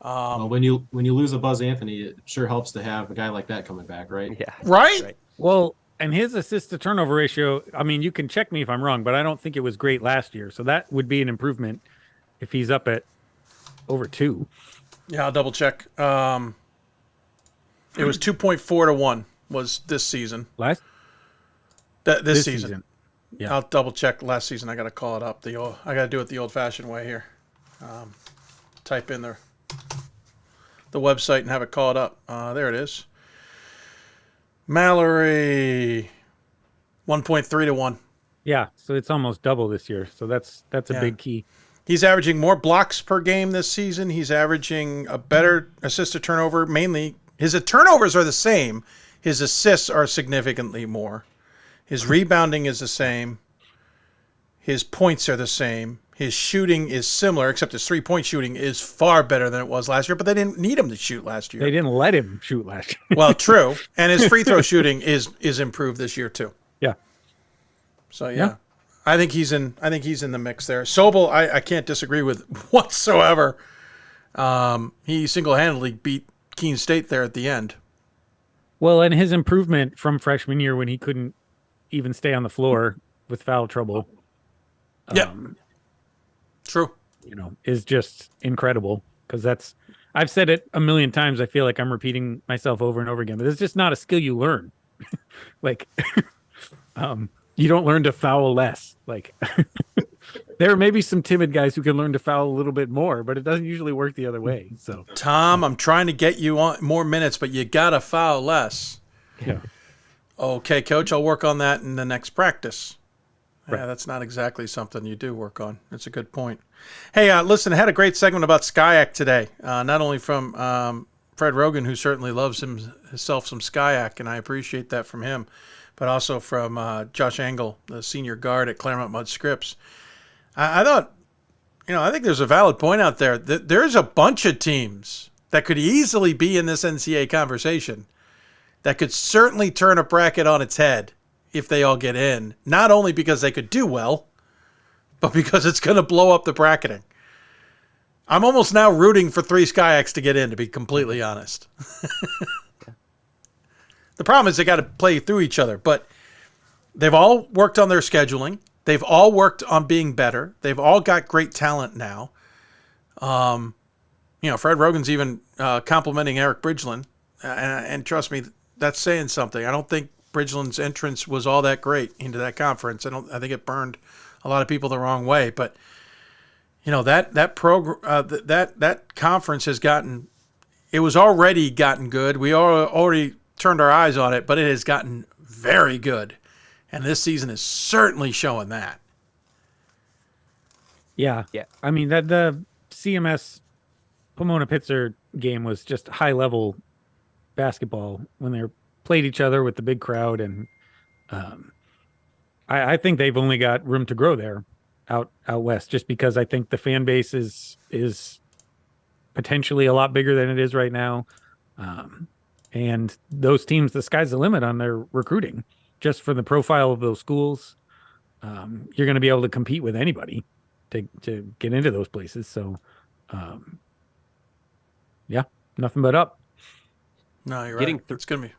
Well, when you lose a Buzz Anthony, it sure helps to have a guy like that coming back, right? Yeah. Right? Well, and his assist to turnover ratio, I mean, you can check me if I'm wrong, but I don't think it was great last year. So that would be an improvement if he's up at over 2. Yeah, I'll double check. It was 2.4 to 1 was this season. This season. Yeah. I'll double check last season. I got to call it up. I got to do it the old-fashioned way here. Type in the website and have it call it up. There it is. Mallory, 1.3 to 1. Yeah, so it's almost double this year. So that's a big key. He's averaging more blocks per game this season. He's averaging a better assist to turnover. Mainly, his turnovers are the same. His assists are significantly more. His rebounding is the same. His points are the same. His shooting is similar, except his three-point shooting is far better than it was last year, but they didn't need him to shoot last year. They didn't let him shoot last year. Well, true. And his free throw shooting is improved this year too. Yeah. So yeah. I think he's in the mix there. Sobel, I can't disagree with whatsoever. He single-handedly beat Keene State there at the end. Well, and his improvement from freshman year when he couldn't even stay on the floor with foul trouble. True. Is just incredible because I've said it a million times. I feel like I'm repeating myself over and over again, but it's just not a skill you learn. You don't learn to foul less. There may be some timid guys who can learn to foul a little bit more, but it doesn't usually work the other way. So, Tom, I'm trying to get you on more minutes, but you gotta foul less. Yeah. Okay, Coach, I'll work on that in the next practice. Right. Yeah, that's not exactly something you do work on. That's a good point. Hey, listen, I had a great segment about Skyac today, not only from Fred Rogan, who certainly loves himself some Skyac, and I appreciate that from him, but also from Josh Engel, the senior guard at Claremont Mudd Scripps. I thought, I think there's a valid point out there. There's a bunch of teams that could easily be in this NCAA conversation that could certainly turn a bracket on its head if they all get in, not only because they could do well, but because it's going to blow up the bracketing. I'm almost now rooting for 3 Skyacs to get in, to be completely honest. The problem is they got to play through each other, but they've all worked on their scheduling. They've all worked on being better. They've all got great talent now. Fred Rogan's even complimenting Eric Bridgeland, and trust me, that's saying something. I don't think Bridgeland's entrance was all that great into that conference. I think it burned a lot of people the wrong way. But that conference has gotten. It was already gotten good. We already turned our eyes on it, but it has gotten very good. And this season is certainly showing that. Yeah. I mean, the CMS Pomona Pitzer game was just high level basketball when they played each other with the big crowd. And I think they've only got room to grow there out west, just because I think the fan base is potentially a lot bigger than it is right now. And those teams, the sky's the limit on their recruiting. Just for the profile of those schools, you're going to be able to compete with anybody to get into those places. So, yeah, nothing but up. No, you're right. It's going to be.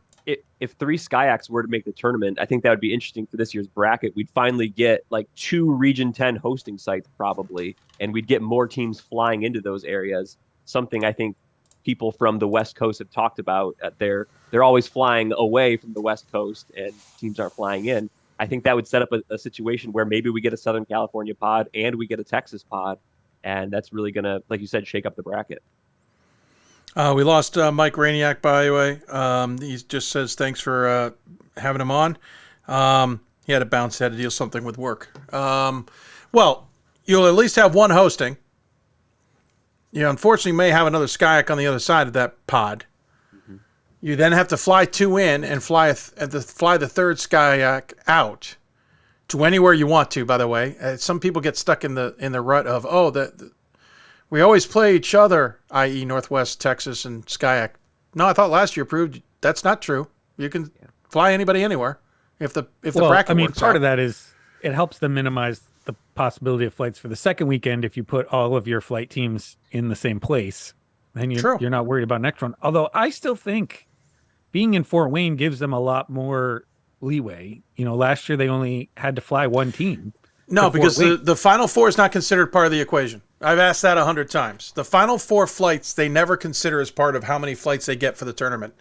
If 3 Skyacks were to make the tournament, I think that would be interesting for this year's bracket. We'd finally get like 2 Region 10 hosting sites probably, and we'd get more teams flying into those areas. Something I think people from the West Coast have talked about. They're always flying away from the West Coast, and teams aren't flying in. I think that would set up a situation where maybe we get a Southern California pod and we get a Texas pod, and that's really going to, like you said, shake up the bracket. We lost Mike Rainiak, by the way. He just says thanks for having him on. He had to bounce, had to deal something with work. Well, you'll at least have one hosting. You unfortunately may have another Skyac on the other side of that pod. Mm-hmm. You then have to fly 2 in and fly the third Skyac out to anywhere you want to. By the way, some people get stuck in the rut of we always play each other, i.e. Northwest Texas and Skyac. No, I thought last year proved that's not true. You can fly anybody anywhere if the bracket works part out. of that is it helps them minimize the possibility of flights for the second weekend if you put all of your flight teams in the same place. Then you're not worried about next one. Although I still think being in Fort Wayne gives them a lot more leeway. You know, last year they only had to fly 1 team. No, because the Final Four is not considered part of the equation. I've asked that 100 times. The Final Four flights, they never consider as part of how many flights they get for the tournament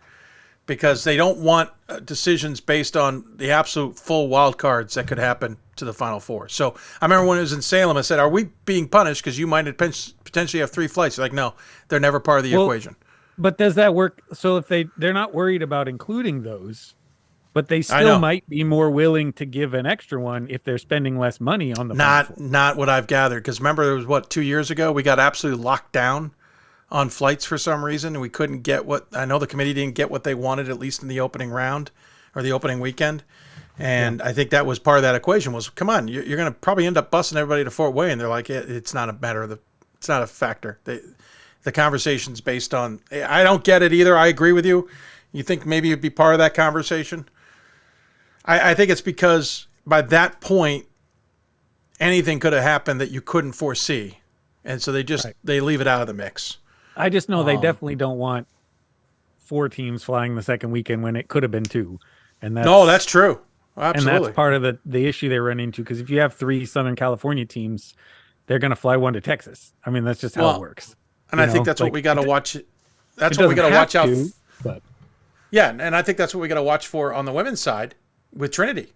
because they don't want decisions based on the absolute full wild cards that could happen to the Final Four. So I remember when it was in Salem, I said, are we being punished because you might potentially have 3 flights? They're like, no, they're never part of the equation. But does that work? So if they're not worried about including those, but they still might be more willing to give an extra one if they're spending less money on the not what I've gathered. Because remember, it was 2 years ago we got absolutely locked down on flights for some reason, and we couldn't get I know the committee didn't get what they wanted, at least in the opening round or the opening weekend. And I think that was part of that equation was, come on, you're going to probably end up busing everybody to Fort Wayne. They're like, it's not a matter of it's not a factor. The conversation's based on. I don't get it either. I agree with you. You think maybe it'd be part of that conversation? I think it's because by that point, anything could have happened that you couldn't foresee. And so they leave it out of the mix. I just know they definitely don't want 4 teams flying the second weekend when it could have been 2. And that's true. Absolutely. And that's part of the issue they run into, because if you have 3 Southern California teams, they're going to fly 1 to Texas. I mean, that's just how it works. And I think that's what we got to watch. That's what we got to watch out for. Yeah, and I think that's what we got to watch for on the women's side with Trinity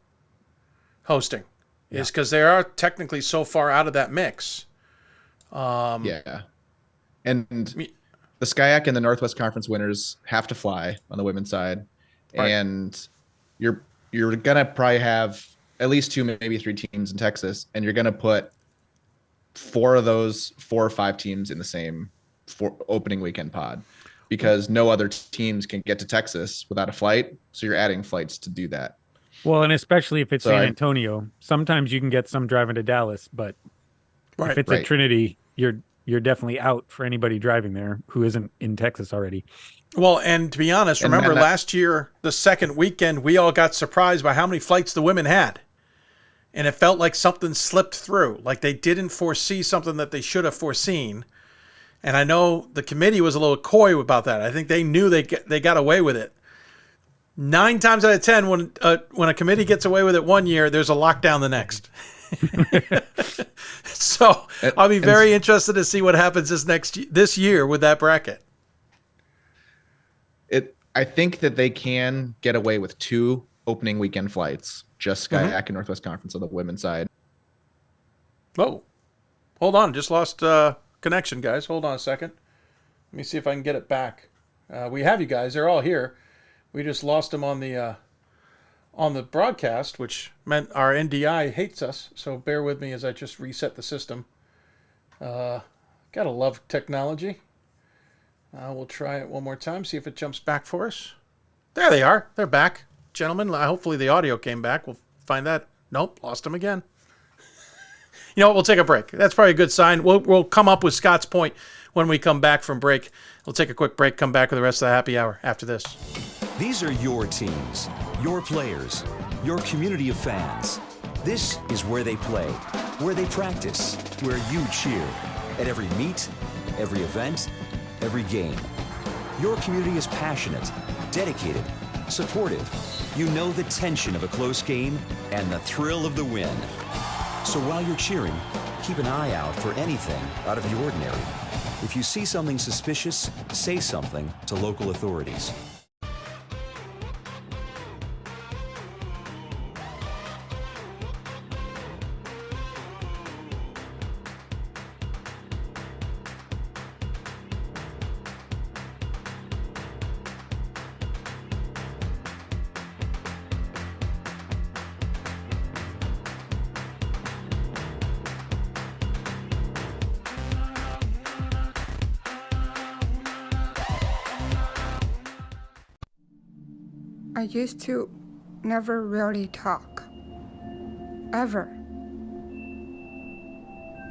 hosting, is because they are technically so far out of that mix. And the Skyac and the Northwest Conference winners have to fly on the women's side, and you're gonna probably have at least 2, maybe 3 teams in Texas, and you're gonna put 4 of those 4 or 5 teams in the same opening weekend pod, because no other teams can get to Texas without a flight. So you're adding flights to do that. Well, and especially if it's San Antonio, sometimes you can get some driving to Dallas, but if it's at Trinity, you're definitely out for anybody driving there who isn't in Texas already. Well, and to be honest, remember last year, the second weekend, we all got surprised by how many flights the women had. And it felt like something slipped through, like they didn't foresee something that they should have foreseen. And I know the committee was a little coy about that. I think they knew they got away with it. 9 times out of 10, when a committee gets away with it one year, there's a lockdown the next. So I'll be very interested to see what happens this year with that bracket. I think that they can get away with 2 opening weekend flights, just Skyac and Northwest Conference on the women's side. Oh, hold on. Just lost connection, guys. Hold on a second. Let me see if I can get it back. We have you guys. They're all here. We just lost them on the on the broadcast, which meant our NDI hates us. So bear with me as I just reset the system. Gotta love technology. We'll try it one more time, see if it jumps back for us. There they are. They're back. Gentlemen, hopefully the audio came back. We'll find that. Nope, lost them again. You know what? We'll take a break. That's probably a good sign. We'll come up with Scott's point when we come back from break. We'll take a quick break, come back with the rest of the happy hour after this. These are your teams, your players, your community of fans. This is where they play, where they practice, where you cheer. At every meet, every event, every game. Your community is passionate, dedicated, supportive. You know the tension of a close game and the thrill of the win. So while you're cheering, keep an eye out for anything out of the ordinary. If you see something suspicious, say something to local authorities. I used to never really talk. Ever.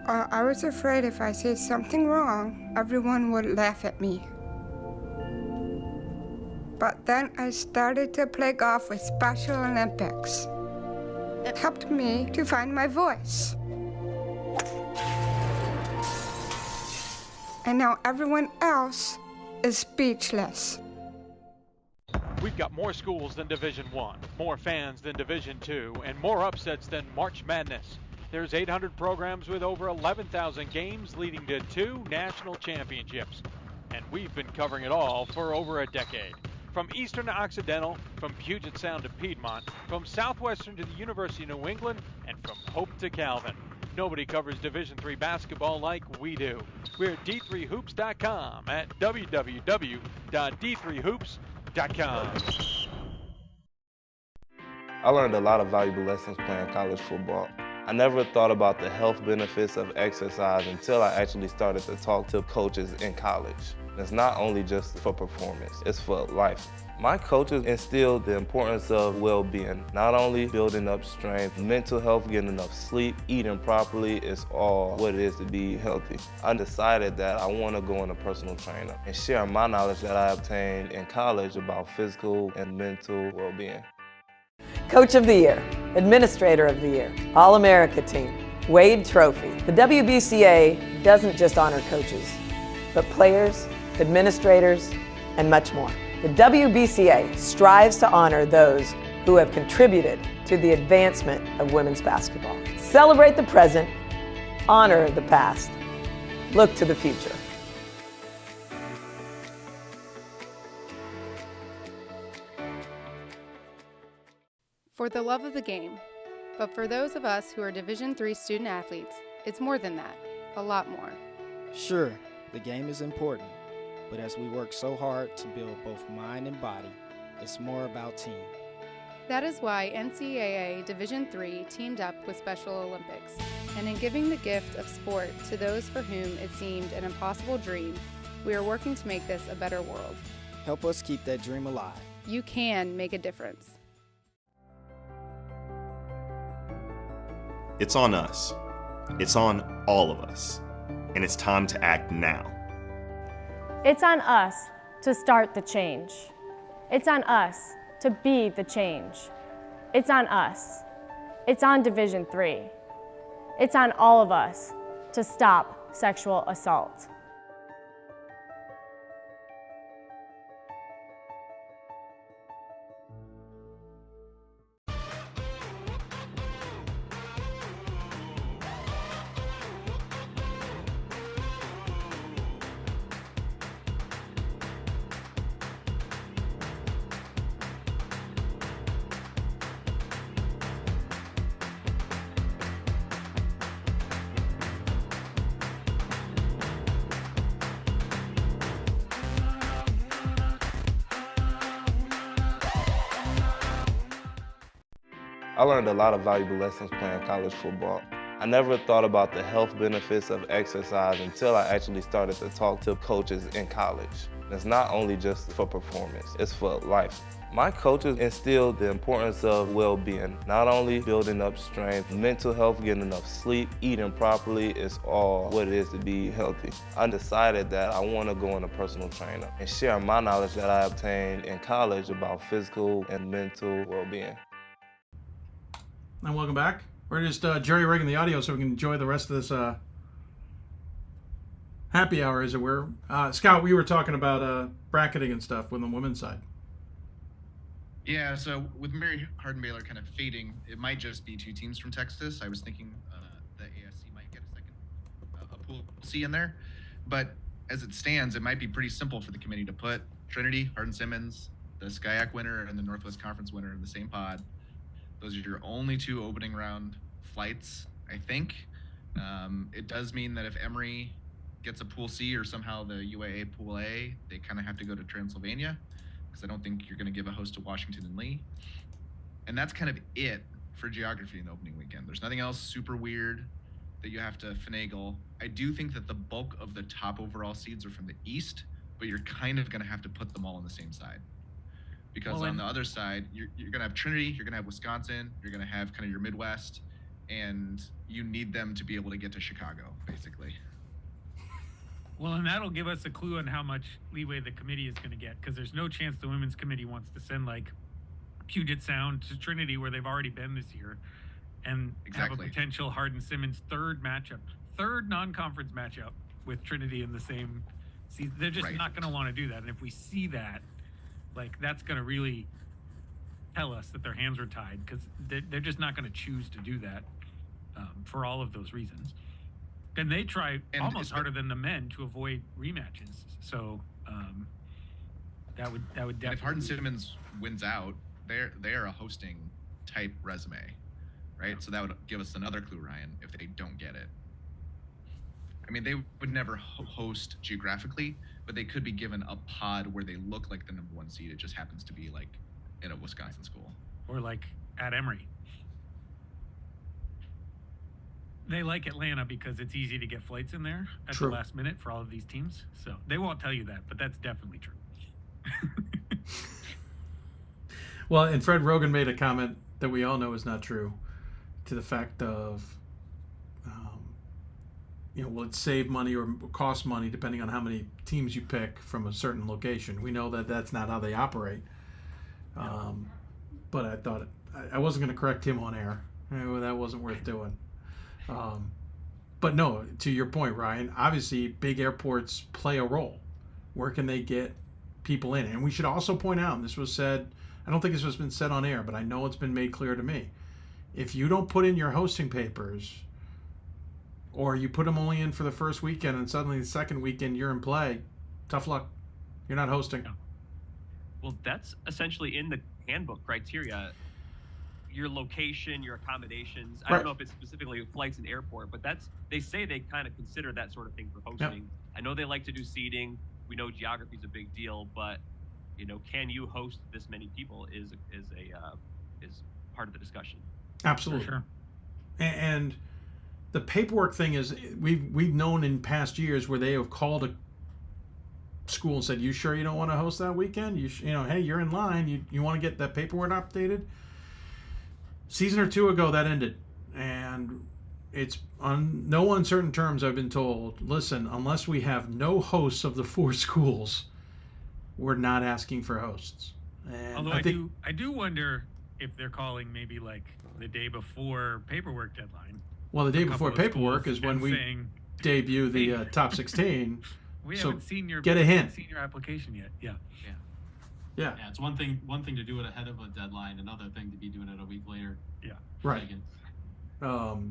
I was afraid if I said something wrong, everyone would laugh at me. But then I started to play golf with Special Olympics. It helped me to find my voice. And now everyone else is speechless. We've got more schools than Division I, more fans than Division II, and more upsets than March Madness. There's 800 programs with over 11,000 games leading to 2 national championships. And we've been covering it all for over a decade. From Eastern to Occidental, from Puget Sound to Piedmont, from Southwestern to the University of New England, and from Hope to Calvin. Nobody covers Division III basketball like we do. We're at D3Hoops.com at www.d3hoops.com. I learned a lot of valuable lessons playing college football. I never thought about the health benefits of exercise until I actually started to talk to coaches in college. It's not only just for performance, it's for life. My coaches instilled the importance of well-being, not only building up strength, mental health, getting enough sleep, eating properly is all what it is to be healthy. I decided that I want to go on a personal trainer and share my knowledge that I obtained in college about physical and mental well-being. Coach of the Year, Administrator of the Year, All-America Team, Wade Trophy. The WBCA doesn't just honor coaches, but players, administrators, and much more. The WBCA strives to honor those who have contributed to the advancement of women's basketball. Celebrate the present, honor the past, look to the future. For the love of the game. But for those of us who are Division III student athletes, it's more than that, a lot more. Sure, the game is important, but as we work so hard to build both mind and body, it's more about team. That is why NCAA Division III teamed up with Special Olympics, and in giving the gift of sport to those for whom it seemed an impossible dream, we are working to make this a better world. Help us keep that dream alive. You can make a difference. It's on us. It's on all of us. And it's time to act now. It's on us to start the change. It's on us to be the change. It's on us. It's on Division III. It's on all of us to stop sexual assault. I learned a lot of valuable lessons playing college football. I never thought about the health benefits of exercise until I actually started to talk to coaches in college. It's not only just for performance, it's for life. My coaches instilled the importance of well-being, not only building up strength, mental health, getting enough sleep, eating properly is all what it is to be healthy. I decided that I want to go into personal trainer and share my knowledge that I obtained in college about physical and mental well-being. And welcome back. We're just jerry-rigging the audio so we can enjoy the rest of this happy hour, as it were. Scott, we were talking about bracketing and stuff with the women's side. Yeah, so with Mary Hardin-Baylor kind of fading, it might just be 2 teams from Texas. I was thinking the ASC might get a pool C in there. But as it stands, it might be pretty simple for the committee to put Trinity, Hardin-Simmons, the SCIAC winner, and the Northwest Conference winner in the same pod. Those are your only 2 opening round flights, I think. It does mean that if Emory gets a pool C or somehow the UAA pool A, they kind of have to go to Transylvania, because I don't think you're going to give a host to Washington and Lee. And that's kind of it for geography in the opening weekend. There's nothing else super weird that you have to finagle. I do think that the bulk of the top overall seeds are from the East, but you're kind of going to have to put them all on the same side. Because on the other side, you're going to have Trinity, you're going to have Wisconsin, you're going to have kind of your Midwest, and you need them to be able to get to Chicago, basically. Well, and that'll give us a clue on how much leeway the committee is going to get, because there's no chance the women's committee wants to send like Puget Sound to Trinity, where they've already been this year, and have a potential Hardin-Simmons third non-conference matchup with Trinity in the same season. They're just not going to want to do that. And if we see that, like, that's going to really tell us that their hands are tied, because they're just not going to choose to do that for all of those reasons. And they try almost harder than the men to avoid rematches. So that would definitely. And if Hardin-Simmons wins out, they're a hosting type resume, right? Yeah. So that would give us another clue, Ryan, if they don't get it. I mean, they would never host geographically, but they could be given a pod where they look like the number 1 seed. It just happens to be like in a Wisconsin school. Or like at Emory. They like Atlanta because it's easy to get flights in there at the last minute for all of these teams. So they won't tell you that, but that's definitely true. Well, and Fred Rogan made a comment that we all know is not true, to the fact of, will it save money or cost money depending on how many teams you pick from a certain location? We know that that's not how they operate. But I thought I wasn't going to correct him on air. That wasn't worth doing. But no, to your point, Ryan, obviously big airports play a role. Where can they get people in? And we should also point out, and this was said, I don't think this has been said on air, but I know it's been made clear to me. If you don't put in your hosting papers, or you put them only in for the first weekend and suddenly the second weekend you're in play, tough luck. You're not hosting. No. Well, that's essentially in the handbook criteria. Your location, your accommodations. I don't know if it's specifically flights and airport, but they say they kind of consider that sort of thing for hosting. Yep. I know they like to do seating. We know geography is a big deal, but can you host this many people is part of the discussion. Absolutely. Sure. And the paperwork thing is, we've known in past years where they have called a school and said, "You sure you don't want to host that weekend? Hey, you're in line. You want to get that paperwork updated?" Season or 2 ago, that ended, and it's on no uncertain terms. I've been told, listen, unless we have no hosts of the 4 schools, we're not asking for hosts. And although I do wonder if they're calling maybe like the day before paperwork deadline. Well, the day before paperwork is when we debut the top 16. We haven't seen your application yet. Yeah, it's one thing to do it ahead of a deadline, another thing to be doing it a week later. Yeah. Right.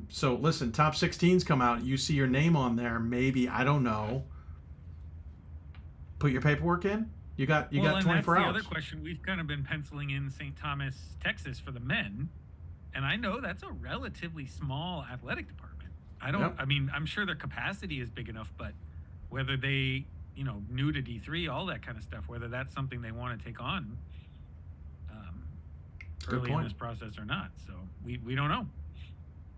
So listen, top 16s come out, you see your name on there, maybe, I don't know. Put your paperwork in. You got 24 that's hours. The other question, we've kind of been penciling in St. Thomas, Texas for the men, and I know that's a relatively small athletic department. I'm sure their capacity is big enough, but whether they new to D3, all that kind of stuff, whether that's something they want to take on. early in this process or not. So we don't know.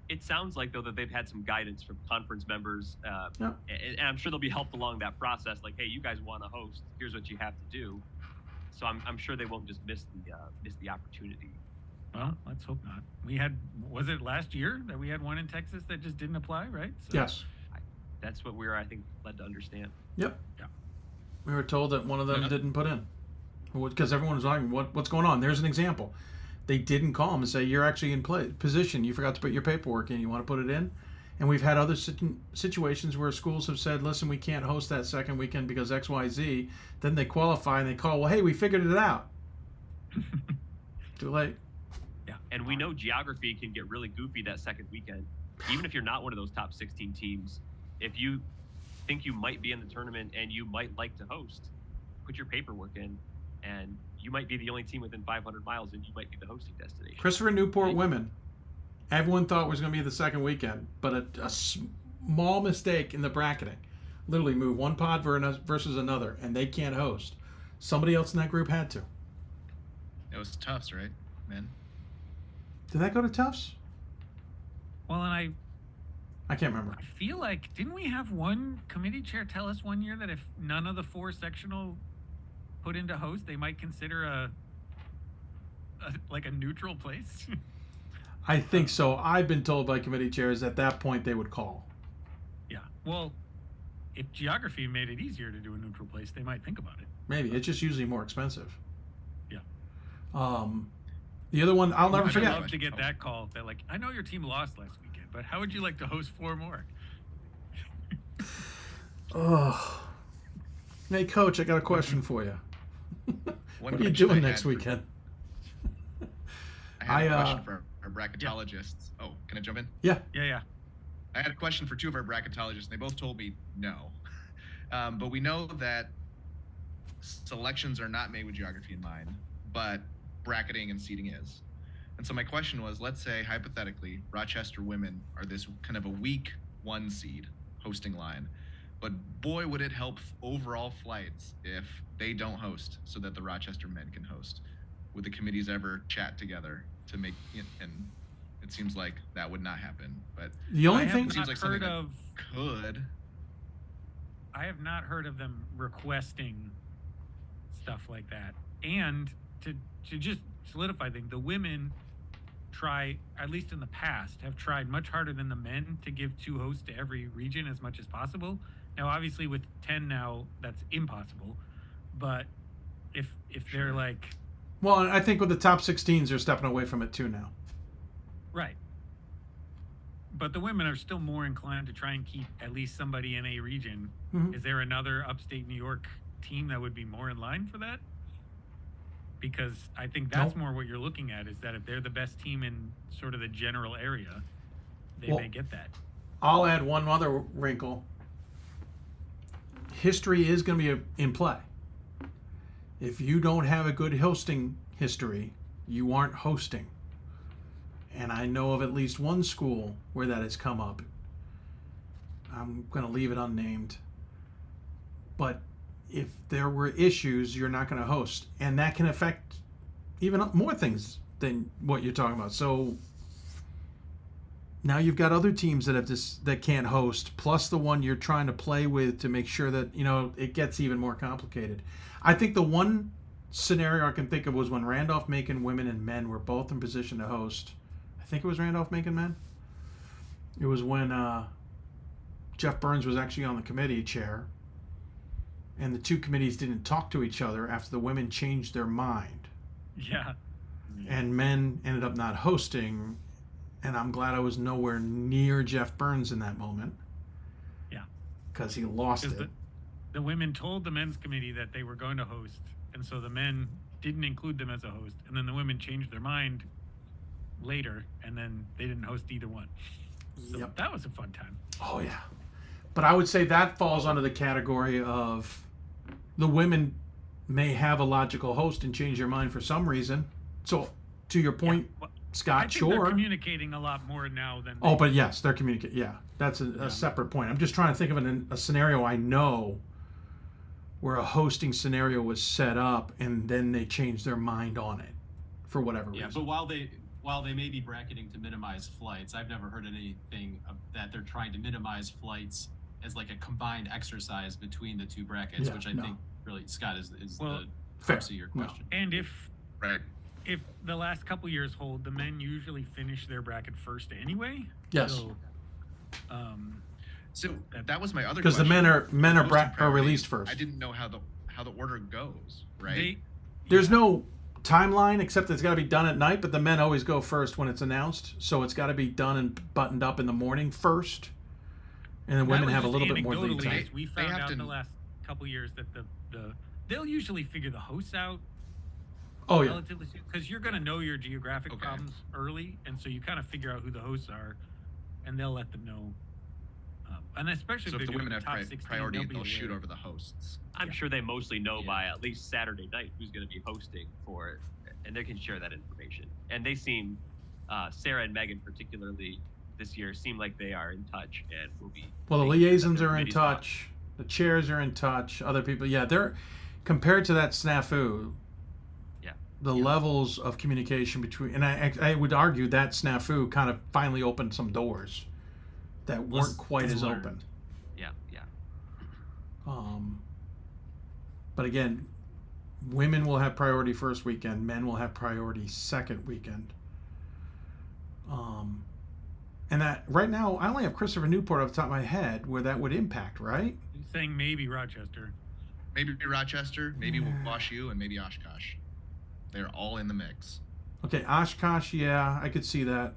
It sounds like, though, that they've had some guidance from conference members, and I'm sure they'll be helped along that process. Like, hey, you guys want to host? Here's what you have to do. So I'm sure they won't just miss the opportunity. Well, let's hope not. Was it last year that we had one in Texas that just didn't apply, right? So, Yes. That's what we were, I think, led to understand. Yep. Yeah. We were told that one of them didn't put in because everyone was arguing, what's going on? There's an example. They didn't call them and say, you're actually in position. You forgot to put your paperwork in. You want to put it in? And we've had other situations where schools have said, listen, we can't host that second weekend because X, Y, Z. Then they qualify and they call, well, hey, we figured it out. Too late. Yeah. And we know geography can get really goofy that second weekend. Even if you're not one of those top 16 teams, if you think you might be in the tournament and you might like to host, put your paperwork in, and you might be the only team within 500 miles and you might be the hosting destination. Christopher Newport women. Everyone thought it was going to be the second weekend, but a small mistake in the bracketing. Literally moved one pod versus another, and they can't host. Somebody else in that group had to. It was Tufts, right, man? Did that go to Tufts? Well, and I can't remember. I feel like, didn't we have one committee chair tell us one year that if none of the 4 sectional put into host, they might consider a neutral place? I think so. I've been told by committee chairs at that point they would call. Yeah. Well, if geography made it easier to do a neutral place, they might think about it. Maybe. It's just usually more expensive. Yeah. The other one, I'll never forget. I'd love to get that call. That like, I know your team lost last weekend, but how would you like to host 4 more? Oh. Hey, Coach, I got a question for you. What are you doing next weekend? I had a question for our bracketologists. Oh, can I jump in? Yeah. Yeah. I had a question for 2 of our bracketologists, and they both told me no. But we know that selections are not made with geography in mind, but bracketing and seeding is. And so my question was, let's say, hypothetically, Rochester women are this kind of a weak 1 seed hosting line. But boy, would it help overall flights if they don't host so that the Rochester men can host. Would the committees ever chat together to make it? And it seems like that would not happen. But the only thing seems like something that could. I have not heard of them requesting stuff like that. And to just solidify things, the women try, at least in the past, have tried much harder than the men to give 2 hosts to every region as much as possible. Now, obviously, with 10 now, that's impossible. But if they're like... Well, I think with the top 16s, they're stepping away from it too now. Right. But the women are still more inclined to try and keep at least somebody in a region. Mm-hmm. Is there another upstate New York team that would be more in line for that? Because I think that's more what you're looking at, is that if they're the best team in sort of the general area, they may get that. I'll add one other wrinkle. History is going to be in play. If you don't have a good hosting history, you aren't hosting. And I know of at least one school where that has come up. I'm going to leave it unnamed. But if there were issues, you're not going to host. And that can affect even more things than what you're talking about. So now you've got other teams that have that can't host, plus the one you're trying to play with to make sure that, it gets even more complicated. I think the one scenario I can think of was when Randolph-Macon women and men were both in position to host. I think it was Randolph-Macon men. It was when Jeff Burns was actually on the committee chair, and the 2 committees didn't talk to each other after the women changed their mind. Yeah. And men ended up not hosting, and I'm glad I was nowhere near Jeff Burns in that moment. Yeah. Because he lost it. The women told the men's committee that they were going to host, and so the men didn't include them as a host, and then the women changed their mind later, and then they didn't host either one. So that was a fun time. Oh, yeah. But I would say that falls under the category of the women may have a logical host and change their mind for some reason. So, to your point, Scott, I think they're communicating a lot more now than... but yes, they're communicating. Yeah, that's a separate point. I'm just trying to think of a scenario I know where a hosting scenario was set up and then they changed their mind on it for whatever Yeah, reason. but while they may be bracketing to minimize flights, I've never heard anything that they're trying to minimize flights as like a combined exercise between the two brackets, Yeah, which I no. think really, Scott, is Well, the fair. crux of your No. question. And if Right. if the last couple years hold, the men usually finish their bracket first anyway. Yes. So that was my other Because the question. men are Posting are priorities, released first. I didn't know how the order goes, right? There's no timeline except it's got to be done at night, but the men always go first when it's announced. So it's got to be done and buttoned up in the morning first. And then women have a little bit more lead time. We found out in the last couple years that they'll usually figure the hosts out. Oh, yeah. Relatively soon, because you're going to know your geographic problems early, and so you kind of figure out who the hosts are, and they'll let them know. And especially So if if the they're women doing have top 16, priority, they'll they'll be shoot aware. over the hosts. I'm sure they mostly know by at least Saturday night who's going to be hosting for it, and they can share that information. And they seem, Sarah and Megan particularly this year, seem like they are in touch and will be. Well, the making sure that liaisons their are in committee's touch. The chairs are in touch. Other people, yeah, they're compared to that snafu. Yeah. The levels of communication between, and I would argue that snafu kind of finally opened some doors that weren't quite as open. Yeah, yeah. But again, women will have priority first weekend. Men will have priority second weekend. And that right now, I only have Christopher Newport off the top of my head where that would impact, right? He's saying maybe Rochester. Maybe Rochester, maybe WashU, and maybe Oshkosh. They're all in the mix. Okay, Oshkosh, yeah, I could see that.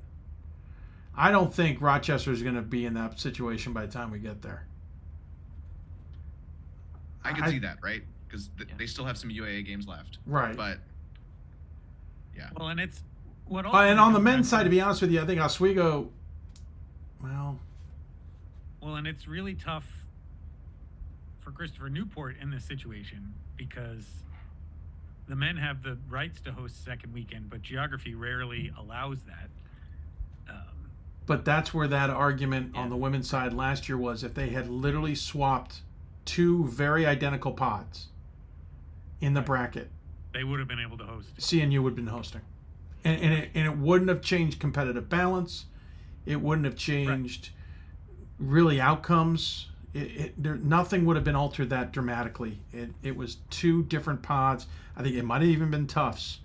I don't think Rochester is going to be in that situation by the time we get there. I can see that, right? Because they still have some UAA games left. Right. But yeah. Well, and it's what. And on the men's side, to be honest with you, I think Oswego. Well, and it's really tough for Christopher Newport in this situation because the men have the rights to host second weekend, but geography rarely allows that. But that's where that argument on the women's side last year was if they had literally swapped two very identical pods in the bracket, They would have been able to host. CNU would have been hosting. And it wouldn't have changed competitive balance. It wouldn't have changed really outcomes. Nothing would have been altered that dramatically. It was two different pods. I think it might have even been Tufts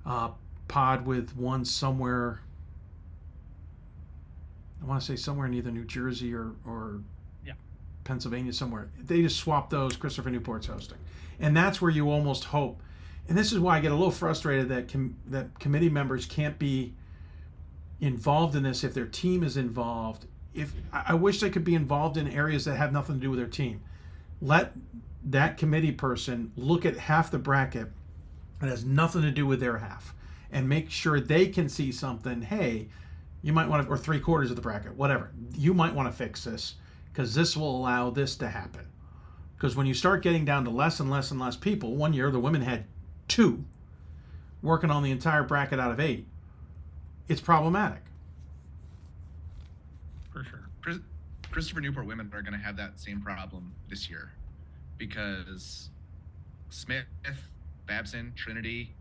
pod with one somewhere. I want to say somewhere in either New Jersey or Pennsylvania somewhere. They just swapped those. Christopher Newport's hosting, and that's where you almost hope. And this is why I get a little frustrated that that committee members can't be involved in this if their team is involved. If I wish they could be involved in areas that have nothing to do with their team. Let that committee person look at half the bracket that has nothing to do with their half, and make sure they can see something. Hey, you might want to, or 3/4 of the bracket, whatever. You might want to fix this because this will allow this to happen. Because when you start getting down to less and less and less people, one year the women had 2 working on the entire bracket out of 8. It's problematic. For sure. Christopher Newport women are going to have that same problem this year because Smith, Babson, Trinity,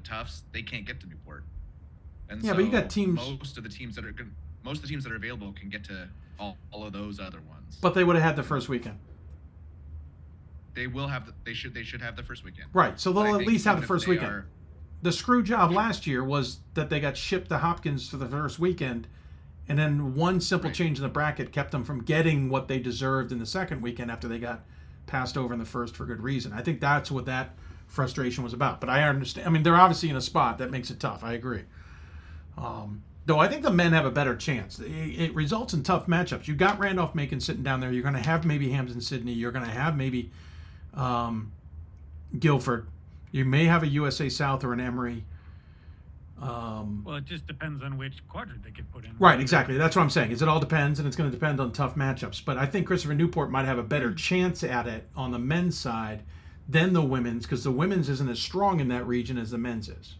Tufts, they can't get to Newport. And Yeah, so but you got teams. Most of the teams that are available can get to all of those other ones. But they would have had the first weekend. They will have. They should have the first weekend. Right. So But I they'll at think least have even the if first they weekend. are- The screw job last year was that they got shipped to Hopkins for the first weekend, and then one simple change in the bracket kept them from getting what they deserved in the second weekend after they got passed over in the first for good reason. I think that's what that frustration was about. But I understand. I mean, they're obviously in a spot that makes it tough. I agree. Though I think the men have a better chance. It results in tough matchups. You got Randolph-Macon sitting down there. You're going to have maybe Hampton-Sydney. You're going to have maybe Guilford. You may have a USA South or an Emory. Well, it just depends on which quadrant they get put in. Right, exactly. That's what I'm saying. Is it all depends, and it's going to depend on tough matchups. But I think Christopher Newport might have a better chance at it on the men's side than the women's, because the women's isn't as strong in that region as the men's is.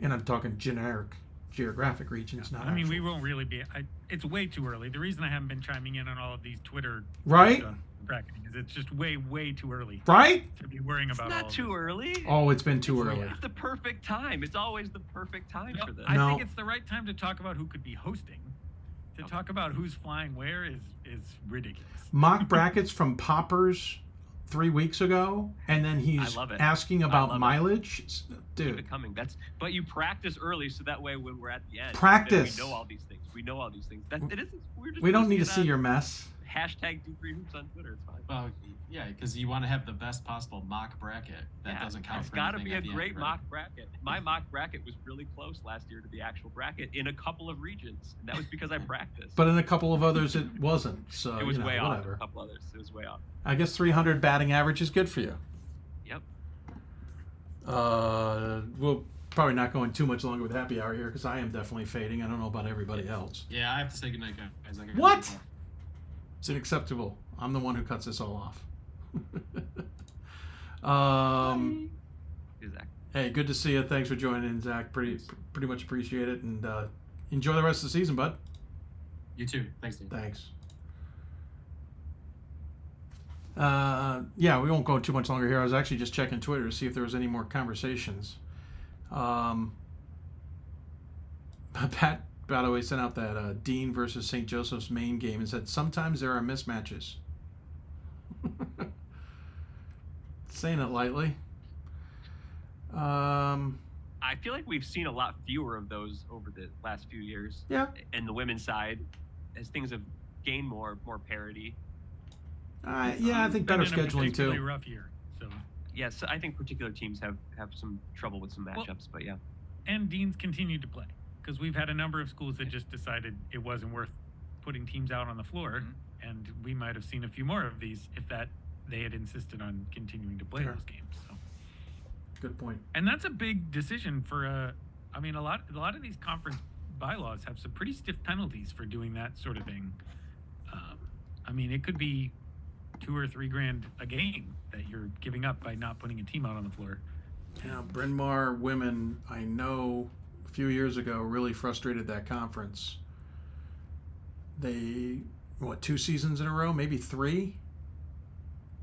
And I'm talking generic geographic regions, not. I mean, actual. we won't really be. it's way too early. The reason I haven't been chiming in on all of these Twitter Right? bracketing is it's just way too early. Right? To be worrying about all Not of too this. early. Oh, it's been too early. It's the perfect time. It's always the perfect time for this. I think it's the right time to talk about who could be hosting. To talk about who's flying where is ridiculous. Mock brackets from Poppers 3 weeks ago, and then he's I love it. asking I about love it. mileage. Keep Dude, it coming. But you practice early so that way when we're at the end, Practice. then we know all these things. We're just we don't need to posting see it your on mess. Hashtag D3 Hoops on Twitter. It's fine. Well, yeah, because you want to have the best possible mock bracket. That doesn't count It's for got to anything be a at the great end, mock bracket. My mock bracket was really close last year to the actual bracket in a couple of regions, and that was because I practiced. But in a couple of others, it wasn't. So it was way off. whatever. A couple others, it was way off. I guess 300 batting average is good for you. Yep. We'll probably not going too much longer with happy hour here because I am definitely fading. I don't know about everybody else. Yeah, I have to say goodnight, guys. I gotta What? go. It's unacceptable. I'm the one who cuts this all off. Hey, good to see you. Thanks for joining in, Zach. Pretty much appreciate it, and enjoy the rest of the season, bud. You too. Thanks, Dave. Thanks. Yeah, we won't go too much longer here. I was actually just checking Twitter to see if there was any more conversations. Pat, by the way, sent out that Dean versus St. Joseph's Maine game and said sometimes there are mismatches. Saying it lightly. I feel like we've seen a lot fewer of those over the last few years. Yeah. And the women's side, as things have gained more parity. Yeah, I think better scheduling too. Rough year, so. Yes, I think particular teams have some trouble with some matchups, but yeah. And Dean's continued to play because we've had a number of schools that just decided it wasn't worth putting teams out on the floor, and we might have seen a few more of these if they had insisted on continuing to play those games. So. Good point. And that's a big decision for a lot of these conference bylaws have some pretty stiff penalties for doing that sort of thing. It could be $2,000 or $3,000 a game that you're giving up by not putting a team out on the floor. Yeah, Bryn Mawr women, I know a few years ago really frustrated that conference. They, 2 seasons in a row, maybe 3,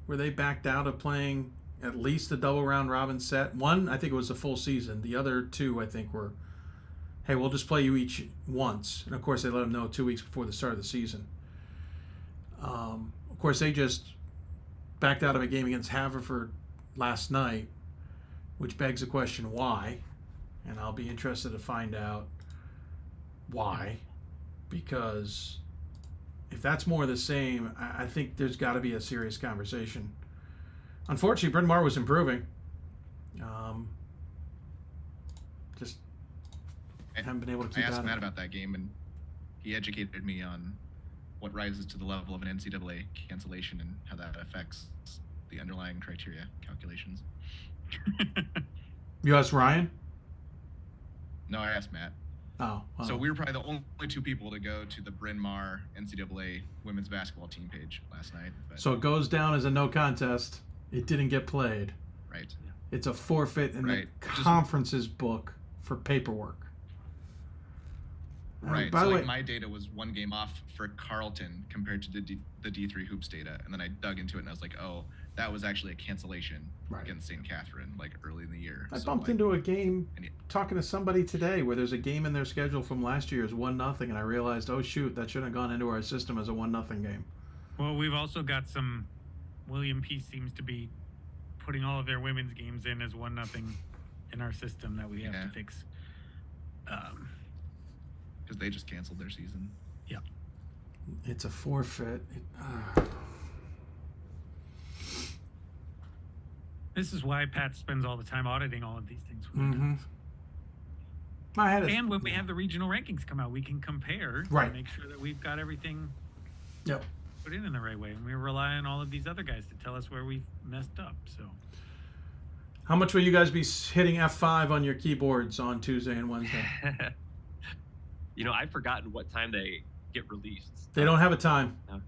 where they backed out of playing at least a double round robin set. One, I think it was a full season. The other 2, I think, were, hey, we'll just play you each once. And of course, they let them know 2 weeks before the start of the season. Of course, they just backed out of a game against Haverford last night, which begs the question why. And I'll be interested to find out why. Because if that's more of the same, I think there's got to be a serious conversation. Unfortunately, Bryn Mawr was improving. Just haven't been able to keep I asked out Matt of it. about that game, and he educated me on what rises to the level of an NCAA cancellation and how that affects the underlying criteria calculations. You asked Ryan? No, I asked Matt. Oh. So we were probably the only 2 people to go to the Bryn Mawr NCAA women's basketball team page last night. But So it goes down as a no contest. It didn't get played. Right. It's a forfeit in the conference's book for paperwork. Right. By So the way, my data was 1 game off for Carleton compared to the D3 hoops data, and then I dug into it and I was like, oh, that was actually a cancellation against St. Catherine early in the year. I bumped into a game talking to somebody today where there's a game in their schedule from last year is 1-0, and I realized, oh shoot, that shouldn't have gone into our system as a 1-0 game. Well, we've also got some. William Peace seems to be putting all of their women's games in as 1-0 in our system that we have to fix. Because they just canceled their season. Yeah. It's a forfeit. This is why Pat spends all the time auditing all of these things. Mm-hmm. And when we have the regional rankings come out, we can compare Right. to make sure that we've got everything Yep. put in the right way. And we rely on all of these other guys to tell us where we've messed up. So How much will you guys be hitting F5 on your keyboards on Tuesday and Wednesday? I've forgotten what time they get released. They don't have a time. No.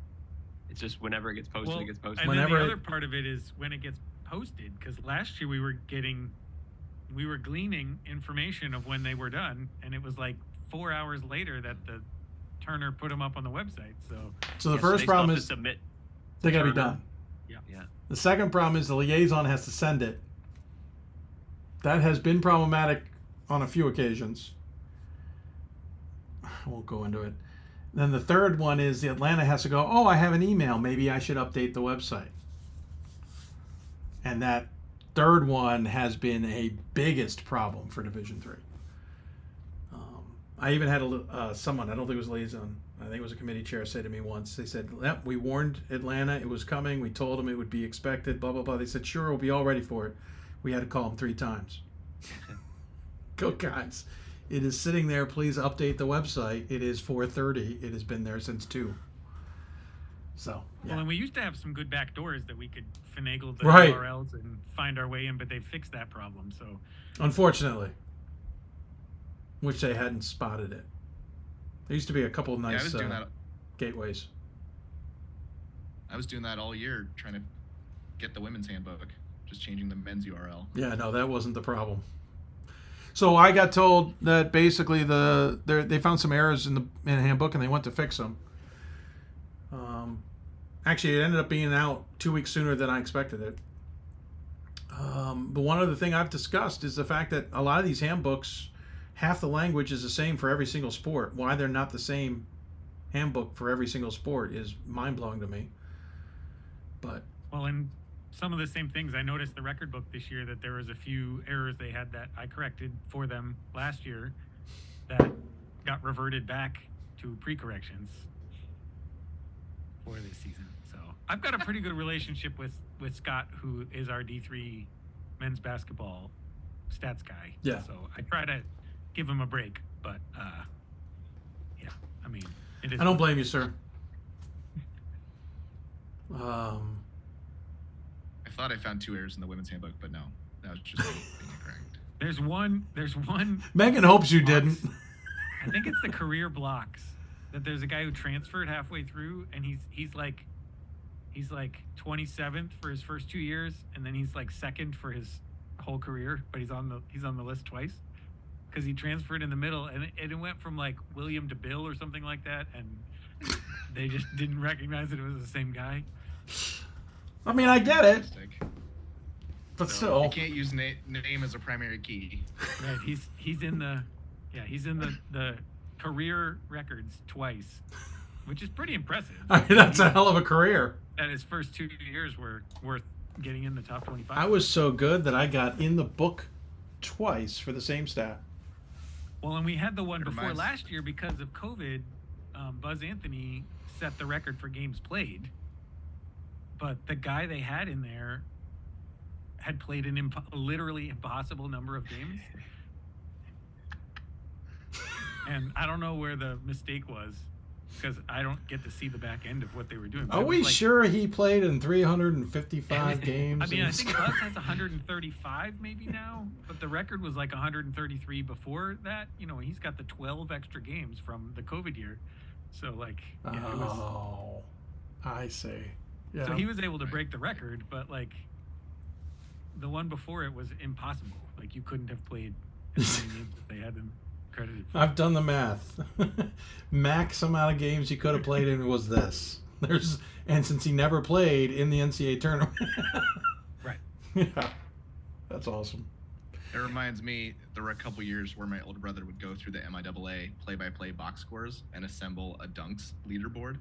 It's just whenever it gets posted, it gets posted. And then the other part of it is when it gets posted, because last year we were gleaning information of when they were done, and it was like 4 hours later that the Turner put them up on the website. So the first problem is submit. they got to be done. Yeah. The second problem is the liaison has to send it. That has been problematic on a few occasions. I won't go into it. Then the third one is the Atlanta has to go, oh, I have an email. Maybe I should update the website. And that third one has been a biggest problem for Division III. I even had someone, I don't think it was liaison, I think it was a committee chair, say to me once, they said, yep, we warned Atlanta it was coming. We told them it would be expected, blah, blah, blah. They said, sure, we'll be all ready for it. We had to call them 3 times. Go, guys. It is sitting there. Please update the website. It is 4:30. It has been there since 2. So, yeah. Well, and we used to have some good back doors that we could finagle the Right. URLs and find our way in, but they fixed that problem. So, Unfortunately. Which they hadn't spotted it. There used to be a couple of I nice was doing that. gateways. I was doing that all year, trying to get the women's handbook, just changing the men's URL. Yeah, no, that wasn't the problem. So I got told that basically they found some errors in the handbook and they went to fix them. Actually, it ended up being out 2 weeks sooner than I expected it. But one other thing I've discussed is the fact that a lot of these handbooks, half the language is the same for every single sport. Why they're not the same handbook for every single sport is mind-blowing to me. But well, and some of the same things. I noticed the record book this year that there was a few errors they had that I corrected for them last year that got reverted back to pre-corrections for this season. So I've got a pretty good relationship with Scott, who is our D3 men's basketball stats guy. Yeah. So I try to give him a break, but yeah, I mean, it is. I don't blame you, sir. I thought I found 2 errors in the women's handbook, but no, that was just being incorrect. There's one. Megan hopes you didn't. I think it's the career blocks that there's a guy who transferred halfway through, and he's like 27th for his first 2 years, and then he's like second for his whole career, but he's on the list twice because he transferred in the middle, and it went from like William to Bill or something like that, and they just didn't recognize that it was the same guy. I mean, I get it. But still, you can't use name as a primary key. Right, he's in the career records twice, which is pretty impressive. I mean, that's a hell of a career. And his first 2 years were worth getting in the top 25. I was so good that I got in the book twice for the same stat. Well, and we had the one before last year because of COVID. Buzz Anthony set the record for games played, but the guy they had in there had played an literally impossible number of games. And I don't know where the mistake was because I don't get to see the back end of what they were doing. Are we sure he played in 355 games? I mean, I think Buzz has 135 maybe now, but the record was like 133 before that. You know, he's got the 12 extra games from the COVID year. So like, yeah, it was. Oh, I see. Yeah. So he was able to break the record, but like the one before it was impossible. Like you couldn't have played as many games that they had them credited for. I've done the math. Max amount of games he could have played in was this. And since he never played in the NCAA tournament. Right. Yeah. That's awesome. It reminds me, there were a couple years where my older brother would go through the MIAA play-by-play box scores and assemble a dunks leaderboard.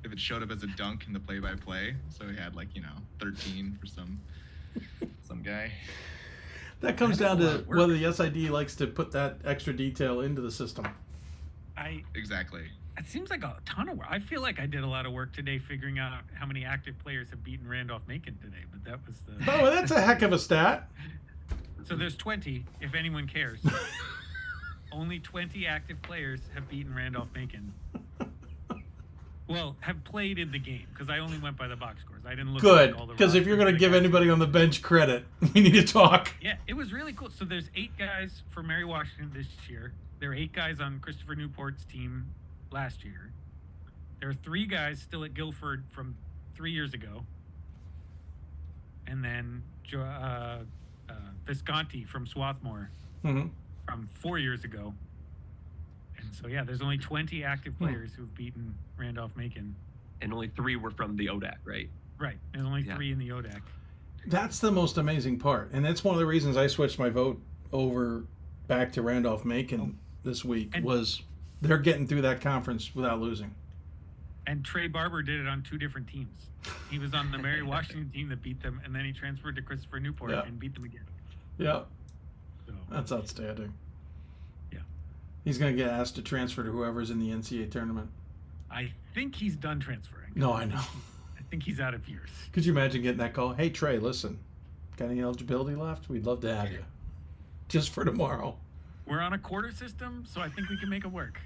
If it showed up as a dunk in the play-by-play, so he had 13 for some guy. That comes down to whether the SID likes to put that extra detail into the system. Exactly. It seems like a ton of work. I feel like I did a lot of work today figuring out how many active players have beaten Randolph-Macon today, but that was the... Oh, that's a heck of a stat. So there's 20, if anyone cares. Only 20 active players have beaten Randolph-Macon. Well, have played in the game, because I only went by the box scores. I didn't look Good, at all the because if you're going to give guys. anybody on the bench credit, we need to talk. Yeah, it was really cool. So there's 8 guys for Mary Washington this year. There are 8 guys on Christopher Newport's team last year. There are 3 guys still at Guilford from 3 years ago. And then Visconti from Swarthmore from 4 years ago. So yeah, there's only 20 active players who've beaten Randolph-Macon. And only 3 were from the ODAC, right? Right. There's only 3 in the ODAC. That's the most amazing part. And that's one of the reasons I switched my vote over back to Randolph-Macon this week, was they're getting through that conference without losing. And Trey Barber did it on 2 different teams. He was on the Mary Washington team that beat them, and then he transferred to Christopher Newport and beat them again. Yeah. So, that's outstanding. Yeah. He's going to get asked to transfer to whoever's in the NCAA tournament. I think he's done transferring. No, I know. I think he's out of years. Could you imagine getting that call? Hey, Trey, listen, got any eligibility left? We'd love to have you. Just for tomorrow. We're on a quarter system, so I think we can make it work.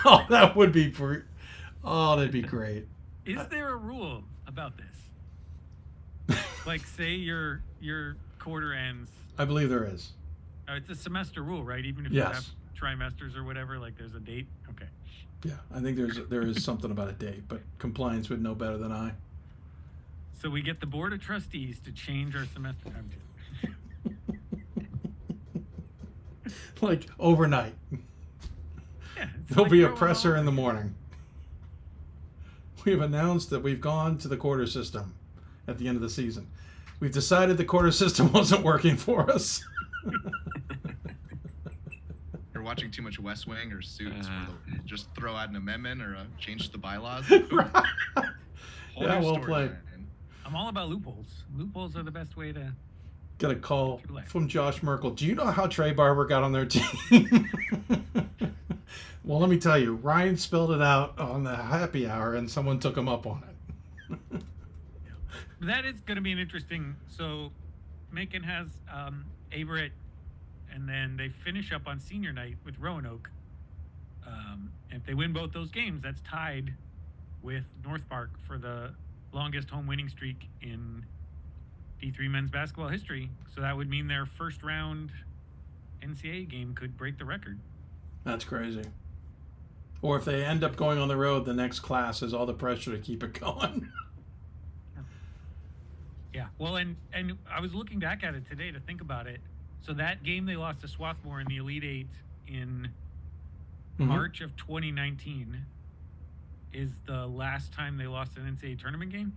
Oh, that would be that'd be great. Is there a rule about this? Like, say your quarter ends. I believe there is. It's a semester rule, right? Even if Yes. you have trimesters or whatever, like there's a date. Okay. Yeah, I think there is something about a date, but compliance would know better than I. So we get the board of trustees to change our semester. Like overnight. Yeah, There'll like be a throwing presser in the morning. We have announced that we've gone to the quarter system at the end of the season. We've decided the quarter system wasn't working for us. You're watching too much West Wing or Suits, where they'll just throw out an amendment or change the bylaws. Yeah, well played. I'm all about loopholes. Loopholes are the best way to. Got a call from Josh Merkel. Do you know how Trey Barber got on their team? Well, let me tell you. Ryan spelled it out on the happy hour, and someone took him up on it. That is going to be an interesting. So, Macon has Averett, and then they finish up on senior night with Roanoke. If they win both those games, that's tied with North Park for the longest home winning streak in D3 men's basketball history. So that would mean their first round NCAA game could break the record. That's crazy. Or if they end up going on the road, the next class has all the pressure to keep it going. Yeah. Well, and I was looking back at it today to think about it. So that game they lost to Swarthmore in the Elite Eight in March of 2019 is the last time they lost an NCAA tournament game.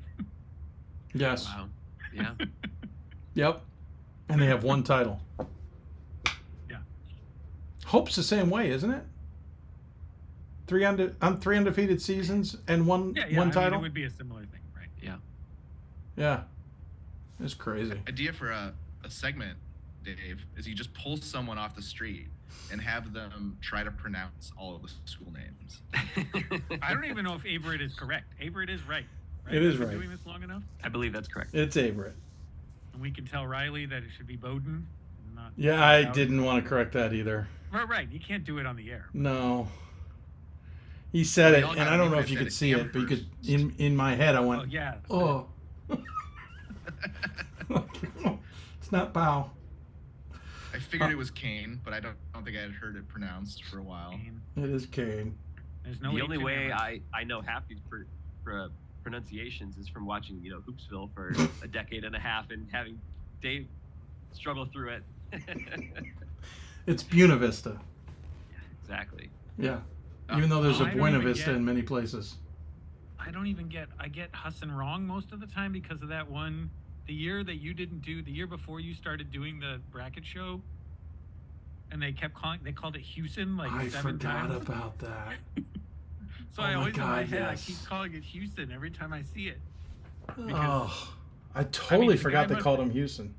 Yes. Wow. Yeah. Yep. And they have one title. Yeah. Hope's the same way, isn't it? Three undefeated seasons and one title. Mean, it would be a similar thing, right? Yeah. Yeah. It's crazy. Idea for a segment, Dave, is you just pull someone off the street and have them try to pronounce all of the school names. I don't even know if Averett is correct. Averett is right. It is Have we right. been doing this long enough? I believe that's correct. It's Averett. And we can tell Riley that it should be Bowden. Not Yeah, I didn't want to correct that either. Right. You can't do it on the air. No. He said it, and I don't know if you could see it, but you could. In my head, I went, Oh, yeah. oh. It's not Bow. I figured it was Kane, but I don't think I had heard it pronounced for a while. It is Kane. There's no the only way I know half these pronunciations is from watching, Hoopsville for a decade and a half and having Dave struggle through it. It's Buena Vista. Yeah, exactly. Yeah. Even though there's a I don't Buena even Vista get- in many places. I don't even get. I get Husson wrong most of the time because of that one. The year that you didn't do, the year before you started doing the bracket show, and they called it Houston like I 7 forgot times. about that. So Oh I my always in my God, head I yes. keep calling it Houston every time I see it. Oh, I totally the forgot guy they must- called him Houston.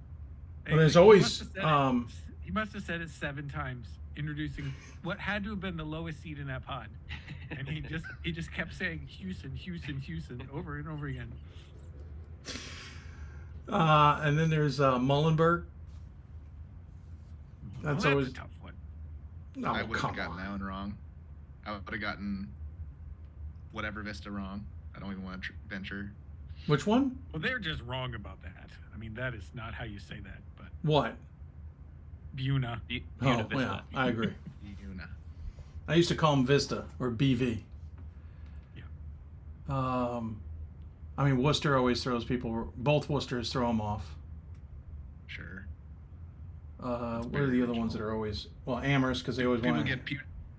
Hey, But there's he always must have said it- he must have said it 7 times, introducing what had to have been the lowest seed in that pod, and he just kept saying Houston, Houston, Houston over and over again. And then there's Mullenberg. That's Well, always a tough one. No, I would have come gotten on. that one wrong. I would have gotten whatever Vista wrong. I don't even want to venture. Which one? Well, they're just wrong about that. I mean, that is not how you say that, but What? Buna. Oh, yeah, I agree. I used to call him Vista or BV. Yeah. I mean, Worcester always throws people. Both Worcesters throw them off. Sure. What are the other ones that are always Amherst because they always People want to get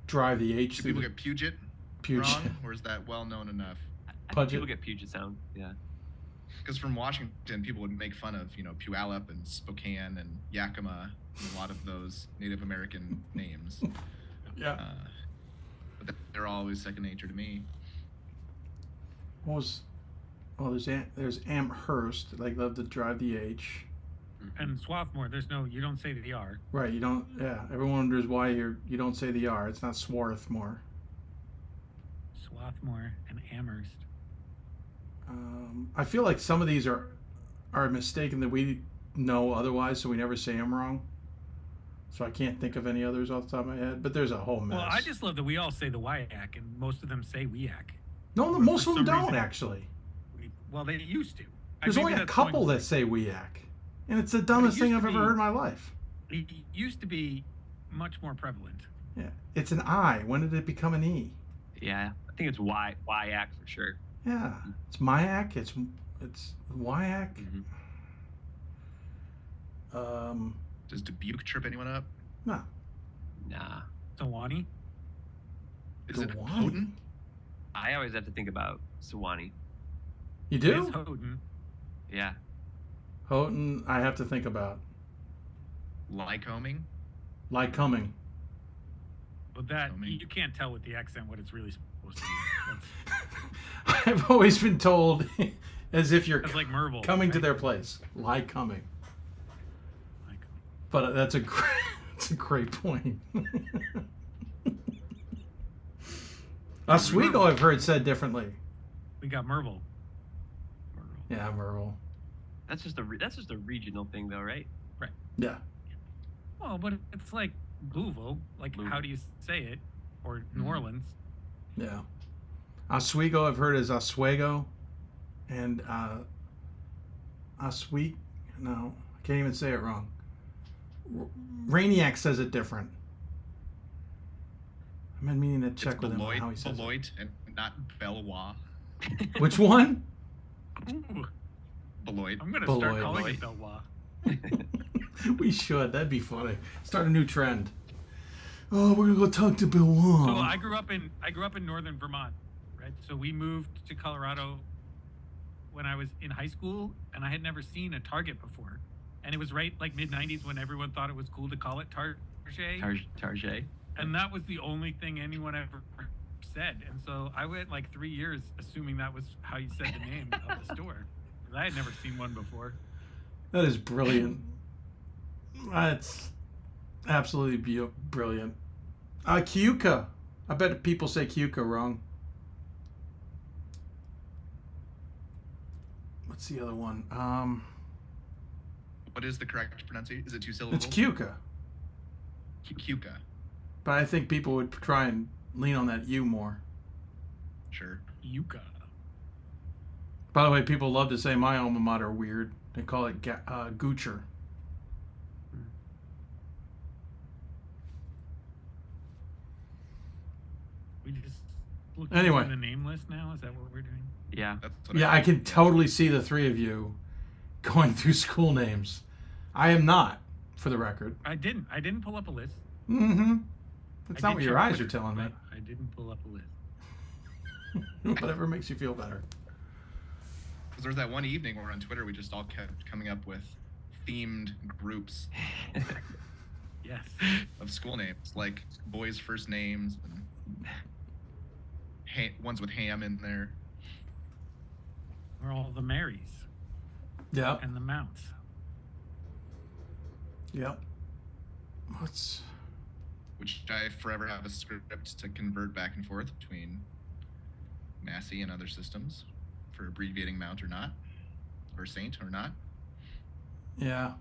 drive the H. Do people get Puget wrong, or is that well known enough? I think people get Puget Sound. Yeah. Because from Washington, people would make fun of Puyallup and Spokane and Yakima, and a lot of those Native American names. Yeah. But they're always second nature to me. What was? Oh, there's Amherst. They love to drive the H. And Swarthmore, you don't say the R. Right, you don't. Yeah, everyone wonders why you don't say the R. It's not Swarthmore. Swarthmore and Amherst. I feel like some of these are mistaken that we know otherwise, so we never say them wrong. So I can't think of any others off the top of my head, but there's a whole mess. Well, I just love that we all say the Wyack, and most of them say Weack. No, most of them don't actually. Well, they used to. There's only a couple that say Weack, and it's the dumbest thing I've ever heard in my life. It used to be much more prevalent. Yeah, it's an I. When did it become an E? Yeah, I think it's Wyack for sure. Yeah, it's Myac. It's Wyack. Does Dubuque trip anyone up? No. Nah. Sewanee? Is it Houghton? I always have to think about Sewanee. You do? It is Houghton. Yeah. Houghton, I have to think about. Lycoming? Lycoming. Well, you can't tell with the accent what it's really supposed to be. I've always been told as if you're like Merville, coming to their place. Lycoming. But that's a great point. Oswego, I've heard said differently. We got Merville. Yeah, Merville. That's just a regional thing, though, right? Right. Yeah. Well, but it's like Louisville. How do you say it? Or New Orleans. Yeah. Oswego, I've heard is Oswego, and Oswego. No, I can't even say it wrong. Rainiac says it different. I've been meaning to check with him on how he says Beloit and not Bellois. Which one? Beloit. I'm going to start calling it Bellois. We should. That'd be funny. Start a new trend. Oh, we're gonna go talk to Bellois. So I grew up in northern Vermont, right? So we moved to Colorado when I was in high school, and I had never seen a Target before. And it was right mid 90s when everyone thought it was cool to call it Target. Target. And that was the only thing anyone ever said. And so I went 3 years assuming that was how you said the name of the store. I had never seen one before. That is brilliant. That's absolutely brilliant. Keuka. I bet people say Keuka wrong. What's the other one? What is the correct pronunciation? Is it two syllables? It's Keuka. Keuka. But I think people would try and lean on that U more. Sure. Yuka. By the way, people love to say my alma mater weird. They call it Goocher. We just look Anyway. at the name list now? Is that what we're doing? Yeah. Yeah, I can totally see the three of you going through school names. I am not, for the record. I didn't pull up a list. Mm-hmm. That's I not did what your check eyes Twitter, are telling me. but I didn't pull up a list. Whatever makes you feel better. Because there was that one evening where on Twitter we just all kept coming up with themed groups. Yes. Of school names, like boys' first names, and ones with ham in there. Or all the Marys. Yeah. And the Mounts. Yep. Which I forever have a script to convert back and forth between Massey and other systems for abbreviating Mount or not, or Saint or not. Yeah.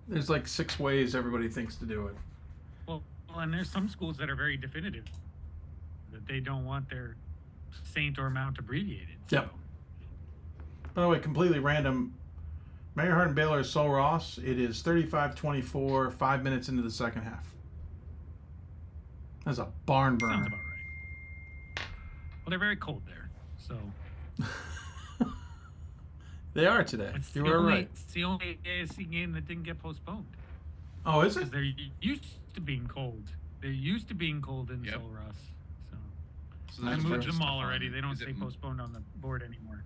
There's 6 ways everybody thinks to do it. Well, and there's some schools that are very definitive that they don't want their Saint or Mount abbreviated. So. Yep. By the way, completely random. Mayor Hardin Baylor is Sol Ross. It is 35-24, 5 minutes into the second half. That's a barn burner. Sounds about right. Well, they're very cold there, so. They are today. You were right. It's the only ASC game that didn't get postponed. Oh, is it? Because they're used to being cold. They're used to being cold in Sul Ross. So I moved them all already. They don't say postponed on the board anymore.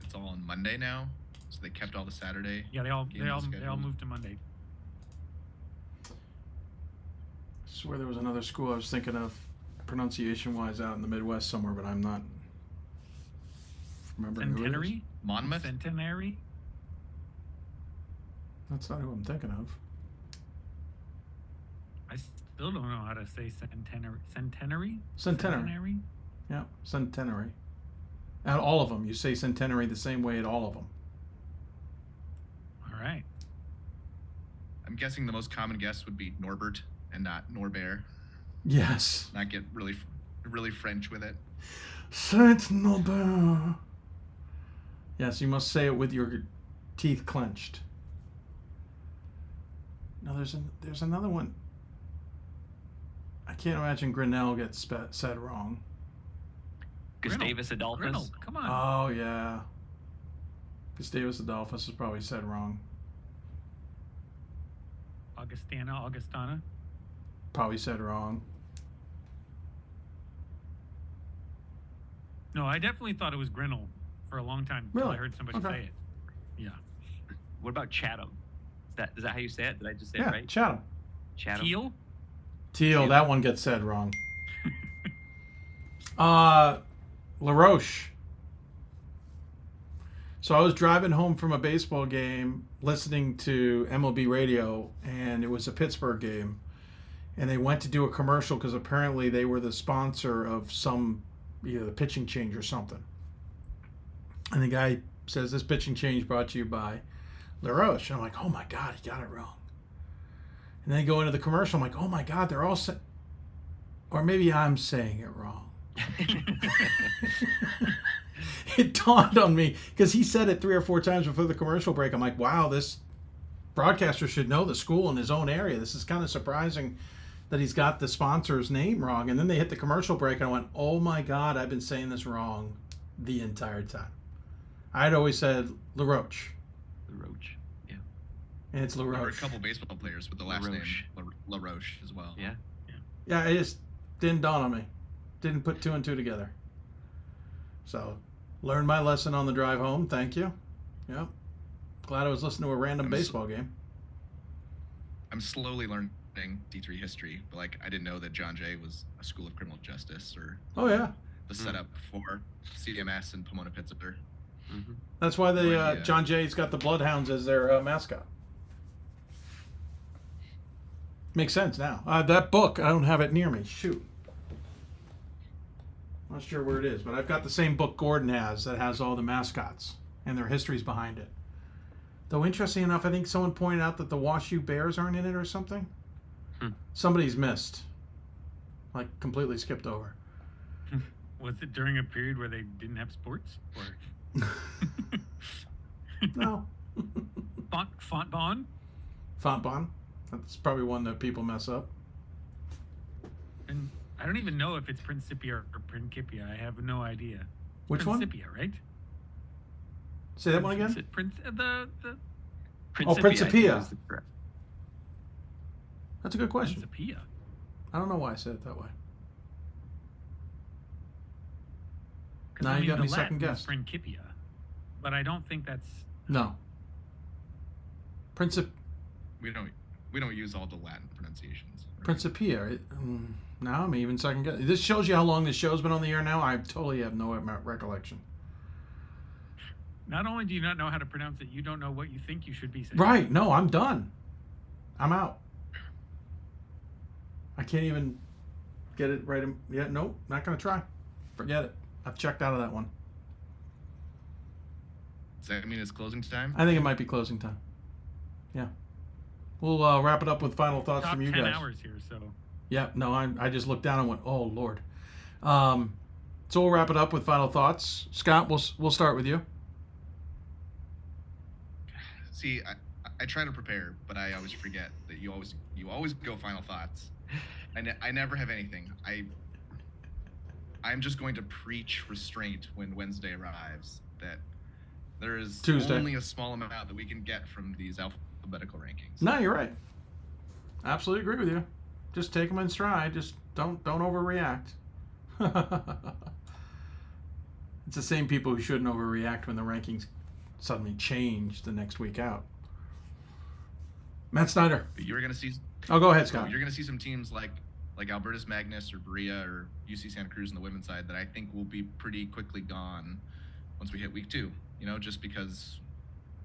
It's all on Monday now, so they kept all the Saturday. Yeah, they all moved to Monday. I swear there was another school I was thinking of pronunciation-wise out in the Midwest somewhere, but I'm not remembering who it is. Centenary? Monmouth? Centenary? That's not who I'm thinking of. I still don't know how to say centenary. Centenary? Centenary. Yeah, centenary. At all of them, you say centenary the same way at all of them. All right. I'm guessing the most common guess would be Norbert and not Norbert. Yes. Not get really French with it. Saint Norbert. Yes, you must say it with your teeth clenched. No, there's another one. I can't imagine Grinnell gets said wrong. Gustavus Adolphus. Grinnell, come on. Oh yeah. Gustavus Adolphus is probably said wrong. Augustana. Probably said wrong. No, I definitely thought it was Grinnell for a long time until I heard somebody say it. Yeah. What about Chatham? Is that how you say it? Did I just say Yeah, it right? Chatham. Chatham. Teal, that one gets said wrong. La Roche. So I was driving home from a baseball game listening to MLB radio, and it was a Pittsburgh game. And they went to do a commercial because apparently they were the sponsor of either the pitching change or something. And the guy says, this pitching change brought to you by La Roche. And I'm like, oh my God, he got it wrong. And then they go into the commercial. I'm like, oh my God, they're all or maybe I'm saying it wrong. It dawned on me because he said it 3 or 4 times before the commercial break. I'm like, wow, this broadcaster should know the school in his own area. This is kind of surprising that he's got the sponsor's name wrong. And then they hit the commercial break and I went, oh my God, I've been saying this wrong the entire time. I'd always said La Roche. La Roche, yeah. And it's La There were a Roche. couple baseball players with the last name La Roche as well. Yeah. Yeah, it just didn't dawn on me. Didn't put 2 and 2 together. So, learned my lesson on the drive home. Thank you. Yep. Glad I was listening to a random baseball game. I'm slowly learning D3 history, but I didn't know that John Jay was a school of criminal justice or Oh yeah. the setup for CMS and Pomona Pittsburgh. Mm-hmm. That's why John Jay's got the Bloodhounds as their mascot. Makes sense now. That book, I don't have it near me. Shoot. Not sure where it is, but I've got the same book Gordon has that has all the mascots and their histories behind it. Though interesting enough, I think someone pointed out that the WashU Bears aren't in it or something. Somebody's missed. Completely skipped over. Was it during a period where they didn't have sports? Or No. Fontbonne? Fontbonne. That's probably one that people mess up. And I don't even know if it's Principia or Principia. I have no idea. Which one? Principia, right? Say that one Is again? it the Oh, Principia. I think is correct. That's a good question. Principia. I don't know why I said it that way. 'Cause, Now you got the me Latin second is guessed. Principia, but I don't think that's. No. We don't use all the Latin pronunciations. Principia. Now I'm even second guessing. This shows you how long this show's been on the air now. I totally have no recollection. Not only do you not know how to pronounce it, you don't know what you think you should be saying. Right. No, I'm done. I'm out. I can't even get it right. Yeah, nope. Not going to try. Forget it. I've checked out of that one. Does that mean it's closing time? I think it might be closing time. Yeah. We'll wrap it up with final thoughts Top from you 10 guys. hours here, so. Yeah, no, I just looked down and went, oh, Lord. So we'll wrap it up with final thoughts. Scott, we'll start with you. See, I try to prepare, but I always forget that you always go final thoughts. I never have anything. I'm just going to preach restraint when Wednesday arrives. That there is Tuesday. only a small amount that we can get from these alphabetical rankings. No, you're right. Absolutely agree with you. Just take them in stride. Just don't overreact. It's the same people who shouldn't overreact when the rankings suddenly change the next week out. Matt Snyder. You're going to see. Oh, go ahead, Scott. You're going to see some teams like Albertus Magnus or Berea or UC Santa Cruz on the women's side that I think will be pretty quickly gone once we hit week 2. You know, just because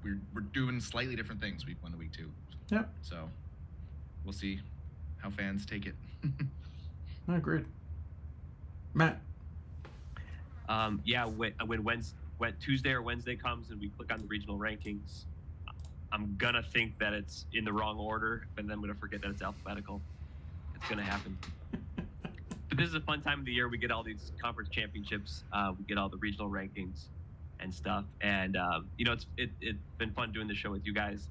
we're doing slightly different things week 1 to week 2. Yep. So we'll see how fans take it. I agreed. Matt. Yeah, when Tuesday or Wednesday comes and we click on the regional rankings, I'm gonna think that it's in the wrong order, but then I'm gonna forget that it's alphabetical. It's gonna happen. But this is a fun time of the year. We get all these conference championships. We get all the regional rankings and stuff. And you know, it's been fun doing the show with you guys.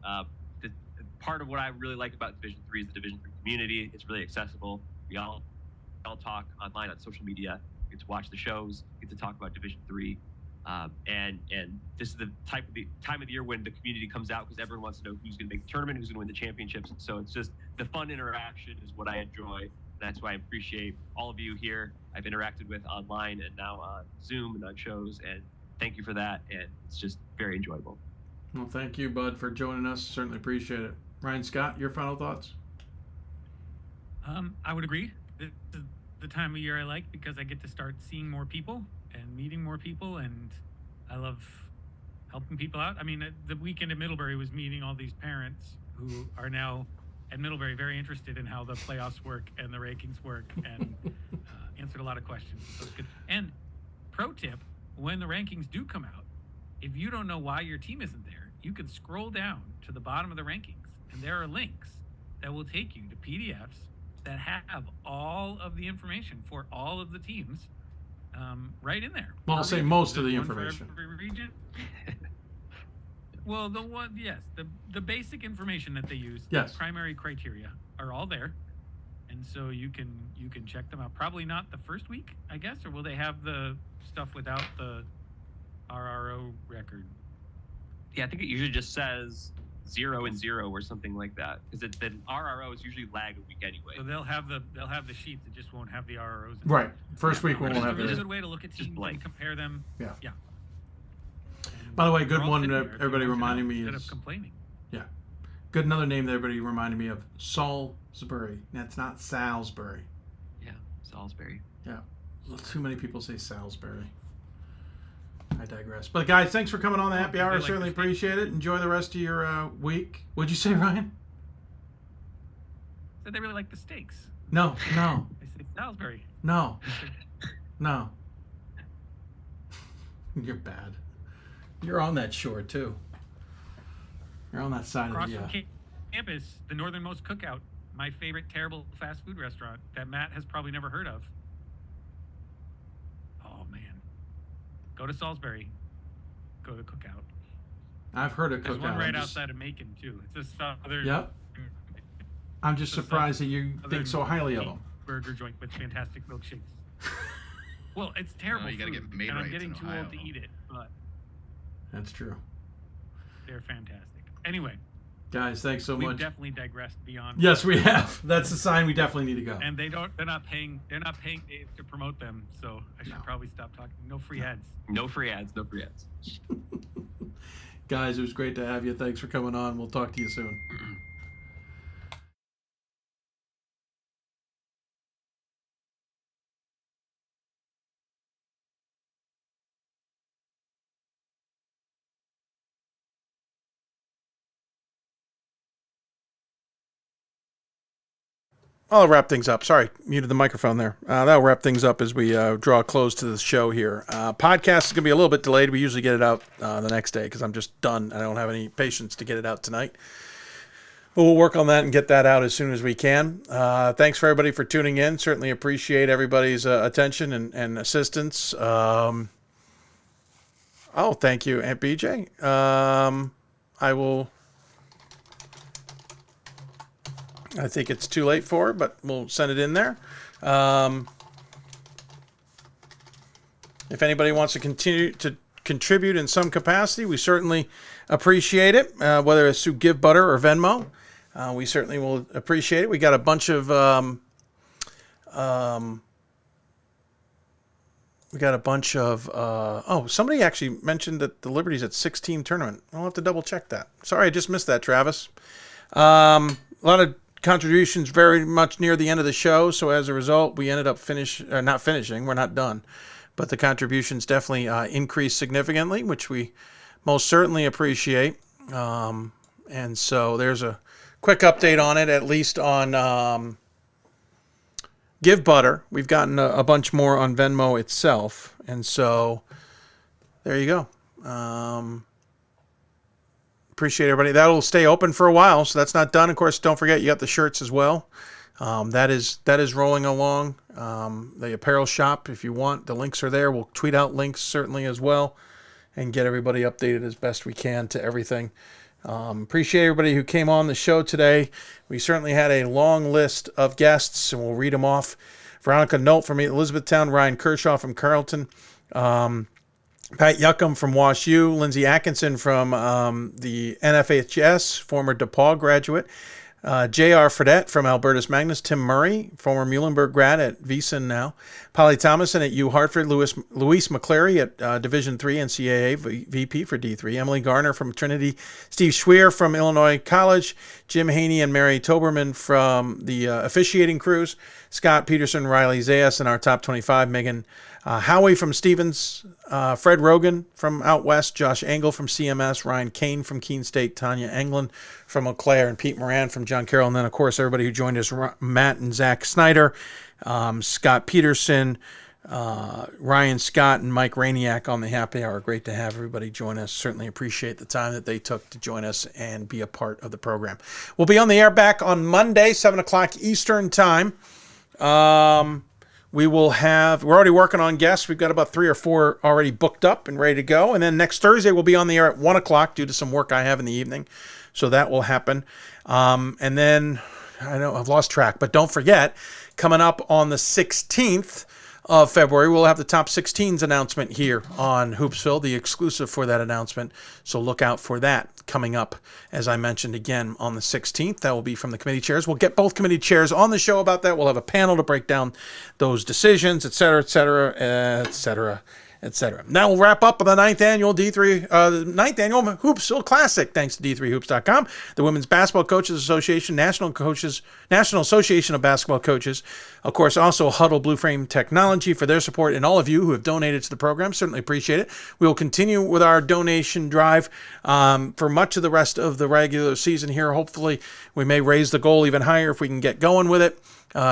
Part of what I really like about Division III is the Division III community. It's really accessible. We all talk online on social media. Get to watch the shows. Get to talk about Division III. And this is the time of the year when the community comes out because everyone wants to know who's going to make the tournament, who's going to win the championships. So it's just the fun interaction is what I enjoy. That's why I appreciate all of you here. I've interacted with online and now on Zoom and on shows, and thank you for that. And it's just very enjoyable. Well, thank you, Bud, for joining us. Certainly appreciate it. Ryan Scott, your final thoughts? I would agree. This is the time of year I like because I get to start seeing more people and meeting more people, and I love helping people out. I mean, the weekend at Middlebury was meeting all these parents who are now at Middlebury very interested in how the playoffs work and the rankings work, and answered a lot of questions. So it's good. And pro tip, when the rankings do come out, if you don't know why your team isn't there, you can scroll down to the bottom of the rankings, and there are links that will take you to PDFs that have all of the information for all of the teams right in there. Well, I'll say most of the information. Well, the basic information that they use, yes, the primary criteria are all there, and so you can check them out. Probably not the first week, I guess, or will they have the stuff without the RRO record? Yeah, I think it usually just says 0 and 0 or something like that, because the RROs usually lag a week anyway. So they'll have the sheets. It just won't have the RROs. Right. First week we won't have a really good way to look at teams and compare them. Yeah. Yeah. By the way, good one. Everybody reminded me instead is of complaining. Yeah. Good. Another name that everybody reminded me of: Salisbury. That's not Salisbury. Yeah, Salisbury. Yeah. Too many people say Salisbury. I digress. But guys, thanks for coming on the happy hour. I certainly appreciate it. Enjoy the rest of your week. What'd you say, Ryan? Said they really like the steaks. No. I said Salisbury. No. You're bad. You're on that shore too. You're on that side Across of the. from campus, the Northernmost Cookout, my favorite terrible fast food restaurant that Matt has probably never heard of. Oh man, go to Salisbury. Go to Cookout. I've heard of Cookout. There's one right outside of Macon too. It's a southern. Yep. I'm just surprised that you think so highly of them. Burger joint with fantastic milkshakes. Well, it's terrible. No, you gotta food, get made and I'm right getting in too Ohio. old to eat it, but That's true. they're fantastic. Anyway, Guys, thanks so we've much. definitely digressed beyond. Yes, we have. That's a sign we definitely need to go. And they're not paying Dave to promote them, so I should probably stop talking. No free ads. No free ads. Guys, it was great to have you. Thanks for coming on. We'll talk to you soon. I'll wrap things up. Sorry, muted the microphone there. That'll wrap things up as we draw a close to the show here. Podcast is going to be a little bit delayed. We usually get it out the next day because I'm just done. I don't have any patience to get it out tonight. But we'll work on that and get that out as soon as we can. Thanks for everybody for tuning in. Certainly appreciate everybody's attention and assistance. Thank you, Aunt BJ. I think it's too late for it, but we'll send it in there. If anybody wants to continue to contribute in some capacity, we certainly appreciate it, whether it's through Give Butter or Venmo. We certainly will appreciate it. We got a bunch of somebody actually mentioned that the Liberty's at 6-team tournament. I'll have to double check that. Sorry, I just missed that, Travis. A lot of contributions very much near the end of the show, so as a result, we ended up not finishing. We're not done. But the contributions definitely increased significantly, which we most certainly appreciate. And so there's a quick update on it, at least on Give Butter. We've gotten a bunch more on Venmo itself. And so there you go. Appreciate everybody. That'll stay open for a while, so that's not done. Of course, don't forget, you got the shirts as well. That is rolling along. The apparel shop, if you want, the links are there. We'll tweet out links certainly as well and get everybody updated as best we can to everything. Appreciate everybody who came on the show today. We certainly had a long list of guests, and we'll read them off. Veronica Nolt from Elizabethtown, Ryan Kershaw from Carrollton, Pat Yuckham from Wash U, Lindsay Atkinson from the NFHS, former DePaul graduate, J.R. Fredette from Albertus Magnus, Tim Murray, former Muhlenberg grad at VEASAN now, Polly Thomason at U Hartford, Louise McCleary at Division III NCAA VP for D3, Emily Garner from Trinity, Steve Schweer from Illinois College, Jim Haney and Mary Toberman from the officiating crews, Scott Peterson, Riley Zayas in our top 25, Megan Howie from Stevens, Fred Rogan from out west, Josh Engel from CMS, Ryan Kane from Keene State, Tanya Englund from Eau Claire, and Pete Moran from John Carroll. And then, of course, everybody who joined us, Matt and Zach Snyder, Scott Peterson, Ryan Scott, and Mike Rainiak on the happy hour. Great to have everybody join us. Certainly appreciate the time that they took to join us and be a part of the program. We'll be on the air back on Monday, 7 o'clock Eastern time. We're already working on guests. We've got about 3 or 4 already booked up and ready to go. And then next Thursday, we'll be on the air at 1 o'clock due to some work I have in the evening. So that will happen. And then, I know I've lost track, but don't forget, coming up on the 16th of February, we'll have the top 16s announcement here on Hoopsville, the exclusive for that announcement. So look out for that coming up, as I mentioned again, on the 16th. That will be from the committee chairs. We'll get both committee chairs on the show about that. We'll have a panel to break down those decisions, et cetera, et cetera, et cetera, et cetera. Now we'll wrap up with the 9th annual Hoopsville Classic, thanks to D3Hoops.com, the Women's Basketball Coaches Association, National Association of Basketball Coaches, of course, also Huddle Blue Frame Technology for their support, and all of you who have donated to the program. Certainly appreciate it. We will continue with our donation drive for much of the rest of the regular season here. Hopefully, we may raise the goal even higher if we can get going with it.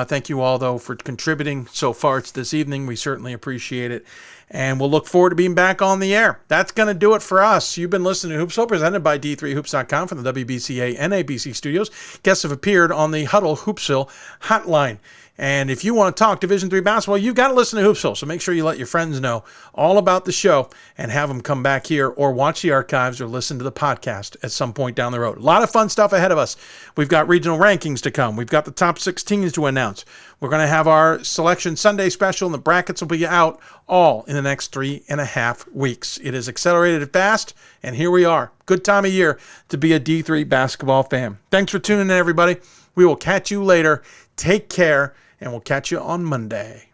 Thank you all, though, for contributing so far this evening. We certainly appreciate it. And we'll look forward to being back on the air. That's going to do it for us. You've been listening to Hoopsville, presented by D3Hoops.com from the WBCA and ABC studios. Guests have appeared on the Huddle Hoopsville hotline. And if you want to talk Division III basketball, you've got to listen to Hoopsville. So make sure you let your friends know all about the show and have them come back here or watch the archives or listen to the podcast at some point down the road. A lot of fun stuff ahead of us. We've got regional rankings to come. We've got the top 16s to announce. We're going to have our Selection Sunday special, and the brackets will be out all in the next 3.5 weeks. It is accelerated fast, and here we are. Good time of year to be a D3 basketball fan. Thanks for tuning in, everybody. We will catch you later. Take care. And we'll catch you on Monday.